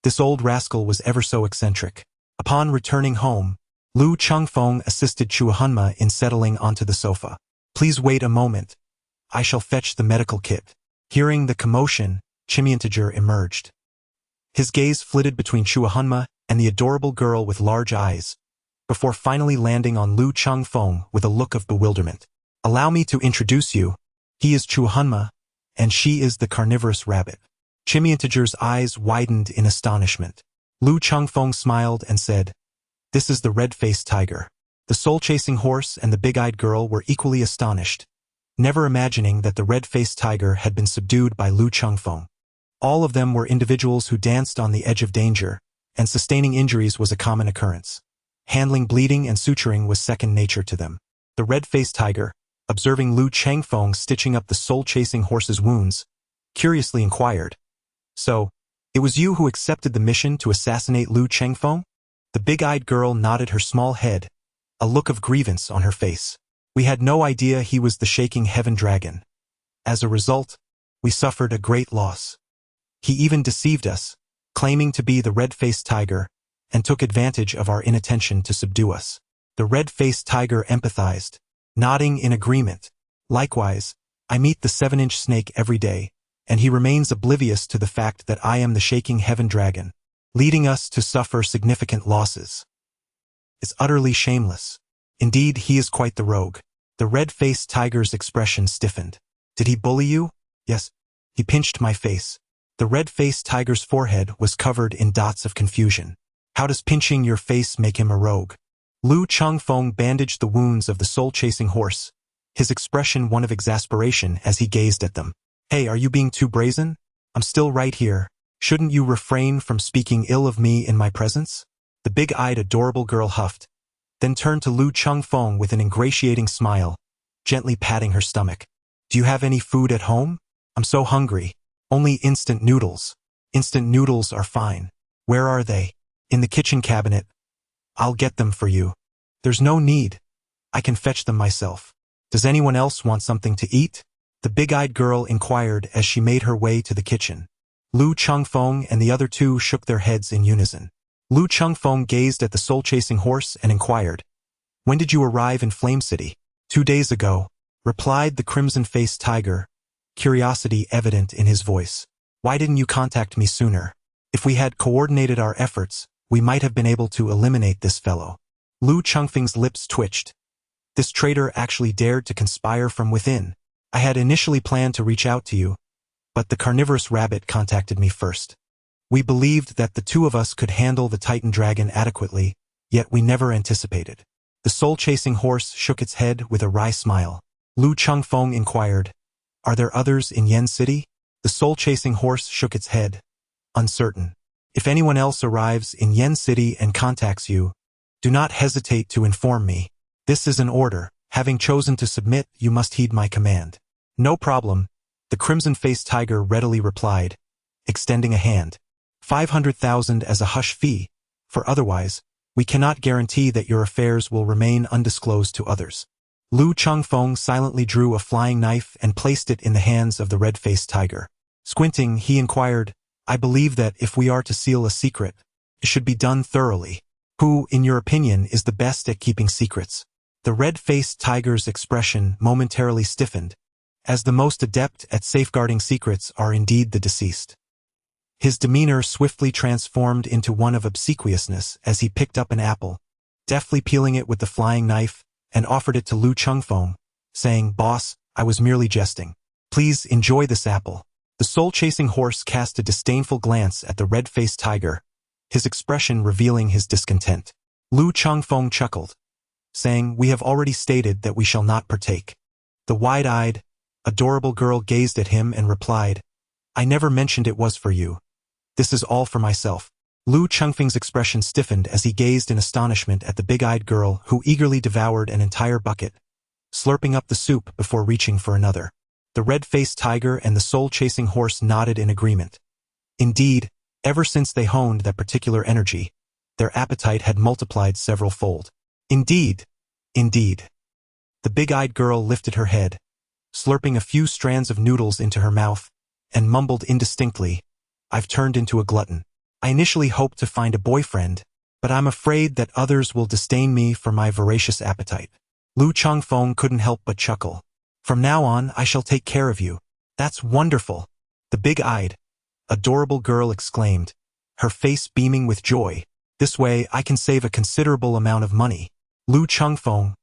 This old rascal was ever so eccentric. Upon returning home, Lu Chengfeng assisted Chuahunma in settling onto the sofa. "Please wait a moment. I shall fetch the medical kit." Hearing the commotion, Chimyantager emerged. His gaze flitted between Chuahunma and the adorable girl with large eyes, before finally landing on Lu Chengfeng with a look of bewilderment. "Allow me to introduce you. He is Chuahunma, and she is the carnivorous rabbit." Chimyantager's eyes widened in astonishment. Lu Chengfeng smiled and said, "This is the red-faced tiger." The soul-chasing horse and the big-eyed girl were equally astonished, never imagining that the red-faced tiger had been subdued by Lu Chengfeng. All of them were individuals who danced on the edge of danger, and sustaining injuries was a common occurrence. Handling bleeding and suturing was second nature to them. The red-faced tiger, observing Lu Chengfeng stitching up the soul-chasing horse's wounds, curiously inquired, "So, it was you who accepted the mission to assassinate Lu Chengfeng?" The big-eyed girl nodded her small head, a look of grievance on her face. "We had no idea he was the shaking heaven dragon. As a result, we suffered a great loss. He even deceived us, claiming to be the red-faced tiger, and took advantage of our inattention to subdue us." The red-faced tiger empathized, nodding in agreement. "Likewise, I meet the 7-inch snake every day, and he remains oblivious to the fact that I am the shaking heaven dragon, leading us to suffer significant losses. It's utterly shameless. Indeed, he is quite the rogue. The red-faced tiger's expression stiffened. Did he bully you? Yes. He pinched my face. The red-faced tiger's forehead was covered in dots of confusion. How does pinching your face make him a rogue? Lu Chengfeng bandaged the wounds of the soul-chasing horse, his expression one of exasperation as he gazed at them. Hey, are you being too brazen? I'm still right here. Shouldn't you refrain from speaking ill of me in my presence? The big-eyed adorable girl huffed, then turned to Lu Chengfeng with an ingratiating smile, gently patting her stomach. Do you have any food at home? I'm so hungry. Only instant noodles. Instant noodles are fine. Where are they? In the kitchen cabinet. I'll get them for you. There's no need. I can fetch them myself. Does anyone else want something to eat? The big-eyed girl inquired as she made her way to the kitchen. Lu Chengfeng and the other two shook their heads in unison. Lu Chengfeng gazed at the soul-chasing horse and inquired, When did you arrive in Flame City? 2 days ago, replied the crimson-faced tiger, curiosity evident in his voice. Why didn't you contact me sooner? If we had coordinated our efforts, we might have been able to eliminate this fellow. Lu Chengfeng's lips twitched. This traitor actually dared to conspire from within. I had initially planned to reach out to you, but the carnivorous rabbit contacted me first. We believed that the two of us could handle the Titan dragon adequately, yet we never anticipated. The soul-chasing horse shook its head with a wry smile. Lu Chengfeng inquired, Are there others in Yen City? The soul-chasing horse shook its head, uncertain. If anyone else arrives in Yen City and contacts you, do not hesitate to inform me. This is an order. Having chosen to submit, you must heed my command. No problem, the crimson-faced tiger readily replied, extending a hand. 500,000 as a hush fee, for otherwise, we cannot guarantee that your affairs will remain undisclosed to others. Lu Chengfeng silently drew a flying knife and placed it in the hands of the red-faced tiger. Squinting, he inquired, I believe that if we are to seal a secret, it should be done thoroughly. Who, in your opinion, is the best at keeping secrets? The red-faced tiger's expression momentarily stiffened, as the most adept at safeguarding secrets are indeed the deceased. His demeanor swiftly transformed into one of obsequiousness as he picked up an apple, deftly peeling it with the flying knife, and offered it to Lu Chengfeng, saying, Boss, I was merely jesting. Please enjoy this apple. The soul-chasing horse cast a disdainful glance at the red-faced tiger, his expression revealing his discontent. Lu Chengfeng chuckled, saying, We have already stated that we shall not partake. The wide-eyed, adorable girl gazed at him and replied, I never mentioned it was for you. This is all for myself. Lu Chengfeng's expression stiffened as he gazed in astonishment at the big-eyed girl who eagerly devoured an entire bucket, slurping up the soup before reaching for another. The red-faced tiger and the soul-chasing horse nodded in agreement. Indeed, ever since they honed that particular energy, their appetite had multiplied several-fold. Indeed. The big-eyed girl lifted her head, slurping a few strands of noodles into her mouth, and mumbled indistinctly, I've turned into a glutton. I initially hoped to find a boyfriend, but I'm afraid that others will disdain me for my voracious appetite. Lu Chengfeng couldn't help but chuckle. From now on, I shall take care of you. That's wonderful. The big-eyed, adorable girl exclaimed, her face beaming with joy. This way, I can save a considerable amount of money. Lu Chengfeng,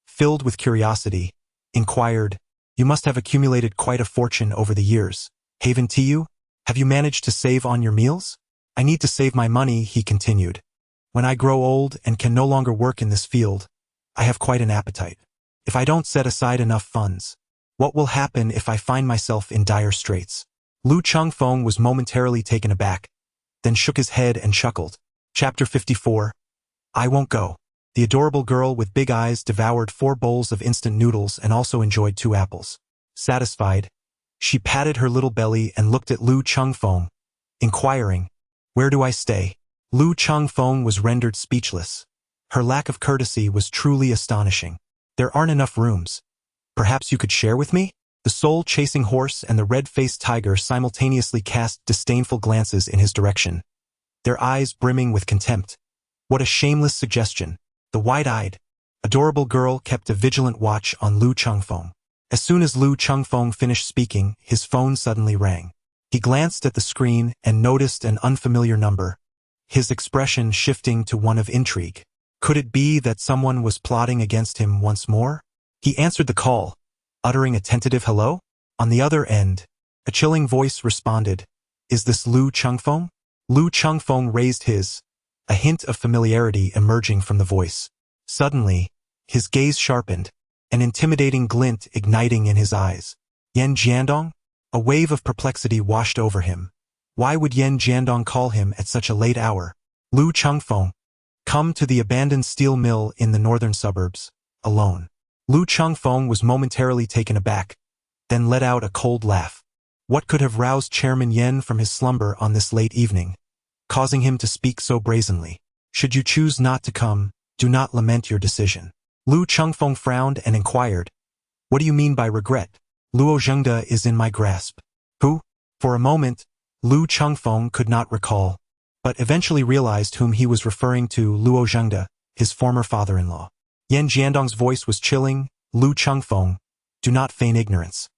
filled with curiosity, inquired, You must have accumulated quite a fortune over the years. Haven to you? Have you managed to save on your meals? I need to save my money, he continued. When I grow old and can no longer work in this field, I have quite an appetite. If I don't set aside enough funds, what will happen if I find myself in dire straits? Lu Chengfeng was momentarily taken aback, then shook his head and chuckled. Chapter 54. I won't go. The adorable girl with big eyes devoured 4 bowls of instant noodles and also enjoyed 2 apples. Satisfied, she patted her little belly and looked at Lu Chengfeng, inquiring, Where do I stay? Lu Chengfeng was rendered speechless. Her lack of courtesy was truly astonishing. There aren't enough rooms. Perhaps you could share with me? The soul-chasing horse and the red-faced tiger simultaneously cast disdainful glances in his direction, their eyes brimming with contempt. What a shameless suggestion. The wide-eyed, adorable girl kept a vigilant watch on Lu Chengfeng. As soon as Lu Chengfeng finished speaking, his phone suddenly rang. He glanced at the screen and noticed an unfamiliar number, his expression shifting to one of intrigue. Could it be that someone was plotting against him once more? He answered the call, uttering a tentative hello. On the other end, a chilling voice responded, "Is this Luo Chengfeng?" Luo Chengfeng raised his, a hint of familiarity emerging from the voice. Suddenly, his gaze sharpened, an intimidating glint igniting in his eyes. Yan Jiandong? A wave of perplexity washed over him. Why would Yan Jiandong call him at such a late hour? Luo Chengfeng, come to the abandoned steel mill in the northern suburbs, alone. Luo Chengfeng was momentarily taken aback, then let out a cold laugh. What could have roused Chairman Yan from his slumber on this late evening, causing him to speak so brazenly? Should you choose not to come, do not lament your decision. Luo Chengfeng frowned and inquired, "What do you mean by regret?" "Luo Zhengde is in my grasp." Who? For a moment, Luo Chengfeng could not recall, but eventually realized whom he was referring to: Luo Zhengde, his former father-in-law. Yan Jiandong's voice was chilling. "Luo Chengfeng, do not feign ignorance.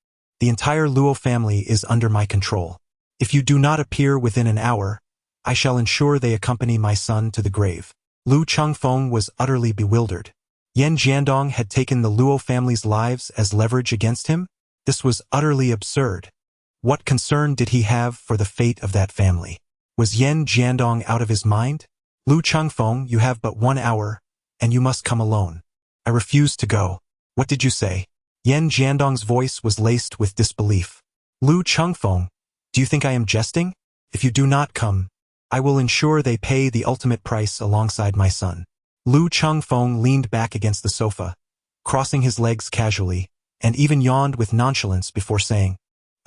The entire Luo family is under my control. If you do not appear within an hour, I shall ensure they accompany my son to the grave." Luo Chengfeng was utterly bewildered. Yan Jiandong had taken the Luo family's lives as leverage against him? This was utterly absurd. What concern did he have for the fate of that family? Was Yan Jiandong out of his mind? "Luo Chengfeng, you have but 1 hour, and you must come alone." "I refuse to go." "What did you say?" Yan Jiandong's voice was laced with disbelief. "Luo Chengfeng, do you think I am jesting? If you do not come, I will ensure they pay the ultimate price alongside my son." Luo Chengfeng leaned back against the sofa, crossing his legs casually, and even yawned with nonchalance before saying,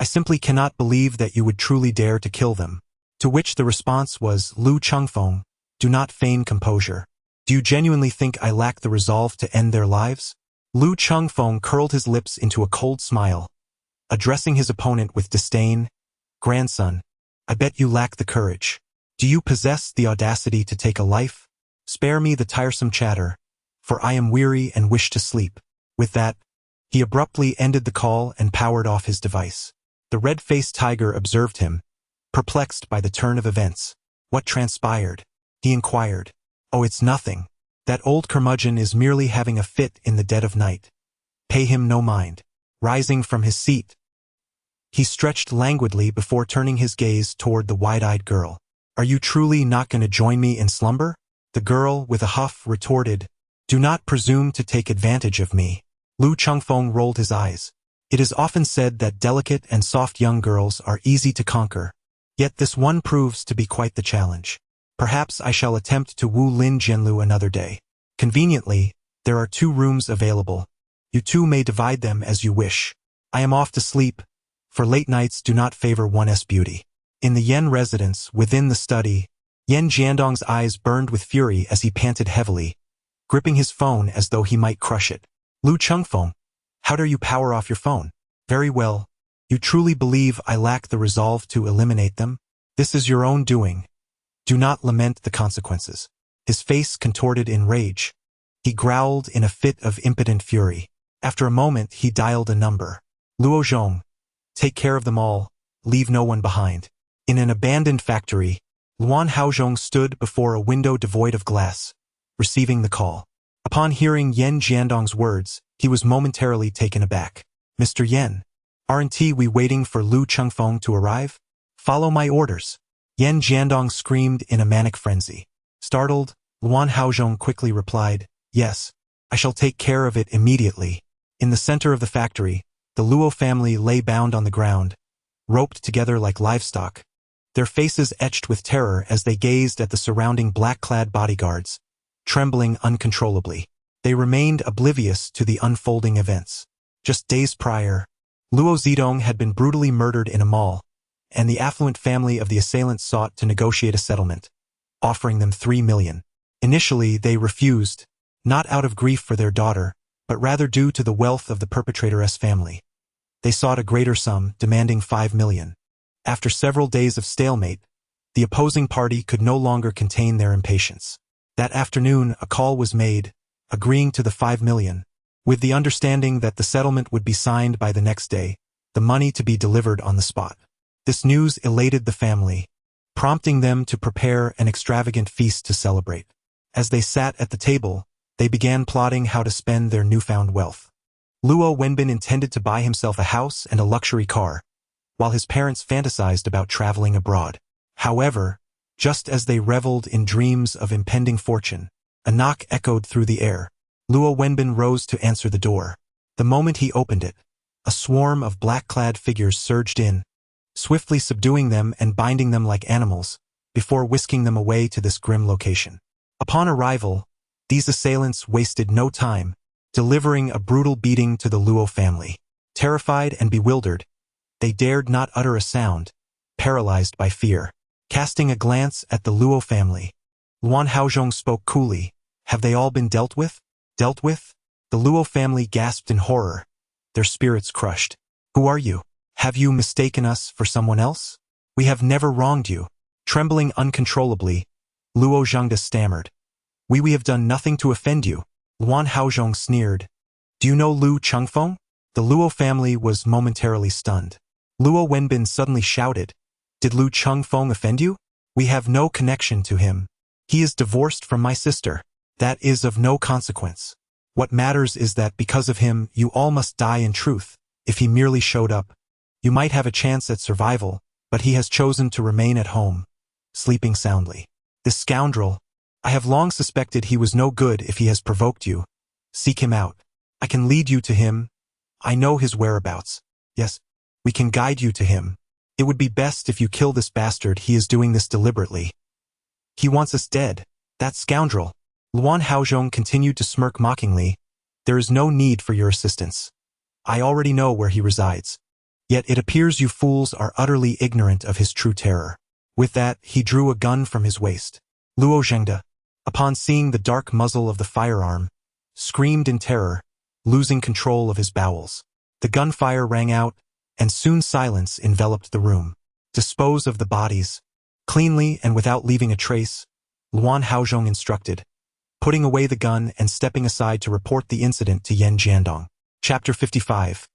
"I simply cannot believe that you would truly dare to kill them." To which the response was, "Luo Chengfeng, do not feign composure. Do you genuinely think I lack the resolve to end their lives?" Luo Chengfeng curled his lips into a cold smile, addressing his opponent with disdain. "Grandson, I bet you lack the courage. Do you possess the audacity to take a life? Spare me the tiresome chatter, for I am weary and wish to sleep." With that, he abruptly ended the call and powered off his device. The red-faced tiger observed him, perplexed by the turn of events. "What transpired?" he inquired. "Oh, it's nothing. That old curmudgeon is merely having a fit in the dead of night. Pay him no mind." Rising from his seat, he stretched languidly before turning his gaze toward the wide-eyed girl. "Are you truly not going to join me in slumber?" The girl, with a huff, retorted, "Do not presume to take advantage of me." Luo Chengfeng rolled his eyes. It is often said that delicate and soft young girls are easy to conquer, yet this one proves to be quite the challenge. Perhaps I shall attempt to woo Lin Jianlu another day. Conveniently, there are 2 rooms available. You two may divide them as you wish. I am off to sleep, for late nights do not favor one's beauty. In the Yen residence, within the study, Yan Jiandong's eyes burned with fury as he panted heavily, gripping his phone as though he might crush it. "Luo Chengfeng, how dare you power off your phone?" "Very well. You truly believe I lack the resolve to eliminate them? This is your own doing. Do not lament the consequences." His face contorted in rage. He growled in a fit of impotent fury. After a moment, he dialed a number. "Luo Zhong, take care of them all, leave no one behind." In an abandoned factory, Luan Haozhong stood before a window devoid of glass, receiving the call. Upon hearing Yan Jiandong's words, he was momentarily taken aback. "Mr. Yan, aren't we waiting for Luo Chengfeng to arrive? Follow my orders." Yan Jiandong screamed in a manic frenzy. Startled, Luan Haozhong quickly replied, "Yes, I shall take care of it immediately." In the center of the factory, the Luo family lay bound on the ground, roped together like livestock, their faces etched with terror as they gazed at the surrounding black-clad bodyguards, trembling uncontrollably. They remained oblivious to the unfolding events. Just days prior, Luo Zitong had been brutally murdered in a mall, and the affluent family of the assailants sought to negotiate a settlement, offering them 3 million. Initially, they refused, not out of grief for their daughter, but rather due to the wealth of the perpetrator's family. They sought a greater sum, demanding 5 million. After several days of stalemate, the opposing party could no longer contain their impatience. That afternoon, a call was made, agreeing to the 5 million, with the understanding that the settlement would be signed by the next day, the money to be delivered on the spot. This news elated the family, prompting them to prepare an extravagant feast to celebrate. As they sat at the table, they began plotting how to spend their newfound wealth. Luo Wenbin intended to buy himself a house and a luxury car, while his parents fantasized about traveling abroad. However, just as they reveled in dreams of impending fortune, a knock echoed through the air. Luo Wenbin rose to answer the door. The moment he opened it, a swarm of black-clad figures surged in, swiftly subduing them and binding them like animals, before whisking them away to this grim location. Upon arrival, these assailants wasted no time, delivering a brutal beating to the Luo family. Terrified and bewildered, they dared not utter a sound, paralyzed by fear. Casting a glance at the Luo family, Luan Haozhong spoke coolly. Have they all been dealt with? Dealt with? The Luo family gasped in horror, their spirits crushed. Who are you? Have you mistaken us for someone else? We have never wronged you. Trembling uncontrollably, Luo Zhengde stammered. We have done nothing to offend you. Luan Haozhong sneered. Do you know Lu Chengfeng? The Luo family was momentarily stunned. Luo Wenbin suddenly shouted. Did Lu Chengfeng offend you? We have no connection to him. He is divorced from my sister. That is of no consequence. What matters is that because of him, you all must die in truth. If he merely showed up, you might have a chance at survival, but he has chosen to remain at home, sleeping soundly. This scoundrel, I have long suspected he was no good if he has provoked you. Seek him out. I can lead you to him. I know his whereabouts. Yes, we can guide you to him. It would be best if you kill this bastard. He is doing this deliberately. He wants us dead. That scoundrel. Luan Haozhong continued to smirk mockingly. There is no need for your assistance. I already know where he resides. Yet it appears you fools are utterly ignorant of his true terror. With that, he drew a gun from his waist. Luo Zhengde, upon seeing the dark muzzle of the firearm, screamed in terror, losing control of his bowels. The gunfire rang out, and soon silence enveloped the room. Dispose of the bodies, cleanly and without leaving a trace, Luan Haozhong instructed, putting away the gun and stepping aside to report the incident to Yan Jiandong. Chapter 55.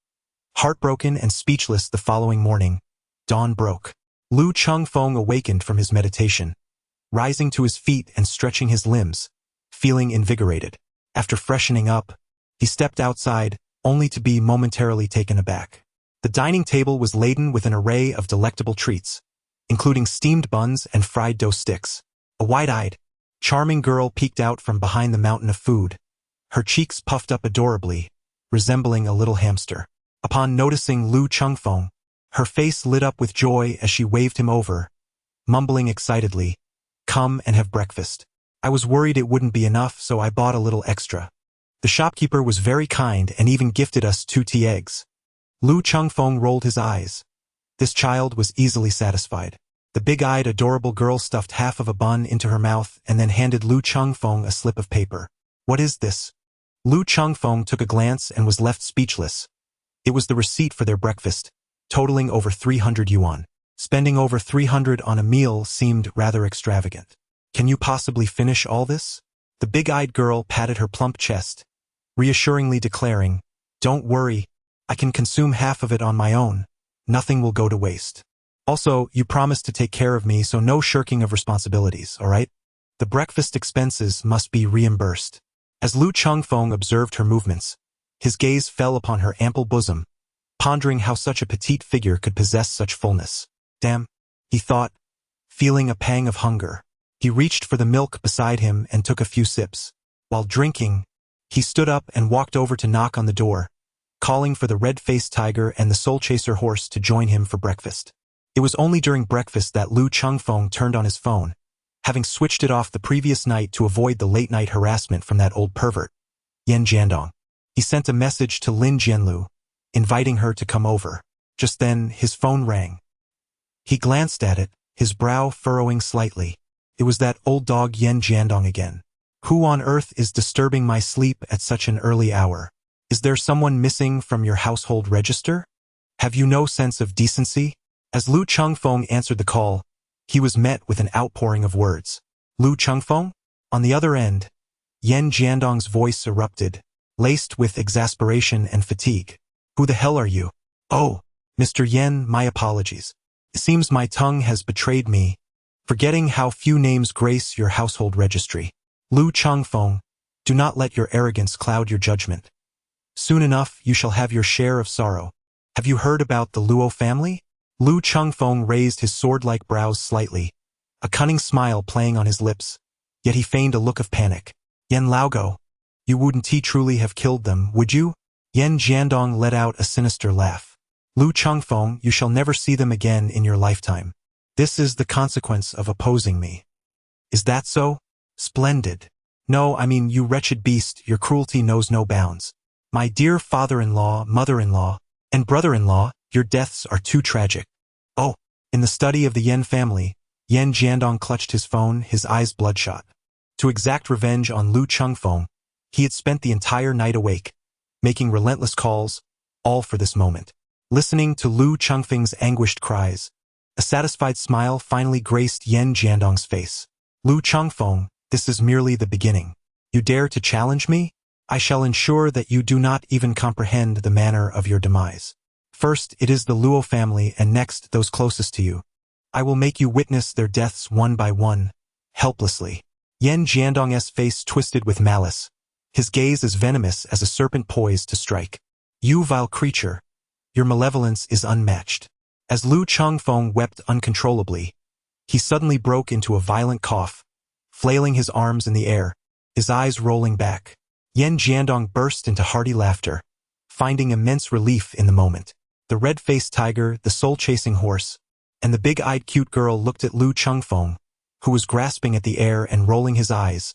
Heartbroken and speechless the following morning, dawn broke. Lu Chengfeng awakened from his meditation, rising to his feet and stretching his limbs, feeling invigorated. After freshening up, he stepped outside, only to be momentarily taken aback. The dining table was laden with an array of delectable treats, including steamed buns and fried dough sticks. A wide-eyed, charming girl peeked out from behind the mountain of food, her cheeks puffed up adorably, resembling a little hamster. Upon noticing Lu Chengfeng, her face lit up with joy as she waved him over, mumbling excitedly, "Come and have breakfast. I was worried it wouldn't be enough, so I bought a little extra." The shopkeeper was very kind and even gifted us 2 tea eggs. Lu Chengfeng rolled his eyes. This child was easily satisfied. The big-eyed, adorable girl stuffed half of a bun into her mouth and then handed Lu Chengfeng a slip of paper. What is this? Lu Chengfeng took a glance and was left speechless. It was the receipt for their breakfast, totaling over 300 yuan. Spending over 300 on a meal seemed rather extravagant. Can you possibly finish all this? The big-eyed girl patted her plump chest, reassuringly declaring, "Don't worry, I can consume half of it on my own. Nothing will go to waste. Also, you promised to take care of me, so no shirking of responsibilities, all right? The breakfast expenses must be reimbursed." As Lu Chengfeng observed her movements, his gaze fell upon her ample bosom, pondering how such a petite figure could possess such fullness. Damn, he thought, feeling a pang of hunger. He reached for the milk beside him and took a few sips. While drinking, he stood up and walked over to knock on the door, calling for the red-faced tiger and the soul-chaser horse to join him for breakfast. It was only during breakfast that Lu Chengfeng turned on his phone, having switched it off the previous night to avoid the late-night harassment from that old pervert, Yan Jiandong. He sent a message to Lin Jianlu, inviting her to come over. Just then, his phone rang. He glanced at it, his brow furrowing slightly. It was that old dog Yan Jiandong again. Who on earth is disturbing my sleep at such an early hour? Is there someone missing from your household register? Have you no sense of decency? As Lu Chengfeng answered the call, he was met with an outpouring of words. Lu Chengfeng? On the other end, Yan Jiandong's voice erupted, laced with exasperation and fatigue. Who the hell are you? Oh, Mr. Yan, my apologies. It seems my tongue has betrayed me, forgetting how few names grace your household registry. Lu Chengfeng, do not let your arrogance cloud your judgment. Soon enough you shall have your share of sorrow. Have you heard about the Luo family? Lu Chengfeng raised his sword-like brows slightly, a cunning smile playing on his lips, yet he feigned a look of panic. Yan Laogo, you wouldn't truly have killed them, would you? Yan Jiandong let out a sinister laugh. Lu Chengfeng, you shall never see them again in your lifetime. This is the consequence of opposing me. Is that so? Splendid. No, I mean, you wretched beast, your cruelty knows no bounds. My dear father-in-law, mother-in-law, and brother-in-law, your deaths are too tragic. Oh, in the study of the Yan family, Yan Jiandong clutched his phone, his eyes bloodshot. To exact revenge on Lu Chengfeng, he had spent the entire night awake, making relentless calls, all for this moment. Listening to Lu Chengfeng's anguished cries, a satisfied smile finally graced Yan Jiandong's face. Lu Chengfeng, this is merely the beginning. You dare to challenge me? I shall ensure that you do not even comprehend the manner of your demise. First, it is the Luo family, and next, those closest to you. I will make you witness their deaths one by one, helplessly. Yan Jiandong's face twisted with malice, his gaze as venomous as a serpent poised to strike. You vile creature, your malevolence is unmatched. As Lu Chengfeng wept uncontrollably, he suddenly broke into a violent cough, flailing his arms in the air, his eyes rolling back. Yan Jiandong burst into hearty laughter, finding immense relief in the moment. The red-faced tiger, the soul-chasing horse, and the big-eyed cute girl looked at Lu Chengfeng, who was grasping at the air and rolling his eyes,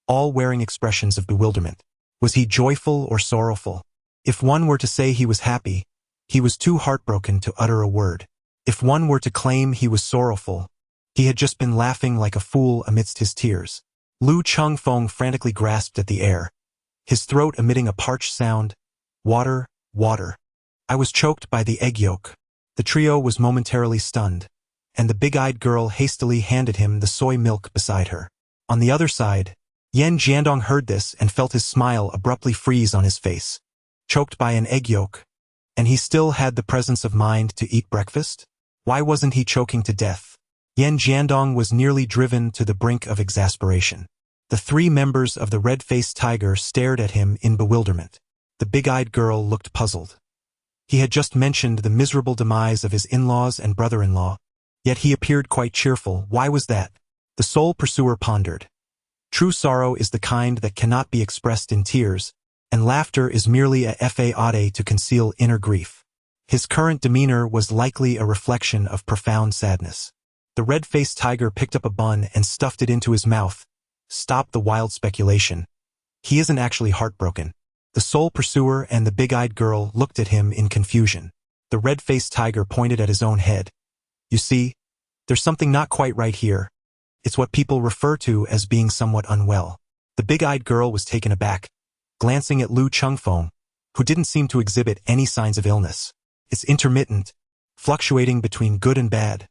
all wearing expressions of bewilderment. Was he joyful or sorrowful? If one were to say he was happy, he was too heartbroken to utter a word. If one were to claim he was sorrowful, he had just been laughing like a fool amidst his tears. Lu Chengfeng frantically grasped at the air, his throat emitting a parched sound. Water, water. I was choked by the egg yolk. The trio was momentarily stunned, and the big-eyed girl hastily handed him the soy milk beside her. On the other side, Yan Jiandong heard this and felt his smile abruptly freeze on his face. Choked by an egg yolk, and he still had the presence of mind to eat breakfast? Why wasn't he choking to death? Yan Jiandong was nearly driven to the brink of exasperation. The three members of the red-faced tiger stared at him in bewilderment. The big-eyed girl looked puzzled. He had just mentioned the miserable demise of his in-laws and brother-in-law, yet he appeared quite cheerful. Why was that? The soul pursuer pondered. True sorrow is the kind that cannot be expressed in tears, and laughter is merely a fade to conceal inner grief. His current demeanor was likely a reflection of profound sadness. The red-faced tiger picked up a bun and stuffed it into his mouth. Stop the wild speculation. He isn't actually heartbroken. The soul pursuer and the big-eyed girl looked at him in confusion. The red-faced tiger pointed at his own head. You see, there's something not quite right here. It's what people refer to as being somewhat unwell. The big-eyed girl was taken aback, glancing at Lu Chengfeng, who didn't seem to exhibit any signs of illness. It's intermittent, fluctuating between good and bad.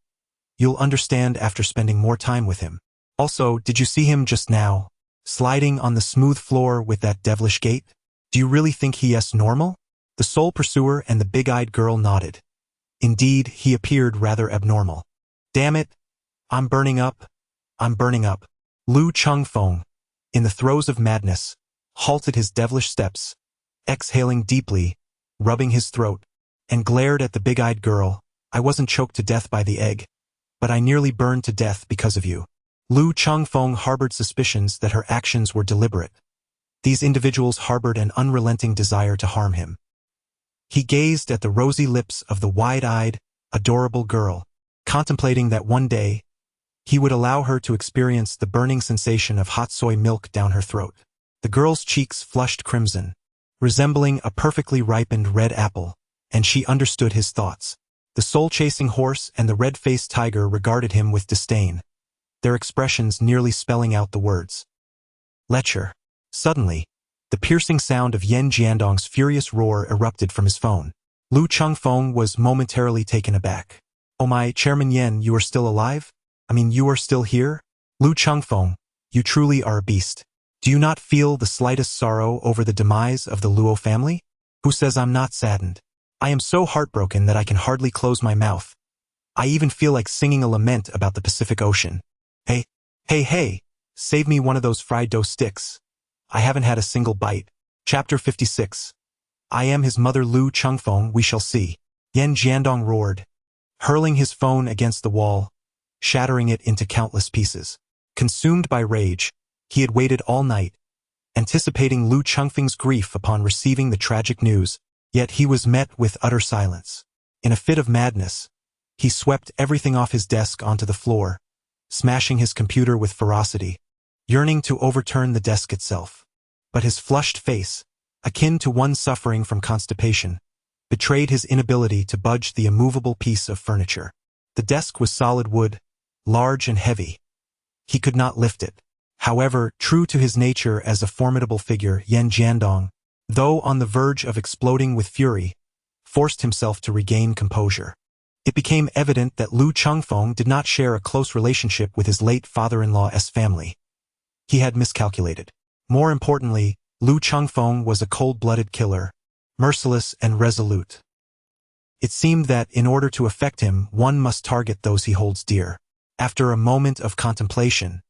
You'll understand after spending more time with him. Also, did you see him just now, sliding on the smooth floor with that devilish gait? Do you really think he is normal? The soul pursuer and the big-eyed girl nodded. Indeed, he appeared rather abnormal. Damn it! I'm burning up. I'm burning up. Lu Chengfeng, in the throes of madness, halted his devilish steps, exhaling deeply, rubbing his throat, and glared at the big-eyed girl. I wasn't choked to death by the egg, but I nearly burned to death because of you. Lu Chengfeng harbored suspicions that her actions were deliberate. These individuals harbored an unrelenting desire to harm him. He gazed at the rosy lips of the wide-eyed, adorable girl, contemplating that one day, he would allow her to experience the burning sensation of hot soy milk down her throat. The girl's cheeks flushed crimson, resembling a perfectly ripened red apple, and she understood his thoughts. The soul-chasing horse and the red-faced tiger regarded him with disdain, their expressions nearly spelling out the words. Lecher. Suddenly, the piercing sound of Yan Jiandong's furious roar erupted from his phone. Lu Chengfeng was momentarily taken aback. Oh my, Chairman Yan, you are still alive? I mean, you are still here? Lu Chengfeng, you truly are a beast. Do you not feel the slightest sorrow over the demise of the Luo family? Who says I'm not saddened? I am so heartbroken that I can hardly close my mouth. I even feel like singing a lament about the Pacific Ocean. Hey, hey, save me one of those fried dough sticks. I haven't had a single bite. Chapter 56. I am his mother Lu Chengfeng, we shall see. Yan Jiandong roared, hurling his phone against the wall, shattering it into countless pieces. Consumed by rage, he had waited all night, anticipating Lu Chengfeng's grief upon receiving the tragic news, yet he was met with utter silence. In a fit of madness, he swept everything off his desk onto the floor, smashing his computer with ferocity, yearning to overturn the desk itself. But his flushed face, akin to one suffering from constipation, betrayed his inability to budge the immovable piece of furniture. The desk was solid wood, large and heavy. He could not lift it. However, true to his nature as a formidable figure, Yan Jiandong, though on the verge of exploding with fury, forced himself to regain composure. It became evident that Lu Chengfeng did not share a close relationship with his late father-in-law's family. He had miscalculated. More importantly, Lu Chengfeng was a cold-blooded killer, merciless and resolute. It seemed that, in order to affect him, one must target those he holds dear. After a moment of contemplation,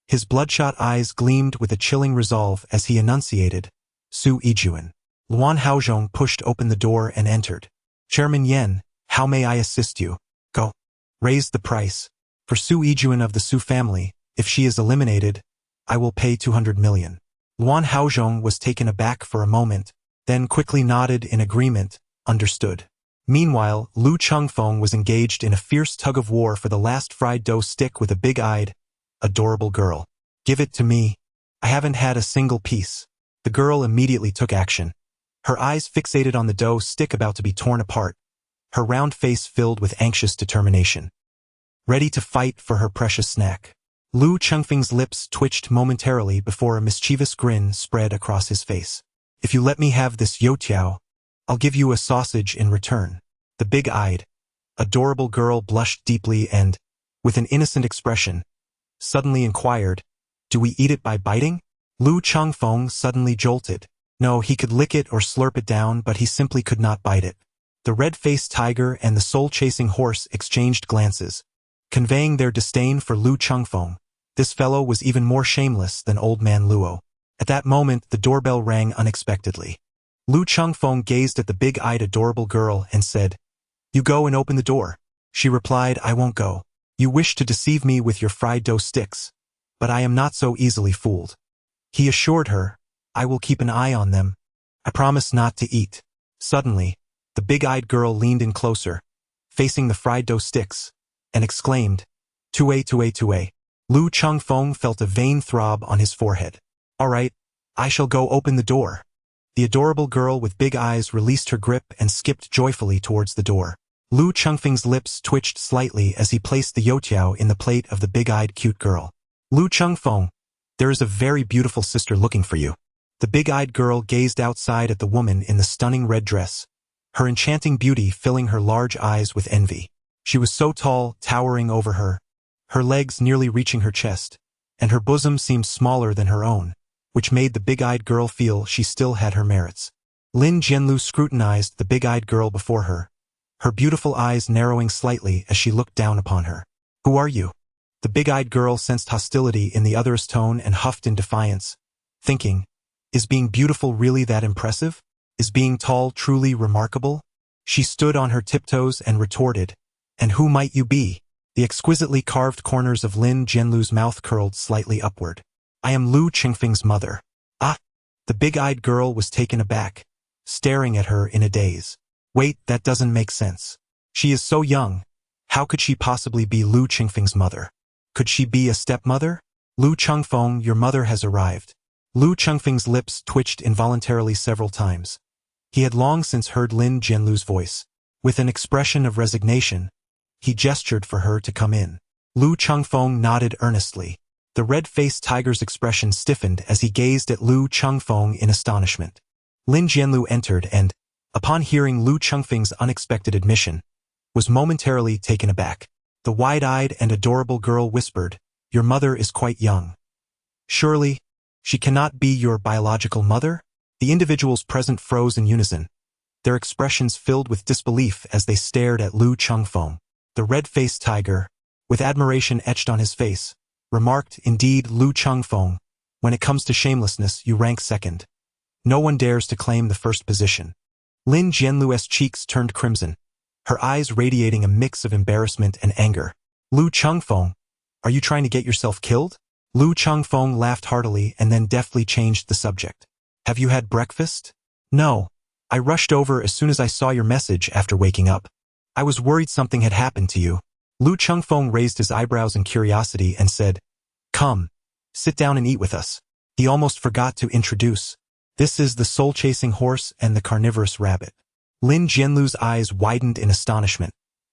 his bloodshot eyes gleamed with a chilling resolve as he enunciated, Su Yijuan. Luan Haozhong pushed open the door and entered. Chairman Yan, how may I assist you? Go. Raise the price. For Su Yijuan of the Su family, if she is eliminated, I will pay 200 million. Luan Haozhong was taken aback for a moment, then quickly nodded in agreement, understood. Meanwhile, Lu Chengfeng was engaged in a fierce tug-of-war for the last fried dough stick with a big-eyed, adorable girl. Give it to me. I haven't had a single piece. The girl immediately took action. Her eyes fixated on the dough stick about to be torn apart, her round face filled with anxious determination. Ready to fight for her precious snack. Lu Chengfeng's lips twitched momentarily before a mischievous grin spread across his face. If you let me have this youtiao, I'll give you a sausage in return. The big-eyed, adorable girl blushed deeply and, with an innocent expression, suddenly inquired, do we eat it by biting? Lu Chengfeng suddenly jolted. No, he could lick it or slurp it down, but he simply could not bite it. The red-faced tiger and the soul-chasing horse exchanged glances, conveying their disdain for Lu Chengfeng. This fellow was even more shameless than old man Luo. At that moment, the doorbell rang unexpectedly. Lu Chengfeng gazed at the big-eyed adorable girl and said, You go and open the door. She replied, I won't go. You wish to deceive me with your fried dough sticks, but I am not so easily fooled. He assured her, I will keep an eye on them. I promise not to eat. Suddenly, the big-eyed girl leaned in closer, facing the fried dough sticks, and exclaimed, Tue. Lu Chengfeng felt a vain throb on his forehead. All right, I shall go open the door. The adorable girl with big eyes released her grip and skipped joyfully towards the door. Lu Chengfeng's lips twitched slightly as he placed the youtiao in the plate of the big-eyed cute girl. Lu Chengfeng, there is a very beautiful sister looking for you. The big-eyed girl gazed outside at the woman in the stunning red dress, her enchanting beauty filling her large eyes with envy. She was so tall, towering over her, her legs nearly reaching her chest, and her bosom seemed smaller than her own, which made the big-eyed girl feel she still had her merits. Lin Jianlu scrutinized the big-eyed girl before her, her beautiful eyes narrowing slightly as she looked down upon her. Who are you? The big-eyed girl sensed hostility in the other's tone and huffed in defiance, thinking, is being beautiful really that impressive? Is being tall truly remarkable? She stood on her tiptoes and retorted, and who might you be? The exquisitely carved corners of Lin Jianlu's mouth curled slightly upward. I am Lu Chengfeng's mother. Ah! The big-eyed girl was taken aback, staring at her in a daze. Wait, that doesn't make sense. She is so young. How could she possibly be Lu Chengfeng's mother? Could she be a stepmother? Lu Chengfeng, your mother has arrived. Lu Chengfeng's lips twitched involuntarily several times. He had long since heard Lin Jianlu's voice. With an expression of resignation, he gestured for her to come in. Lu Chengfeng nodded earnestly. The red-faced tiger's expression stiffened as he gazed at Lu Chengfeng in astonishment. Lin Jianlu entered and, upon hearing Lu Chengfeng's unexpected admission, was momentarily taken aback. The wide-eyed and adorable girl whispered, Your mother is quite young. Surely, she cannot be your biological mother? The individuals present froze in unison, their expressions filled with disbelief as they stared at Lu Chengfeng. The red-faced tiger, with admiration etched on his face, remarked, "Indeed, Lu Chengfeng, when it comes to shamelessness, you rank second. No one dares to claim the first position." Lin Jianlu's cheeks turned crimson, her eyes radiating a mix of embarrassment and anger. "Lu Chengfeng, are you trying to get yourself killed?" Lu Chengfeng laughed heartily and then deftly changed the subject. "Have you had breakfast?" "No. I rushed over as soon as I saw your message after waking up. I was worried something had happened to you." Lu Chengfeng raised his eyebrows in curiosity and said, "Come, sit down and eat with us." He almost forgot to introduce. "This is the soul-chasing horse and the carnivorous rabbit." Lin Jianlu's eyes widened in astonishment,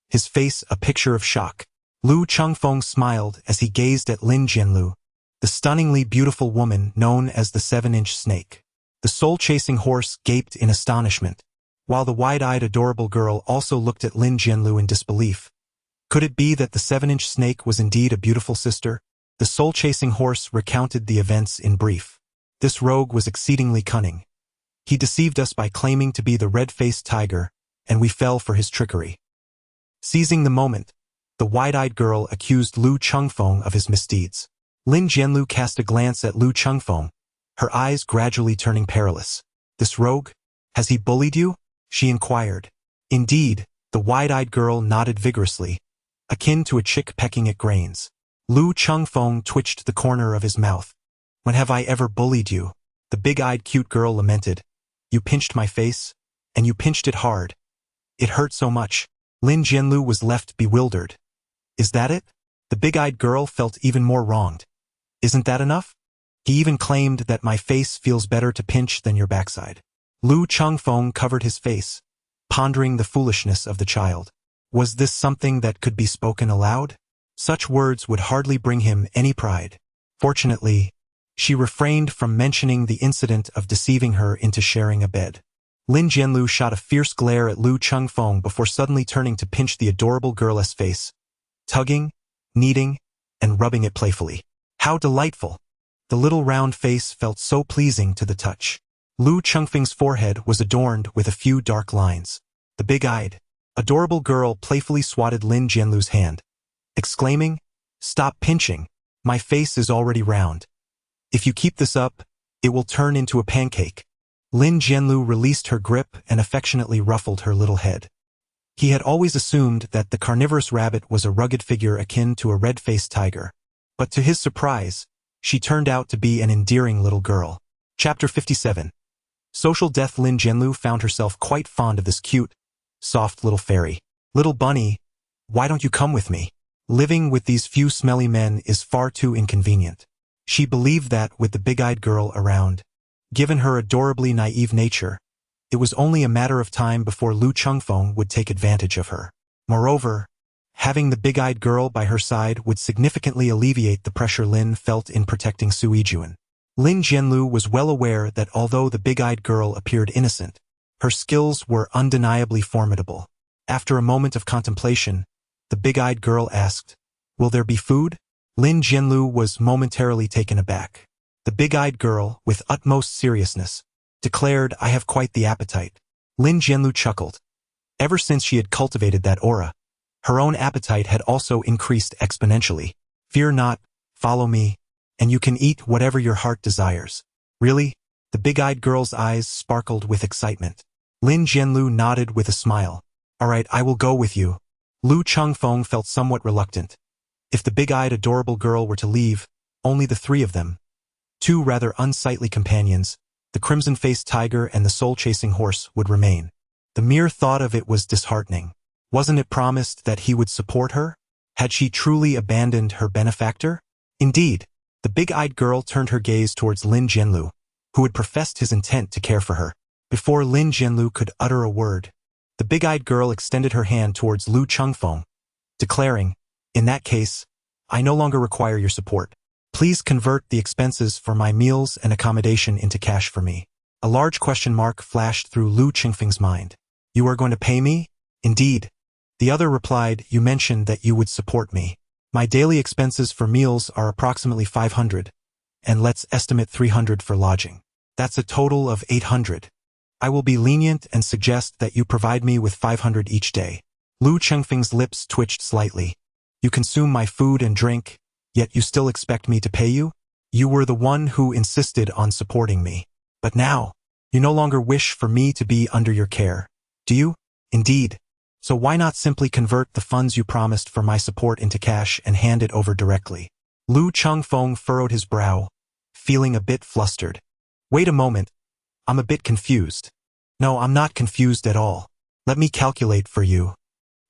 his face a picture of shock. Lu Chengfeng smiled as he gazed at Lin Jianlu, the stunningly beautiful woman known as the 7-inch snake. The soul-chasing horse gaped in astonishment, while the wide-eyed adorable girl also looked at Lin Jianlu in disbelief. Could it be that the 7-inch snake was indeed a beautiful sister? The soul-chasing horse recounted the events in brief. This rogue was exceedingly cunning. He deceived us by claiming to be the red-faced tiger, and we fell for his trickery. Seizing the moment, the wide-eyed girl accused Lu Chengfeng of his misdeeds. Lin Jianlu cast a glance at Lu Chengfeng, her eyes gradually turning perilous. "This rogue? Has he bullied you?" she inquired. "Indeed," the wide-eyed girl nodded vigorously, akin to a chick pecking at grains. Lu Chengfeng twitched the corner of his mouth. "When have I ever bullied you?" the big-eyed cute girl lamented. "You pinched my face, and you pinched it hard. It hurt so much." Lin Jianlu was left bewildered. "Is that it?" The big-eyed girl felt even more wronged. "Isn't that enough? He even claimed that my face feels better to pinch than your backside." Lu Chengfeng covered his face, pondering the foolishness of the child. Was this something that could be spoken aloud? Such words would hardly bring him any pride. Fortunately, she refrained from mentioning the incident of deceiving her into sharing a bed. Lin Jianlu shot a fierce glare at Lu Chengfeng before suddenly turning to pinch the adorable girl's face, tugging, kneading, and rubbing it playfully. How delightful! The little round face felt so pleasing to the touch. Lu Chengfeng's forehead was adorned with a few dark lines. The big-eyed, adorable girl playfully swatted Lin Jianlu's hand, exclaiming, "Stop pinching! My face is already round. If you keep this up, it will turn into a pancake." Lin Jianlu released her grip and affectionately ruffled her little head. He had always assumed that the carnivorous rabbit was a rugged figure akin to a red-faced tiger, but to his surprise, she turned out to be an endearing little girl. Chapter 57. Social Death. Lin Jianlu found herself quite fond of this cute, soft little fairy. "Little bunny, why don't you come with me? Living with these few smelly men is far too inconvenient." She believed that with the big-eyed girl around, given her adorably naive nature, it was only a matter of time before Lu Chengfeng would take advantage of her. Moreover, having the big-eyed girl by her side would significantly alleviate the pressure Lin felt in protecting Suijuan. Lin Jianlu was well aware that although the big-eyed girl appeared innocent, her skills were undeniably formidable. After a moment of contemplation, the big-eyed girl asked, "Will there be food?" Lin Jianlu was momentarily taken aback. The big-eyed girl, with utmost seriousness, declared, "I have quite the appetite." Lin Jianlu chuckled. Ever since she had cultivated that aura, her own appetite had also increased exponentially. "Fear not, follow me, and you can eat whatever your heart desires." "Really?" The big-eyed girl's eyes sparkled with excitement. Lin Jianlu nodded with a smile. "All right, I will go with you." Lu Chengfeng felt somewhat reluctant. If the big-eyed adorable girl were to leave, only the three of them, two rather unsightly companions, the crimson-faced tiger and the soul-chasing horse, would remain. The mere thought of it was disheartening. Wasn't it promised that he would support her? Had she truly abandoned her benefactor? Indeed, the big-eyed girl turned her gaze towards Lin Jianlu, who had professed his intent to care for her. Before Lin Jianlu could utter a word, the big-eyed girl extended her hand towards Lu Chengfeng, declaring, "In that case, I no longer require your support. Please convert the expenses for my meals and accommodation into cash for me." A large question mark flashed through Lu Chengfeng's mind. "You are going to pay me?" "Indeed." The other replied, "You mentioned that you would support me. My daily expenses for meals are approximately 500, and let's estimate 300 for lodging. That's a total of 800. I will be lenient and suggest that you provide me with 500 each day." Lu Chengfeng's lips twitched slightly. You consume my food and drink, yet you still expect me to pay you? You were the one who insisted on supporting me. But now, you no longer wish for me to be under your care, do you? Indeed. So why not simply convert the funds you promised for my support into cash and hand it over directly? Lu Chengfeng furrowed his brow, feeling a bit flustered. Wait a moment. I'm a bit confused. No, I'm not confused at all. Let me calculate for you.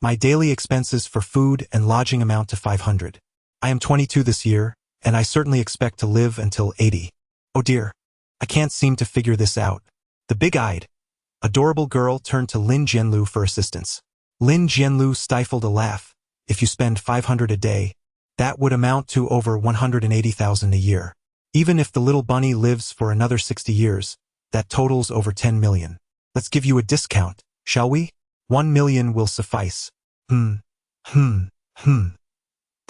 My daily expenses for food and lodging amount to 500. I am 22 this year, and I certainly expect to live until 80. Oh dear. I can't seem to figure this out. The big-eyed, adorable girl turned to Lin Jianlu for assistance. Lin Jianlu stifled a laugh. If you spend 500 a day, that would amount to over 180,000 a year. Even if the little bunny lives for another 60 years, that totals over 10 million. Let's give you a discount, shall we? 1 million will suffice. The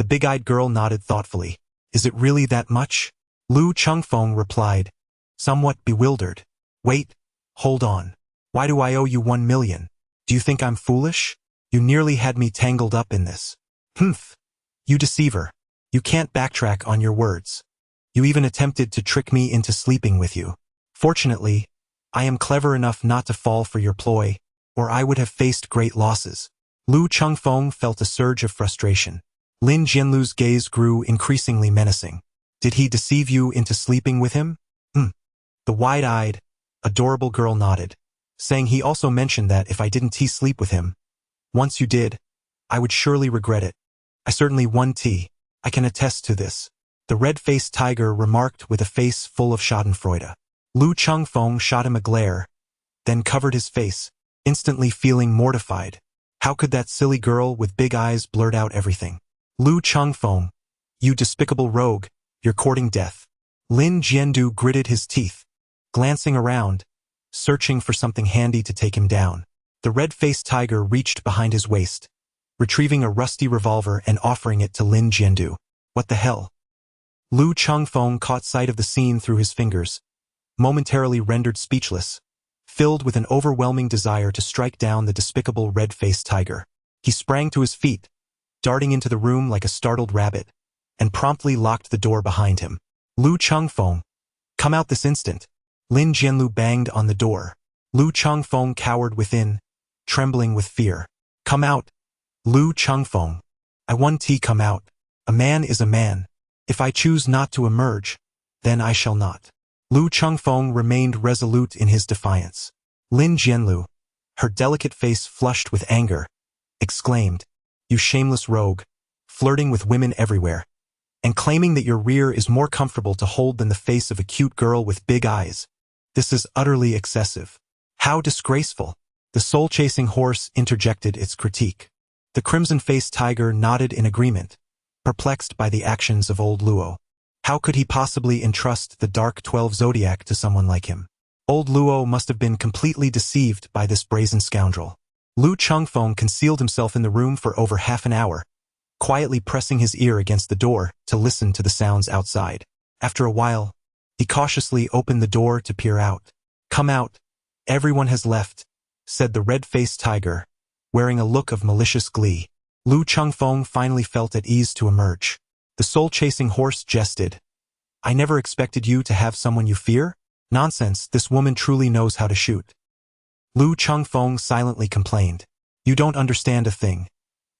big-eyed girl nodded thoughtfully. Is it really that much? Lu Chengfeng replied, somewhat bewildered. Wait, hold on. Why do I owe you 1 million? Do you think I'm foolish? You nearly had me tangled up in this. Humph. You deceiver. You can't backtrack on your words. You even attempted to trick me into sleeping with you. Fortunately, I am clever enough not to fall for your ploy, or I would have faced great losses. Lu Chengfeng felt a surge of frustration. Lin Jianlu's gaze grew increasingly menacing. Did he deceive you into sleeping with him? The wide-eyed, adorable girl nodded, saying he also mentioned that if I didn't sleep with him, once you did, I would surely regret it. I certainly won't. I can attest to this. The red-faced tiger remarked with a face full of schadenfreude. Lu Chengfeng shot him a glare, then covered his face, instantly feeling mortified. How could that silly girl with big eyes blurt out everything? Lu Chengfeng, you despicable rogue, you're courting death. Lin Jiandu gritted his teeth, glancing around, searching for something handy to take him down. The red-faced tiger reached behind his waist, retrieving a rusty revolver and offering it to Lin Jiandu. What the hell? Lu Chengfeng caught sight of the scene through his fingers, momentarily rendered speechless, filled with an overwhelming desire to strike down the despicable red-faced tiger. He sprang to his feet, darting into the room like a startled rabbit, and promptly locked the door behind him. Lu Chengfeng, come out this instant. Lin Jianlu banged on the door. Lu Chengfeng cowered within, trembling with fear. Come out. Lu Chengfeng. I want to come out. A man is a man. If I choose not to emerge, then I shall not. Lu Chengfeng remained resolute in his defiance. Lin Jianlu, her delicate face flushed with anger, exclaimed, you shameless rogue, flirting with women everywhere, and claiming that your rear is more comfortable to hold than the face of a cute girl with big eyes. This is utterly excessive. How disgraceful. The soul-chasing horse interjected its critique. The crimson-faced tiger nodded in agreement, perplexed by the actions of old Luo. How could he possibly entrust the dark 12 zodiac to someone like him? Old Luo must have been completely deceived by this brazen scoundrel. Lu Chengfeng concealed himself in the room for over half an hour, quietly pressing his ear against the door to listen to the sounds outside. After a while, he cautiously opened the door to peer out. Come out. Everyone has left, said the red-faced tiger, wearing a look of malicious glee. Lu Chengfeng finally felt at ease to emerge. The soul-chasing horse jested. I never expected you to have someone you fear? Nonsense, this woman truly knows how to shoot. Lu Chengfeng silently complained. You don't understand a thing.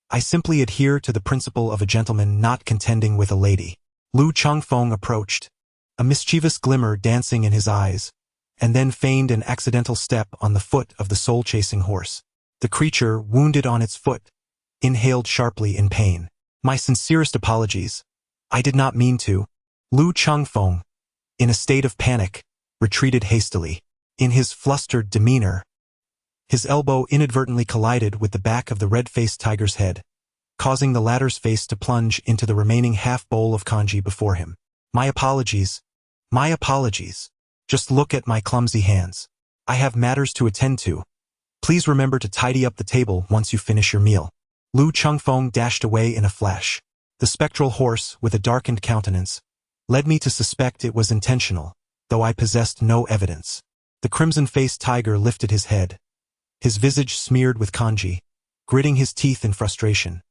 I simply adhere to the principle of a gentleman not contending with a lady. Lu Chengfeng approached, a mischievous glimmer dancing in his eyes, and then feigned an accidental step on the foot of the soul-chasing horse. The creature, wounded on its foot, inhaled sharply in pain. My sincerest apologies. I did not mean to. Lu Chengfeng, in a state of panic, retreated hastily. In his flustered demeanor, his elbow inadvertently collided with the back of the red-faced tiger's head, causing the latter's face to plunge into the remaining half-bowl of congee before him. My apologies. My apologies. Just look at my clumsy hands. I have matters to attend to. Please remember to tidy up the table once you finish your meal. Lu Chengfeng dashed away in a flash. The spectral horse, with a darkened countenance, led me to suspect it was intentional, though I possessed no evidence. The crimson-faced tiger lifted his head, his visage smeared with congee, gritting his teeth in frustration.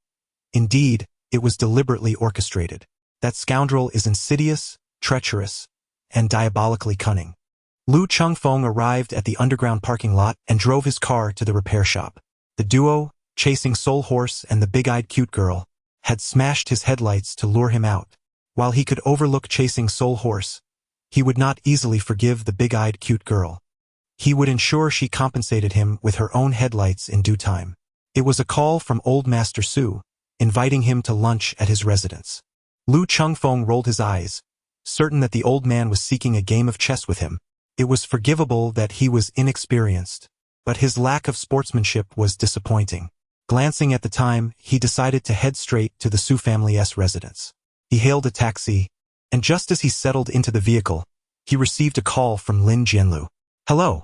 Indeed, it was deliberately orchestrated. That scoundrel is insidious, treacherous, and diabolically cunning. Lu Chengfeng arrived at the underground parking lot and drove his car to the repair shop. The duo, chasing Soul Horse and the big-eyed cute girl, had smashed his headlights to lure him out. While he could overlook chasing Soul Horse, he would not easily forgive the big-eyed cute girl. He would ensure she compensated him with her own headlights in due time. It was a call from Old Master Su, inviting him to lunch at his residence. Lu Chengfeng rolled his eyes, certain that the old man was seeking a game of chess with him. It was forgivable that he was inexperienced, but his lack of sportsmanship was disappointing. Glancing at the time, he decided to head straight to the Su family's residence. He hailed a taxi, and just as he settled into the vehicle, he received a call from Lin Jianlu. "Hello.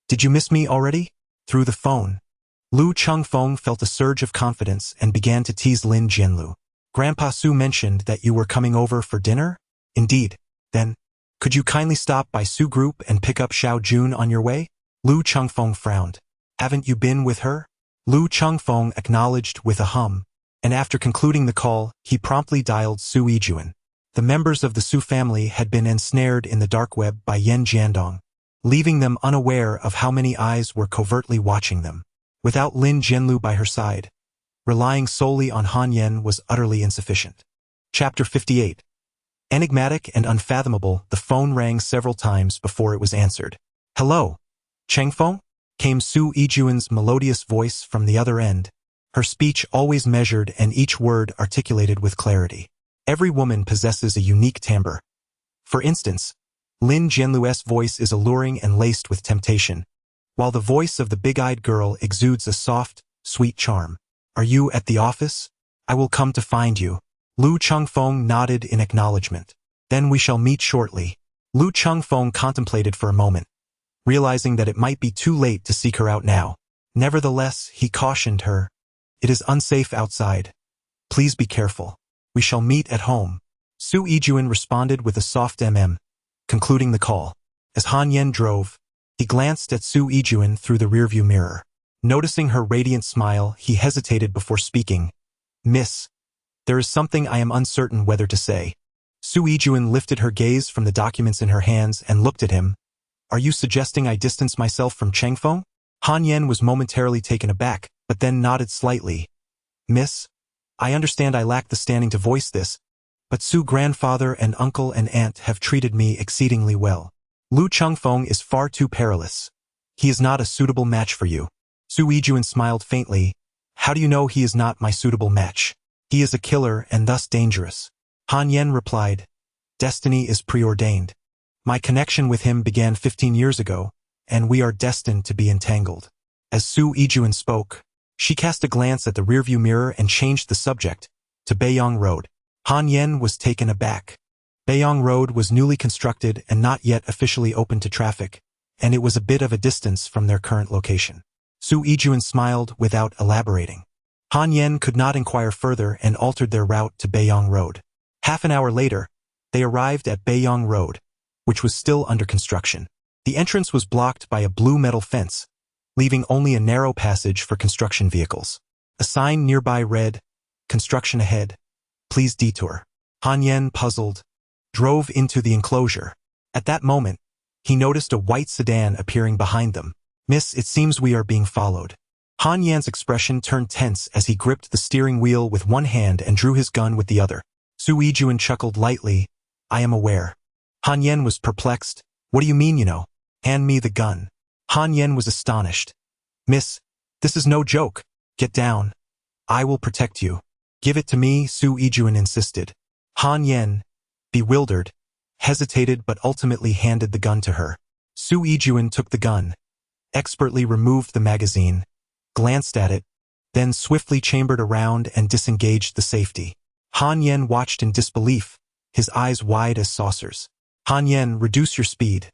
Did you miss me already?" Through the phone, Lu Chengfeng felt a surge of confidence and began to tease Lin Jianlu. "Grandpa Su mentioned that you were coming over for dinner?" "Indeed. Then, could you kindly stop by Su Group and pick up Xiao Jun on your way?" Lu Chengfeng frowned. "Haven't you been with her?" Lu Chengfeng acknowledged with a hum, and after concluding the call, he promptly dialed Su Yijun. The members of the Su family had been ensnared in the dark web by Yan Jiandong, leaving them unaware of how many eyes were covertly watching them. Without Lin Jianlu by her side, relying solely on Han Yan was utterly insufficient. Chapter 58. Enigmatic and unfathomable, the phone rang several times before it was answered. "Hello, Chengfeng?" came Su Yijun's melodious voice from the other end, her speech always measured and each word articulated with clarity. Every woman possesses a unique timbre. For instance, Lin Jianlu's voice is alluring and laced with temptation, while the voice of the big-eyed girl exudes a soft, sweet charm. "Are you at the office? I will come to find you." Lu Chengfeng nodded in acknowledgement. "Then we shall meet shortly." Lu Chengfeng contemplated for a moment, realizing that it might be too late to seek her out now. Nevertheless, he cautioned her, "It is unsafe outside. Please be careful. We shall meet at home." Su Yijun responded with a soft concluding the call. As Han Yan drove, he glanced at Su Yijun through the rearview mirror. Noticing her radiant smile, he hesitated before speaking. "Miss, there is something I am uncertain whether to say." Su Yijun lifted her gaze from the documents in her hands and looked at him. "Are you suggesting I distance myself from Chengfeng?" Han Yan was momentarily taken aback, but then nodded slightly. "Miss, I understand I lack the standing to voice this, but Su grandfather and uncle and aunt have treated me exceedingly well. Lu Chengfeng is far too perilous. He is not a suitable match for you." Su Yijun smiled faintly. "How do you know he is not my suitable match?" "He is a killer and thus dangerous." Han Yan replied, "Destiny is preordained. My connection with him began 15 years ago, and we are destined to be entangled." As Su Yijun spoke, she cast a glance at the rearview mirror and changed the subject to Beiyang Road. Han Yan was taken aback. Beiyang Road was newly constructed and not yet officially open to traffic, and it was a bit of a distance from their current location. Su Yijun smiled without elaborating. Han Yan could not inquire further and altered their route to Beiyang Road. Half an hour later, they arrived at Beiyang Road, which was still under construction. The entrance was blocked by a blue metal fence, leaving only a narrow passage for construction vehicles. A sign nearby read, "Construction ahead. Please detour." Han Yan, puzzled, drove into the enclosure. At that moment, he noticed a white sedan appearing behind them. "Miss, it seems we are being followed." Han Yan's expression turned tense as he gripped the steering wheel with one hand and drew his gun with the other. Su Yijun chuckled lightly. "I am aware." Han Yan was perplexed. "What do you mean, you know? Hand me the gun." Han Yan was astonished. "Miss, this is no joke. Get down. I will protect you." "Give it to me," Su Yijun insisted. Han Yan, bewildered, hesitated but ultimately handed the gun to her. Su Yijun took the gun, expertly removed the magazine, glanced at it, then swiftly chambered around and disengaged the safety. Han Yan watched in disbelief, his eyes wide as saucers. "Han Yan, reduce your speed.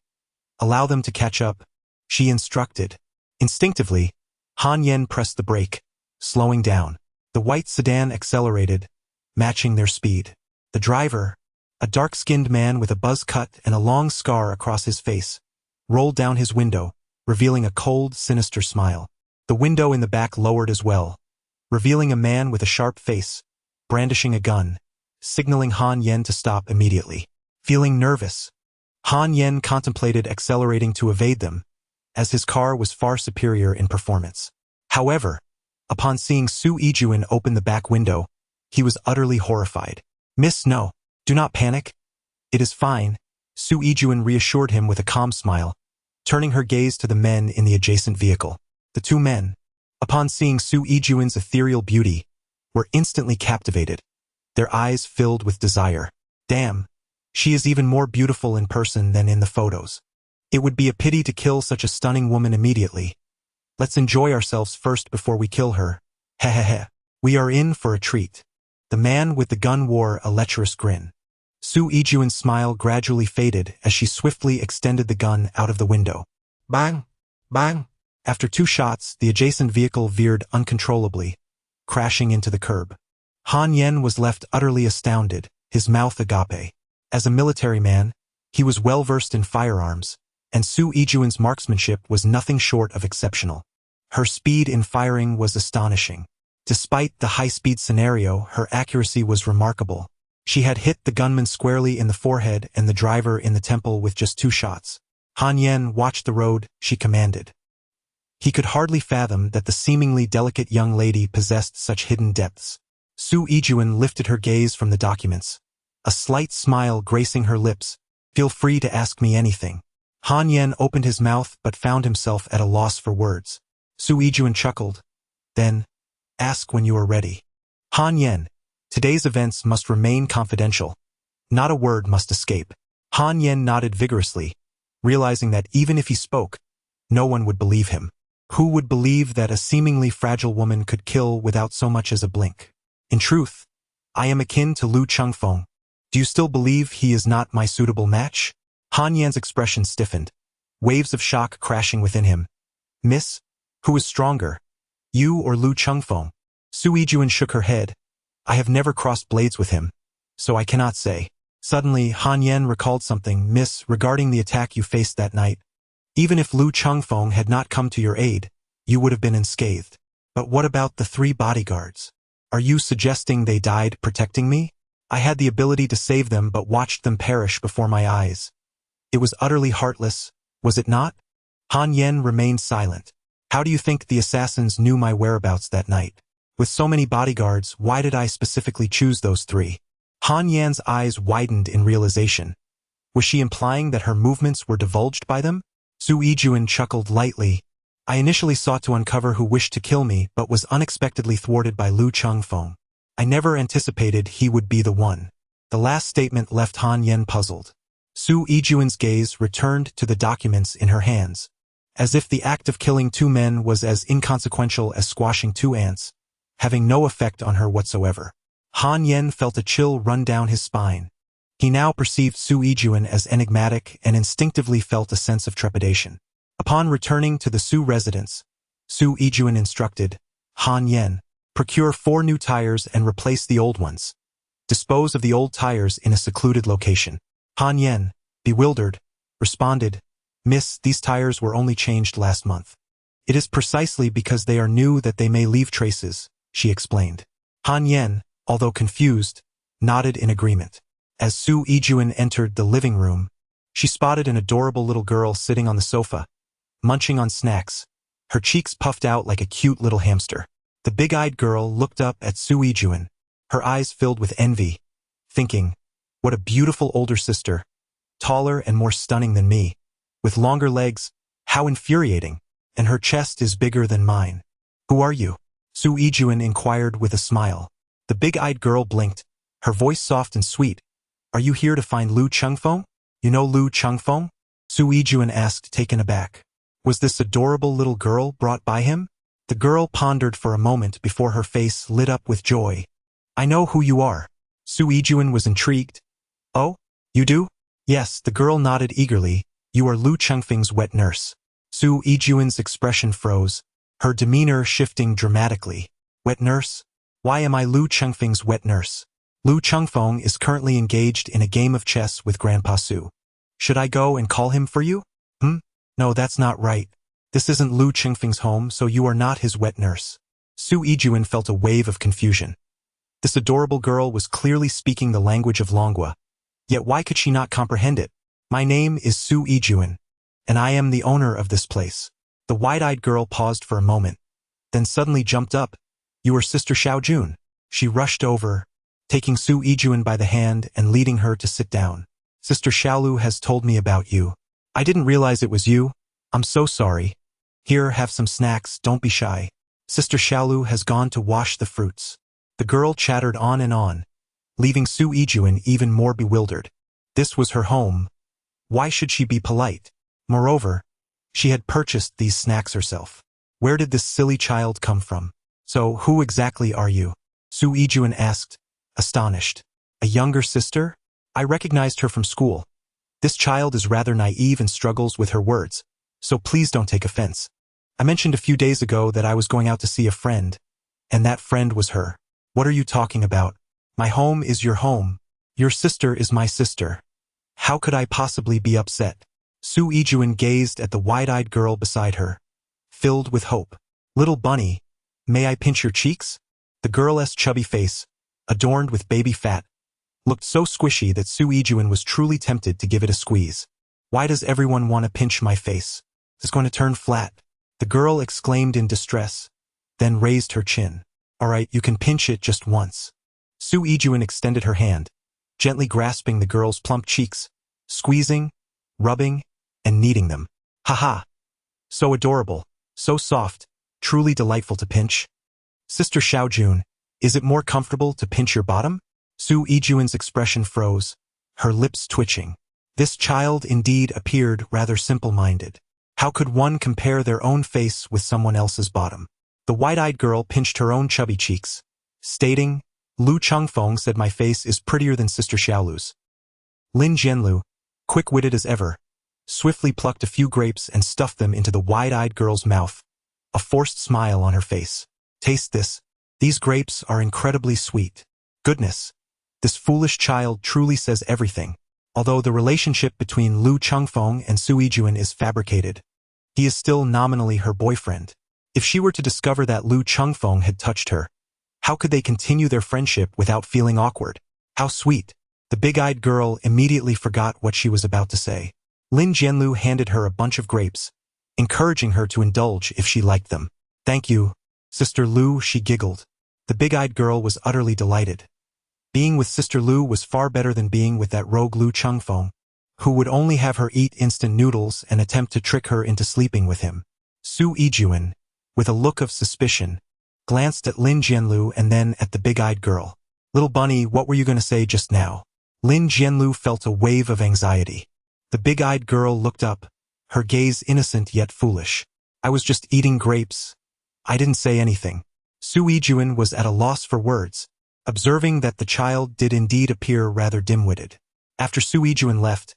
Allow them to catch up," she instructed. Instinctively, Han Yan pressed the brake, slowing down. The white sedan accelerated, matching their speed. The driver, a dark-skinned man with a buzz cut and a long scar across his face, rolled down his window, revealing a cold, sinister smile. The window in the back lowered as well, revealing a man with a sharp face, brandishing a gun, signaling Han Yen to stop immediately. Feeling nervous, Han Yen contemplated accelerating to evade them, as his car was far superior in performance. However, upon seeing Su Yijuan open the back window, he was utterly horrified. "Miss, no, do not panic. It is fine," Su Yijuan reassured him with a calm smile, turning her gaze to the men in the adjacent vehicle. The two men, upon seeing Su Yijuan's ethereal beauty, were instantly captivated, their eyes filled with desire. "Damn, she is even more beautiful in person than in the photos. It would be a pity to kill such a stunning woman immediately. Let's enjoy ourselves first before we kill her. Hehehe. We are in for a treat." The man with the gun wore a lecherous grin. Su Yijuan's smile gradually faded as she swiftly extended the gun out of the window. Bang! Bang! After 2 shots, the adjacent vehicle veered uncontrollably, crashing into the curb. Han Yen was left utterly astounded, his mouth agape. As a military man, he was well versed in firearms, and Su Yijuan's marksmanship was nothing short of exceptional. Her speed in firing was astonishing. Despite the high-speed scenario, her accuracy was remarkable. She had hit the gunman squarely in the forehead and the driver in the temple with just 2 shots. Han Yen watched the road, she commanded. He could hardly fathom that the seemingly delicate young lady possessed such hidden depths. Su Yijuan lifted her gaze from the documents, a slight smile gracing her lips. "Feel free to ask me anything." Han Yen opened his mouth but found himself at a loss for words. Su Yijuan chuckled. "Then, ask when you are ready." "Han Yen, today's events must remain confidential. Not a word must escape." Han Yen nodded vigorously, realizing that even if he spoke, no one would believe him. Who would believe that a seemingly fragile woman could kill without so much as a blink? "In truth, I am akin to Lu Chengfeng. Do you still believe he is not my suitable match?" Han Yan's expression stiffened, waves of shock crashing within him. "Miss, who is stronger, you or Lu Chengfeng?" Su Yijuan shook her head. "I have never crossed blades with him, so I cannot say." Suddenly, Han Yen recalled something. "Miss, regarding the attack you faced that night, even if Lu Chengfeng had not come to your aid, you would have been unscathed. But what about the 3 bodyguards? Are you suggesting they died protecting me? I had the ability to save them but watched them perish before my eyes. It was utterly heartless, was it not?" Han Yen remained silent. "How do you think the assassins knew my whereabouts that night? With so many bodyguards, why did I specifically choose those 3? Han Yan's eyes widened in realization. Was she implying that her movements were divulged by them? Su Yijuan chuckled lightly. "I initially sought to uncover who wished to kill me but was unexpectedly thwarted by Lu Chengfeng. I never anticipated he would be the one." The last statement left Han Yen puzzled. Su Yijuan's gaze returned to the documents in her hands, as if the act of killing 2 men was as inconsequential as squashing 2 ants, having no effect on her whatsoever. Han Yen felt a chill run down his spine. He now perceived Su Yijuan as enigmatic and instinctively felt a sense of trepidation. Upon returning to the Su residence, Su Yijuan instructed, Han Yen, procure 4 new tires and replace the old ones. Dispose of the old tires in a secluded location. Han Yen, bewildered, responded, "Miss, these tires were only changed last month. It is precisely because they are new that they may leave traces," she explained. Han Yen, although confused, nodded in agreement. As Su Yijuan entered the living room, she spotted an adorable little girl sitting on the sofa, munching on snacks, her cheeks puffed out like a cute little hamster. The big-eyed girl looked up at Su Yijuan, her eyes filled with envy, thinking, "What a beautiful older sister, taller and more stunning than me, with longer legs, how infuriating, and her chest is bigger than mine. Who are you?" Su Yijuan inquired with a smile. The big-eyed girl blinked, her voice soft and sweet. "Are you here to find Lu Chengfeng? You know Lu Chengfeng?" Su Yijuan asked, taken aback. Was this adorable little girl brought by him? The girl pondered for a moment before her face lit up with joy. "I know who you are." Su Yijuan was intrigued. "Oh, you do?" "Yes," the girl nodded eagerly. "You are Lu Chengfeng's wet nurse." Su Yijuan's expression froze, her demeanor shifting dramatically. "Wet nurse? Why am I Lu Chengfeng's wet nurse? Lu Chengfeng is currently engaged in a game of chess with Grandpa Su. Should I go and call him for you?" No, that's not right. This isn't Lu Chengfeng's home, so you are not his wet nurse." Su Yijuan felt a wave of confusion. This adorable girl was clearly speaking the language of Longua. Yet why could she not comprehend it? My name is Su Yijuan, and I am the owner of this place. The wide-eyed girl paused for a moment, then suddenly jumped up. You are Sister Xiaojun. She rushed over, taking Su Yijuan by the hand and leading her to sit down. Sister Xiaolu has told me about you. I didn't realize it was you. I'm so sorry. Here, have some snacks, don't be shy. Sister Xiaolu has gone to wash the fruits. The girl chattered on and on, leaving Su Yijuan even more bewildered. This was her home. Why should she be polite? Moreover, she had purchased these snacks herself. Where did this silly child come from? So, who exactly are you? Su Yijuan asked, astonished. A younger sister? I recognized her from school. This child is rather naive and struggles with her words, so please don't take offense. I mentioned a few days ago that I was going out to see a friend, and that friend was her. What are you talking about? My home is your home. Your sister is my sister. How could I possibly be upset? Su Yijuan gazed at the wide-eyed girl beside her, filled with hope. Little bunny, may I pinch your cheeks? The girl's chubby face, adorned with baby fat, looked so squishy that Su Yijuan was truly tempted to give it a squeeze. Why does everyone want to pinch my face? It's going to turn flat. The girl exclaimed in distress, then raised her chin. All right, you can pinch it just once. Su Yijuan extended her hand, gently grasping the girl's plump cheeks, squeezing, rubbing, and kneading them. Ha! So adorable, so soft, truly delightful to pinch. Sister Xiaojun, is it more comfortable to pinch your bottom? Su Yijuan's expression froze, her lips twitching. This child indeed appeared rather simple-minded. How could one compare their own face with someone else's bottom? The wide-eyed girl pinched her own chubby cheeks, stating, Lu Chengfeng said my face is prettier than Sister Xiaolu's. Lin Jianlu, quick-witted as ever, swiftly plucked a few grapes and stuffed them into the wide-eyed girl's mouth, a forced smile on her face. Taste this. These grapes are incredibly sweet. Goodness, this foolish child truly says everything. Although the relationship between Lu Chengfeng and Su Yijuan is fabricated, he is still nominally her boyfriend. If she were to discover that Lu Chengfeng had touched her, how could they continue their friendship without feeling awkward? How sweet. The big-eyed girl immediately forgot what she was about to say. Lin Jianlu handed her a bunch of grapes, encouraging her to indulge if she liked them. Thank you, Sister Lu, she giggled. The big-eyed girl was utterly delighted. Being with Sister Lu was far better than being with that rogue Lu Chengfeng, who would only have her eat instant noodles and attempt to trick her into sleeping with him. Su Yijuan, with a look of suspicion, glanced at Lin Jianlu and then at the big-eyed girl. Little bunny, what were you going to say just now? Lin Jianlu felt a wave of anxiety. The big-eyed girl looked up, her gaze innocent yet foolish. I was just eating grapes. I didn't say anything. Su Yijuan was at a loss for words, observing that the child did indeed appear rather dim-witted. After Su Yijuan left,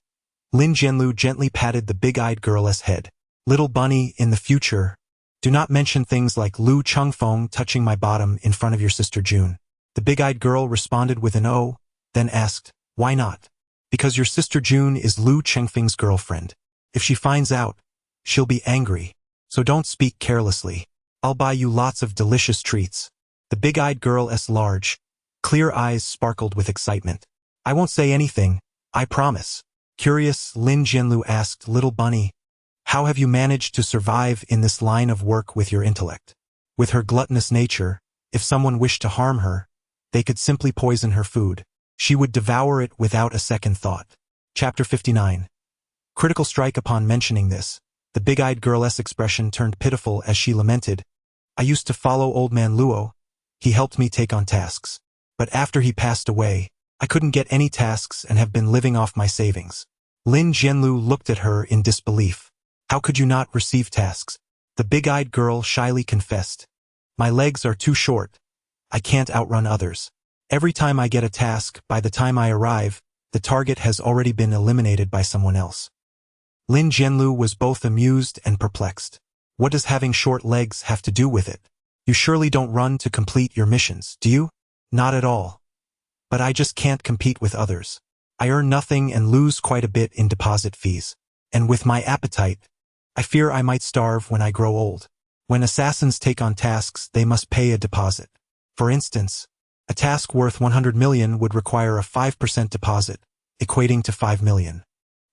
Lin Jianlu gently patted the big-eyed girl's head. Little bunny, in the future, do not mention things like Lu Chengfeng touching my bottom in front of your sister June. The big-eyed girl responded with an "oh," then asked, why not? Because your sister June is Lu Chengfeng's girlfriend. If she finds out, she'll be angry. So don't speak carelessly. I'll buy you lots of delicious treats. The big-eyed girl's large, clear eyes sparkled with excitement. I won't say anything, I promise. Curious, Lin Jianlu asked, Little bunny, how have you managed to survive in this line of work with your intellect? With her gluttonous nature, if someone wished to harm her, they could simply poison her food. She would devour it without a second thought. Chapter 59. Critical strike. Upon mentioning this, the big-eyed girl's expression turned pitiful as she lamented, I used to follow old man Luo. He helped me take on tasks. But after he passed away, I couldn't get any tasks and have been living off my savings. Lin Jianlu looked at her in disbelief. How could you not receive tasks? The big-eyed girl shyly confessed. My legs are too short. I can't outrun others. Every time I get a task, by the time I arrive, the target has already been eliminated by someone else. Lin Jianlu was both amused and perplexed. What does having short legs have to do with it? You surely don't run to complete your missions, do you? Not at all. But I just can't compete with others. I earn nothing and lose quite a bit in deposit fees. And with my appetite, I fear I might starve when I grow old. When assassins take on tasks, they must pay a deposit. For instance, a task worth 100 million would require a 5% deposit, equating to 5 million.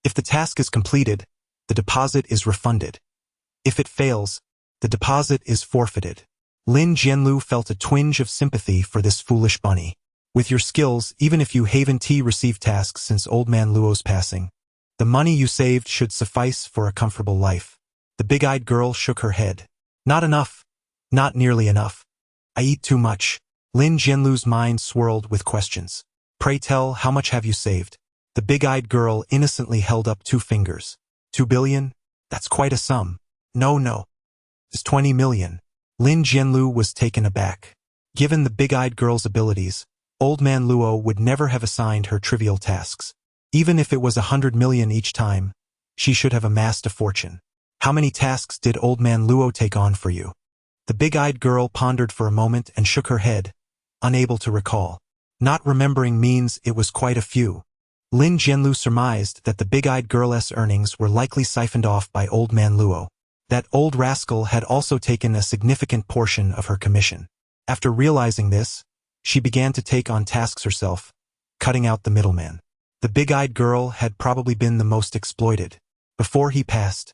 If the task is completed, the deposit is refunded. If it fails, the deposit is forfeited. Lin Jianlu felt a twinge of sympathy for this foolish bunny. With your skills, even if you haven't received tasks since old man Luo's passing, the money you saved should suffice for a comfortable life. The big-eyed girl shook her head. Not enough. Not nearly enough. I eat too much. Lin Jianlu's mind swirled with questions. Pray tell, how much have you saved? The big-eyed girl innocently held up 2 fingers. 2 billion? That's quite a sum. No. It's 20 million. Lin Jianlu was taken aback. Given the big-eyed girl's abilities, old man Luo would never have assigned her trivial tasks. Even if it was 100 million each time, she should have amassed a fortune. How many tasks did old man Luo take on for you? The big-eyed girl pondered for a moment and shook her head, unable to recall. Not remembering means it was quite a few. Lin Jianlu surmised that the big-eyed girl's earnings were likely siphoned off by old man Luo. That old rascal had also taken a significant portion of her commission. After realizing this, she began to take on tasks herself, cutting out the middleman. The big-eyed girl had probably been the most exploited. Before he passed,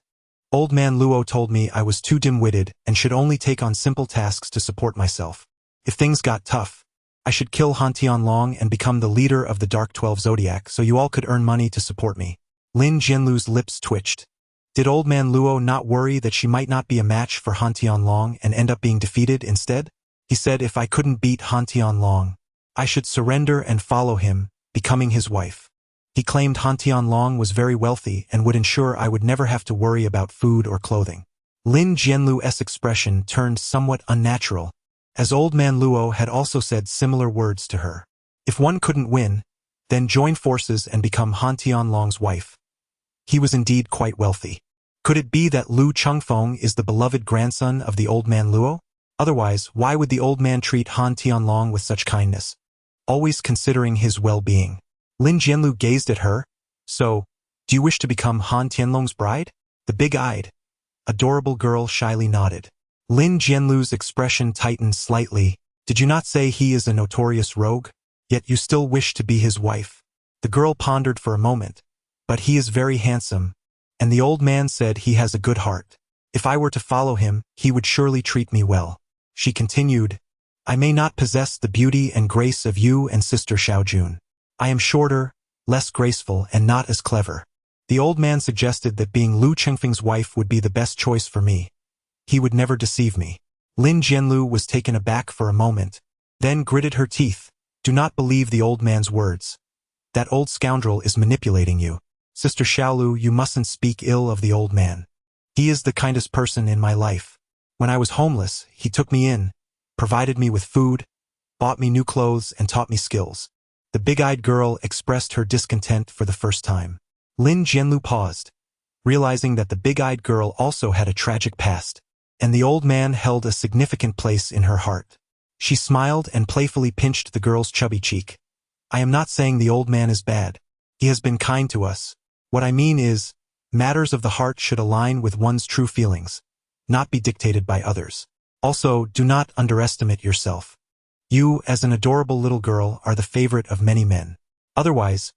old man Luo told me I was too dim-witted and should only take on simple tasks to support myself. If things got tough, I should kill Han Tianlong and become the leader of the Dark 12 Zodiac so you all could earn money to support me. Lin Jianlu's lips twitched. Did old man Luo not worry that she might not be a match for Han Tianlong and end up being defeated instead? He said if I couldn't beat Han Tianlong, I should surrender and follow him, becoming his wife. He claimed Han Tianlong was very wealthy and would ensure I would never have to worry about food or clothing. Lin Jianlu's expression turned somewhat unnatural, as old man Luo had also said similar words to her. If one couldn't win, then join forces and become Han Tianlong's wife. He was indeed quite wealthy. Could it be that Lu Chengfeng is the beloved grandson of the old man Luo? Otherwise, why would the old man treat Han Tianlong with such kindness, always considering his well-being? Lin Jianlu gazed at her. So, do you wish to become Han Tianlong's bride? The big-eyed, adorable girl shyly nodded. Lin Jianlu's expression tightened slightly. Did you not say he is a notorious rogue? Yet you still wish to be his wife. The girl pondered for a moment. But he is very handsome, and the old man said he has a good heart. If I were to follow him, he would surely treat me well. She continued, I may not possess the beauty and grace of you and Sister Xiaojun. I am shorter, less graceful, and not as clever. The old man suggested that being Lu Chengfeng's wife would be the best choice for me. He would never deceive me. Lin Jianlu was taken aback for a moment, then gritted her teeth. Do not believe the old man's words. That old scoundrel is manipulating you. Sister Xiaolu, you mustn't speak ill of the old man. He is the kindest person in my life. When I was homeless, he took me in, provided me with food, bought me new clothes, and taught me skills. The big-eyed girl expressed her discontent for the first time. Lin Jianlu paused, realizing that the big-eyed girl also had a tragic past, and the old man held a significant place in her heart. She smiled and playfully pinched the girl's chubby cheek. I am not saying the old man is bad. He has been kind to us. What I mean is, matters of the heart should align with one's true feelings, not be dictated by others. Also, do not underestimate yourself. You, as an adorable little girl, are the favorite of many men. Otherwise,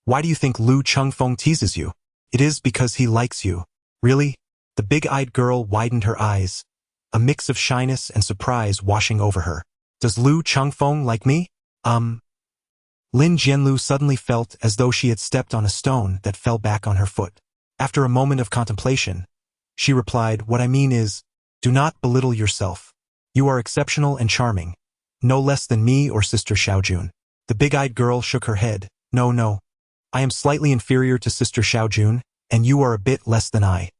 why do you think Lu Chengfeng teases you? It is because he likes you. Really? The big-eyed girl widened her eyes, a mix of shyness and surprise washing over her. Does Lu Chengfeng like me? Lin Jianlu suddenly felt as though she had stepped on a stone that fell back on her foot. After a moment of contemplation, she replied, what I mean is, do not belittle yourself. You are exceptional and charming, no less than me or Sister Xiaojun. The big-eyed girl shook her head. No. I am slightly inferior to Sister Xiaojun, and you are a bit less than I.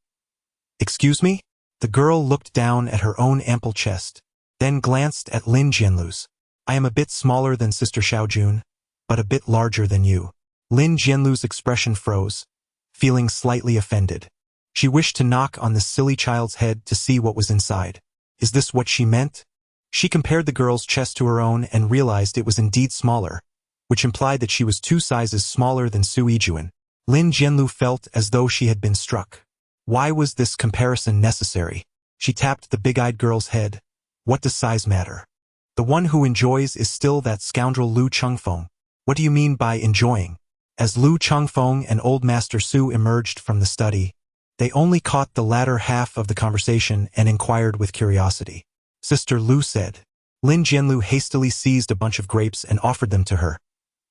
Excuse me? The girl looked down at her own ample chest, then glanced at Lin Jianlu's. I am a bit smaller than Sister Xiaojun, but a bit larger than you. Lin Jianlu's expression froze, feeling slightly offended. She wished to knock on the silly child's head to see what was inside. Is this what she meant? She compared the girl's chest to her own and realized it was indeed smaller, which implied that she was 2 sizes smaller than Su Yijuan. Lin Jianlu felt as though she had been struck. Why was this comparison necessary? She tapped the big-eyed girl's head. What does size matter? The one who enjoys is still that scoundrel Luo Chengfeng. What do you mean by enjoying? As Luo Chengfeng and Old Master Su emerged from the study, they only caught the latter half of the conversation and inquired with curiosity. Sister Lu said. Lin Jianlu hastily seized a bunch of grapes and offered them to her,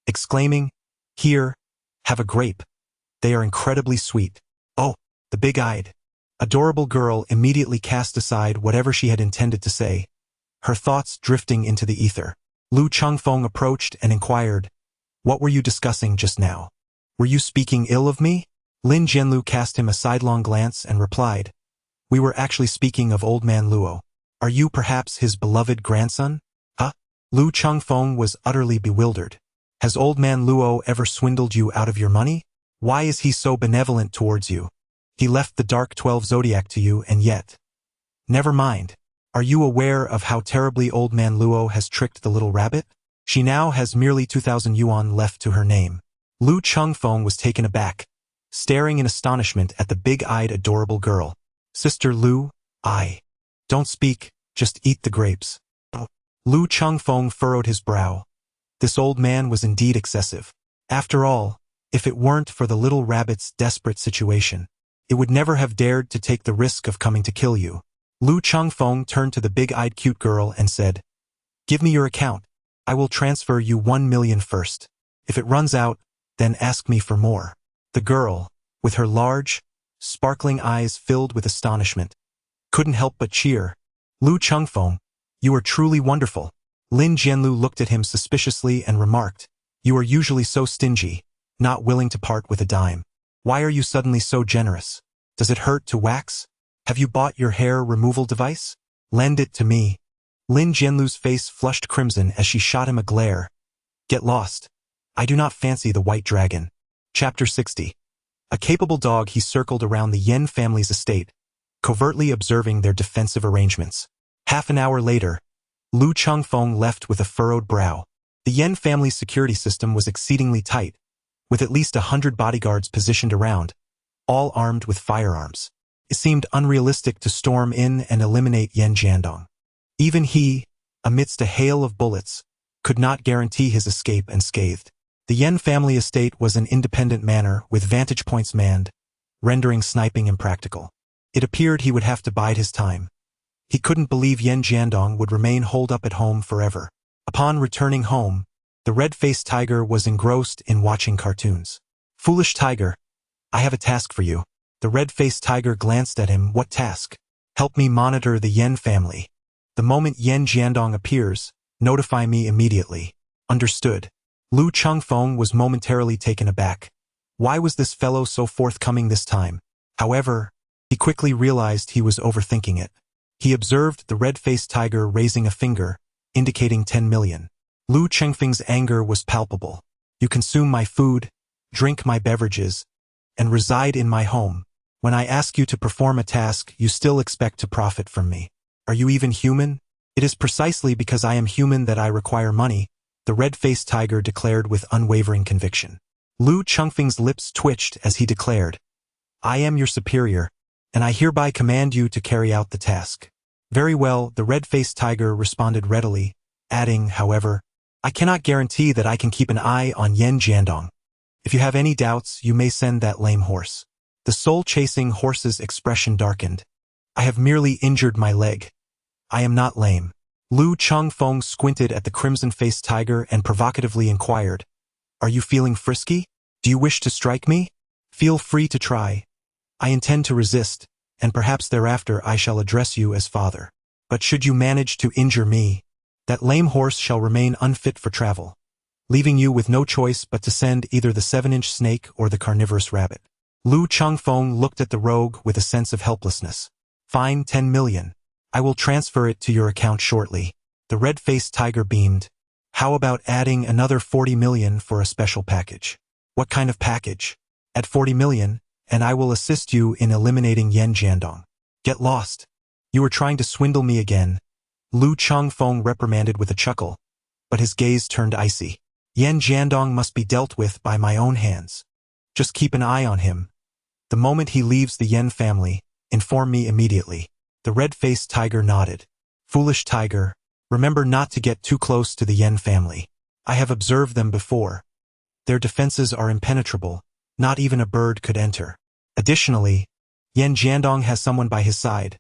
exclaiming, "Here, have a grape. They are incredibly sweet." Oh, the big-eyed, adorable girl immediately cast aside whatever she had intended to say, her thoughts drifting into the ether. Luo Chengfeng approached and inquired, "What were you discussing just now? Were you speaking ill of me?" Lin Jianlu cast him a sidelong glance and replied, "We were actually speaking of old man Luo. Are you perhaps his beloved grandson?" Huh? Luo Chengfeng was utterly bewildered. Has old man Luo ever swindled you out of your money? Why is he so benevolent towards you? He left the Dark 12 Zodiac to you and yet. Never mind. Are you aware of how terribly old man Luo has tricked the little rabbit? She now has merely 2,000 yuan left to her name. Luo Chengfeng was taken aback, staring in astonishment at the big-eyed adorable girl. Sister Lu, don't speak, just eat the grapes. Luo Chengfeng furrowed his brow. This old man was indeed excessive. After all, if it weren't for the little rabbit's desperate situation, it would never have dared to take the risk of coming to kill you. Luo Chengfeng turned to the big-eyed cute girl and said, "Give me your account. I will transfer you 1 million first. If it runs out, then ask me for more." The girl, with her large, sparkling eyes filled with astonishment, couldn't help but cheer. "Luo Chengfeng, you are truly wonderful." Lin Jianlu looked at him suspiciously and remarked, "You are usually so stingy, not willing to part with a dime. Why are you suddenly so generous? Does it hurt to wax? Have you bought your hair removal device? Lend it to me." Lin Jianlu's face flushed crimson as she shot him a glare. "Get lost. I do not fancy the white dragon." Chapter 60. A capable dog, he circled around the Yen family's estate, covertly observing their defensive arrangements. Half an hour later, Luo Chengfeng left with a furrowed brow. The Yen family's security system was exceedingly tight, with at least 100 bodyguards positioned around, all armed with firearms. It seemed unrealistic to storm in and eliminate Yen Jiandong. Even he, amidst a hail of bullets, could not guarantee his escape unscathed. The Yen family estate was an independent manor with vantage points manned, rendering sniping impractical. It appeared he would have to bide his time. He couldn't believe Yen Jiandong would remain holed up at home forever. Upon returning home, the red-faced tiger was engrossed in watching cartoons. "Foolish tiger, I have a task for you." The red-faced tiger glanced at him. "What task?" "Help me monitor the Yen family. The moment Yen Jiandong appears, notify me immediately." "Understood." Luo Chengfeng was momentarily taken aback. Why was this fellow so forthcoming this time? However, he quickly realized he was overthinking it. He observed the red-faced tiger raising a finger, indicating 10 million. Luo Chengfeng's anger was palpable. "You consume my food, drink my beverages, and reside in my home. When I ask you to perform a task, you still expect to profit from me. Are you even human?" "It is precisely because I am human that I require money," the red-faced tiger declared with unwavering conviction. Luo Chengfeng's lips twitched as he declared, "I am your superior, and I hereby command you to carry out the task." "Very well," the red-faced tiger responded readily, adding, however, "I cannot guarantee that I can keep an eye on Yen Jiandong. If you have any doubts, you may send that lame horse." The soul-chasing horse's expression darkened. "I have merely injured my leg. I am not lame." Luo Chengfeng squinted at the crimson-faced tiger and provocatively inquired, "Are you feeling frisky? Do you wish to strike me? Feel free to try. I intend to resist, and perhaps thereafter I shall address you as father. But should you manage to injure me, that lame horse shall remain unfit for travel, leaving you with no choice but to send either the 7-inch snake or the carnivorous rabbit." Luo Chengfeng looked at the rogue with a sense of helplessness. "Fine, 10 million. I will transfer it to your account shortly." The red-faced tiger beamed. "How about adding another 40 million for a special package?" "What kind of package?" "At 40 million, and I will assist you in eliminating Yen Jiandong." "Get lost. You are trying to swindle me again," Luo Chengfeng reprimanded with a chuckle, but his gaze turned icy. "Yen Jiandong must be dealt with by my own hands. Just keep an eye on him. The moment he leaves the Yen family, inform me immediately." The red-faced tiger nodded. Foolish tiger, remember not to get too close to the Yen family. I have observed them before. Their defenses are impenetrable, not even a bird could enter. Additionally, Yen Jiandong has someone by his side,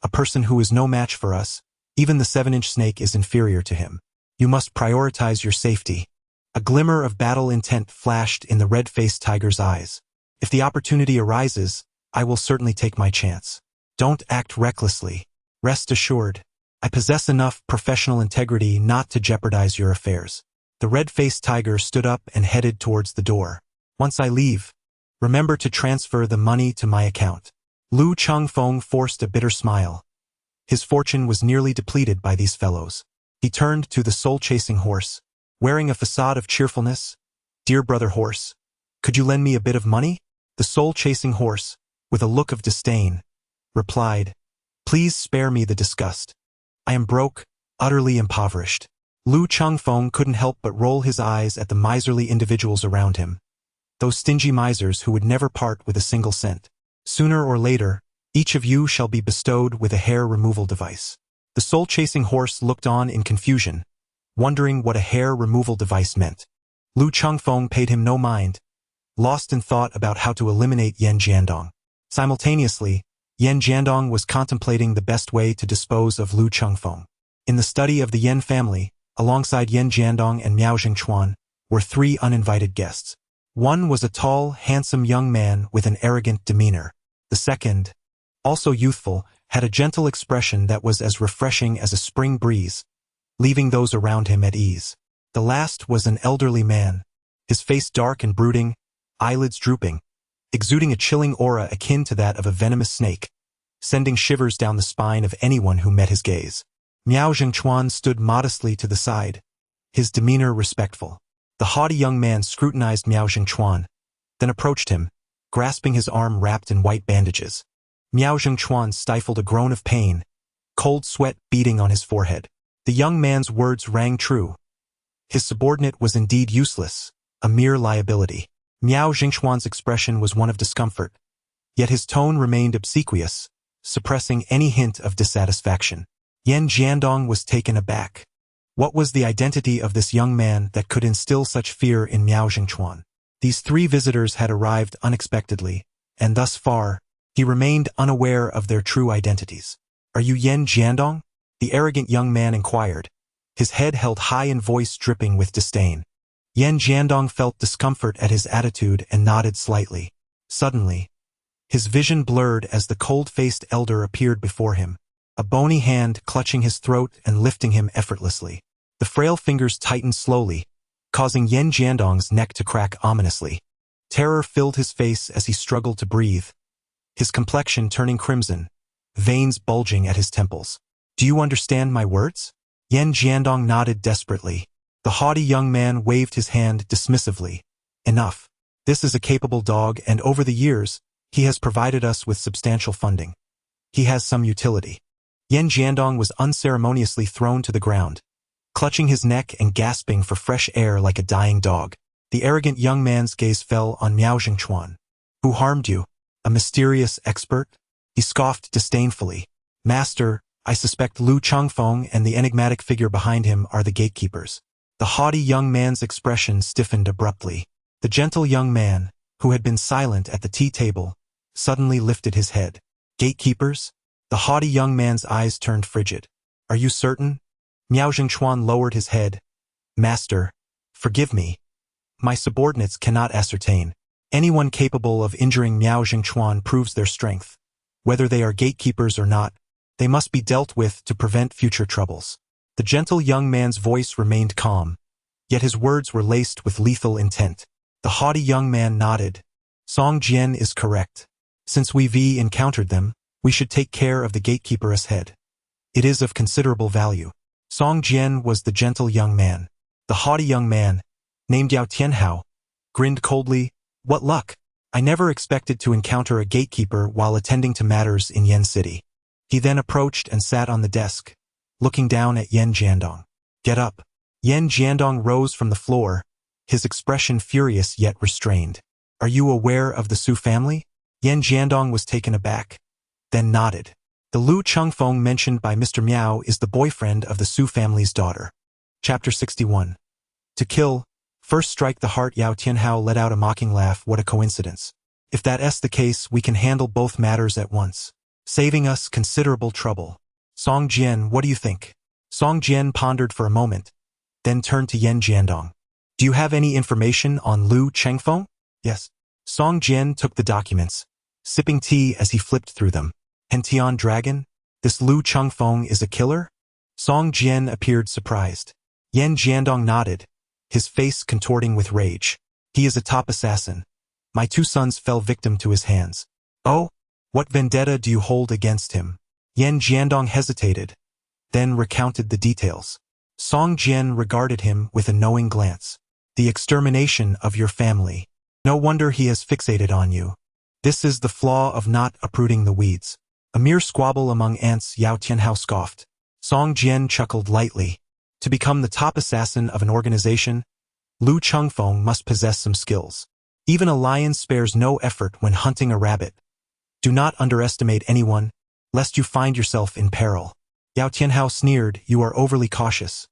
a person who is no match for us. Even the 7-inch snake is inferior to him. You must prioritize your safety. A glimmer of battle intent flashed in the red-faced tiger's eyes. If the opportunity arises, I will certainly take my chance. Don't act recklessly. Rest assured, I possess enough professional integrity not to jeopardize your affairs. The red-faced tiger stood up and headed towards the door. Once I leave, remember to transfer the money to my account. Lu Chengfeng forced a bitter smile. His fortune was nearly depleted by these fellows. He turned to the soul-chasing horse, wearing a facade of cheerfulness. Dear brother horse, could you lend me a bit of money? The soul-chasing horse, with a look of disdain, replied, Please spare me the disgust. I am broke, utterly impoverished. Lu Chengfeng couldn't help but roll his eyes at the miserly individuals around him. Those stingy misers who would never part with a single cent. Sooner or later, each of you shall be bestowed with a hair removal device. The soul-chasing horse looked on in confusion, wondering what a hair removal device meant. Lu Chengfeng paid him no mind, lost in thought about how to eliminate Yen Jiandong. Simultaneously, Yen Jiandong was contemplating the best way to dispose of Lu Chengfeng. In the study of the Yen family, alongside Yen Jiandong and Miao Jingchuan, were 3 uninvited guests. One was a tall, handsome young man with an arrogant demeanor. The second, also youthful, had a gentle expression that was as refreshing as a spring breeze, leaving those around him at ease. The last was an elderly man, his face dark and brooding, eyelids drooping, exuding a chilling aura akin to that of a venomous snake, sending shivers down the spine of anyone who met his gaze. Miao Jingchuan stood modestly to the side, his demeanor respectful. The haughty young man scrutinized Miao Jingchuan, then approached him, grasping his arm wrapped in white bandages. Miao Jingchuan stifled a groan of pain, cold sweat beading on his forehead. The young man's words rang true. His subordinate was indeed useless, a mere liability. Miao Jingchuan's expression was one of discomfort, yet his tone remained obsequious, suppressing any hint of dissatisfaction. Yen Jiandong was taken aback. What was the identity of this young man that could instill such fear in Miao Jingchuan? These 3 visitors had arrived unexpectedly, and thus far, he remained unaware of their true identities. Are you Yen Jiandong? The arrogant young man inquired, his head held high and voice dripping with disdain. Yen Jiandong felt discomfort at his attitude and nodded slightly. Suddenly, his vision blurred as the cold-faced elder appeared before him, a bony hand clutching his throat and lifting him effortlessly. The frail fingers tightened slowly, causing Yen Jiandong's neck to crack ominously. Terror filled his face as he struggled to breathe, his complexion turning crimson, veins bulging at his temples. Do you understand my words? Yen Jiandong nodded desperately. The haughty young man waved his hand dismissively. Enough. This is a capable dog, and over the years, he has provided us with substantial funding. He has some utility. Yen Jiandong was unceremoniously thrown to the ground, clutching his neck and gasping for fresh air like a dying dog. The arrogant young man's gaze fell on Miao Jingchuan. Who harmed you? A mysterious expert? He scoffed disdainfully. Master, I suspect Lu Chengfeng and the enigmatic figure behind him are the gatekeepers. The haughty young man's expression stiffened abruptly. The gentle young man, who had been silent at the tea table, suddenly lifted his head. Gatekeepers? The haughty young man's eyes turned frigid. Are you certain? Miao Jingchuan lowered his head. Master, forgive me. My subordinates cannot ascertain. Anyone capable of injuring Miao Jingchuan proves their strength. Whether they are gatekeepers or not, they must be dealt with to prevent future troubles. The gentle young man's voice remained calm, yet his words were laced with lethal intent. The haughty young man nodded. Song Jian is correct. Since we've encountered them, we should take care of the gatekeeper's head. It is of considerable value. Song Jian was the gentle young man. The haughty young man, named Yao Tianhao, grinned coldly. What luck! I never expected to encounter a gatekeeper while attending to matters in Yen City. He then approached and sat on the desk, looking down at Yen Jiandong. Get up. Yen Jiandong rose from the floor, his expression furious yet restrained. Are you aware of the Su family? Yen Jiandong was taken aback, then nodded. The Luo Chengfeng mentioned by Mr. Miao is the boyfriend of the Su family's daughter. Chapter 61. To kill, first strike the heart. Yao Tianhao let out a mocking laugh. What a coincidence. If that's the case, we can handle both matters at once, saving us considerable trouble. Song Jian, what do you think? Song Jian pondered for a moment, then turned to Yan Jiandong. Do you have any information on Luo Chengfeng? Yes. Song Jian took the documents, sipping tea as he flipped through them. Hentian Dragon? This Luo Chengfeng is a killer? Song Jian appeared surprised. Yan Jiandong nodded, his face contorting with rage. He is a top assassin. My 2 sons fell victim to his hands. Oh? What vendetta do you hold against him? Yan Jiandong hesitated, then recounted the details. Song Jian regarded him with a knowing glance. The extermination of your family. No wonder he has fixated on you. This is the flaw of not uprooting the weeds. A mere squabble among ants. Yao Tianhao scoffed. Song Jian chuckled lightly. To become the top assassin of an organization, Luo Chengfeng must possess some skills. Even a lion spares no effort when hunting a rabbit. Do not underestimate anyone, lest you find yourself in peril. Yao Tianhao sneered. You are overly cautious.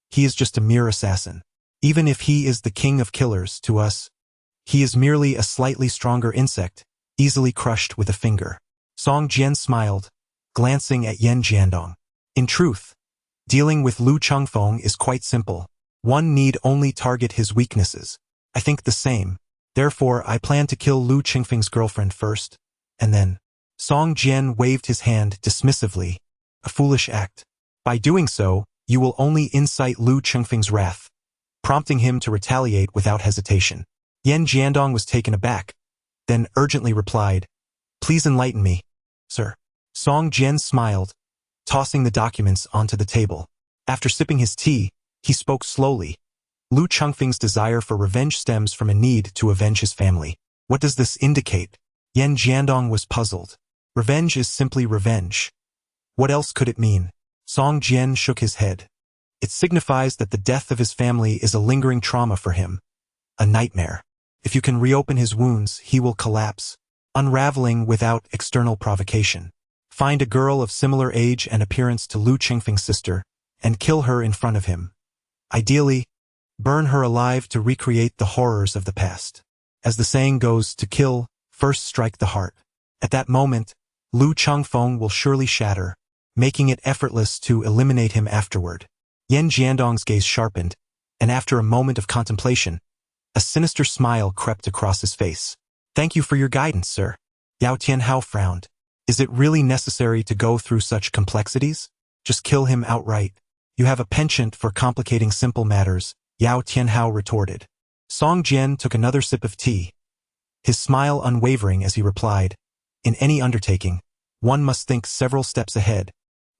He is just a mere assassin. Even if he is the king of killers to us, he is merely a slightly stronger insect, easily crushed with a finger. Song Jian smiled, glancing at Yan Jiandong. In truth, dealing with Luo Chengfeng is quite simple. One need only target his weaknesses. I think the same. Therefore, I plan to kill Luo Chengfeng's girlfriend first, and then. Song Jian waved his hand dismissively. A foolish act. By doing so, you will only incite Luo Chengfeng's wrath, prompting him to retaliate without hesitation. Yan Jiandong was taken aback, then urgently replied, Please enlighten me, sir. Song Jian smiled, tossing the documents onto the table. After sipping his tea, he spoke slowly. Luo Chengfeng's desire for revenge stems from a need to avenge his family. What does this indicate? Yan Jiandong was puzzled. Revenge is simply revenge. What else could it mean? Song Jian shook his head. It signifies that the death of his family is a lingering trauma for him. A nightmare. If you can reopen his wounds, he will collapse, unraveling without external provocation. Find a girl of similar age and appearance to Luo Chengfeng's sister, and kill her in front of him. Ideally, burn her alive to recreate the horrors of the past. As the saying goes, to kill, first strike the heart. At that moment, Luo Chengfeng will surely shatter, making it effortless to eliminate him afterward. Yan Jiandong's gaze sharpened, and after a moment of contemplation, a sinister smile crept across his face. Thank you for your guidance, sir. Yao Tianhao frowned. Is it really necessary to go through such complexities? Just kill him outright. You have a penchant for complicating simple matters, Yao Tianhao retorted. Song Jian took another sip of tea, his smile unwavering as he replied, In any undertaking, one must think several steps ahead,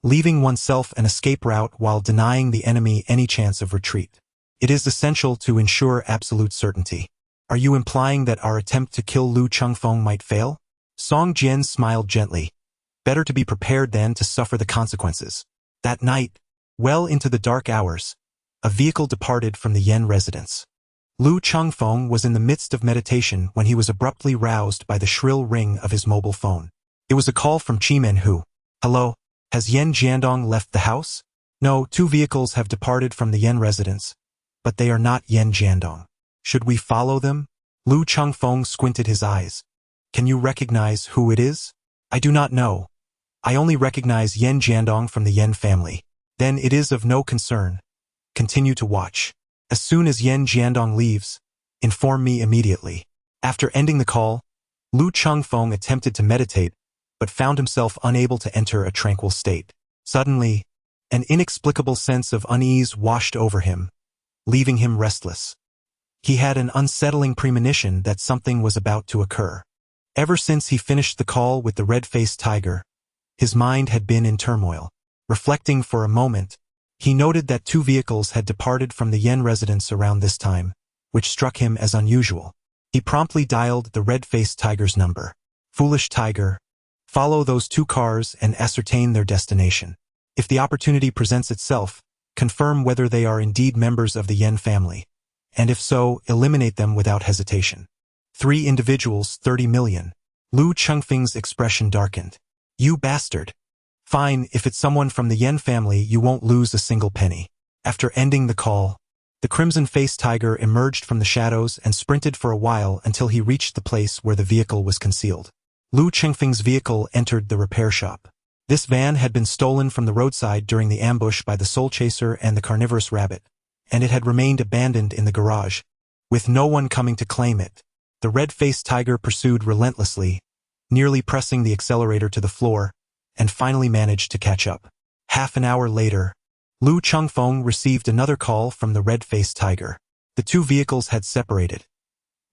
leaving oneself an escape route while denying the enemy any chance of retreat. It is essential to ensure absolute certainty. Are you implying that our attempt to kill Luo Chengfeng might fail? Song Jian smiled gently. Better to be prepared than to suffer the consequences. That night, well into the dark hours, a vehicle departed from the Yan residence. Luo Chengfeng was in the midst of meditation when he was abruptly roused by the shrill ring of his mobile phone. It was a call from Chimen who, Hello, has Yan Jiandong left the house? No, 2 vehicles have departed from the Yan residence, but they are not Yan Jiandong. Should we follow them? Luo Chengfeng squinted his eyes. Can you recognize who it is? I do not know. I only recognize Yan Jiandong from the Yan family. Then it is of no concern. Continue to watch. As soon as Yan Jiandong leaves, inform me immediately. After ending the call, Luo Chengfeng attempted to meditate, but found himself unable to enter a tranquil state. Suddenly, an inexplicable sense of unease washed over him, leaving him restless. He had an unsettling premonition that something was about to occur. Ever since he finished the call with the red-faced tiger, his mind had been in turmoil. Reflecting for a moment, he noted that 2 vehicles had departed from the Yan residence around this time, which struck him as unusual. He promptly dialed the red-faced tiger's number. Foolish tiger, follow those 2 cars and ascertain their destination. If the opportunity presents itself, confirm whether they are indeed members of the Yan family, and if so, eliminate them without hesitation. 3 individuals, 30 million. Luo Chengfeng's expression darkened. You bastard. Fine, if it's someone from the Yen family, you won't lose a single penny. After ending the call, the crimson-faced tiger emerged from the shadows and sprinted for a while until he reached the place where the vehicle was concealed. Lu Chengfeng's vehicle entered the repair shop. This van had been stolen from the roadside during the ambush by the soul chaser and the carnivorous rabbit, and it had remained abandoned in the garage, with no one coming to claim it. The red-faced tiger pursued relentlessly, nearly pressing the accelerator to the floor, and finally managed to catch up. Half an hour later, Lu Chengfeng received another call from the red-faced tiger. The two vehicles had separated.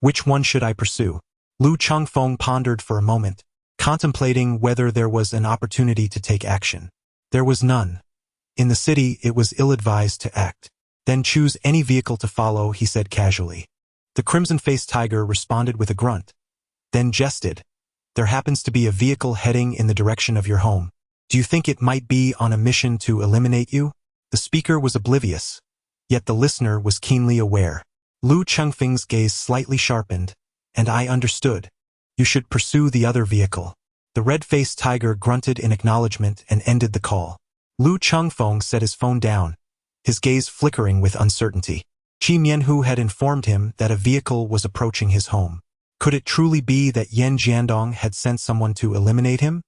Which one should I pursue? Lu Chengfeng pondered for a moment, contemplating whether there was an opportunity to take action. There was none. In the city, it was ill-advised to act. Then choose any vehicle to follow, he said casually. The crimson-faced tiger responded with a grunt, then jested. There happens to be a vehicle heading in the direction of your home. Do you think it might be on a mission to eliminate you? The speaker was oblivious, yet the listener was keenly aware. Lu Chengfeng's gaze slightly sharpened, and I understood. You should pursue the other vehicle. The red-faced tiger grunted in acknowledgement and ended the call. Lu Chengfeng set his phone down, his gaze flickering with uncertainty. Qi Mianhu had informed him that a vehicle was approaching his home. Could it truly be that Yan Jiandong had sent someone to eliminate him?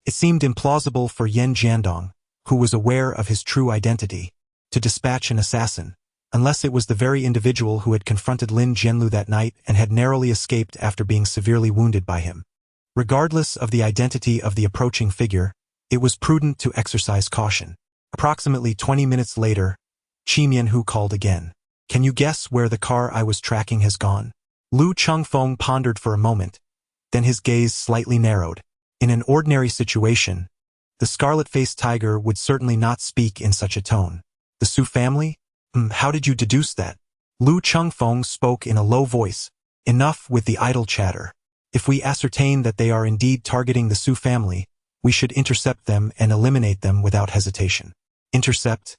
It seemed implausible for Yan Jiandong, who was aware of his true identity, to dispatch an assassin, unless it was the very individual who had confronted Lin Jianlu that night and had narrowly escaped after being severely wounded by him. Regardless of the identity of the approaching figure, it was prudent to exercise caution. Approximately 20 minutes later, Qi Mianhu called again. Can you guess where the car I was tracking has gone? Lu Chengfeng pondered for a moment, then his gaze slightly narrowed. In an ordinary situation, the scarlet-faced tiger would certainly not speak in such a tone. The Su family? How did you deduce that? Lu Chengfeng spoke in a low voice. Enough with the idle chatter. If we ascertain that they are indeed targeting the Su family, we should intercept them and eliminate them without hesitation. Intercept?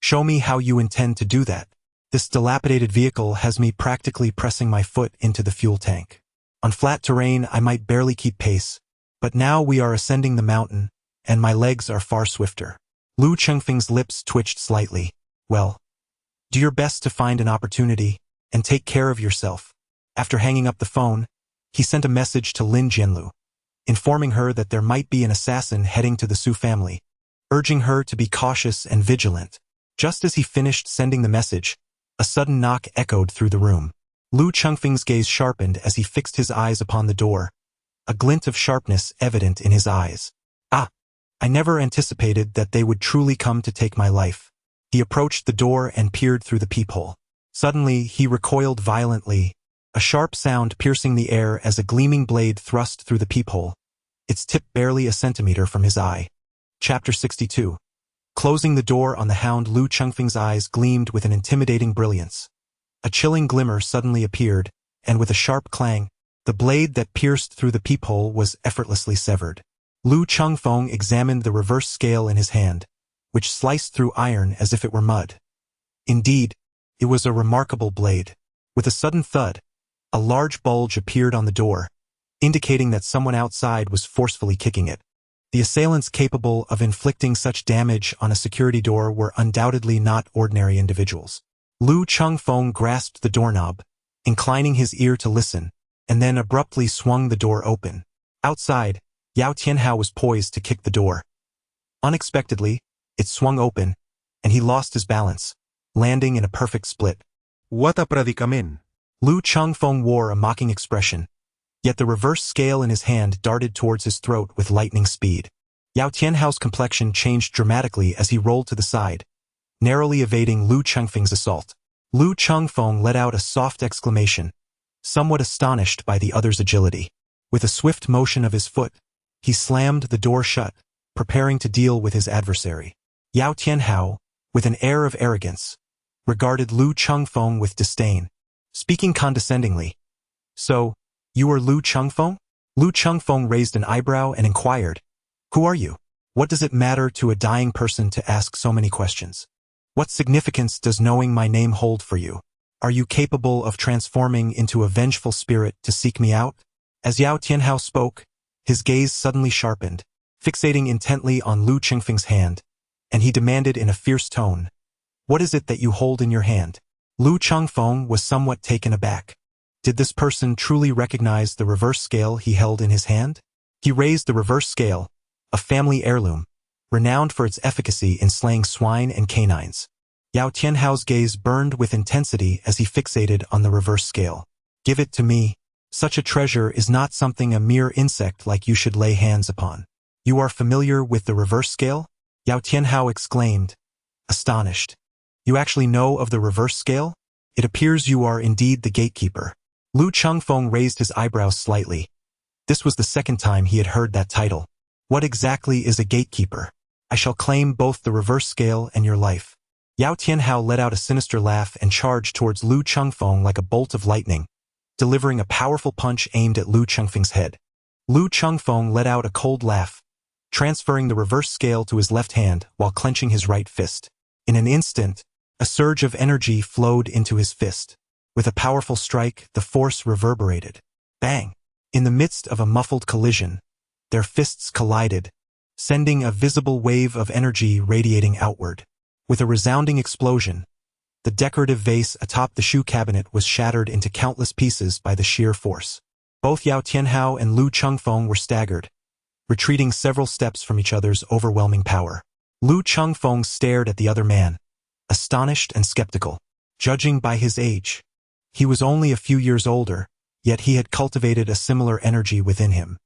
Show me how you intend to do that. This dilapidated vehicle has me practically pressing my foot into the fuel tank. On flat terrain, I might barely keep pace, but now we are ascending the mountain, and my legs are far swifter. Lu Chengfeng's lips twitched slightly. Well, do your best to find an opportunity, and take care of yourself. After hanging up the phone, he sent a message to Lin Jianlu, informing her that there might be an assassin heading to the Su family, urging her to be cautious and vigilant. Just as he finished sending the message, a sudden knock echoed through the room. Lu Chengfeng's gaze sharpened as he fixed his eyes upon the door, a glint of sharpness evident in his eyes. I never anticipated that they would truly come to take my life. He approached the door and peered through the peephole. Suddenly, he recoiled violently, a sharp sound piercing the air as a gleaming blade thrust through the peephole, its tip barely a centimeter from his eye. Chapter 62. Closing the door on the hound, Lu Chengfeng's eyes gleamed with an intimidating brilliance. A chilling glimmer suddenly appeared, and with a sharp clang, the blade that pierced through the peephole was effortlessly severed. Lu Chengfeng examined the reverse scale in his hand, which sliced through iron as if it were mud. Indeed, it was a remarkable blade. With a sudden thud, a large bulge appeared on the door, indicating that someone outside was forcefully kicking it. The assailants capable of inflicting such damage on a security door were undoubtedly not ordinary individuals. Lu Chengfeng grasped the doorknob, inclining his ear to listen, and then abruptly swung the door open. Outside, Yao Tianhao was poised to kick the door. Unexpectedly, it swung open, and he lost his balance, landing in a perfect split. What a predicament. Lu Chengfeng wore a mocking expression, yet the reverse scale in his hand darted towards his throat with lightning speed. Yao Tianhao's complexion changed dramatically as he rolled to the side, narrowly evading Lu Chengfeng's assault. Lu Chengfeng let out a soft exclamation, somewhat astonished by the other's agility. With a swift motion of his foot, he slammed the door shut, preparing to deal with his adversary. Yao Tianhao, with an air of arrogance, regarded Lu Chengfeng with disdain, speaking condescendingly. So, you are Lu Chengfeng? Lu Chengfeng raised an eyebrow and inquired, who are you? What does it matter to a dying person to ask so many questions? What significance does knowing my name hold for you? Are you capable of transforming into a vengeful spirit to seek me out? As Yao Tianhao spoke, his gaze suddenly sharpened, fixating intently on Lu Chengfeng's hand, and he demanded in a fierce tone, "What is it that you hold in your hand?" Lu Chengfeng was somewhat taken aback. Did this person truly recognize the reverse scale he held in his hand? He raised the reverse scale, a family heirloom, renowned for its efficacy in slaying swine and canines. Yao Tianhao's gaze burned with intensity as he fixated on the reverse scale. "Give it to me. Such a treasure is not something a mere insect like you should lay hands upon." "You are familiar with the reverse scale?" Yao Tianhao exclaimed, astonished. "You actually know of the reverse scale? It appears you are indeed the gatekeeper." Lu Chengfeng raised his eyebrows slightly. This was the second time he had heard that title. "What exactly is a gatekeeper? I shall claim both the reverse scale and your life." Yao Tianhao let out a sinister laugh and charged towards Lu Chengfeng like a bolt of lightning, delivering a powerful punch aimed at Lu Chengfeng's head. Lu Chengfeng let out a cold laugh, transferring the reverse scale to his left hand while clenching his right fist. In an instant, a surge of energy flowed into his fist. With a powerful strike, the force reverberated. Bang! In the midst of a muffled collision, their fists collided, sending a visible wave of energy radiating outward. With a resounding explosion, the decorative vase atop the shoe cabinet was shattered into countless pieces by the sheer force. Both Yao Tianhao and Lu Chengfeng were staggered, retreating several steps from each other's overwhelming power. Lu Chengfeng stared at the other man, astonished and skeptical. Judging by his age, he was only a few years older, yet he had cultivated a similar energy within him.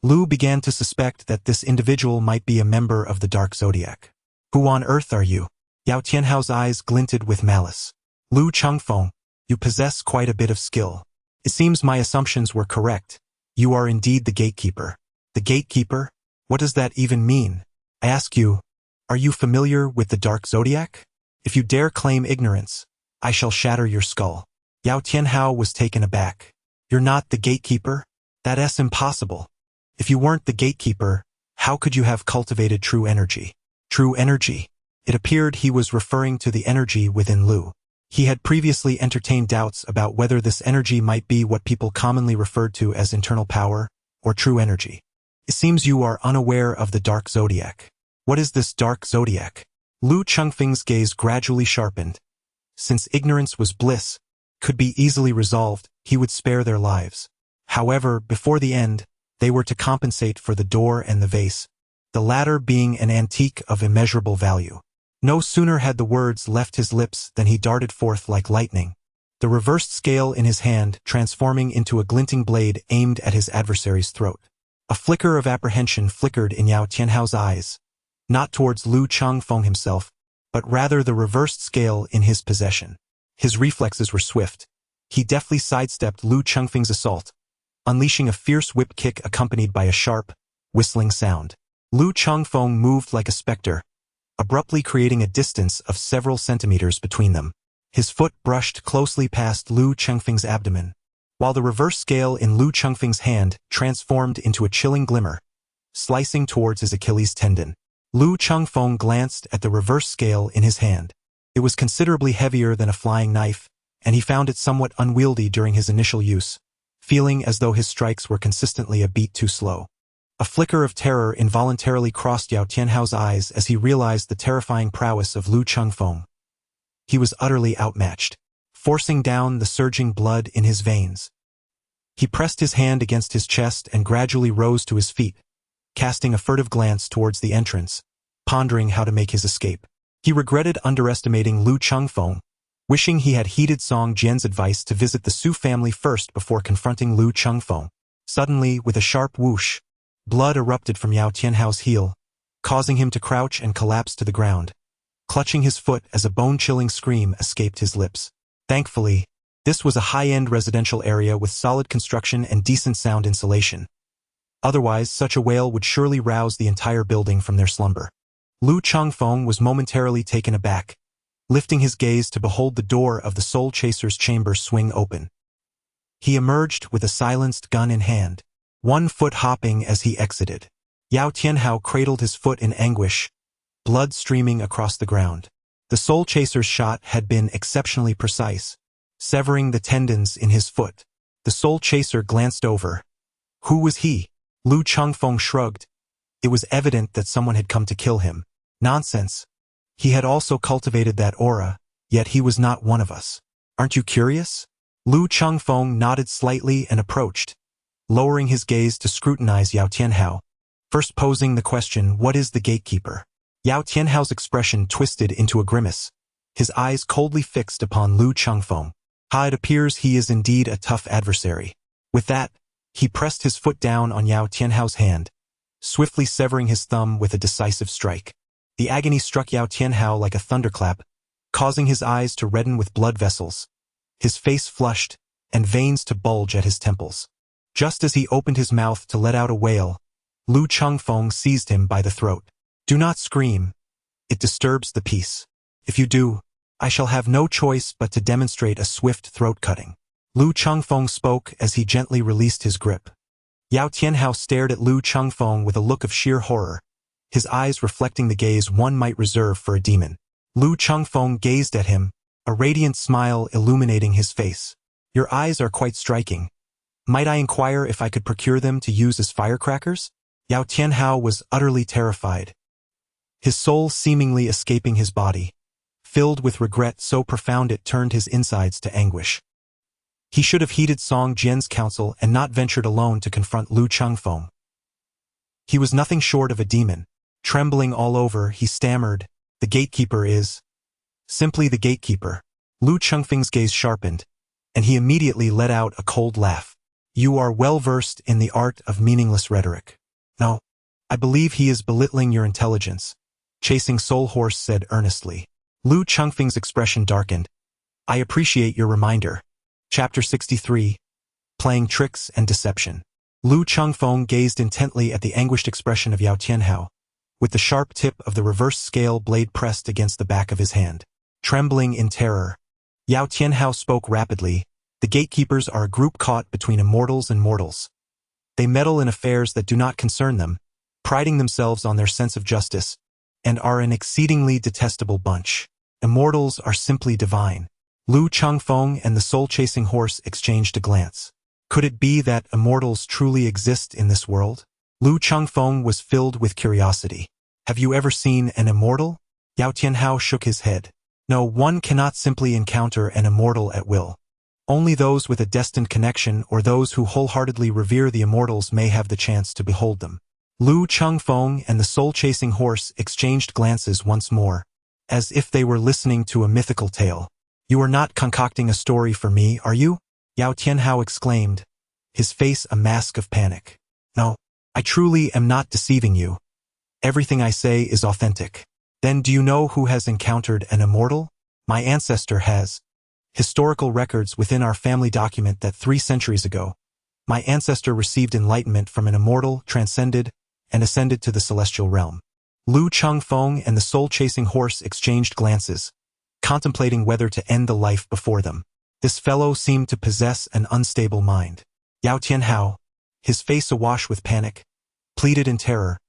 Lu began to suspect that this individual might be a member of the Dark Zodiac. "Who on earth are you?" Yao Tianhao's eyes glinted with malice. "Lu Chengfeng, you possess quite a bit of skill. It seems my assumptions were correct. You are indeed the gatekeeper." "The gatekeeper? What does that even mean? I ask you, are you familiar with the Dark Zodiac? If you dare claim ignorance, I shall shatter your skull." Yao Tianhao was taken aback. "You're not the gatekeeper? That's impossible. If you weren't the gatekeeper, how could you have cultivated true energy?" True energy? It appeared he was referring to the energy within Lu. He had previously entertained doubts about whether this energy might be what people commonly referred to as internal power, or true energy. "It seems you are unaware of the Dark Zodiac. What is this Dark Zodiac?" Lu Chengfeng's gaze gradually sharpened. Since ignorance was bliss, could be easily resolved, he would spare their lives. However, before the end, they were to compensate for the door and the vase, the latter being an antique of immeasurable value. No sooner had the words left his lips than he darted forth like lightning, the reversed scale in his hand transforming into a glinting blade aimed at his adversary's throat. A flicker of apprehension flickered in Yao Tianhao's eyes, not towards Lu Chengfeng himself, but rather the reversed scale in his possession. His reflexes were swift. He deftly sidestepped Lu Chengfeng's assault, unleashing a fierce whip kick accompanied by a sharp, whistling sound. Lu Chengfeng moved like a specter, abruptly creating a distance of several centimeters between them. His foot brushed closely past Lu Chengfeng's abdomen, while the reverse scale in Lu Chengfeng's hand transformed into a chilling glimmer, slicing towards his Achilles tendon. Lu Chengfeng glanced at the reverse scale in his hand. It was considerably heavier than a flying knife, and he found it somewhat unwieldy during his initial use, feeling as though his strikes were consistently a beat too slow. A flicker of terror involuntarily crossed Yao Tianhao's eyes as he realized the terrifying prowess of Lu Chengfeng. He was utterly outmatched, forcing down the surging blood in his veins. He pressed his hand against his chest and gradually rose to his feet, casting a furtive glance towards the entrance, pondering how to make his escape. He regretted underestimating Lu Chengfeng, wishing he had heeded Song Jian's advice to visit the Su family first before confronting Lu Chengfeng. Suddenly, with a sharp whoosh, blood erupted from Yao Tianhao's heel, causing him to crouch and collapse to the ground, clutching his foot as a bone-chilling scream escaped his lips. Thankfully, this was a high-end residential area with solid construction and decent sound insulation. Otherwise, such a wail would surely rouse the entire building from their slumber. Lu Chengfeng was momentarily taken aback, lifting his gaze to behold the door of the Soul Chaser's chamber swing open. He emerged with a silenced gun in hand, one foot hopping as he exited. Yao Tianhao cradled his foot in anguish, blood streaming across the ground. The Soul Chaser's shot had been exceptionally precise, severing the tendons in his foot. The Soul Chaser glanced over. Who was he? Lu Chengfeng shrugged, It was evident that someone had come to kill him. Nonsense. He had also cultivated that aura, yet he was not one of us. Aren't you curious? Lu Chengfeng nodded slightly and approached, lowering his gaze to scrutinize Yao Tianhao, first posing the question, what is the gatekeeper? Yao Tianhao's expression twisted into a grimace, his eyes coldly fixed upon Lu Chengfeng. It appears he is indeed a tough adversary. With that, he pressed his foot down on Yao Tianhao's hand, swiftly severing his thumb with a decisive strike. The agony struck Yao Tianhao like a thunderclap, causing his eyes to redden with blood vessels, his face flushed, and veins to bulge at his temples. Just as he opened his mouth to let out a wail, Lu Chengfeng seized him by the throat. Do not scream. It disturbs the peace. If you do, I shall have no choice but to demonstrate a swift throat-cutting. Lu Chengfeng spoke as he gently released his grip. Yao Tianhao stared at Lu Chengfeng with a look of sheer horror, his eyes reflecting the gaze one might reserve for a demon. Lu Chengfeng gazed at him, a radiant smile illuminating his face. Your eyes are quite striking. Might I inquire if I could procure them to use as firecrackers? Yao Tianhao was utterly terrified, his soul seemingly escaping his body, filled with regret so profound it turned his insides to anguish. He should have heeded Song Jian's counsel and not ventured alone to confront Lu Chengfeng. He was nothing short of a demon. Trembling all over, he stammered, "The gatekeeper is..." "Simply the gatekeeper." Lu Chengfeng's gaze sharpened, and he immediately let out a cold laugh. "You are well versed in the art of meaningless rhetoric." "No, I believe he is belittling your intelligence," Chasing Soul Horse said earnestly. Lu Chengfeng's expression darkened. "I appreciate your reminder." Chapter 63. Playing Tricks and Deception. Lu Chengfeng gazed intently at the anguished expression of Yao Tianhao, with the sharp tip of the reverse scale blade pressed against the back of his hand. Trembling in terror, Yao Tianhao spoke rapidly. "The gatekeepers are a group caught between immortals and mortals. They meddle in affairs that do not concern them, priding themselves on their sense of justice, and are an exceedingly detestable bunch. Immortals are simply divine." Lu Chengfeng and the soul-chasing horse exchanged a glance. Could it be that immortals truly exist in this world? Lu Chengfeng was filled with curiosity. "Have you ever seen an immortal?" Yao Tianhao shook his head. "No, one cannot simply encounter an immortal at will. Only those with a destined connection or those who wholeheartedly revere the immortals may have the chance to behold them." Lu Chengfeng and the soul-chasing horse exchanged glances once more, as if they were listening to a mythical tale. "You are not concocting a story for me, are you?" Yao Tianhao exclaimed, his face a mask of panic. "No, I truly am not deceiving you. Everything I say is authentic." "Then do you know who has encountered an immortal?" "My ancestor has. Historical records within our family document that 3 centuries ago, my ancestor received enlightenment from an immortal, transcended, and ascended to the celestial realm." Lu Chengfeng and the soul-chasing horse exchanged glances, contemplating whether to end the life before them. This fellow seemed to possess an unstable mind. Yao Tianhao, his face awash with panic, pleaded in terror,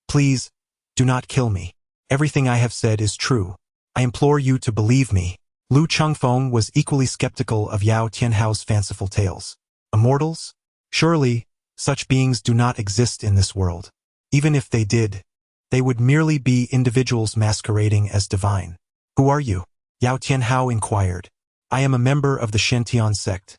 "Please, do not kill me. Everything I have said is true. I implore you to believe me." Lu Chengfeng was equally skeptical of Yao Tianhao's fanciful tales. Immortals? Surely, such beings do not exist in this world. Even if they did, they would merely be individuals masquerading as divine. "Who are you?" Yao Tianhao inquired. "I am a member of the Shan't sect.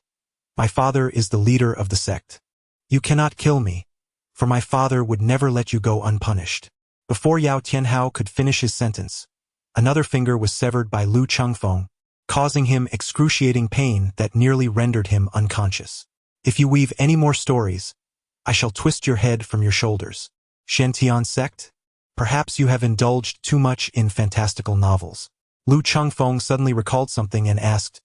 My father is the leader of the sect. You cannot kill me, for my father would never let you go unpunished." Before Yao Tianhao could finish his sentence, another finger was severed by Lu Chengfeng, causing him excruciating pain that nearly rendered him unconscious. "If you weave any more stories, I shall twist your head from your shoulders." Shan't sect? Perhaps you have indulged too much in fantastical novels. Lu Chengfeng suddenly recalled something and asked,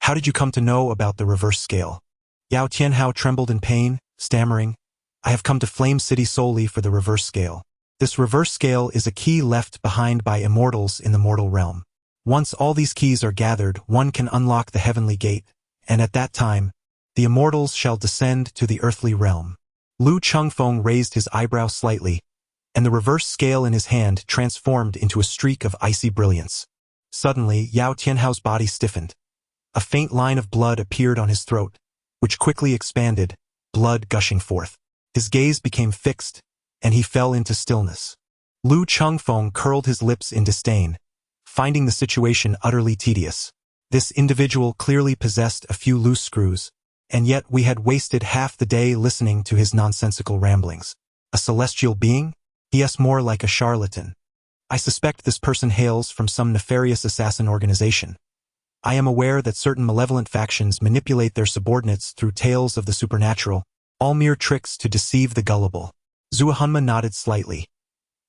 "How did you come to know about the reverse scale?" Yao Tianhao trembled in pain, stammering, "I have come to Flame City solely for the reverse scale. This reverse scale is a key left behind by immortals in the mortal realm. Once all these keys are gathered, one can unlock the heavenly gate, and at that time, the immortals shall descend to the earthly realm." Lu Chengfeng raised his eyebrow slightly, and the reverse scale in his hand transformed into a streak of icy brilliance. Suddenly, Yao Tianhao's body stiffened. A faint line of blood appeared on his throat, which quickly expanded, blood gushing forth. His gaze became fixed, and he fell into stillness. Lu Chengfeng curled his lips in disdain, finding the situation utterly tedious. This individual clearly possessed a few loose screws, and yet we had wasted half the day listening to his nonsensical ramblings. A celestial being? Yes, more like a charlatan. I suspect this person hails from some nefarious assassin organization. I am aware that certain malevolent factions manipulate their subordinates through tales of the supernatural, all mere tricks to deceive the gullible. Zhuo Hunma nodded slightly.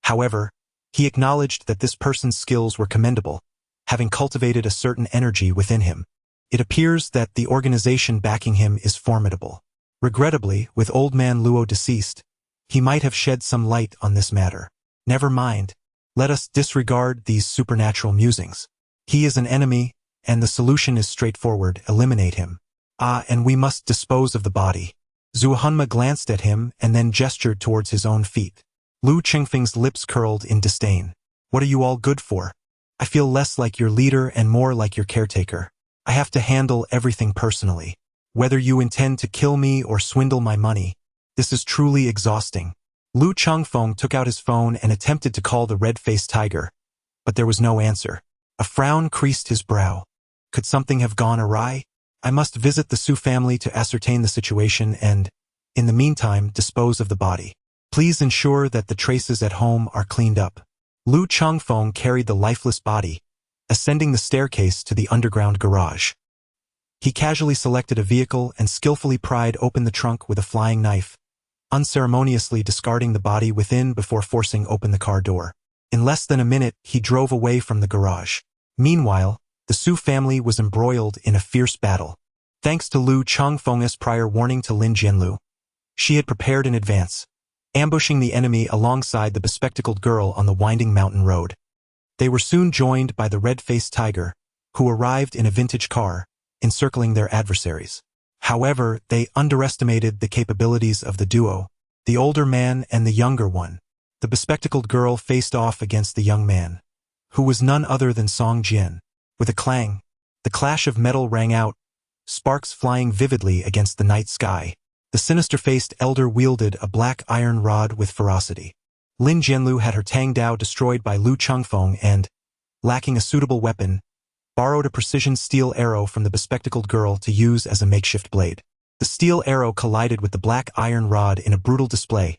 However, he acknowledged that this person's skills were commendable, having cultivated a certain energy within him. It appears that the organization backing him is formidable. Regrettably, with old man Luo deceased, he might have shed some light on this matter. Never mind. Let us disregard these supernatural musings. He is an enemy, and the solution is straightforward: eliminate him. And we must dispose of the body. Zhuo Hunma glanced at him and then gestured towards his own feet. Lu Chengfeng's lips curled in disdain. What are you all good for? I feel less like your leader and more like your caretaker. I have to handle everything personally. Whether you intend to kill me or swindle my money, this is truly exhausting. Lu Chengfeng took out his phone and attempted to call the red-faced tiger, but there was no answer. A frown creased his brow. Could something have gone awry? I must visit the Su family to ascertain the situation and, in the meantime, dispose of the body. Please ensure that the traces at home are cleaned up. Lu Chengfeng carried the lifeless body, ascending the staircase to the underground garage. He casually selected a vehicle and skillfully pried open the trunk with a flying knife, unceremoniously discarding the body within before forcing open the car door. In less than a minute, he drove away from the garage. Meanwhile, the Su family was embroiled in a fierce battle. Thanks to Lu Chengfeng's prior warning to Lin Jianlu, she had prepared in advance, ambushing the enemy alongside the bespectacled girl on the winding mountain road. They were soon joined by the red-faced tiger, who arrived in a vintage car, encircling their adversaries. However, they underestimated the capabilities of the duo, the older man and the younger one. The bespectacled girl faced off against the young man, who was none other than Song Jian. With a clang, the clash of metal rang out, sparks flying vividly against the night sky. The sinister-faced elder wielded a black iron rod with ferocity. Lin Jianlu had her Tang Dao destroyed by Lu Chengfeng and, lacking a suitable weapon, borrowed a precision steel arrow from the bespectacled girl to use as a makeshift blade. The steel arrow collided with the black iron rod in a brutal display,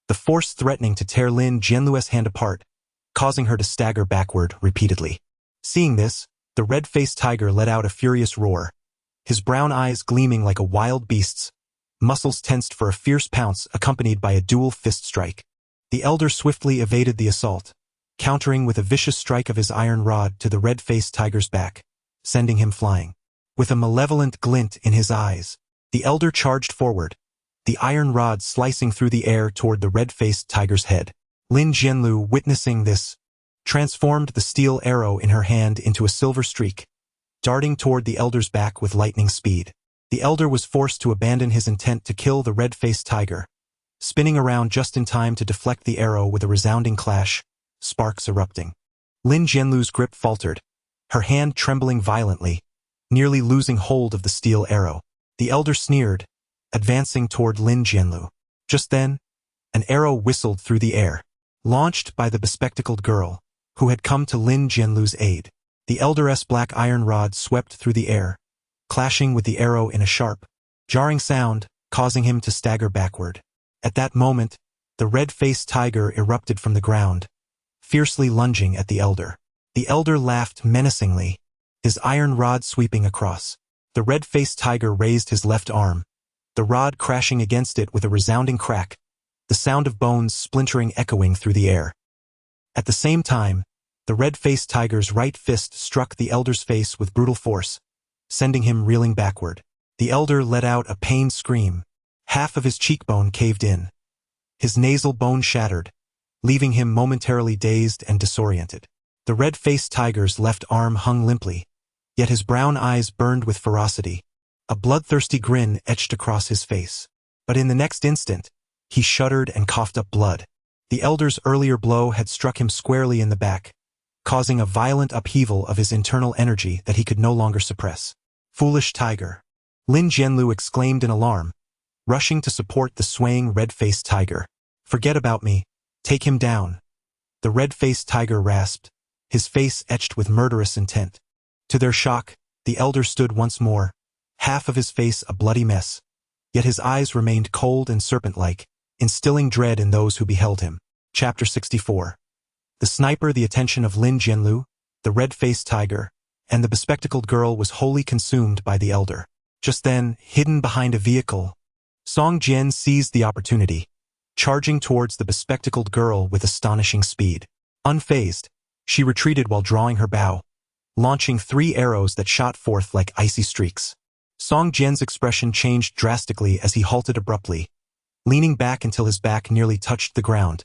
the force threatening to tear Lin Jianlu's hand apart, causing her to stagger backward repeatedly. Seeing this, the red-faced tiger let out a furious roar, his brown eyes gleaming like a wild beast's, muscles tensed for a fierce pounce accompanied by a dual fist strike. The elder swiftly evaded the assault, countering with a vicious strike of his iron rod to the red-faced tiger's back, sending him flying. With a malevolent glint in his eyes, the elder charged forward, the iron rod slicing through the air toward the red-faced tiger's head. Lin Jianlu, witnessing this, transformed the steel arrow in her hand into a silver streak, darting toward the elder's back with lightning speed. The elder was forced to abandon his intent to kill the red-faced tiger, spinning around just in time to deflect the arrow with a resounding clash, sparks erupting. Lin Jianlu's grip faltered, her hand trembling violently, nearly losing hold of the steel arrow. The elder sneered, advancing toward Lin Jianlu. Just then, an arrow whistled through the air, launched by the bespectacled girl, who had come to Lin Jianlu's aid. The elder's black iron rod swept through the air, clashing with the arrow in a sharp, jarring sound, causing him to stagger backward. At that moment, the red-faced tiger erupted from the ground, fiercely lunging at the elder. The elder laughed menacingly, his iron rod sweeping across. The red-faced tiger raised his left arm, the rod crashing against it with a resounding crack, the sound of bones splintering echoing through the air. At the same time, the red-faced tiger's right fist struck the elder's face with brutal force, sending him reeling backward. The elder let out a pained scream. Half of his cheekbone caved in. His nasal bone shattered, leaving him momentarily dazed and disoriented. The red-faced tiger's left arm hung limply, yet his brown eyes burned with ferocity. A bloodthirsty grin etched across his face. But in the next instant, he shuddered and coughed up blood. The elder's earlier blow had struck him squarely in the back, causing a violent upheaval of his internal energy that he could no longer suppress. Foolish tiger! Lin Jianlu exclaimed in alarm, rushing to support the swaying red-faced tiger. Forget about me. Take him down. The red-faced tiger rasped, his face etched with murderous intent. To their shock, the elder stood once more, half of his face a bloody mess. Yet his eyes remained cold and serpent-like, instilling dread in those who beheld him. Chapter 64. The sniper, the attention of Lin Jianlu, the red-faced tiger, and the bespectacled girl was wholly consumed by the elder. Just then, hidden behind a vehicle, Song Jian seized the opportunity, charging towards the bespectacled girl with astonishing speed. Unfazed, she retreated while drawing her bow, launching 3 arrows that shot forth like icy streaks. Song Jian's expression changed drastically as he halted abruptly, leaning back until his back nearly touched the ground,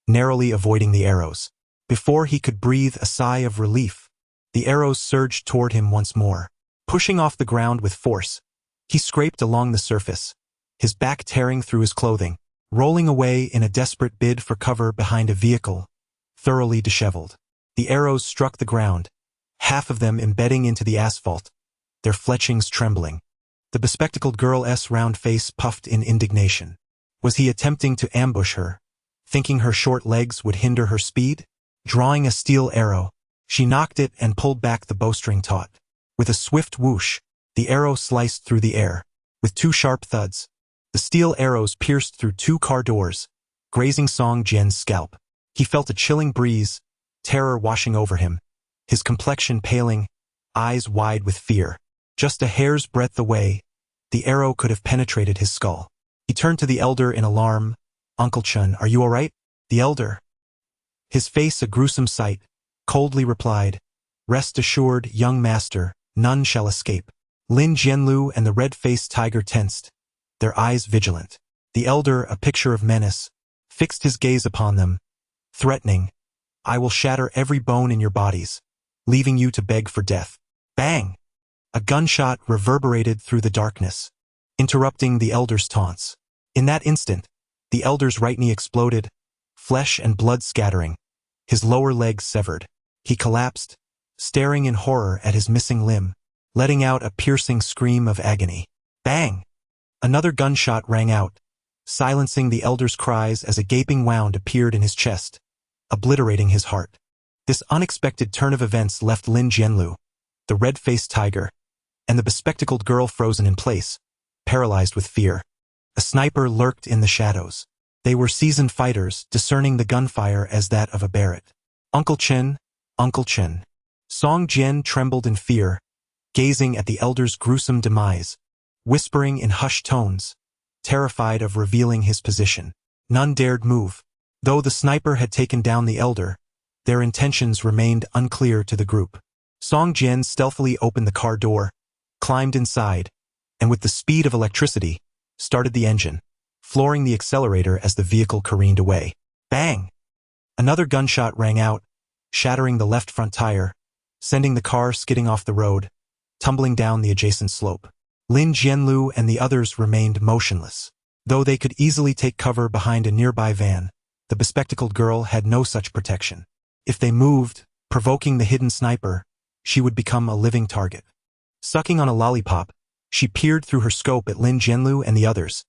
narrowly avoiding the arrows. Before he could breathe a sigh of relief, the arrows surged toward him once more. Pushing off the ground with force, he scraped along the surface, his back tearing through his clothing, rolling away in a desperate bid for cover behind a vehicle, thoroughly disheveled. The arrows struck the ground, half of them embedding into the asphalt, their fletchings trembling. The bespectacled girl's round face puffed in indignation. Was he attempting to ambush her, thinking her short legs would hinder her speed? Drawing a steel arrow, she knocked it and pulled back the bowstring taut. With a swift whoosh, the arrow sliced through the air. With 2 sharp thuds, the steel arrows pierced through 2 car doors, grazing Song Jian's scalp. He felt a chilling breeze, terror washing over him, his complexion paling, eyes wide with fear. Just a hair's breadth away, the arrow could have penetrated his skull. He turned to the elder in alarm. "Uncle Chen, are you all right?" The elder, his face a gruesome sight, coldly replied, "Rest assured, young master, none shall escape." Lin Jianlu and the red-faced tiger tensed, their eyes vigilant. The elder, a picture of menace, fixed his gaze upon them, threatening, "I will shatter every bone in your bodies, leaving you to beg for death." Bang! A gunshot reverberated through the darkness, interrupting the elder's taunts. In that instant, the elder's right knee exploded, flesh and blood scattering, his lower leg severed. He collapsed, staring in horror at his missing limb, letting out a piercing scream of agony. Bang! Another gunshot rang out, silencing the elder's cries as a gaping wound appeared in his chest, obliterating his heart. This unexpected turn of events left Lin Jianlu, the red-faced tiger, and the bespectacled girl frozen in place, paralyzed with fear. A sniper lurked in the shadows. They were seasoned fighters, discerning the gunfire as that of a Barrett. "Uncle Chen, Uncle Chen." Song Jian trembled in fear, gazing at the elder's gruesome demise, whispering in hushed tones, terrified of revealing his position. None dared move. Though the sniper had taken down the elder, their intentions remained unclear to the group. Song Jian stealthily opened the car door, climbed inside, and with the speed of electricity, started the engine, flooring the accelerator as the vehicle careened away. Bang! Another gunshot rang out, shattering the left front tire, sending the car skidding off the road, tumbling down the adjacent slope. Lin Jianlu and the others remained motionless. Though they could easily take cover behind a nearby van, the bespectacled girl had no such protection. If they moved, provoking the hidden sniper, she would become a living target. Sucking on a lollipop, she peered through her scope at Lin Jianlu and the others,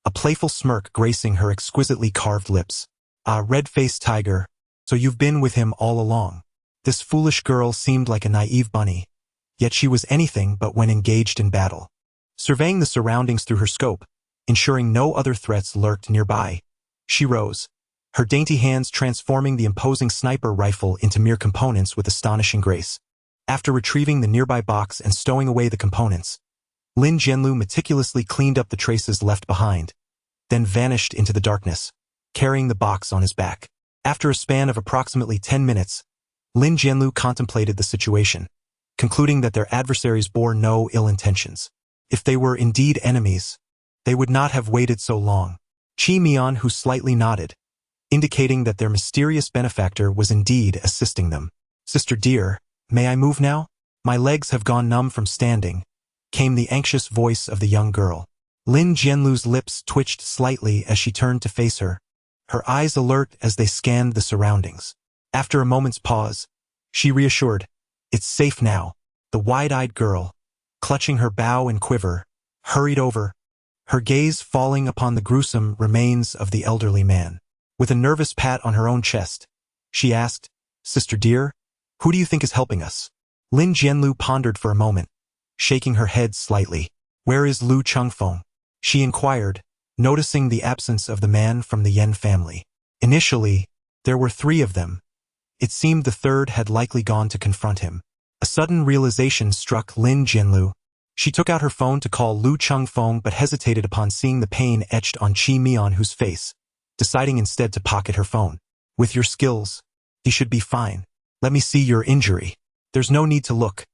a playful smirk gracing her exquisitely carved lips. "Ah, red-faced tiger, so you've been with him all along." This foolish girl seemed like a naive bunny, yet she was anything but when engaged in battle. Surveying the surroundings through her scope, ensuring no other threats lurked nearby, she rose, her dainty hands transforming the imposing sniper rifle into mere components with astonishing grace. After retrieving the nearby box and stowing away the components, Lin Jianlu meticulously cleaned up the traces left behind, then vanished into the darkness, carrying the box on his back. After a span of approximately 10 minutes, Lin Jianlu contemplated the situation, concluding that their adversaries bore no ill intentions. If they were indeed enemies, they would not have waited so long. Qi Mian, who slightly nodded, indicating that their mysterious benefactor was indeed assisting them. "Sister dear, may I move now? My legs have gone numb from standing," came the anxious voice of the young girl. Lin Jianlu's lips twitched slightly as she turned to face her, her eyes alert as they scanned the surroundings. After a moment's pause, she reassured, "It's safe now." The wide-eyed girl, clutching her bow and quiver, hurried over, her gaze falling upon the gruesome remains of the elderly man. With a nervous pat on her own chest, she asked, "Sister dear, who do you think is helping us?" Lin Jianlu pondered for a moment, shaking her head slightly. "Where is Lu Chengfeng?" she inquired, noticing the absence of the man from the Yen family. Initially, there were 3 of them. It seemed the third had likely gone to confront him. A sudden realization struck Lin Jianlu. She took out her phone to call Lu Chengfeng but hesitated upon seeing the pain etched on Qi Mianhu's face, deciding instead to pocket her phone. "With your skills, he should be fine. Let me see your injury." "There's no need to look.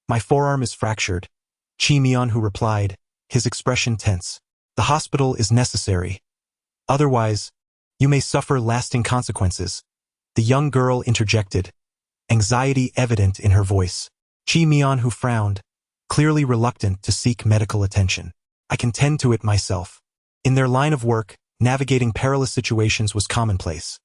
My forearm is fractured," Qi Mianhu replied, his expression tense. "The hospital is necessary. Otherwise, you may suffer lasting consequences," the young girl interjected, anxiety evident in her voice. Qi Mianhu frowned, clearly reluctant to seek medical attention. "I can tend to it myself." In their line of work, navigating perilous situations was commonplace.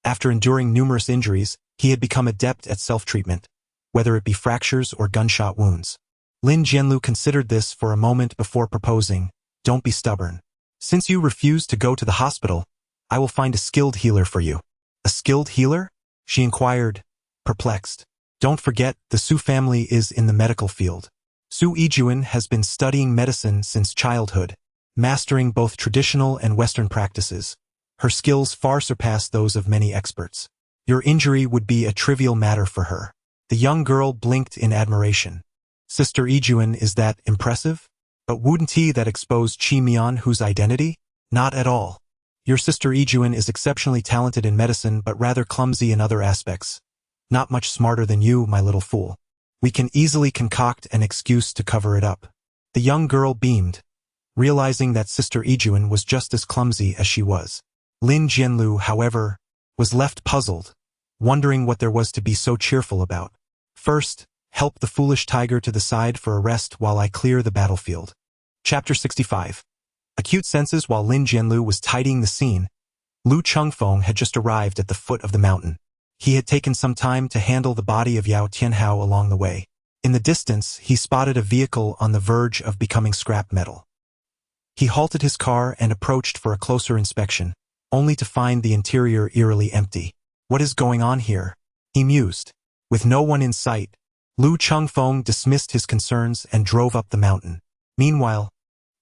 After enduring numerous injuries, he had become adept at self-treatment, whether it be fractures or gunshot wounds. Lin Jianlu considered this for a moment before proposing, "Don't be stubborn. Since you refuse to go to the hospital, I will find a skilled healer for you." "A skilled healer?" she inquired, perplexed. "Don't forget, the Su family is in the medical field. Su Yijuan has been studying medicine since childhood, mastering both traditional and Western practices. Her skills far surpass those of many experts. Your injury would be a trivial matter for her." The young girl blinked in admiration. "Sister Yijuan is that impressive? But wouldn't he that expose Qi Mianhu's identity?" "Not at all. Your sister Yijuan is exceptionally talented in medicine but rather clumsy in other aspects. Not much smarter than you, my little fool. We can easily concoct an excuse to cover it up." The young girl beamed, realizing that Sister Yijuan was just as clumsy as she was. Lin Jianlu, however, was left puzzled, wondering what there was to be so cheerful about. "First, help the foolish tiger to the side for a rest while I clear the battlefield." Chapter 65. Acute senses. While Lin Jianlu was tidying the scene, Lu Chengfeng had just arrived at the foot of the mountain. He had taken some time to handle the body of Yao Tianhao along the way. In the distance, he spotted a vehicle on the verge of becoming scrap metal. He halted his car and approached for a closer inspection, only to find the interior eerily empty. "What is going on here?" he mused. With no one in sight, Lu Chengfeng dismissed his concerns and drove up the mountain. Meanwhile,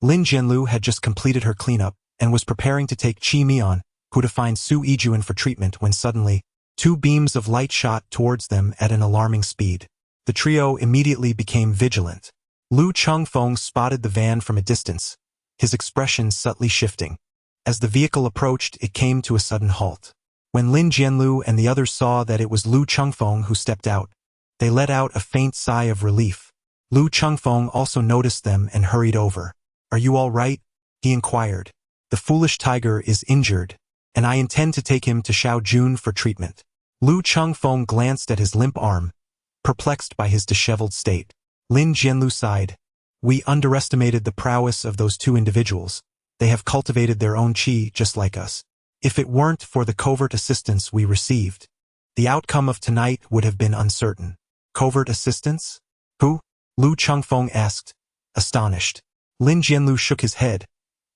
Lin Jianlu had just completed her cleanup and was preparing to take Qi Mianhu to find Su Yijuan for treatment when suddenly, 2 beams of light shot towards them at an alarming speed. The trio immediately became vigilant. Lu Chengfeng spotted the van from a distance, his expression subtly shifting. As the vehicle approached, it came to a sudden halt. When Lin Jianlu and the others saw that it was Lu Chengfeng who stepped out, they let out a faint sigh of relief. Lu Chengfeng also noticed them and hurried over. "Are you all right?" he inquired. "The foolish tiger is injured, and I intend to take him to Shaojun for treatment." Lu Chengfeng glanced at his limp arm, perplexed by his disheveled state. Lin Jianlu sighed. "We underestimated the prowess of those 2 individuals. They have cultivated their own qi just like us. If it weren't for the covert assistance we received, the outcome of tonight would have been uncertain." "Covert assistance? Who?" Lu Chengfeng asked, astonished. Lin Jianlu shook his head.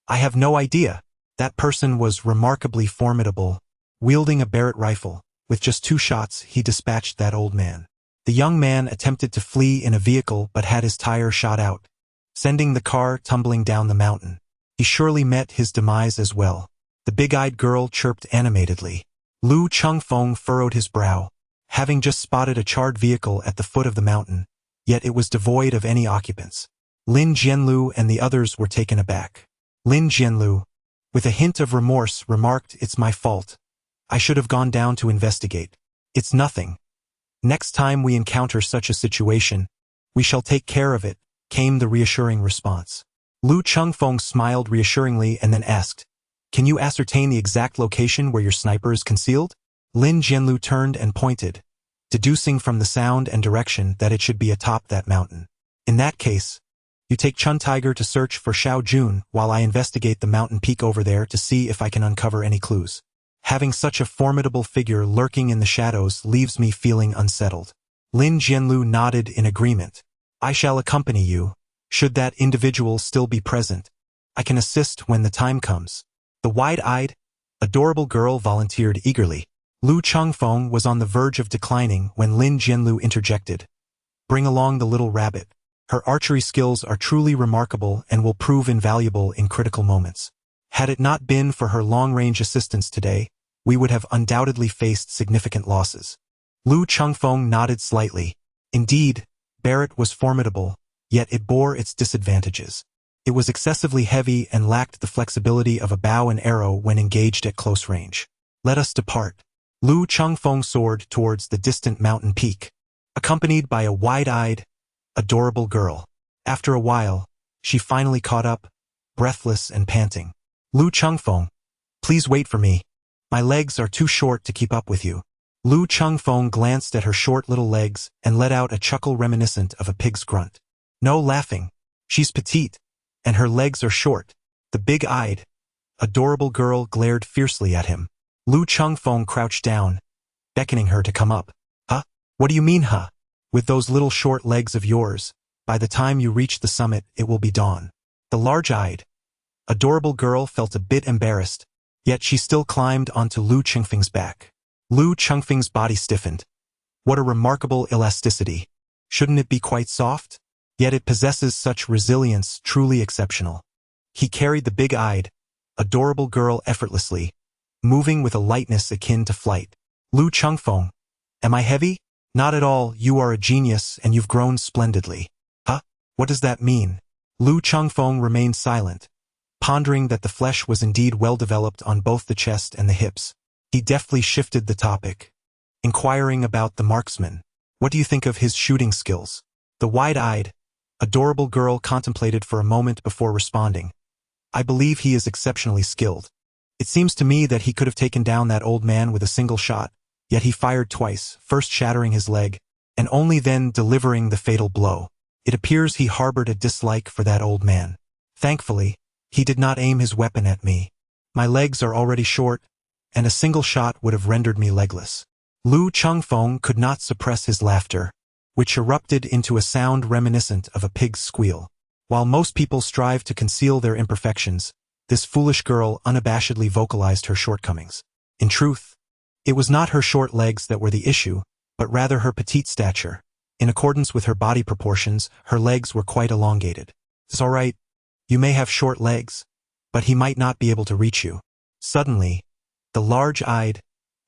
"I have no idea. That person was remarkably formidable. Wielding a Barrett rifle, with just 2 shots he dispatched that old man. The young man attempted to flee in a vehicle but had his tire shot out, sending the car tumbling down the mountain. He surely met his demise as well." The big-eyed girl chirped animatedly. Lu Chengfeng furrowed his brow, having just spotted a charred vehicle at the foot of the mountain, yet it was devoid of any occupants. Lin Jianlu and the others were taken aback. Lin Jianlu, with a hint of remorse, remarked, "It's my fault. I should have gone down to investigate." "It's nothing. Next time we encounter such a situation, we shall take care of it," came the reassuring response. Lu Chengfeng smiled reassuringly and then asked, "Can you ascertain the exact location where your sniper is concealed?" Lin Jianlu turned and pointed, deducing from the sound and direction that it should be atop that mountain. "In that case, you take Chun Tiger to search for Shaojun while I investigate the mountain peak over there to see if I can uncover any clues. Having such a formidable figure lurking in the shadows leaves me feeling unsettled." Lin Jianlu nodded in agreement. "I shall accompany you. Should that individual still be present, I can assist when the time comes." The wide-eyed, Adorable girl volunteered eagerly. Lu Chengfeng was on the verge of declining when Lin Jianlu interjected. Bring along the little rabbit. Her archery skills are truly remarkable and will prove invaluable in critical moments. Had it not been for her long-range assistance today, we would have undoubtedly faced significant losses. Lu Chengfeng nodded slightly. Indeed, Barrett was formidable, yet it bore its disadvantages. It was excessively heavy and lacked the flexibility of a bow and arrow when engaged at close range. Let us depart. Lu Chengfeng soared towards the distant mountain peak, accompanied by a wide-eyed, adorable girl. After a while, she finally caught up, breathless and panting. Lu Chengfeng, please wait for me. My legs are too short to keep up with you. Lu Chengfeng glanced at her short little legs and let out a chuckle reminiscent of a pig's grunt. No laughing. She's petite, and her legs are short. The big-eyed, adorable girl glared fiercely at him. Lu Chengfeng crouched down, beckoning her to come up. Huh? What do you mean, huh? With those little short legs of yours, by the time you reach the summit, it will be dawn. The large-eyed, adorable girl felt a bit embarrassed, yet she still climbed onto Lu Chengfeng's back. Lu Chengfeng's body stiffened. What a remarkable elasticity. Shouldn't it be quite soft? Yet it possesses such resilience, truly exceptional. He carried the big-eyed, adorable girl effortlessly, moving with a lightness akin to flight. Lu Chengfeng, am I heavy? Not at all, you are a genius and you've grown splendidly. Huh? What does that mean? Lu Chengfeng remained silent, pondering that the flesh was indeed well developed on both the chest and the hips. He deftly shifted the topic, inquiring about the marksman. What do you think of his shooting skills? The wide-eyed, adorable girl contemplated for a moment before responding. I believe he is exceptionally skilled. It seems to me that he could have taken down that old man with a single shot, yet he fired twice, first shattering his leg, and only then delivering the fatal blow. It appears he harbored a dislike for that old man. Thankfully, he did not aim his weapon at me. My legs are already short, and a single shot would have rendered me legless. Lu Chengfeng could not suppress his laughter, which erupted into a sound reminiscent of a pig's squeal. While most people strive to conceal their imperfections, this foolish girl unabashedly vocalized her shortcomings. In truth, it was not her short legs that were the issue, but rather her petite stature. In accordance with her body proportions, her legs were quite elongated. It's all right. You may have short legs, but he might not be able to reach you. Suddenly, the large-eyed,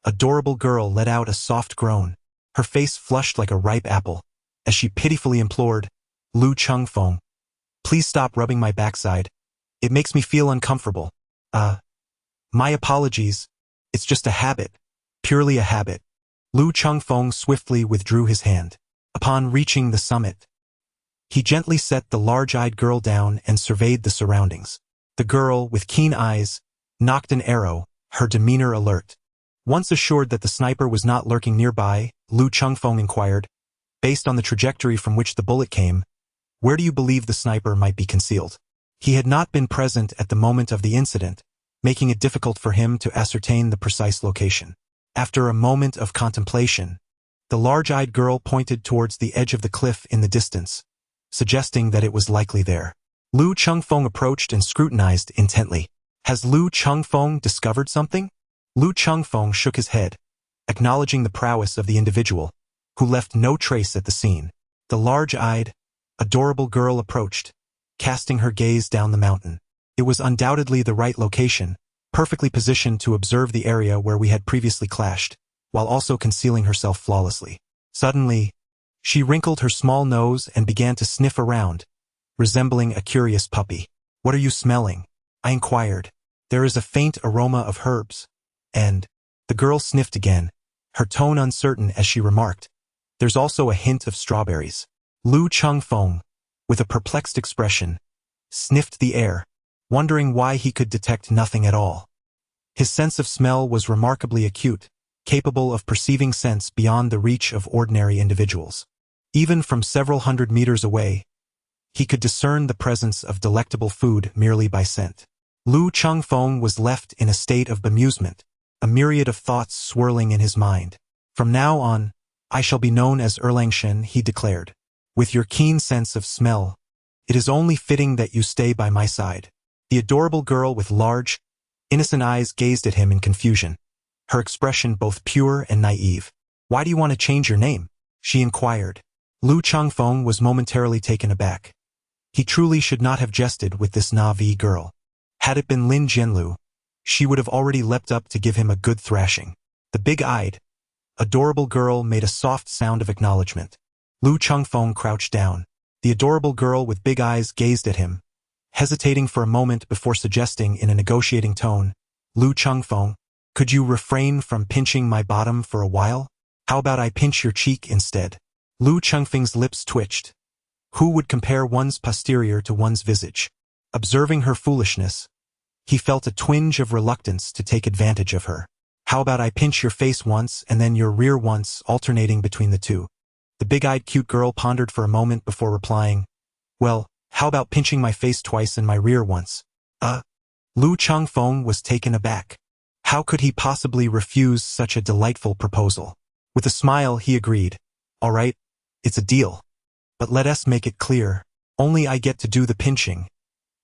adorable girl let out a soft groan. Her face flushed like a ripe apple, as she pitifully implored, Lu Chengfeng, please stop rubbing my backside. It makes me feel uncomfortable. My apologies. It's just a habit. Purely a habit. Lu Chengfeng swiftly withdrew his hand. Upon reaching the summit, he gently set the large-eyed girl down and surveyed the surroundings. The girl, with keen eyes, nocked an arrow, her demeanor alert. Once assured that the sniper was not lurking nearby, Lu Chengfeng inquired, based on the trajectory from which the bullet came, where do you believe the sniper might be concealed? He had not been present at the moment of the incident, making it difficult for him to ascertain the precise location. After a moment of contemplation, the large-eyed girl pointed towards the edge of the cliff in the distance, suggesting that it was likely there. Lu Chengfeng approached and scrutinized intently. Has Lu Chengfeng discovered something? Lu Chengfeng shook his head, acknowledging the prowess of the individual, who left no trace at the scene. The large-eyed, adorable girl approached, casting her gaze down the mountain. It was undoubtedly the right location, perfectly positioned to observe the area where we had previously clashed, while also concealing herself flawlessly. Suddenly, she wrinkled her small nose and began to sniff around, resembling a curious puppy. What are you smelling? I inquired. There is a faint aroma of herbs. And the girl sniffed again, her tone uncertain as she remarked, there's also a hint of strawberries. Lu Chengfeng, with a perplexed expression, sniffed the air, wondering why he could detect nothing at all. His sense of smell was remarkably acute, capable of perceiving scents beyond the reach of ordinary individuals. Even from several hundred meters away, he could discern the presence of delectable food merely by scent. Lu Chengfeng was left in a state of bemusement, a myriad of thoughts swirling in his mind. From now on, I shall be known as Erlangshen, he declared. With your keen sense of smell, it is only fitting that you stay by my side. The adorable girl with large, Innocent eyes gazed at him in confusion, her expression both pure and naive. "Why do you want to change your name?" she inquired. Lu Chengfeng was momentarily taken aback. He truly should not have jested with this naive girl. Had it been Lin Jianlu, she would have already leapt up to give him a good thrashing. The big-eyed, adorable girl made a soft sound of acknowledgement. Lu Chengfeng crouched down. The adorable girl with big eyes gazed at him, hesitating for a moment before suggesting in a negotiating tone, "Lu Chengfeng, could you refrain from pinching my bottom for a while? How about I pinch your cheek instead?" Lu Chengfeng's lips twitched. Who would compare one's posterior to one's visage? Observing her foolishness, he felt a twinge of reluctance to take advantage of her. "How about I pinch your face once and then your rear once, alternating between the two?" The big-eyed cute girl pondered for a moment before replying, "Well, how about pinching my face twice and my rear once?" Lu Chengfeng was taken aback. How could he possibly refuse such a delightful proposal? With a smile, he agreed. "All right, it's a deal. But let us make it clear. Only I get to do the pinching.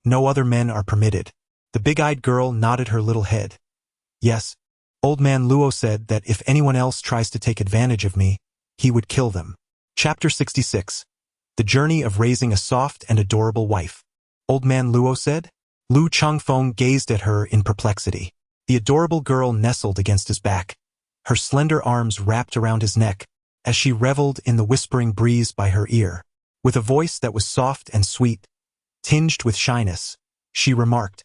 No other men are permitted." The big-eyed girl nodded her little head. "Yes, old man Luo said that if anyone else tries to take advantage of me, he would kill them." Chapter 66. The Journey of Raising a Soft and Adorable Wife. Old man Luo said? Lu Chengfeng gazed at her in perplexity. The adorable girl nestled against his back, her slender arms wrapped around his neck, as she reveled in the whispering breeze by her ear. With a voice that was soft and sweet, tinged with shyness, she remarked,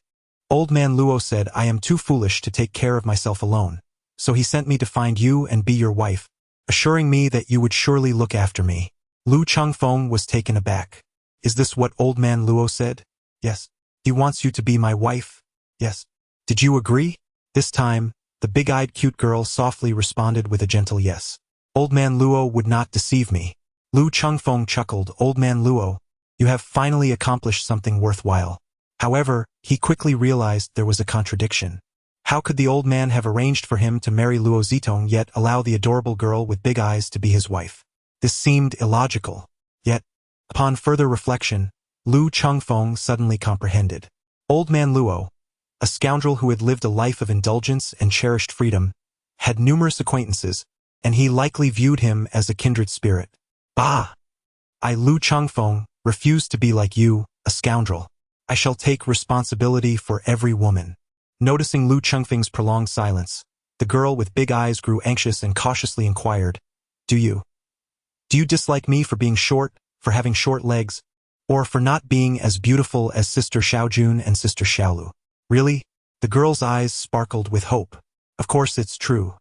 "Old man Luo said I am too foolish to take care of myself alone, so he sent me to find you and be your wife, assuring me that you would surely look after me." Lu Chengfeng was taken aback. "Is this what old man Luo said?" "Yes." "He wants you to be my wife?" "Yes." "Did you agree?" This time, the big-eyed cute girl softly responded with a gentle yes. "Old man Luo would not deceive me." Lu Chengfeng chuckled. "Old man Luo, you have finally accomplished something worthwhile." However, he quickly realized there was a contradiction. How could the old man have arranged for him to marry Luo Zitong yet allow the adorable girl with big eyes to be his wife? This seemed illogical. Yet, upon further reflection, Lu Chengfeng suddenly comprehended. Old man Luo, a scoundrel who had lived a life of indulgence and cherished freedom, had numerous acquaintances, and he likely viewed him as a kindred spirit. "Bah! I, Lu Chengfeng, refuse to be like you, a scoundrel. I shall take responsibility for every woman." Noticing Lu Chengfeng's prolonged silence, the girl with big eyes grew anxious and cautiously inquired, Do you dislike me for being short, for having short legs, or for not being as beautiful as Sister Xiaojun and Sister Xiaolu?" "Really?" The girl's eyes sparkled with hope. "Of course it's true."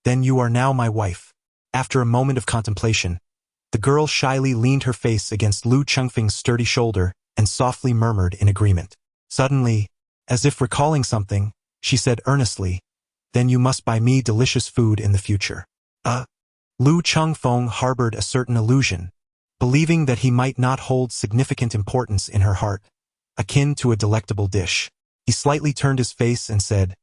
"Then you are now my wife." After a moment of contemplation, the girl shyly leaned her face against Lu Chengfeng's sturdy shoulder and softly murmured in agreement. Suddenly, as if recalling something, she said earnestly, "Then you must buy me delicious food in the future." Lu Chengfeng harbored a certain illusion, believing that he might not hold significant importance in her heart, akin to a delectable dish. He slightly turned his face and said,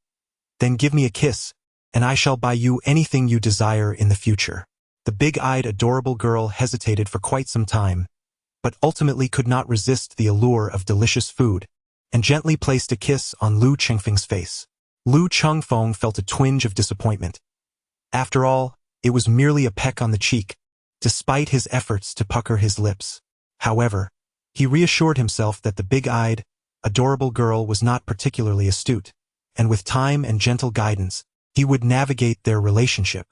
"Then give me a kiss, and I shall buy you anything you desire in the future." The big-eyed adorable girl hesitated for quite some time, but ultimately could not resist the allure of delicious food, and gently placed a kiss on Lu Chengfeng's face. Lu Chengfeng felt a twinge of disappointment. After all, it was merely a peck on the cheek, despite his efforts to pucker his lips. However, he reassured himself that the big-eyed, adorable girl was not particularly astute, and with time and gentle guidance, he would navigate their relationship.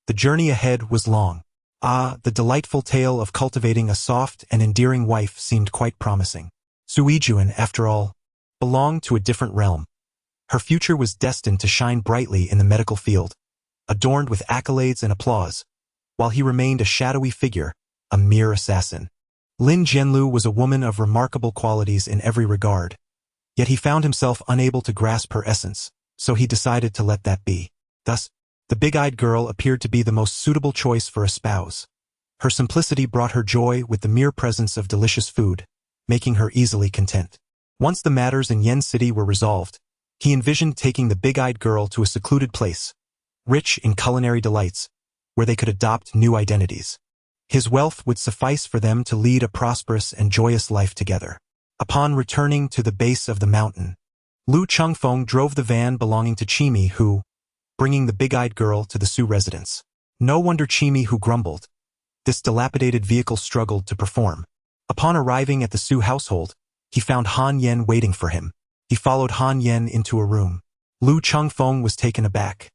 The journey ahead was long. The delightful tale of cultivating a soft and endearing wife seemed quite promising. Suijuan, after all, belonged to a different realm. Her future was destined to shine brightly in the medical field, adorned with accolades and applause, while he remained a shadowy figure, a mere assassin. Lin Jianlu was a woman of remarkable qualities in every regard, yet he found himself unable to grasp her essence, so he decided to let that be. Thus, the big-eyed girl appeared to be the most suitable choice for a spouse. Her simplicity brought her joy with the mere presence of delicious food, making her easily content. Once the matters in Yen City were resolved, he envisioned taking the big-eyed girl to a secluded place, rich in culinary delights, where they could adopt new identities. His wealth would suffice for them to lead a prosperous and joyous life together. Upon returning to the base of the mountain, Lu Chengfeng drove the van belonging to Chimi who, bringing the big-eyed girl to the Su residence. No wonder Chimi who grumbled. This dilapidated vehicle struggled to perform. Upon arriving at the Su household, he found Han Yen waiting for him. He followed Han Yen into a room. Lu Chengfeng was taken aback.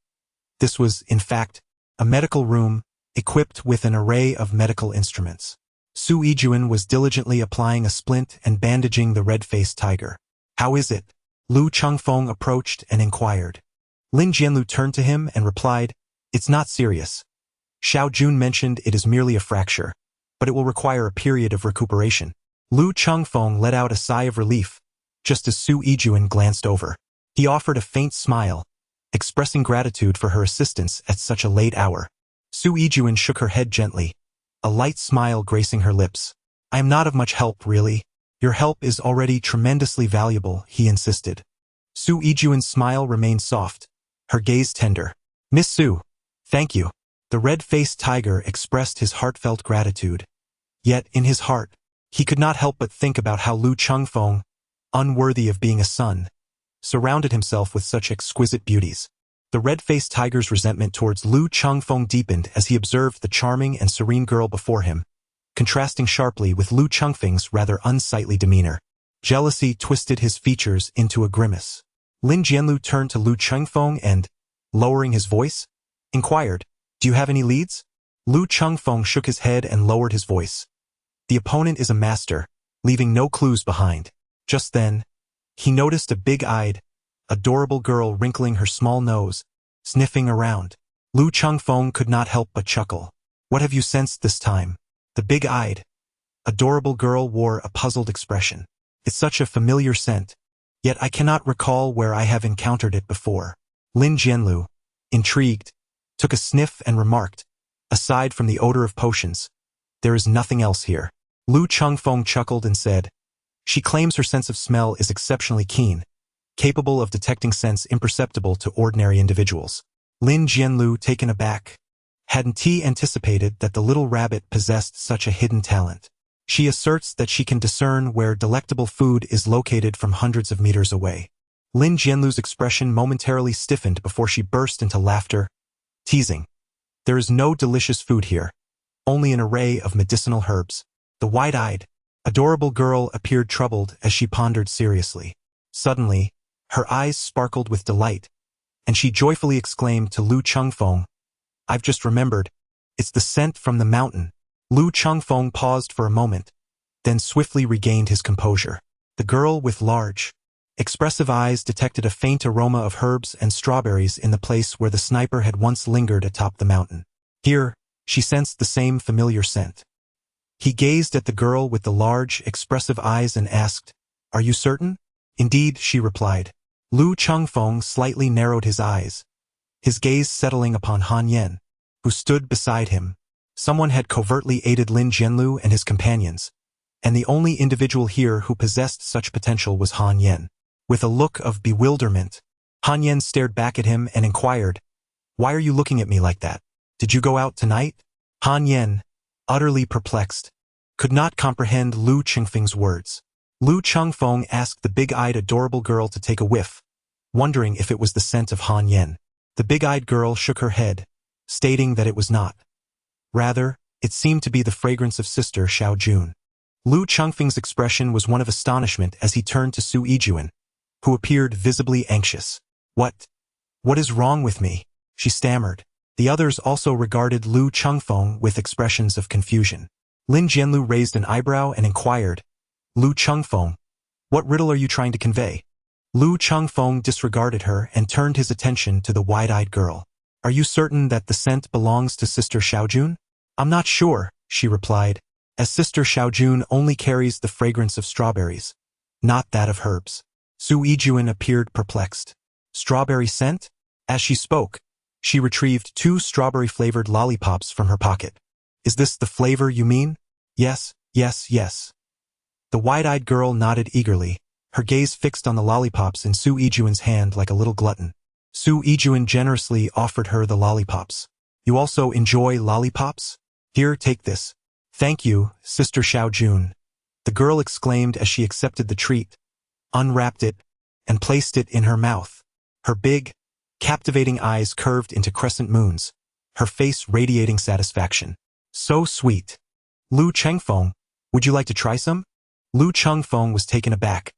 This was, in fact, a medical room, equipped with an array of medical instruments. Su Yijuan was diligently applying a splint and bandaging the red-faced tiger. "How is it?" Lu Chengfeng approached and inquired. Lin Jianlu turned to him and replied, "It's not serious. Xiao Jun mentioned it is merely a fracture, but it will require a period of recuperation." Lu Chengfeng let out a sigh of relief, just as Su Yijuan glanced over. He offered a faint smile, expressing gratitude for her assistance at such a late hour. Su Yijuan shook her head gently, a light smile gracing her lips. "I am not of much help, really. Your help is already tremendously valuable," he insisted. Su Yijuan's smile remained soft, her gaze tender. "Miss Su, thank you." The red-faced tiger expressed his heartfelt gratitude. Yet, in his heart, he could not help but think about how Lu Chengfeng, unworthy of being a son, surrounded himself with such exquisite beauties. The red-faced tiger's resentment towards Lu Chengfeng deepened as he observed the charming and serene girl before him, contrasting sharply with Lu Chengfeng's rather unsightly demeanor. Jealousy twisted his features into a grimace. Lin Jianlu turned to Lu Chengfeng and, lowering his voice, inquired, "Do you have any leads?" Lu Chengfeng shook his head and lowered his voice. The opponent is a master, leaving no clues behind. Just then, he noticed a big-eyed, adorable girl wrinkling her small nose, sniffing around. Lu Chengfeng could not help but chuckle. "What have you sensed this time?" The big-eyed, adorable girl wore a puzzled expression. "It's such a familiar scent, yet I cannot recall where I have encountered it before." Lin Jianlu, intrigued, took a sniff and remarked, "Aside from the odor of potions, there is nothing else here." Lu Chengfeng chuckled and said, "She claims her sense of smell is exceptionally keen, capable of detecting scents imperceptible to ordinary individuals." Lin Jianlu, taken aback, hadn't he anticipated that the little rabbit possessed such a hidden talent. She asserts that she can discern where delectable food is located from hundreds of meters away. Lin Jianlu's expression momentarily stiffened before she burst into laughter, teasing, "There is no delicious food here, only an array of medicinal herbs." The wide-eyed, adorable girl appeared troubled as she pondered seriously. Suddenly, her eyes sparkled with delight, and she joyfully exclaimed to Lu Chengfeng, "I've just remembered, it's the scent from the mountain." Lu Chengfeng paused for a moment, then swiftly regained his composure. The girl with large, expressive eyes detected a faint aroma of herbs and strawberries in the place where the sniper had once lingered atop the mountain. Here, she sensed the same familiar scent. He gazed at the girl with the large, expressive eyes and asked, "Are you certain?" "Indeed," she replied. Lu Chengfeng slightly narrowed his eyes, his gaze settling upon Han Yen, who stood beside him. Someone had covertly aided Lin Jianlu and his companions, and the only individual here who possessed such potential was Han Yen. With a look of bewilderment, Han Yen stared back at him and inquired, "Why are you looking at me like that? Did you go out tonight?" Han Yen, utterly perplexed, could not comprehend Lu Chengfeng's words. Lu Chengfeng asked the big-eyed adorable girl to take a whiff, wondering if it was the scent of Han Yen. The big-eyed girl shook her head, stating that it was not. Rather, it seemed to be the fragrance of Sister Xiao Jun. Lu Chengfeng's expression was one of astonishment as he turned to Su Yijuan, who appeared visibly anxious. What is wrong with me?" she stammered. The others also regarded Lu Chengfeng with expressions of confusion. Lin Jianlu raised an eyebrow and inquired, "Lu Chengfeng, what riddle are you trying to convey?" Lu Chengfeng disregarded her and turned his attention to the wide-eyed girl. "Are you certain that the scent belongs to Sister Xiaojun?" "I'm not sure," she replied, "as Sister Xiaojun only carries the fragrance of strawberries, not that of herbs." Su Yijuan appeared perplexed. "Strawberry scent?" As she spoke, she retrieved 2 strawberry-flavored lollipops from her pocket. "Is this the flavor you mean?" Yes. The wide-eyed girl nodded eagerly, her gaze fixed on the lollipops in Su Yijuan's hand like a little glutton. Su Yijuan generously offered her the lollipops. "You also enjoy lollipops? Here, take this." "Thank you, Sister Xiaojun," the girl exclaimed as she accepted the treat, unwrapped it, and placed it in her mouth. Her big, captivating eyes curved into crescent moons, her face radiating satisfaction. So sweet. Lu Chengfeng, would you like to try some? Lu Chengfeng was taken aback,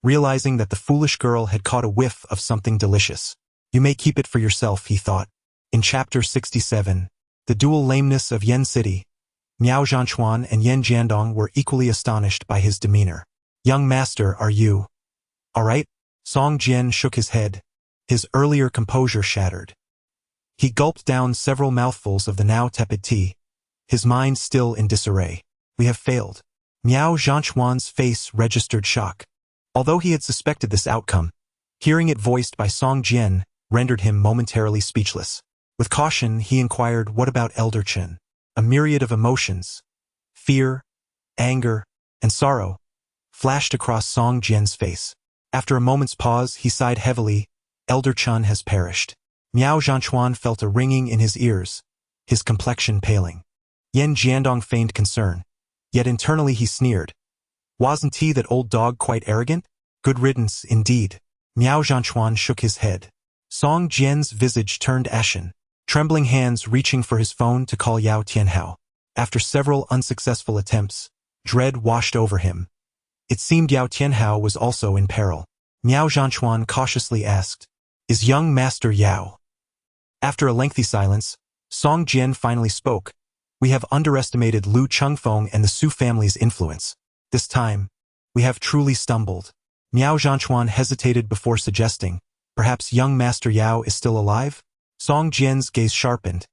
realizing that the foolish girl had caught a whiff of something delicious. You may keep it for yourself, he thought. In chapter 67, the dual lameness of Yen City, Miao Zhanchuan and Yen Jiandong were equally astonished by his demeanor. Young master, are you all right? Song Jian shook his head, his earlier composure shattered. He gulped down several mouthfuls of the now tepid tea, his mind still in disarray. We have failed. Miao Zhanchuan's face registered shock. Although he had suspected this outcome, hearing it voiced by Song Jian rendered him momentarily speechless. With caution, he inquired, what about Elder Chen? A myriad of emotions, fear, anger, and sorrow, flashed across Song Jian's face. After a moment's pause, he sighed heavily. Elder Chen has perished. Miao Zhanchuan felt a ringing in his ears, his complexion paling. Yen Jiandong feigned concern, yet internally he sneered. Wasn't he, that old dog, quite arrogant? Good riddance, indeed. Miao Zhanchuan shook his head. Song Jian's visage turned ashen, trembling hands reaching for his phone to call Yao Tianhao. After several unsuccessful attempts, dread washed over him. It seemed Yao Tianhao was also in peril. Miao Zhanchuan cautiously asked, is young Master Yao? After a lengthy silence, Song Jian finally spoke. We have underestimated Lu Chengfeng and the Su family's influence. This time, we have truly stumbled. Miao Zhanchuan hesitated before suggesting, perhaps young Master Yao is still alive? Song Jian's gaze sharpened,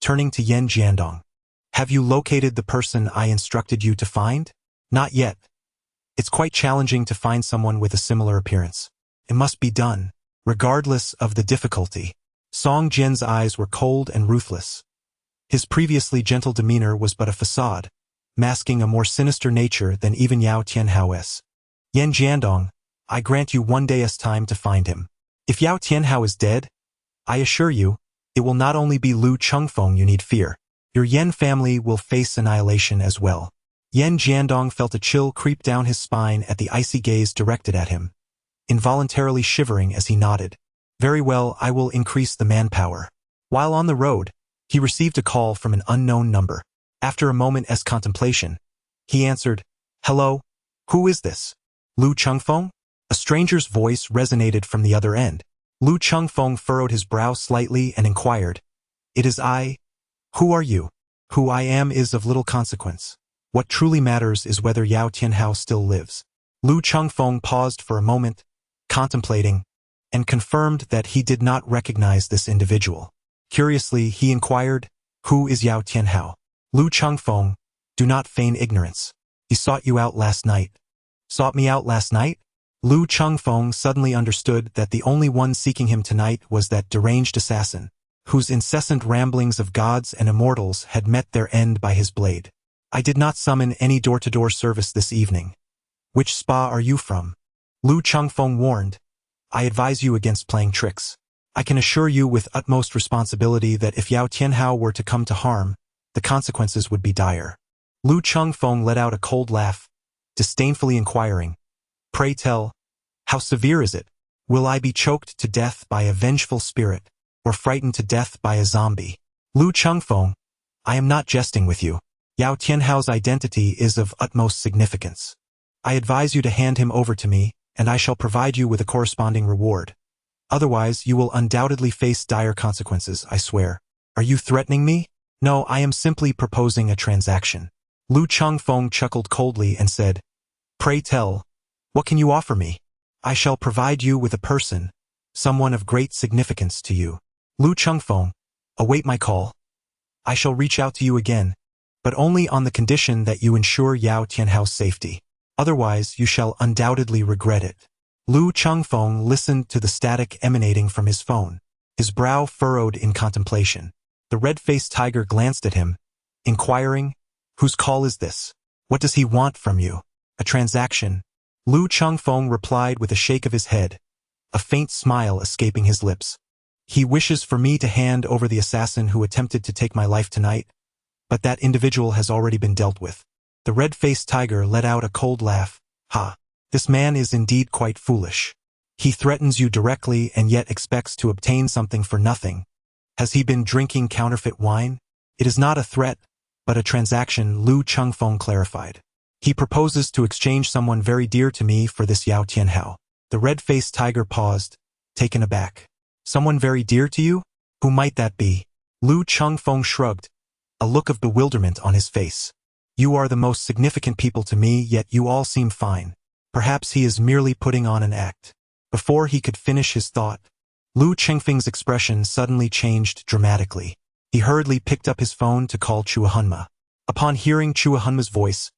turning to Yen Jiandong. Have you located the person I instructed you to find? Not yet. It's quite challenging to find someone with a similar appearance. It must be done, regardless of the difficulty. Song Jian's eyes were cold and ruthless. His previously gentle demeanor was but a facade, masking a more sinister nature than even Yao Tianhao's. Yen Jiandong, I grant you one day's time to find him. If Yao Tianhao is dead, I assure you, it will not only be Lu Chengfeng you need fear. Your Yen family will face annihilation as well. Yen Jiandong felt a chill creep down his spine at the icy gaze directed at him, involuntarily shivering as he nodded. Very well, I will increase the manpower. While on the road, he received a call from an unknown number. After a moment's contemplation, he answered, Hello, who is this? Lu Chengfeng? A stranger's voice resonated from the other end. Lu Chengfeng furrowed his brow slightly and inquired, It is I. Who are you? Who I am is of little consequence. What truly matters is whether Yao Tianhao still lives. Lu Chengfeng paused for a moment, contemplating, and confirmed that he did not recognize this individual. Curiously, he inquired, Who is Yao Tianhao? Lu Chengfeng, do not feign ignorance. He sought you out last night. Sought me out last night? Lu Chengfeng suddenly understood that the only one seeking him tonight was that deranged assassin, whose incessant ramblings of gods and immortals had met their end by his blade. I did not summon any door-to-door service this evening. Which spa are you from? Lu Chengfeng warned. I advise you against playing tricks. I can assure you with utmost responsibility that if Yao Tianhao were to come to harm, the consequences would be dire. Lu Chengfeng let out a cold laugh, disdainfully inquiring, Pray tell, how severe is it? Will I be choked to death by a vengeful spirit, or frightened to death by a zombie? Lu Chengfeng, I am not jesting with you. Yao Tianhao's identity is of utmost significance. I advise you to hand him over to me, and I shall provide you with a corresponding reward. Otherwise, you will undoubtedly face dire consequences, I swear. Are you threatening me? No, I am simply proposing a transaction. Lu Chengfeng chuckled coldly and said, Pray tell, what can you offer me? I shall provide you with a person, someone of great significance to you. Lu Chengfeng, await my call. I shall reach out to you again, but only on the condition that you ensure Yao Tianhao's safety. Otherwise, you shall undoubtedly regret it. Lu Chengfeng listened to the static emanating from his phone, his brow furrowed in contemplation. The red-faced tiger glanced at him, inquiring, Whose call is this? What does he want from you? A transaction. Lu Chengfeng replied with a shake of his head, a faint smile escaping his lips. He wishes for me to hand over the assassin who attempted to take my life tonight, but that individual has already been dealt with. The red-faced tiger let out a cold laugh. Ha! This man is indeed quite foolish. He threatens you directly and yet expects to obtain something for nothing. Has he been drinking counterfeit wine? It is not a threat, but a transaction, Lu Chengfeng clarified. He proposes to exchange someone very dear to me for this Yao Tianhao. The red-faced tiger paused, taken aback. Someone very dear to you? Who might that be? Lu Chengfeng shrugged, a look of bewilderment on his face. You are the most significant people to me, yet you all seem fine. Perhaps he is merely putting on an act. Before he could finish his thought, Lu Chengfeng's expression suddenly changed dramatically. He hurriedly picked up his phone to call Chuahunma. Upon hearing Chuahunma's voice,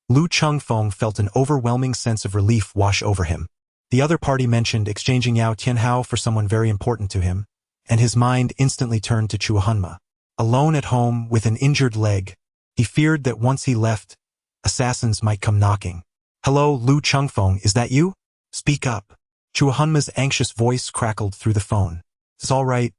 Lu Chengfeng felt an overwhelming sense of relief wash over him. The other party mentioned exchanging Yao Tianhao for someone very important to him, and his mind instantly turned to Chuahunma. Alone at home with an injured leg, he feared that once he left, assassins might come knocking. Hello, Lu Chengfeng, is that you? Speak up. Chuahunma's anxious voice crackled through the phone. It's all right.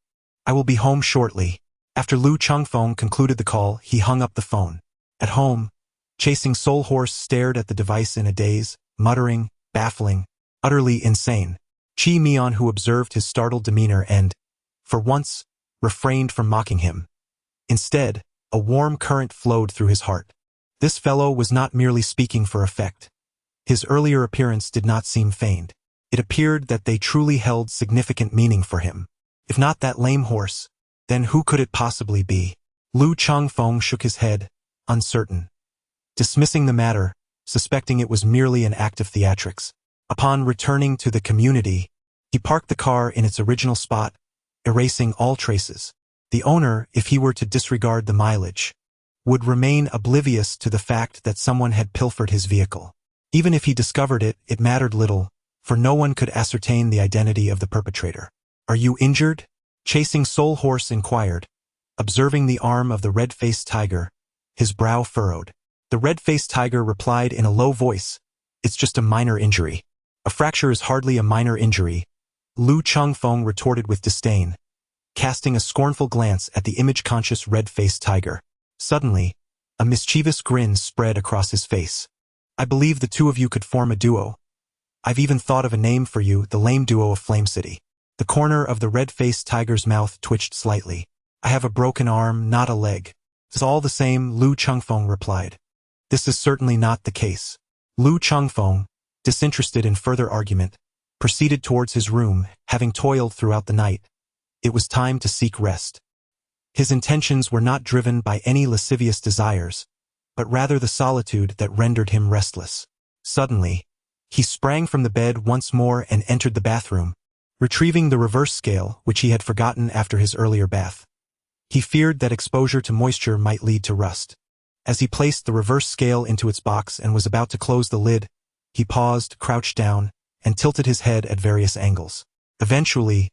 I will be home shortly. After Lu Chengfeng concluded the call, he hung up the phone. At home, Chasing Soul Horse stared at the device in a daze, muttering, baffling, utterly insane. Chi Mian, who observed his startled demeanor and, for once, refrained from mocking him. Instead, a warm current flowed through his heart. This fellow was not merely speaking for effect. His earlier appearance did not seem feigned. It appeared that they truly held significant meaning for him. If not that lame horse, then who could it possibly be? Lu Chengfeng shook his head, uncertain. Dismissing the matter, suspecting it was merely an act of theatrics. Upon returning to the community, he parked the car in its original spot, erasing all traces. The owner, if he were to disregard the mileage, would remain oblivious to the fact that someone had pilfered his vehicle. Even if he discovered it, it mattered little, for no one could ascertain the identity of the perpetrator. Are you injured? Chasing Soul Horse inquired, observing the arm of the red-faced tiger, his brow furrowed. The red-faced tiger replied in a low voice, It's just a minor injury. A fracture is hardly a minor injury, Lu Chengfeng retorted with disdain, casting a scornful glance at the image-conscious red-faced tiger. Suddenly, a mischievous grin spread across his face. I believe the two of you could form a duo. I've even thought of a name for you, the lame duo of Flame City. The corner of the red-faced tiger's mouth twitched slightly. I have a broken arm, not a leg. It's all the same, Lu Chengfeng replied. This is certainly not the case. Lu Chengfeng, disinterested in further argument, proceeded towards his room, having toiled throughout the night. It was time to seek rest. His intentions were not driven by any lascivious desires, but rather the solitude that rendered him restless. Suddenly, he sprang from the bed once more and entered the bathroom, retrieving the reverse scale which he had forgotten after his earlier bath. He feared that exposure to moisture might lead to rust. As he placed the reverse scale into its box and was about to close the lid, he paused, crouched down, and tilted his head at various angles. Eventually,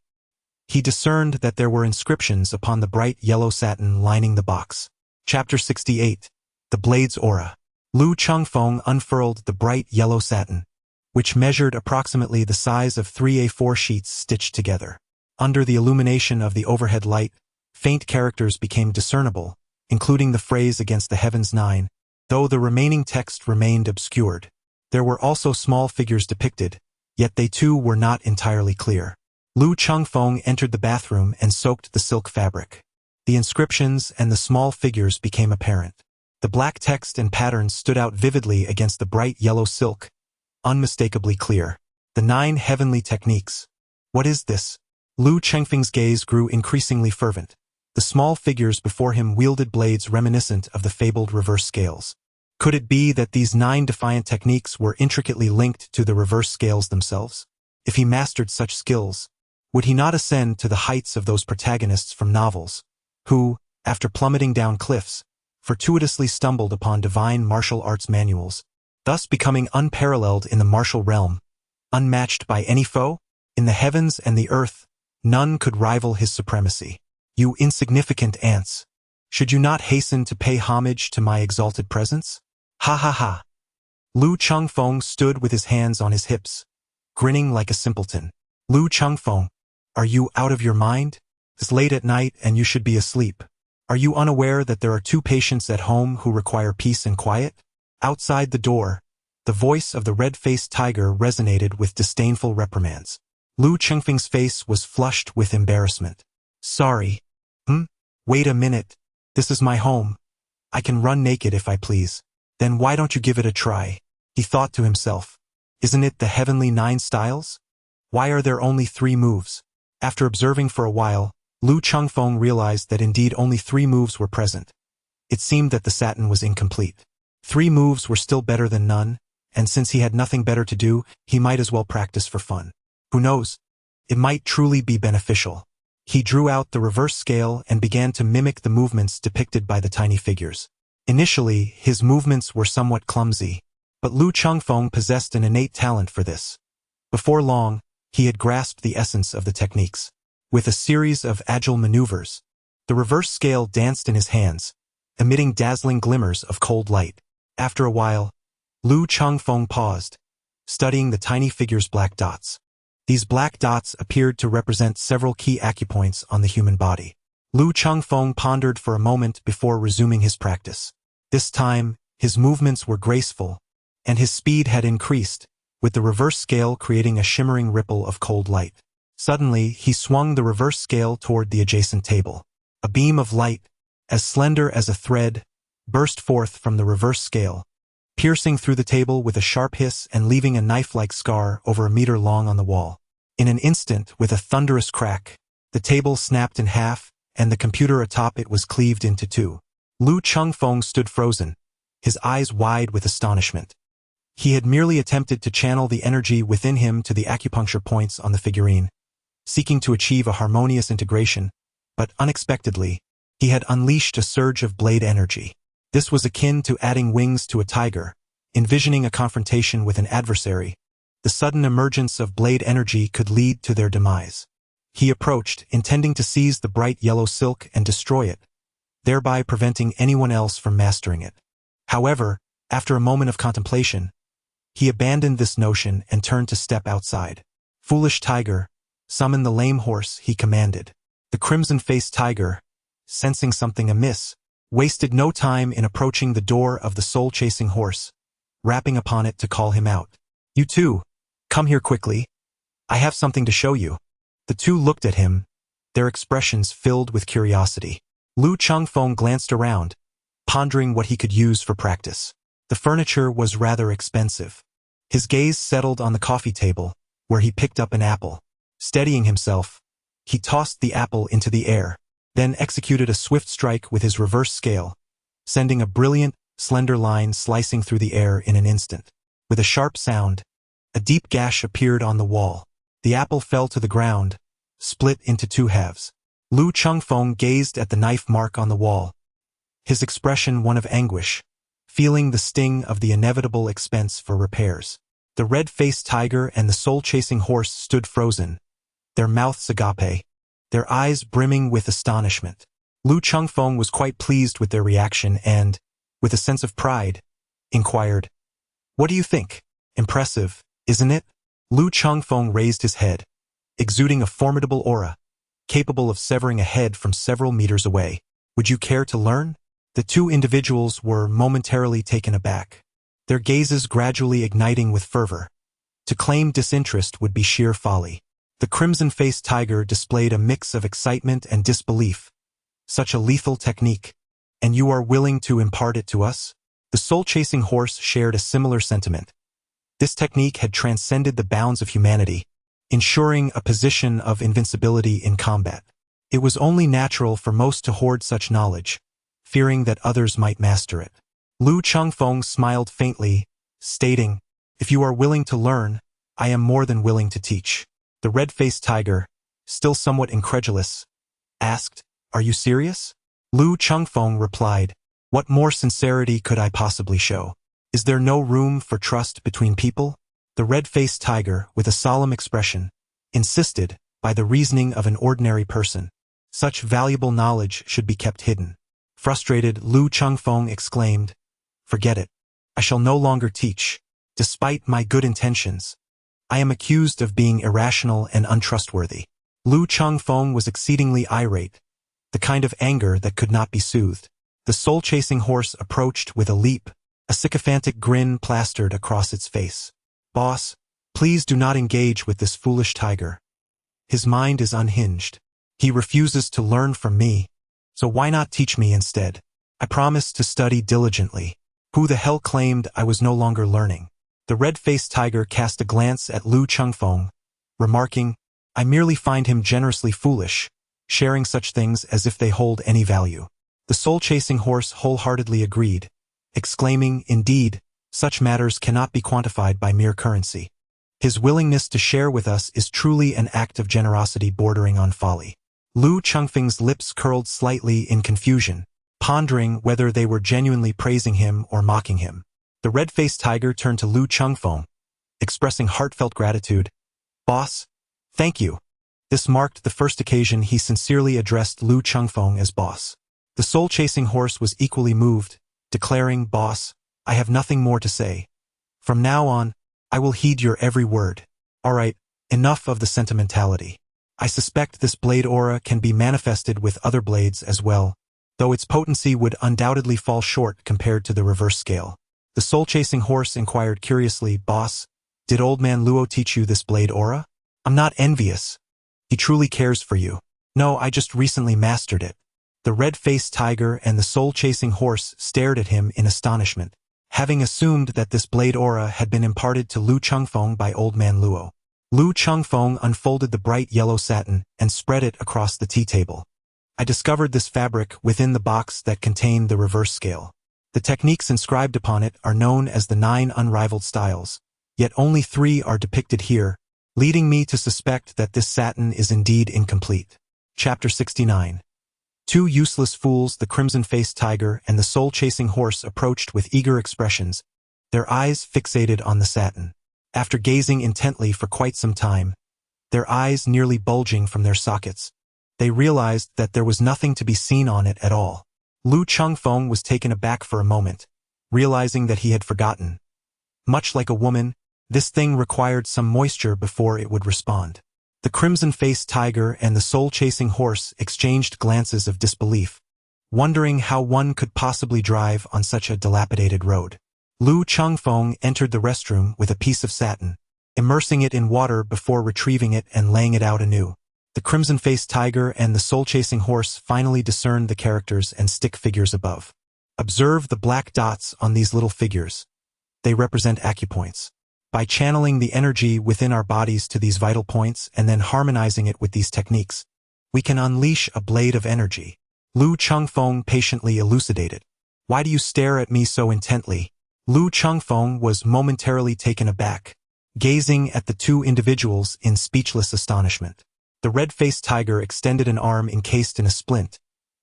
he discerned that there were inscriptions upon the bright yellow satin lining the box. Chapter 68. The Blade's Aura. Lu Chengfeng unfurled the bright yellow satin, which measured approximately the size of 3 A4 sheets stitched together. Under the illumination of the overhead light, faint characters became discernible, including the phrase against the heavens 9, though the remaining text remained obscured. There were also small figures depicted, yet they too were not entirely clear. Lu Chengfeng entered the bathroom and soaked the silk fabric. The inscriptions and the small figures became apparent. The black text and patterns stood out vividly against the bright yellow silk, unmistakably clear. The 9 heavenly techniques. What is this? Lu Chengfeng's gaze grew increasingly fervent. The small figures before him wielded blades reminiscent of the fabled reverse scales. Could it be that these 9 defiant techniques were intricately linked to the reverse scales themselves? If he mastered such skills, would he not ascend to the heights of those protagonists from novels, who, after plummeting down cliffs, fortuitously stumbled upon divine martial arts manuals, thus becoming unparalleled in the martial realm, unmatched by any foe? In the heavens and the earth, none could rival his supremacy. You insignificant ants! Should you not hasten to pay homage to my exalted presence? Ha ha ha! Lu Chengfeng stood with his hands on his hips, grinning like a simpleton. Lu Chengfeng, are you out of your mind? It's late at night and you should be asleep. Are you unaware that there are 2 patients at home who require peace and quiet? Outside the door, the voice of the red-faced tiger resonated with disdainful reprimands. Lu Chengfeng's face was flushed with embarrassment. Sorry. Wait a minute. This is my home. I can run naked if I please. Then why don't you give it a try? He thought to himself. Isn't it the heavenly 9 styles? Why are there only 3 moves? After observing for a while, Lu Chengfeng realized that indeed only 3 moves were present. It seemed that the satin was incomplete. 3 moves were still better than none, and since he had nothing better to do, he might as well practice for fun. Who knows? It might truly be beneficial. He drew out the reverse scale and began to mimic the movements depicted by the tiny figures. Initially, his movements were somewhat clumsy, but Lu Chengfeng possessed an innate talent for this. Before long, he had grasped the essence of the techniques. With a series of agile maneuvers, the reverse scale danced in his hands, emitting dazzling glimmers of cold light. After a while, Lu Chengfeng paused, studying the tiny figure's black dots. These black dots appeared to represent several key acupoints on the human body. Lu Chengfeng pondered for a moment before resuming his practice. This time, his movements were graceful, and his speed had increased, with the reverse scale creating a shimmering ripple of cold light. Suddenly, he swung the reverse scale toward the adjacent table. A beam of light, as slender as a thread, burst forth from the reverse scale, piercing through the table with a sharp hiss and leaving a knife-like scar over a meter long on the wall. In an instant, with a thunderous crack, the table snapped in half, and the computer atop it was cleaved into 2. Lu Chengfeng stood frozen, his eyes wide with astonishment. He had merely attempted to channel the energy within him to the acupuncture points on the figurine, seeking to achieve a harmonious integration, but unexpectedly, he had unleashed a surge of blade energy. This was akin to adding wings to a tiger, envisioning a confrontation with an adversary. The sudden emergence of blade energy could lead to their demise. He approached, intending to seize the bright yellow silk and destroy it, thereby preventing anyone else from mastering it. However, after a moment of contemplation, he abandoned this notion and turned to step outside. Foolish tiger, summon the lame horse, he commanded. The crimson-faced tiger, sensing something amiss, wasted no time in approaching the door of the soul-chasing horse, rapping upon it to call him out. You too, come here quickly. I have something to show you. The 2 looked at him, their expressions filled with curiosity. Lu Chengfeng glanced around, pondering what he could use for practice. The furniture was rather expensive. His gaze settled on the coffee table, where he picked up an apple. Steadying himself, he tossed the apple into the air, then executed a swift strike with his reverse scale, sending a brilliant, slender line slicing through the air in an instant. With a sharp sound, a deep gash appeared on the wall. The apple fell to the ground, split into 2 halves. Lu Chengfeng gazed at the knife mark on the wall, his expression one of anguish, feeling the sting of the inevitable expense for repairs. The red-faced tiger and the soul-chasing horse stood frozen, their mouths agape, their eyes brimming with astonishment. Lu Chengfeng was quite pleased with their reaction and, with a sense of pride, inquired, "What do you think? Impressive, isn't it?" Lu Chengfeng raised his head, exuding a formidable aura, capable of severing a head from several meters away. "Would you care to learn?" The 2 individuals were momentarily taken aback, their gazes gradually igniting with fervor. To claim disinterest would be sheer folly. The crimson-faced tiger displayed a mix of excitement and disbelief. Such a lethal technique, and you are willing to impart it to us? The soul-chasing horse shared a similar sentiment. This technique had transcended the bounds of humanity, ensuring a position of invincibility in combat. It was only natural for most to hoard such knowledge, fearing that others might master it. Lu Chengfeng smiled faintly, stating, "If you are willing to learn, I am more than willing to teach." The red-faced tiger, still somewhat incredulous, asked, "Are you serious?" Lu Chengfeng replied, "What more sincerity could I possibly show? Is there no room for trust between people?" The red-faced tiger, with a solemn expression, insisted, by the reasoning of an ordinary person, such valuable knowledge should be kept hidden. Frustrated, Lu Chengfeng exclaimed, "Forget it. I shall no longer teach. Despite my good intentions, I am accused of being irrational and untrustworthy." Lu Chengfeng was exceedingly irate, the kind of anger that could not be soothed. The soul-chasing horse approached with a leap, a sycophantic grin plastered across its face. "Boss, please do not engage with this foolish tiger. His mind is unhinged. He refuses to learn from me. So why not teach me instead? I promised to study diligently. Who the hell claimed I was no longer learning? The red-faced tiger cast a glance at Lu Chengfeng, remarking, I merely find him generously foolish, sharing such things as if they hold any value. The soul-chasing horse wholeheartedly agreed, exclaiming, indeed, such matters cannot be quantified by mere currency. His willingness to share with us is truly an act of generosity bordering on folly. Lu Chengfeng's lips curled slightly in confusion, pondering whether they were genuinely praising him or mocking him. The red-faced tiger turned to Lu Chengfeng, expressing heartfelt gratitude. Boss, thank you. This marked the first occasion he sincerely addressed Lu Chengfeng as boss. The soul-chasing horse was equally moved, declaring, Boss, I have nothing more to say. From now on, I will heed your every word. All right, enough of the sentimentality. I suspect this blade aura can be manifested with other blades as well, though its potency would undoubtedly fall short compared to the reverse scale. The soul-chasing horse inquired curiously, Boss, did old man Luo teach you this blade aura? I'm not envious. He truly cares for you. No, I just recently mastered it. The red-faced tiger and the soul-chasing horse stared at him in astonishment, having assumed that this blade aura had been imparted to Lu Chengfeng by old man Luo. Lu Chengfeng unfolded the bright yellow satin and spread it across the tea table. I discovered this fabric within the box that contained the reverse scale. The techniques inscribed upon it are known as the 9 unrivaled styles, yet only 3 are depicted here, leading me to suspect that this satin is indeed incomplete. Chapter 69. 2 useless fools, the crimson-faced tiger and the soul-chasing horse, approached with eager expressions, their eyes fixated on the satin. After gazing intently for quite some time, their eyes nearly bulging from their sockets, they realized that there was nothing to be seen on it at all. Lu Chengfeng was taken aback for a moment, realizing that he had forgotten. Much like a woman, this thing required some moisture before it would respond. The crimson-faced tiger and the soul-chasing horse exchanged glances of disbelief, wondering how one could possibly drive on such a dilapidated road. Lu Chengfeng entered the restroom with a piece of satin, immersing it in water before retrieving it and laying it out anew. The crimson-faced tiger and the soul-chasing horse finally discerned the characters and stick figures above. Observe the black dots on these little figures. They represent acupoints. By channeling the energy within our bodies to these vital points and then harmonizing it with these techniques, we can unleash a blade of energy. Lu Chengfeng patiently elucidated. Why do you stare at me so intently? Lu Chengfeng was momentarily taken aback, gazing at the 2 individuals in speechless astonishment. The red-faced tiger extended an arm encased in a splint,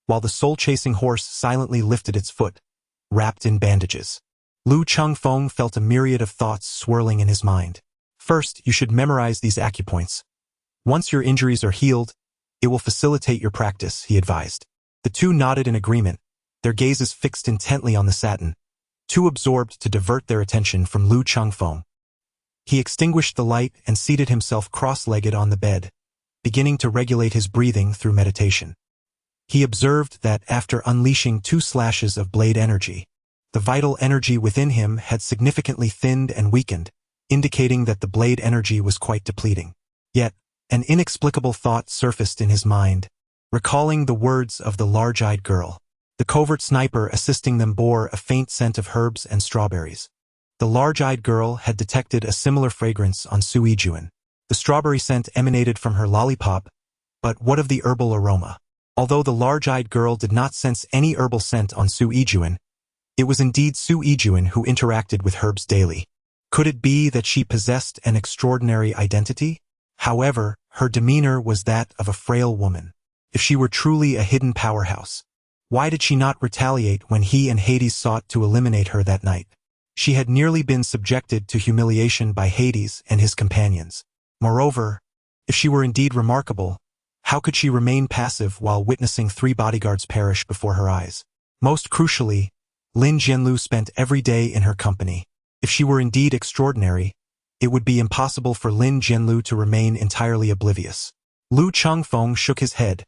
while the soul-chasing horse silently lifted its foot, wrapped in bandages. Lu Chengfeng felt a myriad of thoughts swirling in his mind. First, you should memorize these acupoints. Once your injuries are healed, it will facilitate your practice, he advised. The 2 nodded in agreement, their gazes fixed intently on the satin, too absorbed to divert their attention from Lu Chengfeng. He extinguished the light and seated himself cross-legged on the bed, beginning to regulate his breathing through meditation. He observed that after unleashing 2 slashes of blade energy, the vital energy within him had significantly thinned and weakened, indicating that the blade energy was quite depleting. Yet, an inexplicable thought surfaced in his mind, recalling the words of the large-eyed girl. The covert sniper assisting them bore a faint scent of herbs and strawberries. The large-eyed girl had detected a similar fragrance on Su Yijuan. The strawberry scent emanated from her lollipop, but what of the herbal aroma? Although the large-eyed girl did not sense any herbal scent on Su Yijuan, it was indeed Su Yijuan who interacted with herbs daily. Could it be that she possessed an extraordinary identity? However, her demeanor was that of a frail woman. If she were truly a hidden powerhouse, why did she not retaliate when he and Hades sought to eliminate her that night? She had nearly been subjected to humiliation by Hades and his companions. Moreover, if she were indeed remarkable, how could she remain passive while witnessing 3 bodyguards perish before her eyes? Most crucially, Lin Jianlu spent every day in her company. If she were indeed extraordinary, it would be impossible for Lin Jianlu to remain entirely oblivious. Lu Chengfeng shook his head,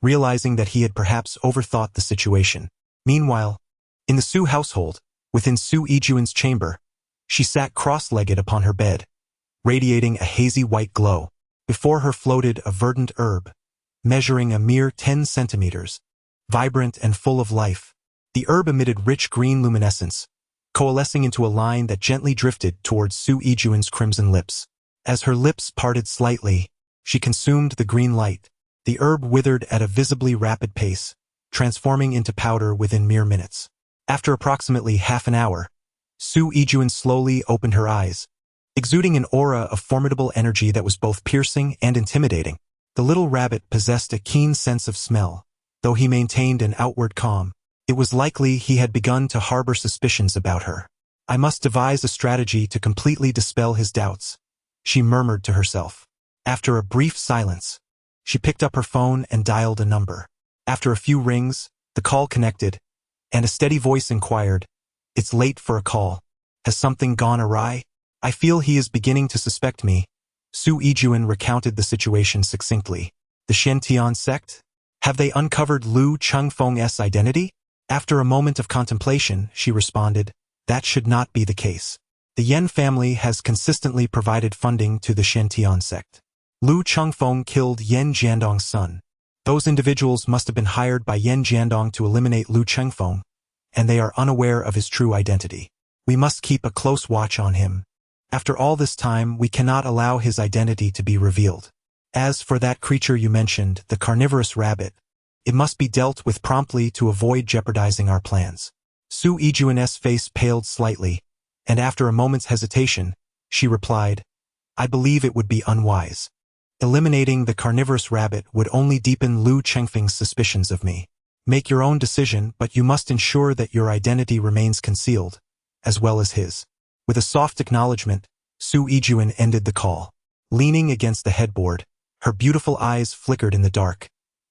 realizing that he had perhaps overthought the situation. Meanwhile, in the Su household, within Su Yijuan's chamber, she sat cross-legged upon her bed, radiating a hazy white glow. Before her floated a verdant herb, measuring a mere 10 centimeters, vibrant and full of life. The herb emitted rich green luminescence, coalescing into a line that gently drifted towards Su Yijuan's crimson lips. As her lips parted slightly, she consumed the green light. The herb withered at a visibly rapid pace, transforming into powder within mere minutes. After approximately half an hour, Su Yijuan slowly opened her eyes, exuding an aura of formidable energy that was both piercing and intimidating. The little rabbit possessed a keen sense of smell, though he maintained an outward calm. It was likely he had begun to harbor suspicions about her. I must devise a strategy to completely dispel his doubts, she murmured to herself. After a brief silence, she picked up her phone and dialed a number. After a few rings, the call connected, and a steady voice inquired, "It's late for a call. Has something gone awry? I feel he is beginning to suspect me." Su Yijuan recounted the situation succinctly. The Shan't sect? Have they uncovered Lu Chengfeng's identity? After a moment of contemplation, she responded, "That should not be the case. The Yan family has consistently provided funding to the Shan't sect. Lu Chengfeng killed Yan Jiandong's son. Those individuals must have been hired by Yan Jiandong to eliminate Lu Chengfeng, and they are unaware of his true identity. We must keep a close watch on him. After all this time, we cannot allow his identity to be revealed. As for that creature you mentioned, the carnivorous rabbit, it must be dealt with promptly to avoid jeopardizing our plans." Su Yijuan's face paled slightly, and after a moment's hesitation, she replied, "I believe it would be unwise. Eliminating the carnivorous rabbit would only deepen Lu Chengfeng's suspicions of me. Make your own decision, but you must ensure that your identity remains concealed, as well as his." With a soft acknowledgement, Su Yijuan ended the call. Leaning against the headboard, her beautiful eyes flickered in the dark,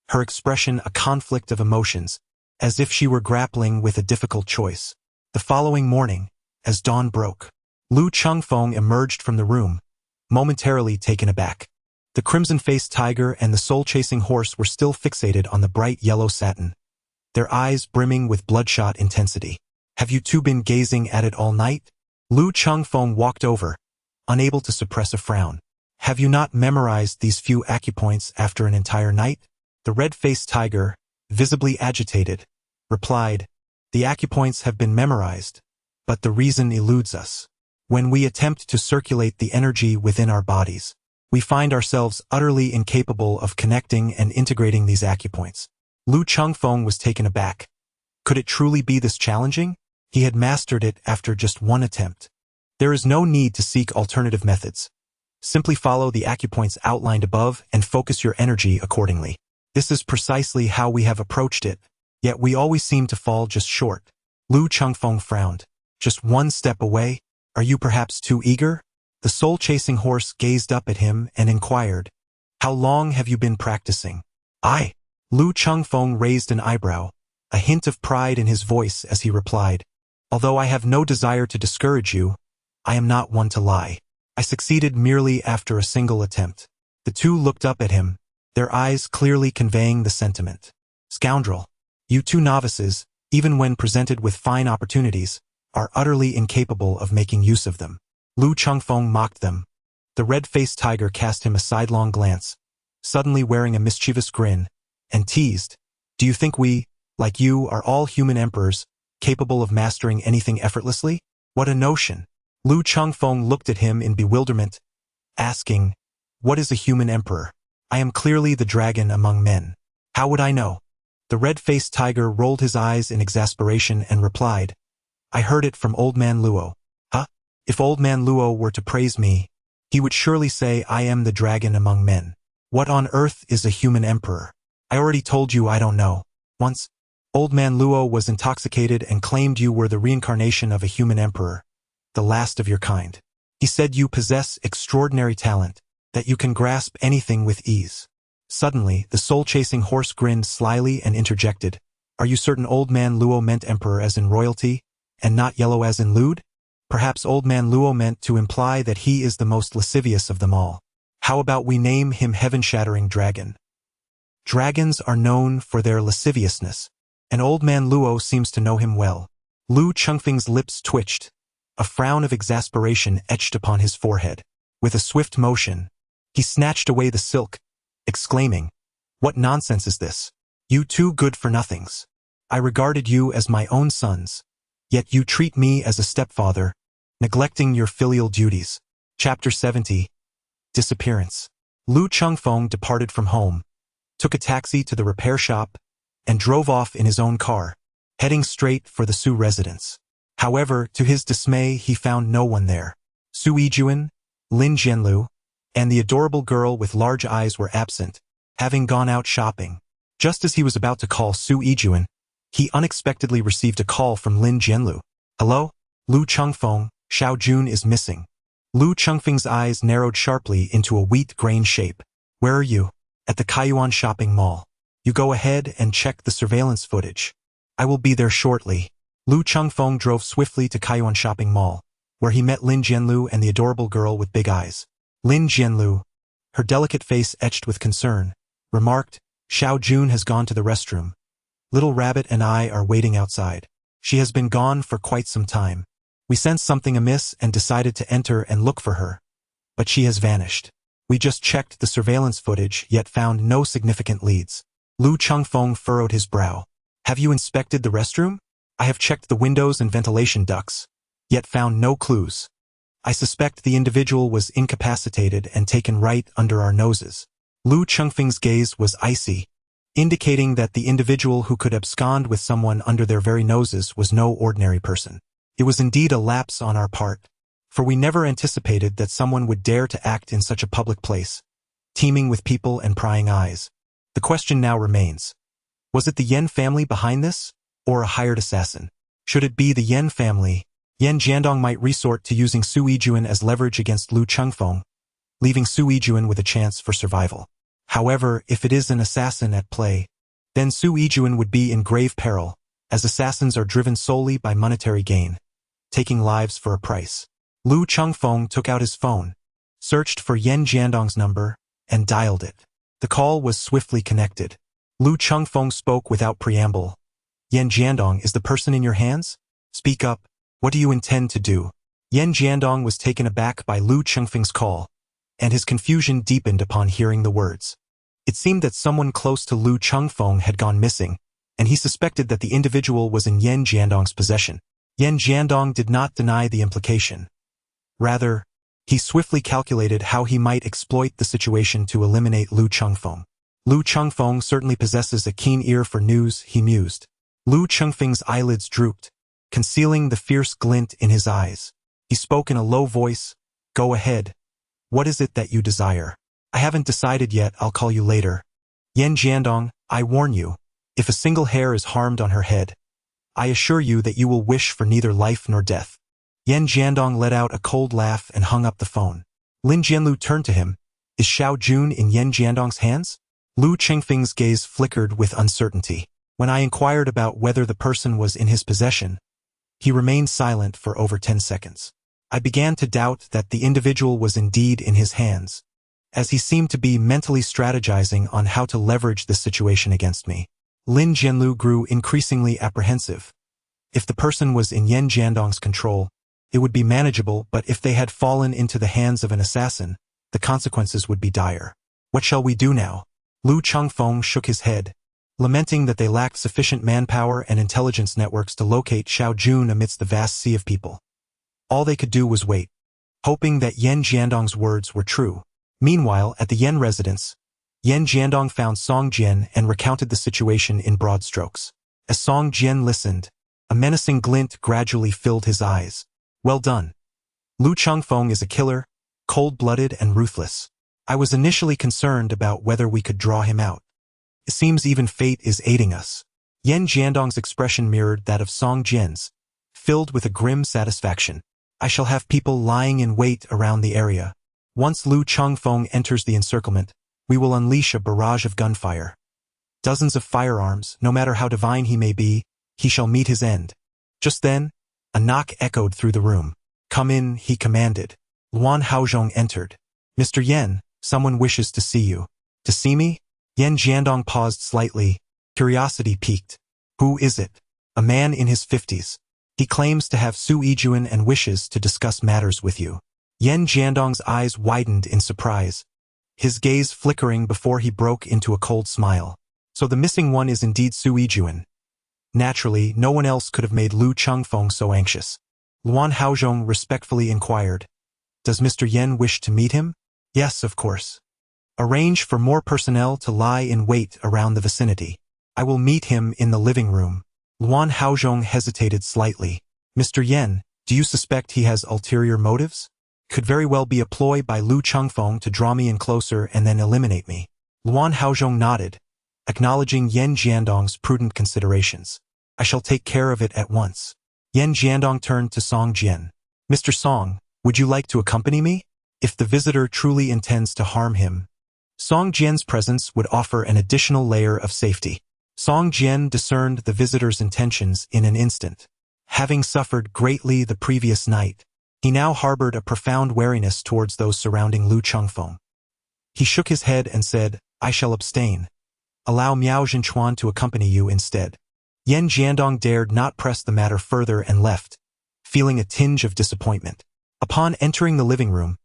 her expression a conflict of emotions, as if she were grappling with a difficult choice. The following morning, as dawn broke, Lu Chengfeng emerged from the room, momentarily taken aback. The crimson-faced tiger and the soul-chasing horse were still fixated on the bright yellow satin, their eyes brimming with bloodshot intensity. "Have you two been gazing at it all night?" Lu Chengfeng walked over, unable to suppress a frown. "Have you not memorized these few acupoints after an entire night?" The red-faced tiger, visibly agitated, replied, "The acupoints have been memorized, but the reason eludes us. When we attempt to circulate the energy within our bodies, we find ourselves utterly incapable of connecting and integrating these acupoints." Lu Chengfeng was taken aback. Could it truly be this challenging? He had mastered it after just one attempt. There is no need to seek alternative methods. Simply follow the acupoints outlined above and focus your energy accordingly. This is precisely how we have approached it, yet we always seem to fall just short. Lu Chengfeng frowned. "Just one step away? Are you perhaps too eager?" The soul-chasing horse gazed up at him and inquired, "How long have you been practicing?" "I." Lu Chengfeng raised an eyebrow, a hint of pride in his voice as he replied, "Although I have no desire to discourage you, I am not one to lie. I succeeded merely after a single attempt." The two looked up at him, their eyes clearly conveying the sentiment. "Scoundrel! You two novices, even when presented with fine opportunities, are utterly incapable of making use of them." Lu Chengfeng mocked them. The red-faced tiger cast him a sidelong glance, suddenly wearing a mischievous grin, and teased, "Do you think we, like you, are all human emperors, capable of mastering anything effortlessly? What a notion!" Lu Chengfeng looked at him in bewilderment, asking, "What is a human emperor? I am clearly the dragon among men. How would I know?" The red-faced tiger rolled his eyes in exasperation and replied, "I heard it from Old Man Luo." "Huh? If Old Man Luo were to praise me, he would surely say I am the dragon among men. What on earth is a human emperor? I already told you I don't know. Once, Old Man Luo was intoxicated and claimed you were the reincarnation of a human emperor, the last of your kind. He said you possess extraordinary talent, that you can grasp anything with ease." Suddenly, the soul-chasing horse grinned slyly and interjected, "Are you certain Old Man Luo meant emperor as in royalty, and not yellow as in lewd? Perhaps Old Man Luo meant to imply that he is the most lascivious of them all. How about we name him Heaven-Shattering Dragon? Dragons are known for their lasciviousness, and Old Man Luo seems to know him well." Lu Chengfeng's lips twitched. A frown of exasperation etched upon his forehead. With a swift motion, He snatched away the silk, exclaiming, "What nonsense is this? You two good-for-nothings. I regarded you as my own sons, yet you treat me as a stepfather, neglecting your filial duties." Chapter 70. Disappearance. Luo Chengfeng departed from home, took a taxi to the repair shop, and drove off in his own car, heading straight for the Su residence. However, to his dismay, he found no one there. Su Yijuan, Lin Jianlu, and the adorable girl with large eyes were absent, having gone out shopping. Just as he was about to call Su Yijuan, he unexpectedly received a call from Lin Jianlu. "Hello? Luo Chengfeng, Xiao Jun is missing." Luo Chengfeng's eyes narrowed sharply into a wheat grain shape. "Where are you?" "At the Kaiyuan shopping mall." "You go ahead and check the surveillance footage. I will be there shortly." Luo Chengfeng drove swiftly to Kaiyuan shopping mall, where he met Lin Jianlu and the adorable girl with big eyes. Lin Jianlu, her delicate face etched with concern, remarked, "Xiao Jun has gone to the restroom. Little Rabbit and I are waiting outside. She has been gone for quite some time. We sensed something amiss and decided to enter and look for her, but she has vanished. We just checked the surveillance footage yet found no significant leads." Luo Chengfeng furrowed his brow. "Have you inspected the restroom?" "I have checked the windows and ventilation ducts, yet found no clues. I suspect the individual was incapacitated and taken right under our noses." Luo Chengfeng's gaze was icy, indicating that the individual who could abscond with someone under their very noses was no ordinary person. It was indeed a lapse on our part, for we never anticipated that someone would dare to act in such a public place, teeming with people and prying eyes. The question now remains, was it the Yen family behind this, or a hired assassin? Should it be the Yen family, Yen Jiandong might resort to using Su Yijuan as leverage against Luo Chengfeng, leaving Su Yijuan with a chance for survival. However, if it is an assassin at play, then Su Yijuan would be in grave peril, as assassins are driven solely by monetary gain, taking lives for a price. Luo Chengfeng took out his phone, searched for Yen Jiandong's number, and dialed it. The call was swiftly connected. Luo Chengfeng spoke without preamble. "Yen Jiandong, is the person in your hands? Speak up. What do you intend to do?" Yen Jiandong was taken aback by Luo Chengfeng's call, and his confusion deepened upon hearing the words. It seemed that someone close to Luo Chengfeng had gone missing, and he suspected that the individual was in Yen Jiandong's possession. Yen Jiandong did not deny the implication. Rather, he swiftly calculated how he might exploit the situation to eliminate Luo Chengfeng. Luo Chengfeng certainly possesses a keen ear for news, he mused. Luo Chengfeng's eyelids drooped, concealing the fierce glint in his eyes. He spoke in a low voice, "Go ahead. What is it that you desire?" "I haven't decided yet, I'll call you later." "Yen Jiandong, I warn you, if a single hair is harmed on her head, I assure you that you will wish for neither life nor death." Yen Jiandong let out a cold laugh and hung up the phone. Lin Jianlu turned to him. "Is Xiao Jun in Yen Jiandong's hands?" Luo Chengfeng's gaze flickered with uncertainty. When I inquired about whether the person was in his possession, he remained silent for over 10 seconds. I began to doubt that the individual was indeed in his hands, as he seemed to be mentally strategizing on how to leverage this situation against me. Lin Jianlu grew increasingly apprehensive. If the person was in Yen Jiandong's control, it would be manageable, but if they had fallen into the hands of an assassin, the consequences would be dire. "What shall we do now?" Luo Chengfeng shook his head, lamenting that they lacked sufficient manpower and intelligence networks to locate Xiao Jun amidst the vast sea of people. All they could do was wait, hoping that Yen Jiandong's words were true. Meanwhile, at the Yen residence, Yen Jiandong found Song Jian and recounted the situation in broad strokes. As Song Jian listened, a menacing glint gradually filled his eyes. "Well done. Luo Chengfeng is a killer, cold-blooded and ruthless. I was initially concerned about whether we could draw him out. It seems even fate is aiding us." Yen Jiandong's expression mirrored that of Song Jian's, filled with a grim satisfaction. "I shall have people lying in wait around the area. Once Luo Chengfeng enters the encirclement, we will unleash a barrage of gunfire. Dozens of firearms, no matter how divine he may be, he shall meet his end." Just then, a knock echoed through the room. "Come in," he commanded. Luan Haozhong entered. "Mr. Yen, someone wishes to see you." "To see me?" Yen Jiandong paused slightly, curiosity piqued. "Who is it?" "A man in his 50s. He claims to have Su Yijuan and wishes to discuss matters with you." Yen Jiandong's eyes widened in surprise. his gaze flickering before he broke into a cold smile. So the missing one is indeed Su Yijun. Naturally, no one else could have made Lu Chengfeng so anxious. Luan Haozhong respectfully inquired, "Does Mr. Yen wish to meet him?" "Yes, of course. Arrange for more personnel to lie in wait around the vicinity. I will meet him in the living room." Luan Haozhong hesitated slightly. "Mr. Yen, do you suspect he has ulterior motives?" "Could very well be a ploy by Lu Chengfeng to draw me in closer and then eliminate me." Luan Haozhong nodded, acknowledging Yen Jiandong's prudent considerations. "I shall take care of it at once." Yen Jiandong turned to Song Jian. "Mr. Song, would you like to accompany me? If the visitor truly intends to harm him." Song Jian's presence would offer an additional layer of safety. Song Jian discerned the visitor's intentions in an instant. Having suffered greatly the previous night, he now harbored a profound wariness towards those surrounding Lu Chengfeng. He shook his head and said, "I shall abstain. Allow Miao Zhenchuan to accompany you instead." Yen Jiandong dared not press the matter further and left, feeling a tinge of disappointment. Upon entering the living room,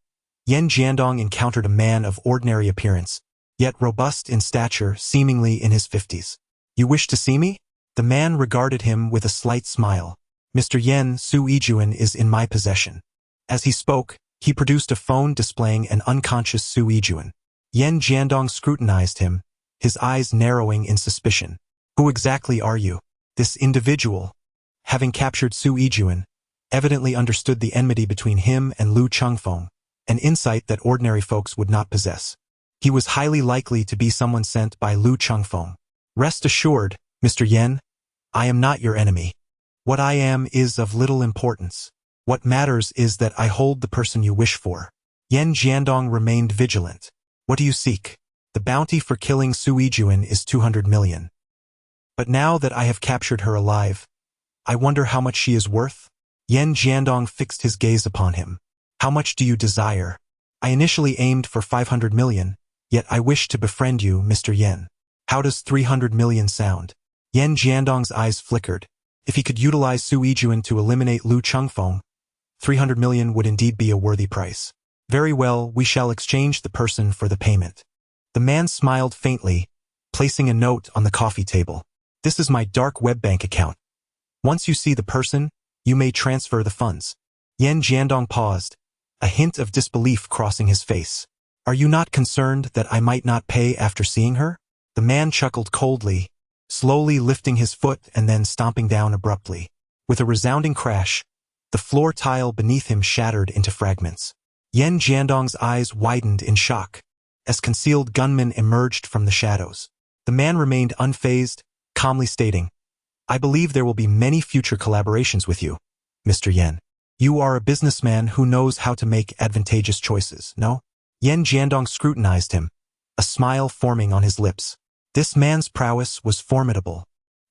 Yen Jiandong encountered a man of ordinary appearance, yet robust in stature, seemingly in his 50s. "You wish to see me?" The man regarded him with a slight smile. "Mr. Yen, Su Yijun is in my possession." As he spoke, he produced a phone displaying an unconscious Su Yijun. Yen Jiandong scrutinized him, his eyes narrowing in suspicion. "Who exactly are you?" This individual, having captured Su Yijun, evidently understood the enmity between him and Lu Chengfeng, an insight that ordinary folks would not possess. He was highly likely to be someone sent by Lu Chengfeng. "Rest assured, Mr. Yen, I am not your enemy. What I am is of little importance. What matters is that I hold the person you wish for." Yen Jiandong remained vigilant. "What do you seek?" "The bounty for killing Su Yijun is 200 million. But now that I have captured her alive, I wonder how much she is worth?" Yen Jiandong fixed his gaze upon him. "How much do you desire?" "I initially aimed for 500 million, yet I wish to befriend you, Mr. Yen." "How does 300 million sound?" Yen Jiandong's eyes flickered. If he could utilize Su Yijun to eliminate Lu Chengfeng, 300 million would indeed be a worthy price. "Very well, we shall exchange the person for the payment." The man smiled faintly, placing a note on the coffee table. "This is my dark web bank account. Once you see the person, you may transfer the funds." Yen Jiandong paused, a hint of disbelief crossing his face. "Are you not concerned that I might not pay after seeing her?" The man chuckled coldly, slowly lifting his foot and then stomping down abruptly. With a resounding crash, the floor tile beneath him shattered into fragments. Yen Jiandong's eyes widened in shock, as concealed gunmen emerged from the shadows. The man remained unfazed, calmly stating, "I believe there will be many future collaborations with you, Mr. Yen. You are a businessman who knows how to make advantageous choices, no?" Yen Jiandong scrutinized him, a smile forming on his lips. This man's prowess was formidable.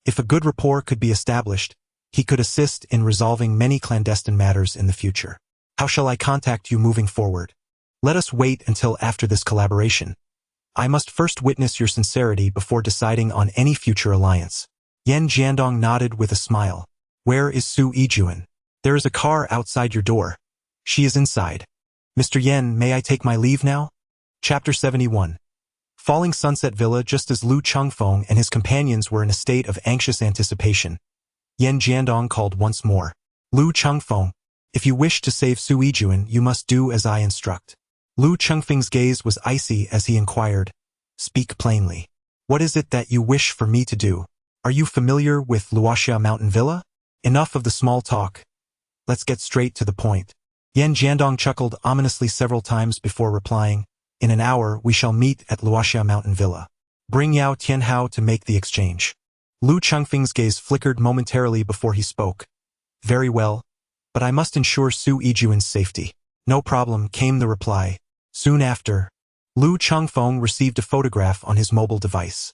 If a good rapport could be established, he could assist in resolving many clandestine matters in the future. "How shall I contact you moving forward?" "Let us wait until after this collaboration. I must first witness your sincerity before deciding on any future alliance." Yen Jiandong nodded with a smile. "Where is Su Yijun?" "There is a car outside your door. She is inside." "Mr. Yen, may I take my leave now?" Chapter 71. Falling Sunset Villa. Just as Lu Chengfeng and his companions were in a state of anxious anticipation, Yen Jiandong called once more. "Lu Chengfeng, if you wish to save Su Yijun, you must do as I instruct." Lu Chengfeng's gaze was icy as he inquired, "Speak plainly. What is it that you wish for me to do? Are you familiar with Luoxia Mountain Villa?" "Enough of the small talk. Let's get straight to the point." Yen Jiandong chuckled ominously several times before replying, "In an hour we shall meet at Luoxia Mountain Villa. Bring Yao Tianhao to make the exchange." Lu Chengfeng's gaze flickered momentarily before he spoke. "Very well, but I must ensure Su Yijun's safety." "No problem," came the reply. Soon after, Lu Chengfeng received a photograph on his mobile device,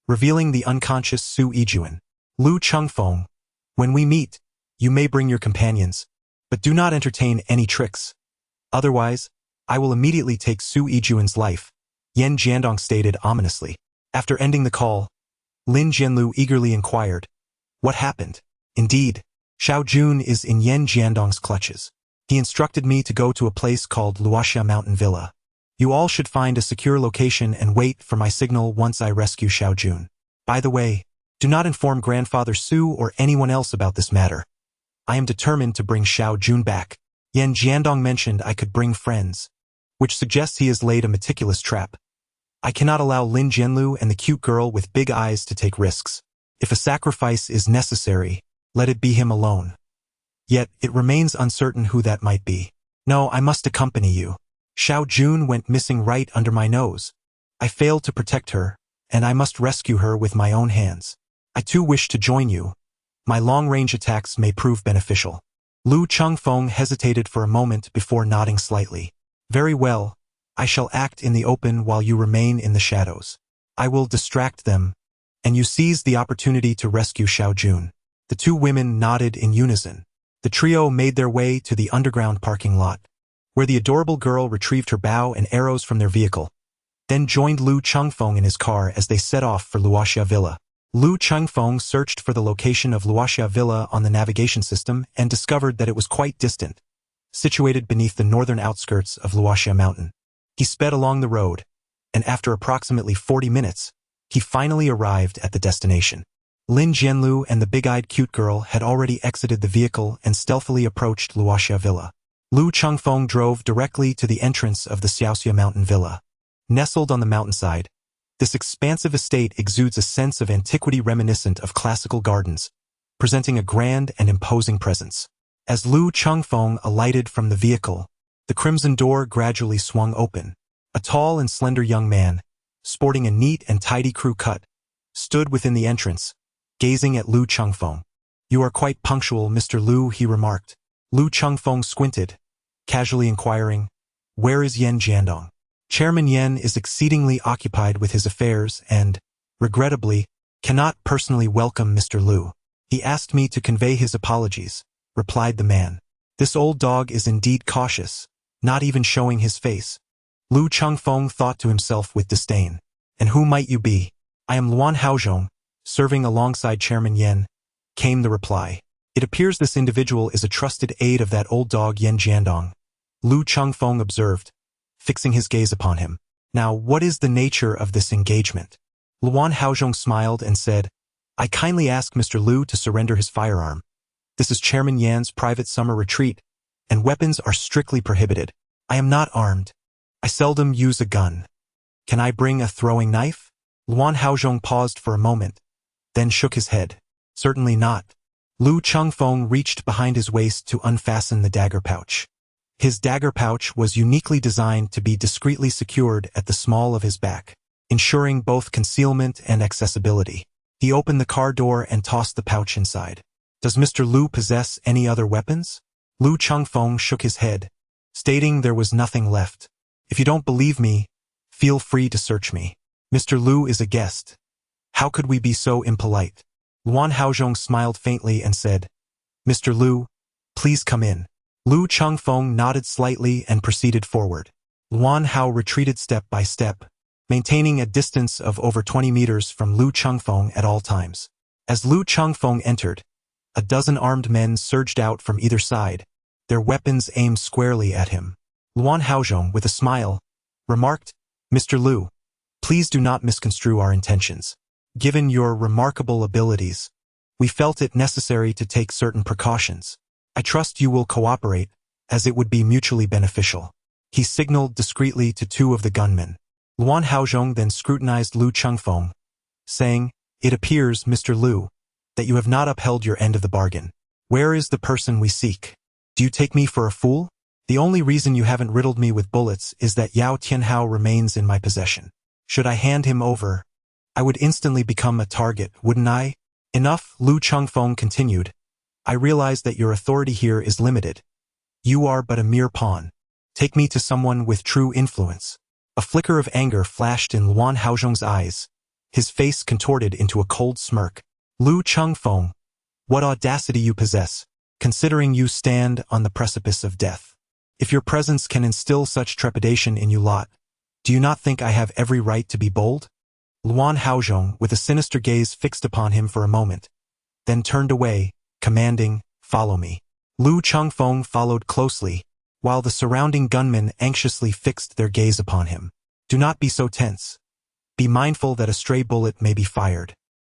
revealing the unconscious Su Yijun. "Lu Chengfeng, when we meet, you may bring your companions, but do not entertain any tricks. Otherwise, I will immediately take Su Yijun's life," Yen Jiandong stated ominously. After ending the call, Lin Jianlu eagerly inquired, "What happened?" "Indeed, Xiao Jun is in Yen Jiandong's clutches. He instructed me to go to a place called Luoxia Mountain Villa. You all should find a secure location and wait for my signal once I rescue Xiao Jun. By the way, do not inform Grandfather Su or anyone else about this matter. I am determined to bring Xiao Jun back. Yan Jiandong mentioned I could bring friends, which suggests he has laid a meticulous trap. I cannot allow Lin Jianlu and the cute girl with big eyes to take risks. If a sacrifice is necessary, let it be him alone. Yet, it remains uncertain who that might be. No, I must accompany you. Xiao Jun went missing right under my nose. I failed to protect her, and I must rescue her with my own hands. I too wish to join you. My long-range attacks may prove beneficial. Lu Chengfeng hesitated for a moment before nodding slightly. Very well, I shall act in the open while you remain in the shadows. I will distract them, and you seize the opportunity to rescue Xiao Jun. The two women nodded in unison. The trio made their way to the underground parking lot, where the adorable girl retrieved her bow and arrows from their vehicle, then joined Lu Chengfeng in his car as they set off for Luoxia Villa. Lu Chengfeng searched for the location of Luoxia Villa on the navigation system and discovered that it was quite distant, situated beneath the northern outskirts of Luoxia Mountain. He sped along the road, and after approximately 40 minutes, he finally arrived at the destination. Lin Jianlu and the big-eyed cute girl had already exited the vehicle and stealthily approached Luoxia Villa. Lu Chengfeng drove directly to the entrance of the Xiaoxia Mountain Villa. Nestled on the mountainside, this expansive estate exudes a sense of antiquity reminiscent of classical gardens, presenting a grand and imposing presence. As Lu Chengfeng alighted from the vehicle, the crimson door gradually swung open. A tall and slender young man, sporting a neat and tidy crew cut, stood within the entrance, gazing at Lu Chengfeng. "You are quite punctual, Mr. Lu," he remarked. Lu Chengfeng squinted, casually inquiring, "Where is Yan Jiandong?" Chairman Yan is exceedingly occupied with his affairs and, regrettably, cannot personally welcome Mr. Lu. He asked me to convey his apologies, replied the man. This old dog is indeed cautious, not even showing his face. Lu Chengfeng thought to himself with disdain. And who might you be? I am Luan Haozhong, serving alongside Chairman Yan, came the reply. It appears this individual is a trusted aide of that old dog Yan Jiandong, Lu Chengfeng observed, fixing his gaze upon him. Now, what is the nature of this engagement? Luan Haozhong smiled and said, I kindly ask Mr. Lu to surrender his firearm. This is Chairman Yan's private summer retreat, and weapons are strictly prohibited. I am not armed. I seldom use a gun. Can I bring a throwing knife? Luan Haozhong paused for a moment, then shook his head. Certainly not. Lu Chengfeng reached behind his waist to unfasten the dagger pouch. His dagger pouch was uniquely designed to be discreetly secured at the small of his back, ensuring both concealment and accessibility. He opened the car door and tossed the pouch inside. Does Mr. Lu possess any other weapons? Lu Chengfeng shook his head, stating there was nothing left. If you don't believe me, feel free to search me. Mr. Lu is a guest. How could we be so impolite? Luan Haozhong smiled faintly and said, Mr. Lu, please come in. Lu Chengfeng nodded slightly and proceeded forward. Luan Hao retreated step by step, maintaining a distance of over 20 meters from Lu Chengfeng at all times. As Lu Chengfeng entered, a dozen armed men surged out from either side, their weapons aimed squarely at him. Luan Haozhong, with a smile, remarked, Mr. Lu, please do not misconstrue our intentions. Given your remarkable abilities, we felt it necessary to take certain precautions. I trust you will cooperate, as it would be mutually beneficial. He signaled discreetly to two of the gunmen. Luan Haozhong then scrutinized Lu Chengfeng, saying, It appears, Mr. Lu, that you have not upheld your end of the bargain. Where is the person we seek? Do you take me for a fool? The only reason you haven't riddled me with bullets is that Yao Tianhao remains in my possession. Should I hand him over, I would instantly become a target, wouldn't I? Enough, Lu Chengfeng continued. I realize that your authority here is limited. You are but a mere pawn. Take me to someone with true influence. A flicker of anger flashed in Luan Haozhong's eyes. His face contorted into a cold smirk. Lu Chengfeng, what audacity you possess, considering you stand on the precipice of death. If your presence can instill such trepidation in you lot, do you not think I have every right to be bold? Luan Haozhong, with a sinister gaze, fixed upon him for a moment, then turned away, commanding, Follow me. Lu Chengfeng followed closely, while the surrounding gunmen anxiously fixed their gaze upon him. Do not be so tense. Be mindful that a stray bullet may be fired.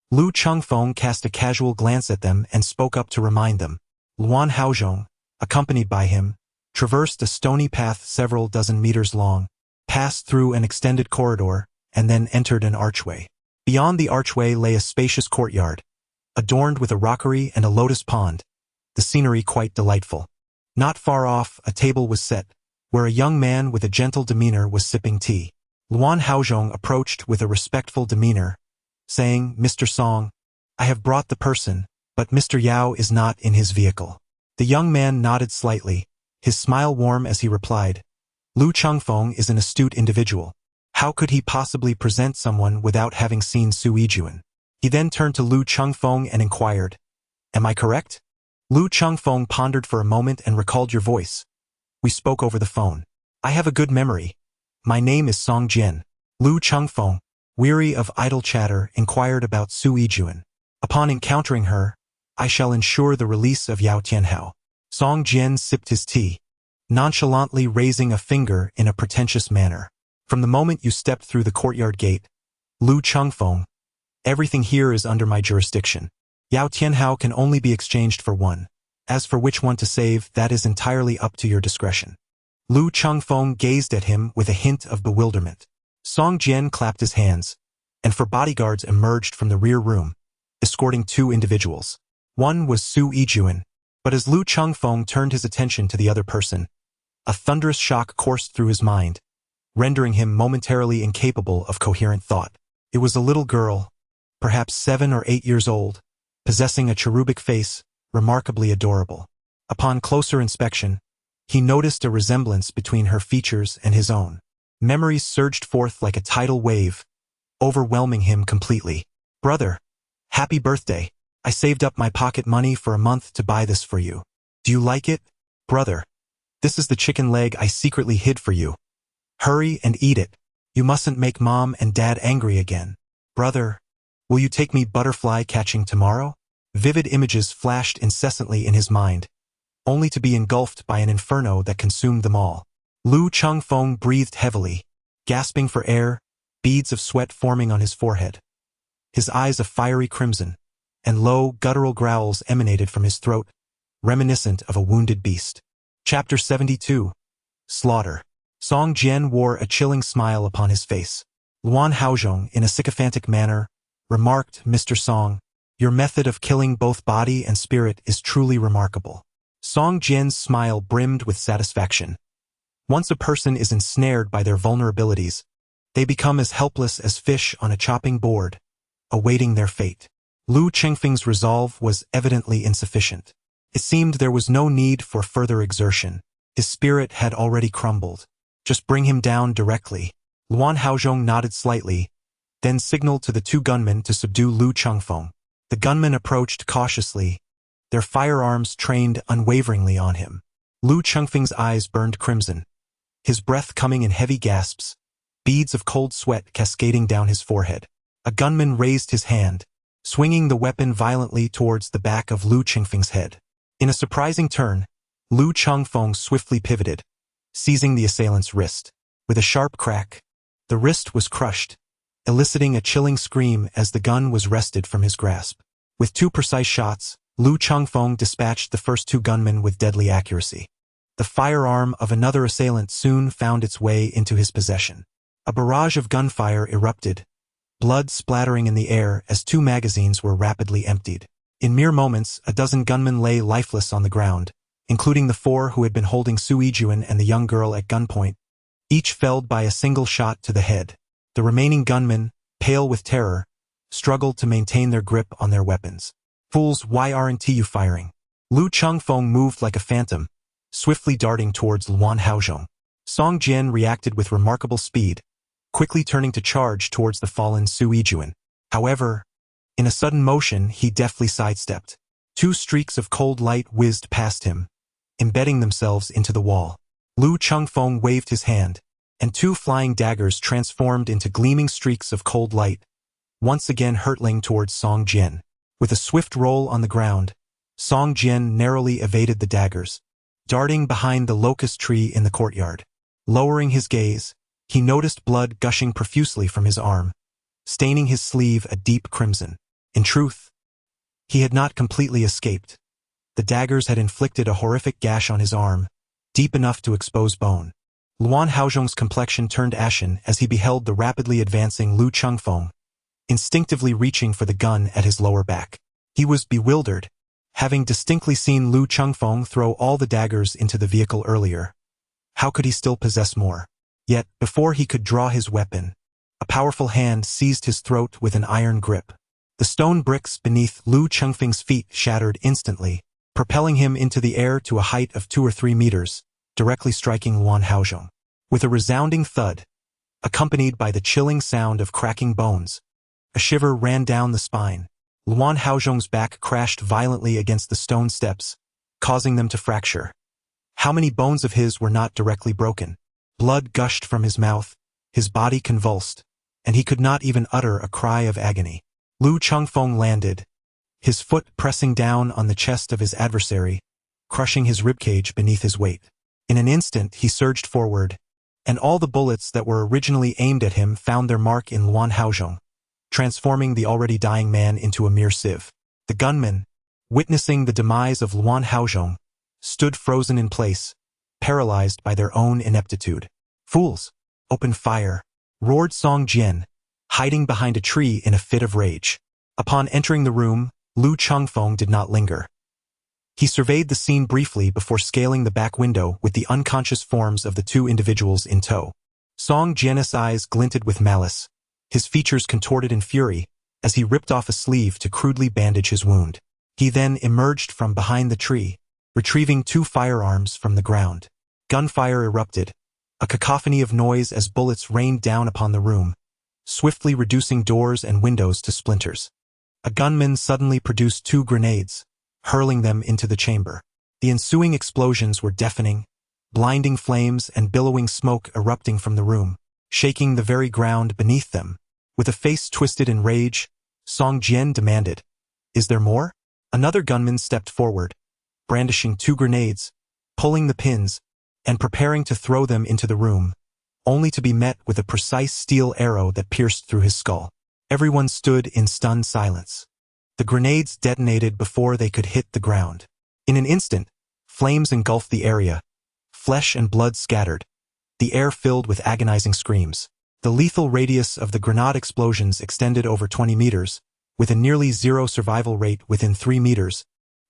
Lu Chengfeng cast a casual glance at them and spoke up to remind them. Luan Haozhong, accompanied by him, traversed a stony path several dozen meters long, passed through an extended corridor, and then entered an archway. Beyond the archway lay a spacious courtyard, adorned with a rockery and a lotus pond, the scenery quite delightful. Not far off, a table was set, where a young man with a gentle demeanor was sipping tea. Luan Haozhong approached with a respectful demeanor, saying, Mr. Song, I have brought the person, but Mr. Yao is not in his vehicle. The young man nodded slightly, his smile warm as he replied, Lu Chengfeng is an astute individual. How could he possibly present someone without having seen Su Yijuan? He then turned to Lu Chengfeng and inquired, Am I correct? Lu Chengfeng pondered for a moment and recalled your voice. We spoke over the phone. I have a good memory. My name is Song Jian. Lu Chengfeng, weary of idle chatter, inquired about Su Yijuan. Upon encountering her, I shall ensure the release of Yao Tianhao. Song Jian sipped his tea, nonchalantly raising a finger in a pretentious manner. From the moment you stepped through the courtyard gate, Lu Chengfeng, everything here is under my jurisdiction. Yao Tianhao can only be exchanged for one. As for which one to save, that is entirely up to your discretion. Lu Chengfeng gazed at him with a hint of bewilderment. Song Jian clapped his hands, and four bodyguards emerged from the rear room, escorting two individuals. One was Su Yijuan, but as Lu Chengfeng turned his attention to the other person, a thunderous shock coursed through his mind, rendering him momentarily incapable of coherent thought. It was a little girl, perhaps 7 or 8 years old, possessing a cherubic face, remarkably adorable. Upon closer inspection, he noticed a resemblance between her features and his own. Memories surged forth like a tidal wave, overwhelming him completely. Brother, happy birthday. I saved up my pocket money for a month to buy this for you. Do you like it? Brother, this is the chicken leg I secretly hid for you. Hurry and eat it. You mustn't make Mom and Dad angry again. Brother, will you take me butterfly catching tomorrow? Vivid images flashed incessantly in his mind, only to be engulfed by an inferno that consumed them all. Lu Chengfeng breathed heavily, gasping for air, beads of sweat forming on his forehead. His eyes a fiery crimson, and low, guttural growls emanated from his throat, reminiscent of a wounded beast. Chapter 72. Slaughter. Song Jian wore a chilling smile upon his face. Luan Haozhong, in a sycophantic manner, remarked, Mr. Song, your method of killing both body and spirit is truly remarkable. Song Jian's smile brimmed with satisfaction. Once a person is ensnared by their vulnerabilities, they become as helpless as fish on a chopping board, awaiting their fate. Lu Chengfeng's resolve was evidently insufficient. It seemed there was no need for further exertion. His spirit had already crumbled. Just bring him down directly. Luan Haozhong nodded slightly, then signaled to the two gunmen to subdue Lu Chengfeng. The gunmen approached cautiously, their firearms trained unwaveringly on him. Lu Chengfeng's eyes burned crimson, his breath coming in heavy gasps, beads of cold sweat cascading down his forehead. A gunman raised his hand, swinging the weapon violently towards the back of Lu Chengfeng's head. In a surprising turn, Lu Chengfeng swiftly pivoted, seizing the assailant's wrist. With a sharp crack, the wrist was crushed, eliciting a chilling scream as the gun was wrested from his grasp. With 2 precise shots, Lu Chengfeng dispatched the first 2 gunmen with deadly accuracy. The firearm of another assailant soon found its way into his possession. A barrage of gunfire erupted, blood splattering in the air as 2 magazines were rapidly emptied. In mere moments, a dozen gunmen lay lifeless on the ground, including the 4 who had been holding Su Yijuan and the young girl at gunpoint, each felled by a single shot to the head. The remaining gunmen, pale with terror, struggled to maintain their grip on their weapons. Fools, why aren't you firing? Lu Chengfeng moved like a phantom, swiftly darting towards Luan Haozhong. Song Jian reacted with remarkable speed, quickly turning to charge towards the fallen Su Yijuan. However, in a sudden motion, he deftly sidestepped. 2 streaks of cold light whizzed past him, embedding themselves into the wall. Lu Chengfeng waved his hand, and 2 flying daggers transformed into gleaming streaks of cold light, once again hurtling towards Song Jian. With a swift roll on the ground, Song Jian narrowly evaded the daggers, darting behind the locust tree in the courtyard. Lowering his gaze, he noticed blood gushing profusely from his arm, staining his sleeve a deep crimson. In truth, he had not completely escaped. The daggers had inflicted a horrific gash on his arm, deep enough to expose bone. Luan Haozhong's complexion turned ashen as he beheld the rapidly advancing Lu Chengfeng, instinctively reaching for the gun at his lower back. He was bewildered, having distinctly seen Lu Chengfeng throw all the daggers into the vehicle earlier. How could he still possess more? Yet, before he could draw his weapon, a powerful hand seized his throat with an iron grip. The stone bricks beneath Lu Chengfeng's feet shattered instantly, propelling him into the air to a height of 2 or 3 meters, directly striking Luan Haozhong. With a resounding thud, accompanied by the chilling sound of cracking bones, a shiver ran down the spine. Luan Haozhong's back crashed violently against the stone steps, causing them to fracture. How many bones of his were not directly broken? Blood gushed from his mouth, his body convulsed, and he could not even utter a cry of agony. Lu Chengfeng landed, his foot pressing down on the chest of his adversary, crushing his ribcage beneath his weight. In an instant he surged forward, and all the bullets that were originally aimed at him found their mark in Luan Haozhong, transforming the already dying man into a mere sieve. The gunmen, witnessing the demise of Luan Haozhong, stood frozen in place, paralyzed by their own ineptitude. "Fools! Open fire!" roared Song Jian, hiding behind a tree in a fit of rage. Upon entering the room, Lu Chengfeng did not linger. He surveyed the scene briefly before scaling the back window with the unconscious forms of the 2 individuals in tow. Song Jian's eyes glinted with malice, his features contorted in fury, as he ripped off a sleeve to crudely bandage his wound. He then emerged from behind the tree, retrieving 2 firearms from the ground. Gunfire erupted, a cacophony of noise as bullets rained down upon the room, swiftly reducing doors and windows to splinters. A gunman suddenly produced 2 grenades, hurling them into the chamber. The ensuing explosions were deafening, blinding flames and billowing smoke erupting from the room, shaking the very ground beneath them. With a face twisted in rage, Song Jian demanded, "Is there more?" Another gunman stepped forward, brandishing 2 grenades, pulling the pins, and preparing to throw them into the room, only to be met with a precise steel arrow that pierced through his skull. Everyone stood in stunned silence. The grenades detonated before they could hit the ground. In an instant, flames engulfed the area, flesh and blood scattered, the air filled with agonizing screams. The lethal radius of the grenade explosions extended over 20 meters, with a nearly 0 survival rate within 3 meters,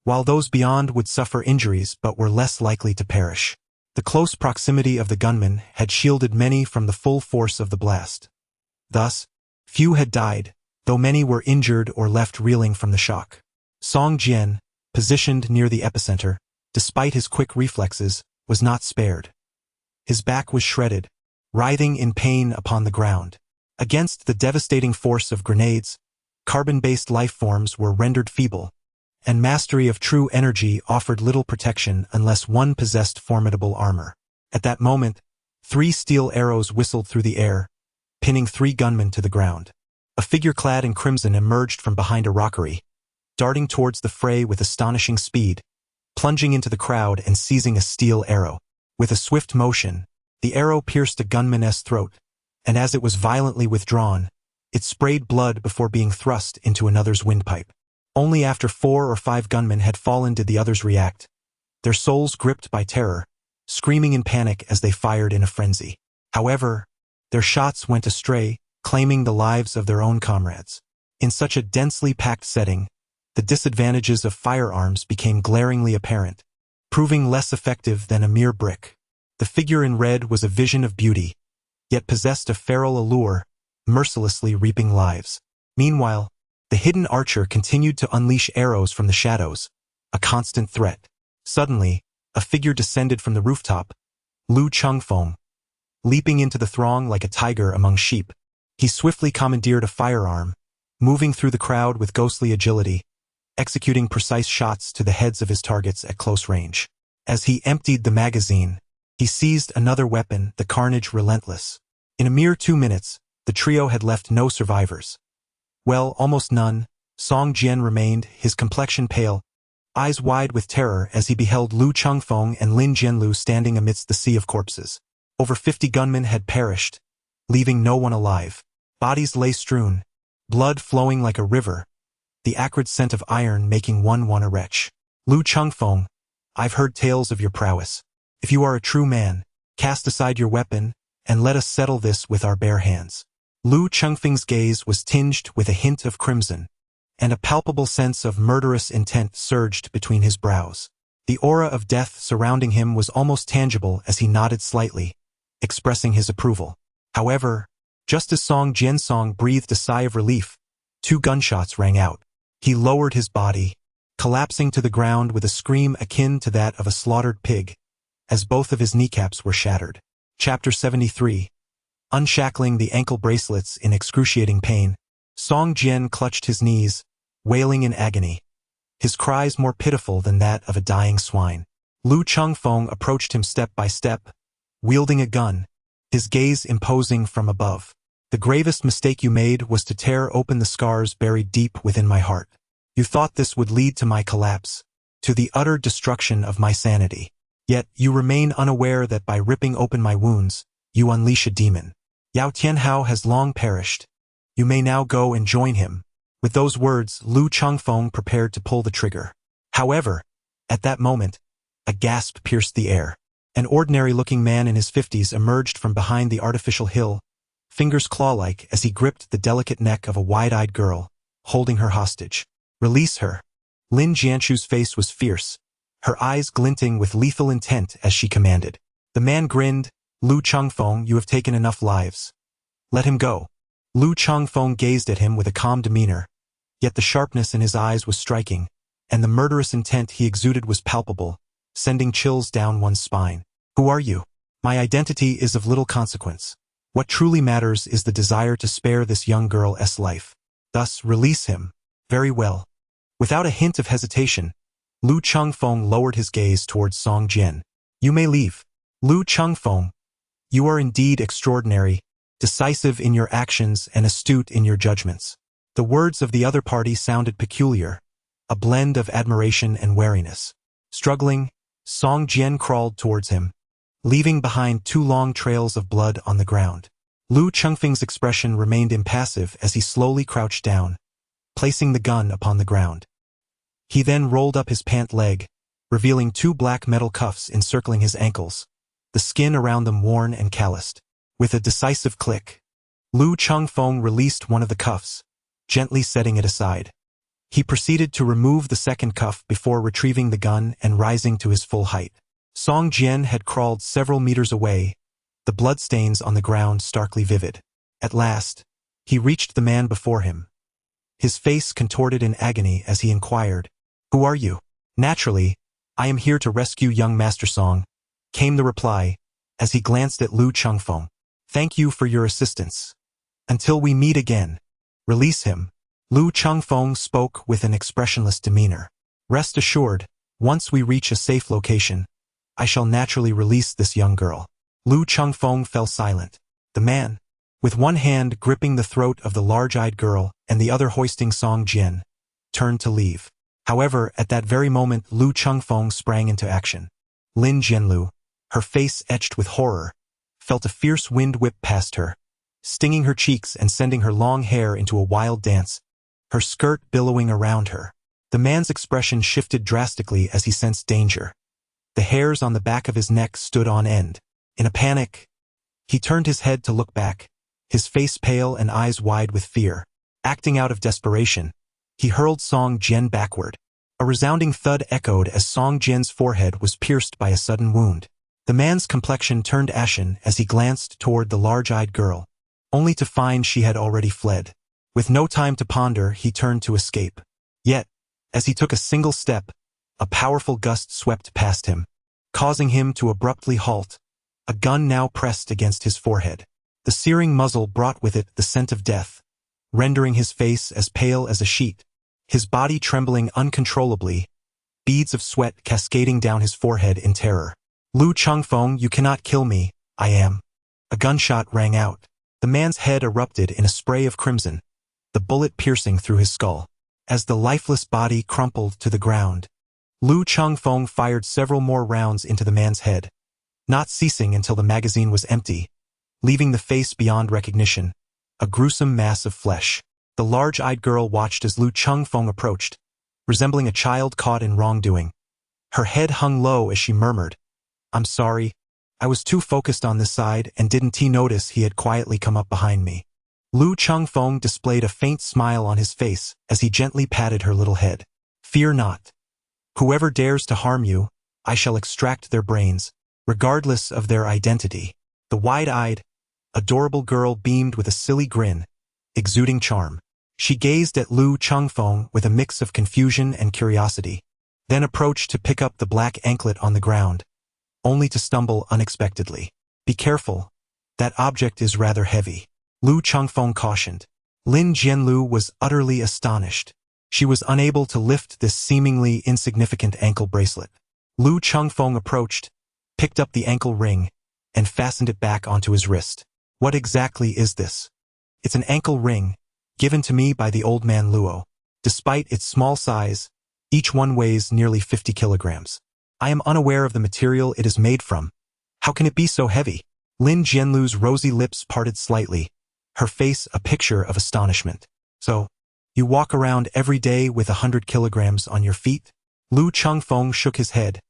while those beyond would suffer injuries but were less likely to perish. The close proximity of the gunmen had shielded many from the full force of the blast. Thus, few had died, though many were injured or left reeling from the shock. Song Jian, positioned near the epicenter, despite his quick reflexes, was not spared. His back was shredded, writhing in pain upon the ground. Against the devastating force of grenades, carbon-based life forms were rendered feeble, and mastery of true energy offered little protection unless one possessed formidable armor. At that moment, 3 steel arrows whistled through the air, pinning 3 gunmen to the ground. A figure clad in crimson emerged from behind a rockery, darting towards the fray with astonishing speed, plunging into the crowd and seizing a steel arrow. With a swift motion, the arrow pierced a gunman's throat, and as it was violently withdrawn, it sprayed blood before being thrust into another's windpipe. Only after 4 or 5 gunmen had fallen did the others react, their souls gripped by terror, screaming in panic as they fired in a frenzy. However, their shots went astray, claiming the lives of their own comrades. In such a densely packed setting, the disadvantages of firearms became glaringly apparent, proving less effective than a mere brick. The figure in red was a vision of beauty, yet possessed a feral allure, mercilessly reaping lives. Meanwhile, the hidden archer continued to unleash arrows from the shadows, a constant threat. Suddenly, a figure descended from the rooftop, Lu Chengfeng, leaping into the throng like a tiger among sheep. He swiftly commandeered a firearm, moving through the crowd with ghostly agility, executing precise shots to the heads of his targets at close range. As he emptied the magazine, he seized another weapon, the carnage relentless. In a mere 2 minutes, the trio had left no survivors. Well, almost none. Song Jian remained, his complexion pale, eyes wide with terror as he beheld Lu Chengfeng and Lin Jianlu standing amidst the sea of corpses. Over 50 gunmen had perished, leaving no one alive. Bodies lay strewn, blood flowing like a river, the acrid scent of iron making one want a retch. Lu Chengfeng, I've heard tales of your prowess. If you are a true man, cast aside your weapon, and let us settle this with our bare hands. Lu Chengfeng's gaze was tinged with a hint of crimson, and a palpable sense of murderous intent surged between his brows. The aura of death surrounding him was almost tangible as he nodded slightly, expressing his approval. However, just as Song Jiansong breathed a sigh of relief, 2 gunshots rang out. He lowered his body, collapsing to the ground with a scream akin to that of a slaughtered pig, as both of his kneecaps were shattered. Chapter 73. Unshackling the ankle bracelets in excruciating pain, Song Jian clutched his knees, wailing in agony, his cries more pitiful than that of a dying swine. Lu Chengfeng approached him step by step, wielding a gun, his gaze imposing from above. The gravest mistake you made was to tear open the scars buried deep within my heart. You thought this would lead to my collapse, to the utter destruction of my sanity. Yet you remain unaware that by ripping open my wounds, you unleash a demon. Yao Tianhao has long perished. You may now go and join him. With those words, Lu Chengfeng prepared to pull the trigger. However, at that moment, a gasp pierced the air. An ordinary-looking man in his 50s emerged from behind the artificial hill, fingers claw-like as he gripped the delicate neck of a wide-eyed girl, holding her hostage. Release her. Lin Jianshu's face was fierce, her eyes glinting with lethal intent as she commanded. The man grinned. Lu Chengfeng, you have taken enough lives. Let him go. Lu Chengfeng gazed at him with a calm demeanor, yet the sharpness in his eyes was striking, and the murderous intent he exuded was palpable, sending chills down one's spine. Who are you? My identity is of little consequence. What truly matters is the desire to spare this young girl's life. Thus, release him. Very well. Without a hint of hesitation, Lu Chengfeng lowered his gaze towards Song Jian. You may leave. Lu Chengfeng, you are indeed extraordinary, decisive in your actions and astute in your judgments. The words of the other party sounded peculiar, a blend of admiration and wariness. Struggling, Song Jian crawled towards him, leaving behind 2 long trails of blood on the ground. Lu Chengfeng's expression remained impassive as he slowly crouched down, placing the gun upon the ground. He then rolled up his pant leg, revealing 2 black metal cuffs encircling his ankles, the skin around them worn and calloused. With a decisive click, Lu Chengfeng released one of the cuffs, gently setting it aside. He proceeded to remove the second cuff before retrieving the gun and rising to his full height. Song Jian had crawled several meters away, the bloodstains on the ground starkly vivid. At last, he reached the man before him, his face contorted in agony as he inquired, Who are you? Naturally, I am here to rescue young Master Song, came the reply, as he glanced at Lu Chengfeng. Thank you for your assistance. Until we meet again. Release him. Lu Chengfeng spoke with an expressionless demeanor. Rest assured, once we reach a safe location, I shall naturally release this young girl. Lu Chengfeng fell silent. The man, with one hand gripping the throat of the large-eyed girl and the other hoisting Song Jian, turned to leave. However, at that very moment Lu Chengfeng sprang into action. Lin Jianlu, her face etched with horror, felt a fierce wind whip past her, stinging her cheeks and sending her long hair into a wild dance, her skirt billowing around her. The man's expression shifted drastically as he sensed danger. The hairs on the back of his neck stood on end. In a panic, he turned his head to look back, his face pale and eyes wide with fear. Acting out of desperation, he hurled Song Jian backward. A resounding thud echoed as Song Jian's forehead was pierced by a sudden wound. The man's complexion turned ashen as he glanced toward the large-eyed girl, only to find she had already fled. With no time to ponder, he turned to escape. Yet, as he took a single step, a powerful gust swept past him, causing him to abruptly halt, a gun now pressed against his forehead. The searing muzzle brought with it the scent of death, rendering his face as pale as a sheet, his body trembling uncontrollably, beads of sweat cascading down his forehead in terror. Lu Chengfeng, you cannot kill me, I am. A gunshot rang out. The man's head erupted in a spray of crimson, the bullet piercing through his skull. As the lifeless body crumpled to the ground, Lu Chengfeng fired several more rounds into the man's head, not ceasing until the magazine was empty, leaving the face beyond recognition, a gruesome mass of flesh. The large-eyed girl watched as Lu Chengfeng approached, resembling a child caught in wrongdoing. Her head hung low as she murmured, "I'm sorry. I was too focused on this side and didn't notice he had quietly come up behind me." Lu Chengfeng displayed a faint smile on his face as he gently patted her little head. "Fear not. Whoever dares to harm you, I shall extract their brains, regardless of their identity." The wide-eyed, adorable girl beamed with a silly grin, exuding charm. She gazed at Lu Chengfeng with a mix of confusion and curiosity, then approached to pick up the black anklet on the ground, only to stumble unexpectedly. "Be careful. That object is rather heavy," Lu Chengfeng cautioned. Lin Jianlu was utterly astonished. She was unable to lift this seemingly insignificant ankle bracelet. Lu Chengfeng approached, picked up the ankle ring, and fastened it back onto his wrist. "What exactly is this?" "It's an ankle ring, given to me by the old man Luo. Despite its small size, each one weighs nearly 50 kilograms. I am unaware of the material it is made from. How can it be so heavy?" Lin Jianlu's rosy lips parted slightly, her face a picture of astonishment. "So, you walk around every day with 100 kilograms on your feet?" Lu Chengfeng shook his head,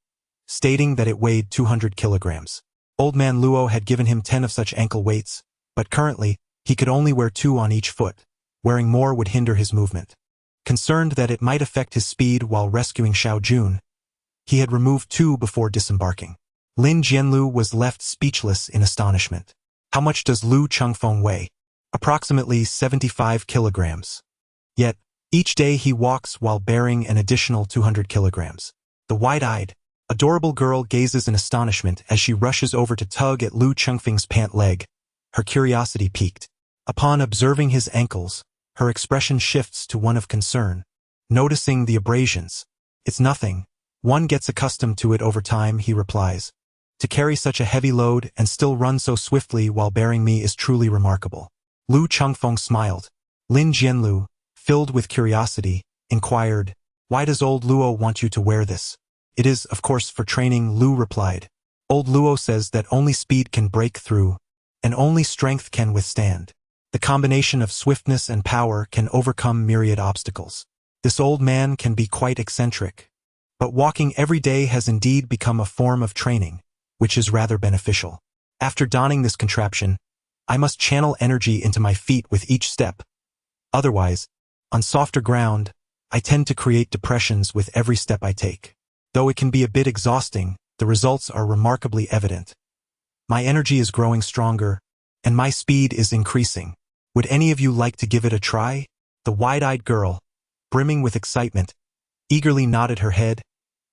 stating that it weighed 200 kilograms. Old man Luo had given him 10 of such ankle weights, but currently, he could only wear 2 on each foot. Wearing more would hinder his movement. Concerned that it might affect his speed while rescuing Xiao Jun, he had removed 2 before disembarking. Lin Jianlu was left speechless in astonishment. "How much does Lu Chengfeng weigh?" "Approximately 75 kilograms. Yet, each day he walks while bearing an additional 200 kilograms. The wide-eyed, adorable girl gazes in astonishment as she rushes over to tug at Lu Chengfeng's pant leg, her curiosity piqued. Upon observing his ankles, her expression shifts to one of concern. Noticing the abrasions, "It's nothing. One gets accustomed to it over time," he replies. "To carry such a heavy load and still run so swiftly while bearing me is truly remarkable." Lu Chengfeng smiled. Lin Jianlu, filled with curiosity, inquired, "Why does old Luo want you to wear this?" "It is, of course, for training," Lu replied. "Old Luo says that only speed can break through, and only strength can withstand. The combination of swiftness and power can overcome myriad obstacles. This old man can be quite eccentric, but walking every day has indeed become a form of training, which is rather beneficial. After donning this contraption, I must channel energy into my feet with each step. Otherwise, on softer ground, I tend to create depressions with every step I take. Though it can be a bit exhausting, the results are remarkably evident. My energy is growing stronger, and my speed is increasing. Would any of you like to give it a try?" The wide-eyed girl, brimming with excitement, eagerly nodded her head.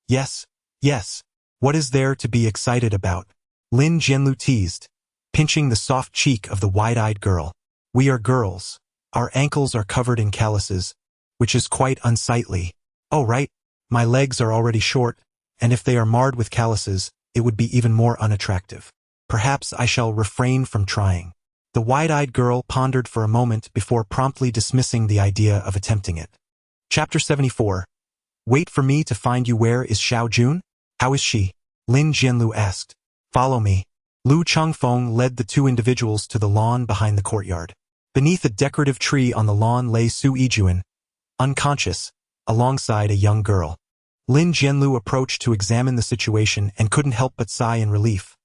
"Yes, yes. What is there to be excited about?" Lin Jianlu teased, pinching the soft cheek of the wide-eyed girl. "We are girls. Our ankles are covered in calluses, which is quite unsightly. Oh right, my legs are already short, and if they are marred with calluses, it would be even more unattractive. Perhaps I shall refrain from trying." The wide-eyed girl pondered for a moment before promptly dismissing the idea of attempting it. Chapter 74. "Wait for me to find you. Where is Xiao Jun?" "How is she?" Lin Jianlu asked. "Follow me." Lu Chengfeng led the 2 individuals to the lawn behind the courtyard. Beneath a decorative tree on the lawn lay Su Yijuan, unconscious, alongside a young girl. Lin Jianlu approached to examine the situation and couldn't help but sigh in relief.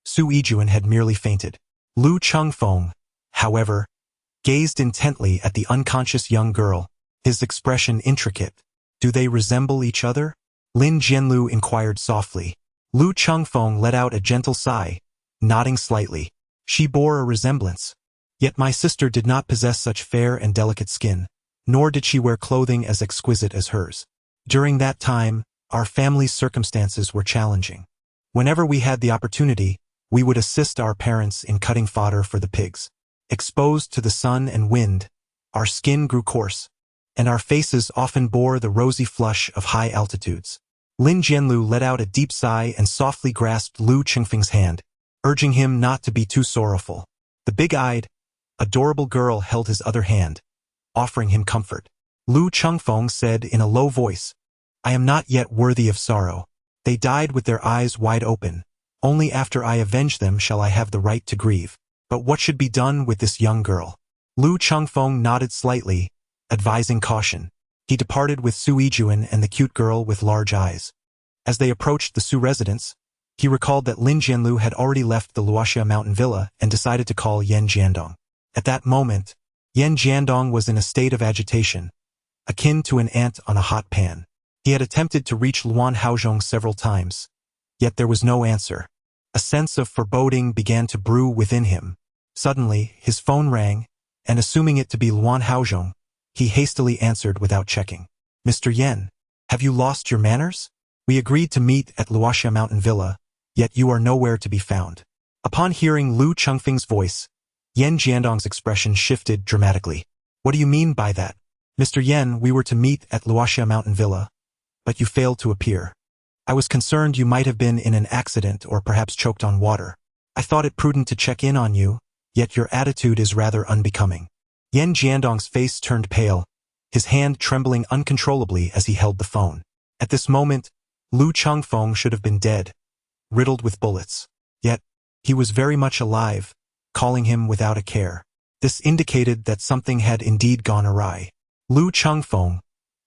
Su Yijuan had merely fainted. Lu Chengfeng, however, gazed intently at the unconscious young girl, his expression intricate. "Do they resemble each other?" Lin Jianlu inquired softly. Lu Chengfeng let out a gentle sigh, nodding slightly. "She bore a resemblance. Yet my sister did not possess such fair and delicate skin, nor did she wear clothing as exquisite as hers. During that time, our family's circumstances were challenging. Whenever we had the opportunity, we would assist our parents in cutting fodder for the pigs. Exposed to the sun and wind, our skin grew coarse, and our faces often bore the rosy flush of high altitudes." Lin Jianlu let out a deep sigh and softly grasped Lu Chengfeng's hand, urging him not to be too sorrowful. The big-eyed, adorable girl held his other hand, offering him comfort. Lu Chengfeng said in a low voice, I am not yet worthy of sorrow. They died with their eyes wide open. Only after I avenge them shall I have the right to grieve. But what should be done with this young girl? Lu Chengfeng nodded slightly, advising caution. He departed with Su Yijuan and the cute girl with large eyes. As they approached the Su residence, he recalled that Lin Jianlu had already left the Luoxia mountain villa and decided to call Yan Jiandong. At that moment, Yan Jiandong was in a state of agitation, akin to an ant on a hot pan. He had attempted to reach Luan Haozhong several times, yet there was no answer. A sense of foreboding began to brew within him. Suddenly, his phone rang, and assuming it to be Luan Haozhong, he hastily answered without checking. Mr. Yan, have you lost your manners? We agreed to meet at Luoxia Mountain Villa, yet you are nowhere to be found. Upon hearing Lu Chengfeng's voice, Yan Jiandong's expression shifted dramatically. What do you mean by that? Mr. Yan, we were to meet at Luoxia Mountain Villa, but you failed to appear. I was concerned you might have been in an accident or perhaps choked on water. I thought it prudent to check in on you, yet your attitude is rather unbecoming. Yan Jiandong's face turned pale, his hand trembling uncontrollably as he held the phone. At this moment, Lu Chengfeng should have been dead, riddled with bullets. Yet, he was very much alive, calling him without a care. This indicated that something had indeed gone awry. Lu Chengfeng,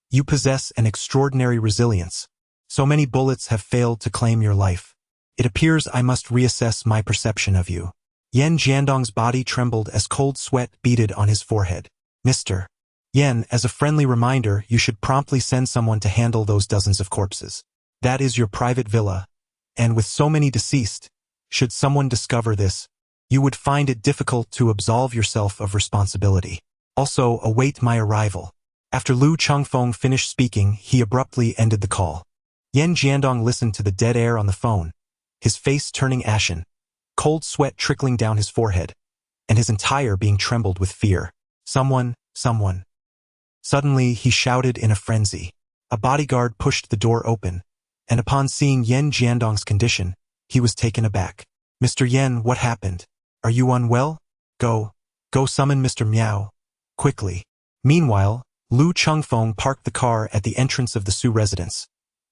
you possess an extraordinary resilience. So many bullets have failed to claim your life. It appears I must reassess my perception of you. Yan Jiandong's body trembled as cold sweat beaded on his forehead. Mr. Yan, as a friendly reminder, you should promptly send someone to handle those dozens of corpses. That is your private villa, and with so many deceased, should someone discover this, you would find it difficult to absolve yourself of responsibility. Also, await my arrival. After Lu Chengfeng finished speaking, he abruptly ended the call. Yan Jiandong listened to the dead air on the phone, his face turning ashen, cold sweat trickling down his forehead, and his entire being trembled with fear. Someone. Suddenly, he shouted in a frenzy. A bodyguard pushed the door open, and upon seeing Yan Jiandong's condition, he was taken aback. Mr. Yan, what happened? Are you unwell? Go summon Mr. Miao. Quickly. Meanwhile, Lu Chengfeng parked the car at the entrance of the Su residence.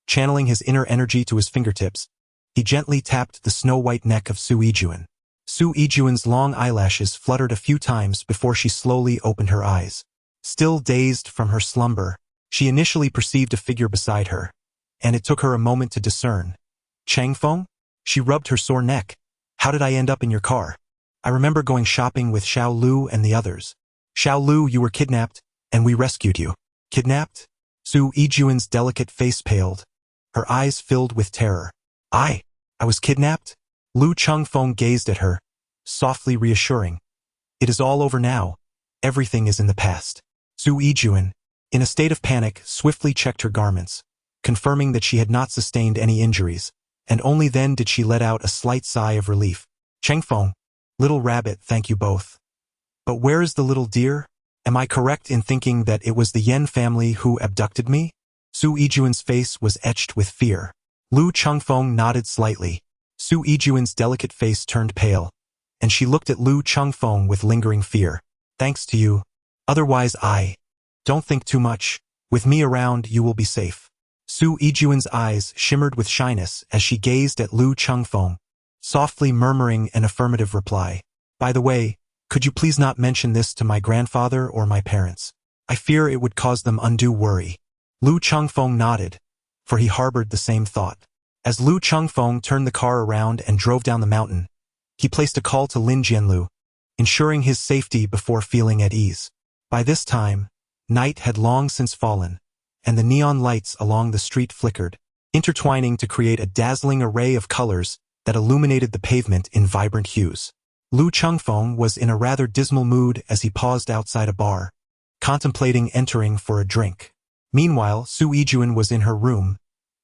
Channeling his inner energy to his fingertips, he gently tapped the snow-white neck of Su Yijuan. Su Yijuan's long eyelashes fluttered a few times before she slowly opened her eyes. Still dazed from her slumber, she initially perceived a figure beside her, and it took her a moment to discern. Chengfeng? She rubbed her sore neck. How did I end up in your car? I remember going shopping with Xiao Lu and the others. Xiao Lu, you were kidnapped, and we rescued you. Kidnapped? Su Yijuan's delicate face paled. Her eyes filled with terror. I was kidnapped? Lu Chengfeng gazed at her, softly reassuring. It is all over now. Everything is in the past. Su Yijuan, in a state of panic, swiftly checked her garments, confirming that she had not sustained any injuries, and only then did she let out a slight sigh of relief. Chengfeng, little rabbit, thank you both. But where is the little dear? Am I correct in thinking that it was the Yan family who abducted me? Su Yijuan's face was etched with fear. Lu Chengfeng nodded slightly. Su Yijuan's delicate face turned pale, and she looked at Lu Chengfeng with lingering fear. Thanks to you. Otherwise don't think too much. With me around, you will be safe. Su Yijuan's eyes shimmered with shyness as she gazed at Lu Chengfeng, softly murmuring an affirmative reply. By the way, could you please not mention this to my grandfather or my parents? I fear it would cause them undue worry. Lu Chengfeng nodded, for he harbored the same thought. As Lu Chengfeng turned the car around and drove down the mountain, he placed a call to Lin Jianlu, ensuring his safety before feeling at ease. By this time, night had long since fallen, and the neon lights along the street flickered, intertwining to create a dazzling array of colors that illuminated the pavement in vibrant hues. Lu Chengfeng was in a rather dismal mood as he paused outside a bar, contemplating entering for a drink. Meanwhile, Su Yijuan was in her room,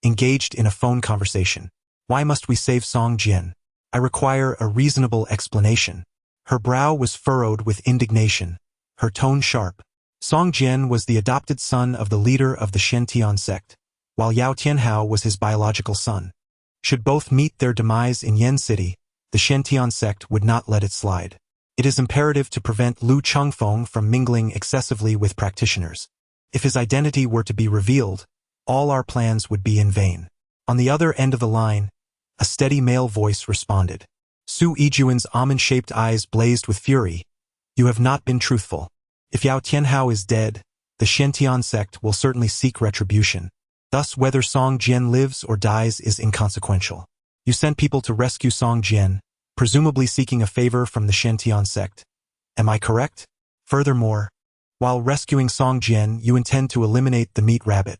engaged in a phone conversation. Why must we save Song Jian? I require a reasonable explanation. Her brow was furrowed with indignation, her tone sharp. Song Jian was the adopted son of the leader of the Shantian sect, while Yao Tianhao was his biological son. Should both meet their demise in Yan City, the Shantian sect would not let it slide. It is imperative to prevent Lu Chengfeng from mingling excessively with practitioners. If his identity were to be revealed, all our plans would be in vain. On the other end of the line, a steady male voice responded. Su Yijuan's almond-shaped eyes blazed with fury. You have not been truthful. If Yao Tianhao is dead, the Shantian sect will certainly seek retribution. Thus, whether Song Jian lives or dies is inconsequential. You sent people to rescue Song Jian, presumably seeking a favor from the Shantian sect. Am I correct? Furthermore, while rescuing Song Jian, you intend to eliminate the meat rabbit.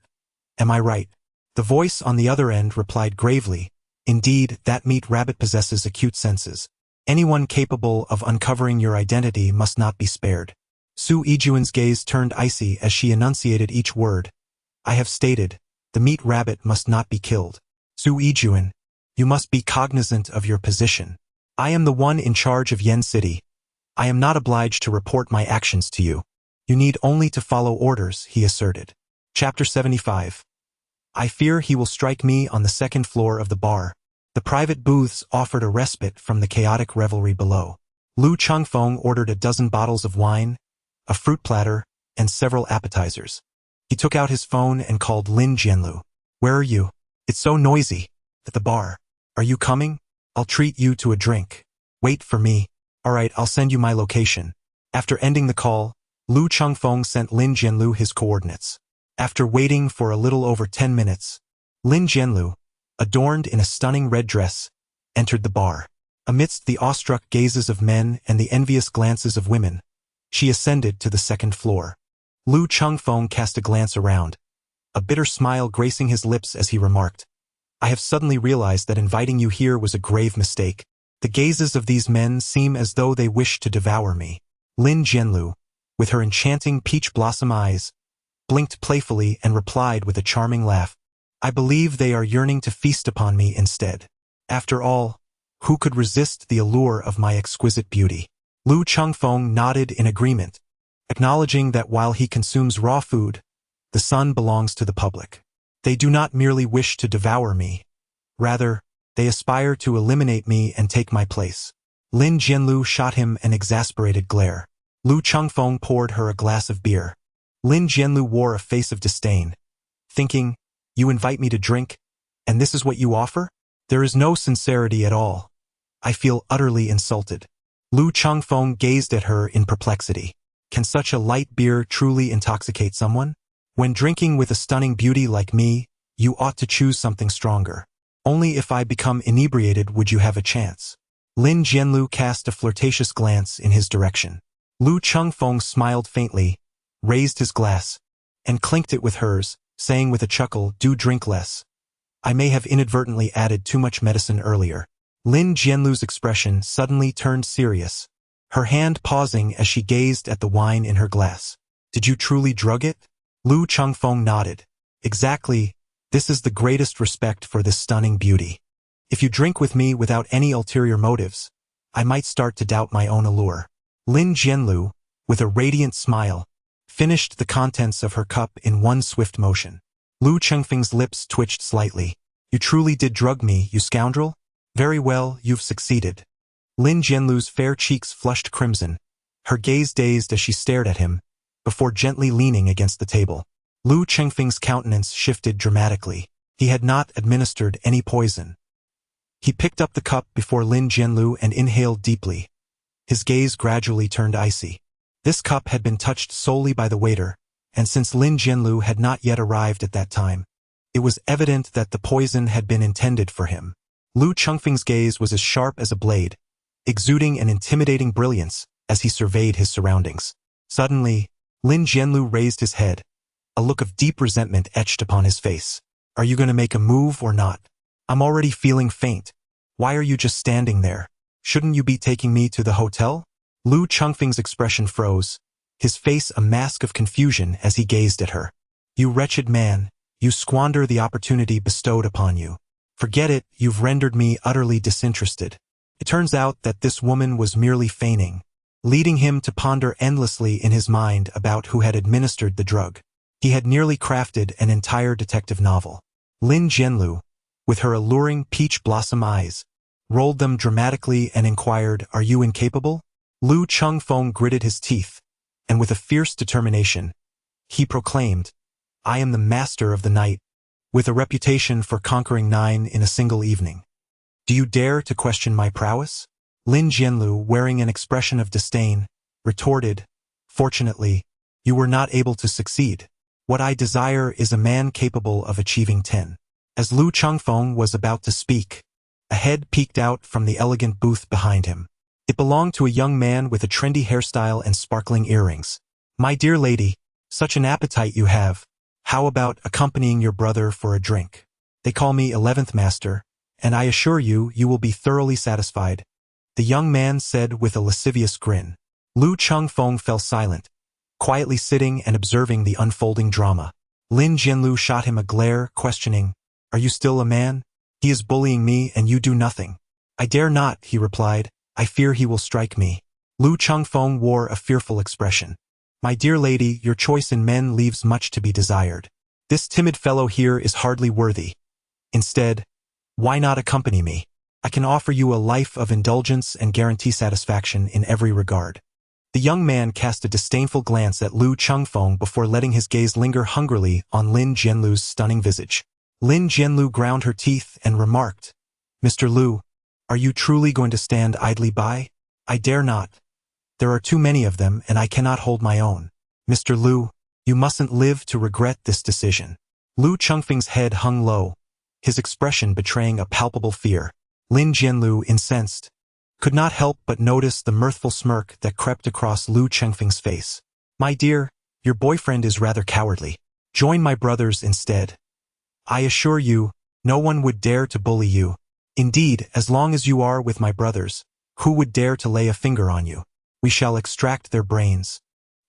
Am I right? The voice on the other end replied gravely, Indeed, that meat rabbit possesses acute senses. Anyone capable of uncovering your identity must not be spared. Su Yijuan's gaze turned icy as she enunciated each word. I have stated, the meat rabbit must not be killed. Su Yijuan, you must be cognizant of your position. I am the one in charge of Yen City. I am not obliged to report my actions to you. You need only to follow orders, he asserted. Chapter 75. I fear he will strike me on the second floor of the bar. The private booths offered a respite from the chaotic revelry below. Lu Chengfeng ordered a dozen bottles of wine, a fruit platter, and several appetizers. He took out his phone and called Lin Jianlu. Where are you? It's so noisy. At the bar. Are you coming? I'll treat you to a drink. Wait for me. All right, I'll send you my location. After ending the call, Lu Chengfeng sent Lin Jianlu his coordinates. After waiting for a little over 10 minutes, Lin Jianlu, adorned in a stunning red dress, entered the bar. Amidst the awestruck gazes of men and the envious glances of women, she ascended to the second floor. Lu Chengfeng cast a glance around, a bitter smile gracing his lips as he remarked, I have suddenly realized that inviting you here was a grave mistake. The gazes of these men seem as though they wish to devour me. Lin Jianlu, with her enchanting peach blossom eyes, blinked playfully and replied with a charming laugh, I believe they are yearning to feast upon me instead. After all, who could resist the allure of my exquisite beauty? Lu Chengfeng nodded in agreement, acknowledging that while he consumes raw food, the sun belongs to the public. They do not merely wish to devour me. Rather, they aspire to eliminate me and take my place. Lin Jianlu shot him an exasperated glare. Lu Chengfeng poured her a glass of beer. Lin Jianlu wore a face of disdain, thinking, You invite me to drink, and this is what you offer? There is no sincerity at all. I feel utterly insulted. Lu Chengfeng gazed at her in perplexity. Can such a light beer truly intoxicate someone? When drinking with a stunning beauty like me, you ought to choose something stronger. Only if I become inebriated would you have a chance. Lin Jianlu cast a flirtatious glance in his direction. Lu Chengfeng smiled faintly, raised his glass, and clinked it with hers, saying with a chuckle, Do drink less. I may have inadvertently added too much medicine earlier. Lin Jianlu's expression suddenly turned serious, her hand pausing as she gazed at the wine in her glass. Did you truly drug it? Lu Chengfeng nodded. Exactly, this is the greatest respect for this stunning beauty. If you drink with me without any ulterior motives, I might start to doubt my own allure. Lin Jianlu, with a radiant smile, finished the contents of her cup in one swift motion. Lu Chengfeng's lips twitched slightly. You truly did drug me, you scoundrel? Very well, you've succeeded. Lin Jianlu's fair cheeks flushed crimson, her gaze dazed as she stared at him, before gently leaning against the table. Lu Chengfeng's countenance shifted dramatically. He had not administered any poison. He picked up the cup before Lin Jianlu and inhaled deeply. His gaze gradually turned icy. This cup had been touched solely by the waiter, and since Lin Jianlu had not yet arrived at that time, it was evident that the poison had been intended for him. Lu Chengfeng's gaze was as sharp as a blade, exuding an intimidating brilliance as he surveyed his surroundings. Suddenly, Lin Jianlu raised his head. A look of deep resentment etched upon his face. Are you going to make a move or not? I'm already feeling faint. Why are you just standing there? Shouldn't you be taking me to the hotel? Lu Chengfeng's expression froze, his face a mask of confusion as he gazed at her. You wretched man, you squander the opportunity bestowed upon you. Forget it, you've rendered me utterly disinterested. It turns out that this woman was merely feigning, leading him to ponder endlessly in his mind about who had administered the drug. He had nearly crafted an entire detective novel. Lin Jianlu, with her alluring peach blossom eyes, rolled them dramatically and inquired, Are you incapable? Lu Chengfeng gritted his teeth, and with a fierce determination, he proclaimed, I am the master of the night. with a reputation for conquering 9 in a single evening. Do you dare to question my prowess? Lin Jianlu, wearing an expression of disdain, retorted, Fortunately, you were not able to succeed. What I desire is a man capable of achieving 10. As Lu Chengfeng was about to speak, a head peeked out from the elegant booth behind him. It belonged to a young man with a trendy hairstyle and sparkling earrings. My dear lady, such an appetite you have. How about accompanying your brother for a drink? They call me 11th Master, and I assure you, you will be thoroughly satisfied, the young man said with a lascivious grin. Lu Chengfeng fell silent, quietly sitting and observing the unfolding drama. Lin Jianlu shot him a glare, questioning, Are you still a man? He is bullying me and you do nothing. I dare not, he replied. I fear he will strike me. Lu Chengfeng wore a fearful expression. My dear lady, your choice in men leaves much to be desired. This timid fellow here is hardly worthy. Instead, why not accompany me? I can offer you a life of indulgence and guarantee satisfaction in every regard. The young man cast a disdainful glance at Lu Chengfeng before letting his gaze linger hungrily on Lin Jianlu's stunning visage. Lin Jianlu ground her teeth and remarked, Mr. Lu, are you truly going to stand idly by? I dare not. There are too many of them and I cannot hold my own. Mr. Lu, you mustn't live to regret this decision. Lu Chengfeng's head hung low, his expression betraying a palpable fear. Lin Jianlu, incensed, could not help but notice the mirthful smirk that crept across Lu Chengfeng's face. My dear, your boyfriend is rather cowardly. Join my brothers instead. I assure you, no one would dare to bully you. Indeed, as long as you are with my brothers, who would dare to lay a finger on you? We shall extract their brains.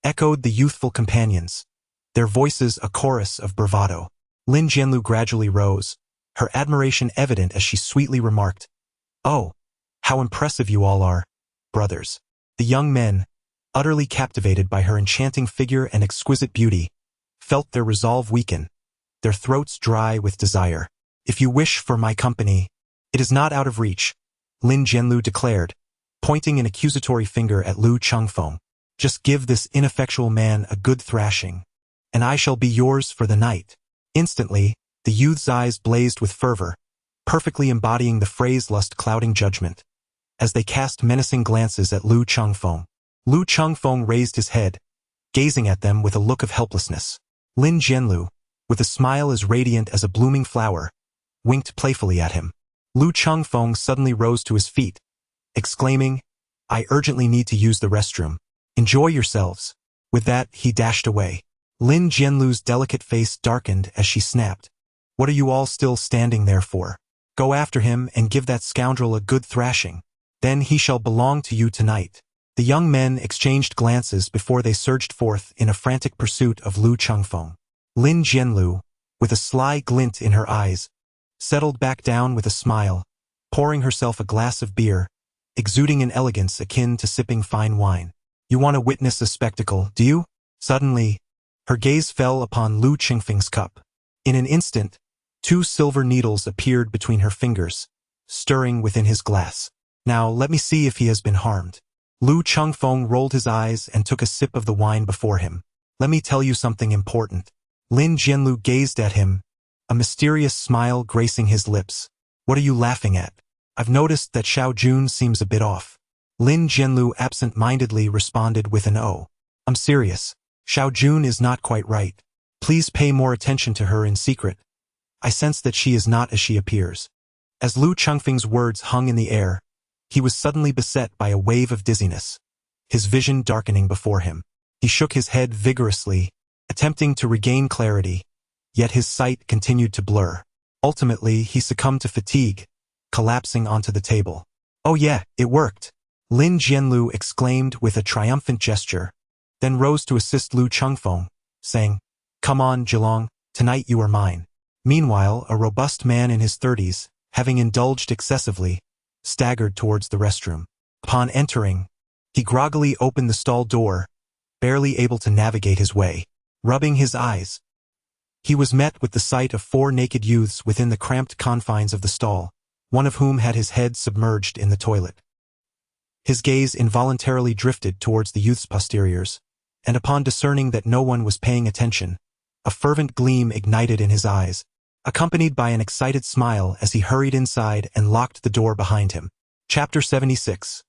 Echoed the youthful companions, their voices a chorus of bravado. Lin Jianlu gradually rose, her admiration evident as she sweetly remarked, Oh, how impressive you all are, brothers. The young men, utterly captivated by her enchanting figure and exquisite beauty, felt their resolve weaken, their throats dry with desire. If you wish for my company, it is not out of reach, Lin Jianlu declared, pointing an accusatory finger at Lu Chengfeng. Just give this ineffectual man a good thrashing, and I shall be yours for the night. Instantly, the youth's eyes blazed with fervor, perfectly embodying the phrase lust clouding judgment. As they cast menacing glances at Lu Chengfeng, Lu Chengfeng raised his head, gazing at them with a look of helplessness. Lin Jianlu, with a smile as radiant as a blooming flower, winked playfully at him. Lu Chengfeng suddenly rose to his feet, exclaiming, I urgently need to use the restroom. Enjoy yourselves. With that, he dashed away. Lin Jianlu's delicate face darkened as she snapped, What are you all still standing there for? Go after him and give that scoundrel a good thrashing. Then he shall belong to you tonight. The young men exchanged glances before they surged forth in a frantic pursuit of Lu Chengfeng. Lin Jianlu, with a sly glint in her eyes, settled back down with a smile, pouring herself a glass of beer, exuding an elegance akin to sipping fine wine. You want to witness a spectacle, do you? Suddenly, her gaze fell upon Lu Chengfeng's cup. In an instant, 2 silver needles appeared between her fingers, stirring within his glass. Now let me see if he has been harmed. Lu Chengfeng rolled his eyes and took a sip of the wine before him. Let me tell you something important. Lin Jianlu gazed at him, a mysterious smile gracing his lips. What are you laughing at? I've noticed that Xiao Jun seems a bit off. Lin Jianlu absent-mindedly responded with an "Oh." I'm serious. Xiao Jun is not quite right. Please pay more attention to her in secret. I sense that she is not as she appears. As Lu Chengfeng's words hung in the air, he was suddenly beset by a wave of dizziness, his vision darkening before him. He shook his head vigorously, attempting to regain clarity, yet his sight continued to blur. Ultimately, he succumbed to fatigue, collapsing onto the table. Oh yeah, it worked! Lin Jianlu exclaimed with a triumphant gesture, then rose to assist Lu Chengfeng, saying, Come on, Zhilong, tonight you are mine. Meanwhile, a robust man in his 30s, having indulged excessively, staggered towards the restroom. Upon entering, he groggily opened the stall door, barely able to navigate his way. Rubbing his eyes, he was met with the sight of 4 naked youths within the cramped confines of the stall, one of whom had his head submerged in the toilet. His gaze involuntarily drifted towards the youth's posteriors, and upon discerning that no one was paying attention, a fervent gleam ignited in his eyes. accompanied by an excited smile as he hurried inside and locked the door behind him. Chapter 76.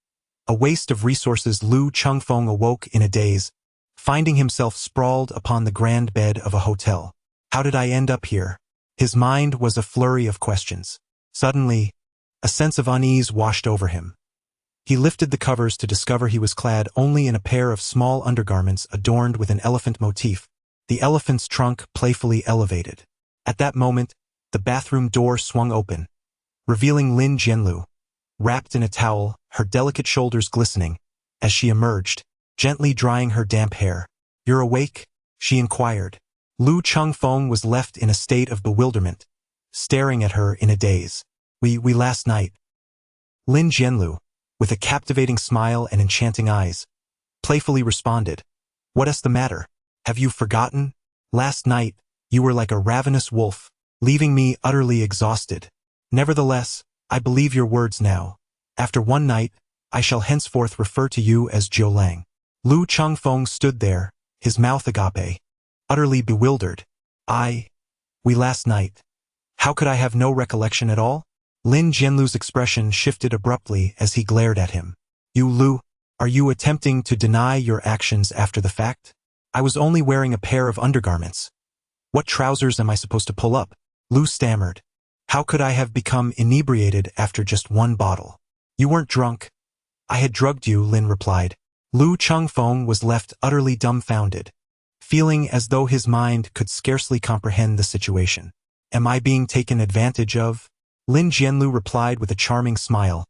A waste of resources. Lu Chengfeng awoke in a daze, finding himself sprawled upon the grand bed of a hotel. How did I end up here? His mind was a flurry of questions. Suddenly, a sense of unease washed over him. He lifted the covers to discover he was clad only in a pair of small undergarments adorned with an elephant motif, the elephant's trunk playfully elevated. At that moment, the bathroom door swung open, revealing Lin Jianlu, wrapped in a towel, her delicate shoulders glistening, as she emerged, gently drying her damp hair. "You're awake?" she inquired. Lu Chengfeng was left in a state of bewilderment, staring at her in a daze. We last night." Lin Jianlu, with a captivating smile and enchanting eyes, playfully responded. "What's the matter? Have you forgotten? Last night, you were like a ravenous wolf, leaving me utterly exhausted. Nevertheless, I believe your words now. After one night, I shall henceforth refer to you as Jiulang." Lu Chengfeng stood there, his mouth agape, utterly bewildered. We last night. How could I have no recollection at all?" Lin Jianlu's expression shifted abruptly as he glared at him. "You, Lu, are you attempting to deny your actions after the fact? I was only wearing a pair of undergarments. What trousers am I supposed to pull up?" Lu stammered. "How could I have become inebriated after just one bottle?" "You weren't drunk. I had drugged you," Lin replied. Lu Chengfeng was left utterly dumbfounded, feeling as though his mind could scarcely comprehend the situation. "Am I being taken advantage of?" Lin Jianlu replied with a charming smile.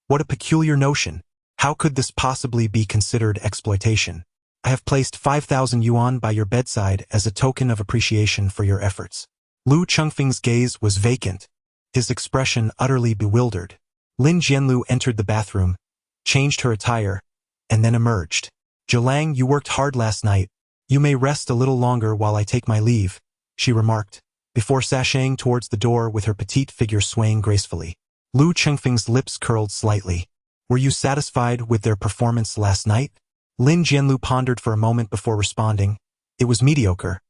"What a peculiar notion. How could this possibly be considered exploitation? I have placed 5,000 yuan by your bedside as a token of appreciation for your efforts." Lu Chengfeng's gaze was vacant, his expression utterly bewildered. Lin Jianlu entered the bathroom, changed her attire, and then emerged. "Jiulang, you worked hard last night. You may rest a little longer while I take my leave," she remarked, before sashaying towards the door with her petite figure swaying gracefully. Lu Chengfeng's lips curled slightly. "Were you satisfied with their performance last night?" Lin Jianlu pondered for a moment before responding. "It was mediocre,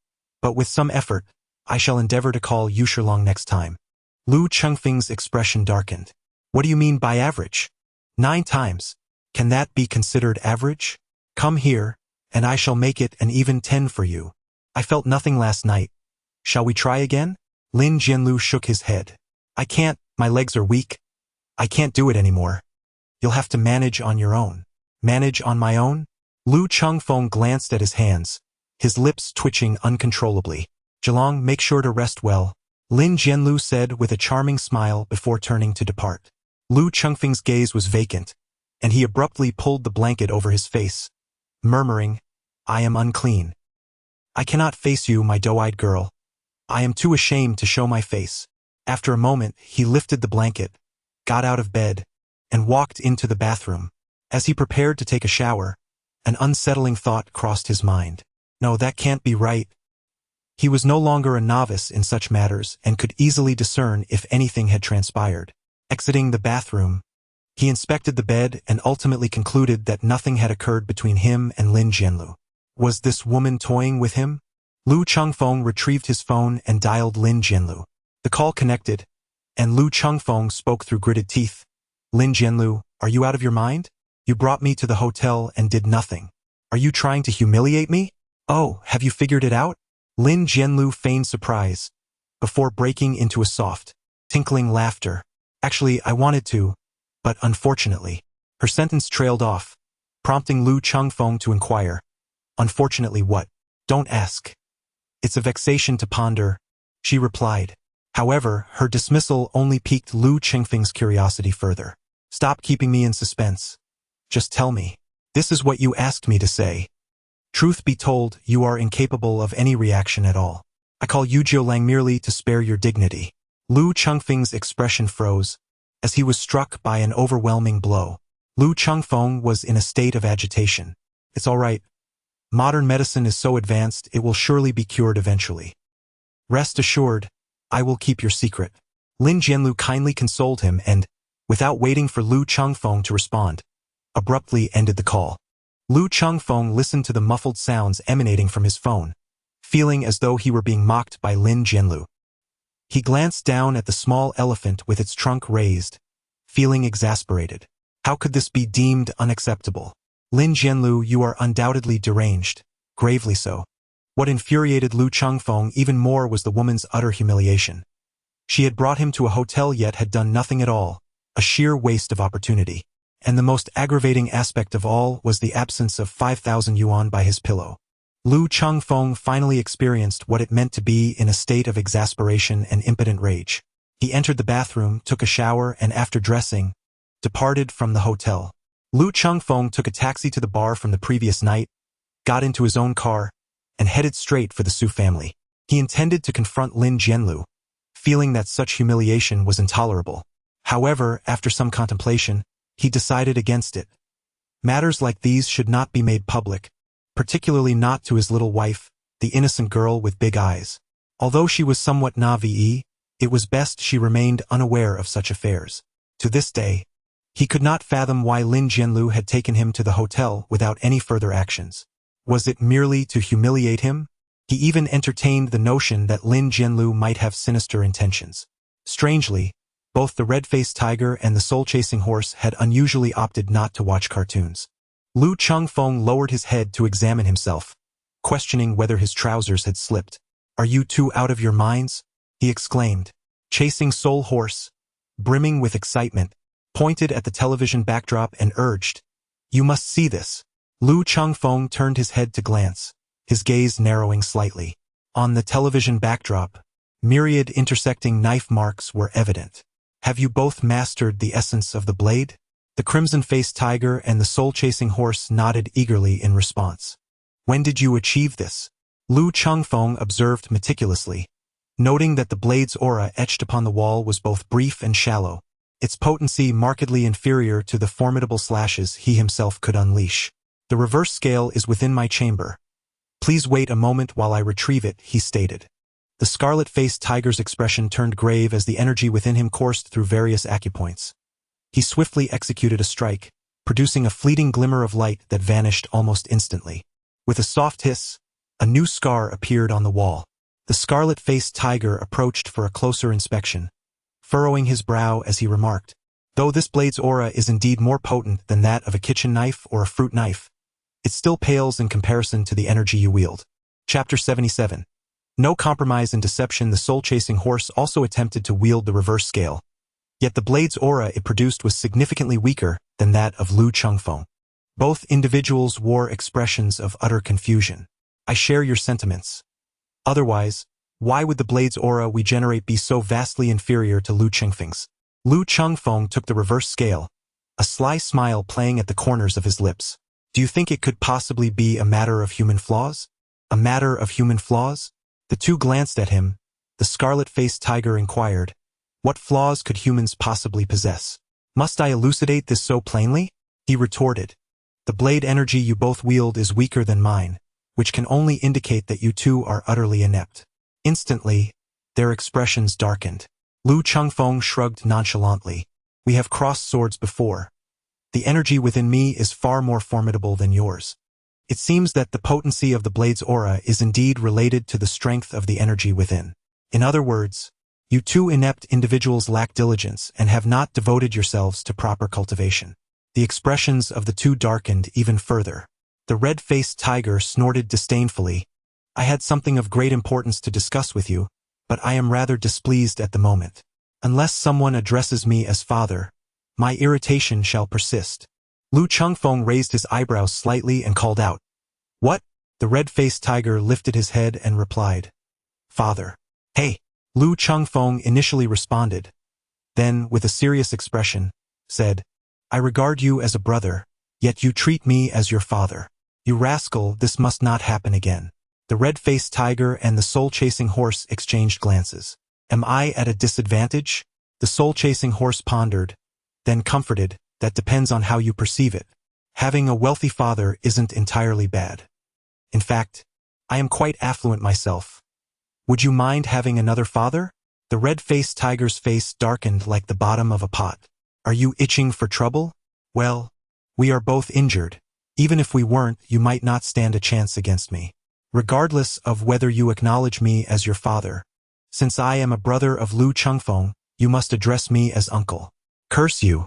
but with some effort, I shall endeavor to call you Shilong next time." Lu Chengfeng's expression darkened. "What do you mean by average? 9 times. Can that be considered average? Come here, and I shall make it an even 10 for you. I felt nothing last night. Shall we try again?" Lin Jianlu shook his head. "I can't, my legs are weak. I can't do it anymore. You'll have to manage on your own." "Manage on my own?" Lu Chengfeng glanced at his hands, his lips twitching uncontrollably. "Jiulang, make sure to rest well," Lin Jianlu said with a charming smile before turning to depart. Lu Chengfeng's gaze was vacant, and he abruptly pulled the blanket over his face, murmuring, "I am unclean. I cannot face you, my doe-eyed girl. I am too ashamed to show my face." After a moment, he lifted the blanket, got out of bed, and walked into the bathroom. As he prepared to take a shower, an unsettling thought crossed his mind. No, that can't be right. He was no longer a novice in such matters and could easily discern if anything had transpired. Exiting the bathroom, he inspected the bed and ultimately concluded that nothing had occurred between him and Lin Jianlu. Was this woman toying with him? Lu Chengfeng retrieved his phone and dialed Lin Jianlu. The call connected, and Lu Chengfeng spoke through gritted teeth. "Lin Jianlu, are you out of your mind? You brought me to the hotel and did nothing. Are you trying to humiliate me? Oh, have you figured it out?" Lin Jianlu feigned surprise, before breaking into a soft, tinkling laughter. "Actually, I wanted to, but unfortunately." Her sentence trailed off, prompting Lu Chengfeng to inquire, "Unfortunately what?" "Don't ask. It's a vexation to ponder," she replied. However, her dismissal only piqued Lu Chengfeng's curiosity further. "Stop keeping me in suspense. Just tell me. This is what you asked me to say." "Truth be told, you are incapable of any reaction at all. I call you Jiulang merely to spare your dignity." Lu Chengfeng's expression froze, as he was struck by an overwhelming blow. Lu Chengfeng was in a state of agitation. "It's all right. Modern medicine is so advanced it will surely be cured eventually. Rest assured, I will keep your secret." Lin Jianlu kindly consoled him and, without waiting for Lu Chengfeng to respond, abruptly ended the call. Lu Chengfeng listened to the muffled sounds emanating from his phone, feeling as though he were being mocked by Lin Jianlu. He glanced down at the small elephant with its trunk raised, feeling exasperated. How could this be deemed unacceptable? Lin Jianlu, you are undoubtedly deranged, gravely so. What infuriated Lu Chengfeng even more was the woman's utter humiliation. She had brought him to a hotel yet had done nothing at all, a sheer waste of opportunity. And the most aggravating aspect of all was the absence of 5,000 yuan by his pillow. Lu Chengfeng finally experienced what it meant to be in a state of exasperation and impotent rage. He entered the bathroom, took a shower, and after dressing, departed from the hotel. Lu Chengfeng took a taxi to the bar from the previous night, got into his own car, and headed straight for the Su family. He intended to confront Lin Jianlu, feeling that such humiliation was intolerable. However, after some contemplation, he decided against it. Matters like these should not be made public, particularly not to his little wife, the innocent girl with big eyes. Although she was somewhat naïve, it was best she remained unaware of such affairs. To this day, he could not fathom why Lin Jianlu had taken him to the hotel without any further actions. Was it merely to humiliate him? He even entertained the notion that Lin Jianlu might have sinister intentions. Strangely, both the red-faced tiger and the soul-chasing horse had unusually opted not to watch cartoons. Lu Chengfeng lowered his head to examine himself, questioning whether his trousers had slipped. "Are you two out of your minds?" he exclaimed. Chasing Soul Horse, brimming with excitement, pointed at the television backdrop and urged, "You must see this." Lu Chengfeng turned his head to glance, his gaze narrowing slightly. On the television backdrop, myriad intersecting knife marks were evident. "Have you both mastered the essence of the blade?" The crimson-faced tiger and the soul-chasing horse nodded eagerly in response. "When did you achieve this?" Lu Chengfeng observed meticulously, noting that the blade's aura etched upon the wall was both brief and shallow, its potency markedly inferior to the formidable slashes he himself could unleash. "The reverse scale is within my chamber. Please wait a moment while I retrieve it," he stated. The scarlet-faced tiger's expression turned grave as the energy within him coursed through various acupoints. He swiftly executed a strike, producing a fleeting glimmer of light that vanished almost instantly. With a soft hiss, a new scar appeared on the wall. The scarlet-faced tiger approached for a closer inspection, furrowing his brow as he remarked, "Though this blade's aura is indeed more potent than that of a kitchen knife or a fruit knife, it still pales in comparison to the energy you wield." Chapter 77. No compromise in deception. The soul-chasing horse also attempted to wield the reverse scale, yet the blade's aura it produced was significantly weaker than that of Lu Chengfeng. Both individuals wore expressions of utter confusion. "I share your sentiments. Otherwise, why would the blade's aura we generate be so vastly inferior to Lu Chengfeng's?" Lu Chengfeng took the reverse scale, a sly smile playing at the corners of his lips. "Do you think it could possibly be a matter of human flaws?" "A matter of human flaws?" The two glanced at him. The scarlet-faced tiger inquired, "What flaws could humans possibly possess?" "Must I elucidate this so plainly?" he retorted. "The blade energy you both wield is weaker than mine, which can only indicate that you two are utterly inept." Instantly, their expressions darkened. Lu Chengfeng shrugged nonchalantly. "We have crossed swords before. The energy within me is far more formidable than yours. It seems that the potency of the blade's aura is indeed related to the strength of the energy within. In other words, you two inept individuals lack diligence and have not devoted yourselves to proper cultivation." The expressions of the two darkened even further. The red-faced tiger snorted disdainfully. "I had something of great importance to discuss with you, but I am rather displeased at the moment. Unless someone addresses me as father, my irritation shall persist." Lu Chengfeng raised his eyebrows slightly and called out, "What?" The red-faced tiger lifted his head and replied, "Father." "Hey!" Lu Chengfeng initially responded, then, with a serious expression, said, "I regard you as a brother, yet you treat me as your father. You rascal, this must not happen again." The red-faced tiger and the soul-chasing horse exchanged glances. "Am I at a disadvantage?" The soul-chasing horse pondered, then comforted, "That depends on how you perceive it. Having a wealthy father isn't entirely bad. In fact, I am quite affluent myself. Would you mind having another father?" The red-faced tiger's face darkened like the bottom of a pot. "Are you itching for trouble? Well, we are both injured. Even if we weren't, you might not stand a chance against me. Regardless of whether you acknowledge me as your father, Since I am a brother of Lu Chengfeng, you must address me as uncle. Curse you.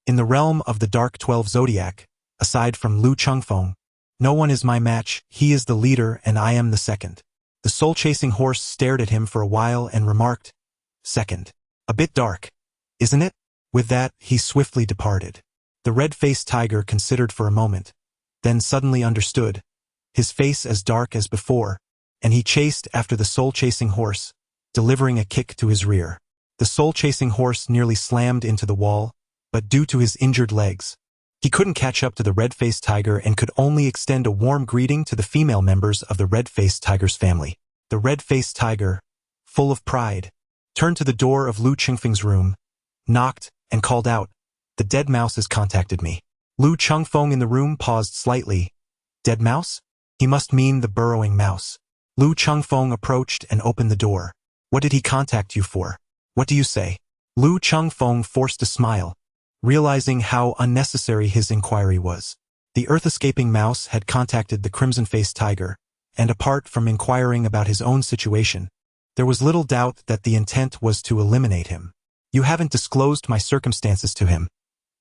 In the realm of the Dark 12 Zodiac, aside from Lu Chengfeng, no one is my match. He is the leader and I am the second. The soul-chasing horse stared at him for a while and remarked, "Second. A bit dark, isn't it?" With that, he swiftly departed. The red-faced tiger considered for a moment, then suddenly understood, his face as dark as before, and he chased after the soul-chasing horse, delivering a kick to his rear. The soul-chasing horse nearly slammed into the wall, but due to his injured legs, he couldn't catch up to the red-faced tiger and could only extend a warm greeting to the female members of the red-faced tiger's family. The red-faced tiger, full of pride, turned to the door of Lu Chengfeng's room, knocked, and called out, "The dead mouse has contacted me." Lu Chengfeng in the room paused slightly. Dead mouse? He must mean the burrowing mouse. Lu Chengfeng approached and opened the door. "What did he contact you for? What do you say?" Lu Chengfeng forced a smile, realizing how unnecessary his inquiry was. The earth-escaping mouse had contacted the crimson-faced tiger, and apart from inquiring about his own situation, there was little doubt that the intent was to eliminate him. "You haven't disclosed my circumstances to him,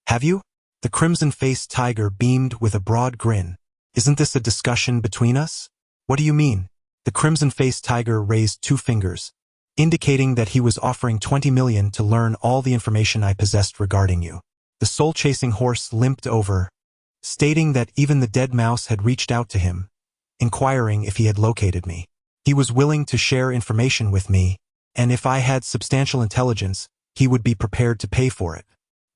have you?" The crimson-faced tiger beamed with a broad grin. "Isn't this a discussion between us?" "What do you mean?" The crimson-faced tiger raised 2 fingers, indicating that he was offering 20 million to learn all the information I possessed regarding you. The soul-chasing horse limped over, stating that even the dead mouse had reached out to him, inquiring if he had located me. He was willing to share information with me, and if I had substantial intelligence, he would be prepared to pay for it.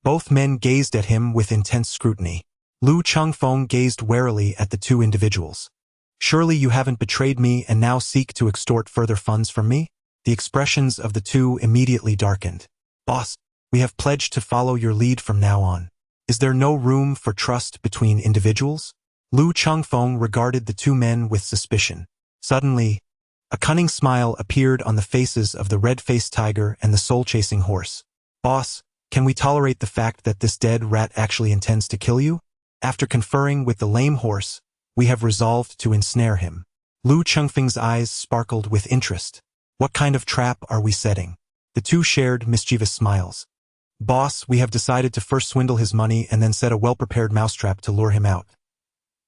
Both men gazed at him with intense scrutiny. Lu Chengfeng gazed warily at the 2 individuals. "Surely you haven't betrayed me and now seek to extort further funds from me?" The expressions of the 2 immediately darkened. "Boss, we have pledged to follow your lead from now on. Is there no room for trust between individuals?" Lu Chengfeng regarded the 2 men with suspicion. Suddenly, a cunning smile appeared on the faces of the red-faced tiger and the soul-chasing horse. "Boss, can we tolerate the fact that this dead rat actually intends to kill you? After conferring with the lame horse, we have resolved to ensnare him." Lu Chengfeng's eyes sparkled with interest. "What kind of trap are we setting?" The 2 shared mischievous smiles. "Boss, we have decided to first swindle his money and then set a well-prepared mousetrap to lure him out.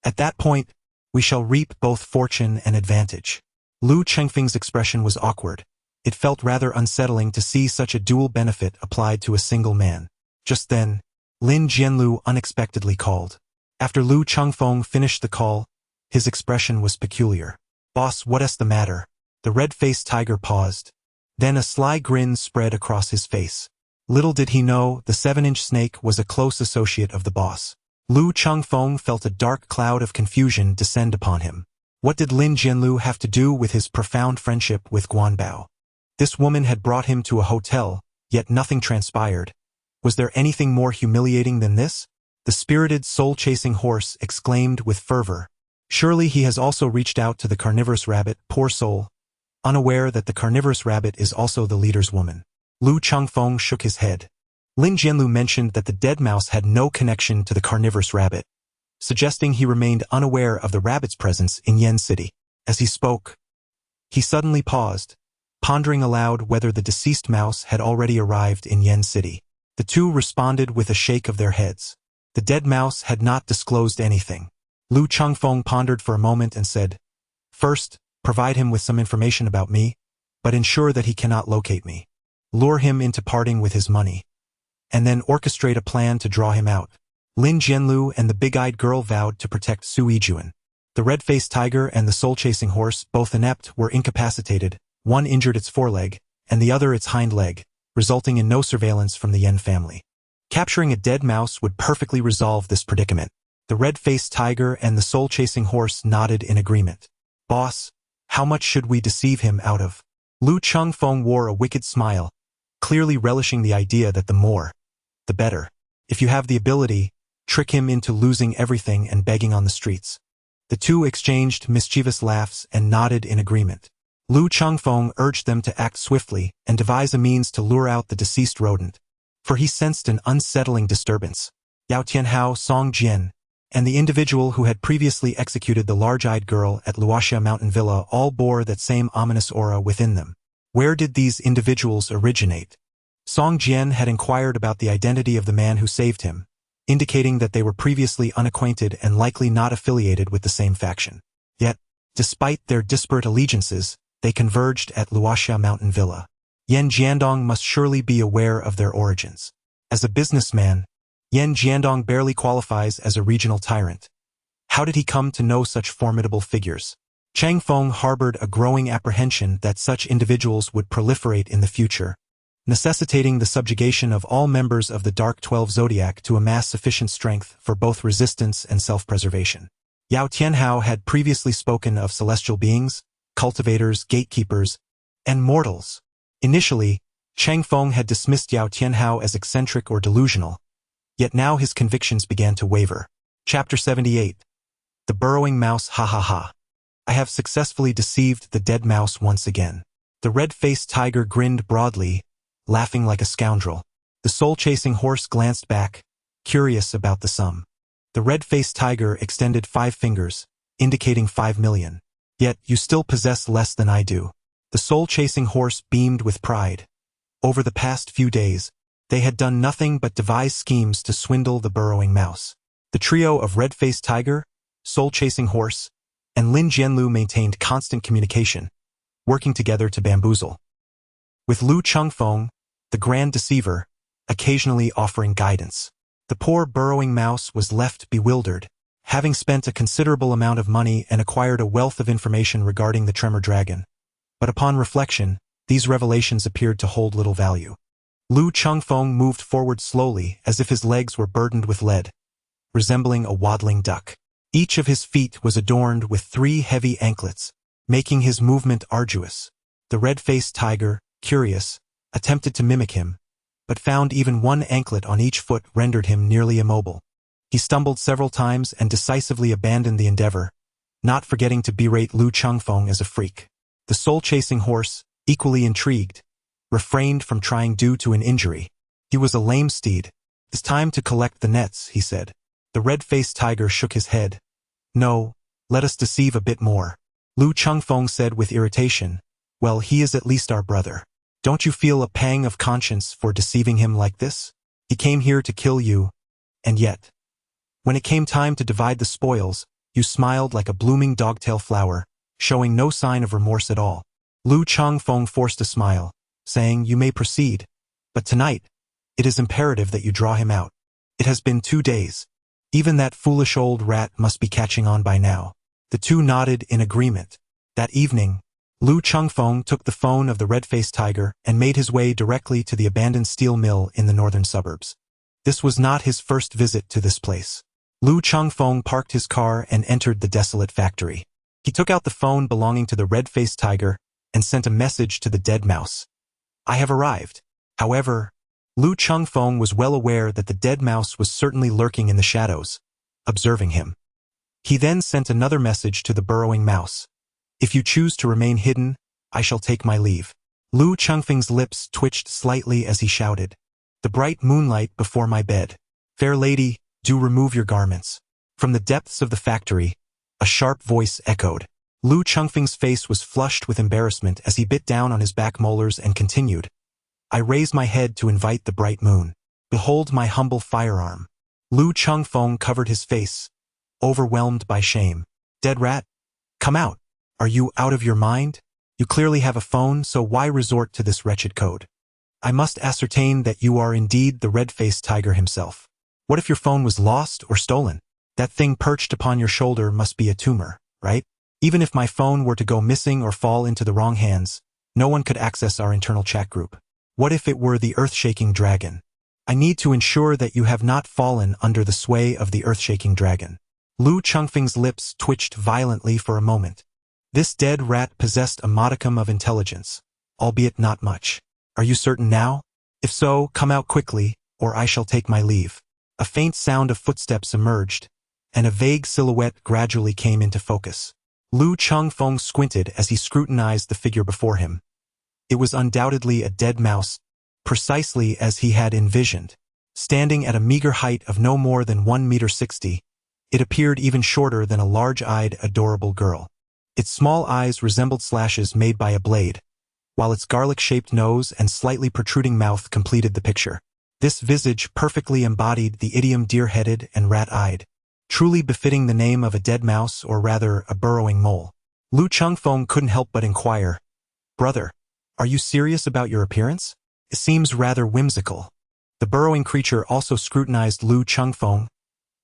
At that point, we shall reap both fortune and advantage." Lu Chengfeng's expression was awkward. It felt rather unsettling to see such a dual benefit applied to a single man. Just then, Lin Jianlu unexpectedly called. After Lu Chengfeng finished the call, his expression was peculiar. "Boss, what's the matter?" The red-faced tiger paused. Then a sly grin spread across his face. Little did he know the 7-inch snake was a close associate of the boss. Lu Chengfeng felt a dark cloud of confusion descend upon him. What did Lin Jianlu have to do with his profound friendship with Guanbao? This woman had brought him to a hotel, yet nothing transpired. Was there anything more humiliating than this? The spirited soul-chasing horse exclaimed with fervor. Surely he has also reached out to the carnivorous rabbit, poor soul, unaware that the carnivorous rabbit is also the leader's woman. Lu Chengfeng shook his head. Lin Jianlu mentioned that the dead mouse had no connection to the carnivorous rabbit, suggesting he remained unaware of the rabbit's presence in Yen City. As he spoke, he suddenly paused, pondering aloud whether the deceased mouse had already arrived in Yen City. The 2 responded with a shake of their heads. The dead mouse had not disclosed anything. Lu Chengfeng pondered for a moment and said, "First, provide him with some information about me, but ensure that he cannot locate me. Lure him into parting with his money, and then orchestrate a plan to draw him out." Lin Jianlu and the big-eyed girl vowed to protect Su Yijuan. The red-faced tiger and the soul-chasing horse, both inept, were incapacitated. One injured its foreleg, and the other its hind leg, resulting in no surveillance from the Yen family. Capturing a dead mouse would perfectly resolve this predicament. The red-faced tiger and the soul-chasing horse nodded in agreement. "Boss, how much should we deceive him out of?" Lu Chengfeng wore a wicked smile, clearly relishing the idea that the more, the better. "If you have the ability, trick him into losing everything and begging on the streets." The 2 exchanged mischievous laughs and nodded in agreement. Lu Chengfeng urged them to act swiftly and devise a means to lure out the deceased rodent, for he sensed an unsettling disturbance. Yao Tianhao, Song Jian, and the individual who had previously executed the large-eyed girl at Luoxia Mountain Villa all bore that same ominous aura within them. Where did these individuals originate? Song Jian had inquired about the identity of the man who saved him, indicating that they were previously unacquainted and likely not affiliated with the same faction. Yet, despite their disparate allegiances, they converged at Luoxia Mountain Villa. Yan Jiandong must surely be aware of their origins. As a businessman, Yan Jiandong barely qualifies as a regional tyrant. How did he come to know such formidable figures? Chengfeng harbored a growing apprehension that such individuals would proliferate in the future, necessitating the subjugation of all members of the Dark 12 Zodiac to amass sufficient strength for both resistance and self-preservation. Yao Tianhao had previously spoken of celestial beings, cultivators, gatekeepers, and mortals. Initially, Chengfeng had dismissed Yao Tianhao as eccentric or delusional, yet now his convictions began to waver. Chapter 78. The Burrowing Mouse. Ha ha ha. I have successfully deceived the dead mouse once again. The red-faced tiger grinned broadly, laughing like a scoundrel. The soul-chasing horse glanced back, curious about the sum. The red-faced tiger extended 5 fingers, indicating 5 million. Yet you still possess less than I do. The soul-chasing horse beamed with pride. Over the past few days, they had done nothing but devise schemes to swindle the burrowing mouse. The trio of red-faced tiger, soul-chasing horse, and Lin Jianlu maintained constant communication, working together to bamboozle. With Lu Chengfeng, the grand deceiver, occasionally offering guidance. The poor burrowing mouse was left bewildered, having spent a considerable amount of money and acquired a wealth of information regarding the tremor dragon. But upon reflection, these revelations appeared to hold little value. Lu Chengfeng moved forward slowly as if his legs were burdened with lead, resembling a waddling duck. Each of his feet was adorned with 3 heavy anklets, making his movement arduous. The red-faced tiger, curious, attempted to mimic him, but found even 1 anklet on each foot rendered him nearly immobile. He stumbled several times and decisively abandoned the endeavor, not forgetting to berate Lu Chengfeng as a freak. The soul-chasing horse, equally intrigued, refrained from trying due to an injury. He was a lame steed. It's time to collect the nets, he said. The red-faced tiger shook his head. No, let us deceive a bit more. Lu Chengfeng said with irritation. Well, he is at least our brother. Don't you feel a pang of conscience for deceiving him like this? He came here to kill you, and yet, when it came time to divide the spoils, you smiled like a blooming dogtail flower, showing no sign of remorse at all. Lu Chengfeng forced a smile, saying, You may proceed, but tonight, it is imperative that you draw him out. It has been 2 days. Even that foolish old rat must be catching on by now. The two nodded in agreement. That evening, Lu Chengfeng took the phone of the red-faced tiger and made his way directly to the abandoned steel mill in the northern suburbs. This was not his first visit to this place. Lu Chengfeng parked his car and entered the desolate factory. He took out the phone belonging to the red-faced tiger and sent a message to the dead mouse. I have arrived. However, Lu Chengfeng was well aware that the dead mouse was certainly lurking in the shadows, observing him. He then sent another message to the burrowing mouse. If you choose to remain hidden, I shall take my leave. Lu Chengfeng's lips twitched slightly as he shouted. The bright moonlight before my bed. Fair lady, do remove your garments. From the depths of the factory, a sharp voice echoed. Lu Chengfeng's face was flushed with embarrassment as he bit down on his back molars and continued. I raise my head to invite the bright moon. Behold my humble firearm. Lu Chengfeng covered his face, overwhelmed by shame. Dead rat? Come out. Are you out of your mind? You clearly have a phone, so why resort to this wretched code? I must ascertain that you are indeed the red-faced tiger himself. What if your phone was lost or stolen? That thing perched upon your shoulder must be a tumor, right? Even if my phone were to go missing or fall into the wrong hands, no one could access our internal chat group. What if it were the earth-shaking dragon? I need to ensure that you have not fallen under the sway of the earth-shaking dragon. Lu Chengfeng's lips twitched violently for a moment. This dead rat possessed a modicum of intelligence, albeit not much. Are you certain now? If so, come out quickly, or I shall take my leave. A faint sound of footsteps emerged, and a vague silhouette gradually came into focus. Lu Chengfeng squinted as he scrutinized the figure before him. It was undoubtedly a dead mouse, precisely as he had envisioned. Standing at a meager height of no more than 1.60 meters, it appeared even shorter than a large-eyed, adorable girl. Its small eyes resembled slashes made by a blade, while its garlic-shaped nose and slightly protruding mouth completed the picture. This visage perfectly embodied the idiom deer-headed and rat-eyed, truly befitting the name of a dead mouse or rather a burrowing mole. Lu Chengfeng couldn't help but inquire, "Brother, are you serious about your appearance? It seems rather whimsical." The burrowing creature also scrutinized Lu Chengfeng,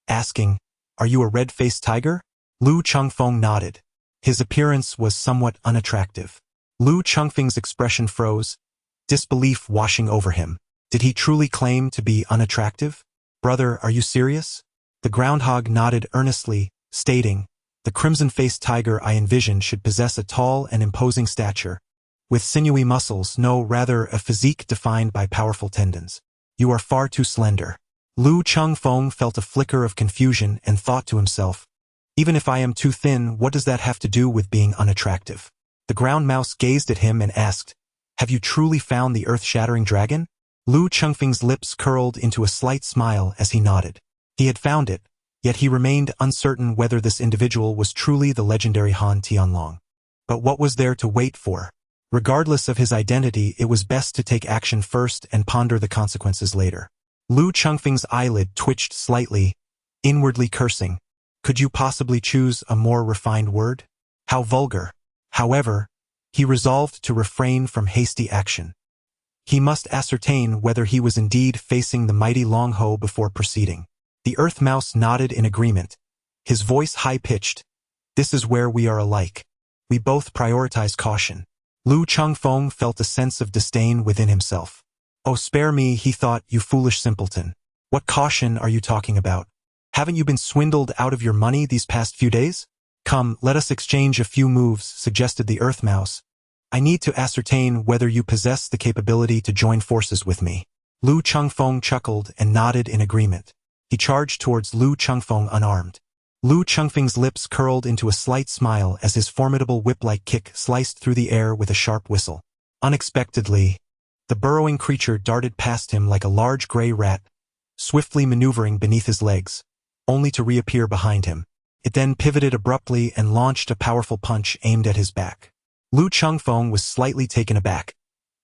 asking, "Are you a red-faced tiger?" Lu Chengfeng nodded. His appearance was somewhat unattractive. Lu Chengfeng's expression froze, disbelief washing over him. Did he truly claim to be unattractive? "Brother, are you serious?" The groundhog nodded earnestly, stating, "The crimson-faced tiger I envisioned should possess a tall and imposing stature, with sinewy muscles, no, rather a physique defined by powerful tendons. You are far too slender." Lu Chengfeng felt a flicker of confusion and thought to himself, "Even if I am too thin, what does that have to do with being unattractive?" The ground mouse gazed at him and asked, "Have you truly found the earth-shattering dragon?" Lu Chengfeng's lips curled into a slight smile as he nodded. He had found it, yet he remained uncertain whether this individual was truly the legendary Han Tianlong. But what was there to wait for? Regardless of his identity, it was best to take action first and ponder the consequences later. Lu Chengfeng's eyelid twitched slightly, inwardly cursing. Could you possibly choose a more refined word? How vulgar. However, he resolved to refrain from hasty action. He must ascertain whether he was indeed facing the mighty Long Ho before proceeding. The earth mouse nodded in agreement, his voice high-pitched. "This is where we are alike. We both prioritize caution." Lu Chengfeng felt a sense of disdain within himself. "Oh, spare me," he thought, "you foolish simpleton. What caution are you talking about? Haven't you been swindled out of your money these past few days? Come, let us exchange a few moves," suggested the earth mouse. "I need to ascertain whether you possess the capability to join forces with me." Lu Chengfeng chuckled and nodded in agreement. He charged towards Lu Chengfeng unarmed. Lu Chengfeng's lips curled into a slight smile as his formidable whip-like kick sliced through the air with a sharp whistle. Unexpectedly, the burrowing creature darted past him like a large gray rat, swiftly maneuvering beneath his legs, only to reappear behind him. It then pivoted abruptly and launched a powerful punch aimed at his back. Lu Chengfeng was slightly taken aback.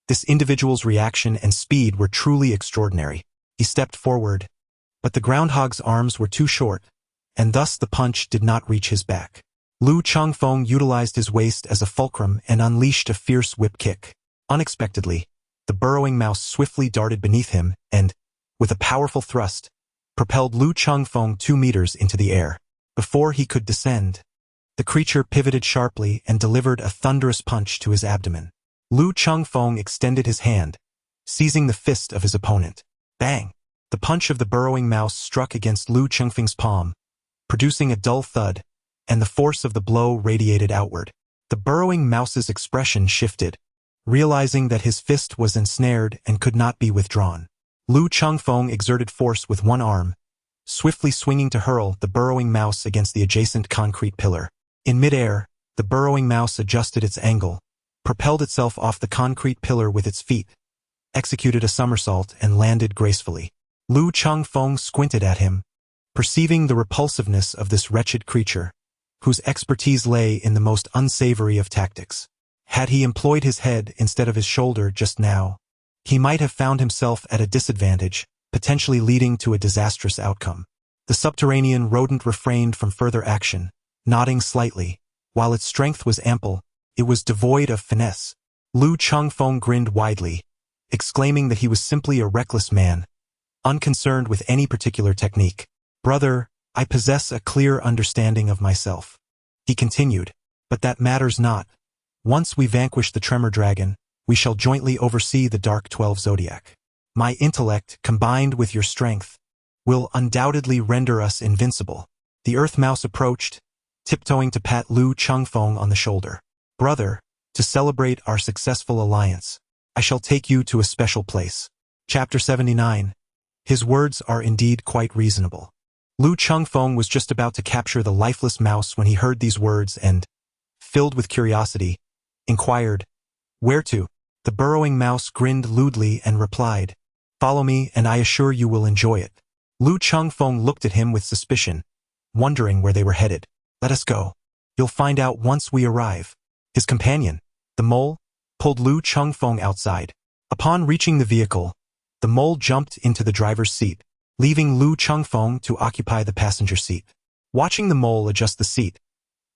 This individual's reaction and speed were truly extraordinary. He stepped forward, but the groundhog's arms were too short, and thus the punch did not reach his back. Lu Chengfeng utilized his waist as a fulcrum and unleashed a fierce whip kick. Unexpectedly, the burrowing mouse swiftly darted beneath him and, with a powerful thrust, propelled Lu Chengfeng 2 meters into the air. Before he could descend, the creature pivoted sharply and delivered a thunderous punch to his abdomen. Lu Chengfeng extended his hand, seizing the fist of his opponent. Bang! The punch of the burrowing mouse struck against Lu Chengfeng's palm, producing a dull thud, and the force of the blow radiated outward. The burrowing mouse's expression shifted, realizing that his fist was ensnared and could not be withdrawn. Lu Chengfeng exerted force with one arm, swiftly swinging to hurl the burrowing mouse against the adjacent concrete pillar. In midair, the burrowing mouse adjusted its angle, propelled itself off the concrete pillar with its feet, executed a somersault, and landed gracefully. Lu Chengfeng squinted at him, perceiving the repulsiveness of this wretched creature, whose expertise lay in the most unsavory of tactics. Had he employed his head instead of his shoulder just now, he might have found himself at a disadvantage, potentially leading to a disastrous outcome. The subterranean rodent refrained from further action, nodding slightly. While its strength was ample, it was devoid of finesse. Lu Chengfeng grinned widely, exclaiming that he was simply a reckless man, unconcerned with any particular technique. "Brother, I possess a clear understanding of myself," he continued, "but that matters not. Once we vanquish the Tremor Dragon, we shall jointly oversee the Dark 12 Zodiac. My intellect, combined with your strength, will undoubtedly render us invincible." The Earth Mouse approached, tiptoeing to pat Lu Chengfeng on the shoulder. "Brother, to celebrate our successful alliance, I shall take you to a special place." Chapter 79. His words are indeed quite reasonable. Lu Chengfeng was just about to capture the lifeless mouse when he heard these words and, filled with curiosity, inquired, "Where to?" The burrowing mouse grinned lewdly and replied, "Follow me and I assure you will enjoy it." Lu Chengfeng looked at him with suspicion, wondering where they were headed. "Let us go. You'll find out once we arrive." His companion, the mole, pulled Lu Chengfeng outside. Upon reaching the vehicle, the mole jumped into the driver's seat, leaving Lu Chengfeng to occupy the passenger seat. Watching the mole adjust the seat,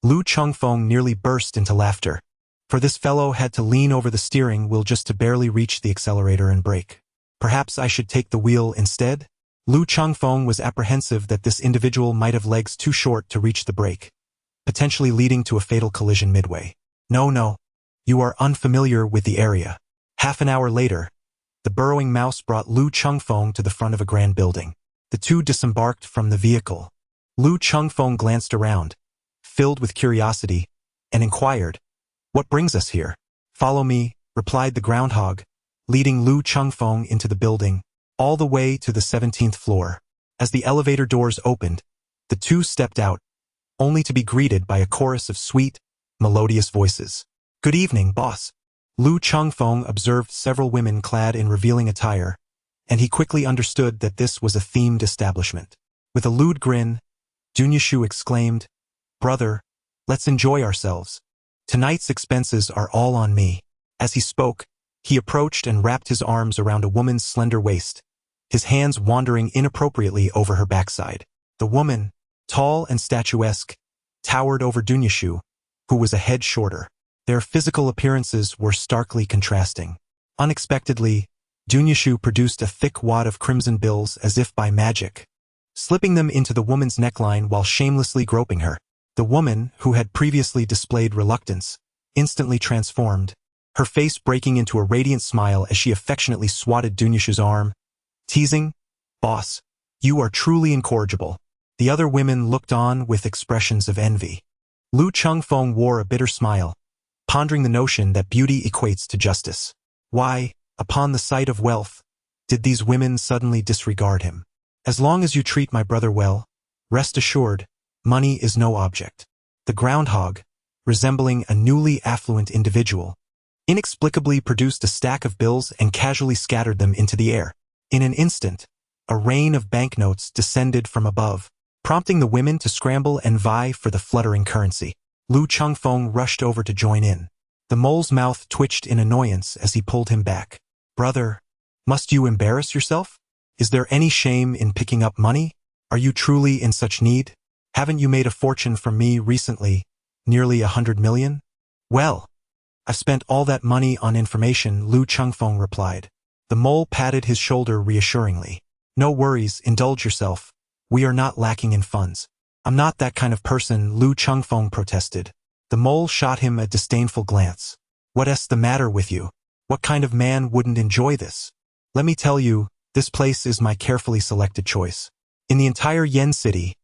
Lu Chengfeng nearly burst into laughter. For this fellow had to lean over the steering wheel just to barely reach the accelerator and brake. Perhaps I should take the wheel instead? Lu Chengfeng was apprehensive that this individual might have legs too short to reach the brake, potentially leading to a fatal collision midway. No, you are unfamiliar with the area. Half an hour later, the burrowing mouse brought Lu Chengfeng to the front of a grand building. The two disembarked from the vehicle. Lu Chengfeng glanced around, filled with curiosity, and inquired, "What brings us here?" "Follow me," replied the groundhog, leading Lu Chengfeng into the building, all the way to the 17th floor. As the elevator doors opened, the two stepped out, only to be greeted by a chorus of sweet, melodious voices. "Good evening, boss." Lu Chengfeng observed several women clad in revealing attire, and he quickly understood that this was a themed establishment. With a lewd grin, Dunyashu exclaimed, "Brother, let's enjoy ourselves. Tonight's expenses are all on me." As he spoke, he approached and wrapped his arms around a woman's slender waist, his hands wandering inappropriately over her backside. The woman, tall and statuesque, towered over Dunyashu, who was a head shorter. Their physical appearances were starkly contrasting. Unexpectedly, Dunyashu produced a thick wad of crimson bills as if by magic, slipping them into the woman's neckline while shamelessly groping her. The woman, who had previously displayed reluctance, instantly transformed, her face breaking into a radiant smile as she affectionately swatted Dunyashu's arm, teasing, "Boss, you are truly incorrigible." The other women looked on with expressions of envy. Lu Chengfeng wore a bitter smile, pondering the notion that beauty equates to justice. Why, upon the sight of wealth, did these women suddenly disregard him? "As long as you treat my brother well, rest assured, money is no object." The groundhog, resembling a newly affluent individual, inexplicably produced a stack of bills and casually scattered them into the air. In an instant, a rain of banknotes descended from above, prompting the women to scramble and vie for the fluttering currency. Lu Chengfeng rushed over to join in. The mole's mouth twitched in annoyance as he pulled him back. "Brother, must you embarrass yourself? Is there any shame in picking up money? Are you truly in such need? Haven't you made a fortune from me recently, nearly 100 million? "Well, I've spent all that money on information," Lu Chengfeng replied. The mole patted his shoulder reassuringly. "No worries, indulge yourself. We are not lacking in funds." "I'm not that kind of person," Lu Chengfeng protested. The mole shot him a disdainful glance. "What's the matter with you? What kind of man wouldn't enjoy this? Let me tell you, this place is my carefully selected choice. In the entire Yen City,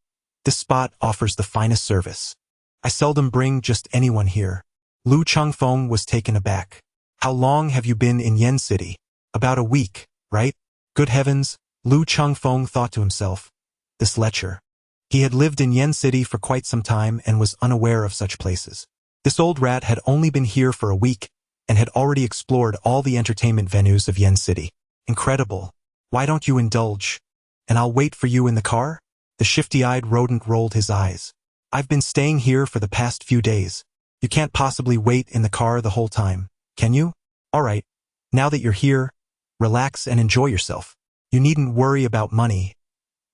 this spot offers the finest service. I seldom bring just anyone here." Lu Chengfeng was taken aback. "How long have you been in Yen City?" "About a week, right?" Good heavens, Lu Chengfeng thought to himself. This lecher. He had lived in Yen City for quite some time and was unaware of such places. This old rat had only been here for a week and had already explored all the entertainment venues of Yen City. Incredible. "Why don't you indulge? And I'll wait for you in the car?" The shifty-eyed rodent rolled his eyes. "I've been staying here for the past few days. You can't possibly wait in the car the whole time, can you? All right, now that you're here, relax and enjoy yourself. You needn't worry about money.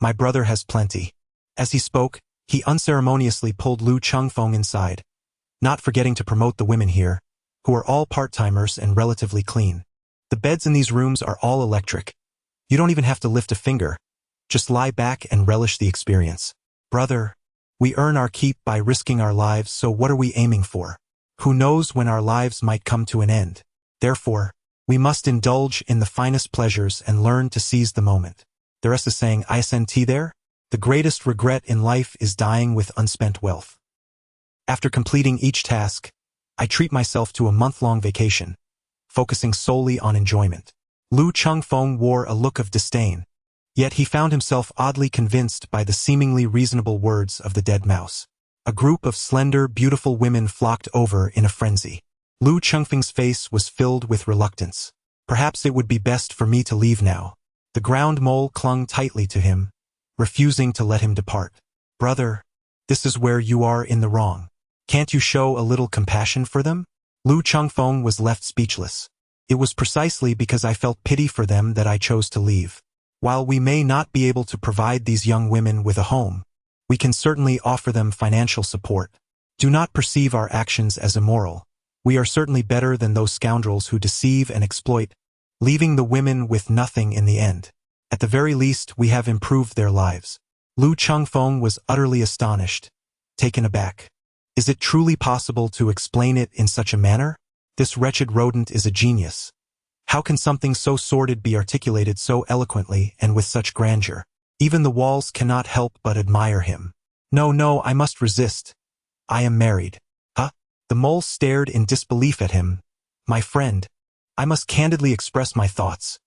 My brother has plenty." As he spoke, he unceremoniously pulled Lu Chengfeng inside, not forgetting to promote the women here, who are all part-timers and relatively clean. The beds in these rooms are all electric. You don't even have to lift a finger. Just lie back and relish the experience. "Brother, we earn our keep by risking our lives, so what are we aiming for? Who knows when our lives might come to an end? Therefore, we must indulge in the finest pleasures and learn to seize the moment." The rest is saying, "Isn't there? The greatest regret in life is dying with unspent wealth. After completing each task, I treat myself to a month-long vacation, focusing solely on enjoyment." Lu Chengfeng wore a look of disdain, yet he found himself oddly convinced by the seemingly reasonable words of the dead mouse. A group of slender, beautiful women flocked over in a frenzy. Lu Chengfeng's face was filled with reluctance. "Perhaps it would be best for me to leave now." The ground mole clung tightly to him, refusing to let him depart. "Brother, this is where you are in the wrong. Can't you show a little compassion for them? Lu Chengfeng was left speechless. It was precisely because I felt pity for them that I chose to leave. While we may not be able to provide these young women with a home, we can certainly offer them financial support. Do not perceive our actions as immoral. We are certainly better than those scoundrels who deceive and exploit, leaving the women with nothing in the end. At the very least, we have improved their lives. Lu Chengfeng was utterly astonished, taken aback. Is it truly possible to explain it in such a manner? This wretched rodent is a genius. How can something so sordid be articulated so eloquently and with such grandeur? Even the walls cannot help but admire him. No, I must resist. I am married. Huh? The mole stared in disbelief at him. My friend, I must candidly express my thoughts.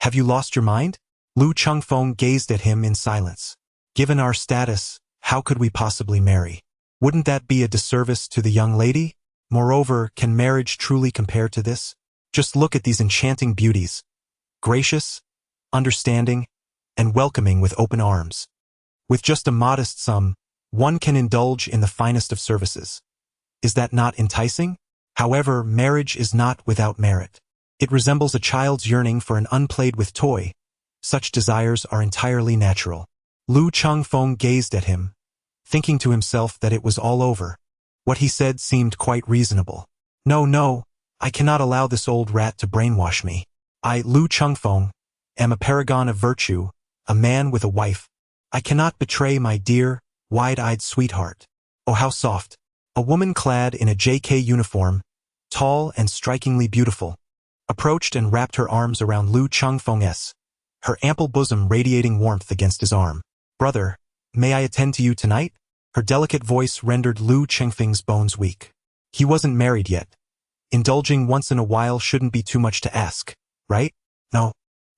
Have you lost your mind? Lu Chengfeng gazed at him in silence. Given our status, how could we possibly marry? Wouldn't that be a disservice to the young lady? Moreover, can marriage truly compare to this? Just look at these enchanting beauties. Gracious, understanding, and welcoming with open arms. With just a modest sum, one can indulge in the finest of services. Is that not enticing? However, marriage is not without merit. It resembles a child's yearning for an unplayed-with toy. Such desires are entirely natural. Lu Chengfeng gazed at him, thinking to himself that it was all over. What he said seemed quite reasonable. No, I cannot allow this old rat to brainwash me. I, Lu Chengfeng, am a paragon of virtue, a man with a wife. I cannot betray my dear, wide-eyed sweetheart. Oh, how soft. A woman clad in a JK uniform, tall and strikingly beautiful, approached and wrapped her arms around Lu Chengfeng's, her ample bosom radiating warmth against his arm. Brother, may I attend to you tonight? Her delicate voice rendered Lu Chengfeng's bones weak. He wasn't married yet. Indulging once in a while shouldn't be too much to ask, right? No.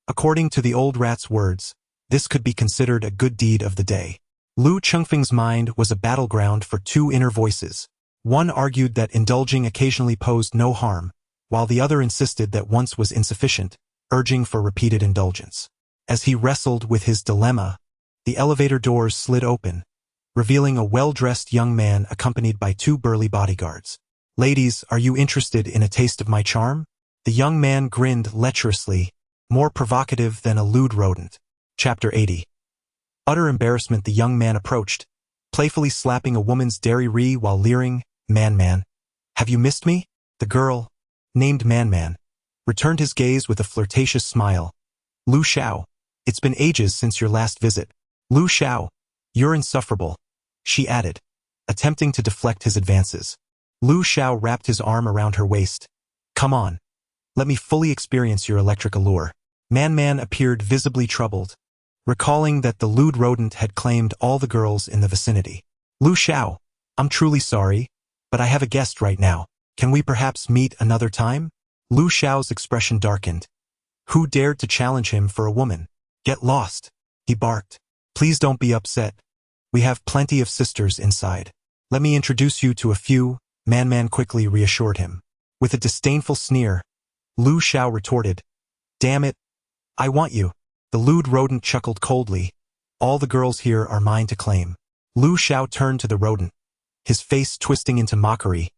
According to the old rat's words, this could be considered a good deed of the day. Lu Chengfeng's mind was a battleground for two inner voices. One argued that indulging occasionally posed no harm, while the other insisted that once was insufficient, urging for repeated indulgence. As he wrestled with his dilemma, the elevator doors slid open, revealing a well-dressed young man accompanied by two burly bodyguards. Ladies, are you interested in a taste of my charm? The young man grinned lecherously, more provocative than a lewd rodent. Chapter 80. Utter embarrassment, the young man approached, playfully slapping a woman's derriere while leering, Man, have you missed me? The girl, named Man, returned his gaze with a flirtatious smile. Lu Xiao, it's been ages since your last visit. Lu Xiao, you're insufferable, she added, attempting to deflect his advances. Lu Xiao wrapped his arm around her waist. Come on. Let me fully experience your electric allure. Man appeared visibly troubled, recalling that the lewd rodent had claimed all the girls in the vicinity. Lu Xiao, I'm truly sorry, but I have a guest right now. Can we perhaps meet another time? Lu Xiao's expression darkened. Who dared to challenge him for a woman? Get lost, he barked. Please don't be upset. We have plenty of sisters inside. Let me introduce you to a few, Man quickly reassured him. With a disdainful sneer, Lu Xiao retorted, Damn it, I want you. The lewd rodent chuckled coldly. All the girls here are mine to claim. Lu Xiao turned to the rodent, his face twisting into mockery.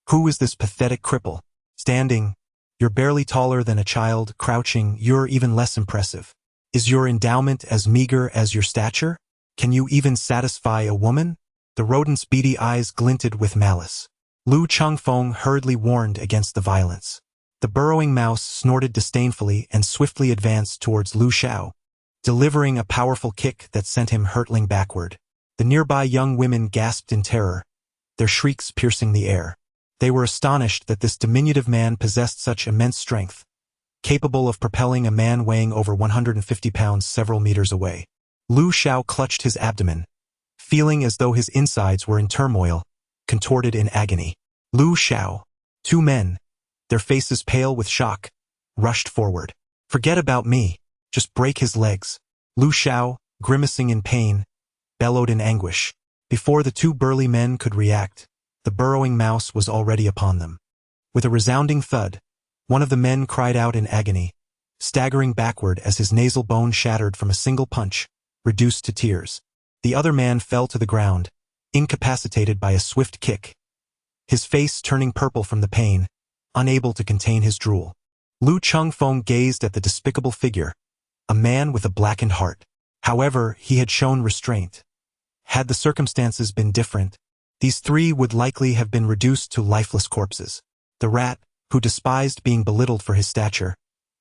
Who is this pathetic cripple? Standing, you're barely taller than a child. Crouching, you're even less impressive. Is your endowment as meager as your stature? Can you even satisfy a woman? The rodent's beady eyes glinted with malice. Lu Chengfeng hurriedly warned against the violence. The burrowing mouse snorted disdainfully and swiftly advanced towards Lu Xiao, delivering a powerful kick that sent him hurtling backward. The nearby young women gasped in terror, their shrieks piercing the air. They were astonished that this diminutive man possessed such immense strength, capable of propelling a man weighing over 150 pounds several meters away. Lu Xiao clutched his abdomen, feeling as though his insides were in turmoil, contorted in agony. Lu Xiao, two men, their faces pale with shock, rushed forward. Forget about me, just break his legs. Lu Xiao, grimacing in pain, bellowed in anguish. Before the two burly men could react, the burrowing mouse was already upon them. With a resounding thud, one of the men cried out in agony, staggering backward as his nasal bone shattered from a single punch, reduced to tears. The other man fell to the ground, incapacitated by a swift kick, his face turning purple from the pain. unable to contain his drool. Lu Chengfeng gazed at the despicable figure, a man with a blackened heart. However, he had shown restraint. Had the circumstances been different, these three would likely have been reduced to lifeless corpses. The rat, who despised being belittled for his stature,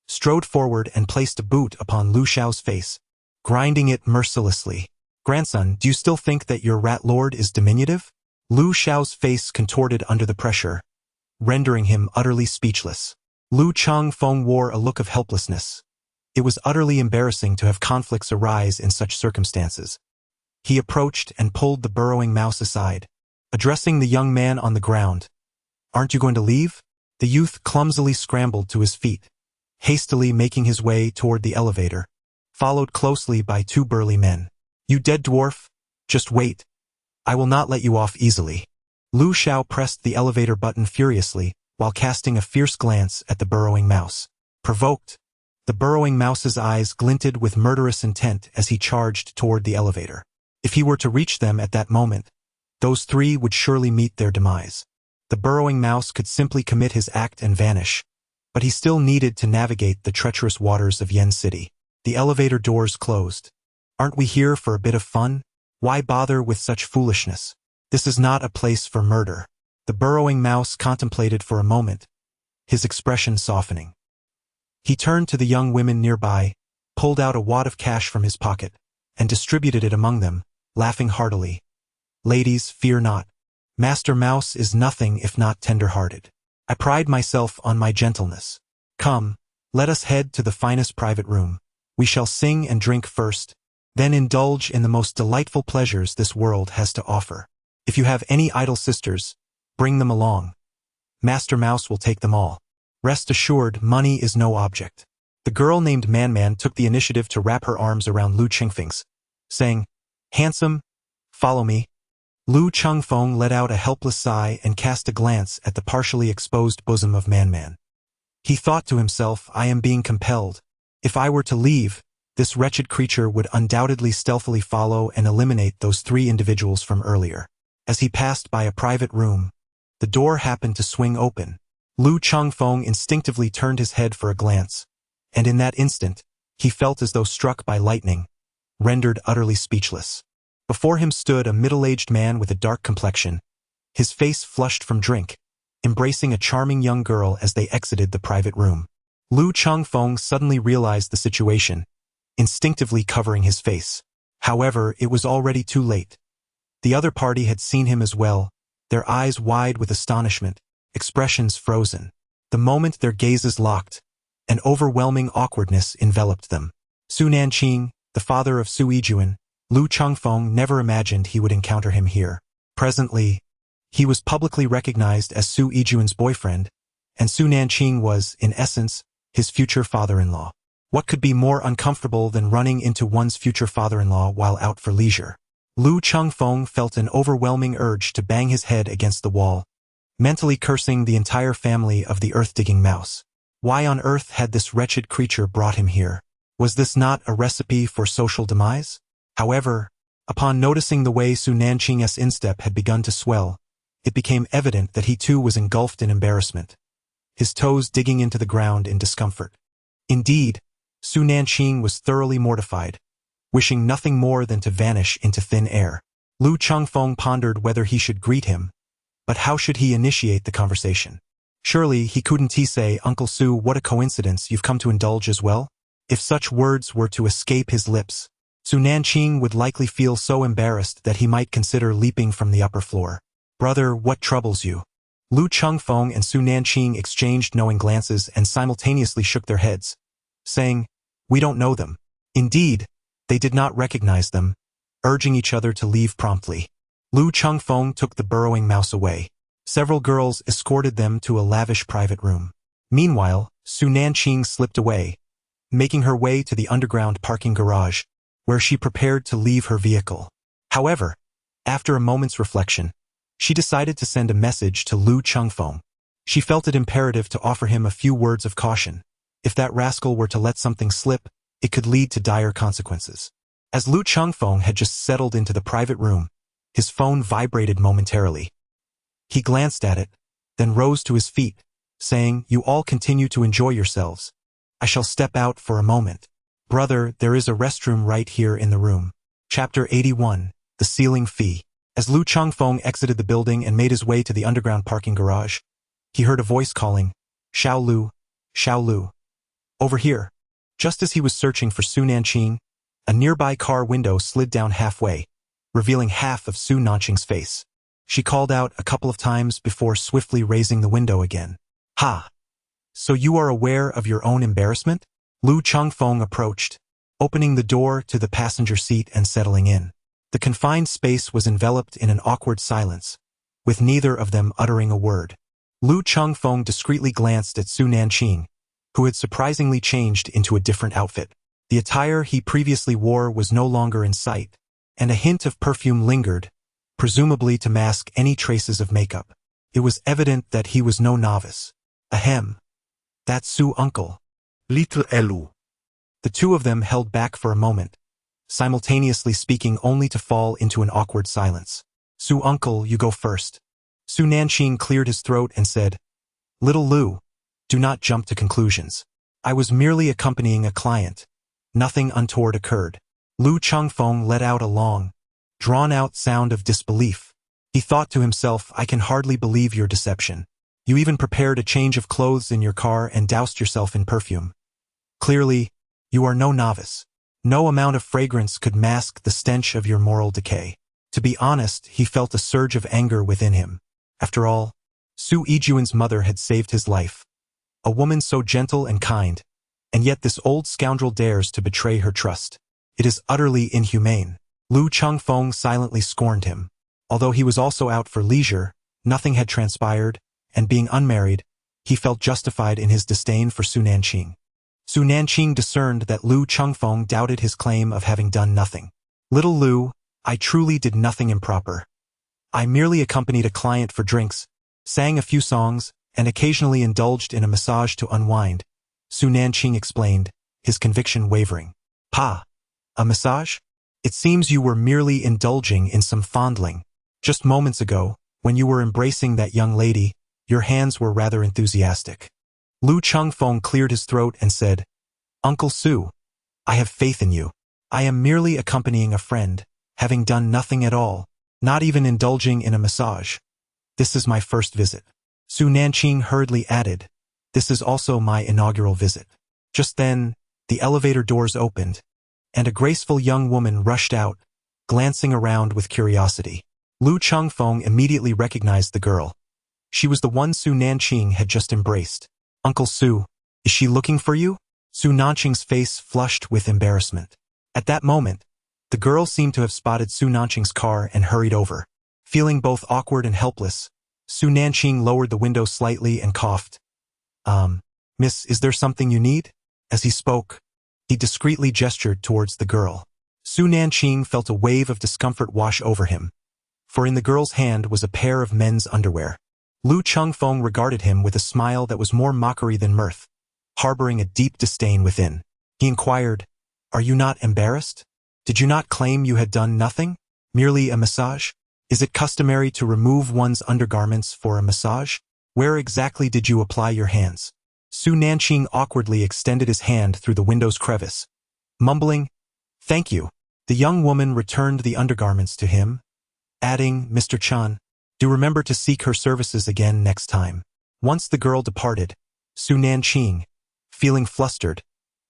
strode forward and placed a boot upon Lu Xiao's face, grinding it mercilessly. "Grandson, do you still think that your rat lord is diminutive?" Lu Xiao's face contorted under the pressure, rendering him utterly speechless. Lu Chengfeng wore a look of helplessness. It was utterly embarrassing to have conflicts arise in such circumstances. He approached and pulled the burrowing mouse aside, addressing the young man on the ground. "Aren't you going to leave?" The youth clumsily scrambled to his feet, hastily making his way toward the elevator, followed closely by two burly men. "You dead dwarf, just wait. I will not let you off easily." Lu Xiao pressed the elevator button furiously while casting a fierce glance at the burrowing mouse. Provoked, the burrowing mouse's eyes glinted with murderous intent as he charged toward the elevator. If he were to reach them at that moment, those three would surely meet their demise. The burrowing mouse could simply commit his act and vanish, but he still needed to navigate the treacherous waters of Yen City. The elevator doors closed. "Aren't we here for a bit of fun? Why bother with such foolishness? This is not a place for murder." The burrowing mouse contemplated for a moment, his expression softening. He turned to the young women nearby, pulled out a wad of cash from his pocket, and distributed it among them, laughing heartily. "Ladies, fear not. Master Mouse is nothing if not tender-hearted. I pride myself on my gentleness. Come, let us head to the finest private room. We shall sing and drink first, then indulge in the most delightful pleasures this world has to offer. If you have any idle sisters, bring them along. Master Mouse will take them all. Rest assured, money is no object." The girl named Man took the initiative to wrap her arms around Lu Chengfeng's, saying, "Handsome, follow me." Lu Chengfeng let out a helpless sigh and cast a glance at the partially exposed bosom of Man. He thought to himself, "I am being compelled. If I were to leave, this wretched creature would undoubtedly stealthily follow and eliminate those three individuals from earlier." As he passed by a private room, the door happened to swing open. Lu Chengfeng instinctively turned his head for a glance, and in that instant, he felt as though struck by lightning, rendered utterly speechless. Before him stood a middle-aged man with a dark complexion, his face flushed from drink, embracing a charming young girl as they exited the private room. Lu Chengfeng suddenly realized the situation, instinctively covering his face. However, it was already too late. The other party had seen him as well, their eyes wide with astonishment, expressions frozen. The moment their gazes locked, an overwhelming awkwardness enveloped them. Su Nanqing, the father of Su Yijuan, Lu Chengfeng never imagined he would encounter him here. Presently, he was publicly recognized as Su Yijuan's boyfriend, and Su Nanqing was, in essence, his future father-in-law. What could be more uncomfortable than running into one's future father-in-law while out for leisure? Lu Chengfeng felt an overwhelming urge to bang his head against the wall, mentally cursing the entire family of the earth-digging mouse. Why on earth had this wretched creature brought him here? Was this not a recipe for social demise? However, upon noticing the way Su Nanqing's instep had begun to swell, it became evident that he too was engulfed in embarrassment, his toes digging into the ground in discomfort. Indeed, Su Nanqing was thoroughly mortified, wishing nothing more than to vanish into thin air. Lu Chengfeng pondered whether he should greet him, but how should he initiate the conversation? Surely he couldn't say, "Uncle Su, what a coincidence, you've come to indulge as well?" If such words were to escape his lips, Su Nanqing would likely feel so embarrassed that he might consider leaping from the upper floor. "Brother, what troubles you?" Lu Chengfeng and Su Nanqing exchanged knowing glances and simultaneously shook their heads, saying, "We don't know them." Indeed, they did not recognize them, urging each other to leave promptly. Lu Chengfeng took the burrowing mouse away. Several girls escorted them to a lavish private room. Meanwhile, Su Nanqing slipped away, making her way to the underground parking garage, where she prepared to leave her vehicle. However, after a moment's reflection, she decided to send a message to Lu Chengfeng. She felt it imperative to offer him a few words of caution. If that rascal were to let something slip, it could lead to dire consequences. As Lu Chengfeng had just settled into the private room, his phone vibrated momentarily. He glanced at it, then rose to his feet, saying, "You all continue to enjoy yourselves. I shall step out for a moment. Brother, there is a restroom right here in the room." Chapter 81. The Ceiling Fee. As Lu Chengfeng exited the building and made his way to the underground parking garage, he heard a voice calling, "Xiao Lu, Xiao Lu. Over here." Just as he was searching for Su Nanqing, a nearby car window slid down halfway, revealing half of Su Nanqing's face. She called out a couple of times before swiftly raising the window again. "Ha! So you are aware of your own embarrassment?" Lu Chengfeng approached, opening the door to the passenger seat and settling in. The confined space was enveloped in an awkward silence, with neither of them uttering a word. Lu Chengfeng discreetly glanced at Su Nanqing, who had surprisingly changed into a different outfit. The attire he previously wore was no longer in sight, and a hint of perfume lingered, presumably to mask any traces of makeup. It was evident that he was no novice. Ahem. That's Su uncle. Little Elu. The two of them held back for a moment, simultaneously speaking only to fall into an awkward silence. "Su uncle, you go first." Su Nanqing cleared his throat and said, "Little Lu, do not jump to conclusions. I was merely accompanying a client. Nothing untoward occurred." Lu Chengfeng let out a long, drawn-out sound of disbelief. He thought to himself, "I can hardly believe your deception. You even prepared a change of clothes in your car and doused yourself in perfume. Clearly, you are no novice. No amount of fragrance could mask the stench of your moral decay." To be honest, he felt a surge of anger within him. After all, Su Yijuan's mother had saved his life. A woman so gentle and kind, and yet this old scoundrel dares to betray her trust. It is utterly inhumane. Lu Chengfeng silently scorned him. Although he was also out for leisure, nothing had transpired, and being unmarried, he felt justified in his disdain for Su Nanqing. Su Nanqing discerned that Lu Chengfeng doubted his claim of having done nothing. "Little Lu, I truly did nothing improper. I merely accompanied a client for drinks, sang a few songs, and occasionally indulged in a massage to unwind," Su Nanqing explained, his conviction wavering. "Pa, a massage? It seems you were merely indulging in some fondling. Just moments ago, when you were embracing that young lady, your hands were rather enthusiastic." Lu Chengfeng cleared his throat and said, "Uncle Su, I have faith in you. I am merely accompanying a friend, having done nothing at all, not even indulging in a massage. This is my first visit." Su Nanqing hurriedly added, "This is also my inaugural visit." Just then, the elevator doors opened, and a graceful young woman rushed out, glancing around with curiosity. Lu Chengfeng immediately recognized the girl. She was the one Su Nanqing had just embraced. "Uncle Su, is she looking for you?" Su Nanqing's face flushed with embarrassment. At that moment, the girl seemed to have spotted Su Nanqing's car and hurried over. Feeling both awkward and helpless, Su Nanqing lowered the window slightly and coughed. Miss, is there something you need?" As he spoke, he discreetly gestured towards the girl. Su Nanqing felt a wave of discomfort wash over him, for in the girl's hand was a pair of men's underwear. Lu Chengfeng regarded him with a smile that was more mockery than mirth, harboring a deep disdain within. He inquired, "Are you not embarrassed? Did you not claim you had done nothing? Merely a massage? Is it customary to remove one's undergarments for a massage? Where exactly did you apply your hands?" Su Nanqing awkwardly extended his hand through the window's crevice. Mumbling, "Thank you," the young woman returned the undergarments to him, adding, "Mr. Chan, do remember to seek her services again next time." Once the girl departed, Su Nanqing, feeling flustered,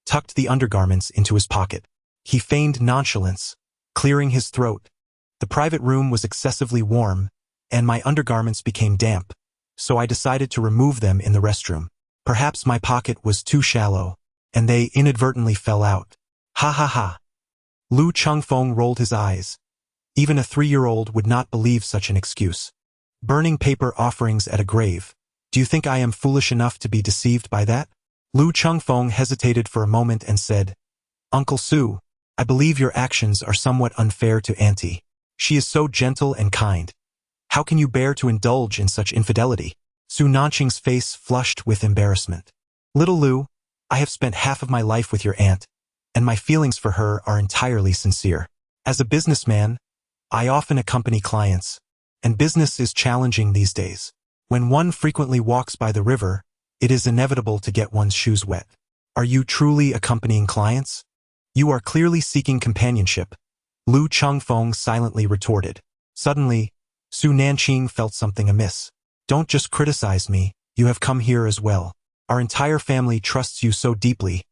tucked the undergarments into his pocket. He feigned nonchalance, clearing his throat. "The private room was excessively warm, and my undergarments became damp, so I decided to remove them in the restroom. Perhaps my pocket was too shallow, and they inadvertently fell out. Ha ha ha." Lu Chengfeng rolled his eyes. Even a 3-year-old would not believe such an excuse. Burning paper offerings at a grave. Do you think I am foolish enough to be deceived by that? Lu Chengfeng hesitated for a moment and said, "Uncle Su, I believe your actions are somewhat unfair to Auntie. She is so gentle and kind. How can you bear to indulge in such infidelity?" Su Nanqing's face flushed with embarrassment. "Little Lu, I have spent half of my life with your aunt, and my feelings for her are entirely sincere. As a businessman, I often accompany clients, and business is challenging these days. When one frequently walks by the river, It is inevitable to get one's shoes wet. Are you truly accompanying clients? You are clearly seeking companionship, Lu Chengfeng silently retorted. Suddenly, Su Nanqing felt something amiss. Don't just criticize me, you have come here as well. Our entire family trusts you so deeply,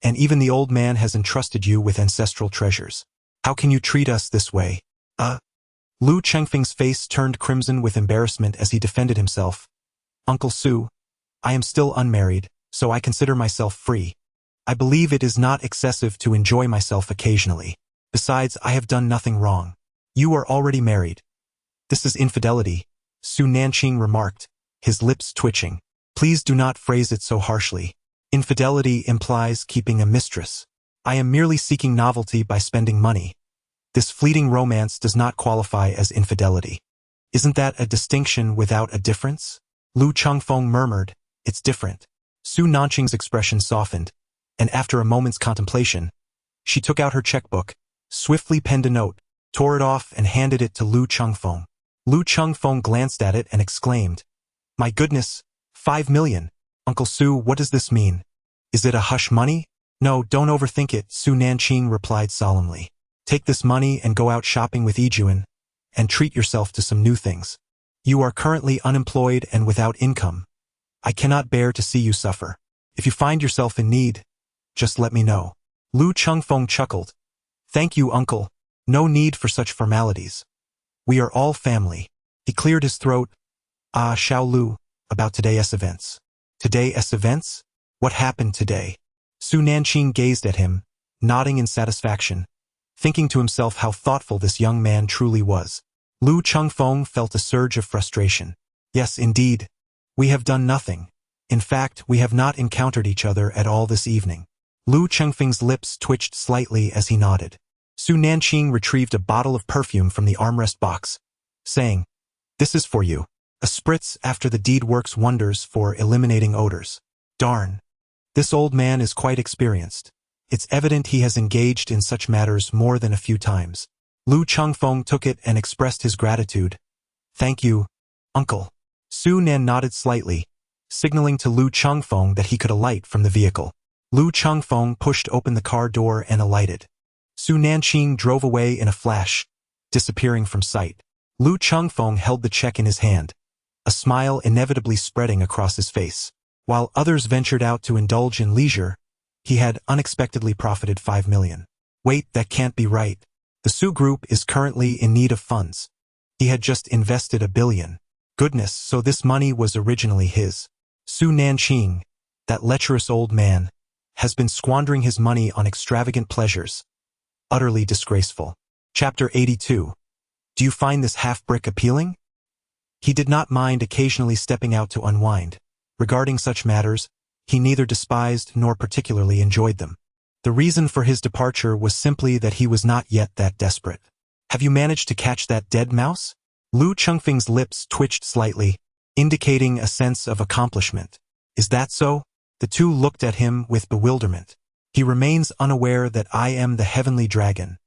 and even the old man has entrusted you with ancestral treasures. How can you treat us this way? Lu Chengfeng's face turned crimson with embarrassment as he defended himself. Uncle Su, I am still unmarried, so I consider myself free. I believe it is not excessive to enjoy myself occasionally. Besides, I have done nothing wrong. You are already married. This is infidelity, Su Nanqing remarked, his lips twitching. Please do not phrase it so harshly. Infidelity implies keeping a mistress. I am merely seeking novelty by spending money. This fleeting romance does not qualify as infidelity. Isn't that a distinction without a difference? Lu Chengfeng murmured, it's different. Su Nanqing's expression softened, and after a moment's contemplation, she took out her checkbook, swiftly penned a note, tore it off and handed it to Lu Chengfeng. Lu Chengfeng glanced at it and exclaimed, My goodness, 5 million. Uncle Su, what does this mean? Is it a hush money? No, don't overthink it, Su Nanqing replied solemnly. Take this money and go out shopping with Yijuan, and treat yourself to some new things. You are currently unemployed and without income. I cannot bear to see you suffer. If you find yourself in need, just let me know. Lu Chengfeng chuckled. Thank you, uncle. No need for such formalities. We are all family. He cleared his throat. Xiao Lu, about today's events. Today's events? What happened today? Su Nanqing gazed at him, nodding in satisfaction, thinking to himself how thoughtful this young man truly was. Lu Chengfeng felt a surge of frustration. Yes, indeed. We have done nothing. In fact, we have not encountered each other at all this evening. Lu Chengfeng's lips twitched slightly as he nodded. Su Nanqing retrieved a bottle of perfume from the armrest box, saying, This is for you. A spritz after the deed works wonders for eliminating odors. Darn. This old man is quite experienced. It's evident he has engaged in such matters more than a few times. Lu Chengfeng took it and expressed his gratitude. Thank you, uncle. Su Nan nodded slightly, signaling to Lu Chengfeng that he could alight from the vehicle. Lu Chengfeng pushed open the car door and alighted. Su Nanqing drove away in a flash, disappearing from sight. Lu Chengfeng held the check in his hand, a smile inevitably spreading across his face. While others ventured out to indulge in leisure, he had unexpectedly profited 5 million. Wait, that can't be right. The Su Group is currently in need of funds. He had just invested 1 billion. Goodness, so this money was originally his. Su Nanqing, that lecherous old man, has been squandering his money on extravagant pleasures. Utterly disgraceful. Chapter 82. Do you find this half-brick appealing? He did not mind occasionally stepping out to unwind. Regarding such matters, he neither despised nor particularly enjoyed them. The reason for his departure was simply that he was not yet that desperate. Have you managed to catch that dead mouse? Lu Chengfeng's lips twitched slightly, indicating a sense of accomplishment. Is that so? The two looked at him with bewilderment. He remains unaware that I am the heavenly dragon.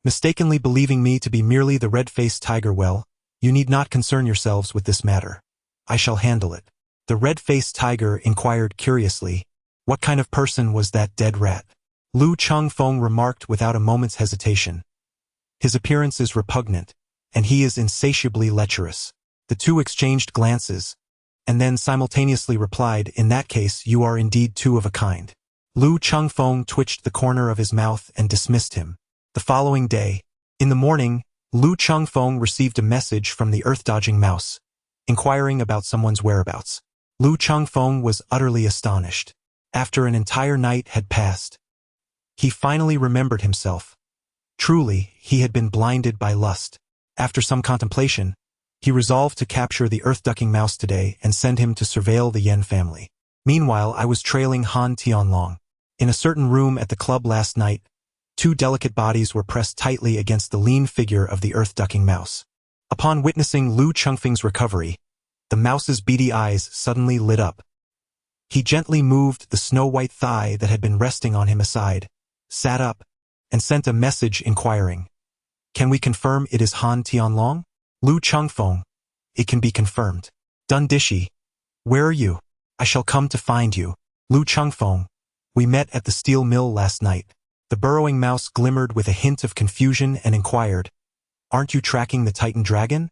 Mistakenly believing me to be merely the red-faced tiger. Well, you need not concern yourselves with this matter. I shall handle it. The red-faced tiger inquired curiously, what kind of person was that dead rat? Lu Chengfeng remarked without a moment's hesitation. His appearance is repugnant, and he is insatiably lecherous. The two exchanged glances, and then simultaneously replied, in that case you are indeed two of a kind. Lu Chengfeng twitched the corner of his mouth and dismissed him. The following day, in the morning, Lu Chengfeng received a message from the earth-dodging mouse, inquiring about someone's whereabouts. Lu Chengfeng was utterly astonished. After an entire night had passed, he finally remembered himself. Truly, he had been blinded by lust. After some contemplation, he resolved to capture the earth-ducking mouse today and send him to surveil the Yen family. Meanwhile, I was trailing Han Tianlong. In a certain room at the club last night, 2 delicate bodies were pressed tightly against the lean figure of the earth-ducking mouse. Upon witnessing Lu Chengfeng's recovery, the mouse's beady eyes suddenly lit up. He gently moved the snow-white thigh that had been resting on him aside, sat up, and sent a message inquiring, Can we confirm it is Han Tianlong? Lu Chengfeng, it can be confirmed. Dundishi, where are you? I shall come to find you. Lu Chengfeng, we met at the steel mill last night. The burrowing mouse glimmered with a hint of confusion and inquired, Aren't you tracking the Titan dragon?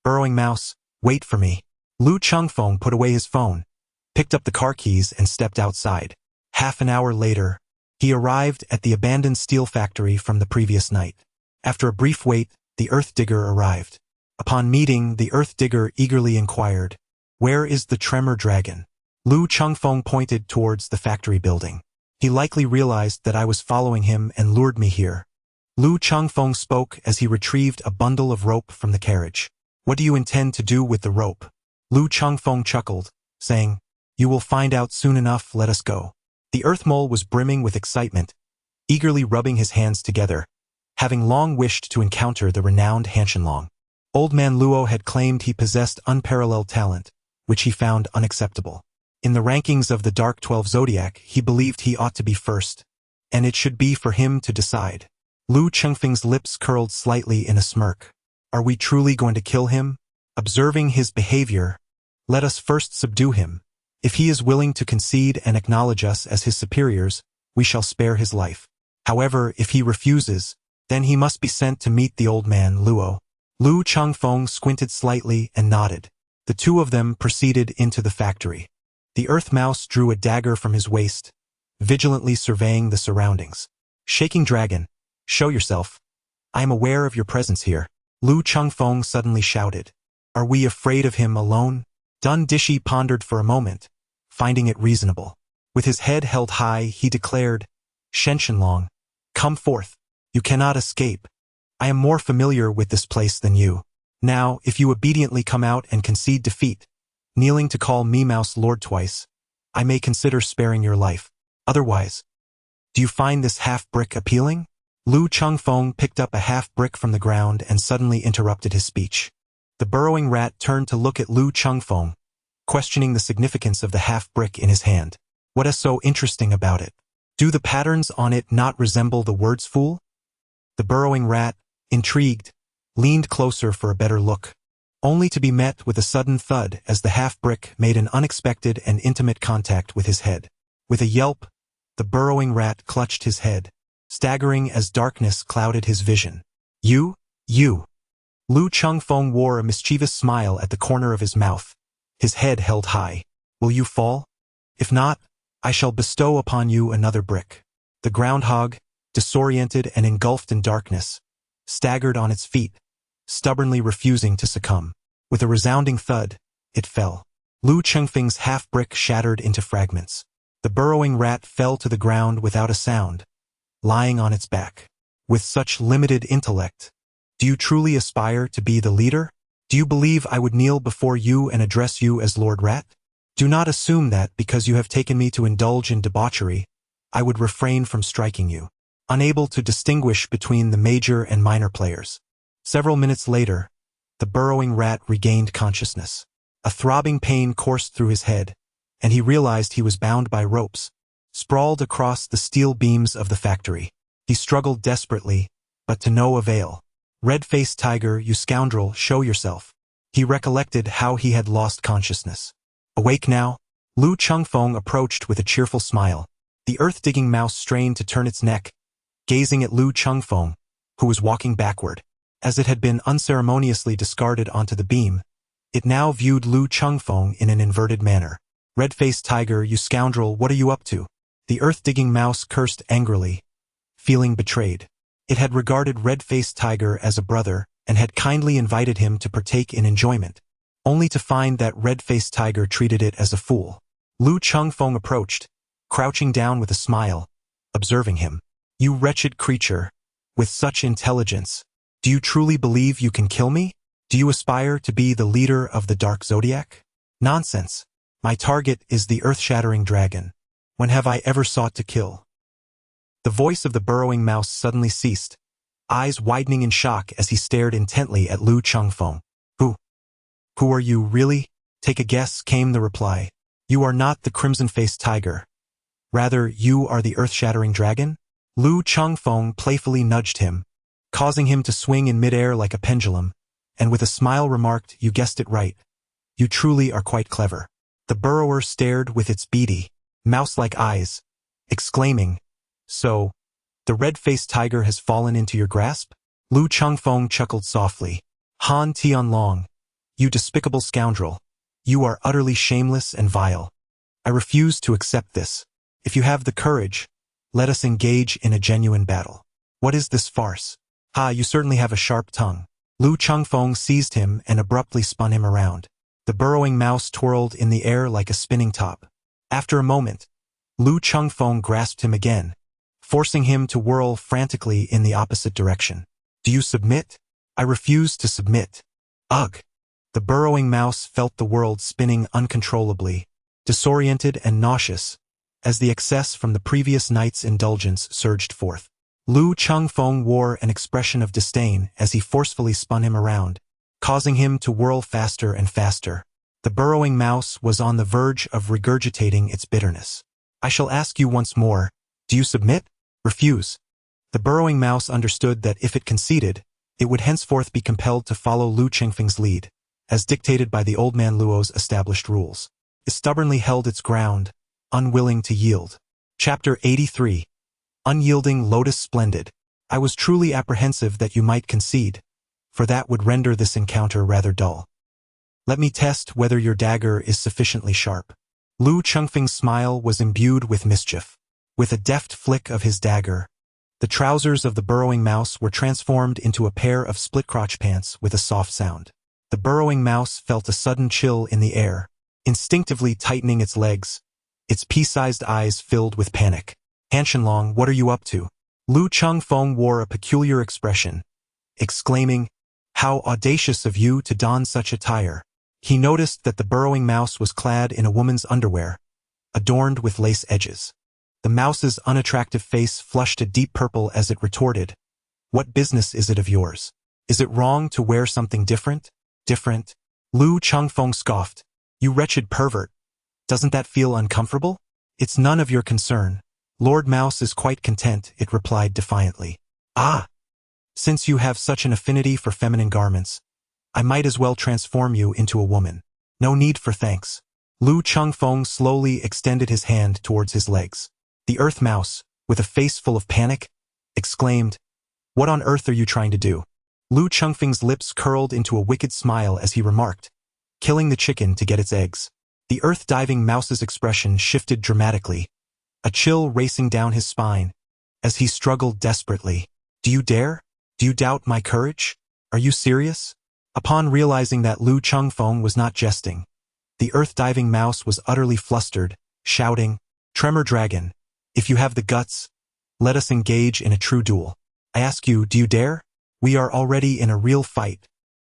Burrowing mouse, wait for me. Lu Chengfeng put away his phone, picked up the car keys and stepped outside. Half an hour later, he arrived at the abandoned steel factory from the previous night. After a brief wait, the earth digger arrived. Upon meeting, the earth digger eagerly inquired, Where is the tremor dragon? Lu Chengfeng pointed towards the factory building. He likely realized that I was following him and lured me here. Lu Chengfeng spoke as he retrieved a bundle of rope from the carriage. What do you intend to do with the rope? Lu Chengfeng chuckled, saying, You will find out soon enough, let us go. The earth mole was brimming with excitement, eagerly rubbing his hands together, having long wished to encounter the renowned Hanshenlong. Old man Luo had claimed he possessed unparalleled talent, which he found unacceptable. In the rankings of the Dark 12 Zodiac, he believed he ought to be first, and it should be for him to decide. Lu Chengfeng's lips curled slightly in a smirk. Are we truly going to kill him? Observing his behavior, let us first subdue him. If he is willing to concede and acknowledge us as his superiors, we shall spare his life. However, if he refuses, then he must be sent to meet the old man Luo. Lu Chengfeng squinted slightly and nodded. The two of them proceeded into the factory. The earth mouse drew a dagger from his waist, vigilantly surveying the surroundings. Shaking dragon, show yourself. I am aware of your presence here. Lu Chengfeng suddenly shouted. Are we afraid of him alone? Dun Dishi pondered for a moment, finding it reasonable. With his head held high, he declared, Shenlong, come forth. You cannot escape. I am more familiar with this place than you. Now, if you obediently come out and concede defeat, kneeling to call me Mouse Lord twice, I may consider sparing your life. Otherwise, do you find this half-brick appealing? Lu Chengfeng picked up a half-brick from the ground and suddenly interrupted his speech. The burrowing rat turned to look at Lu Chengfeng, questioning the significance of the half-brick in his hand. What is so interesting about it? Do the patterns on it not resemble the words fool? The burrowing rat, intrigued, leaned closer for a better look, only to be met with a sudden thud as the half-brick made an unexpected and intimate contact with his head. With a yelp, the burrowing rat clutched his head, staggering as darkness clouded his vision. You? Lu Chengfeng wore a mischievous smile at the corner of his mouth, his head held high. Will you fall? If not, I shall bestow upon you another brick. The groundhog, disoriented and engulfed in darkness, staggered on its feet, stubbornly refusing to succumb. With a resounding thud, it fell. Lu Chengfeng's half-brick shattered into fragments. The burrowing rat fell to the ground without a sound, lying on its back. With such limited intellect, do you truly aspire to be the leader? Do you believe I would kneel before you and address you as Lord Rat? Do not assume that because you have taken me to indulge in debauchery, I would refrain from striking you. Unable to distinguish between the major and minor players. Several minutes later, the burrowing rat regained consciousness. A throbbing pain coursed through his head, and he realized he was bound by ropes, sprawled across the steel beams of the factory. He struggled desperately, but to no avail. Red-faced tiger, you scoundrel, show yourself. He recollected how he had lost consciousness. Awake now? Lu Chengfeng approached with a cheerful smile. The earth-digging mouse strained to turn its neck, gazing at Lu Chengfeng, who was walking backward. As it had been unceremoniously discarded onto the beam, it now viewed Lu Chengfeng in an inverted manner. Red-faced tiger, you scoundrel, what are you up to? The earth-digging mouse cursed angrily, feeling betrayed. It had regarded red-faced tiger as a brother and had kindly invited him to partake in enjoyment, only to find that red-faced tiger treated it as a fool. Lu Chengfeng approached, crouching down with a smile, observing him. You wretched creature, with such intelligence, do you truly believe you can kill me? Do you aspire to be the leader of the Dark Zodiac? Nonsense. My target is the earth-shattering dragon. When have I ever sought to kill? The voice of the burrowing mouse suddenly ceased, eyes widening in shock as he stared intently at Lu Chengfeng. Who are you, really? Take a guess, came the reply. You are not the crimson-faced tiger. Rather, you are the earth-shattering dragon? Lu Chengfeng playfully nudged him, causing him to swing in midair like a pendulum, and with a smile remarked, You guessed it right. You truly are quite clever. The burrower stared with its beady, mouse-like eyes, exclaiming, "So, the red-faced tiger has fallen into your grasp?" Lu Chengfeng chuckled softly. "Han Tianlong, you despicable scoundrel. You are utterly shameless and vile. I refuse to accept this. If you have the courage, let us engage in a genuine battle. What is this farce? Ha, you certainly have a sharp tongue." Lu Chengfeng seized him and abruptly spun him around. The burrowing mouse twirled in the air like a spinning top. After a moment, Lu Chengfeng grasped him again, forcing him to whirl frantically in the opposite direction. "Do you submit?" "I refuse to submit." "Ugh!" The burrowing mouse felt the world spinning uncontrollably, disoriented and nauseous, as the excess from the previous night's indulgence surged forth. Lu Chengfeng wore an expression of disdain as he forcefully spun him around, causing him to whirl faster and faster. The burrowing mouse was on the verge of regurgitating its bitterness. "I shall ask you once more, do you submit?" "Refuse." The burrowing mouse understood that if it conceded, it would henceforth be compelled to follow Lu Chengfeng's lead, as dictated by the old man Luo's established rules. It stubbornly held its ground, unwilling to yield. Chapter 83. Unyielding Lotus Splendid. "I was truly apprehensive that you might concede, for that would render this encounter rather dull. Let me test whether your dagger is sufficiently sharp." Lu Chengfeng's smile was imbued with mischief. With a deft flick of his dagger, the trousers of the burrowing mouse were transformed into a pair of split-crotch pants with a soft sound. The burrowing mouse felt a sudden chill in the air, instinctively tightening its legs, its pea-sized eyes filled with panic. "Han Tianlong, what are you up to?" Lu Chengfeng wore a peculiar expression, exclaiming, "How audacious of you to don such attire." He noticed that the burrowing mouse was clad in a woman's underwear, adorned with lace edges. The mouse's unattractive face flushed a deep purple as it retorted, "What business is it of yours? Is it wrong to wear something different?" "Different?" Lu Chengfeng scoffed. "You wretched pervert. Doesn't that feel uncomfortable?" "It's none of your concern. Lord Mouse is quite content," it replied defiantly. "Ah! Since you have such an affinity for feminine garments, I might as well transform you into a woman. No need for thanks." Lu Chengfeng slowly extended his hand towards his legs. The earth mouse, with a face full of panic, exclaimed, "What on earth are you trying to do?" Lu Chengfeng's lips curled into a wicked smile as he remarked, "Killing the chicken to get its eggs." The earth-diving mouse's expression shifted dramatically, a chill racing down his spine, as he struggled desperately. "Do you dare? Do you doubt my courage? Are you serious?" Upon realizing that Lu Chengfeng was not jesting, the earth-diving mouse was utterly flustered, shouting, "Tremor Dragon, if you have the guts, let us engage in a true duel. I ask you, do you dare? We are already in a real fight.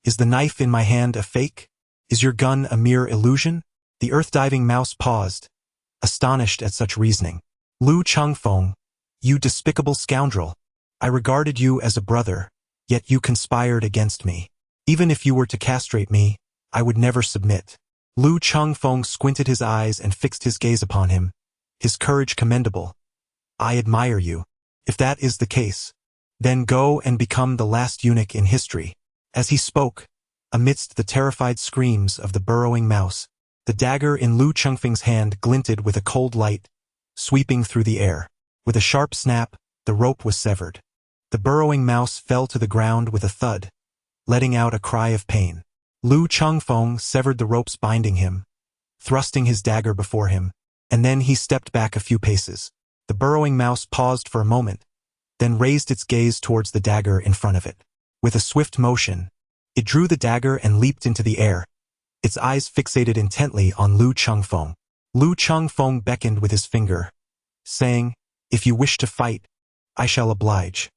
Is the knife in my hand a fake? Is your gun a mere illusion?" The earth-diving mouse paused, astonished at such reasoning. "Lu Chengfeng, you despicable scoundrel. I regarded you as a brother, yet you conspired against me. Even if you were to castrate me, I would never submit." Lu Chengfeng squinted his eyes and fixed his gaze upon him, his courage commendable. "I admire you. If that is the case, then go and become the last eunuch in history." As he spoke, amidst the terrified screams of the burrowing mouse, the dagger in Lu Chengfeng's hand glinted with a cold light, sweeping through the air. With a sharp snap, the rope was severed. The burrowing mouse fell to the ground with a thud, letting out a cry of pain. Lu Chengfeng severed the ropes binding him, thrusting his dagger before him, and then he stepped back a few paces. The burrowing mouse paused for a moment, then raised its gaze towards the dagger in front of it. With a swift motion, it drew the dagger and leaped into the air, its eyes fixated intently on Lu Chengfeng. Lu Chengfeng beckoned with his finger, saying, "If you wish to fight, I shall oblige.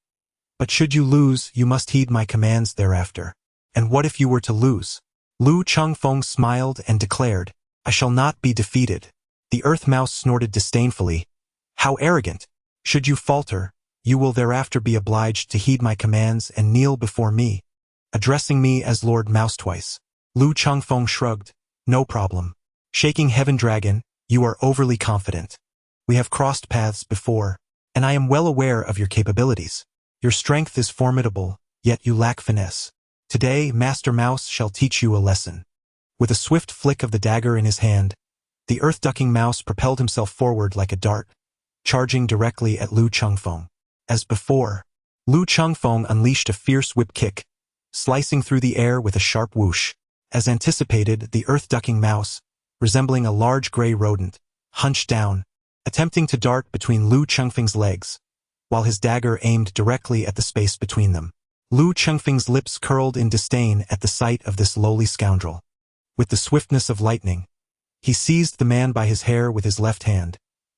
But should you lose, you must heed my commands thereafter." "And what if you were to lose?" Lu Chengfeng smiled and declared, "I shall not be defeated." The earth mouse snorted disdainfully, "How arrogant! Should you falter, you will thereafter be obliged to heed my commands and kneel before me, addressing me as Lord Mouse twice." Lu Chengfeng shrugged, "No problem. Shaking Heaven Dragon, you are overly confident. We have crossed paths before, and I am well aware of your capabilities. Your strength is formidable, yet you lack finesse. Today, Master Mouse shall teach you a lesson." With a swift flick of the dagger in his hand, The earth-ducking mouse propelled himself forward like a dart, charging directly at Luo Chengfeng. As before, Luo Chengfeng unleashed a fierce whip kick, slicing through the air with a sharp whoosh. As anticipated, the earth-ducking mouse, resembling a large gray rodent, hunched down, attempting to dart between Luo Chengfeng's legs, while his dagger aimed directly at the space between them. Luo Chengfeng's lips curled in disdain at the sight of this lowly scoundrel. With the swiftness of lightning, he seized the man by his hair with his left hand,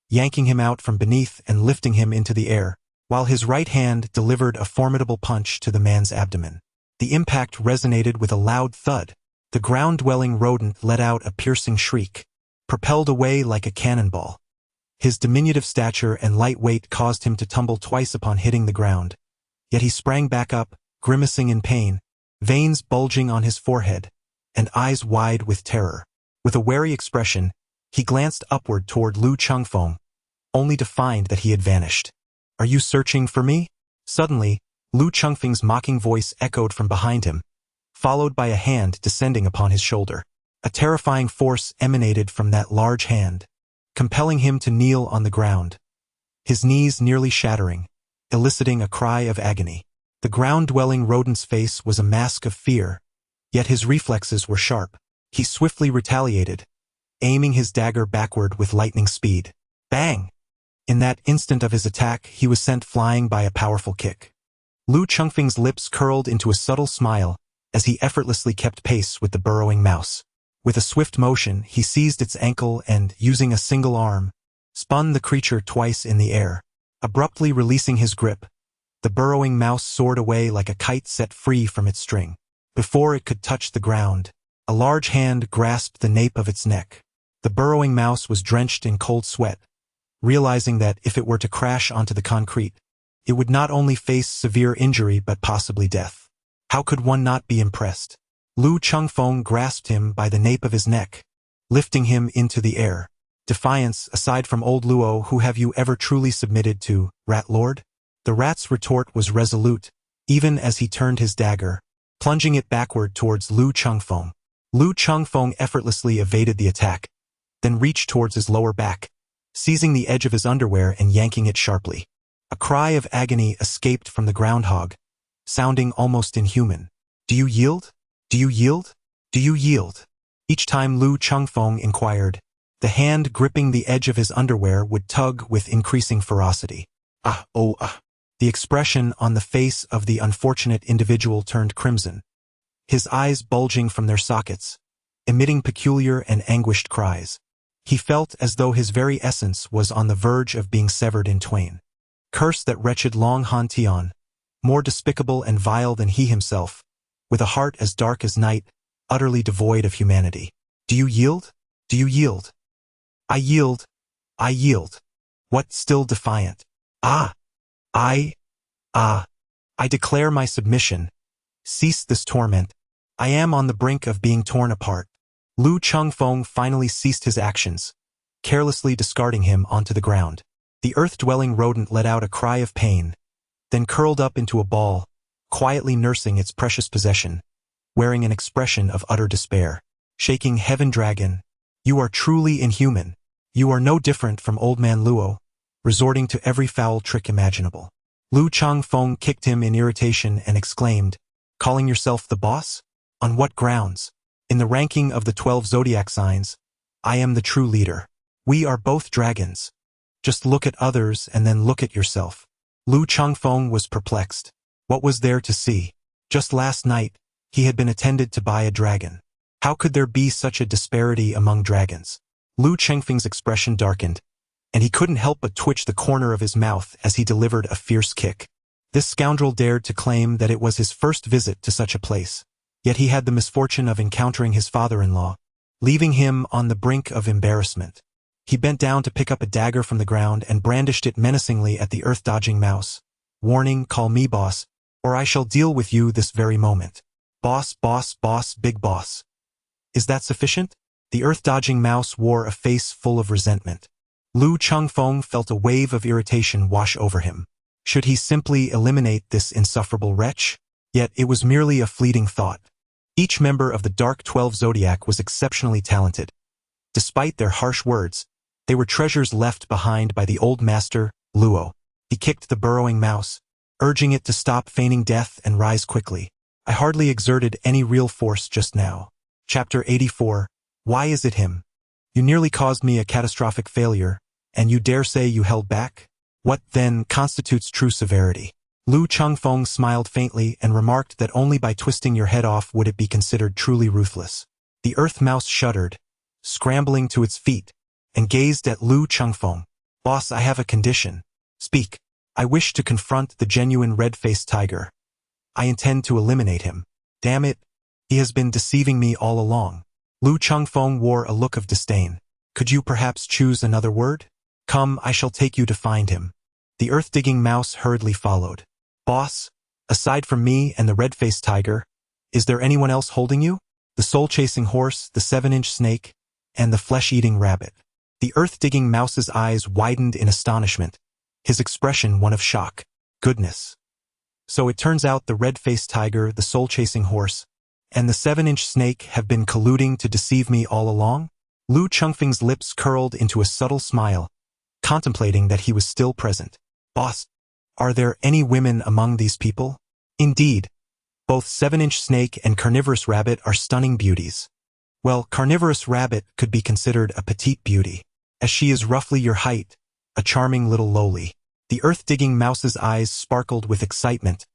yanking him out from beneath and lifting him into the air, while his right hand delivered a formidable punch to the man's abdomen. The impact resonated with a loud thud. The ground-dwelling rodent let out a piercing shriek, propelled away like a cannonball. His diminutive stature and light weight caused him to tumble twice upon hitting the ground, yet he sprang back up, grimacing in pain, veins bulging on his forehead, and eyes wide with terror. With a wary expression, he glanced upward toward Luo Chengfeng, only to find that he had vanished. "Are you searching for me?" Suddenly, Luo Chengfeng's mocking voice echoed from behind him, followed by a hand descending upon his shoulder. A terrifying force emanated from that large hand, compelling him to kneel on the ground, his knees nearly shattering, eliciting a cry of agony. The ground-dwelling rodent's face was a mask of fear, yet his reflexes were sharp. He swiftly retaliated, aiming his dagger backward with lightning speed. Bang! In that instant of his attack, he was sent flying by a powerful kick. Luo Chengfeng's lips curled into a subtle smile as he effortlessly kept pace with the burrowing mouse. With a swift motion, he seized its ankle and, using a single arm, spun the creature twice in the air. Abruptly releasing his grip, the burrowing mouse soared away like a kite set free from its string. Before it could touch the ground, a large hand grasped the nape of its neck. The burrowing mouse was drenched in cold sweat, realizing that if it were to crash onto the concrete, it would not only face severe injury but possibly death. How could one not be impressed? Luo Chengfeng grasped him by the nape of his neck, lifting him into the air. Defiance, aside from old Luo, who have you ever truly submitted to, Rat Lord? The rat's retort was resolute, even as he turned his dagger, plunging it backward towards Luo Chengfeng. Luo Chengfeng effortlessly evaded the attack, then reached towards his lower back, seizing the edge of his underwear and yanking it sharply. A cry of agony escaped from the groundhog, sounding almost inhuman. "Do you yield? Do you yield? Do you yield?" Each time Luo Chengfeng inquired, the hand gripping the edge of his underwear would tug with increasing ferocity. "Ah, oh, ah." The expression on the face of the unfortunate individual turned crimson, his eyes bulging from their sockets, emitting peculiar and anguished cries. He felt as though his very essence was on the verge of being severed in twain. Curse that wretched Long Han Tian, more despicable and vile than he himself, with a heart as dark as night, utterly devoid of humanity. "Do you yield? Do you yield?" "I yield. I yield." What, still defiant? "Ah! I declare my submission. Cease this torment. I am on the brink of being torn apart." Luo Chengfeng finally ceased his actions, carelessly discarding him onto the ground. The earth-dwelling rodent let out a cry of pain, then curled up into a ball, quietly nursing its precious possession, wearing an expression of utter despair. Shaking Heaven Dragon, you are truly inhuman. You are no different from Old Man Luo, resorting to every foul trick imaginable. Luo Chengfeng kicked him in irritation and exclaimed, "Calling yourself the boss? On what grounds? In the ranking of the 12 zodiac signs, I am the true leader. We are both dragons. Just look at others and then look at yourself." Luo Chengfeng was perplexed. What was there to see? Just last night, he had been attended to by a dragon. How could there be such a disparity among dragons? Luo Chengfeng's expression darkened, and he couldn't help but twitch the corner of his mouth as he delivered a fierce kick. This scoundrel dared to claim that it was his first visit to such a place. Yet he had the misfortune of encountering his father-in-law, leaving him on the brink of embarrassment. He bent down to pick up a dagger from the ground and brandished it menacingly at the earth-dodging mouse. Warning, call me boss, or I shall deal with you this very moment. Boss, boss, boss, big boss. Is that sufficient? The earth-dodging mouse wore a face full of resentment. Luo Chengfeng felt a wave of irritation wash over him. Should he simply eliminate this insufferable wretch? Yet it was merely a fleeting thought. Each member of the Dark 12 Zodiac was exceptionally talented, Despite their harsh words, they were treasures left behind by the old master, Luo. He kicked the burrowing mouse, urging it to stop feigning death and rise quickly. I hardly exerted any real force just now. Chapter 84. Why is it him? You nearly caused me a catastrophic failure, and you dare say you held back? What, then, constitutes true severity? Lu Chengfeng smiled faintly and remarked that only by twisting your head off would it be considered truly ruthless. The earth mouse shuddered, scrambling to its feet, and gazed at Lu Chengfeng. Boss, I have a condition. Speak. I wish to confront the genuine red-faced tiger. I intend to eliminate him. Damn it, he has been deceiving me all along. Lu Chengfeng wore a look of disdain. Could you perhaps choose another word? Come, I shall take you to find him. The earth-digging mouse hurriedly followed. Boss, aside from me and the red-faced tiger, is there anyone else holding you? The soul-chasing horse, the 7-inch snake, and the flesh-eating rabbit. The earth-digging mouse's eyes widened in astonishment, his expression one of shock. Goodness. So it turns out the red-faced tiger, the soul-chasing horse, and the 7-inch snake have been colluding to deceive me all along? Lu Chengfeng's lips curled into a subtle smile, contemplating that he was still present. Boss, are there any women among these people? Indeed. Both 7-inch snake and carnivorous rabbit are stunning beauties. Well, carnivorous rabbit could be considered a petite beauty, as she is roughly your height, a charming little lowly. The earth-digging mouse's eyes sparkled with excitement,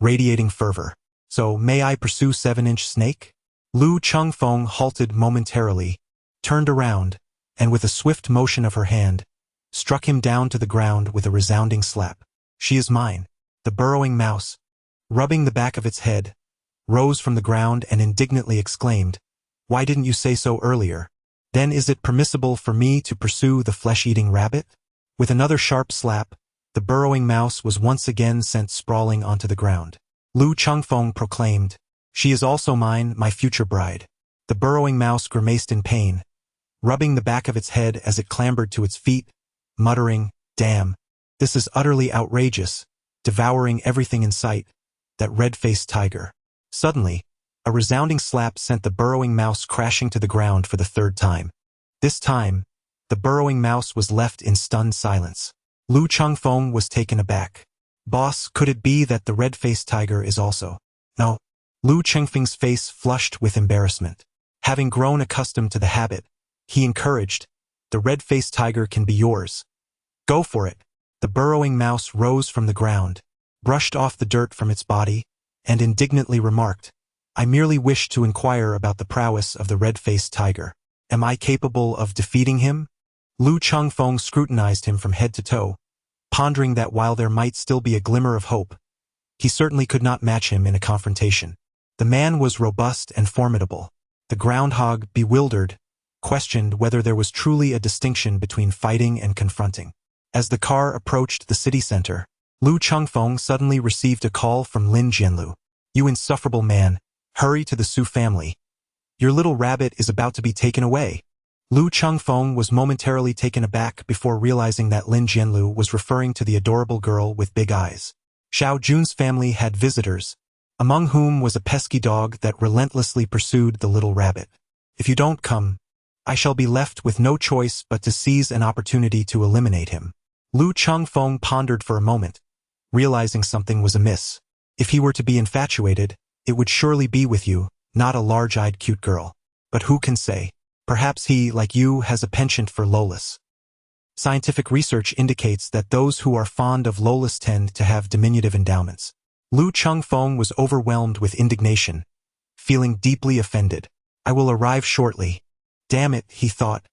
radiating fervor. So, may I pursue 7-inch snake? Lu Chengfeng halted momentarily, turned around, and with a swift motion of her hand, struck him down to the ground with a resounding slap. She is mine. The burrowing mouse, rubbing the back of its head, rose from the ground and indignantly exclaimed, Why didn't you say so earlier? Then is it permissible for me to pursue the flesh-eating rabbit? With another sharp slap, the burrowing mouse was once again sent sprawling onto the ground. Lu Chengfeng proclaimed, She is also mine, my future bride. The burrowing mouse grimaced in pain, rubbing the back of its head as it clambered to its feet, muttering, Damn, this is utterly outrageous, devouring everything in sight, that red-faced tiger. Suddenly, a resounding slap sent the burrowing mouse crashing to the ground for the third time. This time, the burrowing mouse was left in stunned silence. Lu Chengfeng was taken aback. Boss, could it be that the red-faced tiger is also? No. Lu Chengfeng's face flushed with embarrassment. Having grown accustomed to the habit, he encouraged, The red-faced tiger can be yours. Go for it. The burrowing mouse rose from the ground, brushed off the dirt from its body, and indignantly remarked, I merely wish to inquire about the prowess of the red-faced tiger. Am I capable of defeating him? Lu Chengfeng scrutinized him from head to toe, pondering that while there might still be a glimmer of hope, he certainly could not match him in a confrontation. The man was robust and formidable. The groundhog, bewildered, questioned whether there was truly a distinction between fighting and confronting. As the car approached the city center, Lu Chengfeng suddenly received a call from Lin Jianlu. You insufferable man, hurry to the Su family. Your little rabbit is about to be taken away. Lu Chengfeng was momentarily taken aback before realizing that Lin Jianlu was referring to the adorable girl with big eyes. Xiao Jun's family had visitors, among whom was a pesky dog that relentlessly pursued the little rabbit. If you don't come, I shall be left with no choice but to seize an opportunity to eliminate him. Lu Chengfeng pondered for a moment, realizing something was amiss. If he were to be infatuated, it would surely be with you, not a large-eyed cute girl. But who can say? Perhaps he, like you, has a penchant for lolas. Scientific research indicates that those who are fond of lolas tend to have diminutive endowments. Lu Chengfeng was overwhelmed with indignation, feeling deeply offended. I will arrive shortly. Damn it, he thought.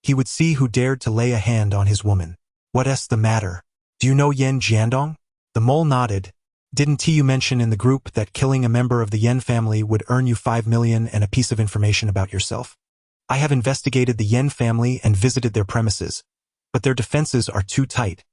He would see who dared to lay a hand on his woman. What's the matter? Do you know Yan Jiandong? The mole nodded. Didn't you mention in the group that killing a member of the Yan family would earn you 5 million and a piece of information about yourself? I have investigated the Yan family and visited their premises, but their defenses are too tight.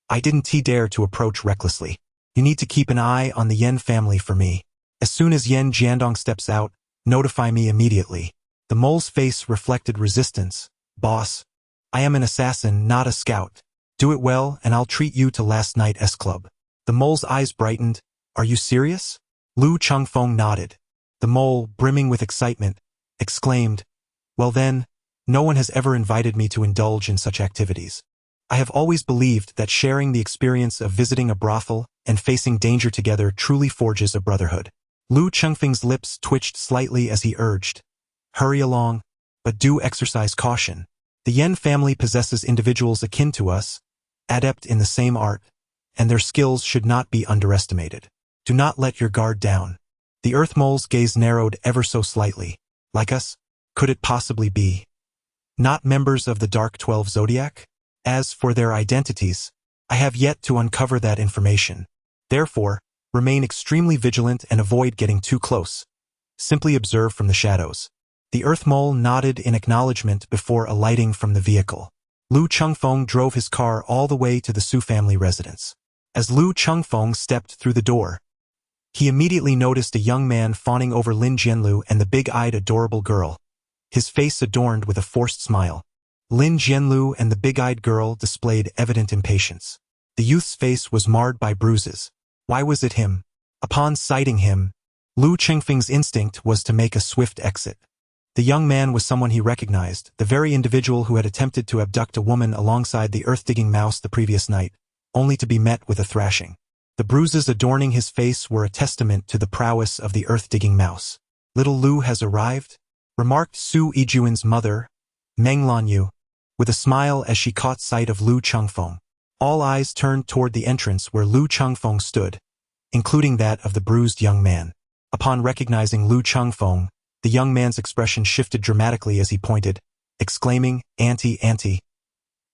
I didn't dare to approach recklessly. You need to keep an eye on the Yan family for me. As soon as Yan Jiandong steps out, notify me immediately. The mole's face reflected resistance. Boss, I am an assassin, not a scout. Do it well and I'll treat you to last night's club. The mole's eyes brightened. Are you serious? Lu Chengfeng nodded. The mole, brimming with excitement, exclaimed, Well then, No one has ever invited me to indulge in such activities. I have always believed that sharing the experience of visiting a brothel and facing danger together truly forges a brotherhood. Lu Chengfeng's lips twitched slightly as he urged, "Hurry along, but do exercise caution. The Yen family possesses individuals akin to us, adept in the same art, and their skills should not be underestimated. Do not let your guard down." The Earth Mole's gaze narrowed ever so slightly. Like us? Could it possibly be? Not members of the Dark 12 Zodiac? As for their identities, I have yet to uncover that information. Therefore, remain extremely vigilant and avoid getting too close. Simply observe from the shadows. The Earth Mole nodded in acknowledgement before alighting from the vehicle. Lu Chengfeng drove his car all the way to the Su family residence. As Lu Chengfeng stepped through the door, he immediately noticed a young man fawning over Lin Jianlu and the big-eyed adorable girl, his face adorned with a forced smile. Lin Jianlu and the big-eyed girl displayed evident impatience. The youth's face was marred by bruises. Why was it him? Upon sighting him, Lu Chengfeng's instinct was to make a swift exit. The young man was someone he recognized, the very individual who had attempted to abduct a woman alongside the earth-digging mouse the previous night, only to be met with a thrashing. The bruises adorning his face were a testament to the prowess of the earth-digging mouse. "Little Lu has arrived?" remarked Su Yijuan's mother, Meng Lanyu, with a smile as she caught sight of Lu Chengfeng. All eyes turned toward the entrance where Lu Chengfeng stood, including that of the bruised young man. Upon recognizing Lu Chengfeng, the young man's expression shifted dramatically as he pointed, exclaiming, "Auntie, auntie.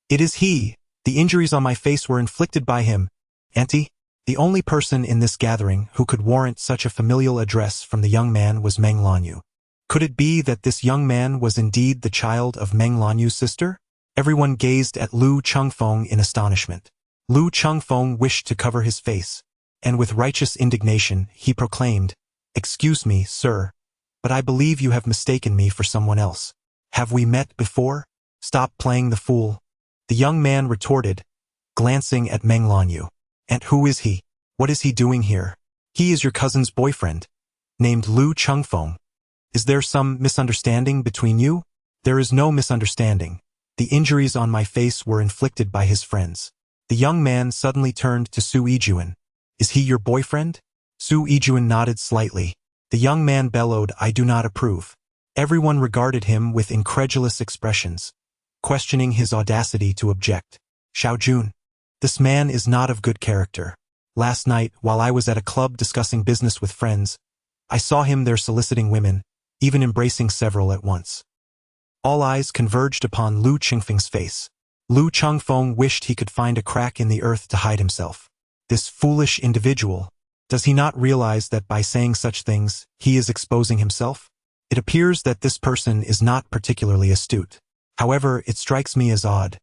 It is he! The injuries on my face were inflicted by him. Auntie?" The only person in this gathering who could warrant such a familial address from the young man was Meng Lanyu. Could it be that this young man was indeed the child of Meng Lanyu's sister? Everyone gazed at Lu Chengfeng in astonishment. Lu Chengfeng wished to cover his face, and with righteous indignation he proclaimed, "Excuse me, sir, but I believe you have mistaken me for someone else. Have we met before? Stop playing the fool." The young man retorted, glancing at Meng Lanyu. "And who is he? What is he doing here?" "He is your cousin's boyfriend, named Lu Chengfeng. Is there some misunderstanding between you?" "There is no misunderstanding. The injuries on my face were inflicted by his friends." The young man suddenly turned to Su Yijuan. "Is he your boyfriend?" Su Yijuan nodded slightly. The young man bellowed, "I do not approve." Everyone regarded him with incredulous expressions, questioning his audacity to object. "Xiaojun, this man is not of good character. Last night, while I was at a club discussing business with friends, I saw him there soliciting women, even embracing several at once." All eyes converged upon Lu Chengfeng's face. Lu Chengfeng wished he could find a crack in the earth to hide himself. This foolish individual, does he not realize that by saying such things, he is exposing himself? It appears that this person is not particularly astute. However, it strikes me as odd.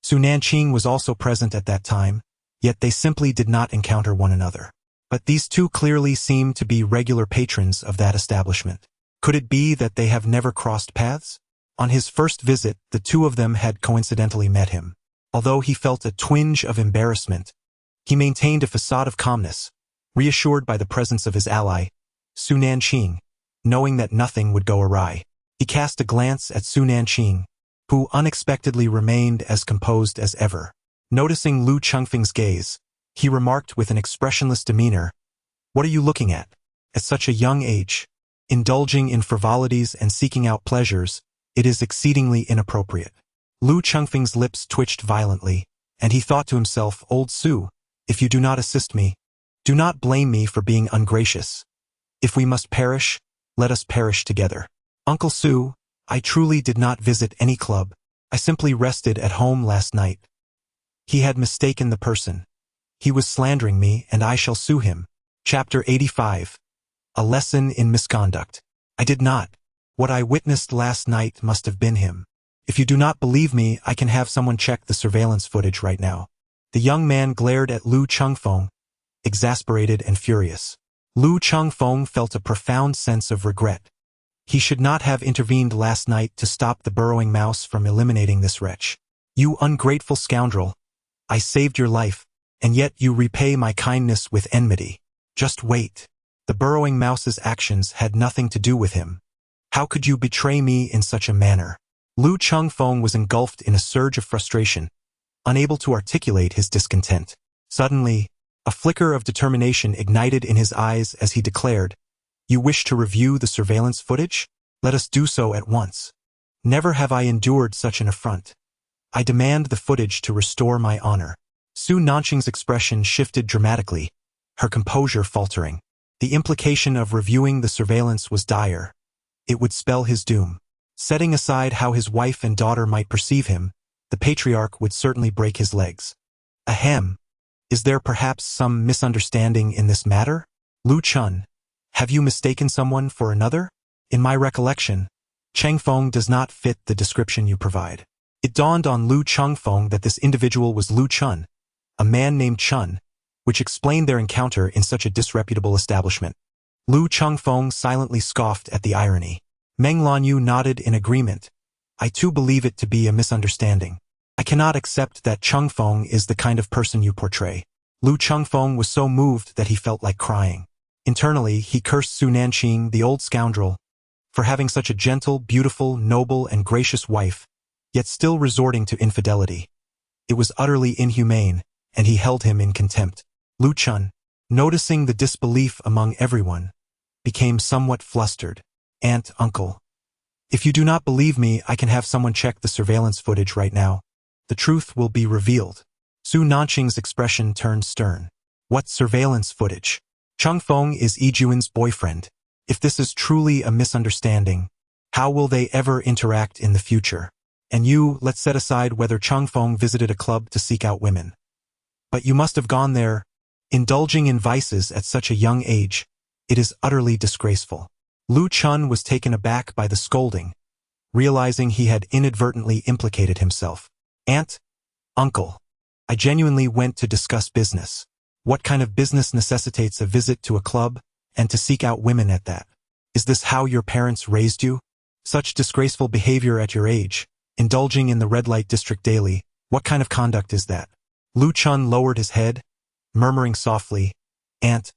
Su Nanqing was also present at that time, yet they simply did not encounter one another. But these two clearly seem to be regular patrons of that establishment. Could it be that they have never crossed paths? On his first visit, the two of them had coincidentally met him. Although he felt a twinge of embarrassment, he maintained a facade of calmness, reassured by the presence of his ally, Su Nanqing, knowing that nothing would go awry. He cast a glance at Su Nanqing, who unexpectedly remained as composed as ever. Noticing Lu Chengfeng's gaze, he remarked with an expressionless demeanor, "What are you looking at? At such a young age, indulging in frivolities and seeking out pleasures, it is exceedingly inappropriate." Lu Chengfeng's lips twitched violently, and he thought to himself, "Old Su, if you do not assist me, do not blame me for being ungracious. If we must perish, let us perish together. Uncle Su, I truly did not visit any club. I simply rested at home last night." He had mistaken the person. He was slandering me, and I shall sue him. Chapter 85. A Lesson in Misconduct. I did not. What I witnessed last night must have been him. If you do not believe me, I can have someone check the surveillance footage right now. The young man glared at Lu Chengfeng, exasperated and furious. Lu Chengfeng felt a profound sense of regret. He should not have intervened last night to stop the burrowing mouse from eliminating this wretch. "You ungrateful scoundrel! I saved your life, and yet you repay my kindness with enmity. Just wait. The burrowing mouse's actions had nothing to do with him. How could you betray me in such a manner?" Lu Chengfeng was engulfed in a surge of frustration, unable to articulate his discontent. Suddenly, a flicker of determination ignited in his eyes as he declared, "You wish to review the surveillance footage? Let us do so at once. Never have I endured such an affront. I demand the footage to restore my honor." Su Nanqing's expression shifted dramatically, her composure faltering. The implication of reviewing the surveillance was dire. It would spell his doom. Setting aside how his wife and daughter might perceive him, the patriarch would certainly break his legs. Ahem. Is there perhaps some misunderstanding in this matter? Lu Chun, have you mistaken someone for another? In my recollection, Chengfeng does not fit the description you provide. It dawned on Lu Chengfeng that this individual was Lu Chun, a man named Chun, which explained their encounter in such a disreputable establishment. Lu Chengfeng silently scoffed at the irony. Meng Lanyu nodded in agreement. I too believe it to be a misunderstanding. I cannot accept that Chengfeng is the kind of person you portray. Lu Chengfeng was so moved that he felt like crying. Internally, he cursed Su Nanqing, the old scoundrel, for having such a gentle, beautiful, noble, and gracious wife, yet still resorting to infidelity. It was utterly inhumane, and he held him in contempt. Lu Chun, noticing the disbelief among everyone, became somewhat flustered. Aunt, uncle, if you do not believe me, I can have someone check the surveillance footage right now. The truth will be revealed. Su Nanqing's expression turned stern. What surveillance footage? Chengfeng is Yijuan's boyfriend. If this is truly a misunderstanding, how will they ever interact in the future? And you, let's set aside whether Chengfeng visited a club to seek out women. But you must have gone there, indulging in vices at such a young age. It is utterly disgraceful. Lu Chun was taken aback by the scolding, realizing he had inadvertently implicated himself. Aunt, uncle, I genuinely went to discuss business. What kind of business necessitates a visit to a club, and to seek out women at that? Is this how your parents raised you? Such disgraceful behavior at your age, indulging in the red light district daily, what kind of conduct is that? Lu Chun lowered his head, murmuring softly, Aunt,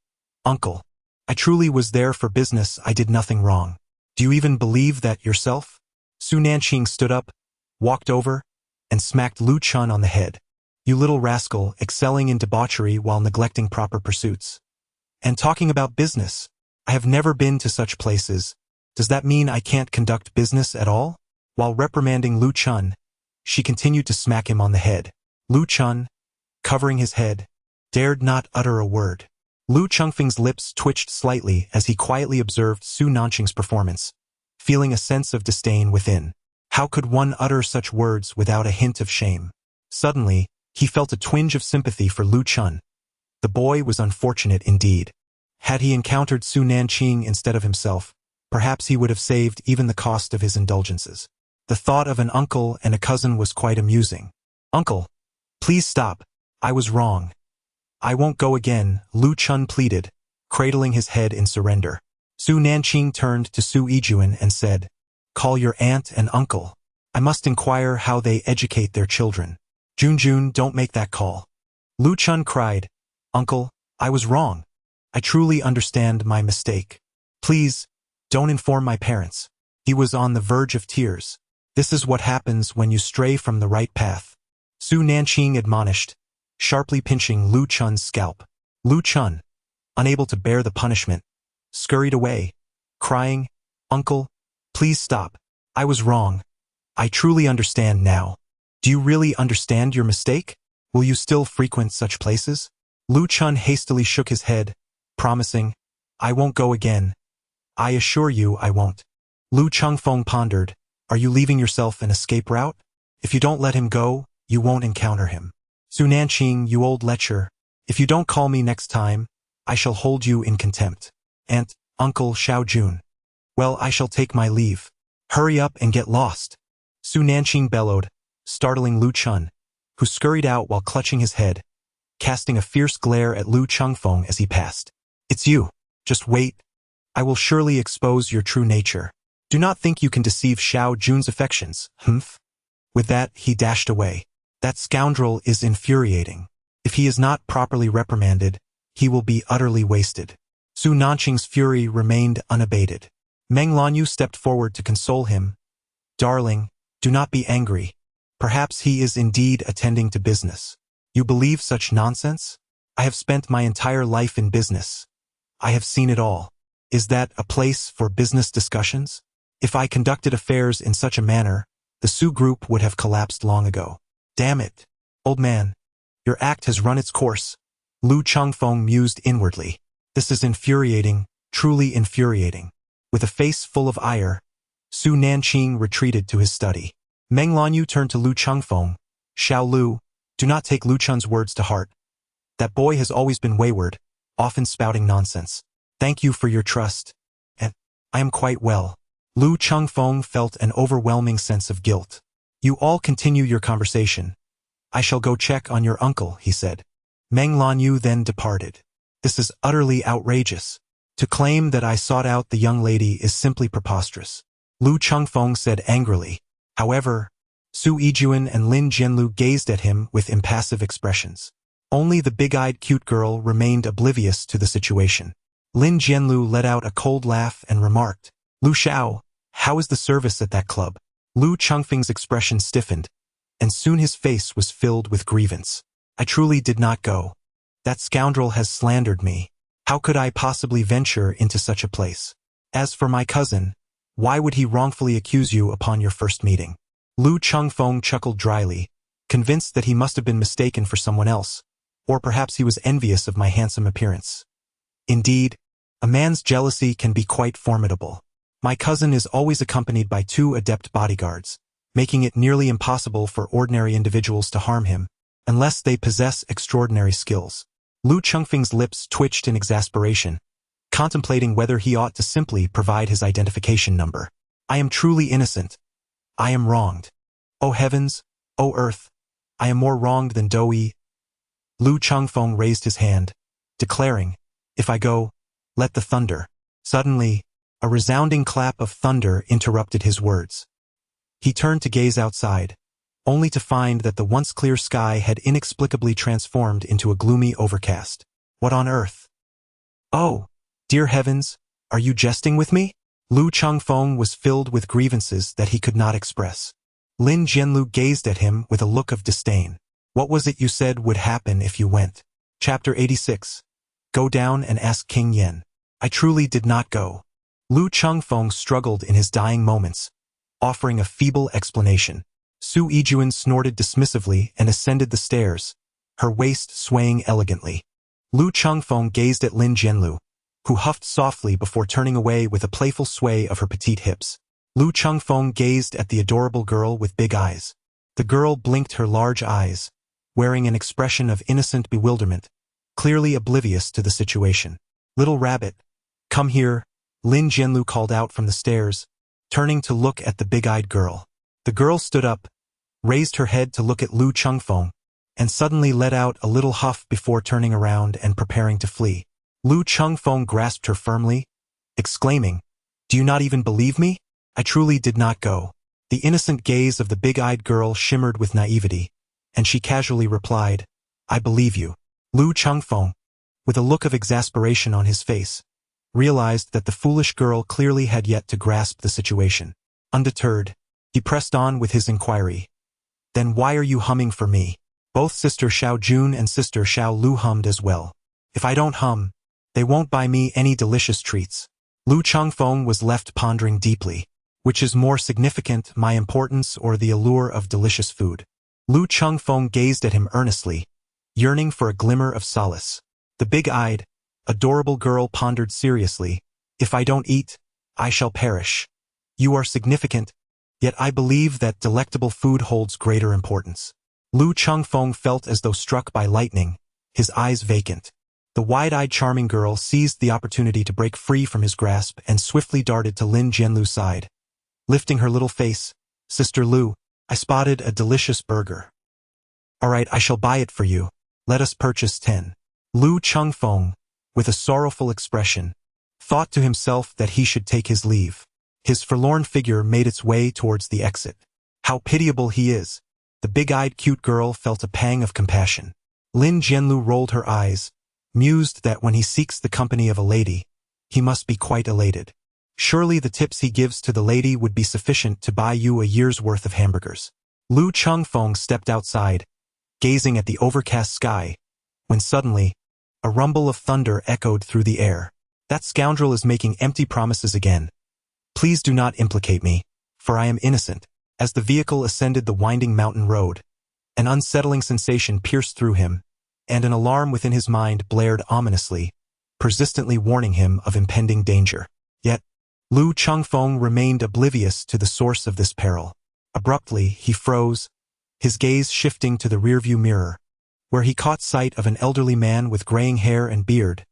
uncle, I truly was there for business. I did nothing wrong. Do you even believe that yourself? Su Nanqing stood up, walked over, and smacked Lu Chun on the head. You little rascal, excelling in debauchery while neglecting proper pursuits. And talking about business. I have never been to such places. Does that mean I can't conduct business at all? While reprimanding Lu Chun, she continued to smack him on the head. Lu Chun, covering his head, dared not utter a word. Lu Chengfeng's lips twitched slightly as he quietly observed Su Nanqing's performance, feeling a sense of disdain within. How could one utter such words without a hint of shame? Suddenly, he felt a twinge of sympathy for Lu Chun. The boy was unfortunate indeed. Had he encountered Su Nanqing instead of himself, perhaps he would have saved even the cost of his indulgences. The thought of an uncle and a cousin was quite amusing. Uncle, please stop. I was wrong. I won't go again, Lu Chun pleaded, cradling his head in surrender. Su Nanqing turned to Su Yijuan and said, Call your aunt and uncle. I must inquire how they educate their children. Junjun, don't make that call. Lu Chun cried, Uncle, I was wrong. I truly understand my mistake. Please, don't inform my parents. He was on the verge of tears. This is what happens when you stray from the right path. Su Nanqing admonished, sharply pinching Lu Chun's scalp. Lu Chun, unable to bear the punishment, scurried away, crying, Uncle, please stop. I was wrong. I truly understand now. Do you really understand your mistake? Will you still frequent such places? Lu Chun hastily shook his head, promising, I won't go again. I assure you I won't. Lu Chengfeng pondered, Are you leaving yourself an escape route? If you don't let him go, you won't encounter him. Su Nanqing, you old lecher, if you don't call me next time, I shall hold you in contempt. Aunt, Uncle Xiao Jun. Well, I shall take my leave. Hurry up and get lost. Su Nanqing bellowed, startling Lu Chun, who scurried out while clutching his head, casting a fierce glare at Lu Chengfeng as he passed. It's you. Just wait. I will surely expose your true nature. Do not think you can deceive Xiao Jun's affections, humph. With that, he dashed away. That scoundrel is infuriating. If he is not properly reprimanded, he will be utterly wasted. Su Nanqing's fury remained unabated. Meng Lanyu stepped forward to console him. Darling, Do not be angry. Perhaps he is indeed attending to business. You believe such nonsense? I have spent my entire life in business. I have seen it all. Is that a place for business discussions? If I conducted affairs in such a manner, the Su group would have collapsed long ago. Damn it. Old man. Your act has run its course. Lu Chengfeng mused inwardly. This is infuriating, truly infuriating. With a face full of ire, Su Nanqing retreated to his study. Meng Lanyu turned to Lu Chengfeng. Xiao Lu, do not take Lu Chun's words to heart. That boy has always been wayward, often spouting nonsense. Thank you for your trust. And I am quite well. Lu Chengfeng felt an overwhelming sense of guilt. You all continue your conversation. I shall go check on your uncle, he said. Meng Lanyu then departed. This is utterly outrageous. To claim that I sought out the young lady is simply preposterous. Lu Chengfeng said angrily. However, Su Yijuan and Lin Jianlu gazed at him with impassive expressions. Only the big-eyed cute girl remained oblivious to the situation. Lin Jianlu let out a cold laugh and remarked, Lu Xiao, how is the service at that club? Lu Chengfeng's expression stiffened, and soon his face was filled with grievance. I truly did not go. That scoundrel has slandered me. How could I possibly venture into such a place? As for my cousin, why would he wrongfully accuse you upon your first meeting? Lu Chengfeng chuckled dryly, convinced that he must have been mistaken for someone else, or perhaps he was envious of my handsome appearance. Indeed, a man's jealousy can be quite formidable. My cousin is always accompanied by 2 adept bodyguards, making it nearly impossible for ordinary individuals to harm him, unless they possess extraordinary skills. Lu Chengfeng's lips twitched in exasperation, contemplating whether he ought to simply provide his identification number. I am truly innocent. I am wronged. O heavens, O earth, I am more wronged than Doi. Lu Chengfeng raised his hand, declaring, if I go, let the thunder. Suddenly, a resounding clap of thunder interrupted his words. He turned to gaze outside, only to find that the once clear sky had inexplicably transformed into a gloomy overcast. What on earth? Oh, dear heavens, are you jesting with me? Lu Chengfeng was filled with grievances that he could not express. Lin Jianlu gazed at him with a look of disdain. What was it you said would happen if you went? Chapter 86. Go down and ask King Yen. I truly did not go. Lu Chengfeng struggled in his dying moments, offering a feeble explanation. Su Yijuan snorted dismissively and ascended the stairs, her waist swaying elegantly. Lu Chengfeng gazed at Lin Jianlu, who huffed softly before turning away with a playful sway of her petite hips. Lu Chengfeng gazed at the adorable girl with big eyes. The girl blinked her large eyes, wearing an expression of innocent bewilderment, clearly oblivious to the situation. Little rabbit, come here, Lin Jianlu called out from the stairs, turning to look at the big-eyed girl. The girl stood up, raised her head to look at Lu Chengfeng, and suddenly let out a little huff before turning around and preparing to flee. Lu Chengfeng grasped her firmly, exclaiming, Do you not even believe me? I truly did not go. The innocent gaze of the big-eyed girl shimmered with naivety, and she casually replied, I believe you. Lu Chengfeng, with a look of exasperation on his face, realized that the foolish girl clearly had yet to grasp the situation. Undeterred, he pressed on with his inquiry. Then why are you humming for me? Both Sister Xiao Jun and Sister Xiao Lu hummed as well. If I don't hum, they won't buy me any delicious treats. Lu Chengfeng was left pondering deeply. Which is more significant, my importance or the allure of delicious food? Lu Chengfeng gazed at him earnestly, yearning for a glimmer of solace. The big-eyed, adorable girl pondered seriously, If I don't eat, I shall perish. You are significant, yet I believe that delectable food holds greater importance. Lu Chengfeng felt as though struck by lightning, his eyes vacant. The wide-eyed charming girl seized the opportunity to break free from his grasp and swiftly darted to Lin Jianlu's side. Lifting her little face, Sister Lu, I spotted a delicious burger. All right, I shall buy it for you. Let us purchase 10. Lu Chengfeng, with a sorrowful expression, thought to himself that he should take his leave. His forlorn figure made its way towards the exit. How pitiable he is! The big-eyed cute girl felt a pang of compassion. Lin Jianlu rolled her eyes, mused that when he seeks the company of a lady, he must be quite elated. Surely the tips he gives to the lady would be sufficient to buy you a year's worth of hamburgers. Lu Chengfeng stepped outside, gazing at the overcast sky, when suddenly, a rumble of thunder echoed through the air. That scoundrel is making empty promises again. Please do not implicate me, for I am innocent. As the vehicle ascended the winding mountain road, an unsettling sensation pierced through him, and an alarm within his mind blared ominously, persistently warning him of impending danger. Yet, Lu Chengfeng remained oblivious to the source of this peril. Abruptly, he froze, his gaze shifting to the rearview mirror, where he caught sight of an elderly man with graying hair and beard,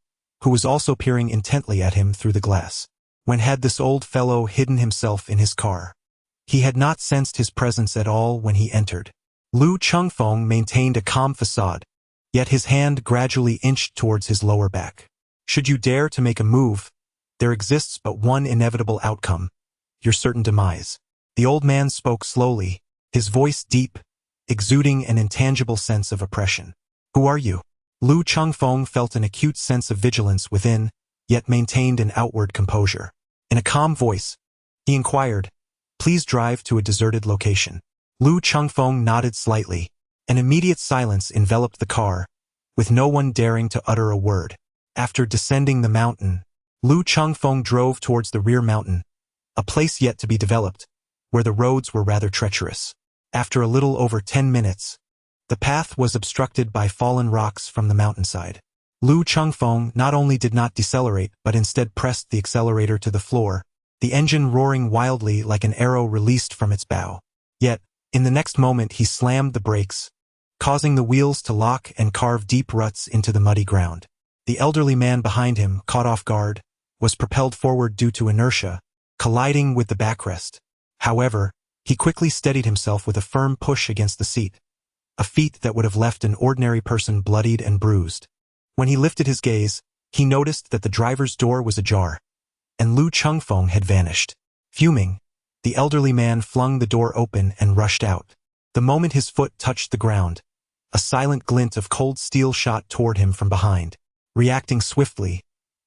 who was also peering intently at him through the glass. When had this old fellow hidden himself in his car? He had not sensed his presence at all when he entered. Lu Chengfeng maintained a calm facade, yet his hand gradually inched towards his lower back. Should you dare to make a move, there exists but one inevitable outcome, your certain demise. The old man spoke slowly, his voice deep, exuding an intangible sense of oppression. Who are you? Lu Chengfeng felt an acute sense of vigilance within, yet maintained an outward composure. In a calm voice, he inquired, "Please drive to a deserted location." Lu Chengfeng nodded slightly. An immediate silence enveloped the car, with no one daring to utter a word. After descending the mountain, Lu Chengfeng drove towards the rear mountain, a place yet to be developed, where the roads were rather treacherous. After a little over 10 minutes, the path was obstructed by fallen rocks from the mountainside. Lu Chengfeng not only did not decelerate but instead pressed the accelerator to the floor, the engine roaring wildly like an arrow released from its bow. Yet, in the next moment he slammed the brakes, causing the wheels to lock and carve deep ruts into the muddy ground. The elderly man behind him, caught off guard, was propelled forward due to inertia, colliding with the backrest. However, he quickly steadied himself with a firm push against the seat, a feat that would have left an ordinary person bloodied and bruised. When he lifted his gaze, he noticed that the driver's door was ajar, and Lu Chengfeng had vanished. Fuming, the elderly man flung the door open and rushed out. The moment his foot touched the ground, a silent glint of cold steel shot toward him from behind. Reacting swiftly,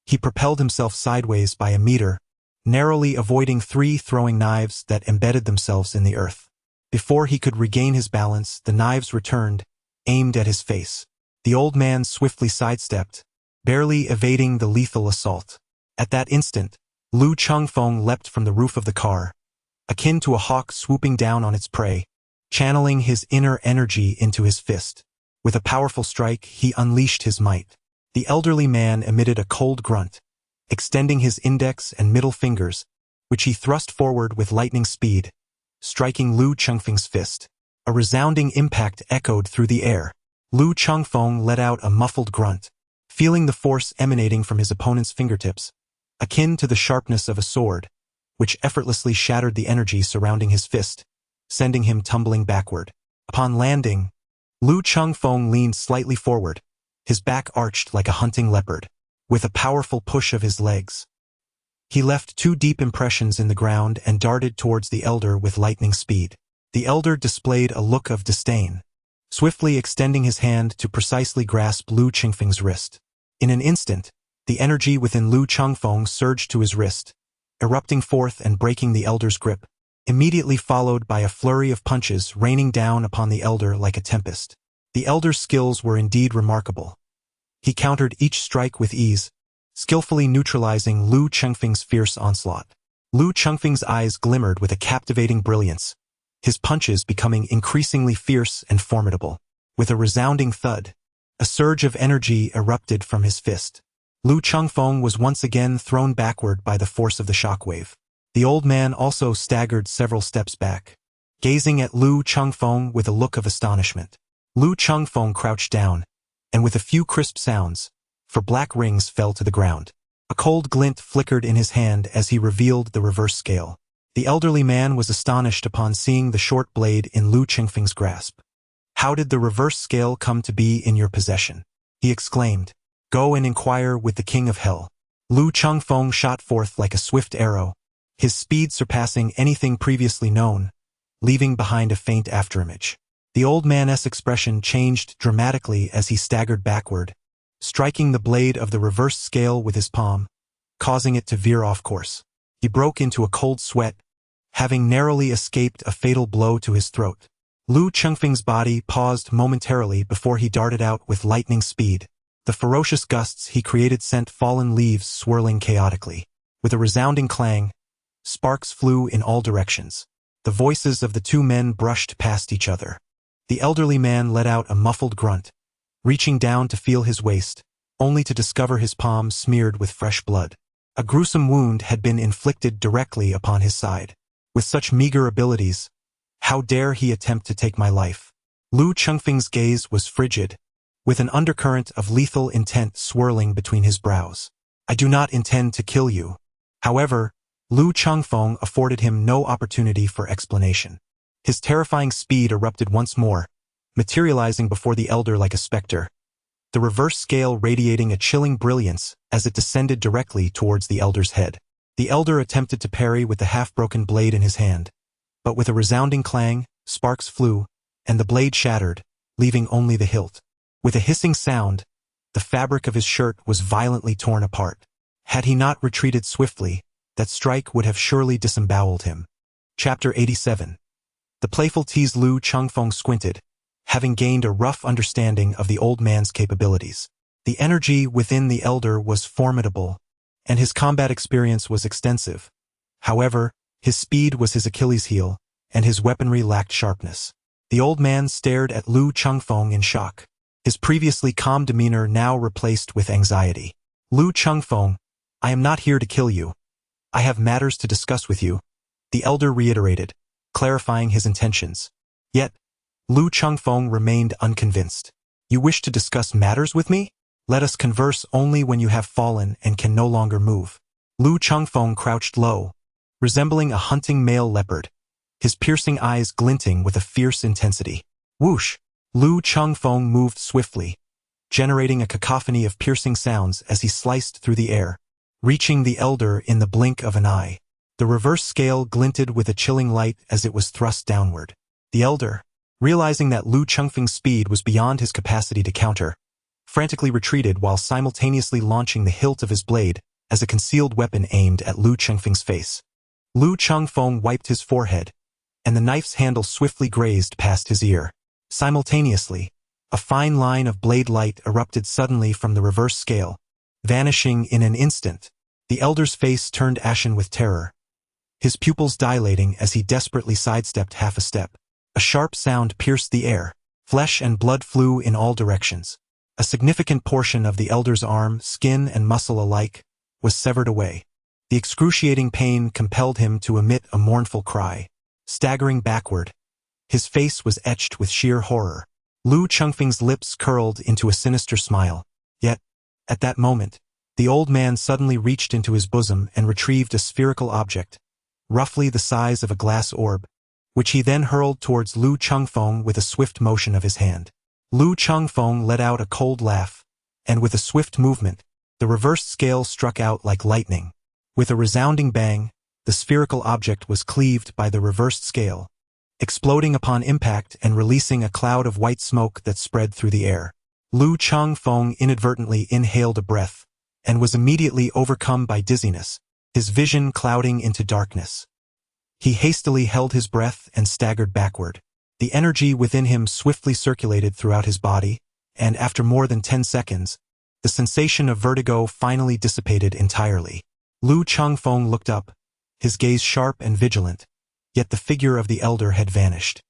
he propelled himself sideways by a meter, narrowly avoiding 3 throwing knives that embedded themselves in the earth. Before he could regain his balance, the knives returned, aimed at his face. The old man swiftly sidestepped, barely evading the lethal assault. At that instant, Lu Chengfeng leapt from the roof of the car, akin to a hawk swooping down on its prey, channeling his inner energy into his fist. With a powerful strike, he unleashed his might. The elderly man emitted a cold grunt, extending his index and middle fingers, which he thrust forward with lightning speed, striking Lu Chengfeng's fist. A resounding impact echoed through the air. Lu Chengfeng let out a muffled grunt, feeling the force emanating from his opponent's fingertips, akin to the sharpness of a sword, which effortlessly shattered the energy surrounding his fist, sending him tumbling backward. Upon landing, Lu Chengfeng leaned slightly forward, his back arched like a hunting leopard. With a powerful push of his legs, he left 2 deep impressions in the ground and darted towards the elder with lightning speed. The elder displayed a look of disdain, swiftly extending his hand to precisely grasp Lu Chengfeng's wrist. In an instant, the energy within Lu Chengfeng surged to his wrist, erupting forth and breaking the elder's grip, immediately followed by a flurry of punches raining down upon the elder like a tempest. The elder's skills were indeed remarkable. He countered each strike with ease, skillfully neutralizing Lu Chengfeng's fierce onslaught. Lu Chengfeng's eyes glimmered with a captivating brilliance, his punches becoming increasingly fierce and formidable. With a resounding thud, a surge of energy erupted from his fist. Lu Chengfeng was once again thrown backward by the force of the shockwave. The old man also staggered several steps back, gazing at Lu Chengfeng with a look of astonishment. Lu Chengfeng crouched down, and with a few crisp sounds, for black rings fell to the ground. A cold glint flickered in his hand as he revealed the reverse scale. The elderly man was astonished upon seeing the short blade in Lu Chengfeng's grasp. "How did the reverse scale come to be in your possession?" he exclaimed. "Go and inquire with the king of hell." Lu Chengfeng shot forth like a swift arrow, his speed surpassing anything previously known, leaving behind a faint afterimage. The old man's expression changed dramatically as he staggered backward, striking the blade of the reverse scale with his palm, causing it to veer off course. He broke into a cold sweat, having narrowly escaped a fatal blow to his throat. Lu Chengfeng's body paused momentarily before he darted out with lightning speed. The ferocious gusts he created sent fallen leaves swirling chaotically. With a resounding clang, sparks flew in all directions. The voices of the two men brushed past each other. The elderly man let out a muffled grunt, reaching down to feel his waist, only to discover his palm smeared with fresh blood. A gruesome wound had been inflicted directly upon his side. With such meager abilities, how dare he attempt to take my life? Lu Chengfeng's gaze was frigid, with an undercurrent of lethal intent swirling between his brows. I do not intend to kill you. However, Lu Chengfeng afforded him no opportunity for explanation. His terrifying speed erupted once more, materializing before the elder like a specter, the reverse scale radiating a chilling brilliance as it descended directly towards the elder's head. The elder attempted to parry with the half-broken blade in his hand, but with a resounding clang, sparks flew, and the blade shattered, leaving only the hilt. With a hissing sound, the fabric of his shirt was violently torn apart. Had he not retreated swiftly, that strike would have surely disemboweled him. Chapter 87. The playful teased Lu Chengfeng squinted, having gained a rough understanding of the old man's capabilities. The energy within the elder was formidable, and his combat experience was extensive. However, his speed was his Achilles heel, and his weaponry lacked sharpness. The old man stared at Lu Chengfeng in shock, his previously calm demeanor now replaced with anxiety. Lu Chengfeng, I am not here to kill you. I have matters to discuss with you, the elder reiterated, clarifying his intentions. Yet, Lu Chengfeng remained unconvinced. You wish to discuss matters with me? Let us converse only when you have fallen and can no longer move. Lu Chengfeng crouched low, resembling a hunting male leopard, his piercing eyes glinting with a fierce intensity. Whoosh! Lu Chengfeng moved swiftly, generating a cacophony of piercing sounds as he sliced through the air, reaching the elder in the blink of an eye. The reverse scale glinted with a chilling light as it was thrust downward. The elder, realizing that Lu Chengfeng's speed was beyond his capacity to counter, frantically retreated while simultaneously launching the hilt of his blade as a concealed weapon aimed at Lu Chengfeng's face. Lu Chengfeng wiped his forehead, and the knife's handle swiftly grazed past his ear. Simultaneously, a fine line of blade light erupted suddenly from the reverse scale, vanishing in an instant. The elder's face turned ashen with terror, his pupils dilating as he desperately sidestepped half a step. A sharp sound pierced the air. Flesh and blood flew in all directions. A significant portion of the elder's arm, skin and muscle alike, was severed away. The excruciating pain compelled him to emit a mournful cry. Staggering backward, his face was etched with sheer horror. Lu Chengfeng's lips curled into a sinister smile. Yet, at that moment, the old man suddenly reached into his bosom and retrieved a spherical object, roughly the size of a glass orb, which he then hurled towards Lu Chengfeng with a swift motion of his hand. Lu Chengfeng let out a cold laugh, and with a swift movement, the reversed scale struck out like lightning. With a resounding bang, the spherical object was cleaved by the reversed scale, exploding upon impact and releasing a cloud of white smoke that spread through the air. Lu Chengfeng inadvertently inhaled a breath, and was immediately overcome by dizziness, his vision clouding into darkness. He hastily held his breath and staggered backward. The energy within him swiftly circulated throughout his body, and after more than 10 seconds, the sensation of vertigo finally dissipated entirely. Lu Chengfeng looked up, his gaze sharp and vigilant, yet the figure of the elder had vanished.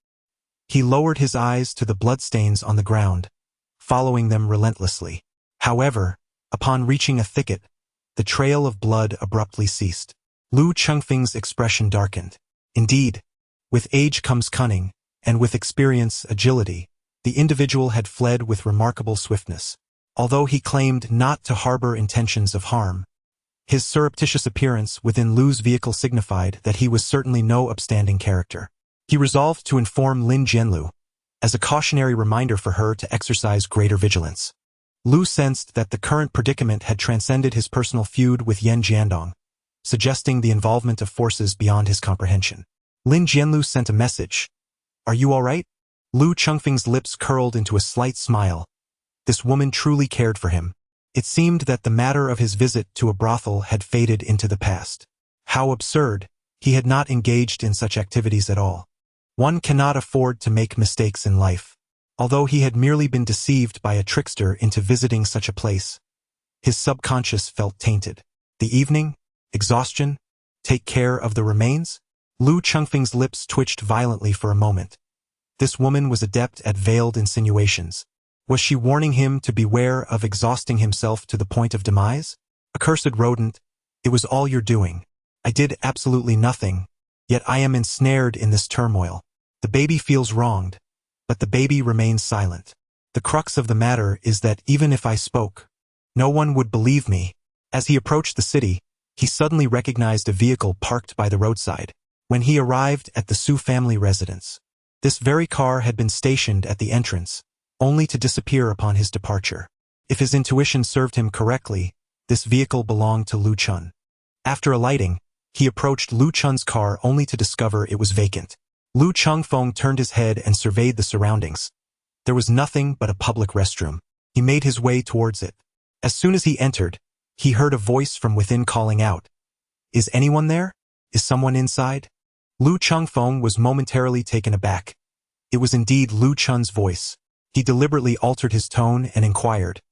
He lowered his eyes to the bloodstains on the ground, following them relentlessly. However, upon reaching a thicket, the trail of blood abruptly ceased. Lu Chengfeng's expression darkened. Indeed, with age comes cunning, and with experience agility, the individual had fled with remarkable swiftness. Although he claimed not to harbor intentions of harm, his surreptitious appearance within Lu's vehicle signified that he was certainly no upstanding character. He resolved to inform Lin Jianlu, as a cautionary reminder for her to exercise greater vigilance. Lu sensed that the current predicament had transcended his personal feud with Yan Jiandong, suggesting the involvement of forces beyond his comprehension. Lin Jianlu sent a message. Are you all right? Lu Chengfeng's lips curled into a slight smile. This woman truly cared for him. It seemed that the matter of his visit to a brothel had faded into the past. How absurd! He had not engaged in such activities at all. One cannot afford to make mistakes in life. Although he had merely been deceived by a trickster into visiting such a place, his subconscious felt tainted. The evening? Exhaustion? Take care of the remains? Lu Chengfeng's lips twitched violently for a moment. This woman was adept at veiled insinuations. Was she warning him to beware of exhausting himself to the point of demise? Accursed rodent, it was all your doing. I did absolutely nothing, yet I am ensnared in this turmoil. The baby feels wronged, but the baby remains silent. The crux of the matter is that even if I spoke, no one would believe me. As he approached the city, he suddenly recognized a vehicle parked by the roadside. When he arrived at the Su family residence, this very car had been stationed at the entrance, only to disappear upon his departure. If his intuition served him correctly, this vehicle belonged to Lu Chun. After alighting, he approached Lu Chun's car only to discover it was vacant. Lu Chengfeng turned his head and surveyed the surroundings. There was nothing but a public restroom. He made his way towards it. As soon as he entered, he heard a voice from within calling out, "Is anyone there? Is someone inside?" Lu Chengfeng was momentarily taken aback. It was indeed Lu Chun's voice. He deliberately altered his tone and inquired,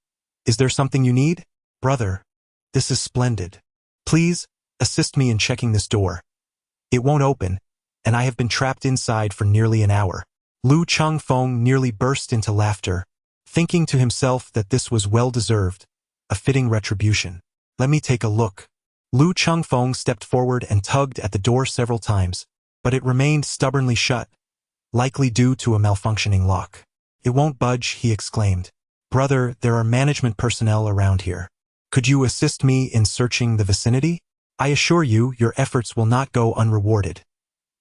"Is there something you need? Brother, this is splendid. Please, assist me in checking this door. It won't open, and I have been trapped inside for nearly an hour." Lu Chengfeng nearly burst into laughter, thinking to himself that this was well-deserved, a fitting retribution. "Let me take a look." Lu Chengfeng stepped forward and tugged at the door several times, but it remained stubbornly shut, likely due to a malfunctioning lock. "It won't budge," he exclaimed. "Brother, there are management personnel around here. Could you assist me in searching the vicinity? I assure you, your efforts will not go unrewarded.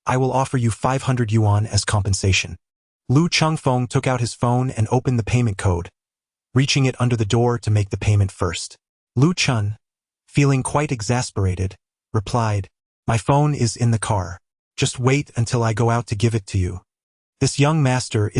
I will offer you 500 yuan as compensation." Lu Chengfeng took out his phone and opened the payment code, reaching it under the door to make the payment first. Lu Chun, feeling quite exasperated, replied, "My phone is in the car. Just wait until I go out to give it to you." This young master